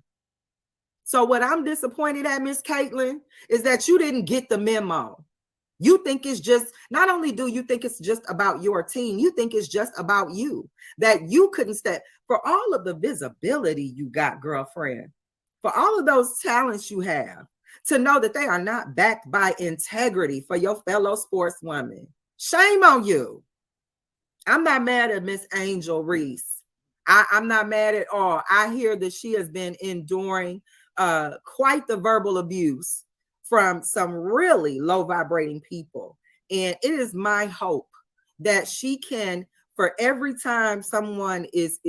So what I'm disappointed at, Miss Caitlin, is that you didn't get the memo. You think it's just, not only do you think it's just about your team, you think it's just about you, that you couldn't step for all of the visibility you got, girlfriend, for all of those talents you have, to know that they are not backed by integrity for your fellow sportswoman. Shame on you. I'm not mad at Miss Angel Reese. I'm not mad at all. I hear that she has been enduring quite the verbal abuse from some really low vibrating people. And it is my hope that she can, for every time someone is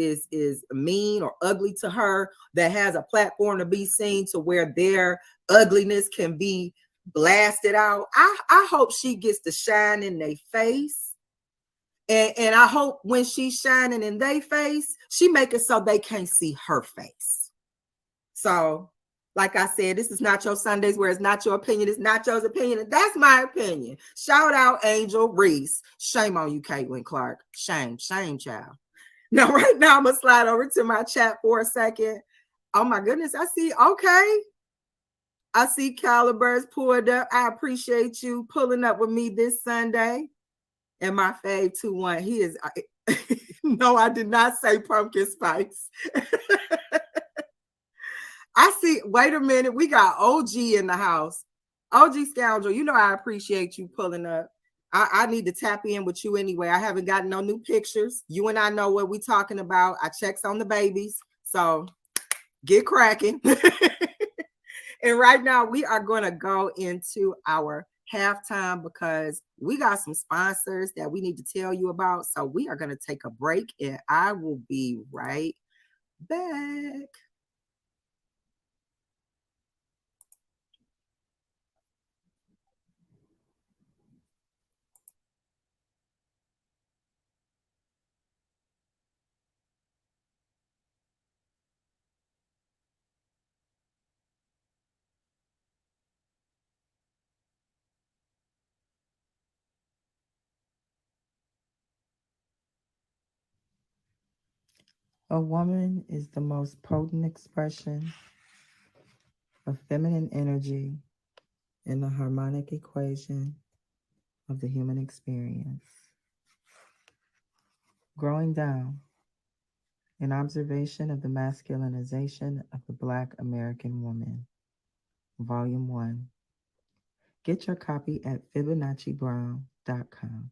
mean or ugly to her, that has a platform to be seen to where their ugliness can be blasted out. I hope she gets to shine in their face. And I hope when she's shining in their face, she make it so they can't see her face. So, like I said, this is Nacho Sundays, where it's not your opinion, it's Nacho's opinion. And that's my opinion. Shout out Angel Reese. Shame on you, Caitlin Clark. Shame, child. Now, right now, I'm going to slide over to my chat for a second. Oh, my goodness. I see Calibers pulled up. I appreciate you pulling up with me this Sunday. And my fave 2-1, he is, no, I did not say pumpkin spice. I see, wait a minute, we got OG in the house. OG Scoundrel, you know I appreciate you pulling up. I need to tap in with you anyway. I haven't gotten no new pictures. You and I know what we're talking about. I checks on the babies, so get cracking. And right now we are going to go into our halftime because we got some sponsors that we need to tell you about. So we are going to take a break and I will be right back. A woman is the most potent expression of feminine energy in the harmonic equation of the human experience. Growing Down, an observation of the masculinization of the Black American woman, Volume 1. Get your copy at FibonacciBrown.com.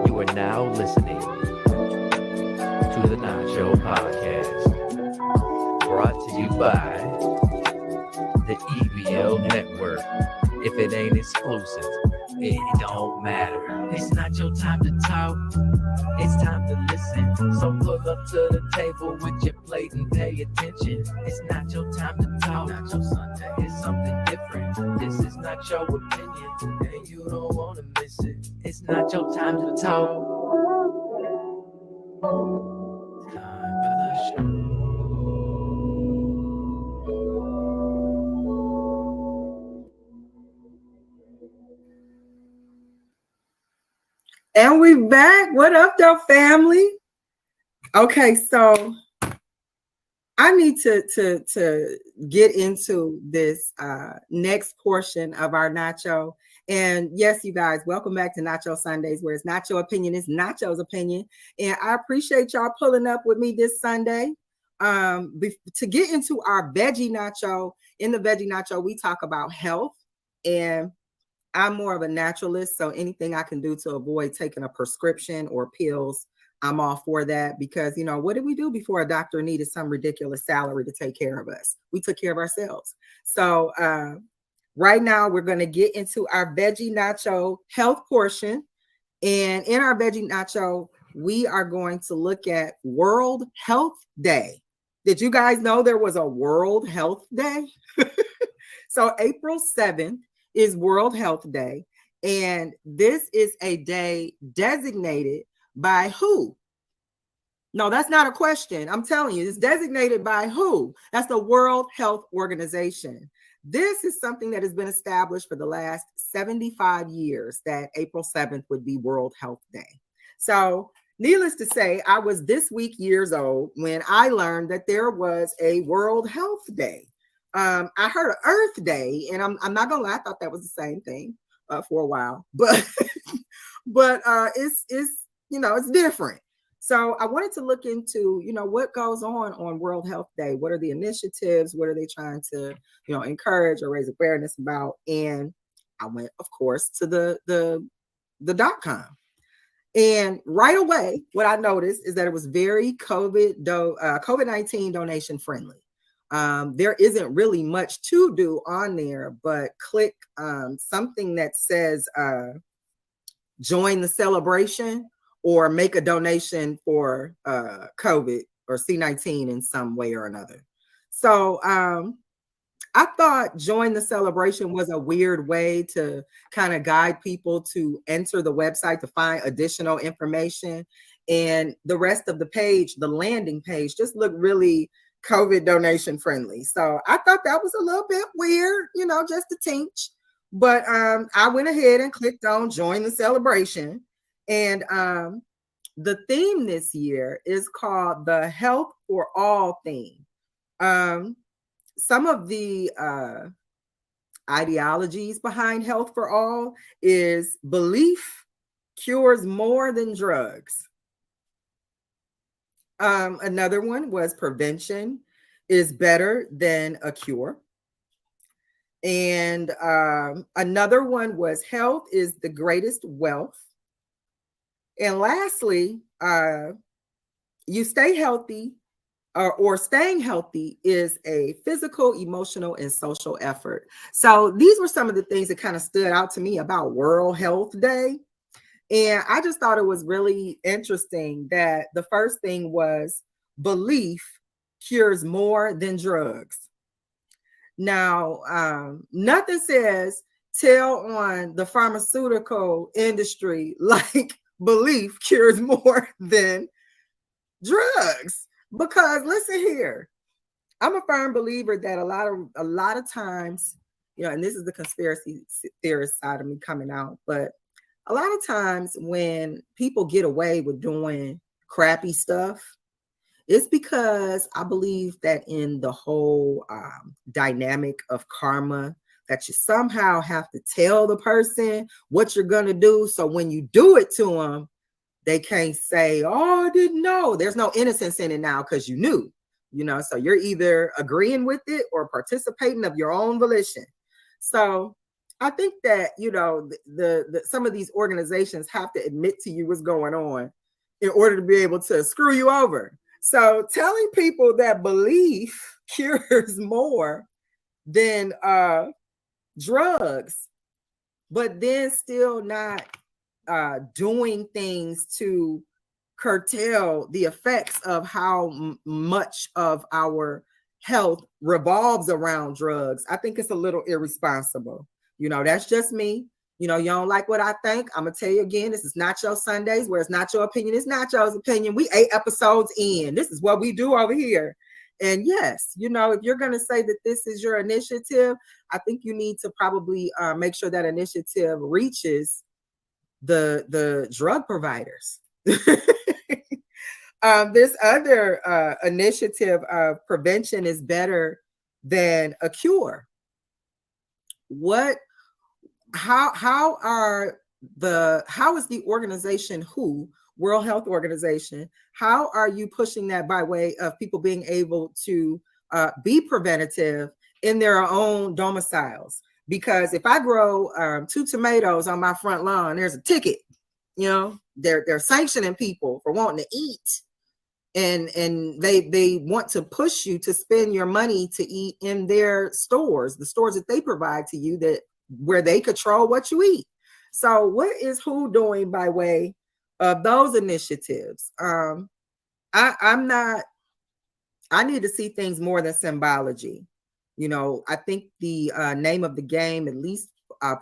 You are now listening to the Nacho Podcast, brought to you by the EBL Network. If it ain't exclusive, it don't matter. It's not your time to talk, it's time to listen. So pull up to the table with your plate and pay attention. It's not your time to talk, not your Sunday. It's something different. This is not your opinion, and you don't want to miss it. It's not your time to talk. Time for the show. And we back. What up, though, family? Okay, so I need to get into this next portion of our Nacho. And yes, you guys, welcome back to Nacho Sundays, where it's not your opinion, it's Nacho's opinion. And I appreciate y'all pulling up with me this Sunday. To get into our veggie nacho. In the veggie nacho, we talk about health, and I'm more of a naturalist, so anything I can do to avoid taking a prescription or pills, I'm all for that, because, you know, what did we do before a doctor needed some ridiculous salary to take care of us? We took care of ourselves. So right now we're going to get into our veggie nacho health portion. And in our veggie nacho, we are going to look at World Health Day. Did you guys know there was a World Health Day? So April 7th is World Health Day. And this is a day designated by who? No, that's not a question. I'm telling you, it's designated by who? That's the World Health Organization. This is something that has been established for the last 75 years, that April 7th would be World Health Day. So needless to say, I was this week years old when I learned that there was a World Health Day. I heard of Earth Day, and I'm not gonna lie, I thought that was the same thing for a while, but it's you know, it's different. So I wanted to look into, you know, what goes on World Health Day. What are the initiatives? What are they trying to, you know, encourage or raise awareness about? And I went, of course, to the .com. And right away, what I noticed is that it was very COVID-19 donation friendly. There isn't really much to do on there, but click something that says join the celebration or make a donation for COVID or C-19 in some way or another. So I thought join the celebration was a weird way to kind of guide people to enter the website to find additional information. And the rest of the page, the landing page, just looked really COVID donation friendly. So I thought that was a little bit weird, you know, just a tinge. But I went ahead and clicked on join the celebration. And the theme this year is called the Health for All theme. Some of the ideologies behind Health for All is belief cures more than drugs. Another one was prevention is better than a cure. And another one was health is the greatest wealth. And lastly, you stay healthy or staying healthy is a physical, emotional, and social effort. So these were some of the things that kind of stood out to me about World Health Day. And I just thought it was really interesting that the first thing was belief cures more than drugs. Now, nothing says tell on the pharmaceutical industry like belief cures more than drugs. Because listen here, I'm a firm believer that a lot of times, you know, and this is the conspiracy theorist side of me coming out, but a lot of times when people get away with doing crappy stuff, it's because I believe that in the whole dynamic of karma, that you somehow have to tell the person what you're going to do. So when you do it to them, they can't say, oh, I didn't know. There's no innocence in it now because you knew, you know, so you're either agreeing with it or participating of your own volition. So I think that, you know, the some of these organizations have to admit to you what's going on in order to be able to screw you over. So telling people that belief cures more than drugs but then still not doing things to curtail the effects of how much of our health revolves around drugs. I think it's a little irresponsible. You know, that's just me. You know, you don't like what I think. I'm gonna tell you again, this is Nacho Sundays, where it's not your opinion, it's Nacho's opinion. We 8 episodes in. This is what we do over here. And yes, you know, if you're gonna say that this is your initiative, I think you need to probably make sure that initiative reaches the drug providers. This other initiative of prevention is better than a cure. How is the organization WHO, World Health Organization, how are you pushing that by way of people being able to be preventative in their own domiciles? Because if I grow 2 tomatoes on my front lawn, there's a ticket. You know, they're sanctioning people for wanting to eat, and they want to push you to spend your money to eat in their stores, the stores that they provide to you, that where they control what you eat. So what is WHO doing by way of those initiatives? I need to see things more than symbology. You know, I think the name of the game, at least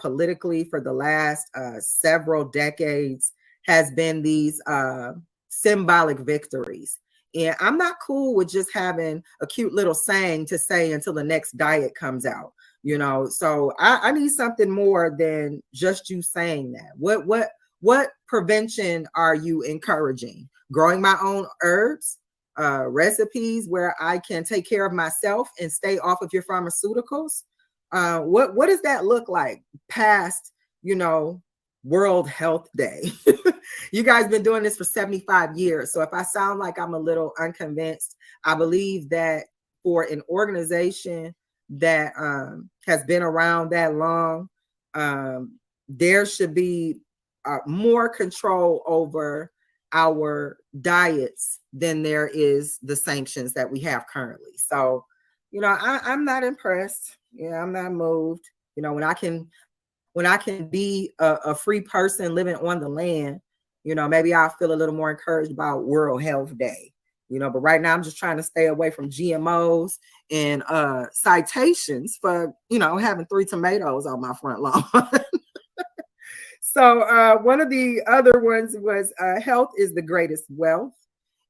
politically, for the last several decades, has been these symbolic victories. And I'm not cool with just having a cute little saying to say until the next diet comes out. You know, so I need something more than just you saying that. What prevention are you encouraging? Growing my own herbs, recipes where I can take care of myself and stay off of your pharmaceuticals? What does that look like past, you know, World Health Day? You guys been doing this for 75 years. So if I sound like I'm a little unconvinced, I believe that for an organization that has been around that long, there should be more control over our diets than there is the sanctions that we have currently. So, you know, I'm not impressed. Yeah, I'm not moved. You know, when I can be a free person living on the land, you know, maybe I'll feel a little more encouraged about World Health Day. You know, but right now I'm just trying to stay away from GMOs and citations for, you know, having 3 tomatoes on my front lawn. So one of the other ones was health is the greatest wealth.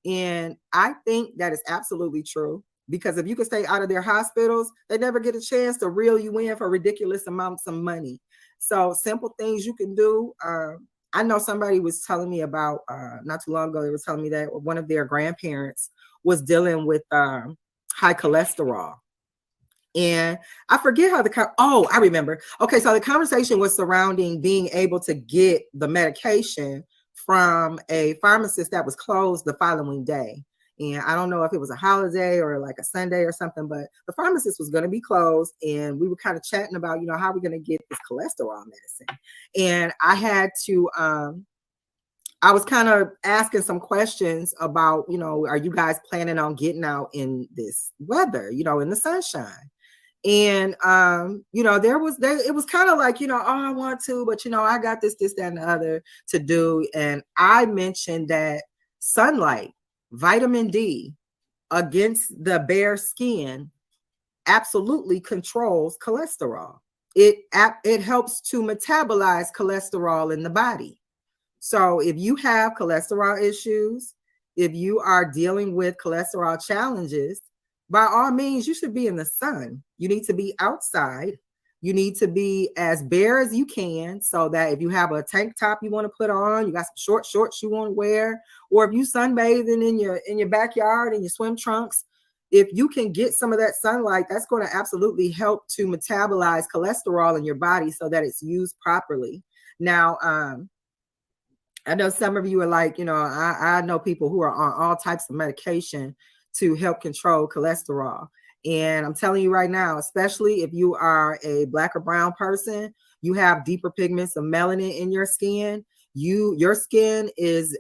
And I think that is absolutely true, because if you can stay out of their hospitals, they never get a chance to reel you in for ridiculous amounts of money. So simple things you can do. I know somebody was telling me about not too long ago, they were telling me that one of their grandparents was dealing with high cholesterol. And I forget how I remember. Okay, so the conversation was surrounding being able to get the medication from a pharmacist that was closed the following day. And I don't know if it was a holiday or like a Sunday or something, but the pharmacist was going to be closed. And we were kind of chatting about, you know, how we're going to get this cholesterol medicine. And I had to, I was kind of asking some questions about, you know, are you guys planning on getting out in this weather, you know, in the sunshine? And, you know, it was kind of like, you know, oh, I want to, but, you know, I got this, that, and the other to do. And I mentioned that sunlight, vitamin D against the bare skin absolutely controls cholesterol. It helps to metabolize cholesterol in the body. So if you have cholesterol issues, if you are dealing with cholesterol challenges, by all means, you should be in the sun. You need to be outside. You need to be as bare as you can, so that if you have a tank top you want to put on, you got some short shorts you want to wear, or if you sunbathing in your backyard in your swim trunks, if you can get some of that sunlight, that's going to absolutely help to metabolize cholesterol in your body so that it's used properly. Now, I know some of you are like, you know, I know people who are on all types of medication to help control cholesterol. And I'm telling you right now, especially if you are a Black or brown person, you have deeper pigments of melanin in your skin. Your skin is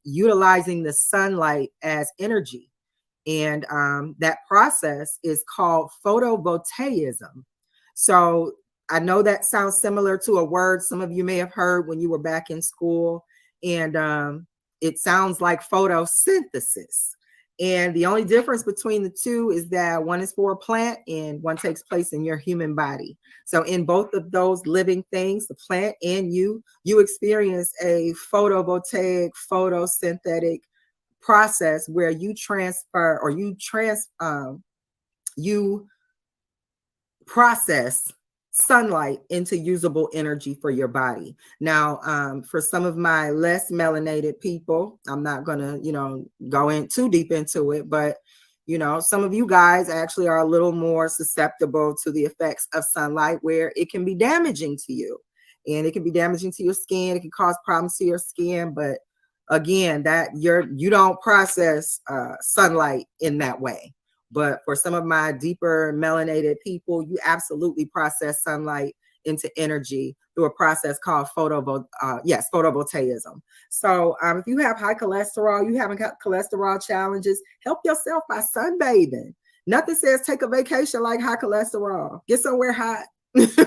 utilizing the sunlight as energy. And that process is called photovoltaicism. So I know that sounds similar to a word some of you may have heard when you were back in school, and it sounds like photosynthesis. And the only difference between the two is that one is for a plant and one takes place in your human body. So in both of those living things, the plant and you experience a photovoltaic, photosynthetic process where you transfer or you process sunlight into usable energy for your body. Now, for some of my less melanated people, I'm not gonna, go in too deep into it, but some of you guys actually are a little more susceptible to the effects of sunlight where it can be damaging to you. And it can be damaging to your skin. It can cause problems to your skin, but again, that you don't process sunlight in that way. But for some of my deeper melanated people, you absolutely process sunlight into energy through a process called photovoltaism. So if you have high cholesterol, you haven't got cholesterol challenges, help yourself by sunbathing. Nothing says take a vacation like high cholesterol. Get somewhere hot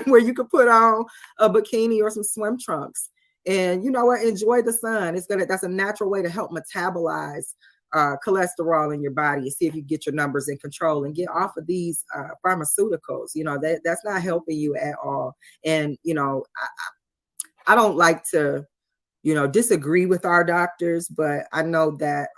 where you can put on a bikini or some swim trunks. And you know what? Enjoy the sun. That's a natural way to help metabolize cholesterol in your body and see if you get your numbers in control and get off of these pharmaceuticals. That's not helping you at all. And I don't like to disagree with our doctors, but I know that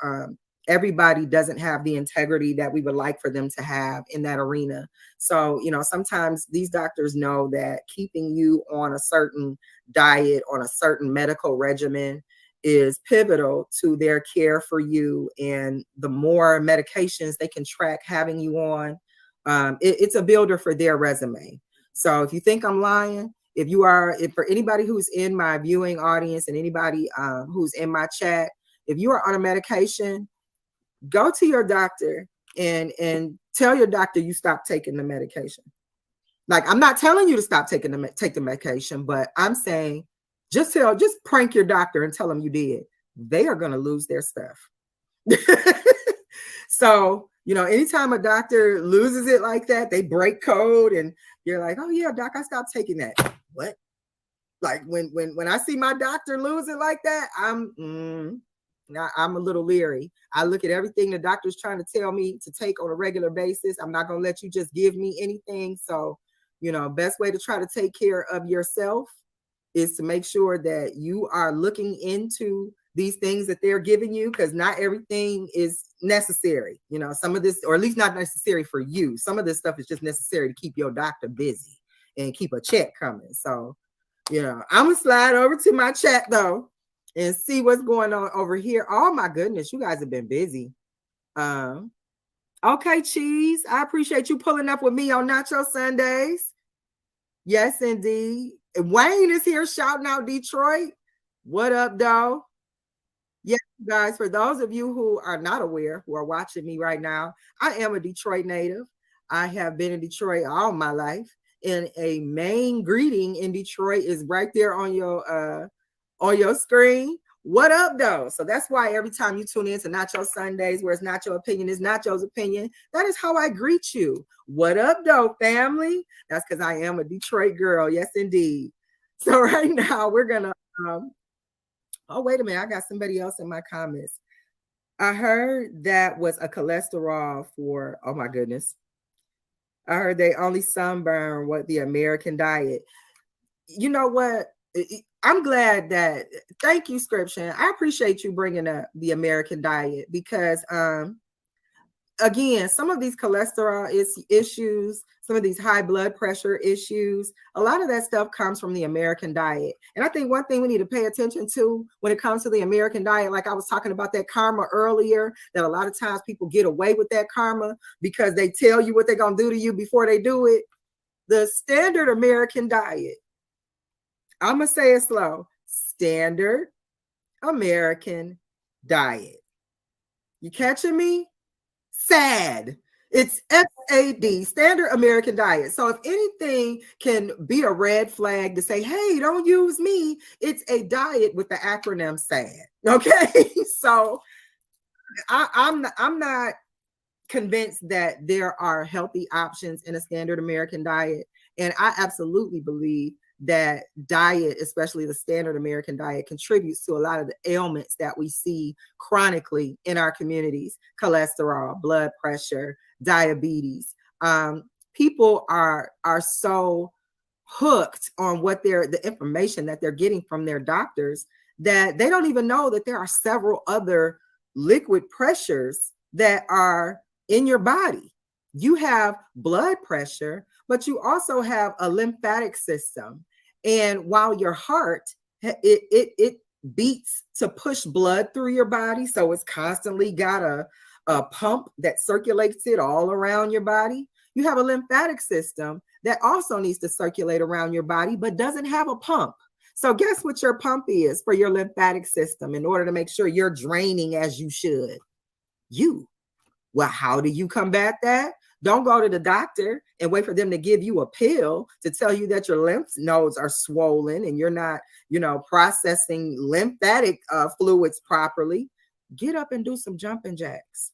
everybody doesn't have the integrity that we would like for them to have in that arena. So sometimes these doctors know that keeping you on a certain diet, on a certain medical regimen, is pivotal to their care for you. And the more medications they can track having you on, it's a builder for their resume. So if you think I'm lying, if for anybody who's in my viewing audience and anybody who's in my chat, if you are on a medication, go to your doctor and tell your doctor you stop taking the medication. Like, I'm not telling you to stop take the medication, but I'm saying just prank your doctor and tell them you did. They are going to lose their stuff. So, anytime a doctor loses it like that, they break code and you're like, oh yeah, doc, I stopped taking that. What? Like when I see my doctor lose it like that, I'm a little leery. I look at everything the doctor's trying to tell me to take on a regular basis. I'm not going to let you just give me anything. So, best way to try to take care of yourself is to make sure that you are looking into these things that they're giving you, because not everything is necessary. Some of this, or at least not necessary for you. Some of this stuff is just necessary to keep your doctor busy and keep a check coming. So, I'm gonna slide over to my chat though and see what's going on over here. Oh my goodness, you guys have been busy. Okay, Cheese, I appreciate you pulling up with me on Nacho Sundays. Yes, indeed. Wayne is here shouting out Detroit. What up, though? Yes, guys, for those of you who are not aware, who are watching me right now, I am a Detroit native. I have been in Detroit all my life. And a main greeting in Detroit is right there on your screen. What up, though? So that's why every time you tune in to Nacho Sundays, where it's Nacho opinion, is Nacho's opinion. That is how I greet you. What up, though, family? That's because I am a Detroit girl. Yes, indeed. So right now we're gonna. Oh, wait a minute. I got somebody else in my comments. I heard that was a cholesterol for. Oh my goodness. I heard they only sunburn what the American diet. You know what? I'm glad that, thank you, Scription. I appreciate you bringing up the American diet because, again, some of these cholesterol issues, some of these high blood pressure issues, a lot of that stuff comes from the American diet. And I think one thing we need to pay attention to when it comes to the American diet, like I was talking about that karma earlier, that a lot of times people get away with that karma because they tell you what they're going to do to you before they do it. The standard American diet, I'm going to say it slow. Standard American diet. You catching me? SAD. It's SAD, Standard American Diet. So if anything can be a red flag to say, hey, don't use me, it's a diet with the acronym SAD. Okay? So I'm not convinced that there are healthy options in a Standard American Diet. And I absolutely believe that diet, especially the standard American diet, contributes to a lot of the ailments that we see chronically in our communities: cholesterol, blood pressure, diabetes. People are so hooked on the information that they're getting from their doctors that they don't even know that there are several other liquid pressures that are in your body. You have blood pressure, but you also have a lymphatic system. And while your heart, it beats to push blood through your body, so it's constantly got a pump that circulates it all around your body. You have a lymphatic system that also needs to circulate around your body, but doesn't have a pump. So guess what your pump is for your lymphatic system in order to make sure you're draining as you should? You. Well, how do you combat that? Don't go to the doctor and wait for them to give you a pill to tell you that your lymph nodes are swollen and you're not, processing lymphatic fluids properly. Get up and do some jumping jacks.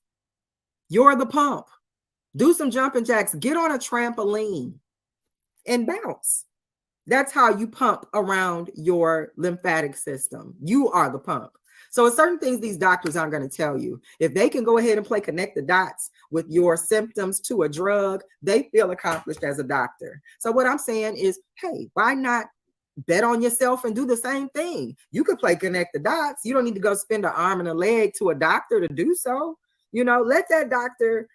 You're the pump. Do some jumping jacks. Get on a trampoline and bounce. That's how you pump around your lymphatic system. You are the pump. So it's certain things these doctors aren't going to tell you. If they can go ahead and connect the dots with your symptoms to a drug, they feel accomplished as a doctor. So what I'm saying is, hey, why not bet on yourself and do the same thing? You could connect the dots. You don't need to go spend an arm and a leg to a doctor to do so. Let that doctor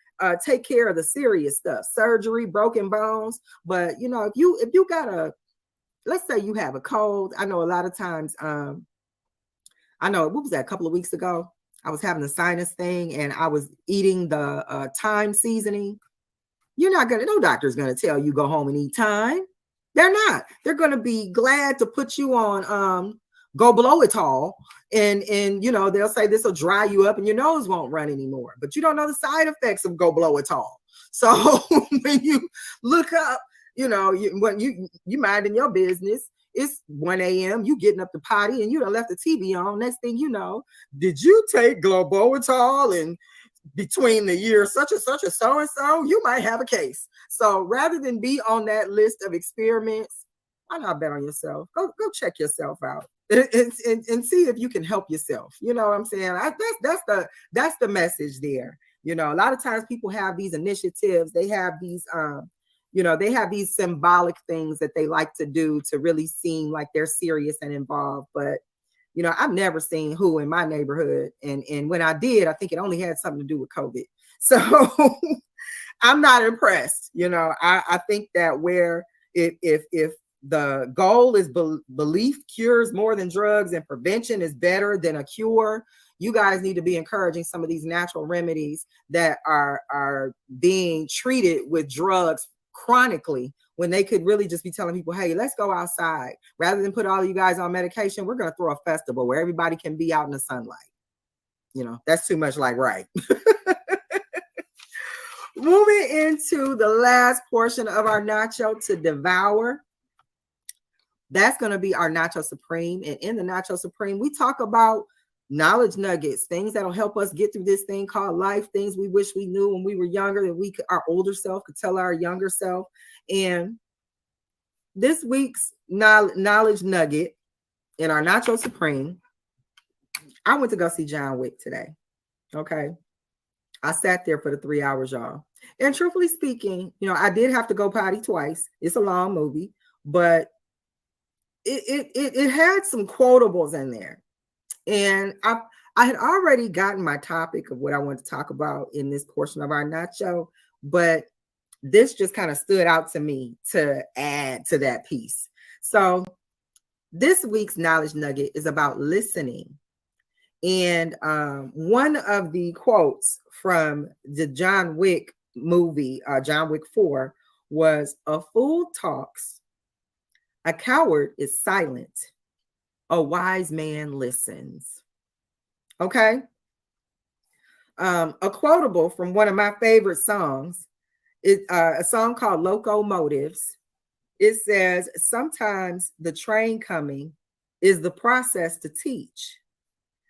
take care of the serious stuff, surgery, broken bones. But if you got let's say you have a cold. I know a lot of times, what was that, a couple of weeks ago? I was having a sinus thing and I was eating the thyme seasoning. No doctor's going to tell you go home and eat thyme. They're not. They're going to be glad to put you on go blow it all. And they'll say this will dry you up and your nose won't run anymore. But you don't know the side effects of go blow it all. So when you look up, when you minding your business, it's 1 a.m. You getting up the potty and you done left the TV on. Next thing you know, did you take Globoitol and between the year such and such or so and so, you might have a case. So rather than be on that list of experiments, why not bet on yourself? Go check yourself out and see if you can help yourself. You know what I'm saying? That's the message there. A lot of times people have these initiatives. They have these they have these symbolic things that they like to do to really seem like they're serious and involved. But, I've never seen WHO in my neighborhood. And when I did, I think it only had something to do with COVID. So I'm not impressed. I think that where if the goal is belief cures more than drugs and prevention is better than a cure, you guys need to be encouraging some of these natural remedies that are being treated with drugs chronically, when they could really just be telling people, hey, let's go outside. Rather than put all of you guys on medication, we're going to throw a festival where everybody can be out in the sunlight. That's too much like right. Moving into the last portion of our Nacho to Devour. That's going to be our Nacho Supreme. And in the Nacho Supreme, we talk about knowledge nuggets, things that'll help us get through this thing called life, things we wish we knew when we were younger that our older self could tell our younger self. And this week's knowledge nugget in our Nacho Supreme, I went to go see John Wick today. Okay. I sat there for the 3 hours, y'all. And truthfully speaking, I did have to go potty twice. It's a long movie, but it had some quotables in there. And I had already gotten my topic of what I wanted to talk about in this portion of our Nacho, but this just kind of stood out to me to add to that piece. So this week's knowledge nugget is about listening. And one of the quotes from the John Wick movie, John Wick 4, was, "A fool talks, a coward is silent, a wise man listens." Okay. A quotable from one of my favorite songs is a song called Locomotives. It says, "Sometimes the train coming is the process to teach.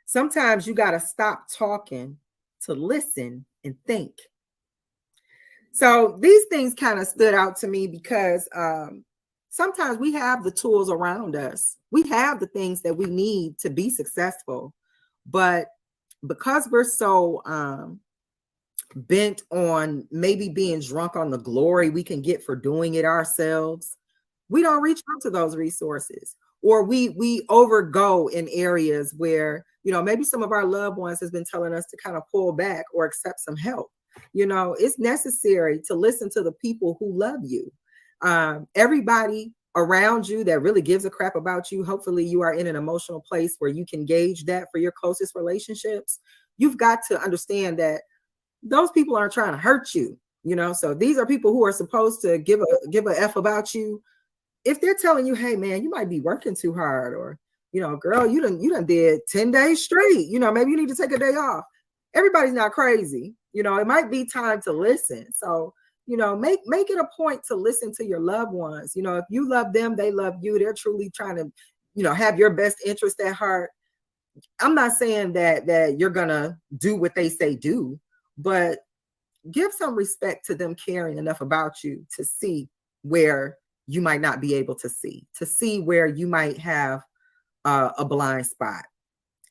Sometimes you got to stop talking to listen and think." So these things kind of stood out to me because sometimes we have the tools around us. We have the things that we need to be successful. But because we're so bent on maybe being drunk on the glory we can get for doing it ourselves, we don't reach out to those resources, or we overgo in areas where, you know, maybe some of our loved ones has been telling us to kind of pull back or accept some help. You know, it's necessary to listen to the people who love you. Everybody around you that really gives a crap about you, hopefully you are in an emotional place where you can gauge that for your closest relationships. You've got to understand that those people aren't trying to hurt you, you know. So these are people who are supposed to give a F about you. If they're telling you, hey man, you might be working too hard, or, you know, girl, you done did 10 days straight, you know, maybe you need to take a day off. Everybody's not crazy. You know, it might be time to listen. So, you know, make it a point to listen to your loved ones. You know, if you love them, they love you. They're truly trying to, you know, have your best interest at heart. I'm not saying that you're gonna do what they say do, but give some respect to them caring enough about you to see where you might not be able to see where you might have a blind spot.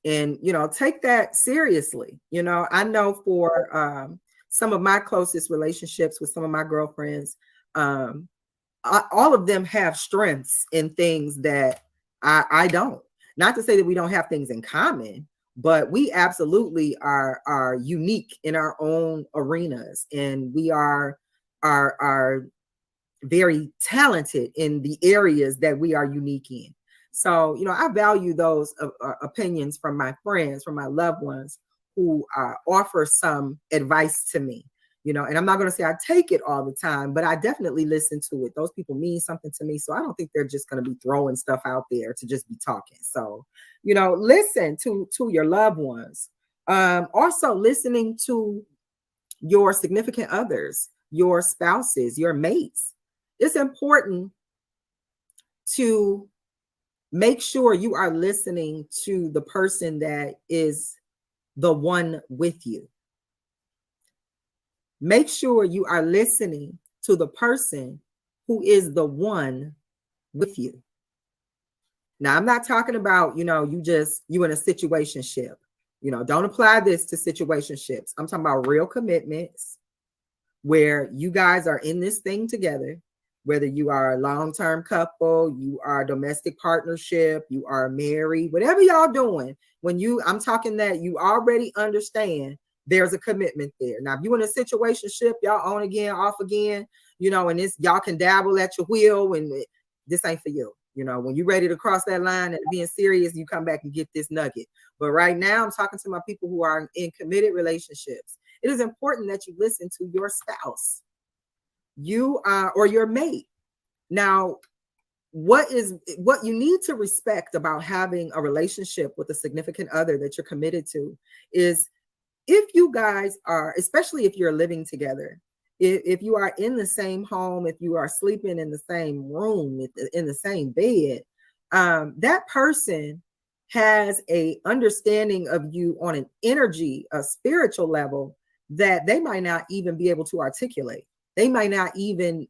And, you know, take that seriously. You know, I know for some of my closest relationships with some of my girlfriends, all of them have strengths in things that I don't. Not to say that we don't have things in common, but we absolutely are unique in our own arenas, and we are very talented in the areas that we are unique in. So, you know, I value those opinions from my friends, from my loved ones who offer some advice to me, you know, and I'm not going to say I take it all the time, but I definitely listen to it. Those people mean something to me. So I don't think they're just going to be throwing stuff out there to just be talking. So, you know, listen to your loved ones. Also listening to your significant others, your spouses, your mates. It's important to make sure you are listening to the person that is the one with you. Make sure you are listening to the person who is the one with you. Now, I'm not talking about, you know, you in a situationship. You know, don't apply this to situationships. I'm talking about real commitments where you guys are in this thing together, whether you are a long-term couple, you are a domestic partnership, you are married, whatever y'all doing, I'm talking that you already understand there's a commitment there. Now, if you in a situationship, y'all on again, off again, you know, and y'all can dabble at your wheel, and this ain't for you. You know, when you're ready to cross that line and being serious, you come back and get this nugget. But right now, I'm talking to my people who are in committed relationships. It is important that you listen to your spouse, or your mate. Now, what you need to respect about having a relationship with a significant other that you're committed to is, if you guys are, especially if you're living together, if you are in the same home, if you are sleeping in the same room, in the same bed, that person has a understanding of you on an energy, a spiritual level that they might not even be able to articulate. They might not even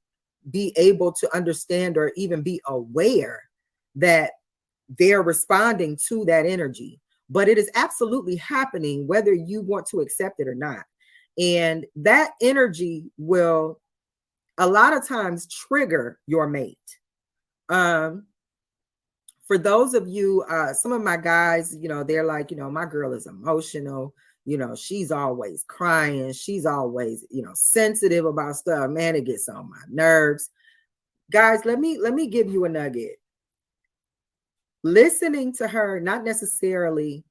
be able to understand or even be aware that they're responding to that energy. But it is absolutely happening whether you want to accept it or not. And that energy will a lot of times trigger your mate. For those of you, some of my guys, you know, they're like, you know, my girl is emotional. You know, she's always crying. She's always, you know, sensitive about stuff. Man, it gets on my nerves. Guys, let me give you a nugget. Listening to her, not necessarily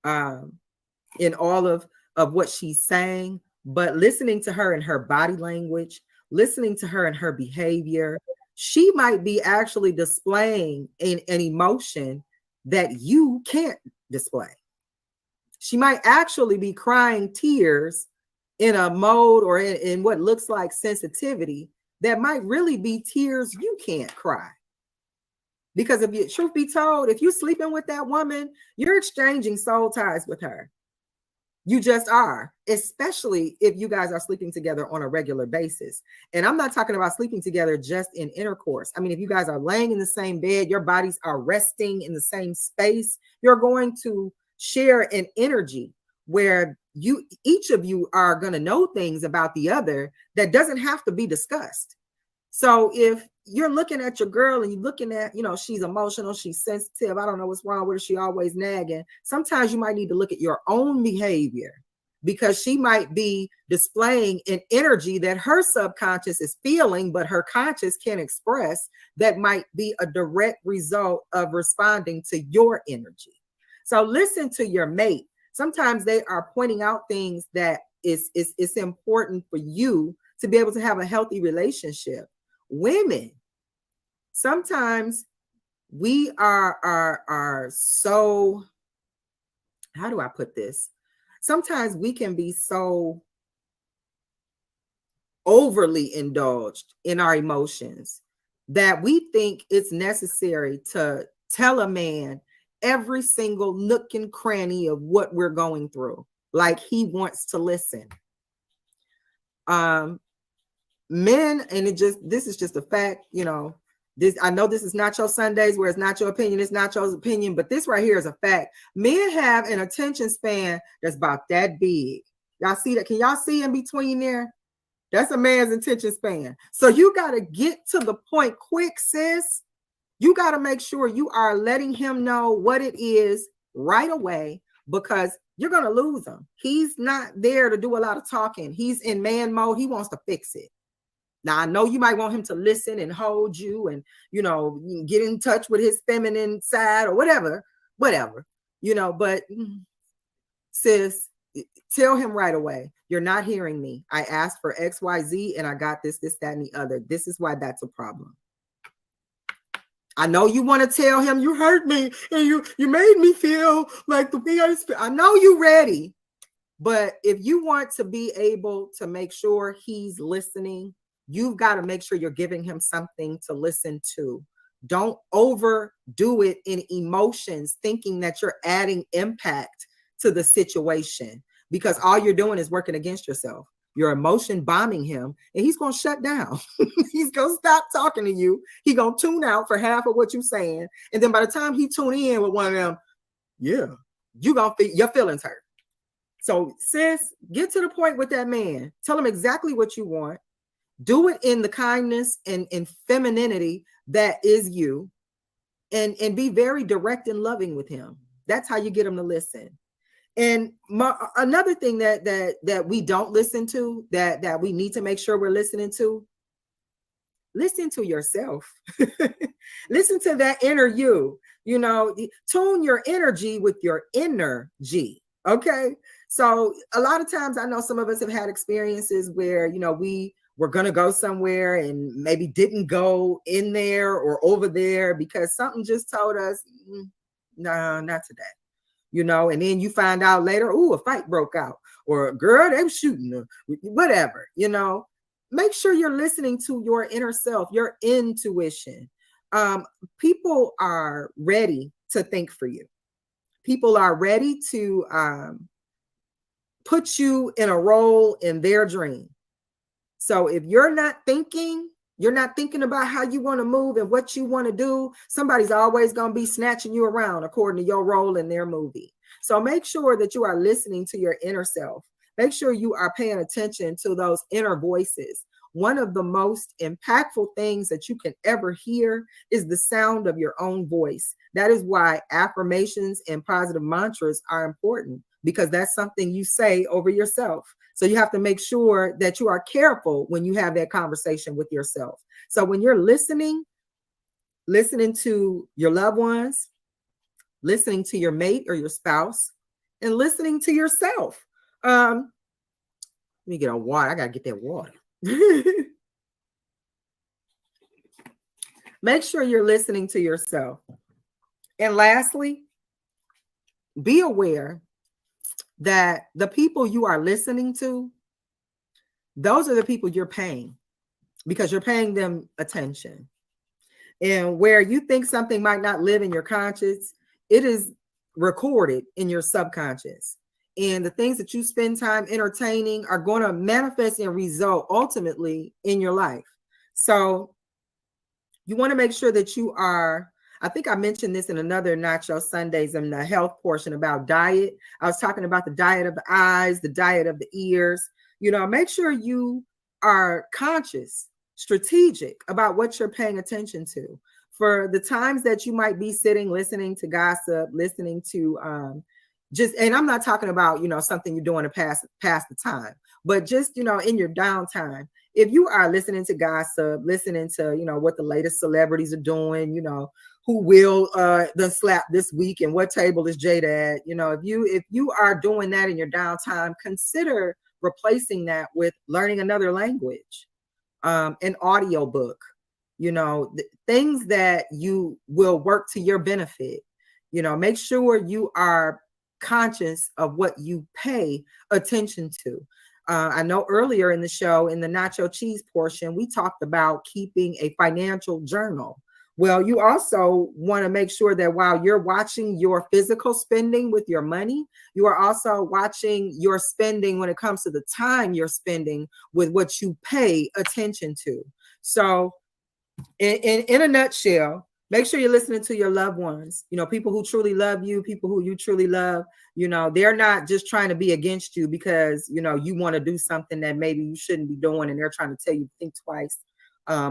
in all of what she's saying, but listening to her in her body language, listening to her in her behavior, she might be actually displaying an emotion that you can't display. She might actually be crying tears in a mode or in what looks like sensitivity that might really be tears you can't cry. Because if you, truth be told, if you're sleeping with that woman, you're exchanging soul ties with her. You just are, especially if you guys are sleeping together on a regular basis. And I'm not talking about sleeping together just in intercourse. I mean, if you guys are laying in the same bed, your bodies are resting in the same space, you're going to share an energy where each of you are going to know things about the other that doesn't have to be discussed. So if you're looking at your girl and you're looking at, she's emotional, she's sensitive, I don't know what's wrong with her, she always nagging. Sometimes you might need to look at your own behavior, because she might be displaying an energy that her subconscious is feeling, but her conscious can't express, that might be a direct result of responding to your energy. So listen to your mate. Sometimes they are pointing out things that it's important for you to be able to have a healthy relationship. Women, sometimes we are so, how do I put this? Sometimes we can be so overly indulged in our emotions that we think it's necessary to tell a man every single nook and cranny of what we're going through, like he wants to listen. Men, and this is just a fact, this, I know this is Nacho Sundays where it's not your opinion, it's Nacho's opinion, but this right here is a fact. Men have an attention span that's about that big. Y'all see that? Can y'all see in between there? That's a man's attention span. So you got to get to the point quick, sis. You got to make sure you are letting him know what it is right away, because you're going to lose him. He's not there to do a lot of talking. He's in man mode. He wants to fix it. Now, I know you might want him to listen and hold you and, get in touch with his feminine side or whatever, but sis, tell him right away, you're not hearing me. I asked for X, Y, Z, and I got this, that, and the other. This is why that's a problem. I know you want to tell him you hurt me and you made me feel like the way I know you're ready. But if you want to be able to make sure he's listening, you've got to make sure you're giving him something to listen to. Don't overdo it in emotions, thinking that you're adding impact to the situation, because all you're doing is working against yourself. You're emotion bombing him, and he's going to shut down. He's going to stop talking to you. He's going to tune out for half of what you're saying. And then by the time he tune in with one of them, your feelings hurt. So sis, get to the point with that man. Tell him exactly what you want. Do it in the kindness and femininity that is you, and be very direct and loving with him. That's how you get him to listen. And another thing that we don't listen to, that we need to make sure we're listening to, listen to yourself. Listen to that inner you. Tune your energy with your inner G. Okay. So a lot of times I know some of us have had experiences where, we were going to go somewhere and maybe didn't go in there or over there because something just told us, no, not today. And then you find out later, a fight broke out, or girl, they were shooting her, whatever, make sure you're listening to your inner self, your intuition. People are ready to think for you. People are ready to put you in a role in their dream. So if you're not thinking about how you want to move and what you want to do, somebody's always going to be snatching you around according to your role in their movie. So make sure that you are listening to your inner self. Make sure you are paying attention to those inner voices. One of the most impactful things that you can ever hear is the sound of your own voice. That is why affirmations and positive mantras are important, because that's something you say over yourself. So you have to make sure that you are careful when you have that conversation with yourself. So when you're listening to your loved ones, listening to your mate or your spouse, and listening to yourself. Let me get on water. I got to get that water. Make sure you're listening to yourself. And lastly, be aware that the people you are listening to, those are the people you're paying, because you're paying them attention. And where you think something might not live in your conscious, it is recorded in your subconscious. and the things that you spend time entertaining are going to manifest and result ultimately in your life. So you want to make sure that you are, I think I mentioned this in another Nacho Sundays in the health portion about diet. I was talking about the diet of the eyes, the diet of the ears. You know, make sure you are conscious, strategic about what you're paying attention to. For the times that you might be sitting, listening to gossip, listening to and I'm not talking about, something you're doing to pass the time, but just, in your downtime, if you are listening to gossip, listening to, what the latest celebrities are doing, who will then slap this week and what table is Jada at, if you are doing that in your downtime, consider replacing that with learning another language, an audio book, things that you will work to your benefit. Make sure you are conscious of what you pay attention to. I know earlier in the show, in the nacho cheese portion, we talked about keeping a financial journal. Well, you also want to make sure that while you're watching your physical spending with your money, you are also watching your spending when it comes to the time you're spending with what you pay attention to. So in a nutshell, make sure you're listening to your loved ones, people who truly love you, people who you truly love. They're not just trying to be against you because, you want to do something that maybe you shouldn't be doing and they're trying to tell you to think twice.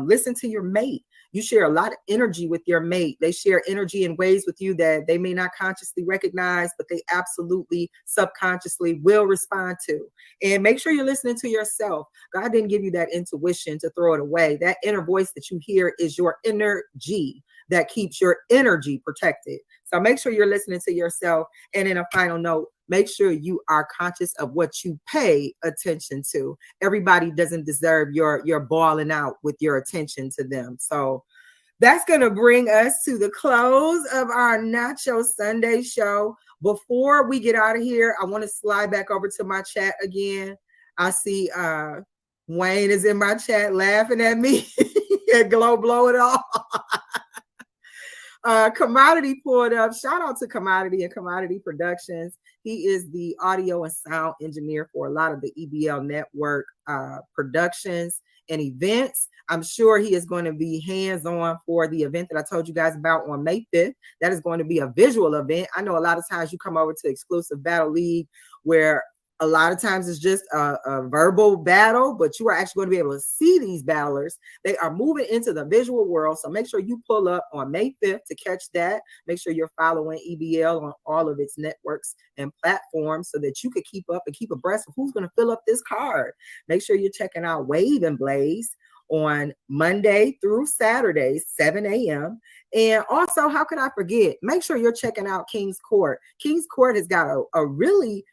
Listen to your mate. You share a lot of energy with your mate. They share energy in ways with you that they may not consciously recognize, but they absolutely subconsciously will respond to. And make sure you're listening to yourself. God didn't give you that intuition to throw it away. That inner voice that you hear is your inner G that keeps your energy protected. So make sure you're listening to yourself. And in a final note, make sure you are conscious of what you pay attention to. Everybody doesn't deserve your balling out with your attention to them. So that's going to bring us to the close of our Nacho Sunday show. Before we get out of here, I want to slide back over to my chat again. I see Wayne is in my chat laughing at me. blow it off. Commodity pulled up. Shout out to Commodity and Commodity Productions. He is the audio and sound engineer for a lot of the EBL network productions and events. I'm sure he is going to be hands-on for the event that I told you guys about on May 5th. That is going to be a visual event. I know a lot of times you come over to Exclusive Battle League where a lot of times it's just a verbal battle, but you are actually going to be able to see these battlers. They are moving into the visual world. So make sure you pull up on May 5th to catch that. Make sure you're following EBL on all of its networks and platforms so that you could keep up and keep abreast of who's going to fill up this card. Make sure you're checking out Wave and Blaze on Monday through Saturday, 7 a.m. And also, how could I forget? Make sure you're checking out King's Court. King's Court has got a really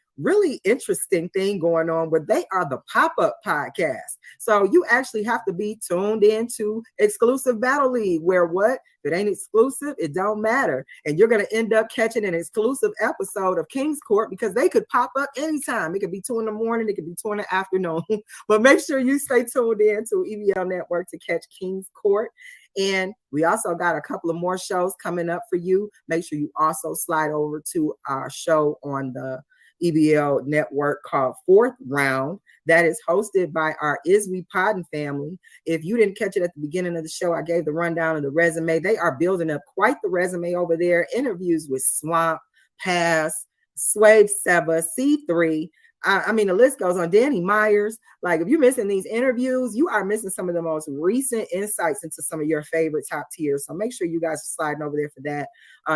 interesting thing going on where they are the pop-up podcast. So you actually have to be tuned into Exclusive Battle League where what? If it ain't exclusive, it don't matter. And you're going to end up catching an exclusive episode of King's Court because they could pop up anytime. It could be 2 a.m, it could be 2 p.m. But make sure you stay tuned in to EBL Network to catch King's Court. And we also got a couple of more shows coming up for you. Make sure you also slide over to our show on the EBL network called Fourth Round that is hosted by our Iswe Podden family. If you didn't catch it at the beginning of the show, I gave the rundown of the resume. They are building up quite the resume over there. Interviews with Swamp, Pass, Swave Seba, C3. I mean, the list goes on. Danny Myers. Like, if you're missing these interviews, you are missing some of the most recent insights into some of your favorite top tiers. So make sure you guys are sliding over there for that.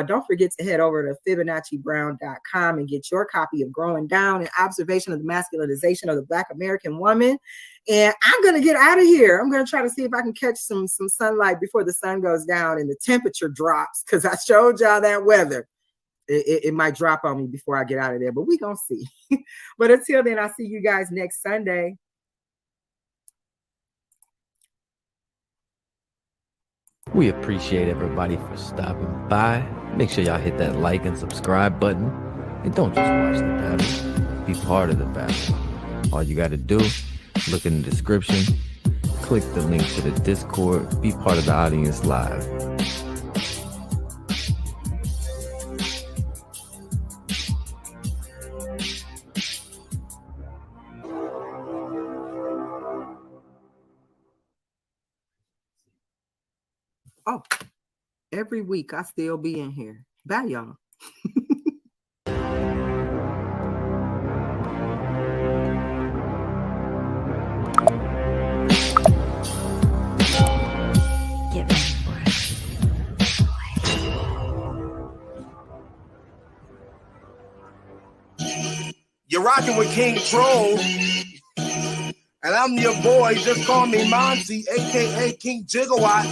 Don't forget to head over to FibonacciBrown.com and get your copy of Growing Down, an observation of the masculinization of the Black American woman. And I'm going to get out of here. I'm going to try to see if I can catch some sunlight before the sun goes down and the temperature drops, because I showed y'all that weather. It might drop on me before I get out of there, but we're going to see. But until then, I'll see you guys next Sunday. We appreciate everybody for stopping by. Make sure y'all hit that like and subscribe button. And don't just watch the battle. Be part of the battle. All you got to do, look in the description, click the link to the Discord, be part of the audience live. Oh, every week I still be in here. Bye, y'all. You're rocking with King Troll. And I'm your boy, just call me Monty, aka King Gigawatt.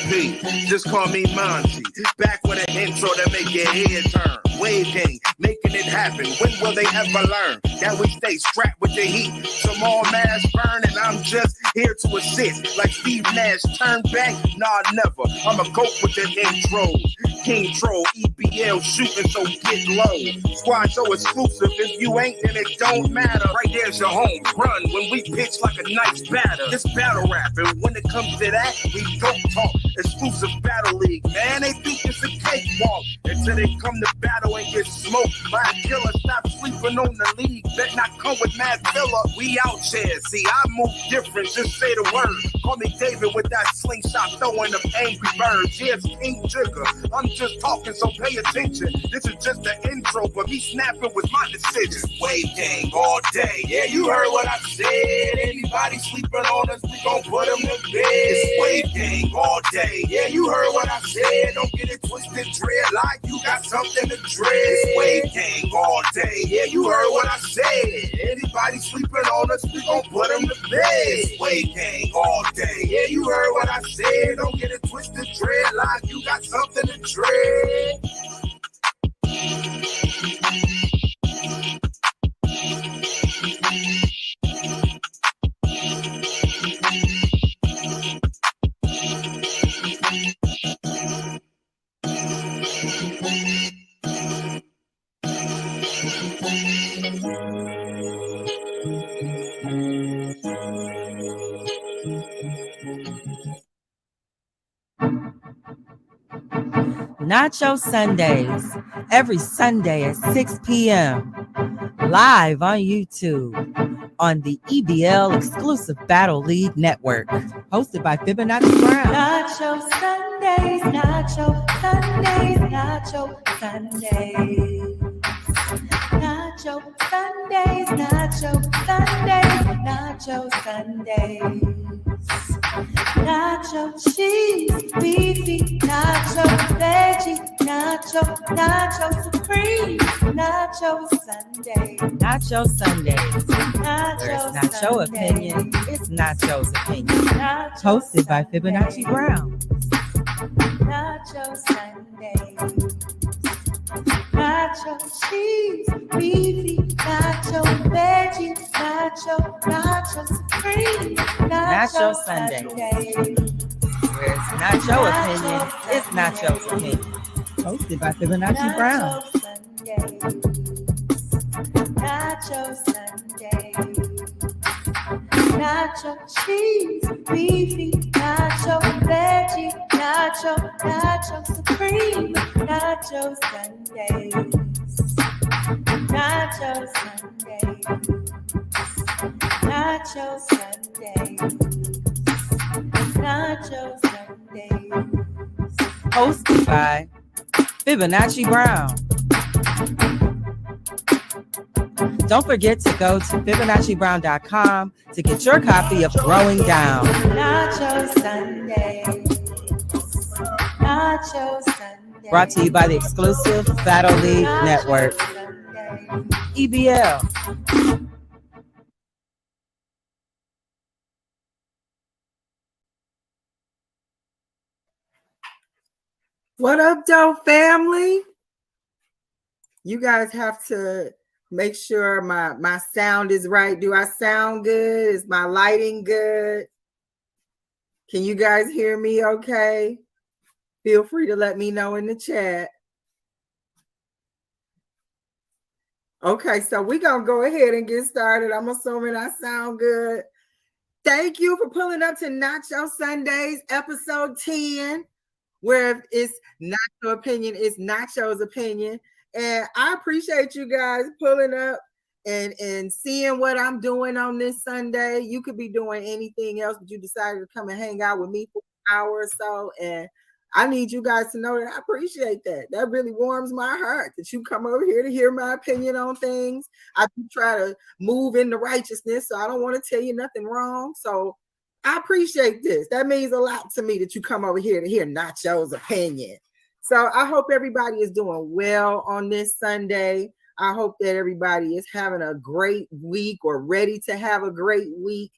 P, just call me Monty. Back with an intro that make your head turn. Wave gang, making it happen. When will they ever learn that we stay strapped with the heat? Some more mass burn, and I'm just here to assist. Like Steve Nash, turn back? Nah, never. I'm a cope with the intros. King Troll, EBL shooting, so get low. Squad so exclusive, if you ain't, then it don't matter. Right there's your home run when we pitch like a nice batter. This battle rap, and when it comes to that, we don't talk. Exclusive battle league, man, they think it's a cakewalk. Until they come to battle and get smoked by a killer. Stop sleeping on the league, bet not come with Mad Villa. We out here, see, I move different, just say the word. Call me David with that slingshot throwing of angry birds. Yes, King Jigger, I'm just talking, so pay attention. This is just the intro, but me snapping with my decision. Wave gang all day, yeah, you heard what I said. Anybody sleeping on us, we gon' put them to bed. It's wave gang all day, yeah, you heard what I said. Don't get it twisted, dread like you got something to dread. It's wave gang all day, yeah, you heard what I said. Anybody sleeping on us, we gon' put them to bed. It's wave gang all day, yeah, you heard what I said. Don't get it twisted, dread like you got something to dread. Nacho Sundays, every Sunday at 6 p.m. Live on YouTube on the EBL exclusive Battle League Network. Hosted by Fibonacci Brown. Nacho Sundays, Nacho Sundays, Nacho Sundays. Nacho Sundays, Nacho Sundays, Nacho Sundays. Nacho cheese, beefy, nacho veggie, nacho supreme, nacho Sunday. Nacho Sundays. Nacho Where it's not your Sunday. opinion, it's Nacho's opinion. Nacho Hosted by Sunday. Fibonacci Brown. Nacho Sunday. Nacho cheese, beefy, nacho veggie, nacho supreme, Nacho Sunday. Where it's not your opinion, it's Nacho's opinion. Hosted by Fibonacci Brown. Nacho Sunday. Nacho cheese, beefy, nacho veggie, nacho supreme, nacho Sundays. Nacho Sundays. Nacho Sundays. Nacho Sundays. Hosted by Fibonacci Brown. Don't forget to go to FibonacciBrown.com to get your copy of Growing Down. Nacho Sundays. Nacho Sundays. Brought to you by the exclusive Battle League Network. EBL. What up, though, family? You guys have to make sure my sound is right. Do I sound good? Is my lighting good? Can you guys hear me okay? Feel free to let me know in the chat. Okay, so we're going to go ahead and get started. I'm assuming I sound good. Thank you for pulling up to Nacho Sundays, episode 10, where it's not your opinion, it's Nacho's opinion. And I appreciate you guys pulling up and seeing what I'm doing on this Sunday. You could be doing anything else, but you decided to come and hang out with me for an hour or so. And I need you guys to know that I appreciate that. That really warms my heart that you come over here to hear my opinion on things. I do try to move into righteousness, so I don't want to tell you nothing wrong. So I appreciate this. That means a lot to me that you come over here to hear Nacho's opinion. So I hope everybody is doing well on this Sunday. I hope that everybody is having a great week or ready to have a great week.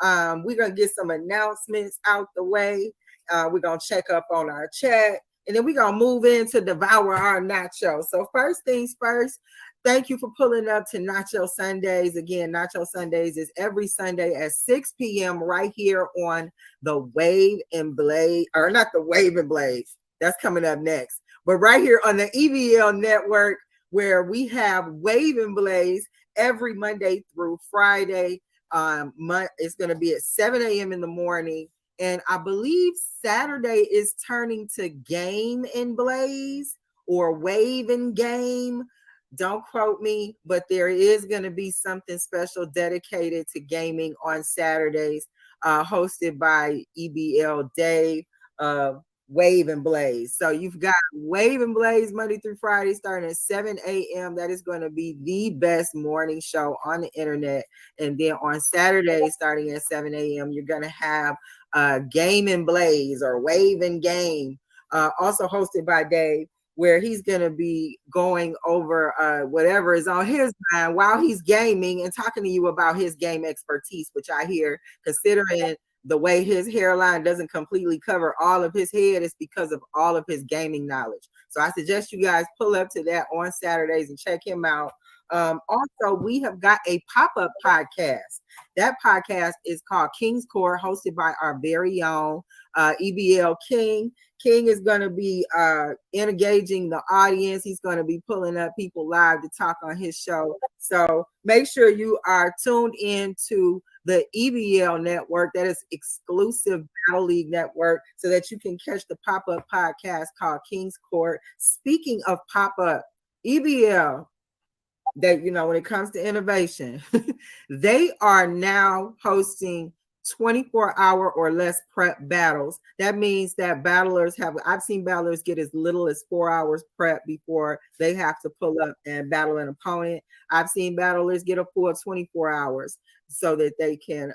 We're going to get some announcements out the way. We're going to check up on our chat, and then we're going to move into devour our nacho. So first things first, thank you for pulling up to Nacho Sundays. Again, Nacho Sundays is every Sunday at 6 p.m. right here on the Wave and Blade, or not the Wave and Blades. That's coming up next. But right here on the EBL network, where we have Wave and Blaze every Monday through Friday. It's going to be at 7 a.m. in the morning. And I believe Saturday is turning to Game and Blaze or Wave and Game. Don't quote me, but there is going to be something special dedicated to gaming on Saturdays, hosted by EBL Dave of Wave and Blaze. So you've got Wave and Blaze Monday through Friday starting at 7 a.m. That is going to be the best morning show on the internet. And then on Saturday, starting at 7 a.m., you're going to have Game and Blaze or Wave and Game, also hosted by Dave, where he's going to be going over whatever is on his mind while he's gaming and talking to you about his game expertise, which I hear, considering the way his hairline doesn't completely cover all of his head, is because of all of his gaming knowledge. So I suggest you guys pull up to that on Saturdays and check him out. Also, we have got a pop-up podcast. That podcast is called King's Court, hosted by our very own EBL King. King is going to be engaging the audience. He's going to be pulling up people live to talk on his show. So make sure you are tuned in to the EBL network, that is exclusive Battle League network, so that you can catch the pop-up podcast called King's Court. Speaking of pop-up, EBL, that, you know, when it comes to innovation, they are now hosting 24-hour or less prep battles. That means that battlers I've seen battlers get as little as 4 hours prep before they have to pull up and battle an opponent. I've seen battlers get a full 24 hours so that they can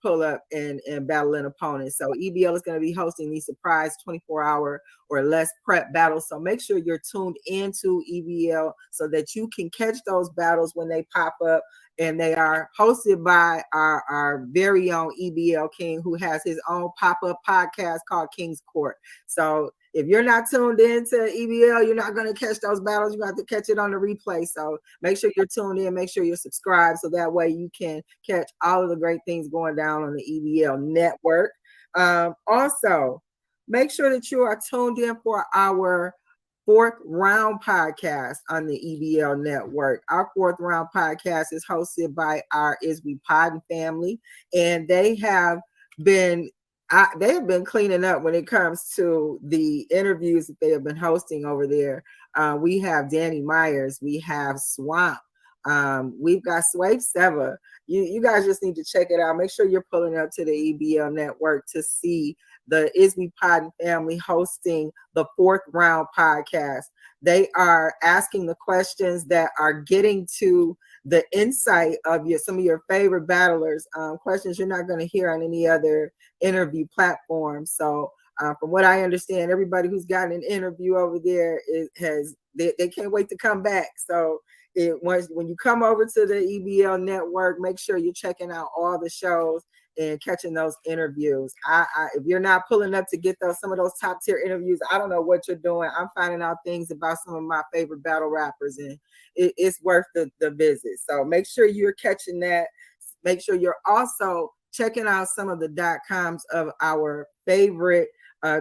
pull up and battle an opponent. So EBL is going to be hosting these surprise 24-hour or less prep battles. So make sure you're tuned into EBL so that you can catch those battles when they pop up. And they are hosted by our very own EBL King, who has his own pop-up podcast called King's Court. So if you're not tuned into EBL, you're not going to catch those battles. You have to catch it on the replay. So make sure you're tuned in. Make sure you're subscribed, so that way you can catch all of the great things going down on the EBL network. Also, make sure that you are tuned in for our Fourth Round podcast on the EBL network. Our Fourth Round podcast is hosted by our Is We Poddin' family, and they have been cleaning up when it comes to the interviews that they have been hosting over there. We have Danny Myers, we have Swamp, we've got Swave Seva. You guys just need to check it out. Make sure you're pulling up to the EBL network to see the Is We Poddin' family hosting the Fourth Round podcast. They are asking the questions that are getting to the insight of some of your favorite battlers, questions you're not going to hear on any other interview platform. So from what I understand, everybody who's gotten an interview over there they can't wait to come back. So when you come over to the EBL network, make sure you're checking out all the shows and catching those interviews. If you're not pulling up to get some of those top tier interviews, I don't know what you're doing. I'm finding out things about some of my favorite battle rappers, and it's worth the visit. So make sure you're catching that. Make sure you're also checking out some of the .coms of our favorite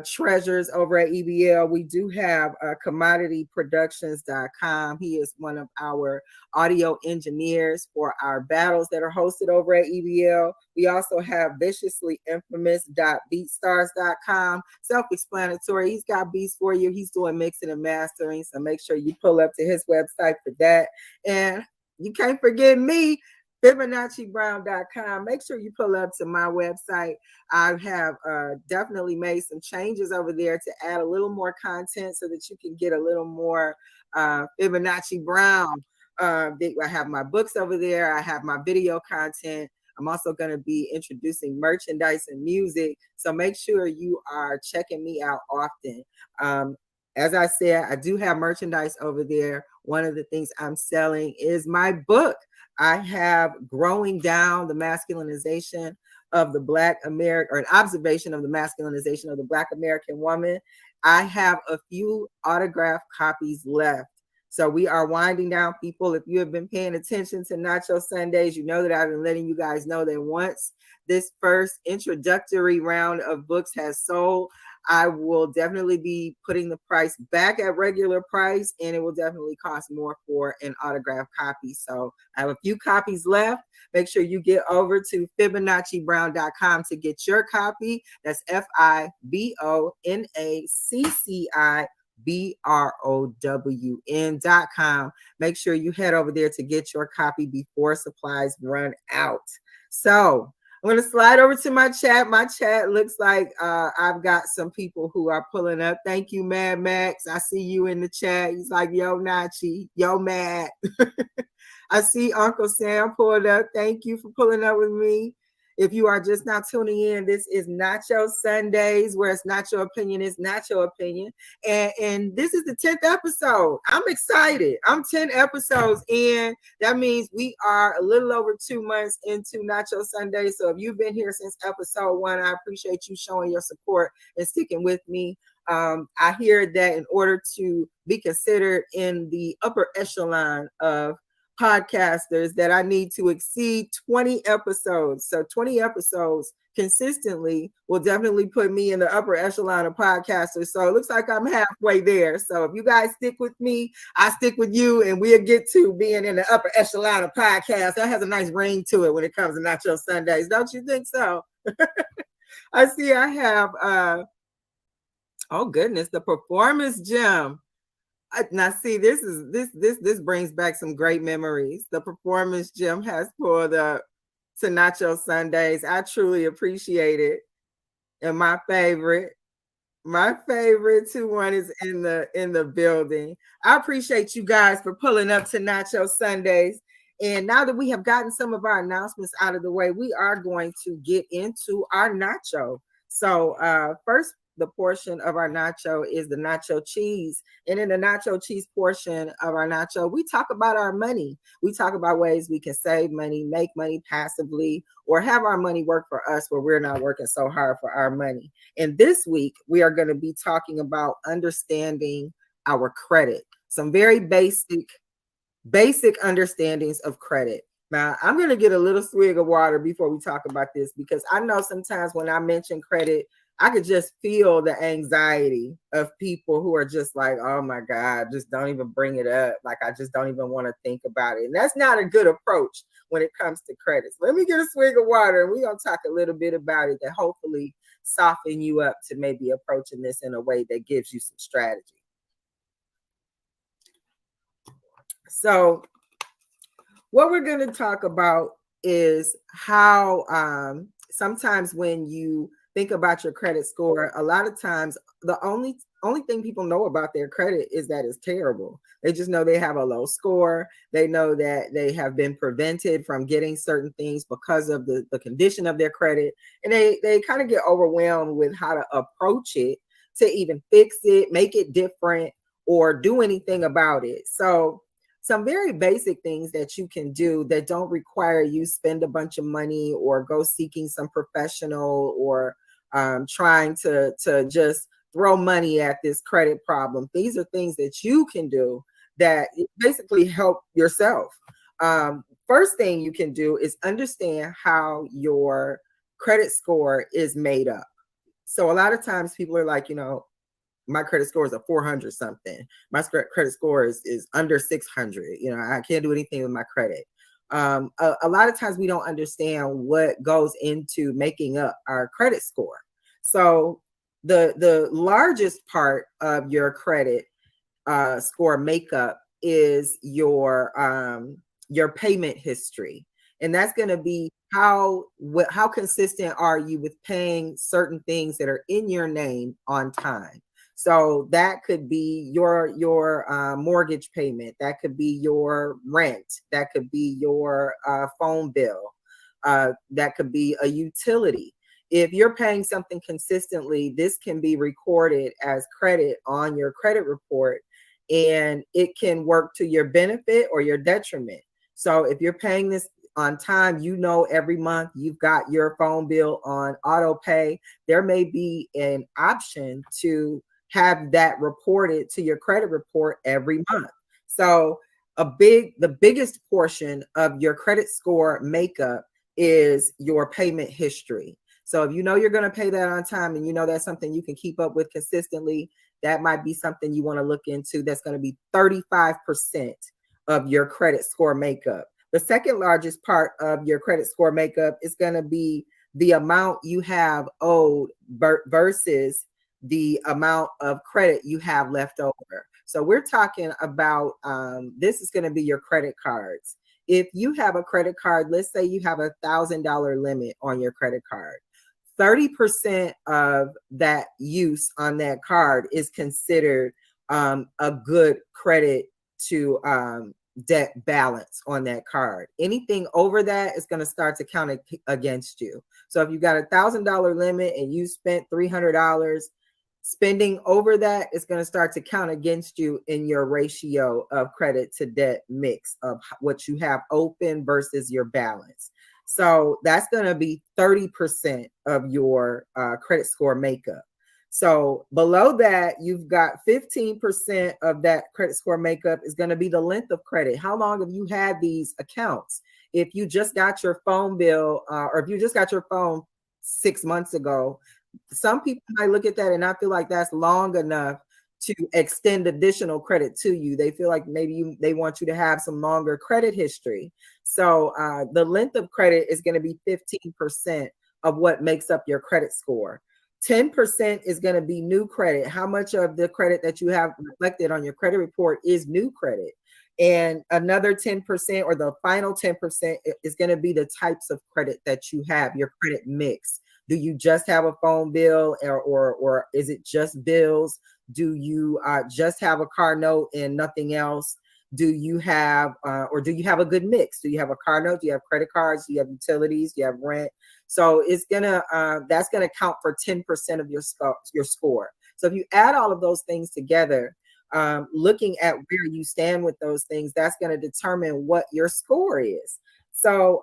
treasures over at EBL. We do have commodityproductions.com. He is one of our audio engineers for our battles that are hosted over at EBL. We also have viciouslyinfamous.beatstars.com. Self-explanatory. He's got beats for you. He's doing mixing and mastering. So make sure you pull up to his website for that. And You can't forget me. FibonacciBrown.com. Make sure you pull up to my website. I have definitely made some changes over there to add a little more content so that you can get a little more Fibonacci Brown. I have my books over there. I have my video content. I'm also going to be introducing merchandise and music. So make sure you are checking me out often. As I said, I do have merchandise over there. One of the things I'm selling is my book. I have Growing Down the Masculinization of the Black American, or an observation of the masculinization of the Black American woman. I have a few autographed copies left. So we are winding down, people. If you have been paying attention to Nacho Sundays, you know that I've been letting you guys know that once this first introductory round of books has sold, I will definitely be putting the price back at regular price, and it will definitely cost more for an autographed copy. So I have a few copies left. Make sure you get over to FibonacciBrown.com to get your copy. That's FibonacciBrown.com. Make sure you head over there to get your copy before supplies run out. So I'm going to slide over to my chat. My chat looks like I've got some people who are pulling up. Thank you, Mad Max. I see you in the chat. He's like, yo, Nachi, yo, Matt. I see Uncle Sam pulled up. Thank you for pulling up with me. If you are just now tuning in, this is Nacho Sundays, where it's not your opinion, it's Nacho opinion. And this is the 10th episode. I'm excited. I'm 10 episodes in. That means we are a little over 2 months into Nacho Sundays. So if you've been here since episode 1, I appreciate you showing your support and sticking with me. I hear that in order to be considered in the upper echelon of podcasters, that I need to exceed 20 episodes. So 20 episodes consistently will definitely put me in the upper echelon of podcasters. So it looks like I'm halfway there. So if you guys stick with me, I stick with you, and we'll get to being in the upper echelon of podcasts. That has a nice ring to it when it comes to Nacho Sundays. Don't you think so? I see I have oh goodness, the Performance Gym. Now, see, this brings back some great memories. The Performance Gym has pulled up to Nacho Sundays. I truly appreciate it. And my favorite 2-1 is in the building. I appreciate you guys for pulling up to Nacho Sundays. And now that we have gotten some of our announcements out of the way, we are going to get into our nacho. So first, the portion of our nacho is the nacho cheese. And in the nacho cheese portion of our nacho, we talk about our money. We talk about ways we can save money, make money passively, or have our money work for us where we're not working so hard for our money. And this week, we are going to be talking about understanding our credit. Some very basic understandings of credit. Now, I'm going to get a little swig of water before we talk about this, because I know sometimes when I mention credit, I could just feel the anxiety of people who are just like, oh my God, just don't even bring it up. Like, I just don't even want to think about it. And that's not a good approach when it comes to credit. So let me get a swig of water, and we're going to talk a little bit about it that hopefully soften you up to maybe approaching this in a way that gives you some strategy. So what we're going to talk about is how sometimes when you think about your credit score, a lot of times the only thing people know about their credit is that it's terrible. They just know they have a low score. They know that they have been prevented from getting certain things because of the condition of their credit. And they kind of get overwhelmed with how to approach it, to even fix it, make it different, or do anything about it. So some very basic things that you can do that don't require you spend a bunch of money or go seeking some professional or trying to just throw money at this credit problem. These are things that you can do that basically help yourself. First thing you can do is understand how your credit score is made up. So a lot of times people are like, my credit score is a 400 something. My credit score is under 600. I can't do anything with my credit. A lot of times we don't understand what goes into making up our credit score. So the largest part of your credit score makeup is your your payment history. And that's going to be how consistent are you with paying certain things that are in your name on time. So that could be your mortgage payment, that could be your rent, that could be your phone bill, that could be a utility. If you're paying something consistently, this can be recorded as credit on your credit report, and it can work to your benefit or your detriment. So if you're paying this on time, you know, every month you've got your phone bill on auto pay, there may be an option to have that reported to your credit report every month. So the biggest portion of your credit score makeup is your payment history. So if you know you're going to pay that on time and you know that's something you can keep up with consistently, that might be something you want to look into. That's going to be 35% of your credit score makeup. The second largest part of your credit score makeup is going to be the amount you have owed versus the amount of credit you have left over. So we're talking about, this is going to be your credit cards. If you have a credit card, let's say you have $1,000 limit on your credit card, 30% of that use on that card is considered a good credit to debt balance on that card. Anything over that is going to start to count against you. So if you got $1,000 limit and you spent $300, spending over that is going to start to count against you in your ratio of credit to debt mix of what you have open versus your balance. So that's going to be 30% of your credit score makeup. So below that, you've got 15% of that credit score makeup is going to be the length of credit. How long have you had these accounts? If you just got your phone bill, or if you just got your phone 6 months ago, some people might look at that and not feel like that's long enough to extend additional credit to you. They feel like maybe they want you to have some longer credit history. So the length of credit is going to be 15% of what makes up your credit score. 10% is going to be new credit. How much of the credit that you have reflected on your credit report is new credit? And another 10%, or the final 10%, is going to be the types of credit that you have, your credit mix. Do you just have a phone bill, or is it just bills? Do you just have a car note and nothing else? Do you have or do you have a good mix? Do you have a car note? Do you have credit cards? Do you have utilities? Do you have rent? So it's gonna that's gonna count for 10% of your score. So if you add all of those things together, looking at where you stand with those things, that's going to determine what your score is. So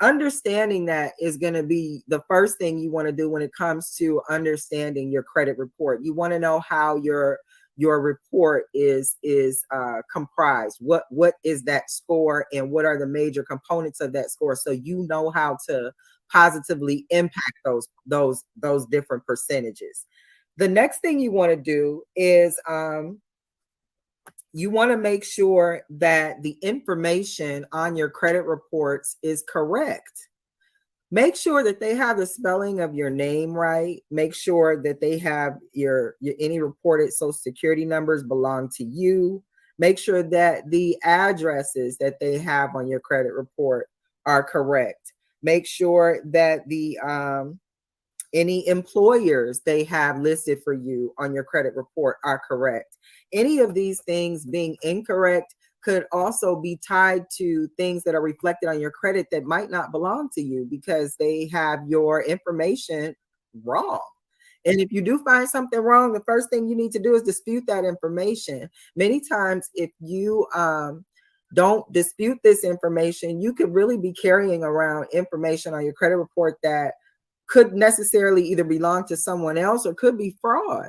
understanding that is going to be the first thing you want to do when it comes to understanding your credit report. You want to know how your report is comprised. What is that score, and what are the major components of that score, so you know how to positively impact those different percentages. The next thing you want to do is you want to make sure that the information on your credit reports is correct. Make sure that they have the spelling of your name right. Make sure that they have your any reported social security numbers belong to you. Make sure that the addresses that they have on your credit report are correct. Make sure that the any employers they have listed for you on your credit report are correct. Any of these things being incorrect could also be tied to things that are reflected on your credit that might not belong to you because they have your information wrong. And if you do find something wrong, the first thing you need to do is dispute that information. Many times, if you don't dispute this information, you could really be carrying around information on your credit report that could necessarily either belong to someone else or could be fraud.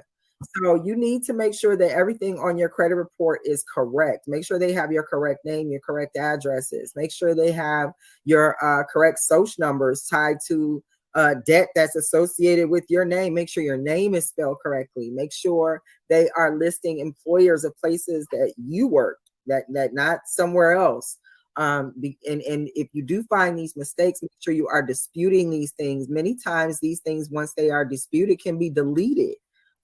So you need to make sure that everything on your credit report is correct. Make sure they have your correct name, your correct addresses. Make sure they have your correct social numbers tied to debt that's associated with your name. Make sure your name is spelled correctly. Make sure they are listing employers of places that you work, that not somewhere else. And if you do find these mistakes, make sure you are disputing these things. Many times these things, once they are disputed, can be deleted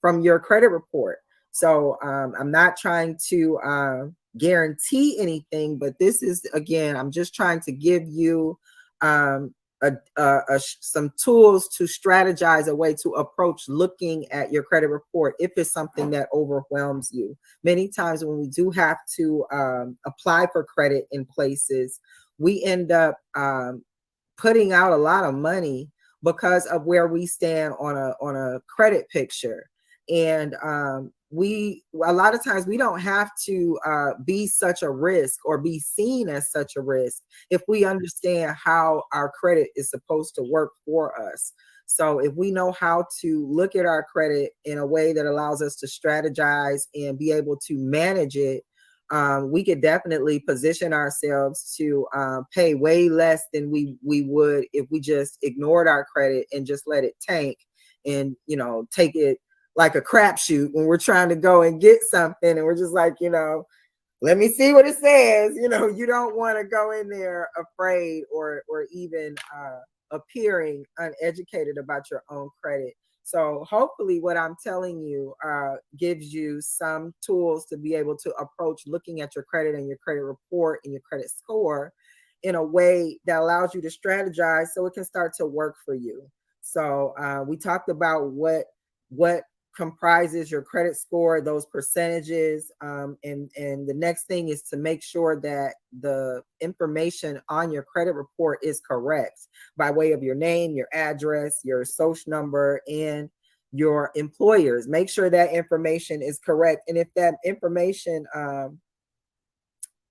from your credit report. So I'm not trying to guarantee anything, but this is, again, I'm just trying to give you some tools to strategize a way to approach looking at your credit report if it's something that overwhelms you. Many times when we do have to apply for credit in places, we end up putting out a lot of money because of where we stand on a credit picture. And a lot of times we don't have to be such a risk or be seen as such a risk if we understand how our credit is supposed to work for us. So if we know how to look at our credit in a way that allows us to strategize and be able to manage it, we could definitely position ourselves to pay way less than we would if we just ignored our credit and just let it tank and, take it like a crapshoot when we're trying to go and get something and we're just like, let me see what it says. You don't want to go in there afraid or even appearing uneducated about your own credit. So hopefully what I'm telling you gives you some tools to be able to approach looking at your credit and your credit report and your credit score in a way that allows you to strategize so it can start to work for you. So we talked about what comprises your credit score, those percentages. And the next thing is to make sure that the information on your credit report is correct by way of your name, your address, your social number, and your employers. Make sure that information is correct. And if that information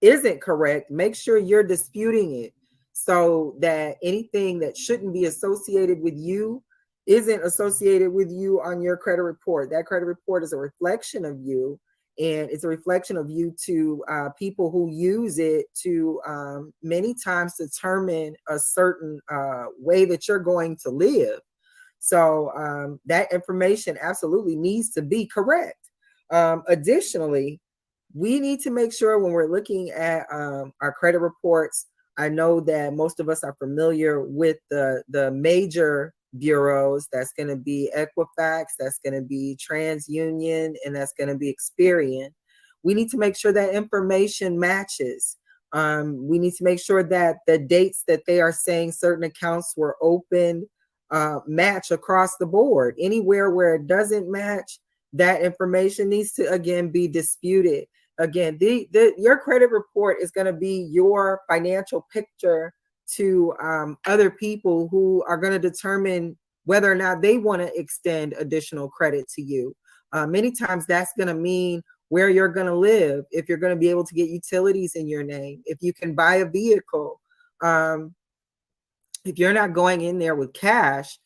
isn't correct, make sure you're disputing it so that anything that shouldn't be associated with you isn't associated with you on your credit report. That credit report is a reflection of you, and it's a reflection of you to people who use it to many times determine a certain way that you're going to live. So that information absolutely needs to be correct. Additionally, we need to make sure when we're looking at our credit reports, I know that most of us are familiar with the major bureaus. That's going to be Equifax, that's going to be TransUnion, and that's going to be Experian. We need to make sure that information matches. We need to make sure that the dates that they are saying certain accounts were opened match across the board. Anywhere where it doesn't match, that information needs to, again, be disputed. Again, your credit report is going to be your financial picture to other people who are going to determine whether or not they want to extend additional credit to you. Many times that's going to mean where you're going to live, if you're going to be able to get utilities in your name, if you can buy a vehicle. If you're not going in there with cash,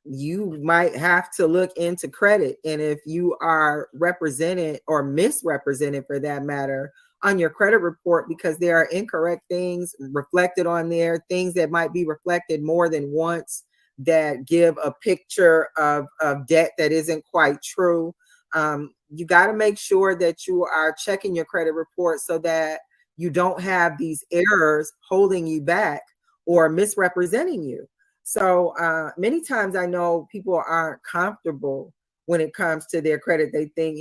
you might have to look into credit. And if you are represented or misrepresented, for that matter, on your credit report because there are incorrect things reflected on there, things that might be reflected more than once that give a picture of debt that isn't quite true, you got to make sure that you are checking your credit report so that you don't have these errors holding you back or misrepresenting you. So many times I know people aren't comfortable when it comes to their credit. They think,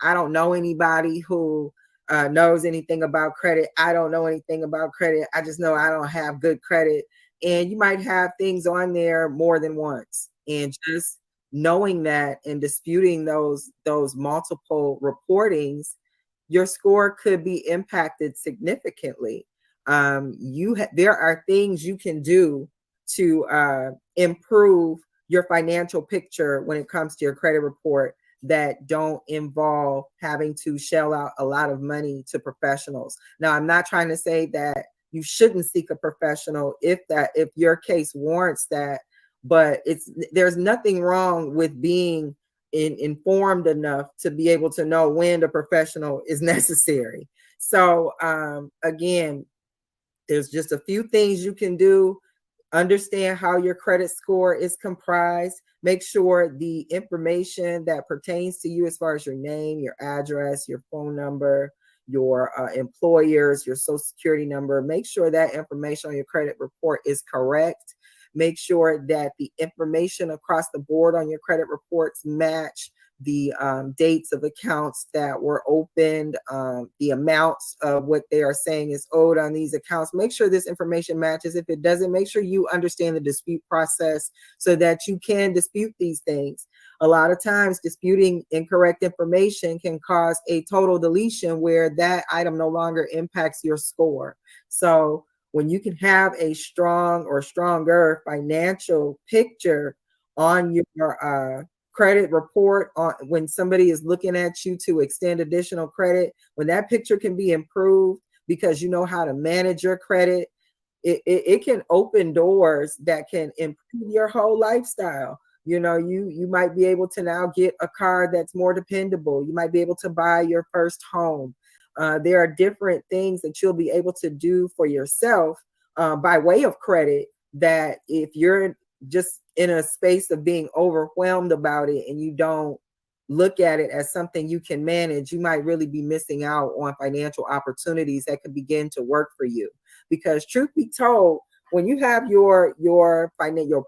I don't know anybody who knows anything about credit. I don't know anything about credit. I just know I don't have good credit. And you might have things on there more than once. And just knowing that and disputing those multiple reportings, your score could be impacted significantly. There are things you can do to improve your financial picture when it comes to your credit report that don't involve having to shell out a lot of money to professionals. Now, I'm not trying to say that you shouldn't seek a professional if your case warrants that, but there's nothing wrong with being informed enough to be able to know when the professional is necessary. So again, there's just a few things you can do. Understand how your credit score is comprised. Make sure the information that pertains to you as far as your name, your address, your phone number, your employers, your social security number, make sure that information on your credit report is correct. Make sure that the information across the board on your credit reports match the dates of accounts that were opened, the amounts of what they are saying is owed on these accounts. Make sure this information matches. If it doesn't, make sure you understand the dispute process so that you can dispute these things. A lot of times disputing incorrect information can cause a total deletion where that item no longer impacts your score. So when you can have a strong or stronger financial picture on your credit report, on when somebody is looking at you to extend additional credit, when that picture can be improved because you know how to manage your credit, it can open doors that can improve your whole lifestyle. You know, you might be able to now get a car that's more dependable. You might be able to buy your first home. There are different things that you'll be able to do for yourself by way of credit, that if you're just in a space of being overwhelmed about it and you don't look at it as something you can manage, you might really be missing out on financial opportunities that could begin to work for you. Because truth be told, when you have your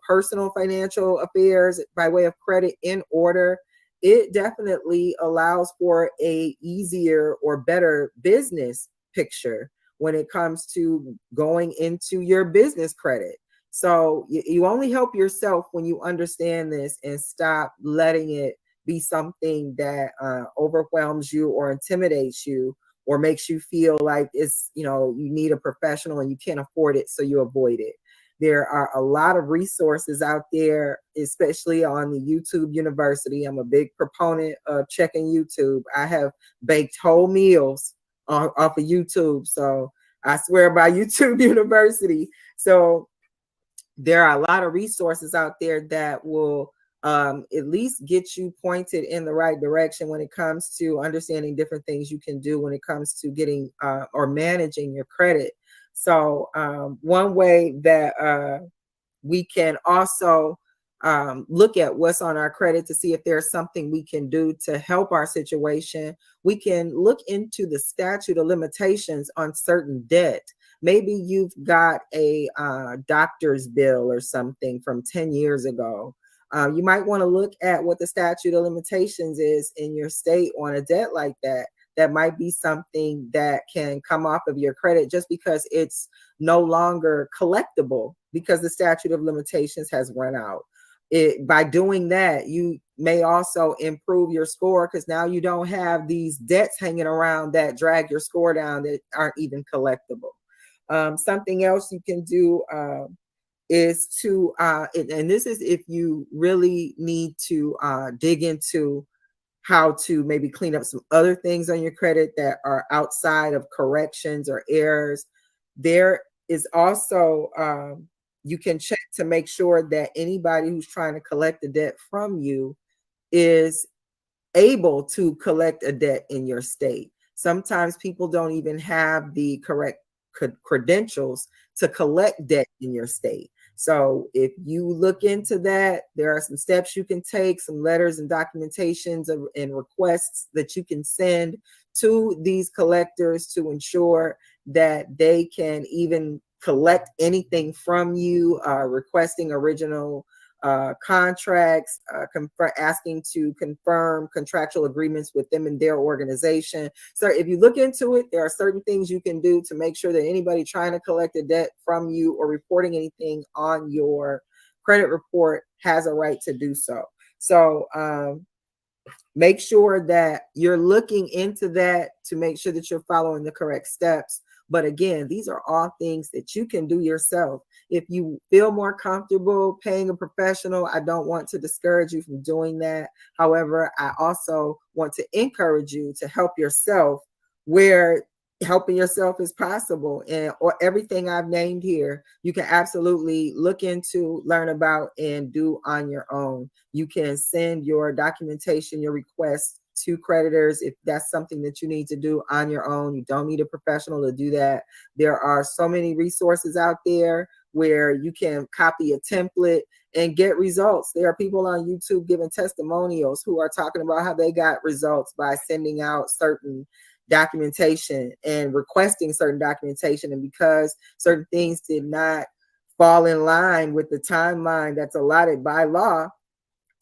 personal financial affairs by way of credit in order, it definitely allows for a easier or better business picture when it comes to going into your business credit. So you only help yourself when you understand this and stop letting it be something that overwhelms you or intimidates you or makes you feel like it's, you know, you need a professional and you can't afford it, so you avoid it. There are a lot of resources out there, especially on the YouTube University. I'm a big proponent of checking YouTube. I have baked whole meals off of YouTube. So I swear by YouTube University. So there are a lot of resources out there that will at least get you pointed in the right direction when it comes to understanding different things you can do when it comes to getting or managing your credit. So one way that we can also look at what's on our credit to see if there's something we can do to help our situation. We can look into the statute of limitations on certain debt. Maybe you've got a doctor's bill or something from 10 years ago. You might want to look at what the statute of limitations is in your state on a debt like that. That might be something that can come off of your credit just because it's no longer collectible because the statute of limitations has run out. By doing that, you may also improve your score because now you don't have these debts hanging around that drag your score down that aren't even collectible. Something else you can do is to, and this is if you really need to dig into how to maybe clean up some other things on your credit that are outside of corrections or errors. There is also, you can check to make sure that anybody who's trying to collect the debt from you is able to collect a debt in your state. Sometimes people don't even have the correct credentials to collect debt in your state. So if you look into that, there are some steps you can take, some letters and documentations and requests that you can send to these collectors to ensure that they can even collect anything from you, requesting original contracts, asking to confirm contractual agreements with them and their organization. So if you look into it, there are certain things you can do to make sure that anybody trying to collect a debt from you or reporting anything on your credit report has a right to do so. So make sure that you're looking into that to make sure that you're following the correct steps. But again, these are all things that you can do yourself. If you feel more comfortable paying a professional, I don't want to discourage you from doing that. However, I also want to encourage you to help yourself where helping yourself is possible. And or everything I've named here, you can absolutely look into, learn about, and do on your own. You can send your documentation, your requests to creditors if that's something that you need to do on your own. You don't need a professional to do that. There are so many resources out there where you can copy a template and get results. There are people on YouTube giving testimonials who are talking about how they got results by sending out certain documentation and requesting certain documentation. And because certain things did not fall in line with the timeline that's allotted by law,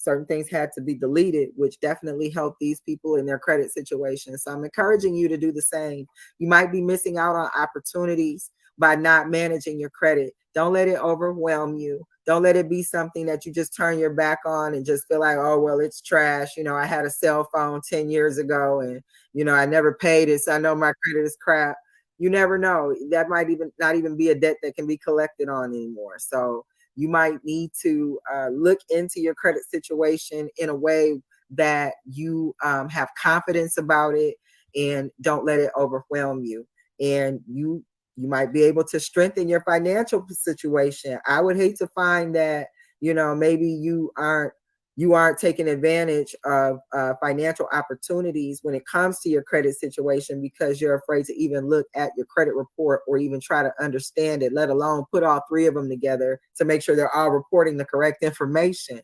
certain things had to be deleted, which definitely helped these people in their credit situation. So I'm encouraging you to do the same. You might be missing out on opportunities by not managing your credit. Don't let it overwhelm you. Don't let it be something that you just turn your back on and just feel like, oh, well, it's trash. You know, I had a cell phone 10 years ago and, you know, I never paid it. So I know my credit is crap. You never know. That might even not even be a debt that can be collected on anymore. So you might need to look into your credit situation in a way that you have confidence about it and don't let it overwhelm you. And you might be able to strengthen your financial situation. I would hate to find that, you know, maybe you aren't taking advantage of financial opportunities when it comes to your credit situation because you're afraid to even look at your credit report or even try to understand it, let alone put all three of them together to make sure they're all reporting the correct information.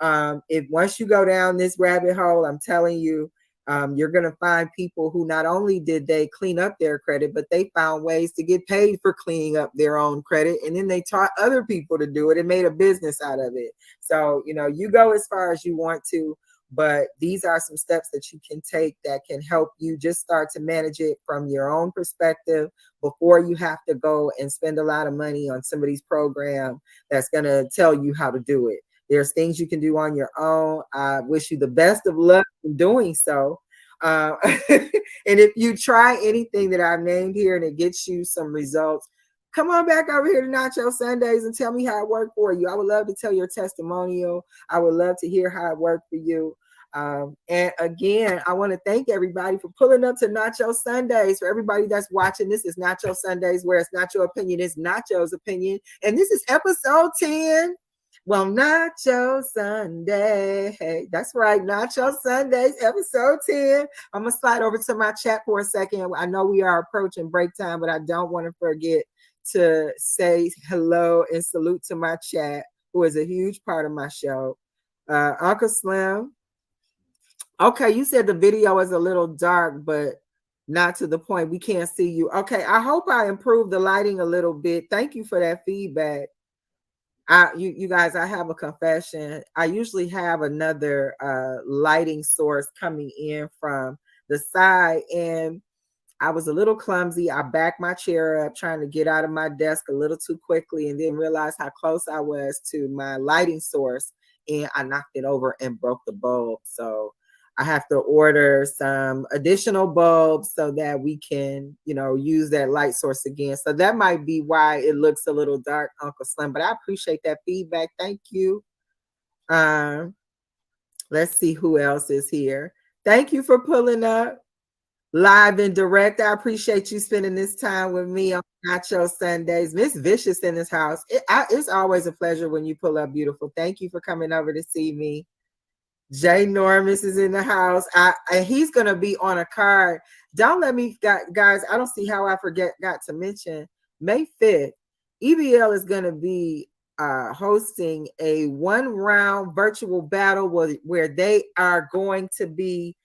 If once you go down this rabbit hole, I'm telling you, you're going to find people who not only did they clean up their credit, but they found ways to get paid for cleaning up their own credit. And then they taught other people to do it and made a business out of it. So, you know, you go as far as you want to, but these are some steps that you can take that can help you just start to manage it from your own perspective before you have to go and spend a lot of money on somebody's program that's going to tell you how to do it. There's things you can do on your own. I wish you the best of luck in doing so. And if you try anything that I've named here and it gets you some results, come on back over here to Nacho Sundays and tell me how it worked for you. I would love to tell your testimonial. I would love to hear how it worked for you. And again, I want to thank everybody for pulling up to Nacho Sundays. For everybody that's watching, this is Nacho Sundays, where it's not your opinion, it's Nacho's opinion. And this is episode 10. Well, Nacho Sunday. Hey, that's right. Nacho Sundays, episode 10. I'm going to slide over to my chat for a second. I know we are approaching break time, but I don't want to forget to say hello and salute to my chat, who is a huge part of my show. Uncle Slim. Okay, you said the video is a little dark, but not to the point. We can't see you. Okay, I hope I improved the lighting a little bit. Thank you for that feedback. You guys, I have a confession. I usually have another lighting source coming in from the side, and I was a little clumsy. I backed my chair up trying to get out of my desk a little too quickly and didn't realize how close I was to my lighting source, and I knocked it over and broke the bulb. So I have to order some additional bulbs so that we can, you know, use that light source again. So that might be why it looks a little dark, Uncle Slim, but I appreciate that feedback. Thank you. Let's see who else is here. Thank you for pulling up live and direct. I appreciate you spending this time with me on Nacho Sundays. Miss Vicious in this house. It's always a pleasure when you pull up, beautiful. Thank you for coming over to see me. Jay Normus is in the house. And he's going to be on a card. Don't let me, guys, I don't see how I got to mention May 5th, EBL is going to be hosting a one-round virtual battle where they are going to be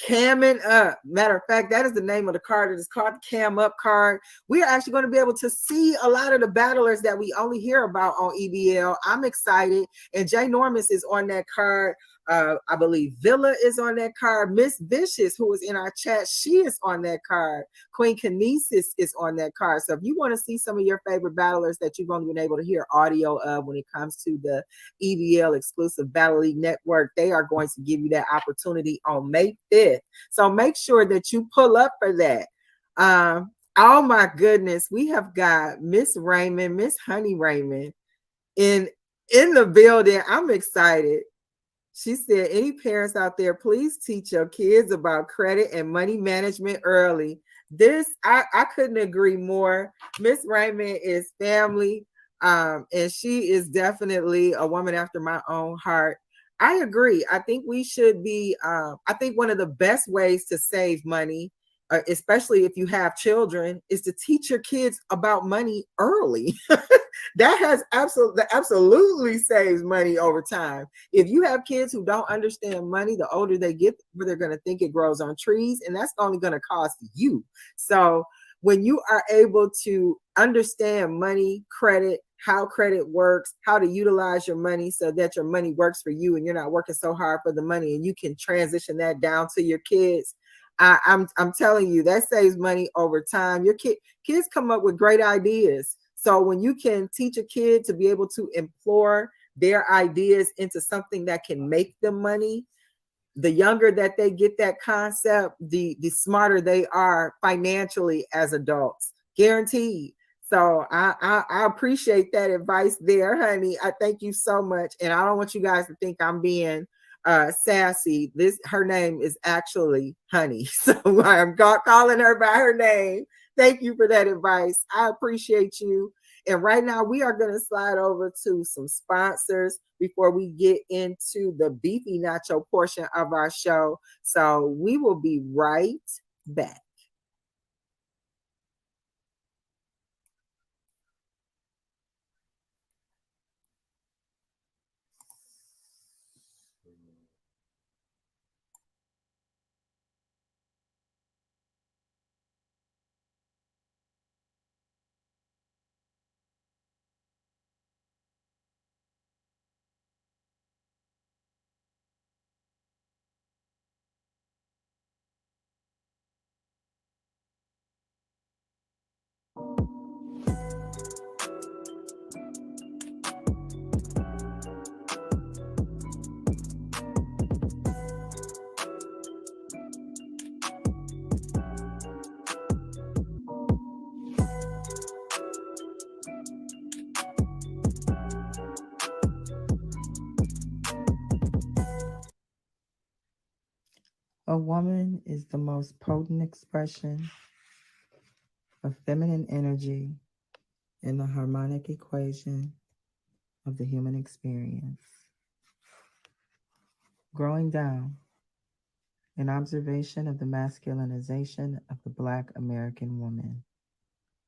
camming up. Matter of fact, that is the name of the card. It is called the Cam Up card. We are actually going to be able to see a lot of the battlers that we only hear about on EBL. I'm excited. And Jay Normus is on that card. I believe Villa is on that card. Miss Vicious, who is in our chat, she is on that card. Queen Kinesis is on that card. So if you want to see some of your favorite battlers that you've only been able to hear audio of when it comes to the EBL exclusive Battle League Network, they are going to give you that opportunity on May 5th. So make sure that you pull up for that. Oh my goodness, we have got Miss Raymond, Miss Honey Raymond in the building. I'm excited. She said, any parents out there, please teach your kids about credit and money management early. I couldn't agree more. Miss Raymond is family, and she is definitely a woman after my own heart. I agree. I think we should be, I think one of the best ways to save money, especially if you have children, is to teach your kids about money early. That has absolutely saves money over time. If you have kids who don't understand money, the older they get, they're going to think it grows on trees, and that's only going to cost you. So when you are able to understand money, credit, how credit works, how to utilize your money so that your money works for you and you're not working so hard for the money, and you can transition that down to your kids. I'm telling you, that saves money over time. Your kids come up with great ideas. So when you can teach a kid to be able to employ their ideas into something that can make them money, the younger that they get that concept, the smarter they are financially as adults, guaranteed. So I appreciate that advice there, honey. I thank you so much, and I don't want you guys to think I'm being sassy. Her name is actually Honey, so I'm calling her by her name. Thank you for that advice. I appreciate you. And right now we are going to slide over to some sponsors before we get into the beefy nacho portion of our show. So we will be right back. A woman is the most potent expression of feminine energy in the harmonic equation of the human experience. Growing Down, an observation of the masculinization of the Black American woman,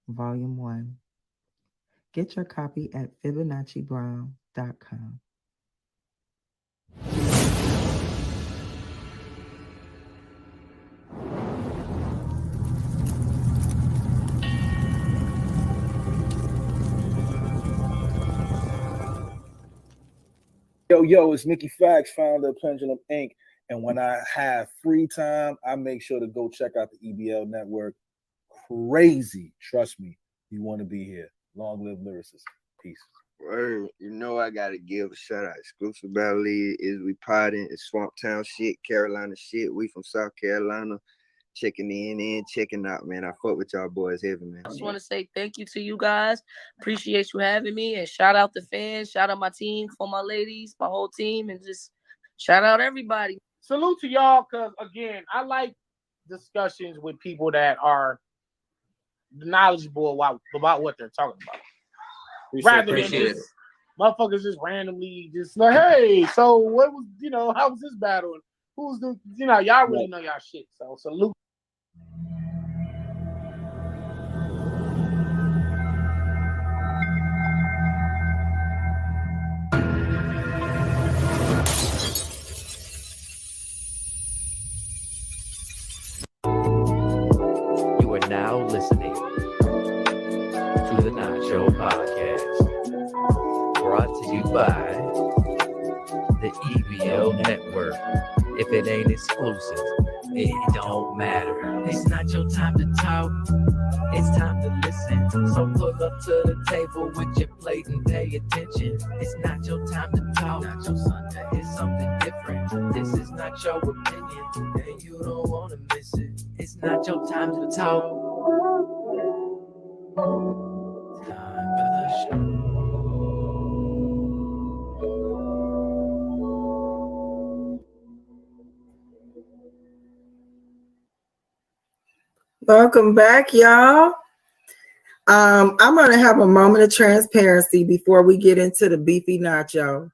Volume 1. Get your copy at FibonacciBrown.com. Yo, it's Mickey Fax, founder of Pendulum Inc. And when I have free time, I make sure to go check out the EBL network. Crazy. Trust me. You want to be here. Long live lyricists. Peace. Word. You know I gotta give a shout out. Exclusive Battle League is we potting. It's Swamp Town shit, Carolina shit. We from South Carolina. Checking in and checking out, man. I fuck with y'all boys heavy, man. I just want to say thank you to you guys. Appreciate you having me, and shout out the fans, shout out my team, for my ladies, my whole team, and just shout out everybody. Salute to y'all, because again, I like discussions with people that are knowledgeable about what they're talking about. Rather than just motherfuckers just randomly just like, hey, so what was, how was this battle? And who's the, y'all really know y'all shit. So salute. You are now listening to the Nacho Podcast, brought to you by the EBL Network. If it ain't exclusive, it don't matter. It's not your time to talk, it's time to listen. So pull up to the table with your plate and pay attention. It's not your time to talk, Nacho Sunday. It's something different. This is not your opinion, and you don't want to miss it. It's not your time to talk. Time for the show. Welcome back, y'all. I'm going to have a moment of transparency before we get into the beefy nacho.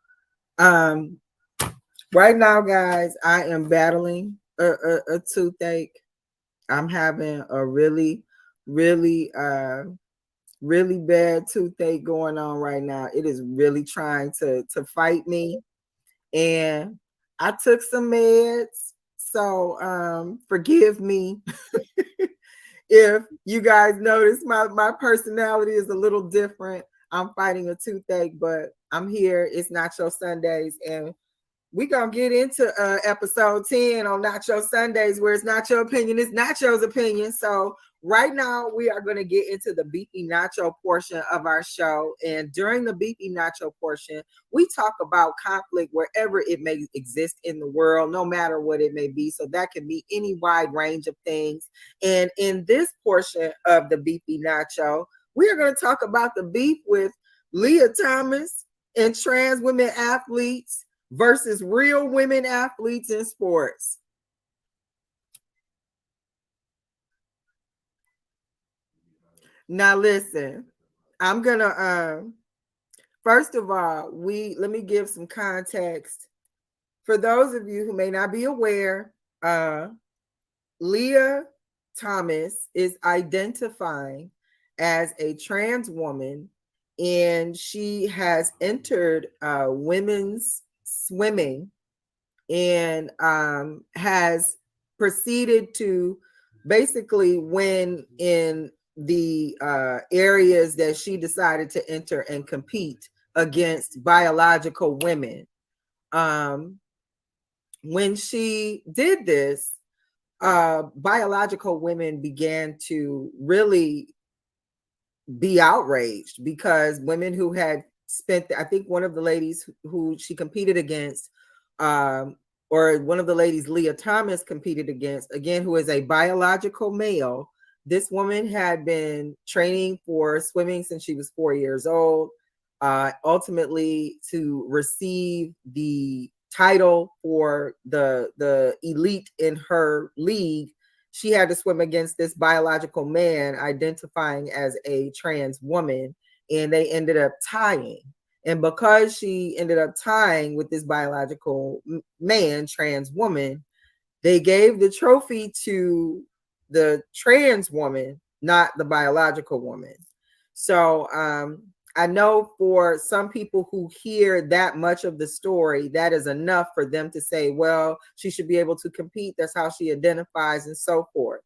Right now, guys, I am battling a toothache. I'm having a really bad toothache going on right now. It is really trying to fight me. And I took some meds, so forgive me If you guys notice, my personality is a little different. I'm fighting a toothache, but I'm here. It's Nacho Sundays, and we're going to get into episode 10 on Nacho Sundays, where it's not your opinion, it's Nacho's opinion. So right now, we are going to get into the beefy nacho portion of our show. And during the beefy nacho portion, we talk about conflict wherever it may exist in the world, no matter what it may be. So that can be any wide range of things. And in this portion of the beefy nacho, we are going to talk about the beef with Leah Thomas and trans women athletes versus real women athletes in sports. Now listen, I'm gonna first of all, let me give some context. For those of you who may not be aware, Leah Thomas is identifying as a trans woman, and she has entered women's swimming and has proceeded to basically win in the areas that she decided to enter and compete against biological women. When she did this, biological women began to really be outraged because women who had spent, I think one of the ladies who she competed against, or one of the ladies Leah Thomas competed against, again, who is a biological male. This woman had been training for swimming since she was 4 years old. Ultimately, to receive the title for the elite in her league, she had to swim against this biological man identifying as a trans woman, and they ended up tying. And because she ended up tying with this biological man, trans woman, they gave the trophy to the trans woman, not the biological woman. So I know for some people who hear that much of the story, that is enough for them to say, well, she should be able to compete. That's how she identifies and so forth.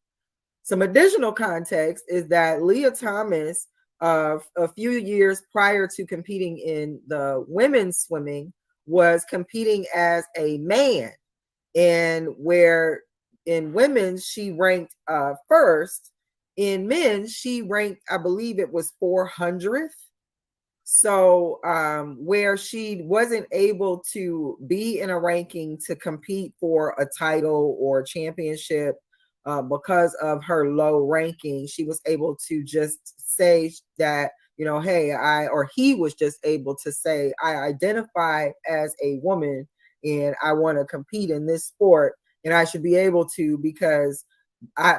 Some additional context is that Leah Thomas, a few years prior to competing in the women's swimming, was competing as a man. And where in women's, she ranked first. In men's, she ranked, I believe it was 400th. So where she wasn't able to be in a ranking to compete for a title or a championship because of her low ranking, she was able to just say that, you know, hey, he was just able to say, I identify as a woman and I want to compete in this sport, and I should be able to because I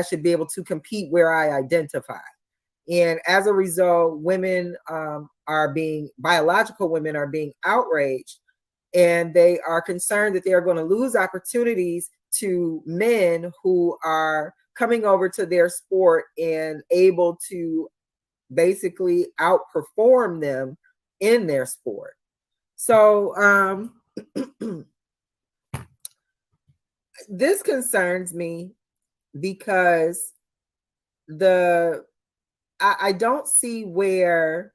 should be able to compete where I identify. And as a result, biological women are being outraged, and they are concerned that they are going to lose opportunities to men who are coming over to their sport and able to basically outperform them in their sport. So this concerns me because I don't see where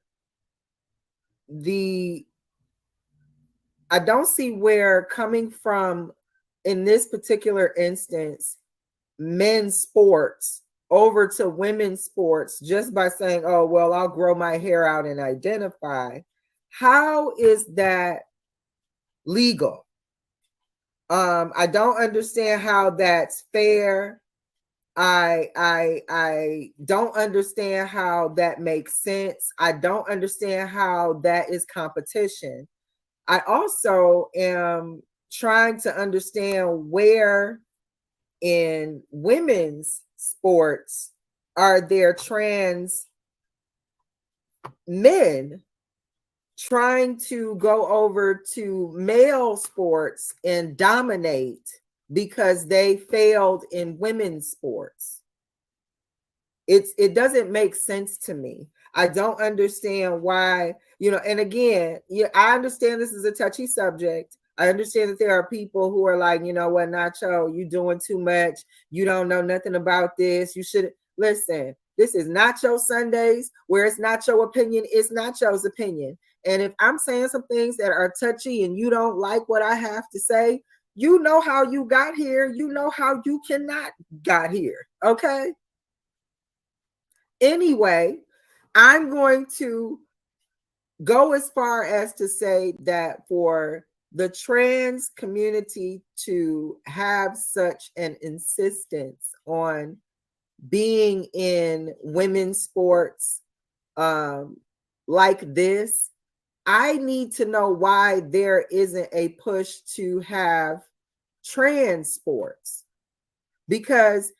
coming from, in this particular instance, men's sports over to women's sports just by saying, oh, well, I'll grow my hair out and identify. How is that legal? I don't understand how that's fair. I don't understand how that makes sense. I don't understand how that is competition. I also am trying to understand where in women's sports are there trans men trying to go over to male sports and dominate because they failed in women's sports. It doesn't make sense to me. I don't understand why, and again, I understand this is a touchy subject. I understand that there are people who are like, you know what, Nacho, you doing too much. You don't know nothing about this. You should listen. This is Nacho Sundays, where it's not your opinion, it's Nacho's opinion. And if I'm saying some things that are touchy and you don't like what I have to say, you know how you got here. You know how you cannot got here. Okay. Anyway, I'm going to go as far as to say that for the trans community to have such an insistence on being in women's sports like this, I need to know why there isn't a push to have trans sports. Because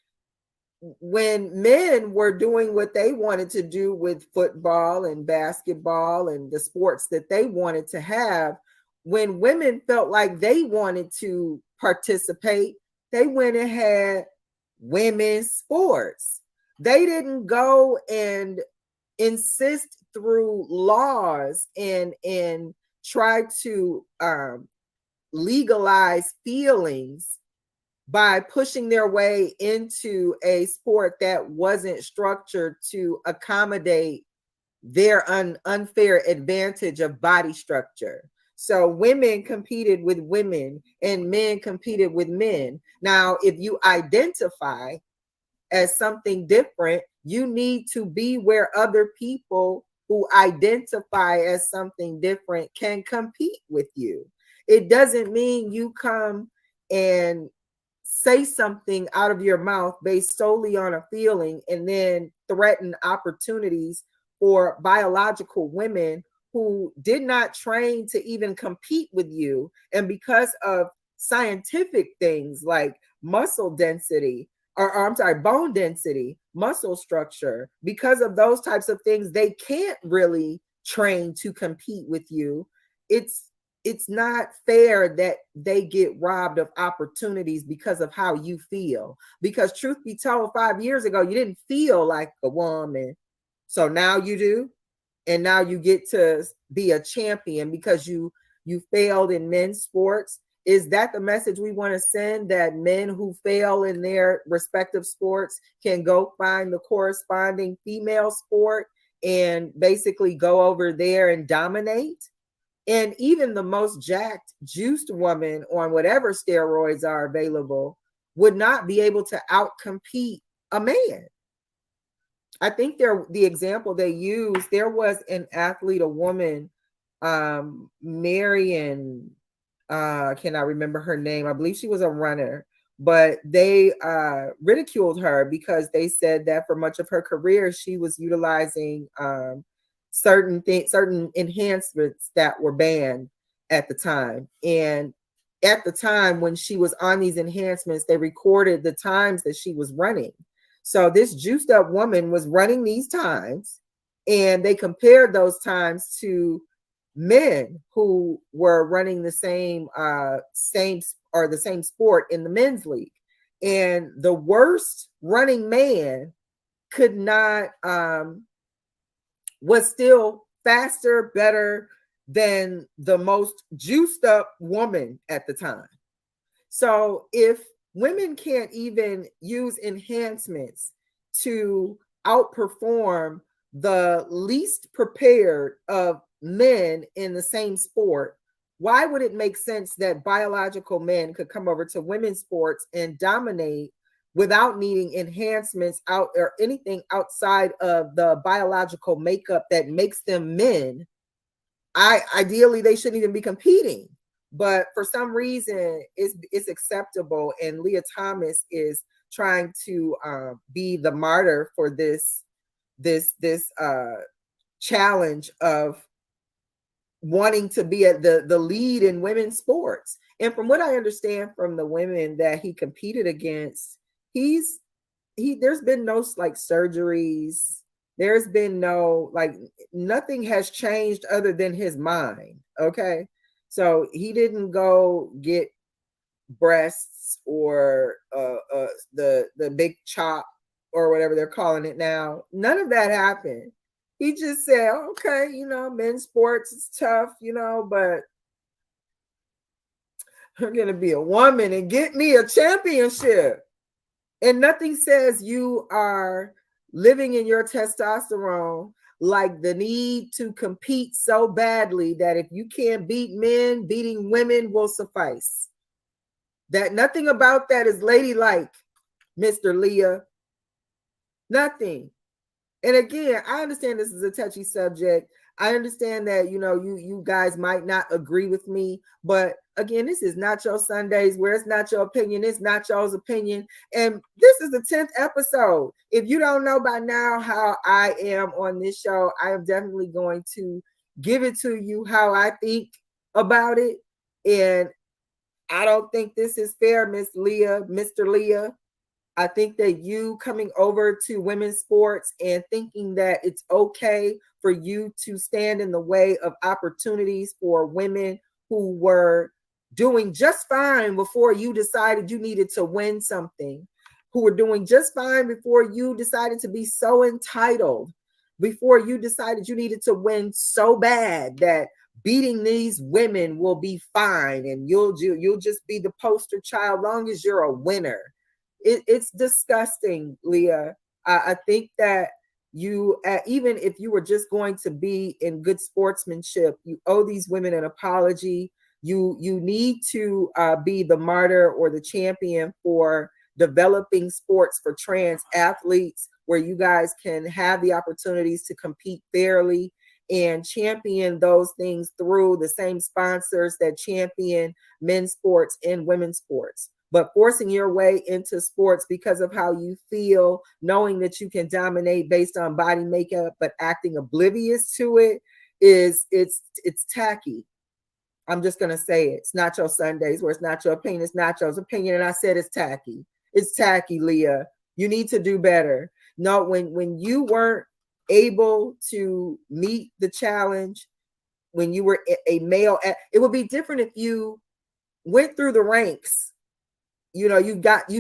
when men were doing what they wanted to do with football and basketball and the sports that they wanted to have, when women felt like they wanted to participate, they went and had women's sports. They didn't go and insist through laws and try to legalize feelings by pushing their way into a sport that wasn't structured to accommodate their unfair advantage of body structure. So women competed with women and men competed with men. Now, if you identify as something different, you need to be where other people who identify as something different can compete with you. It doesn't mean you come and say something out of your mouth based solely on a feeling and then threaten opportunities for biological women who did not train to even compete with you. And because of scientific things like muscle density, or I'm sorry, bone density, muscle structure, because of those types of things, they can't really train to compete with you. It's not fair that they get robbed of opportunities because of how you feel. Because truth be told, 5 years ago, you didn't feel like a woman. So now you do. And now you get to be a champion because you failed in men's sports. Is that the message we want to send, that men who fail in their respective sports can go find the corresponding female sport and basically go over there and dominate? And even the most jacked, juiced woman on whatever steroids are available would not be able to outcompete a man. I think the example they used, there was an athlete, a woman, Marion, I cannot remember her name. I believe she was a runner, but they ridiculed her because they said that for much of her career, she was utilizing certain enhancements that were banned at the time. And at the time when she was on these enhancements, they recorded the times that she was running. So this juiced up woman was running these times, and they compared those times to men who were running the same sport in the men's league. And the worst running man could not was still faster, better than the most juiced up woman at the time. So if women can't even use enhancements to outperform the least prepared of men in the same sport, why would it make sense that biological men could come over to women's sports and dominate without needing enhancements out or anything outside of the biological makeup that makes them men? Ideally, they shouldn't even be competing. But for some reason, it's acceptable, and Leah Thomas is trying to be the martyr for this challenge of wanting to be at the lead in women's sports. And from what I understand from the women that he competed against, there's been no like surgeries. There's been no nothing has changed other than his mind. Okay. So he didn't go get breasts or the big chop or whatever they're calling it now. None of that happened. He just said, okay, men's sports is tough, but I'm gonna be a woman and get me a championship. And nothing says you are living in your testosterone like the need to compete so badly that if you can't beat men, beating women will suffice. That nothing about that is ladylike, Mr. Leah. Nothing. And again, I understand this is a touchy subject. I understand that you guys might not agree with me, but again, this is Nacho Sundays, where it's not your opinion, it's Nacho's opinion, and this is the 10th episode. If you don't know by now how I am on this show, I am definitely going to give it to you how I think about it, and I don't think this is fair, Miss Leah, Mr. Leah. I think that you coming over to women's sports and thinking that it's okay for you to stand in the way of opportunities for women who were doing just fine before you decided you needed to win something, who were doing just fine before you decided to be so entitled, before you decided you needed to win so bad that beating these women will be fine and you'll just be the poster child long as you're a winner. It's disgusting, Leah. I think that you, even if you were just going to be in good sportsmanship, you owe these women an apology. You need to be the martyr or the champion for developing sports for trans athletes, where you guys can have the opportunities to compete fairly and champion those things through the same sponsors that champion men's sports and women's sports. But forcing your way into sports because of how you feel, knowing that you can dominate based on body makeup, but acting oblivious to it it's tacky. I'm just gonna say it. It's Nacho Sundays, where it's not your opinion, it's Nacho's opinion, and I said it's tacky. It's tacky, Leah. You need to do better. No, when you weren't able to meet the challenge, when you were a male, it would be different if you went through the ranks. You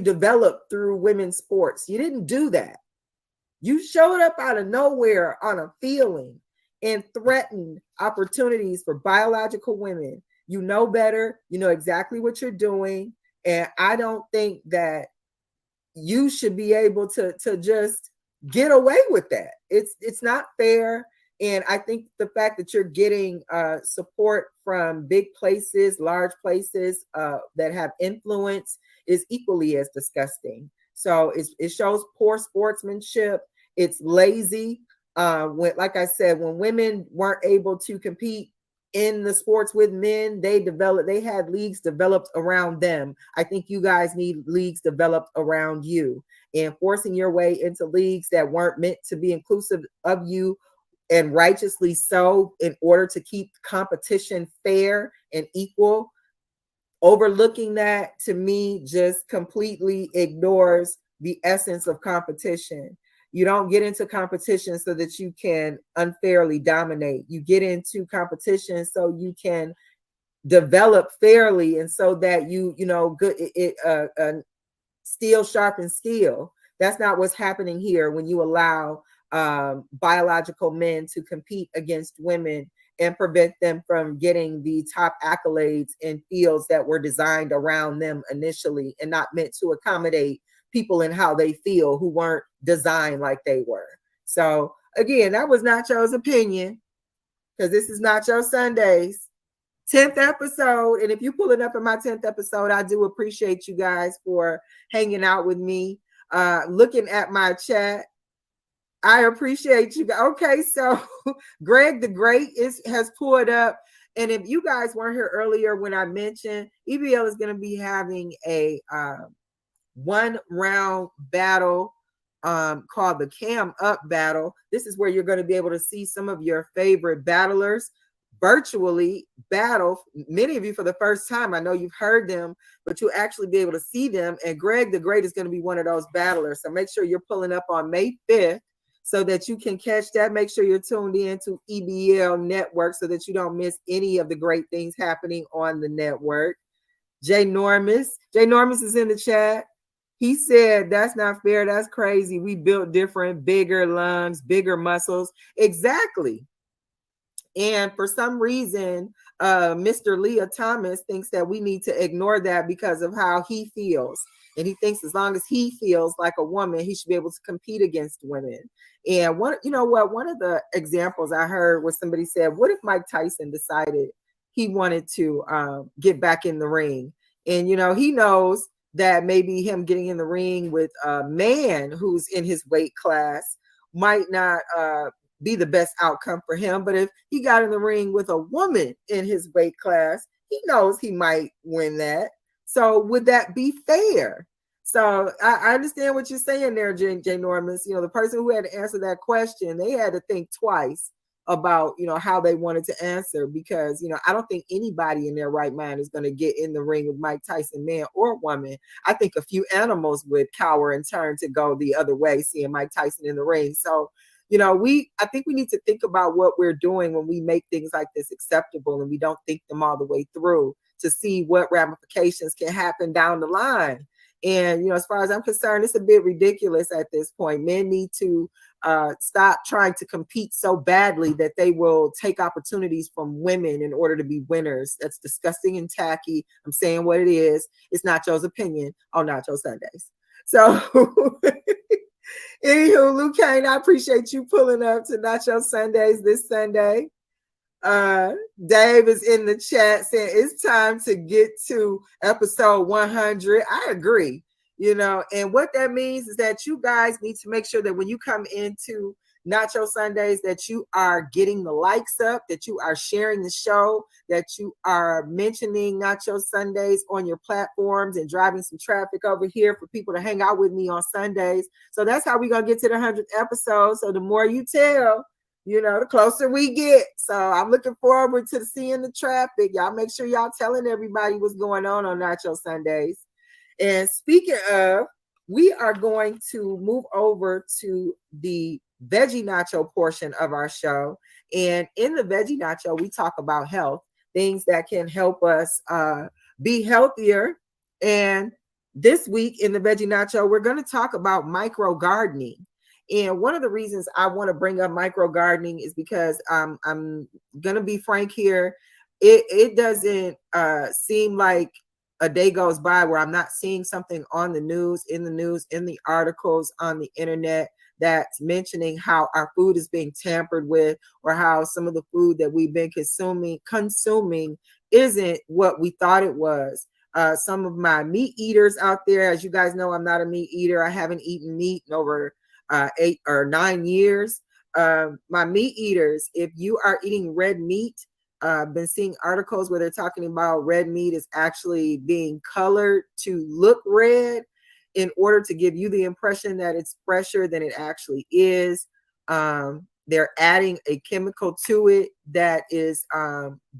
developed through women's sports. You didn't do that. You showed up out of nowhere on a feeling and threatened opportunities for biological women. You know better. You know exactly what you're doing. And I don't think that you should be able to just get away with that. It's not fair. And I think the fact that you're getting support from big places, large places that have influence is equally as disgusting. So it shows poor sportsmanship. It's lazy. Like I said, when women weren't able to compete in the sports with men, they had leagues developed around them. I think you guys need leagues developed around you, and forcing your way into leagues that weren't meant to be inclusive of you, and righteously so, in order to keep competition fair and equal. Overlooking that, to me, just completely ignores the essence of competition. You don't get into competition so that you can unfairly dominate. You get into competition so you can develop fairly, and so that steel sharpens steel. That's not what's happening here when you allow biological men to compete against women and prevent them from getting the top accolades in fields that were designed around them initially and not meant to accommodate people in how they feel, who weren't designed like they were. So again, that was Nacho's opinion, because this is Nacho Sundays, 10th episode. And if you're pulling up in my 10th episode, I do appreciate you guys for hanging out with me, looking at my chat. I appreciate you. Okay, so Greg the Great has pulled up. And if you guys weren't here earlier when I mentioned, EBL is going to be having a 1-round battle called the Cam Up Battle. This is where you're going to be able to see some of your favorite battlers virtually battle. Many of you for the first time. I know you've heard them, but you'll actually be able to see them. And Greg the Great is going to be one of those battlers. So make sure you're pulling up on May 5th. So that you can catch that. Make sure you're tuned in to EBL Network so that you don't miss any of the great things happening on the network. Jay Normus is in the chat. He said, that's not fair. That's crazy. We built different, bigger lungs, bigger muscles. Exactly. And for some reason, Mr. Leah Thomas thinks that we need to ignore that because of how he feels. And he thinks as long as he feels like a woman, he should be able to compete against women. And one of the examples I heard was somebody said, what if Mike Tyson decided he wanted to get back in the ring? And, he knows that maybe him getting in the ring with a man who's in his weight class might not be the best outcome for him. But if he got in the ring with a woman in his weight class, he knows he might win that. So would that be fair? So I understand what you're saying there, Jay Normus. The person who had to answer that question, they had to think twice about, how they wanted to answer, because, I don't think anybody in their right mind is going to get in the ring with Mike Tyson, man or woman. I think a few animals would cower and turn to go the other way, seeing Mike Tyson in the ring. So, I think we need to think about what we're doing when we make things like this acceptable and we don't think them all the way through to see what ramifications can happen down the line. And, as far as I'm concerned, it's a bit ridiculous at this point. Men need to stop trying to compete so badly that they will take opportunities from women in order to be winners. That's disgusting and tacky. I'm saying what it is. It's Nacho's opinion on Nacho Sundays. So anywho, Luke Kane, I appreciate you pulling up to Nacho Sundays this Sunday. Dave is in the chat saying it's time to get to episode 100. I agree, and what that means is that you guys need to make sure that when you come into Nacho Sundays, that you are getting the likes up, that you are sharing the show, that you are mentioning Nacho Sundays on your platforms and driving some traffic over here for people to hang out with me on Sundays. So that's how we're going to get to the 100th episode. So the more you tell, the closer we get. So I'm looking forward to seeing the traffic. Y'all make sure y'all telling everybody what's going on Nacho Sundays. And speaking of, we are going to move over to the veggie nacho portion of our show. And in the veggie nacho, we talk about health, things that can help us be healthier. And this week in the veggie nacho, we're going to talk about micro gardening. And one of the reasons I want to bring up micro gardening is because I'm going to be frank here. It doesn't seem like a day goes by where I'm not seeing something on the news, in the articles, on the internet that's mentioning how our food is being tampered with, or how some of the food that we've been consuming isn't what we thought it was. Some of my meat eaters out there, as you guys know, I'm not a meat eater. I haven't eaten meat in over 8 or 9 years. My meat eaters, if you are eating red meat, been seeing articles where they're talking about red meat is actually being colored to look red in order to give you the impression that it's fresher than it actually is. They're adding a chemical to it that is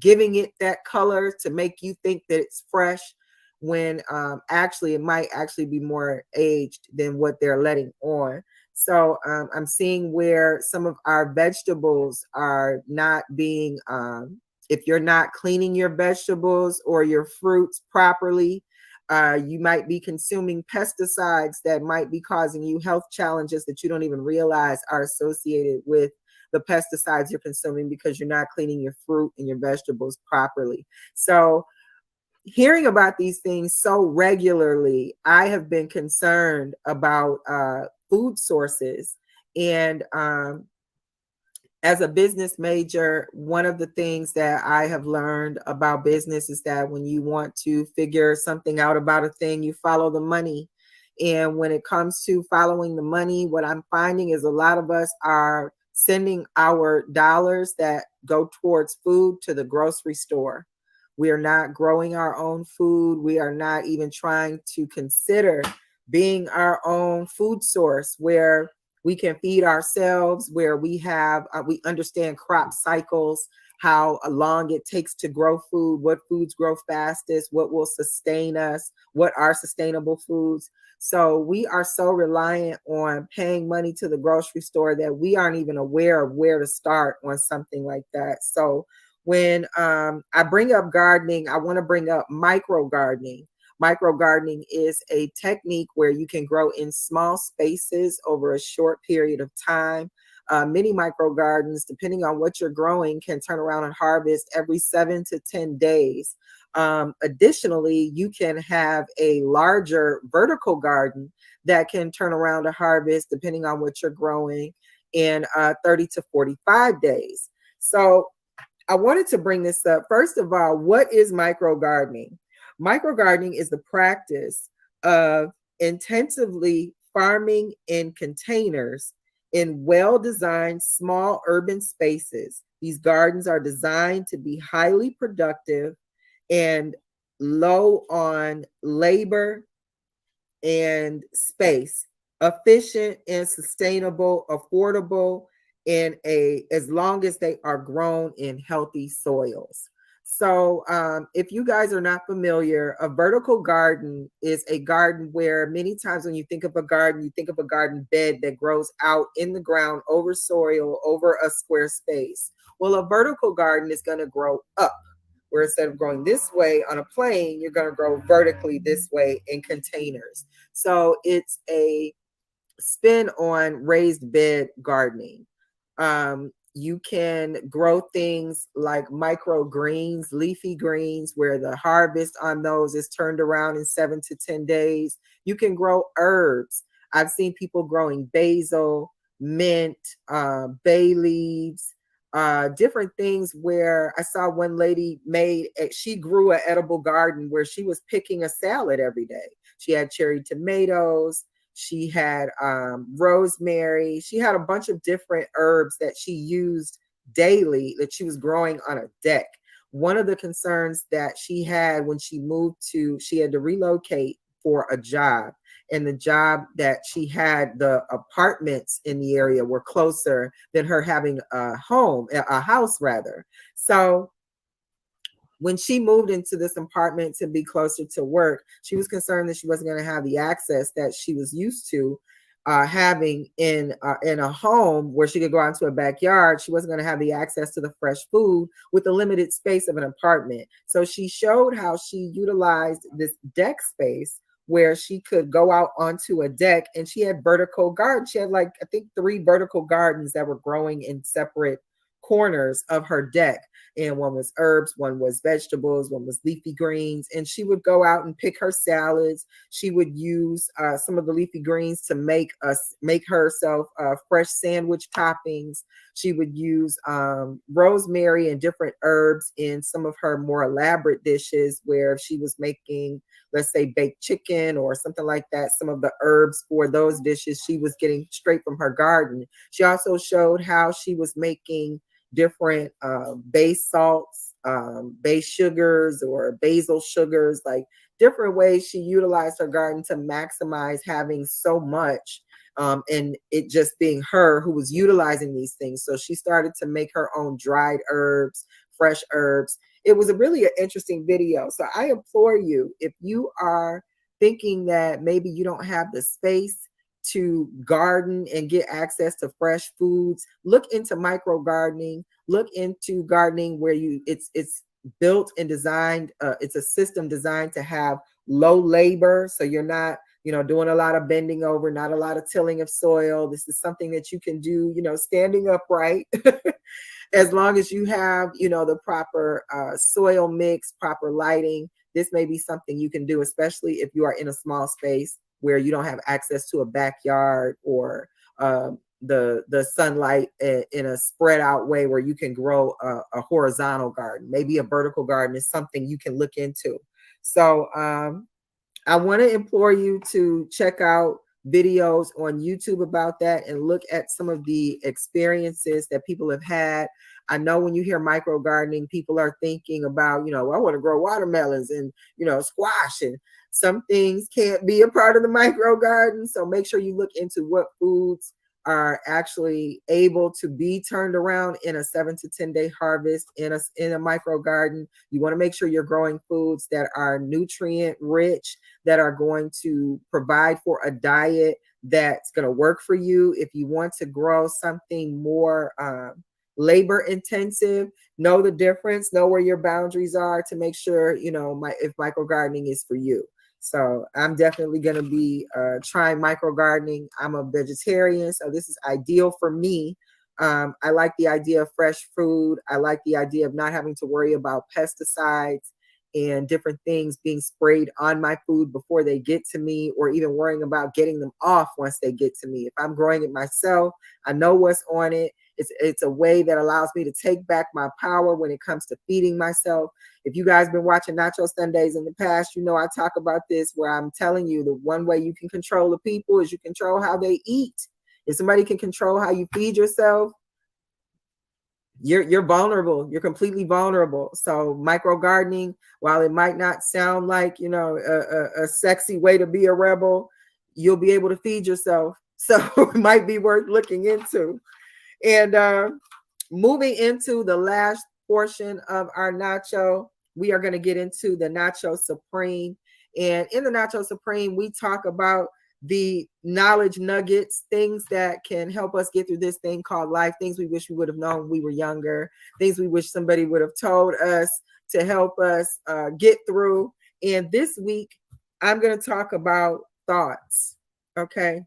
giving it that color to make you think that it's fresh, when actually it might actually be more aged than what they're letting on. So I'm seeing where some of our vegetables are not being, if you're not cleaning your vegetables or your fruits properly, you might be consuming pesticides that might be causing you health challenges that you don't even realize are associated with the pesticides you're consuming because you're not cleaning your fruit and your vegetables properly. So hearing about these things so regularly, I have been concerned about food sources. And as a business major, one of the things that I have learned about business is that when you want to figure something out about a thing, you follow the money. And when it comes to following the money, what I'm finding is a lot of us are sending our dollars that go towards food to the grocery store. We are not growing our own food. We are not even trying to consider being our own food source where we can feed ourselves, where we have, we understand crop cycles, how long it takes to grow food, what foods grow fastest, what will sustain us, what are sustainable foods. So we are so reliant on paying money to the grocery store that we aren't even aware of where to start on something like that. So when I bring up gardening, I want to bring up micro gardening. Micro gardening is a technique where you can grow in small spaces over a short period of time. mini micro gardens, depending on what you're growing, can turn around and harvest every 7 to 10 days. Additionally, you can have a larger vertical garden that can turn around to harvest, depending on what you're growing, in 30 to 45 days. So I wanted to bring this up. First of all, what is micro gardening? Micro gardening is the practice of intensively farming in containers in well-designed small urban spaces. These gardens are designed to be highly productive and low on labor and space, efficient and sustainable, affordable, in as long as they are grown in healthy soils. So if you guys are not familiar, a vertical garden is a garden where many times when you think of a garden, you think of a garden bed that grows out in the ground over soil, over a square space. Well, a vertical garden is going to grow up, where instead of growing this way on a plane, you're going to grow vertically this way in containers. So it's a spin on raised bed gardening. You can grow things like microgreens, leafy greens, where the harvest on those is turned around in 7 to 10 days. You can grow herbs. I've seen people growing basil, mint, bay leaves, different things, where I saw one lady she grew an edible garden where she was picking a salad every day. She had cherry tomatoes, she had rosemary, she had a bunch of different herbs that she used daily that she was growing on a deck. One of the concerns that she had when she had to relocate for a job, and the job that she had, the apartments in the area were closer than her having a house rather. So when she moved into this apartment to be closer to work, she was concerned that she wasn't going to have the access that she was used to having in a home where she could go out into a backyard. She wasn't going to have the access to the fresh food with the limited space of an apartment. So she showed how she utilized this deck space where she could go out onto a deck, and she had vertical gardens. She had I think 3 vertical gardens that were growing in separate corners of her deck. And one was herbs, one was vegetables, one was leafy greens. And she would go out and pick her salads. She would use some of the leafy greens to make herself fresh sandwich toppings. She would use rosemary and different herbs in some of her more elaborate dishes, where she was making, let's say, baked chicken or something like that. Some of the herbs for those dishes she was getting straight from her garden. She also showed how she was making different base salts, base sugars, or basil sugars, like different ways she utilized her garden to maximize having so much, and it just being her who was utilizing these things. So she started to make her own dried herbs, fresh herbs. It was a really an interesting video. So I implore you, if you are thinking that maybe you don't have the space to garden and get access to fresh foods, look into micro gardening. Look into gardening where it's built and designed. It's a system designed to have low labor, so you're not doing a lot of bending over, not a lot of tilling of soil. This is something that you can do standing upright. As long as you have the proper soil mix, proper lighting, this may be something you can do, especially if you are in a small space where you don't have access to a backyard, or the sunlight in a spread out way where you can grow a horizontal garden. Maybe a vertical garden is something you can look into. So I want to implore you to check out videos on YouTube about that and look at some of the experiences that people have had. I know when you hear micro gardening, people are thinking about, I want to grow watermelons and, squash, and some things can't be a part of the micro garden. So make sure you look into what foods are actually able to be turned around in a 7 to 10 day harvest in a micro garden. You want to make sure you're growing foods that are nutrient rich, that are going to provide for a diet that's going to work for you. If you want to grow something more labor intensive, know the difference, know where your boundaries are to make sure if micro gardening is for you. So I'm definitely going to be trying micro gardening. I'm a vegetarian, so this is ideal for me. I like the idea of fresh food. I like the idea of not having to worry about pesticides and different things being sprayed on my food before they get to me, or even worrying about getting them off once they get to me. If I'm growing it myself, I know what's on it. It's a way that allows me to take back my power when it comes to feeding myself. If you guys been watching Nacho Sundays in the past, you know I talk about this, where I'm telling you the one way you can control the people is you control how they eat. If somebody can control how you feed yourself, you're vulnerable. You're completely vulnerable. So micro gardening, while it might not sound like, you know, a sexy way to be a rebel, you'll be able to feed yourself. So it might be worth looking into. And moving into the last portion of our nacho, we are going to get into the Nacho Supreme. And in the Nacho Supreme, we talk about the knowledge nuggets, things that can help us get through this thing called life, things we wish we would have known when we were younger, things we wish somebody would have told us to help us get through. And this week, I'm going to talk about thoughts. Okay.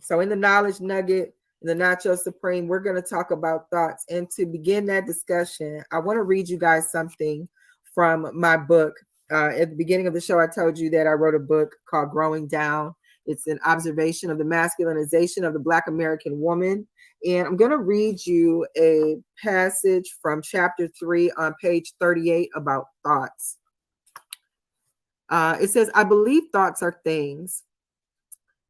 So in the knowledge nugget, in the Nacho Supreme, we're going to talk about thoughts. And to begin that discussion, I want to read you guys something from my book. At the beginning of the show, I told you that I wrote a book called Growing Down. It's an observation of the masculinization of the Black American woman. And I'm going to read you a passage from chapter 3 on page 38 about thoughts. It says, I believe thoughts are things.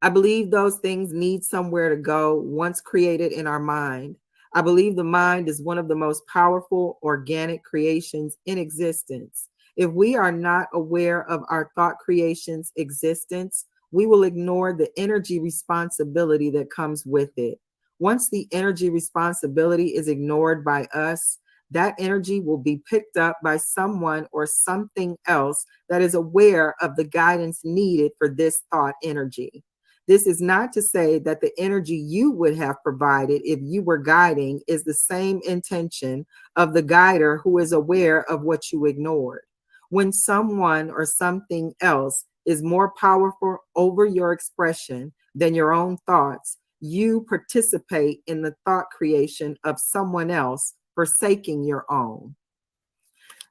I believe those things need somewhere to go once created in our mind. I believe the mind is one of the most powerful organic creations in existence. If we are not aware of our thought creation's existence, we will ignore the energy responsibility that comes with it. Once the energy responsibility is ignored by us, that energy will be picked up by someone or something else that is aware of the guidance needed for this thought energy. This is not to say that the energy you would have provided if you were guiding is the same intention of the guider who is aware of what you ignored. When someone or something else is more powerful over your expression than your own thoughts, you participate in the thought creation of someone else, forsaking your own.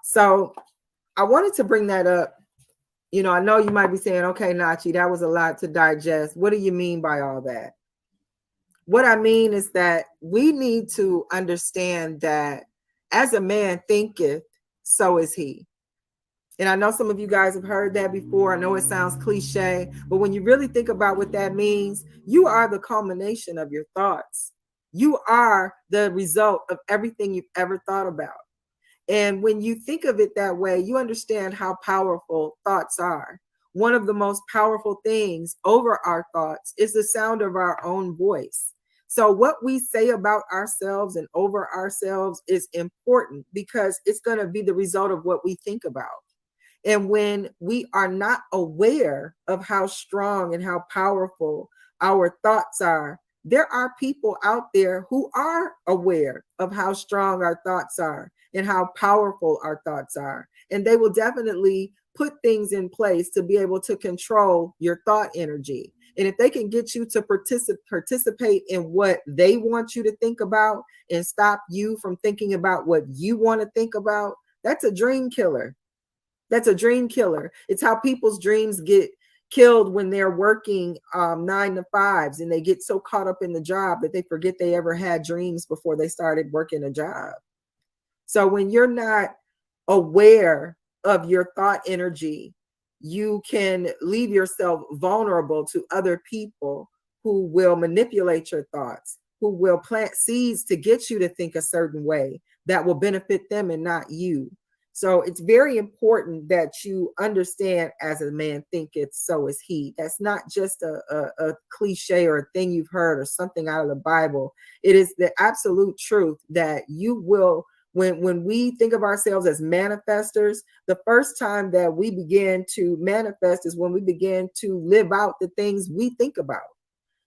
So I wanted to bring that up. You know, I know you might be saying, okay, Nachi, that was a lot to digest. What do you mean by all that? What I mean is that we need to understand that as a man thinketh, so is he. And I know some of you guys have heard that before. I know it sounds cliche, but when you really think about what that means, you are the culmination of your thoughts. You are the result of everything you've ever thought about. And when you think of it that way, you understand how powerful thoughts are. One of the most powerful things over our thoughts is the sound of our own voice. So what we say about ourselves and over ourselves is important because it's going to be the result of what we think about. And when we are not aware of how strong and how powerful our thoughts are, there are people out there who are aware of how strong our thoughts are and how powerful our thoughts are. And they will definitely put things in place to be able to control your thought energy. And if they can get you to participate in what they want you to think about and stop you from thinking about what you want to think about, that's a dream killer. That's a dream killer. It's how people's dreams get killed when they're working 9 to 5s and they get so caught up in the job that they forget they ever had dreams before they started working a job. So when you're not aware of your thought energy, you can leave yourself vulnerable to other people who will manipulate your thoughts, who will plant seeds to get you to think a certain way that will benefit them and not you. So it's very important that you understand, as a man thinketh, so is he. That's not just a cliche or a thing you've heard or something out of the Bible. It is the absolute truth that you will, when we think of ourselves as manifestors, the first time that we begin to manifest is when we begin to live out the things we think about.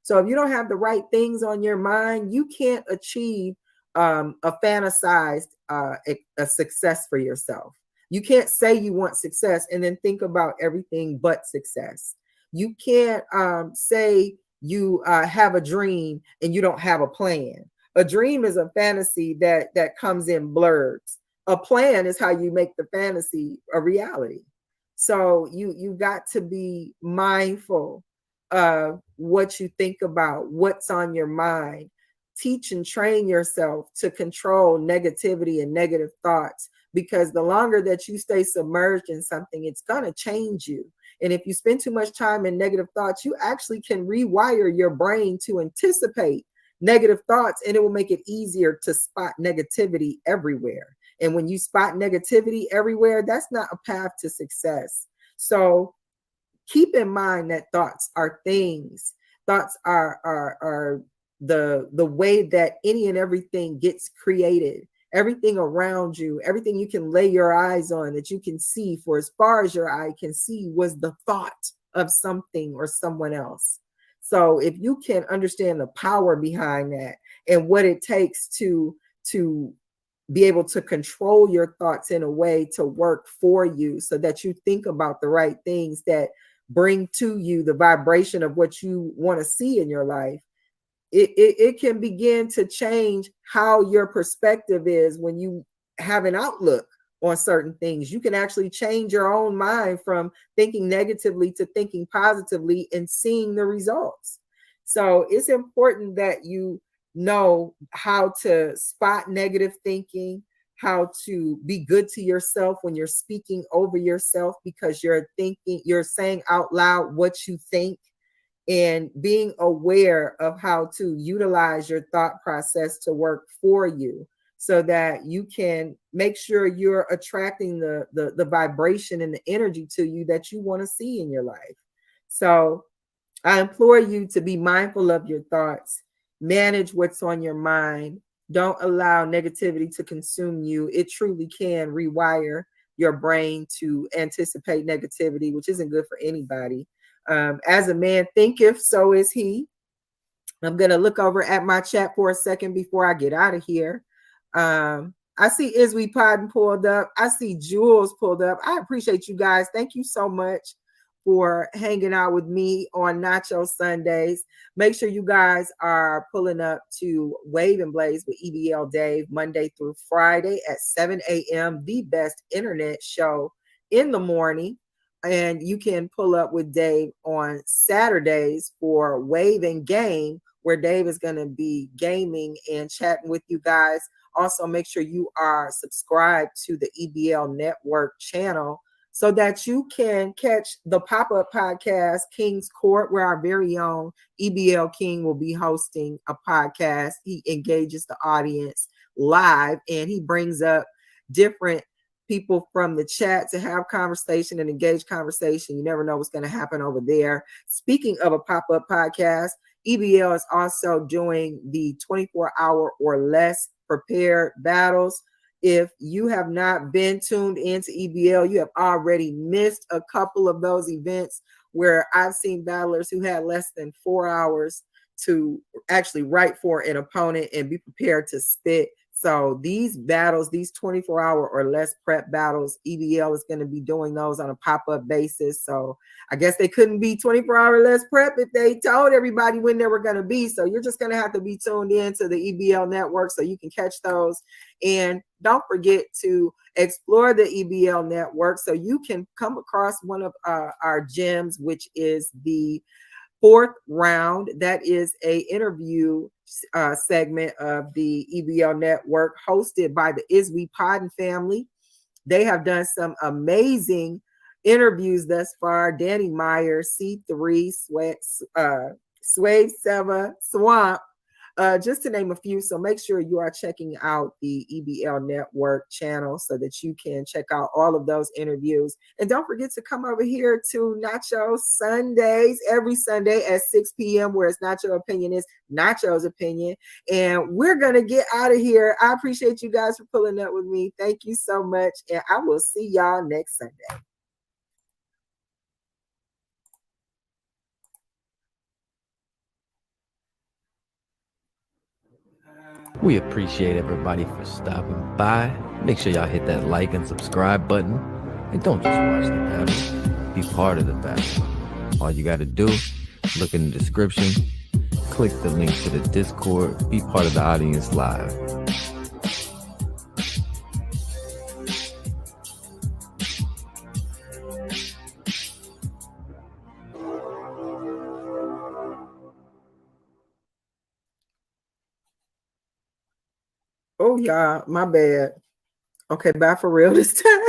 So if you don't have the right things on your mind, you can't achieve a fantasized a success for yourself. You can't say you want success and then think about everything but success. You can't say you have a dream and you don't have a plan. A dream is a fantasy that comes in blurbs. A plan is how you make the fantasy a reality. So you got to be mindful of what you think about, what's on your mind. Teach and train yourself to control negativity and negative thoughts, because the longer that you stay submerged in something, it's going to change you. And if you spend too much time in negative thoughts, you actually can rewire your brain to anticipate negative thoughts, and it will make it easier to spot negativity everywhere. And when you spot negativity everywhere, that's not a path to success. So keep in mind that thoughts are things. Thoughts are the way that any and everything gets created. Everything around you, everything you can lay your eyes on, that you can see for as far as your eye can see, was the thought of something or someone else. So if you can understand the power behind that and what it takes to be able to control your thoughts in a way to work for you, so that you think about the right things that bring to you the vibration of what you want to see in your life, it can begin to change how your perspective is. When you have an outlook on certain things, you can actually change your own mind from thinking negatively to thinking positively and seeing the results. So it's important that you know how to spot negative thinking, how to be good to yourself when you're speaking over yourself, because you're saying out loud what you think, and being aware of how to utilize your thought process to work for you, so that you can make sure you're attracting the vibration and the energy to you that you want to see in your life. So I implore you to be mindful of your thoughts, manage what's on your mind. Don't allow negativity to consume you. It truly can rewire your brain to anticipate negativity, which isn't good for anybody. As a man thinketh, so is he. I'm going to look over at my chat for a second before I get out of here. I see Iswe Podden pulled up. I see Jules pulled up. I appreciate you guys. Thank you so much for hanging out with me on Nacho Sundays. Make sure you guys are pulling up to Wave and Blaze with EBL Dave Monday through Friday at 7 a.m., the best internet show in the morning. And you can pull up with Dave on Saturdays for Wave and Game, where Dave is going to be gaming and chatting with you guys. Also, make sure you are subscribed to the EBL Network channel so that you can catch the pop-up podcast, King's Court, where our very own EBL King will be hosting a podcast. He engages the audience live, and he brings up different people from the chat to have conversation and engage conversation. You never know what's going to happen over there. Speaking of a pop-up podcast, EBL is also doing the 24-hour or less prepared battles. If you have not been tuned into EBL, you have already missed a couple of those events where I've seen battlers who had less than 4 hours to actually write for an opponent and be prepared to spit. So these battles, these 24-hour or less prep battles, EBL is going to be doing those on a pop-up basis. So I guess they couldn't be 24-hour less prep if they told everybody when they were going to be. So you're just going to have to be tuned in to the EBL network so you can catch those. And don't forget to explore the EBL network so you can come across one of our gems, which is the fourth round. That is a interview segment of the EBL network hosted by the Iswe Podden family. They have done some amazing interviews thus far. Danny Meyer, C3, Swave Seva, Swamp, just to name a few. So make sure you are checking out the EBL Network channel so that you can check out all of those interviews. And don't forget to come over here to Nacho Sundays every Sunday at 6 p.m. where it's not your opinion, it's Nacho's opinion. And we're going to get out of here. I appreciate you guys for pulling up with me. Thank you so much. And I will see y'all next Sunday. We appreciate everybody for stopping by. Make sure y'all hit that like and subscribe button. And don't just watch the battle, be part of the battle. All you got to do, look in the description, click the link to the Discord. Be part of the audience live. Oh, yeah, my bad. Okay, bye for real this time.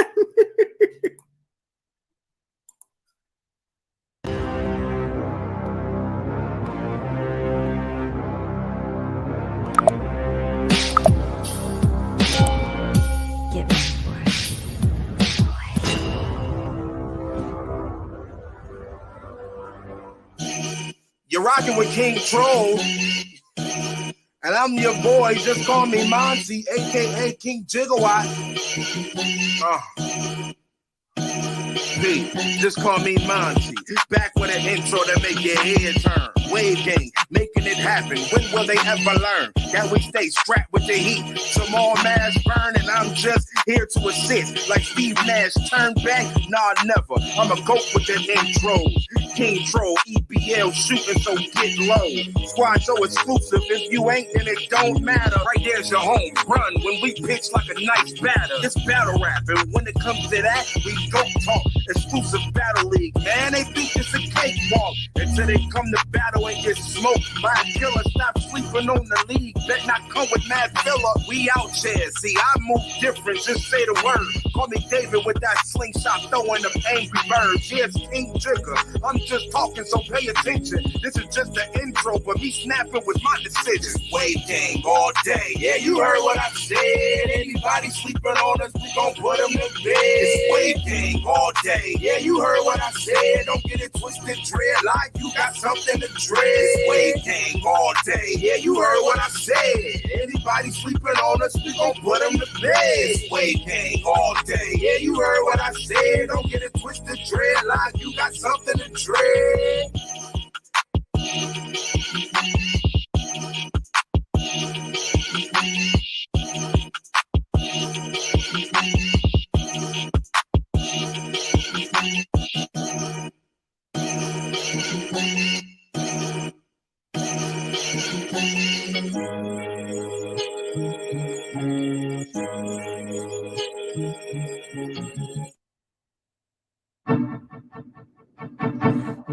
You're rocking with King Troll. And I'm your boy, just call me Monty, aka King Gigawatt. P, just call me Monty. Back with an intro that make your head turn. Wave gang, making it happen. When will they ever learn that we stay strapped with the heat? Some more mass burn, and I'm just here to assist. Like Steve Nash, turn back? Nah, never. I'm a goat with the intros. King Troll, EBL shooting, so get low. Squad so exclusive. If you ain't, then it don't matter. Right there's your home run when we pitch like a nice batter. It's battle rap, and when it comes to that, we go talk. Exclusive battle league, man. They think it's a cakewalk until they come to battle and get smoked by a killer. Stop sleeping on the league. Bet not come with mad filler. We out here. See, I move different. Just say the word. Call me David with that slingshot throwing them angry birds. Yes, King Jigger. I'm just talking, so pay attention. This is just the intro, but me snapping with my decision. Wave gang all day. Yeah, you heard what I said. Anybody sleeping on us, we gon' put them to bed. It's wave gang all day. Yeah, you heard what I said. Don't get it twisted, dread like you got something to dread. It's wave gang all day. Yeah, you heard what I said. Anybody sleeping on us, we gon' put them to bed. It's wave gang all day. Yeah, you heard what I said. Don't get it twisted, dread like you got something to dread.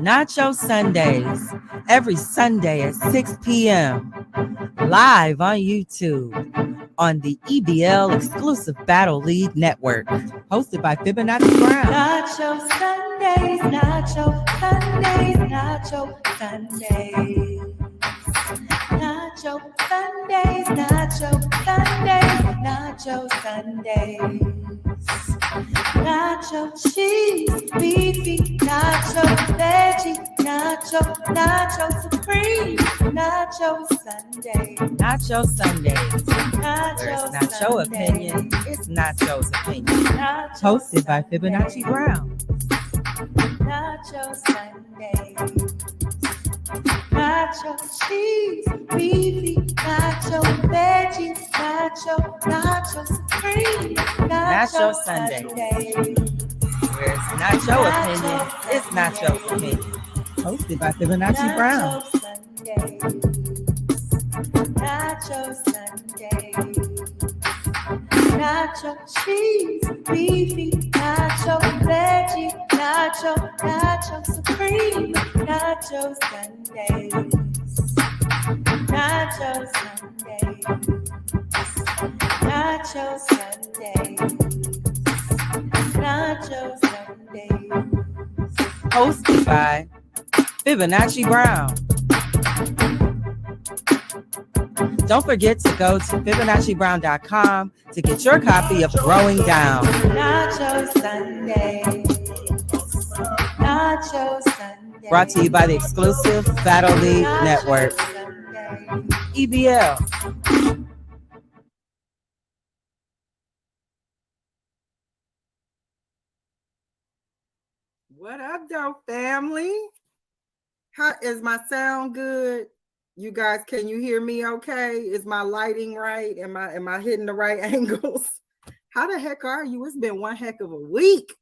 Nacho Sundays, every Sunday at 6 p.m. Live on YouTube on the EBL exclusive Battle League Network. Hosted by Fibonacci Brown. Nacho Sundays, Nacho Sundays, Nacho Sundays. Nacho Sundays, Nacho Sundays, Nacho Sundays. Nacho cheese, beefy, nacho veggie, nacho supreme, nacho Sunday. Nacho Sundays. Where it's not your Sunday. opinion, it's Nacho's opinion. Nacho Hosted by Sunday. Fibonacci Brown. Nacho Sunday. Nacho cheese, beefy, nacho veggie, nacho supreme, Nacho Sunday. Where it's not your opinion, it's Nacho's opinion. Hosted by Fibonacci Brown. Nacho Sunday. Nacho cheese, beefy, nacho veggie, nacho supreme, nacho Sundays. Nacho Sundays. Nacho Sundays. Nacho Sundays. Hosted by Fibonacci Brown. Don't forget to go to FibonacciBrown.com to get your copy of Growing Down. Nacho Sunday. Nacho Sunday. Brought to you by the exclusive Battle League Network. EBL. What up, though, family? How is my sound good? You guys, can you hear me okay? Is my lighting right? Am I hitting the right angles? How the heck are you? It's been one heck of a week.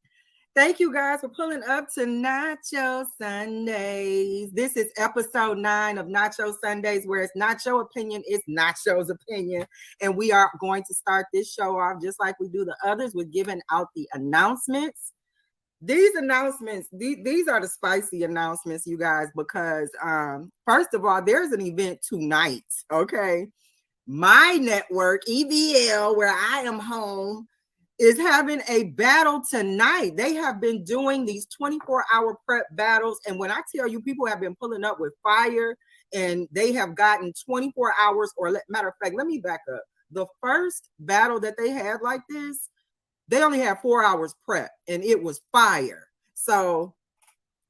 Thank you guys for pulling up to Nacho Sundays. This is episode 9 of Nacho Sundays, where it's not your opinion, it's Nacho's opinion. And we are going to start this show off just like we do the others with giving out the announcements. These announcements, these are the spicy announcements, you guys, because first of all, there's an event tonight, okay? My network, EBL, where I am home, is having a battle tonight. They have been doing these 24-hour prep battles. And when I tell you, people have been pulling up with fire and they have gotten 24 hours or matter of fact, let me back up. The first battle that they had like this, they only had 4 hours prep and it was fire. So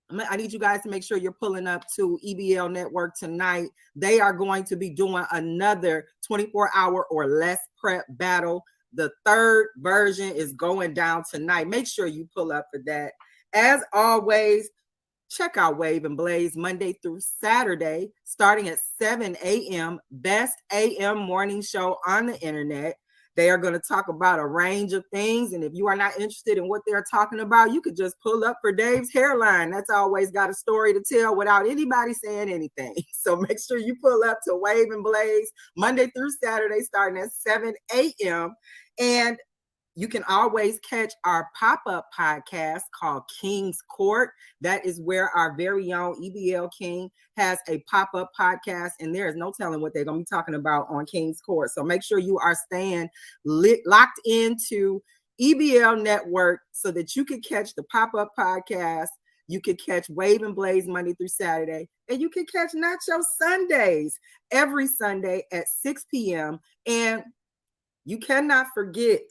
I need you guys to make sure you're pulling up to EBL Network tonight. They are going to be doing another 24-hour or less prep battle. The third version is going down tonight. Make sure you pull up for that. As always, check out Wave and Blaze Monday through Saturday, starting at 7 a.m. Best AM morning show on the internet. They are going to talk about a range of things. And if you are not interested in what they're talking about, you could just pull up for Dave's hairline. That's always got a story to tell without anybody saying anything. So make sure you pull up to Wave and Blaze Monday through Saturday, starting at 7 a.m. And you can always catch our pop-up podcast called King's Court. That is where our very own EBL King has a pop-up podcast, and there is no telling what they're going to be talking about on King's Court. So make sure you are staying locked into EBL Network so that you can catch the pop-up podcast. You can catch Wave and Blaze Monday through Saturday, and you can catch Nacho Sundays every Sunday at 6 p.m. And you cannot forget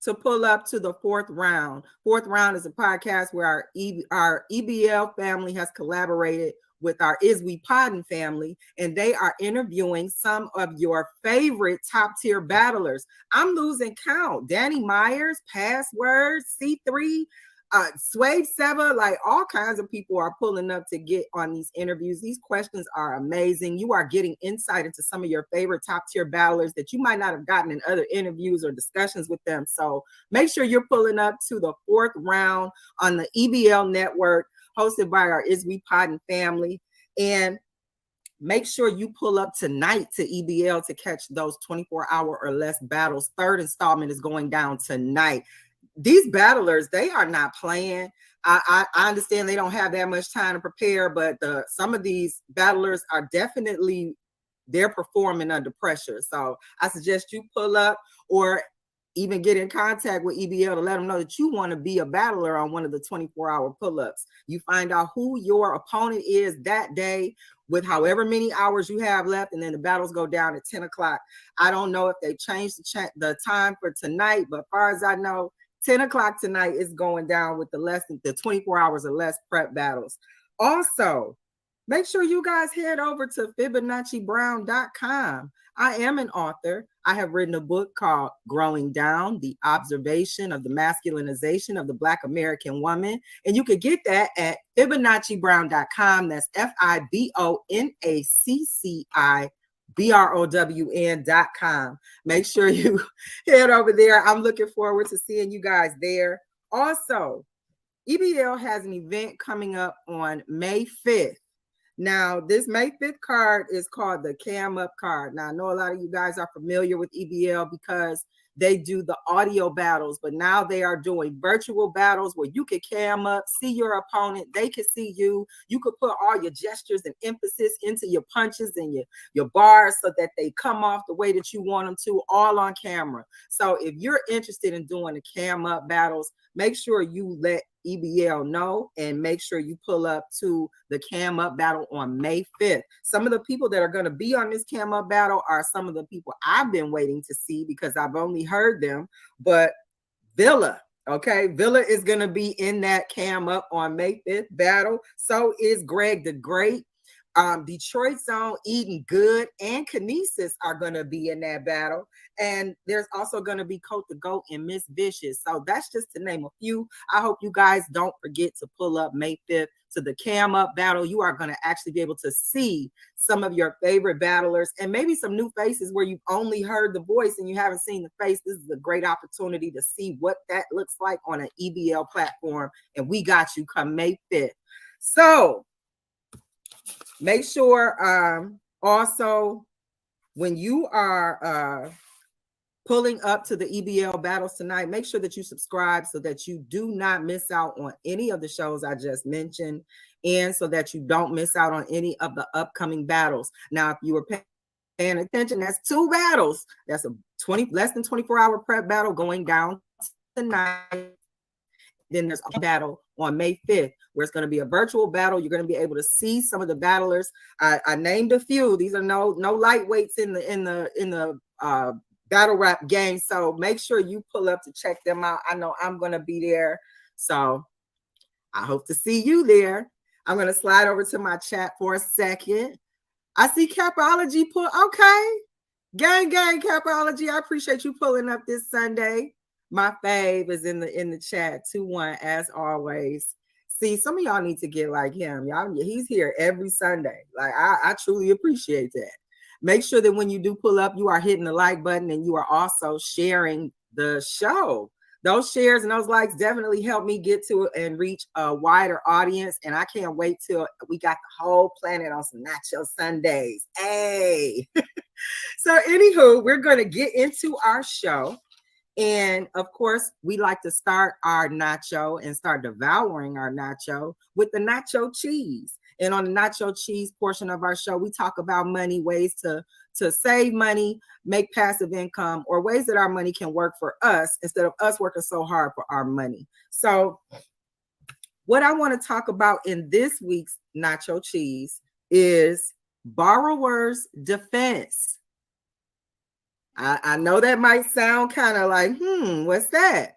to pull up to the Fourth Round. Fourth Round is a podcast where our EBL family has collaborated with our Is We Poddin' family, and they are interviewing some of your favorite top tier battlers. I'm losing count. Danny Myers, Password, C3, Swave Seva, like all kinds of people are pulling up to get on these interviews. These questions are amazing. You are getting insight into some of your favorite top tier battlers that you might not have gotten in other interviews or discussions with them. So make sure you're pulling up to the Fourth Round on the EBL Network, hosted by our Is We Poddin' family. And make sure you pull up tonight to EBL to catch those 24-hour or less battles. Third installment is going down tonight. These battlers, they are not playing. I understand they don't have that much time to prepare, but some of these battlers are definitely, they're performing under pressure. So I suggest you pull up or even get in contact with EBL to let them know that you want to be a battler on one of the 24-hour pull-ups. You find out who your opponent is that day with however many hours you have left, and then the battles go down at 10 o'clock. I don't know if they changed the time for tonight, but as far as I know, 10 o'clock tonight is going down with the 24 hours or less prep battles. Also, make sure you guys head over to FibonacciBrown.com. I am an author. I have written a book called Growing Down, The Observation of the Masculinization of the Black American Woman. And you can get that at FibonacciBrown.com. That's FibonacciBrown.com. Make sure you head over there. I'm looking forward to seeing you guys there. Also, EBL has an event coming up on May 5th. Now, this May 5th card is called the Cam Up card. Now, I know a lot of you guys are familiar with EBL because they do the audio battles, but now they are doing virtual battles where you can cam up, see your opponent, they can see you. You could put all your gestures and emphasis into your punches and your bars so that they come off the way that you want them to, all on camera. So if you're interested in doing the cam up battles, make sure you let EBL know and make sure you pull up to the Cam Up battle on May 5th. Some of the people that are going to be on this Cam Up battle are some of the people I've been waiting to see because I've only heard them, but Villa, okay, Villa is going to be in that Cam Up on May 5th battle. So is Greg the Great. Detroit's own Eden Good and Kinesis are going to be in that battle. And there's also going to be Coat the Goat and Miss Vicious. So that's just to name a few. I hope you guys don't forget to pull up May 5th to the Cam Up battle. You are going to actually be able to see some of your favorite battlers and maybe some new faces where you've only heard the voice and you haven't seen the face. This is a great opportunity to see what that looks like on an EBL platform. And we got you come May 5th. So make sure also when you are pulling up to the EBL battles tonight, make sure that you subscribe so that you do not miss out on any of the shows I just mentioned, and so that you don't miss out on any of the upcoming battles. Now, if you were paying attention, that's 2 battles. That's a less than 24-hour prep battle going down tonight. Then there's a battle on May 5th, where it's going to be a virtual battle. You're going to be able to see some of the battlers. I named a few. These are no lightweights in the battle rap game. So make sure you pull up to check them out. I know I'm going to be there. So I hope to see you there. I'm going to slide over to my chat for a second. I see Capology pull. Okay. Gang, Capology. I appreciate you pulling up this Sunday. My fave is in the chat, 2-1, as always. See, some of y'all need to get like him. Y'all, he's here every Sunday. Like, I truly appreciate that. Make sure that when you do pull up, you are hitting the like button and you are also sharing the show. Those shares and those likes definitely help me get to and reach a wider audience. And I can't wait till we got the whole planet on some Nacho Sundays. Hey. So anywho, we're going to get into our show. And of course, we like to start our nacho and start devouring our nacho with the nacho cheese. And on the nacho cheese portion of our show, we talk about money, ways to save money, make passive income, or ways that our money can work for us instead of us working so hard for our money. So what I want to talk about in this week's nacho cheese is borrower's defense. I know that might sound kind of like, what's that?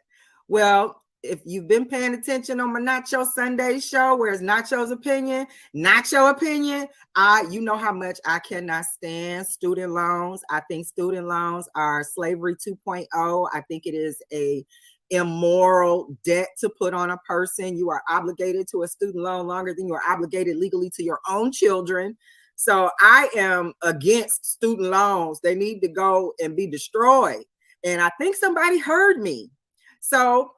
Well, if you've been paying attention on my Nacho Sundays show, where it's Nacho's opinion, you know how much I cannot stand student loans. I think student loans are slavery 2.0. I think it is a immoral debt to put on a person. You are obligated to a student loan longer than you are obligated legally to your own children. So I am against student loans. They need to go and be destroyed. And I think somebody heard me. So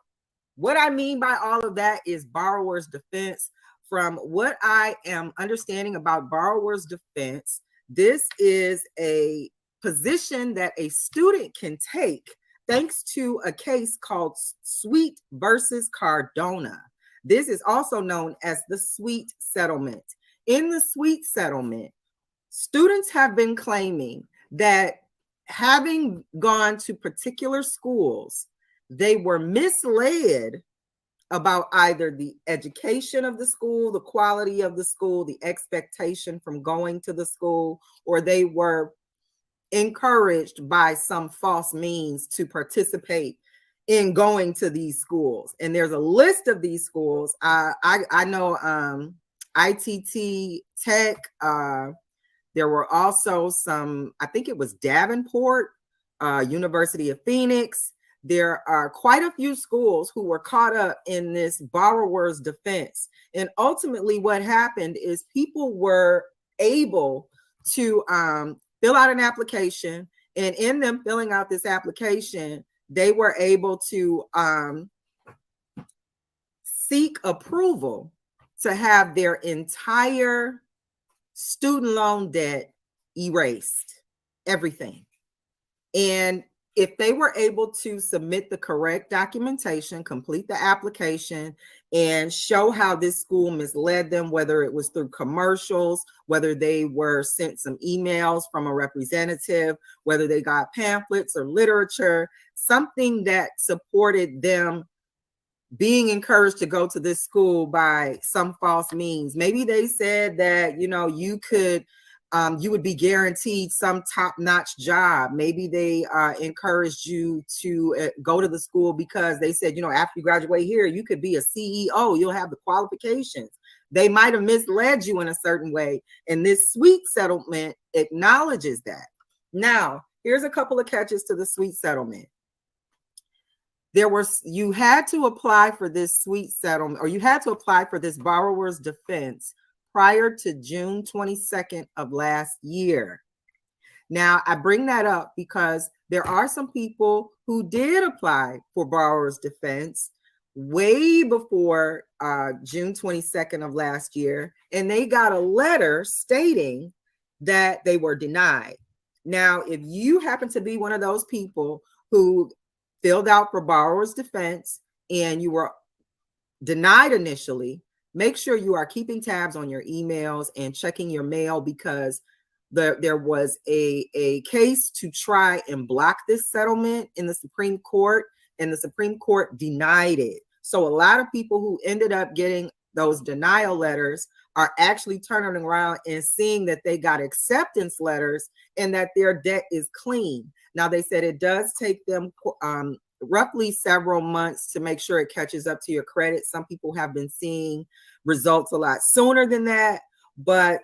what I mean by all of that is borrower's defense. From what I am understanding about borrower's defense, this is a position that a student can take thanks to a case called Sweet versus Cardona. This is also known as the Sweet Settlement. In the Sweet Settlement, students have been claiming that having gone to particular schools, they were misled about either the education of the school, the quality of the school, the expectation from going to the school, or they were encouraged by some false means to participate in going to these schools. And there's a list of these schools. I know ITT Tech. There were also some, I think it was Davenport, University of Phoenix. There are quite a few schools who were caught up in this borrower's defense. And ultimately what happened is people were able to fill out an application. And in them filling out this application, they were able to seek approval to have their entire student loan debt erased, everything. And if they were able to submit the correct documentation, complete the application, and show how this school misled them, whether it was through commercials, whether they were sent some emails from a representative, whether they got pamphlets or literature, something that supported them being encouraged to go to this school by some false means. Maybe they said that, you could, you would be guaranteed some top-notch job. Maybe they encouraged you to go to the school because they said, after you graduate here, you could be a CEO. You'll have the qualifications. they might have misled you in a certain way. And this sweet settlement acknowledges that. Now, here's a couple of catches to the sweet settlement. You had to apply for this sweet settlement, or you had to apply for this borrower's defense prior to June 22nd of last year. Now, I bring that up because there are some people who did apply for borrower's defense way before June 22nd of last year, and they got a letter stating that they were denied. Now, if you happen to be one of those people who filled out for borrower's defense and you were denied initially, make sure you are keeping tabs on your emails and checking your mail, because there was a case to try and block this settlement in the Supreme Court, and the Supreme Court denied it. So a lot of people who ended up getting those denial letters are actually turning around and seeing that they got acceptance letters and that their debt is clean. Now, they said it does take them roughly several months to make sure it catches up to your credit. Some people have been seeing results a lot sooner than that, but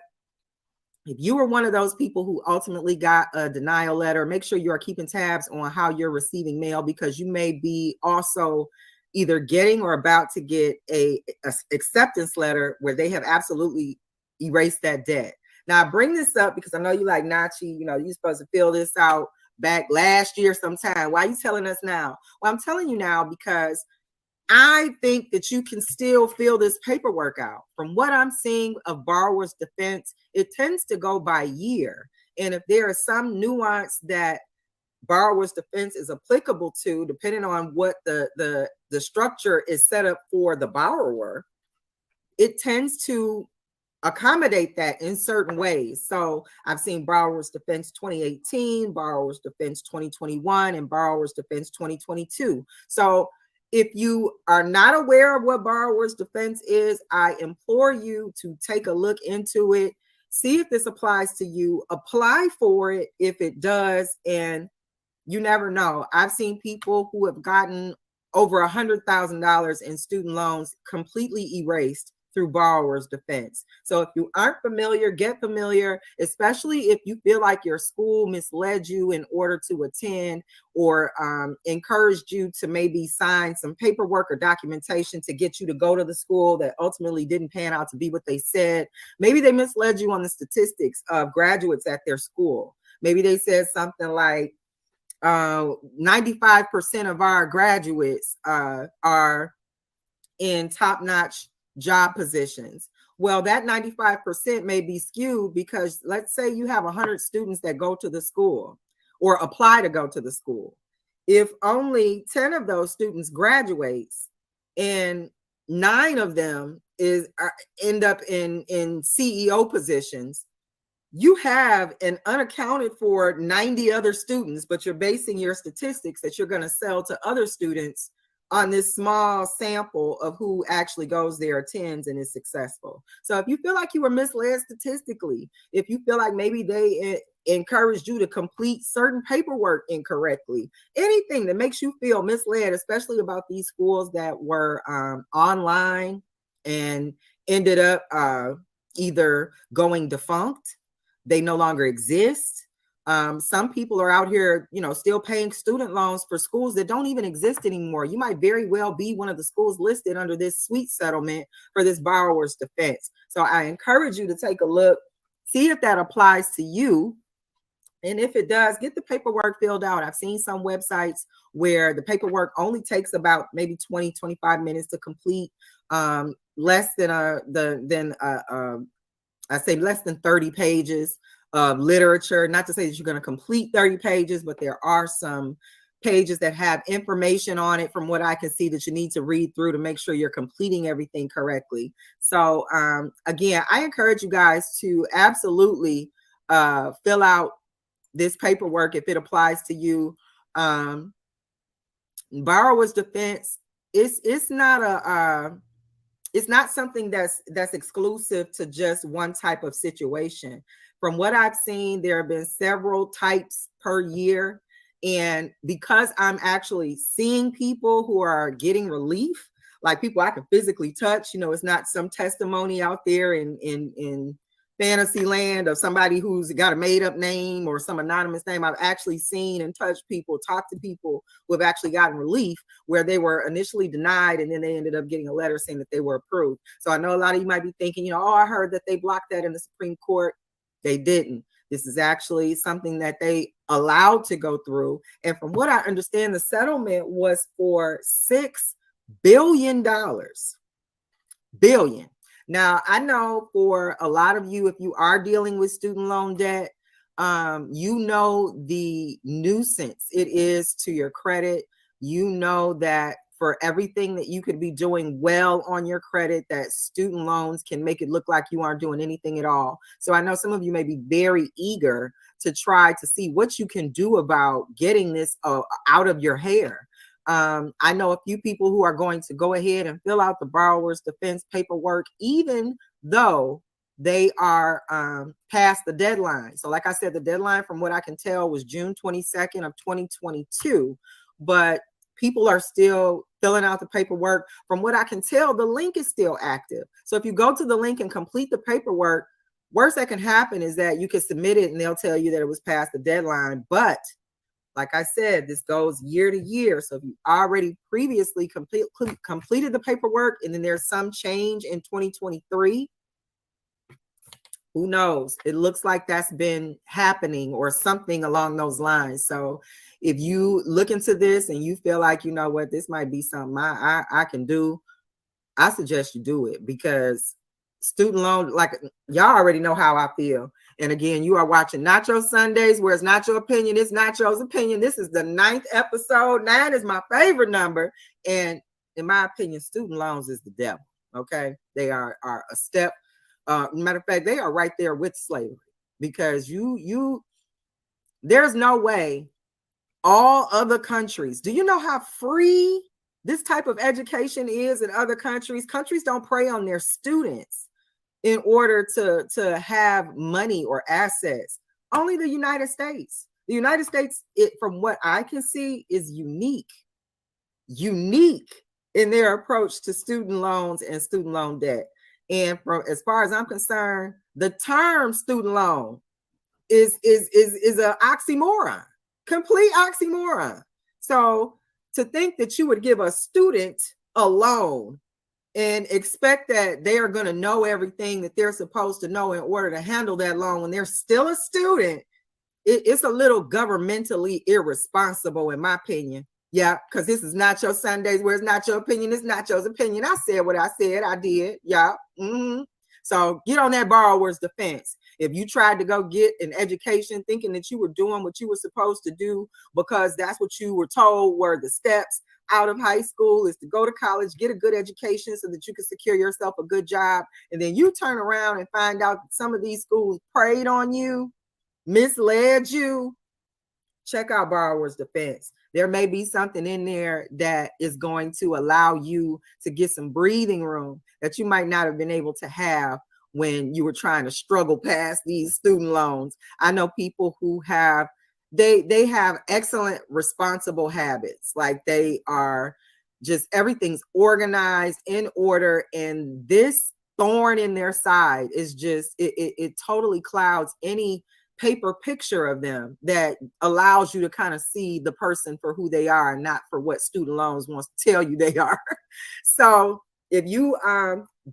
if you were one of those people who ultimately got a denial letter, make sure you are keeping tabs on how you're receiving mail, because you may be also either getting or about to get a acceptance letter where they have absolutely erased that debt. Now, I bring this up because I know you like, Nachi, you're supposed to fill this out back last year sometime. Why are you telling us now? Well, I'm telling you now because I think that you can still fill this paperwork out. From what I'm seeing of borrower's defense, it tends to go by year. And if there is some nuance that borrower's defense is applicable to, depending on what the structure is set up for the borrower, it tends to accommodate that in certain ways. So I've seen borrower's defense 2018, borrower's defense 2021, and borrower's defense 2022. So if you are not aware of what borrower's defense is, I implore you to take a look into it, see if this applies to you, apply for it if it does, and you never know. I've seen people who have gotten over $100,000 in student loans completely erased through borrower's defense. So if you aren't familiar, get familiar, especially if you feel like your school misled you in order to attend, or encouraged you to maybe sign some paperwork or documentation to get you to go to the school that ultimately didn't pan out to be what they said. Maybe they misled you on the statistics of graduates at their school. Maybe they said something like 95% of our graduates are in top-notch job positions. Well, that 95% may be skewed because let's say you have 100 students that go to the school or apply to go to the school. If only 10 of those students graduates and 9 of them end up in CEO positions, you have an unaccounted for 90 other students, but you're basing your statistics that you're going to sell to other students on this small sample of who actually goes there, attends, and is successful. So if you feel like you were misled statistically, if you feel like maybe they encouraged you to complete certain paperwork incorrectly, anything that makes you feel misled, especially about these schools that were online and ended up either going defunct, they no longer exist. Some people are out here, still paying student loans for schools that don't even exist anymore. You might very well be one of the schools listed under this sweet settlement for this borrower's defense. So I encourage you to take a look, see if that applies to you. And if it does, get the paperwork filled out. I've seen some websites where the paperwork only takes about maybe 20, 25 minutes to complete, less than 30 pages of literature. Not to say that you're going to complete 30 pages, but there are some pages that have information on it from what I can see that you need to read through to make sure you're completing everything correctly. So again, I encourage you guys to absolutely fill out this paperwork if it applies to you. Borrower's defense, it's not something that's exclusive to just one type of situation. From what I've seen, there have been several types per year. And because I'm actually seeing people who are getting relief, like people I can physically touch. You know, it's not some testimony out there in fantasy land of somebody who's got a made up name or some anonymous name. I've actually seen and touched people, talked to people who have actually gotten relief where they were initially denied and then they ended up getting a letter saying that they were approved. So I know a lot of you might be thinking, you know, oh, I heard that they blocked that in the Supreme Court. They didn't. This is actually something that they allowed to go through. And from what I understand, the settlement was for $6 billion. Billion. Now, I know for a lot of you, if you are dealing with student loan debt, you know the nuisance it is to your credit. You know that for everything that you could be doing well on your credit, that student loans can make it look like you aren't doing anything at all. So I know some of you may be very eager to try to see what you can do about getting this out of your hair. I know a few people who are going to go ahead and fill out the borrower's defense paperwork, even though they are past the deadline. So like I said, the deadline from what I can tell was June 22nd of 2022, but people are still filling out the paperwork. From what I can tell, the link is still active. So if you go to the link and complete the paperwork, worst that can happen is that you can submit it and they'll tell you that it was past the deadline. But like I said, this goes year to year. So if you already previously completed the paperwork and then there's some change in 2023, who knows? It looks like that's been happening or something along those lines. So if you look into this and you feel like, you know what, this might be something I can do, I suggest you do it, because student loan, like y'all already know how I feel. And again, you are watching Nacho Sundays, where it's not your opinion, it's Nacho's opinion. This is the 9th episode. 9 is my favorite number. And in my opinion, student loans is the devil. Okay. They are a step. Matter of fact, they are right there with slavery, because there's no way all other countries, do you know how free this type of education is in other countries? Countries don't prey on their students in order to have money or assets. Only the United States. The United States, from what I can see, is unique in their approach to student loans and student loan debt. And from as far as I'm concerned, the term student loan is an oxymoron, complete oxymoron. So to think that you would give a student a loan and expect that they are going to know everything that they're supposed to know in order to handle that loan when they're still a student, it's a little governmentally irresponsible, in my opinion. Yeah, because this is Nacho Sundays, where it's not your opinion, it's Nacho's opinion. I said what I said, I did. Yeah. So get on that borrower's defense. If you tried to go get an education thinking that you were doing what you were supposed to do because that's what you were told were the steps out of high school, is to go to college, get a good education so that you can secure yourself a good job, and then you turn around and find out that some of these schools preyed on you, misled you, check out borrower's defense. There may be something in there that is going to allow you to get some breathing room that you might not have been able to have when you were trying to struggle past these student loans. I know people who have, they have excellent responsible habits. Like they are just, everything's organized, in order, and this thorn in their side is just, it totally clouds any paper picture of them that allows you to kind of see the person for who they are and not for what student loans wants to tell you they are. So if you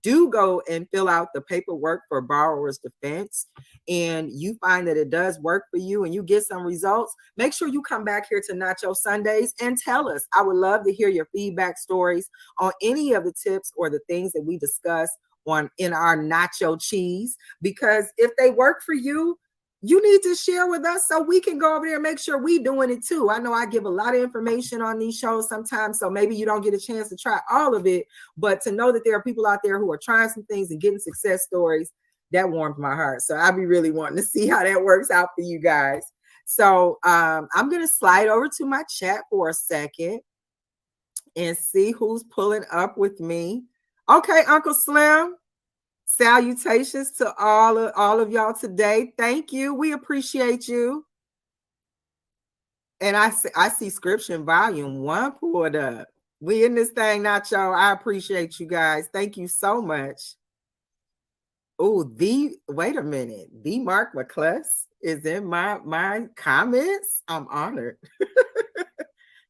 do go and fill out the paperwork for borrower's defense and you find that it does work for you and you get some results, make sure you come back here to Nacho Sundays and tell us. I would love to hear your feedback stories on any of the tips or the things that we discuss in our nacho cheese, because if they work for you, you need to share with us so we can go over there and make sure we doing it too. I know I give a lot of information on these shows sometimes, so maybe you don't get a chance to try all of it, but to know that there are people out there who are trying some things and getting success stories, that warms my heart. So I'll be really wanting to see how that works out for you guys. So I'm going to slide over to my chat for a second and see who's pulling up with me. Okay, Uncle Slim. Salutations to all of y'all today. Thank you. We appreciate you. And I see Scripture Volume 1 pulled up. We in this thing, Nacho. I appreciate you guys. Thank you so much. Oh, wait a minute. The Mark McCluss is in my comments. I'm honored.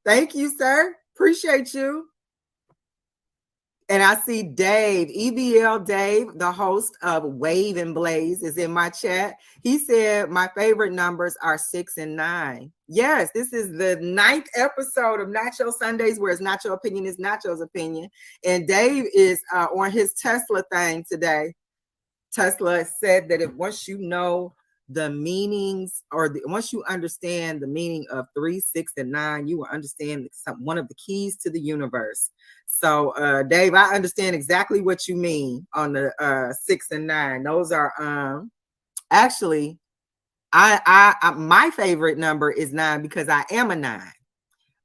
Thank you, sir. Appreciate you. And I see Dave, EBL Dave, the host of Wave and Blaze, is in my chat. He said my favorite numbers are 6 and 9. Yes, this is the 9th episode of Nacho Sundays, where it's Nacho opinion is Nacho's opinion. And Dave is on his Tesla thing today. Tesla said that if once you know the meanings, or once you understand the meaning of 3, 6, and 9, you will understand one of the keys to the universe. So, Dave, I understand exactly what you mean on the 6 and 9. Those are actually, I my favorite number is 9 because I am a 9.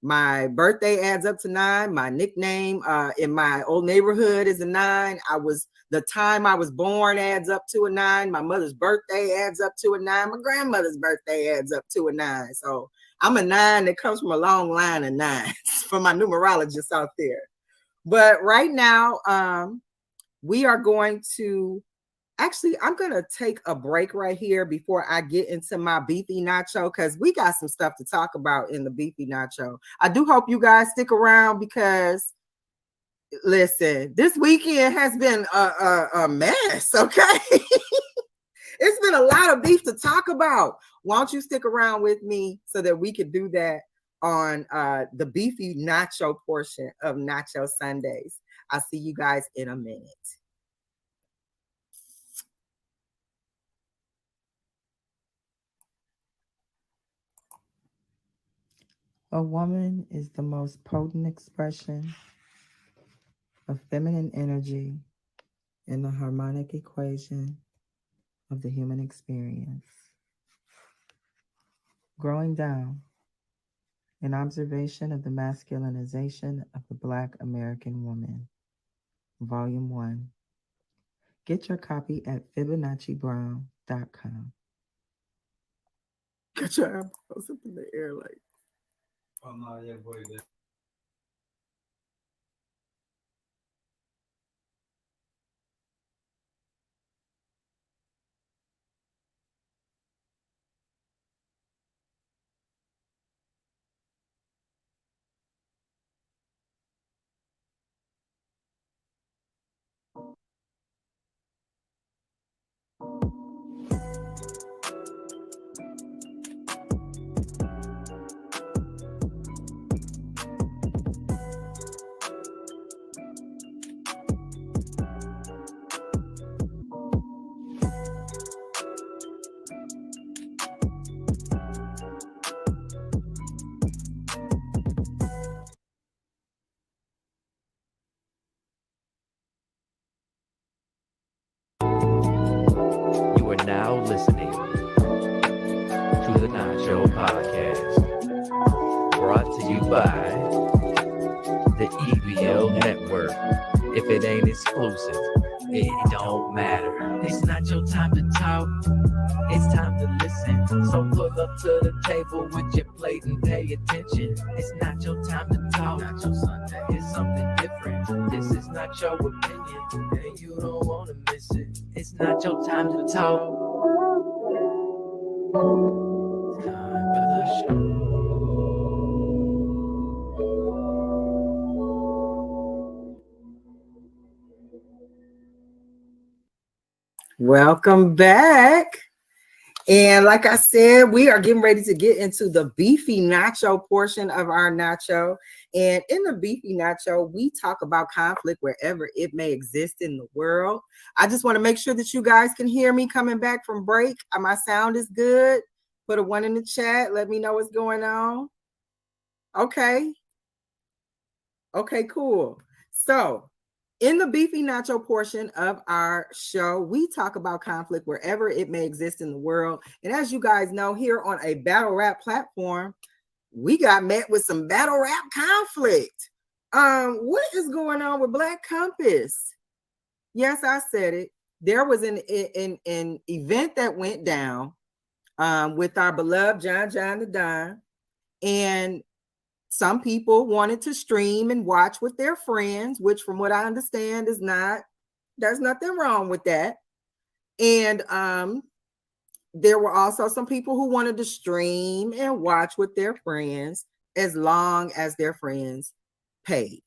My birthday adds up to 9. My nickname in my old neighborhood is a 9. The time I was born adds up to a 9. My mother's birthday adds up to a 9. My grandmother's birthday adds up to a 9. So I'm a 9 that comes from a long line of 9s for my numerologists out there. But right now, we are going to, actually, I'm going to take a break right here before I get into my beefy nacho, because we got some stuff to talk about in the beefy nacho. I do hope you guys stick around because, listen, this weekend has been a mess, okay? It's been a lot of beef to talk about. Why don't you stick around with me so that we can do that on the beefy nacho portion of Nacho Sundays. I'll see you guys in a minute. A woman is the most potent expression of feminine energy in the harmonic equation of the human experience. Growing down, an observation of the masculinization of the Black American woman, Volume 1. Get your copy at FibonacciBrown.com. Get your eyebrows up in the air like. Oh, no, yeah, boy. You are now listening to the Nacho Podcast, brought to you by the EBL Network. If it ain't exclusive, it don't matter. It's not your time to talk, it's time to listen. So pull up to the table with your plate and pay attention. It's not your time to talk, Nacho Sunday. It's something different. This is not your opinion, and you don't want to miss it. It's not your time to talk. It's time for the show. Welcome back. And like I said, we are getting ready to get into the beefy nacho portion of our nacho. And in the beefy nacho, we talk about conflict wherever it may exist in the world. I just want to make sure that you guys can hear me coming back from break. My sound is good. Put a 1 in the chat. Let me know what's going on. Okay. Okay, cool. So in the beefy nacho portion of our show, we talk about conflict wherever it may exist in the world. And as you guys know, here on a battle rap platform, we got met with some battle rap conflict. What is going on with Black Compass? Yes, I said it. There was an event that went down with our beloved John the Don. And some people wanted to stream and watch with their friends, which from what I understand is not, there's nothing wrong with that. And there were also some people who wanted to stream and watch with their friends as long as their friends paid.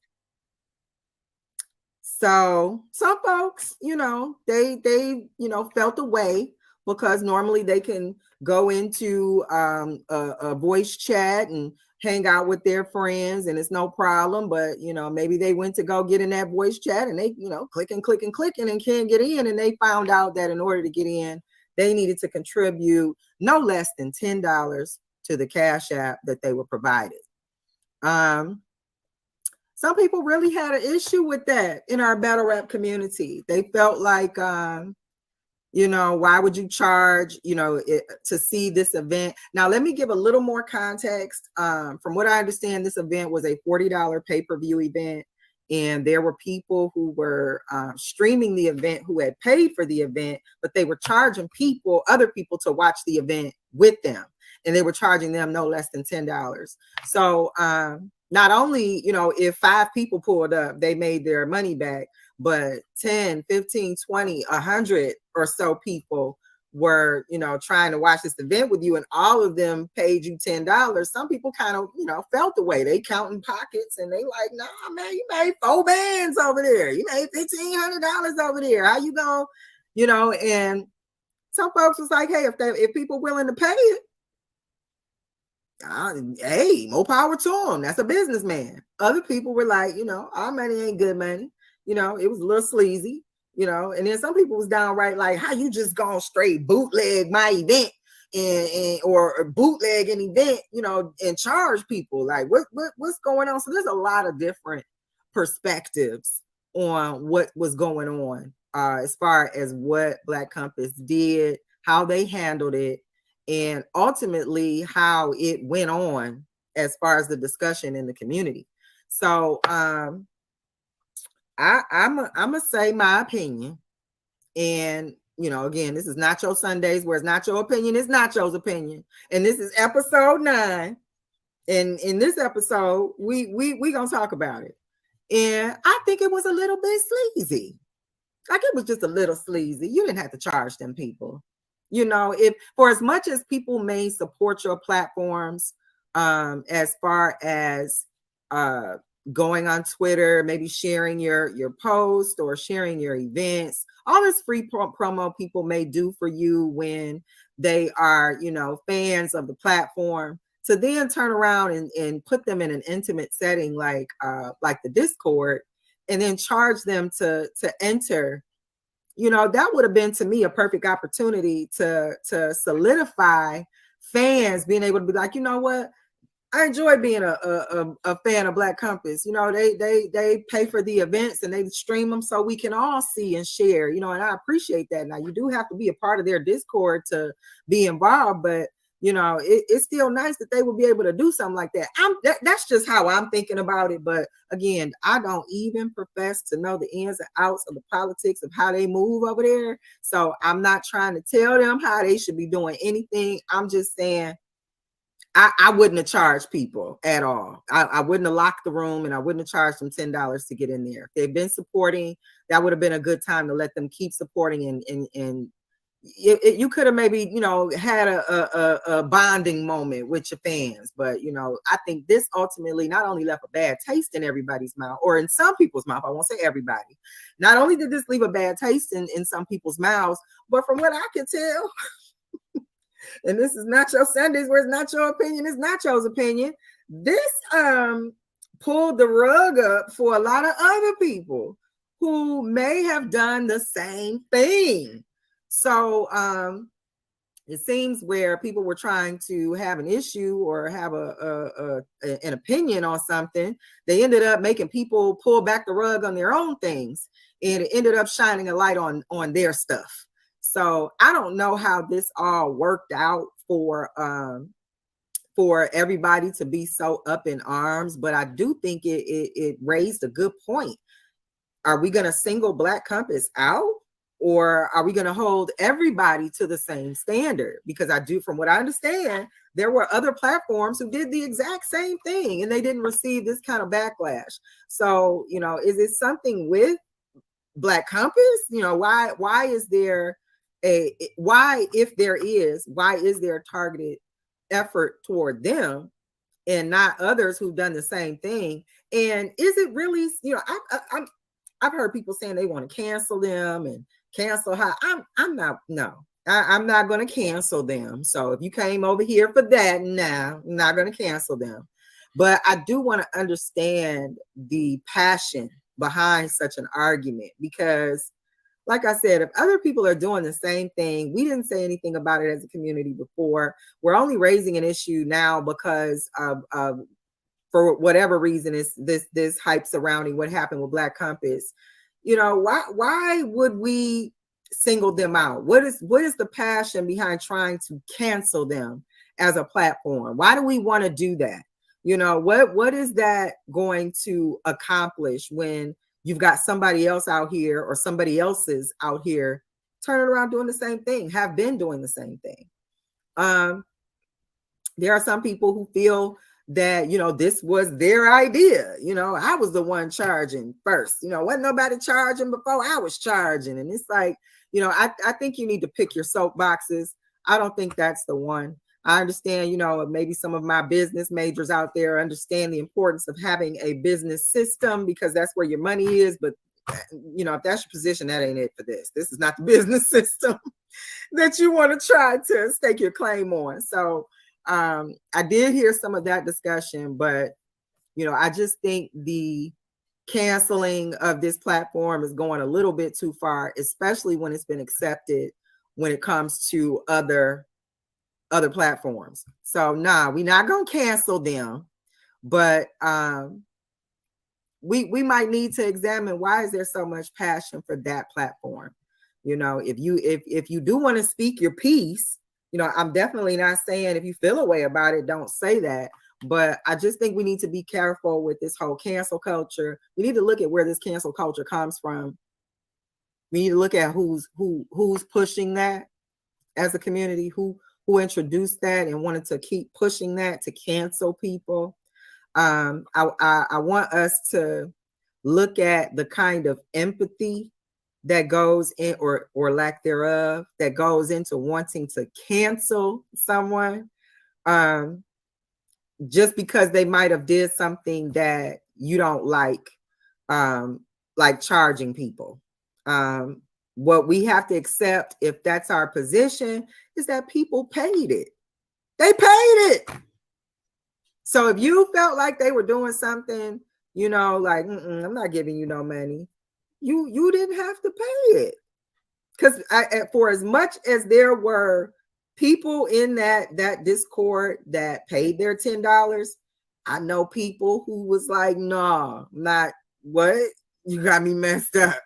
So some folks, they felt a way because normally they can go into a voice chat and hang out with their friends and it's no problem. But, maybe they went to go get in that voice chat and they, clicking and can't get in. And they found out that in order to get in, they needed to contribute no less than $10 to the Cash App that they were provided. Some people really had an issue with that in our battle rap community. They felt like, why would you charge, to see this event? Now, let me give a little more context. From what I understand, this event was a $40 pay-per-view event. And there were people who were streaming the event who had paid for the event, but they were charging other people to watch the event with them. And they were charging them no less than $10. So not only, if 5 people pulled up, they made their money back, but 10, 15, 20, 100 or so people were, trying to watch this event with you, and all of them paid you $10. Some people kind of, felt the way. They counting pockets and they like, nah, man, you made 4 bands over there. You made $1,500 over there. How you gonna, and some folks was like, hey, if people willing to pay it, hey, more power to them. That's a businessman. Other people were like, our money ain't good money. It was a little sleazy, and then some people was downright like, how you just gonna straight bootleg my event or bootleg an event, and charge people? Like, what's going on? So there's a lot of different perspectives on what was going on as far as what Black Compass did, how they handled it, and ultimately how it went on as far as the discussion in the community. So I'm gonna say my opinion. And again, this is Nacho Sundays, where it's not your opinion, it's Nacho's opinion. And this is episode 9. And in this episode, we gonna talk about it. And I think it was a little bit sleazy. Like, it was just a little sleazy. You didn't have to charge them people. If for as much as people may support your platforms, as far as going on Twitter, maybe sharing your post or sharing your events, all this free promo people may do for you when they are, fans of the platform, to then turn around and put them in an intimate setting like the Discord, and then charge them to enter. That would have been, to me, a perfect opportunity to solidify fans being able to be like, you know what? I enjoy being a fan of Black Compass. They pay for the events and they stream them so we can all see and share, and I appreciate that. Now, you do have to be a part of their Discord to be involved, but it's still nice that they will be able to do something like that. That's just how I'm thinking about it. But again, I don't even profess to know the ins and outs of the politics of how they move over there. So I'm not trying to tell them how they should be doing anything. I'm just saying, I wouldn't have charged people at all. I wouldn't have locked the room, and I wouldn't have charged them $10 to get in there. If they've been supporting, that would have been a good time to let them keep supporting, and you could have maybe had a bonding moment with your fans. But I think this ultimately not only left a bad taste in everybody's mouth, or in some people's mouth. I won't say everybody. Not only did this leave a bad taste in some people's mouths, but from what I can tell, and this is Nacho Sundays, where it's not your opinion, it's Nacho's opinion, this pulled the rug up for a lot of other people who may have done the same thing. So it seems where people were trying to have an issue or have an opinion on something, they ended up making people pull back the rug on their own things, and it ended up shining a light on their stuff. So I don't know how this all worked out for everybody to be so up in arms, but I do think it raised a good point. Are we going to single Black Compass out, or are we going to hold everybody to the same standard? Because from what I understand, there were other platforms who did the exact same thing and they didn't receive this kind of backlash. So, you know, is it something with Black Compass? You know, why is there why is there a targeted effort toward them and not others who've done the same thing? And is it really, you know, I've heard people saying they want to cancel them and cancel how I'm not going to cancel them. So if you came over here for that, I'm not going to cancel them. But I do want to understand the passion behind such an argument, because like I said, if other people are doing the same thing, we didn't say anything about it as a community before. We're only raising an issue now because of for whatever reason is this hype surrounding what happened with Black Compass. You know, why would we single them out? What is the passion behind trying to cancel them as a platform? Why do we want to do that? You know, what is that going to accomplish when you've got somebody else out here or somebody else's out here turning around doing the same thing, have been doing the same thing? There are some people who feel that, you know, this was their idea. You know, I was the one charging first. You know, wasn't nobody charging before I was charging. And it's like, you know, I think you need to pick your soapboxes. I don't think that's the one. I understand, you know, maybe some of my business majors out there understand the importance of having a business system because that's where your money is. But, you know, if that's your position, that ain't it for this. This is not the business system that you want to try to stake your claim on. So I did hear some of that discussion, but, you know, I just think the canceling of this platform is going a little bit too far, especially when it's been accepted when it comes to other platforms. So we're not going to cancel them, but we might need to examine why is there so much passion for that platform. You know, if you do want to speak your piece, you know, I'm definitely not saying if you feel a way about it, don't say that. But I just think we need to be careful with this whole cancel culture. We need to look at where this cancel culture comes from. We need to look at who's pushing that as a community, who introduced that and wanted to keep pushing that to cancel people. I want us to look at the kind of empathy that goes in, or lack thereof, that goes into wanting to cancel someone just because they might have did something that you don't like charging people. What we have to accept, if that's our position, is that people paid it. They paid it. So if you felt like they were doing something, you know, like, I'm not giving you no money, you didn't have to pay it. Because for as much as there were people in that Discord that paid their $10, I know people who was like, nah, not what? You got me messed up.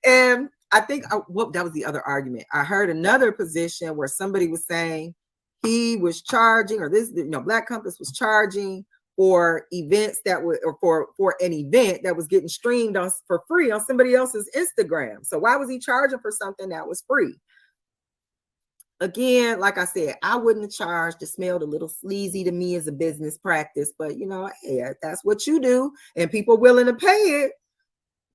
And I think that was the other argument. I heard another position where somebody was saying he was charging, or this, you know, Black Compass was charging for events that were, or for an event that was getting streamed on for free on somebody else's Instagram. So why was he charging for something that was free? Again, like I said, I wouldn't have charged. It smelled a little sleazy to me as a business practice, but you know, hey, that's what you do, and people willing to pay it.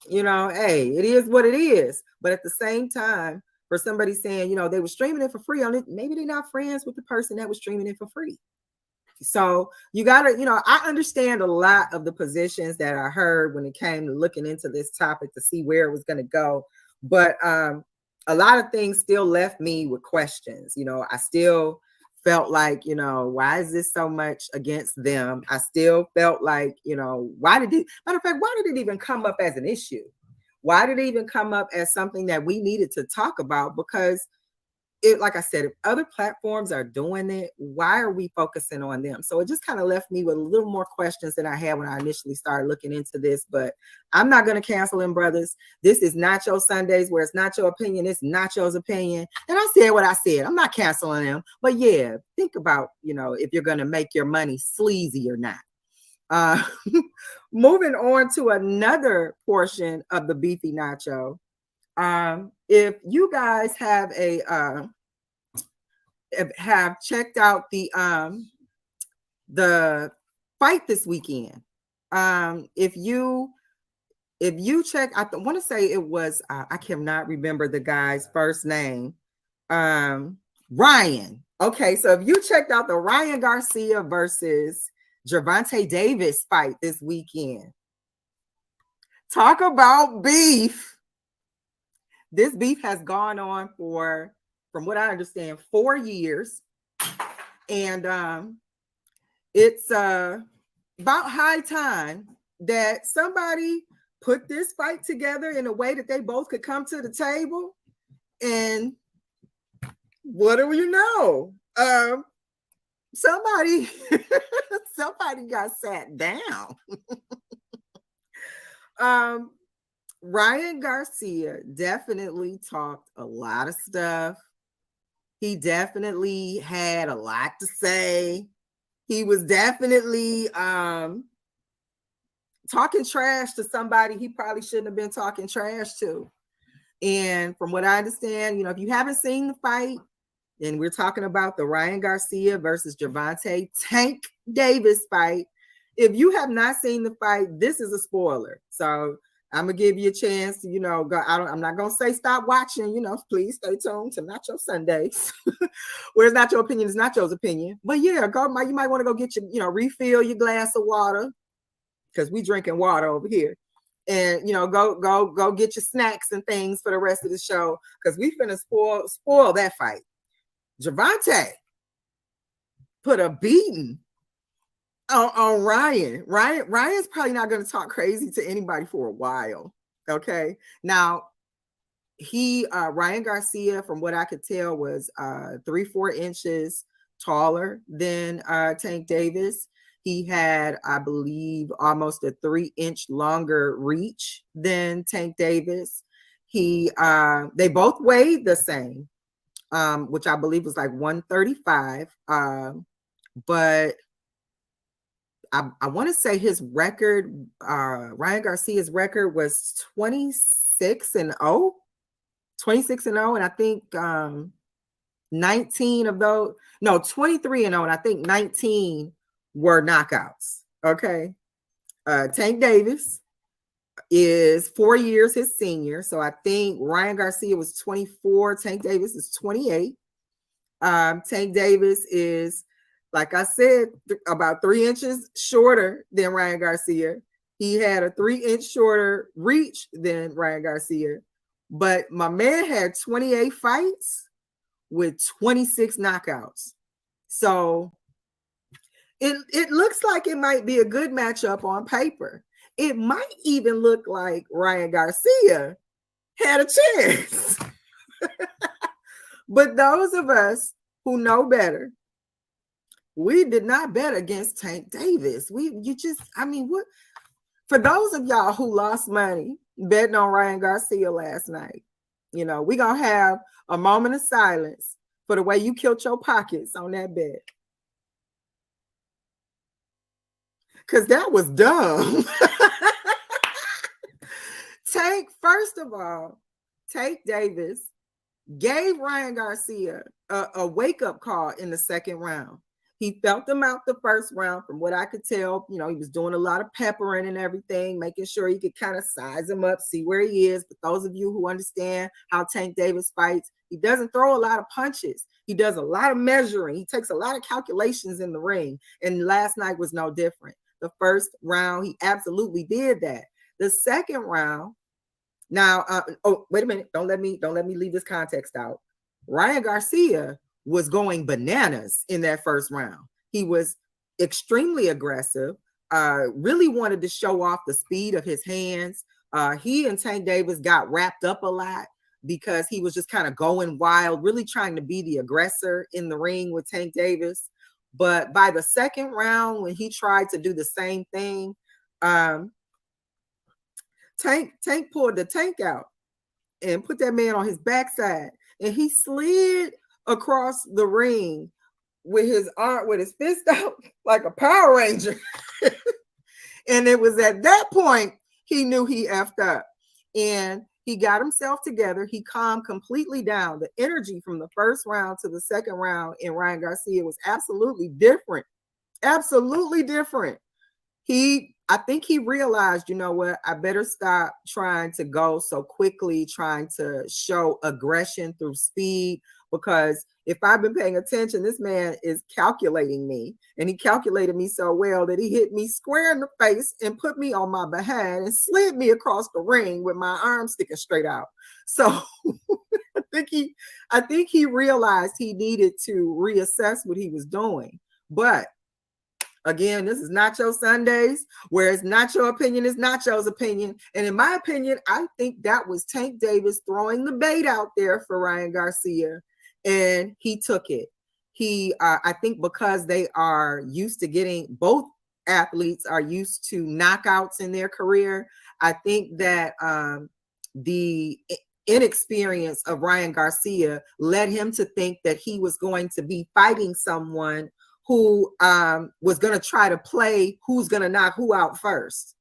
You know, hey, it is what it is. But at the same time, for somebody saying, you know, they were streaming it for free on it, maybe they're not friends with the person that was streaming it for free. So you gotta, you know, I understand a lot of the positions that I heard when it came to looking into this topic to see where it was going to go. But a lot of things still left me with questions. You know, I still felt like, you know, why is this so much against them? I still felt like, you know, matter of fact, why did it even come up as an issue? Why did it even come up as something that we needed to talk about? Because like I said, if other platforms are doing it, why are we focusing on them? So it just kind of left me with a little more questions than I had when I initially started looking into this. But I'm not going to cancel them, brothers. This is Nacho Sundays, where it's not your opinion, it's Nacho's opinion. And I said what I said. I'm not canceling them. But yeah, think about, you know, if you're going to make your money sleazy or not. Moving on to another portion of the Beefy Nacho. If you guys have have checked out the fight this weekend. If you check, I want to say it was I cannot remember the guy's first name. Ryan. Okay, so if you checked out the Ryan Garcia versus Gervonta Davis fight this weekend, talk about beef. This beef has gone on for, from what I understand, 4 years. And it's about high time that somebody put this fight together in a way that they both could come to the table. And what do you know? Somebody got sat down. Ryan Garcia definitely talked a lot of stuff. He definitely had a lot to say. He was definitely talking trash to somebody he probably shouldn't have been talking trash to. And from what I understand, if you haven't seen the fight, and we're talking about the Ryan Garcia versus Gervonta Tank Davis fight. If you have not seen the fight, this is a spoiler. So I'm gonna give you a chance to, go. I'm not gonna say stop watching. Please stay tuned to Nacho Sundays. Where it's not your opinion, it's Nacho's opinion. But yeah, go. You might want to go get your, refill your glass of water, because we drinking water over here. And go get your snacks and things for the rest of the show, because we finna spoil that fight. Gervonta put a beating on Ryan. Ryan's probably not going to talk crazy to anybody for a while. Okay. Now, Ryan Garcia, from what I could tell, was 3-4 inches taller than Tank Davis. He had, I believe, almost a 3-inch longer reach than Tank Davis. They both weighed the same. Which I believe was like 135. But I want to say his record, Ryan Garcia's record was 26-0. 26-0. And I think 19 of those, no, 23-0. And I think 19 were knockouts. Okay. Tank Davis is 4 years his senior. So I think Ryan Garcia was 24. Tank Davis is 28. Tank Davis is, like I said, about 3 inches shorter than Ryan Garcia. He had a 3-inch shorter reach than Ryan Garcia. But my man had 28 fights with 26 knockouts. So it looks like it might be a good matchup on paper. It might even look like Ryan Garcia had a chance. But those of us who know better, we did not bet against Tank Davis. What? For those of y'all who lost money betting on Ryan Garcia last night, we're going to have a moment of silence for the way you killed your pockets on that bet. Because that was dumb. First of all, Tank Davis gave Ryan Garcia a wake-up call in the second round. He felt him out the first round. From what I could tell, he was doing a lot of peppering and everything, making sure he could kind of size him up, see where he is. But those of you who understand how Tank Davis fights, he doesn't throw a lot of punches. He does a lot of measuring. He takes a lot of calculations in the ring. And last night was no different. The first round, he absolutely did that. The second round, now, wait a minute. Don't let me leave this context out. Ryan Garcia was going bananas in that first round. He was extremely aggressive, really wanted to show off the speed of his hands. He and Tank Davis got wrapped up a lot because he was just kind of going wild, really trying to be the aggressor in the ring with Tank Davis. But by the second round, when he tried to do the same thing, Tank pulled the tank out and put that man on his backside, and he slid across the ring with his arm, with his fist out like a Power Ranger. And it was at that point he knew he effed up. And He got himself together. He calmed completely down. The energy from the first round to the second round in Ryan Garcia was absolutely different. Absolutely different. I think he realized, you know what, I better stop trying to go so quickly, trying to show aggression through speed, because if I've been paying attention, this man is calculating me, and he calculated me so well that he hit me square in the face and put me on my behind and slid me across the ring with my arm sticking straight out. So I think he realized he needed to reassess what he was doing. But again, this is Nacho Sundays, whereas Nacho opinion is Nacho's opinion. And in my opinion, I think that was Tank Davis throwing the bait out there for Ryan Garcia, and he took it. I think because they are used to getting, both athletes are used to knockouts in their career. I think that the inexperience of Ryan Garcia led him to think that he was going to be fighting someone who was going to try to play who's going to knock who out first.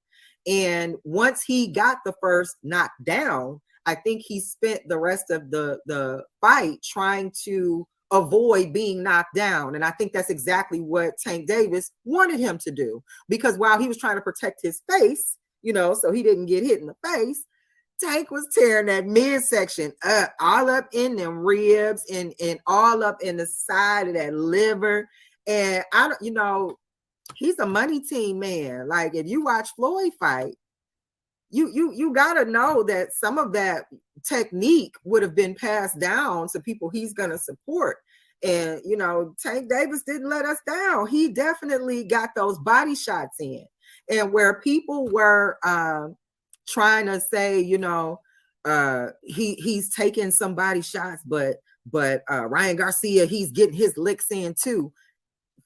And once he got the first knocked down, I think he spent the rest of the fight trying to avoid being knocked down. And I think that's exactly what Tank Davis wanted him to do, because while he was trying to protect his face, you know, so he didn't get hit in the face, Tank was tearing that midsection up, all up in them ribs and all up in the side of that liver. And I don't, you know, he's a money team man. Like, if you watch Floyd fight, you gotta know that some of that technique would have been passed down to people he's gonna support. And you know, Tank Davis didn't let us down. He definitely got those body shots in. And where people were trying to say, you know, he's taking some body shots, but Ryan Garcia, he's getting his licks in too.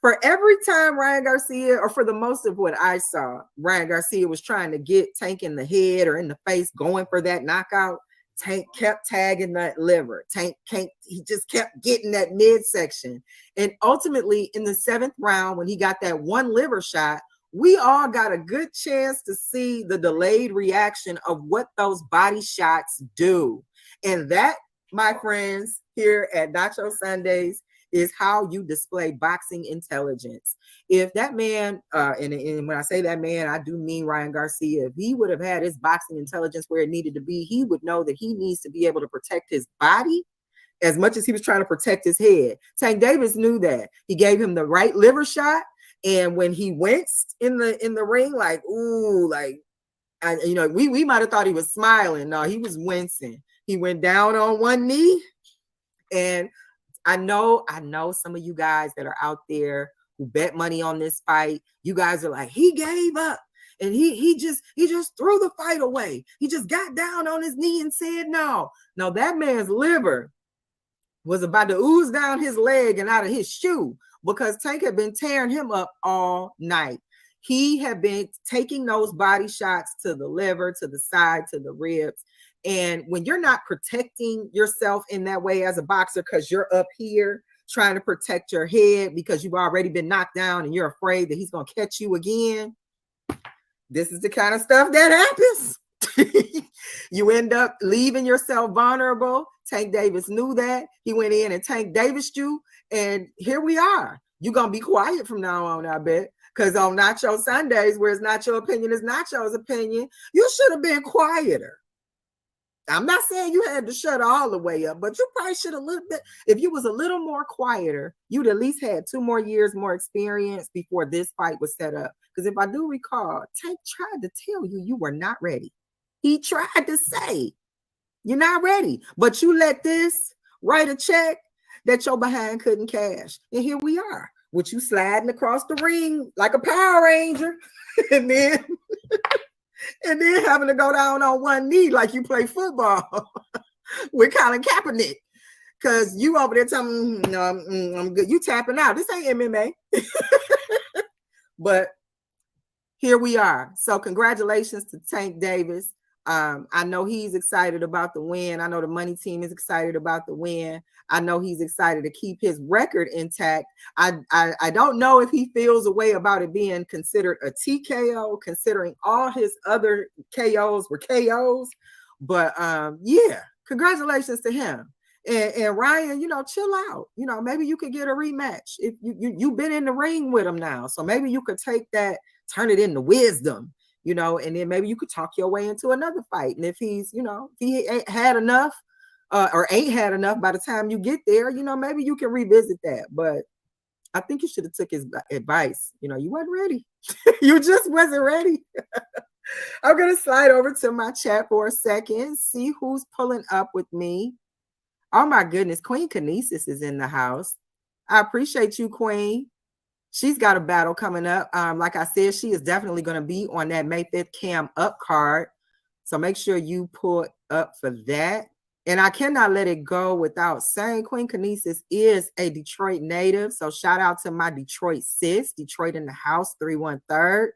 For every time Ryan Garcia, or for the most of what I saw, Ryan Garcia was trying to get Tank in the head or in the face, going for that knockout, Tank kept tagging that liver. He just kept getting that midsection. And ultimately, in the 7th round, when he got that one liver shot, we all got a good chance to see the delayed reaction of what those body shots do. And that, my friends, here at Nacho Sundays, is how you display boxing intelligence. If that man, and when I say that man, I do mean Ryan Garcia, if he would have had his boxing intelligence where it needed to be, he would know that he needs to be able to protect his body as much as he was trying to protect his head. Tank Davis knew that. He gave him the right liver shot, and when he winced in the ring, like, ooh, like, you know, we might have thought he was smiling. No, he was wincing. He went down on one knee, and I know some of you guys that are out there who bet money on this fight, you guys are like, he gave up and he just threw the fight away. He just got down on his knee and said no. No, that man's liver was about to ooze down his leg and out of his shoe, because Tank had been tearing him up all night. He had been taking those body shots to the liver, to the side, to the ribs. And when you're not protecting yourself in that way as a boxer, because you're up here trying to protect your head because you've already been knocked down and you're afraid that he's going to catch you again, this is the kind of stuff that happens. You end up leaving yourself vulnerable. Tank Davis knew that. He went in and Tank Davis you, and here we are. You're going to be quiet from now on, I bet. Because on Nacho Sundays, where it's Nacho opinion is Nacho's opinion, you should have been quieter. I'm not saying you had to shut all the way up, but you probably should a little bit. If you was a little more quieter, you'd at least had 2 more years more experience before this fight was set up. Because if I do recall, Tank tried to tell you were not ready. He tried to say, you're not ready, but you let this write a check that your behind couldn't cash. And here we are, with you sliding across the ring like a Power Ranger, and then having to go down on one knee like you play football with Colin Kaepernick, because you over there telling me, no, I'm good. You tapping out. This ain't MMA. But here we are. So congratulations to Tank Davis. I know he's excited about the win. I know the money team is excited about the win. I know he's excited to keep his record intact. I don't know if he feels a way about it being considered a TKO, considering all his other KOs were KOs, But yeah, congratulations to him. And Ryan, chill out. Maybe you could get a rematch. If you've been in the ring with him now, so maybe you could take that, turn it into wisdom, and then maybe you could talk your way into another fight. And if he's, if he ain't had enough, or ain't had enough by the time you get there, maybe you can revisit that. But I think you should have took his advice. You wasn't ready. You just wasn't ready. I'm gonna slide over to my chat for a second, see who's pulling up with me. Oh my goodness, Queen Kinesis is in the house. I appreciate you, Queen. She's got a battle coming up. Like I said, she is definitely going to be on that May 5th Cam Up card. So make sure you pull up for that. And I cannot let it go without saying Queen Kinesis is a Detroit native. So shout out to my Detroit sis, Detroit in the house, 313.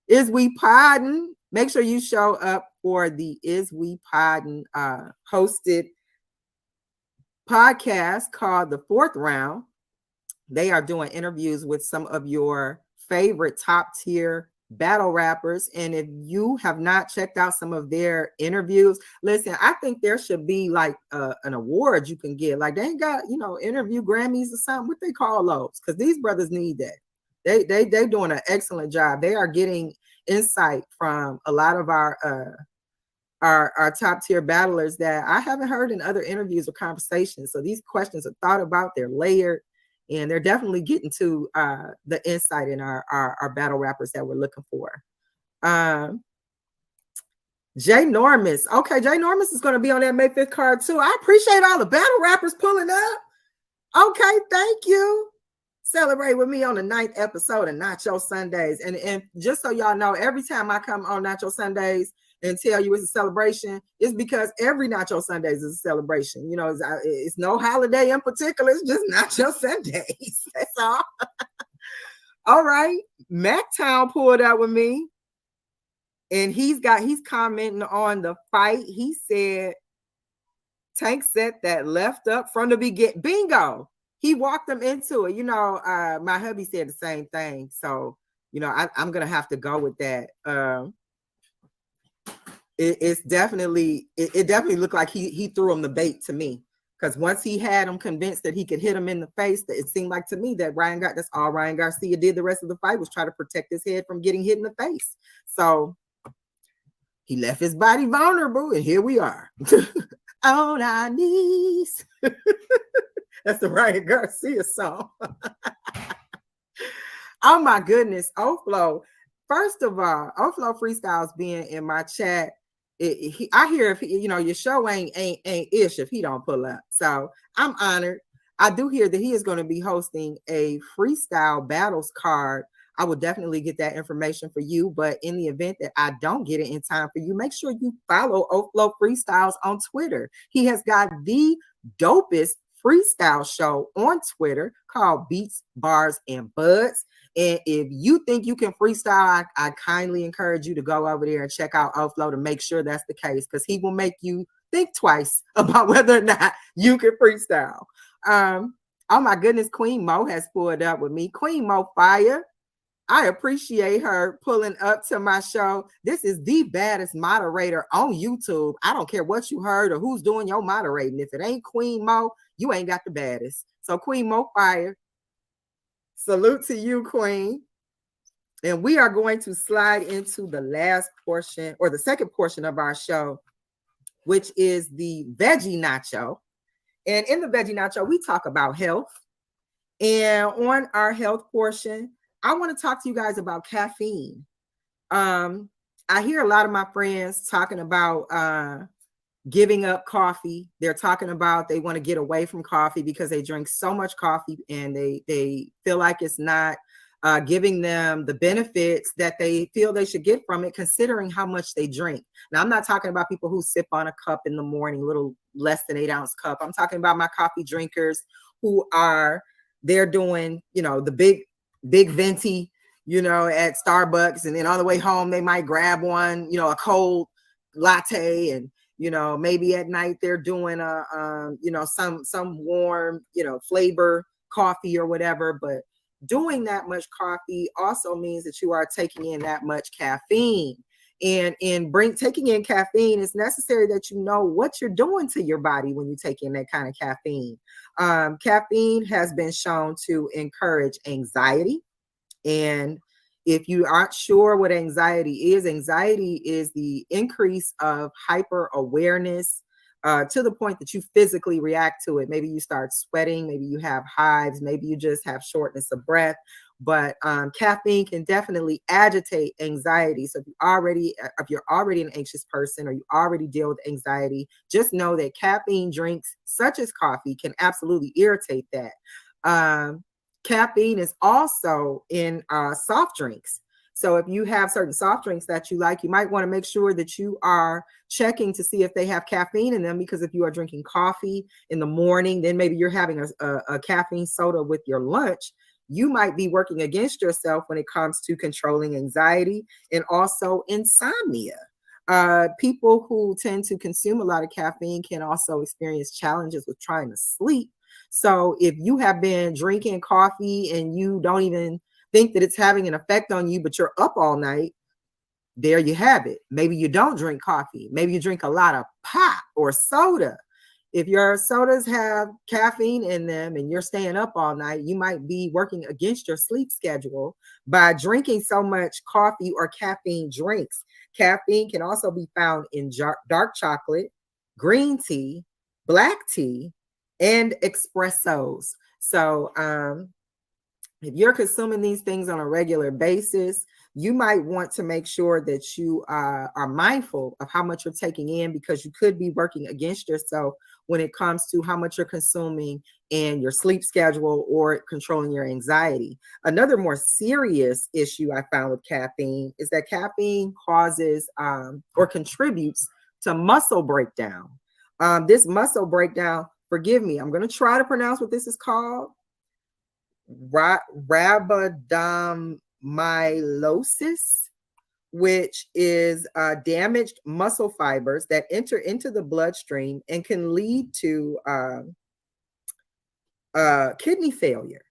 Is We Poddin'? Make sure you show up for the Is We Poddin' hosted podcast called The Fourth Round. They are doing interviews with some of your favorite top tier battle rappers. And if you have not checked out some of their interviews, listen, I think there should be like an award you can get. Like they ain't got, interview Grammys or something. What they call those? Because these brothers need that. They doing an excellent job. They are getting insight from a lot of our top tier battlers that I haven't heard in other interviews or conversations. So these questions are thought about, they're layered, and they're definitely getting to the insight in our battle rappers that we're looking for. Jay Normus. Okay, Jay Normus is going to be on that May 5th card too. I appreciate all the battle rappers pulling up. Okay, thank you. Celebrate with me on the 9th episode of Nacho Sundays. And just so y'all know, every time I come on Nacho Sundays and tell you it's a celebration, it's because every Nacho Sundays is a celebration. It's no holiday in particular. It's just Nacho Sundays. That's all. All right. MacTown pulled out with me. And he's commenting on the fight. He said, Tank set that left up from the beginning. Bingo. He walked them into it. My hubby said the same thing. So, I'm going to have to go with that. It definitely looked like he threw him the bait to me. Because once he had him convinced that he could hit him in the face, it seemed like to me that that's all Ryan Garcia did the rest of the fight was try to protect his head from getting hit in the face. So he left his body vulnerable, and here we are. On our knees. That's the Ryan Garcia song. Oh my goodness. Oflo. First of all, Oflo Freestyles being in my chat. I hear if your show ain't ish if he don't pull up. So I'm honored. I do hear that he is going to be hosting a freestyle battles card. I will definitely get that information for you. But in the event that I don't get it in time for you, make sure you follow Oflo Freestyles on Twitter. He has got the dopest freestyle show on Twitter called Beats, Bars, and Buds. And if you think you can freestyle, I kindly encourage you to go over there and check out Oflo to make sure that's the case, because he will make you think twice about whether or not you can freestyle. Oh my goodness, Queen Mo has pulled up with me. Queen Mo Fire. I appreciate her pulling up to my show. This is the baddest moderator on YouTube. I don't care what you heard or who's doing your moderating. If it ain't Queen Mo, you ain't got the baddest. So Queen Mo Fire, salute to you, Queen. And we are going to slide into the last portion or the second portion of our show, which is the Veggie Nacho. And in the Veggie Nacho, we talk about health. And on our health portion, I want to talk to you guys about caffeine. I hear a lot of my friends talking about giving up coffee. They're talking about they want to get away from coffee because they drink so much coffee and they feel like it's not giving them the benefits that they feel they should get from it, considering how much they drink. Now, I'm not talking about people who sip on a cup in the morning, little less than 8-ounce cup. I'm talking about my coffee drinkers who they're doing, the big venti, at Starbucks. And then on the way home, they might grab one, a cold latte. And, maybe at night they're doing some warm, flavor coffee or whatever. But doing that much coffee also means that you are taking in that much caffeine. And in taking in caffeine, it's necessary that you know what you're doing to your body when you take in that kind of caffeine. Caffeine has been shown to encourage anxiety. And if you aren't sure what anxiety is the increase of hyper awareness to the point that you physically react to it. Maybe you start sweating, maybe you have hives, maybe you just have shortness of breath. But caffeine can definitely agitate anxiety. So if you're already an anxious person or you already deal with anxiety, just know that caffeine drinks such as coffee can absolutely irritate that. Caffeine is also in soft drinks. So if you have certain soft drinks that you like, you might want to make sure that you are checking to see if they have caffeine in them, because if you are drinking coffee in the morning, then maybe you're having a caffeine soda with your lunch. You might be working against yourself when it comes to controlling anxiety and also insomnia. People who tend to consume a lot of caffeine can also experience challenges with trying to sleep. So if you have been drinking coffee and you don't even think that it's having an effect on you, but you're up all night, there you have it. Maybe you don't drink coffee. Maybe you drink a lot of pop or soda. If your sodas have caffeine in them and you're staying up all night, you might be working against your sleep schedule by drinking so much coffee or caffeine drinks. Caffeine can also be found in dark chocolate, green tea, black tea, and espressos. So if you're consuming these things on a regular basis, you might want to make sure that you are mindful of how much you're taking in, because you could be working against yourself when it comes to how much you're consuming and your sleep schedule or controlling your anxiety. Another more serious issue I found with caffeine is that caffeine causes or contributes to muscle breakdown. This muscle breakdown, forgive me, I'm going to try to pronounce what this is called. Rhabdomyolysis, which is damaged muscle fibers that enter into the bloodstream and can lead to kidney failure.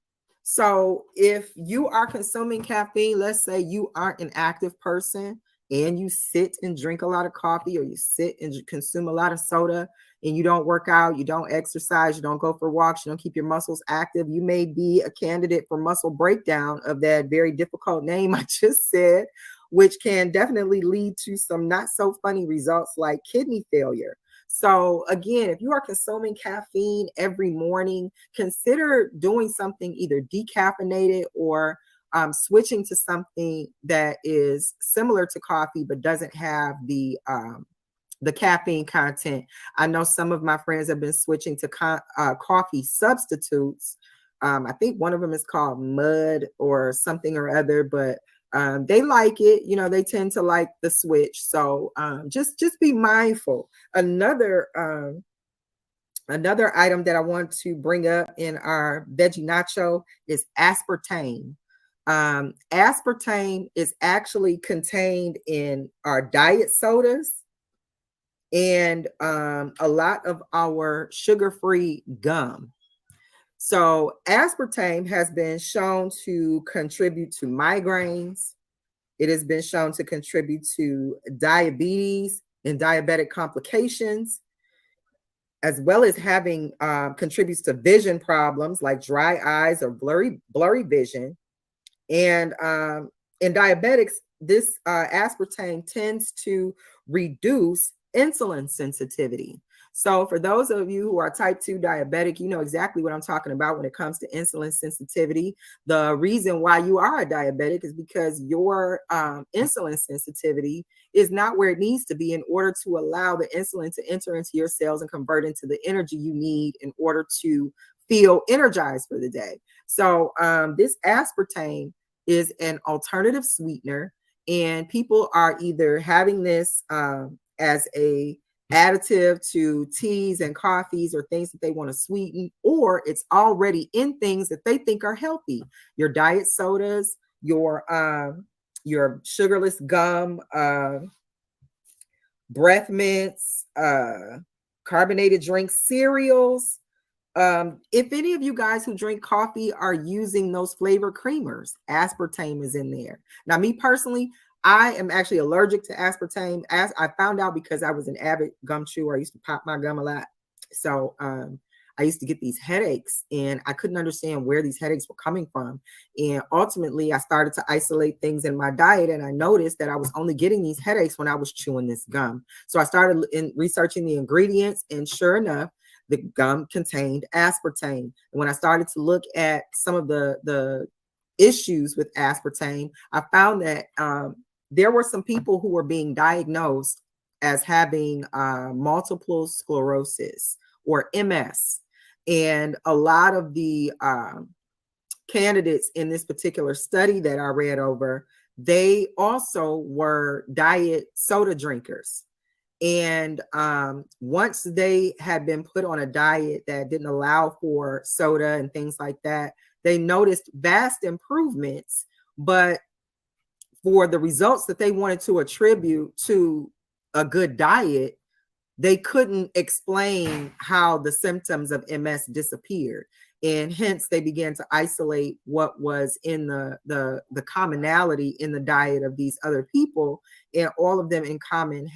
So if you are consuming caffeine, let's say you aren't an active person and you sit and drink a lot of coffee, or you sit and consume a lot of soda, and you don't work out, you don't exercise, you don't go for walks, you don't keep your muscles active, you may be a candidate for muscle breakdown of that very difficult name I just said, which can definitely lead to some not so funny results like kidney failure. So again, if you are consuming caffeine every morning, consider doing something either decaffeinated or switching to something that is similar to coffee but doesn't have the caffeine content. I know some of my friends have been switching to coffee substitutes. I think one of them is called Mud or something or other, but they like it. You know, they tend to like the switch. So just be mindful. Another item that I want to bring up in our veggie nacho is aspartame. Aspartame is actually contained in our diet sodas and a lot of our sugar-free gum. So aspartame has been shown to contribute to migraines. It has been shown to contribute to diabetes and diabetic complications, as well as having contributes to vision problems like dry eyes or blurry vision. And in diabetics, this aspartame tends to reduce insulin sensitivity. So for those of you who are type 2 diabetic, you know exactly what I'm talking about when it comes to insulin sensitivity. The reason why you are a diabetic is because your insulin sensitivity is not where it needs to be in order to allow the insulin to enter into your cells and convert into the energy you need in order to feel energized for the day. So this aspartame is an alternative sweetener, and people are either having this as a additive to teas and coffees or things that they want to sweeten, or it's already in things that they think are healthy. Your diet sodas, your sugarless gum, breath mints, carbonated drinks, cereals. If any of you guys who drink coffee are using those flavor creamers, aspartame is in there. Now, me personally, I am actually allergic to aspartame. As I found out because I was an avid gum chewer. I used to pop my gum a lot. So I used to get these headaches and I couldn't understand where these headaches were coming from. And ultimately I started to isolate things in my diet and I noticed that I was only getting these headaches when I was chewing this gum. So I started researching the ingredients, and sure enough, the gum contained aspartame. And when I started to look at some of the issues with aspartame, I found that there were some people who were being diagnosed as having multiple sclerosis or MS. And a lot of the candidates in this particular study that I read over, they also were diet soda drinkers. And once they had been put on a diet that didn't allow for soda and things like that, they noticed vast improvements. But for the results that they wanted to attribute to a good diet, they couldn't explain how the symptoms of MS disappeared. And hence they began to isolate what was in the commonality in the diet of these other people, and all of them in common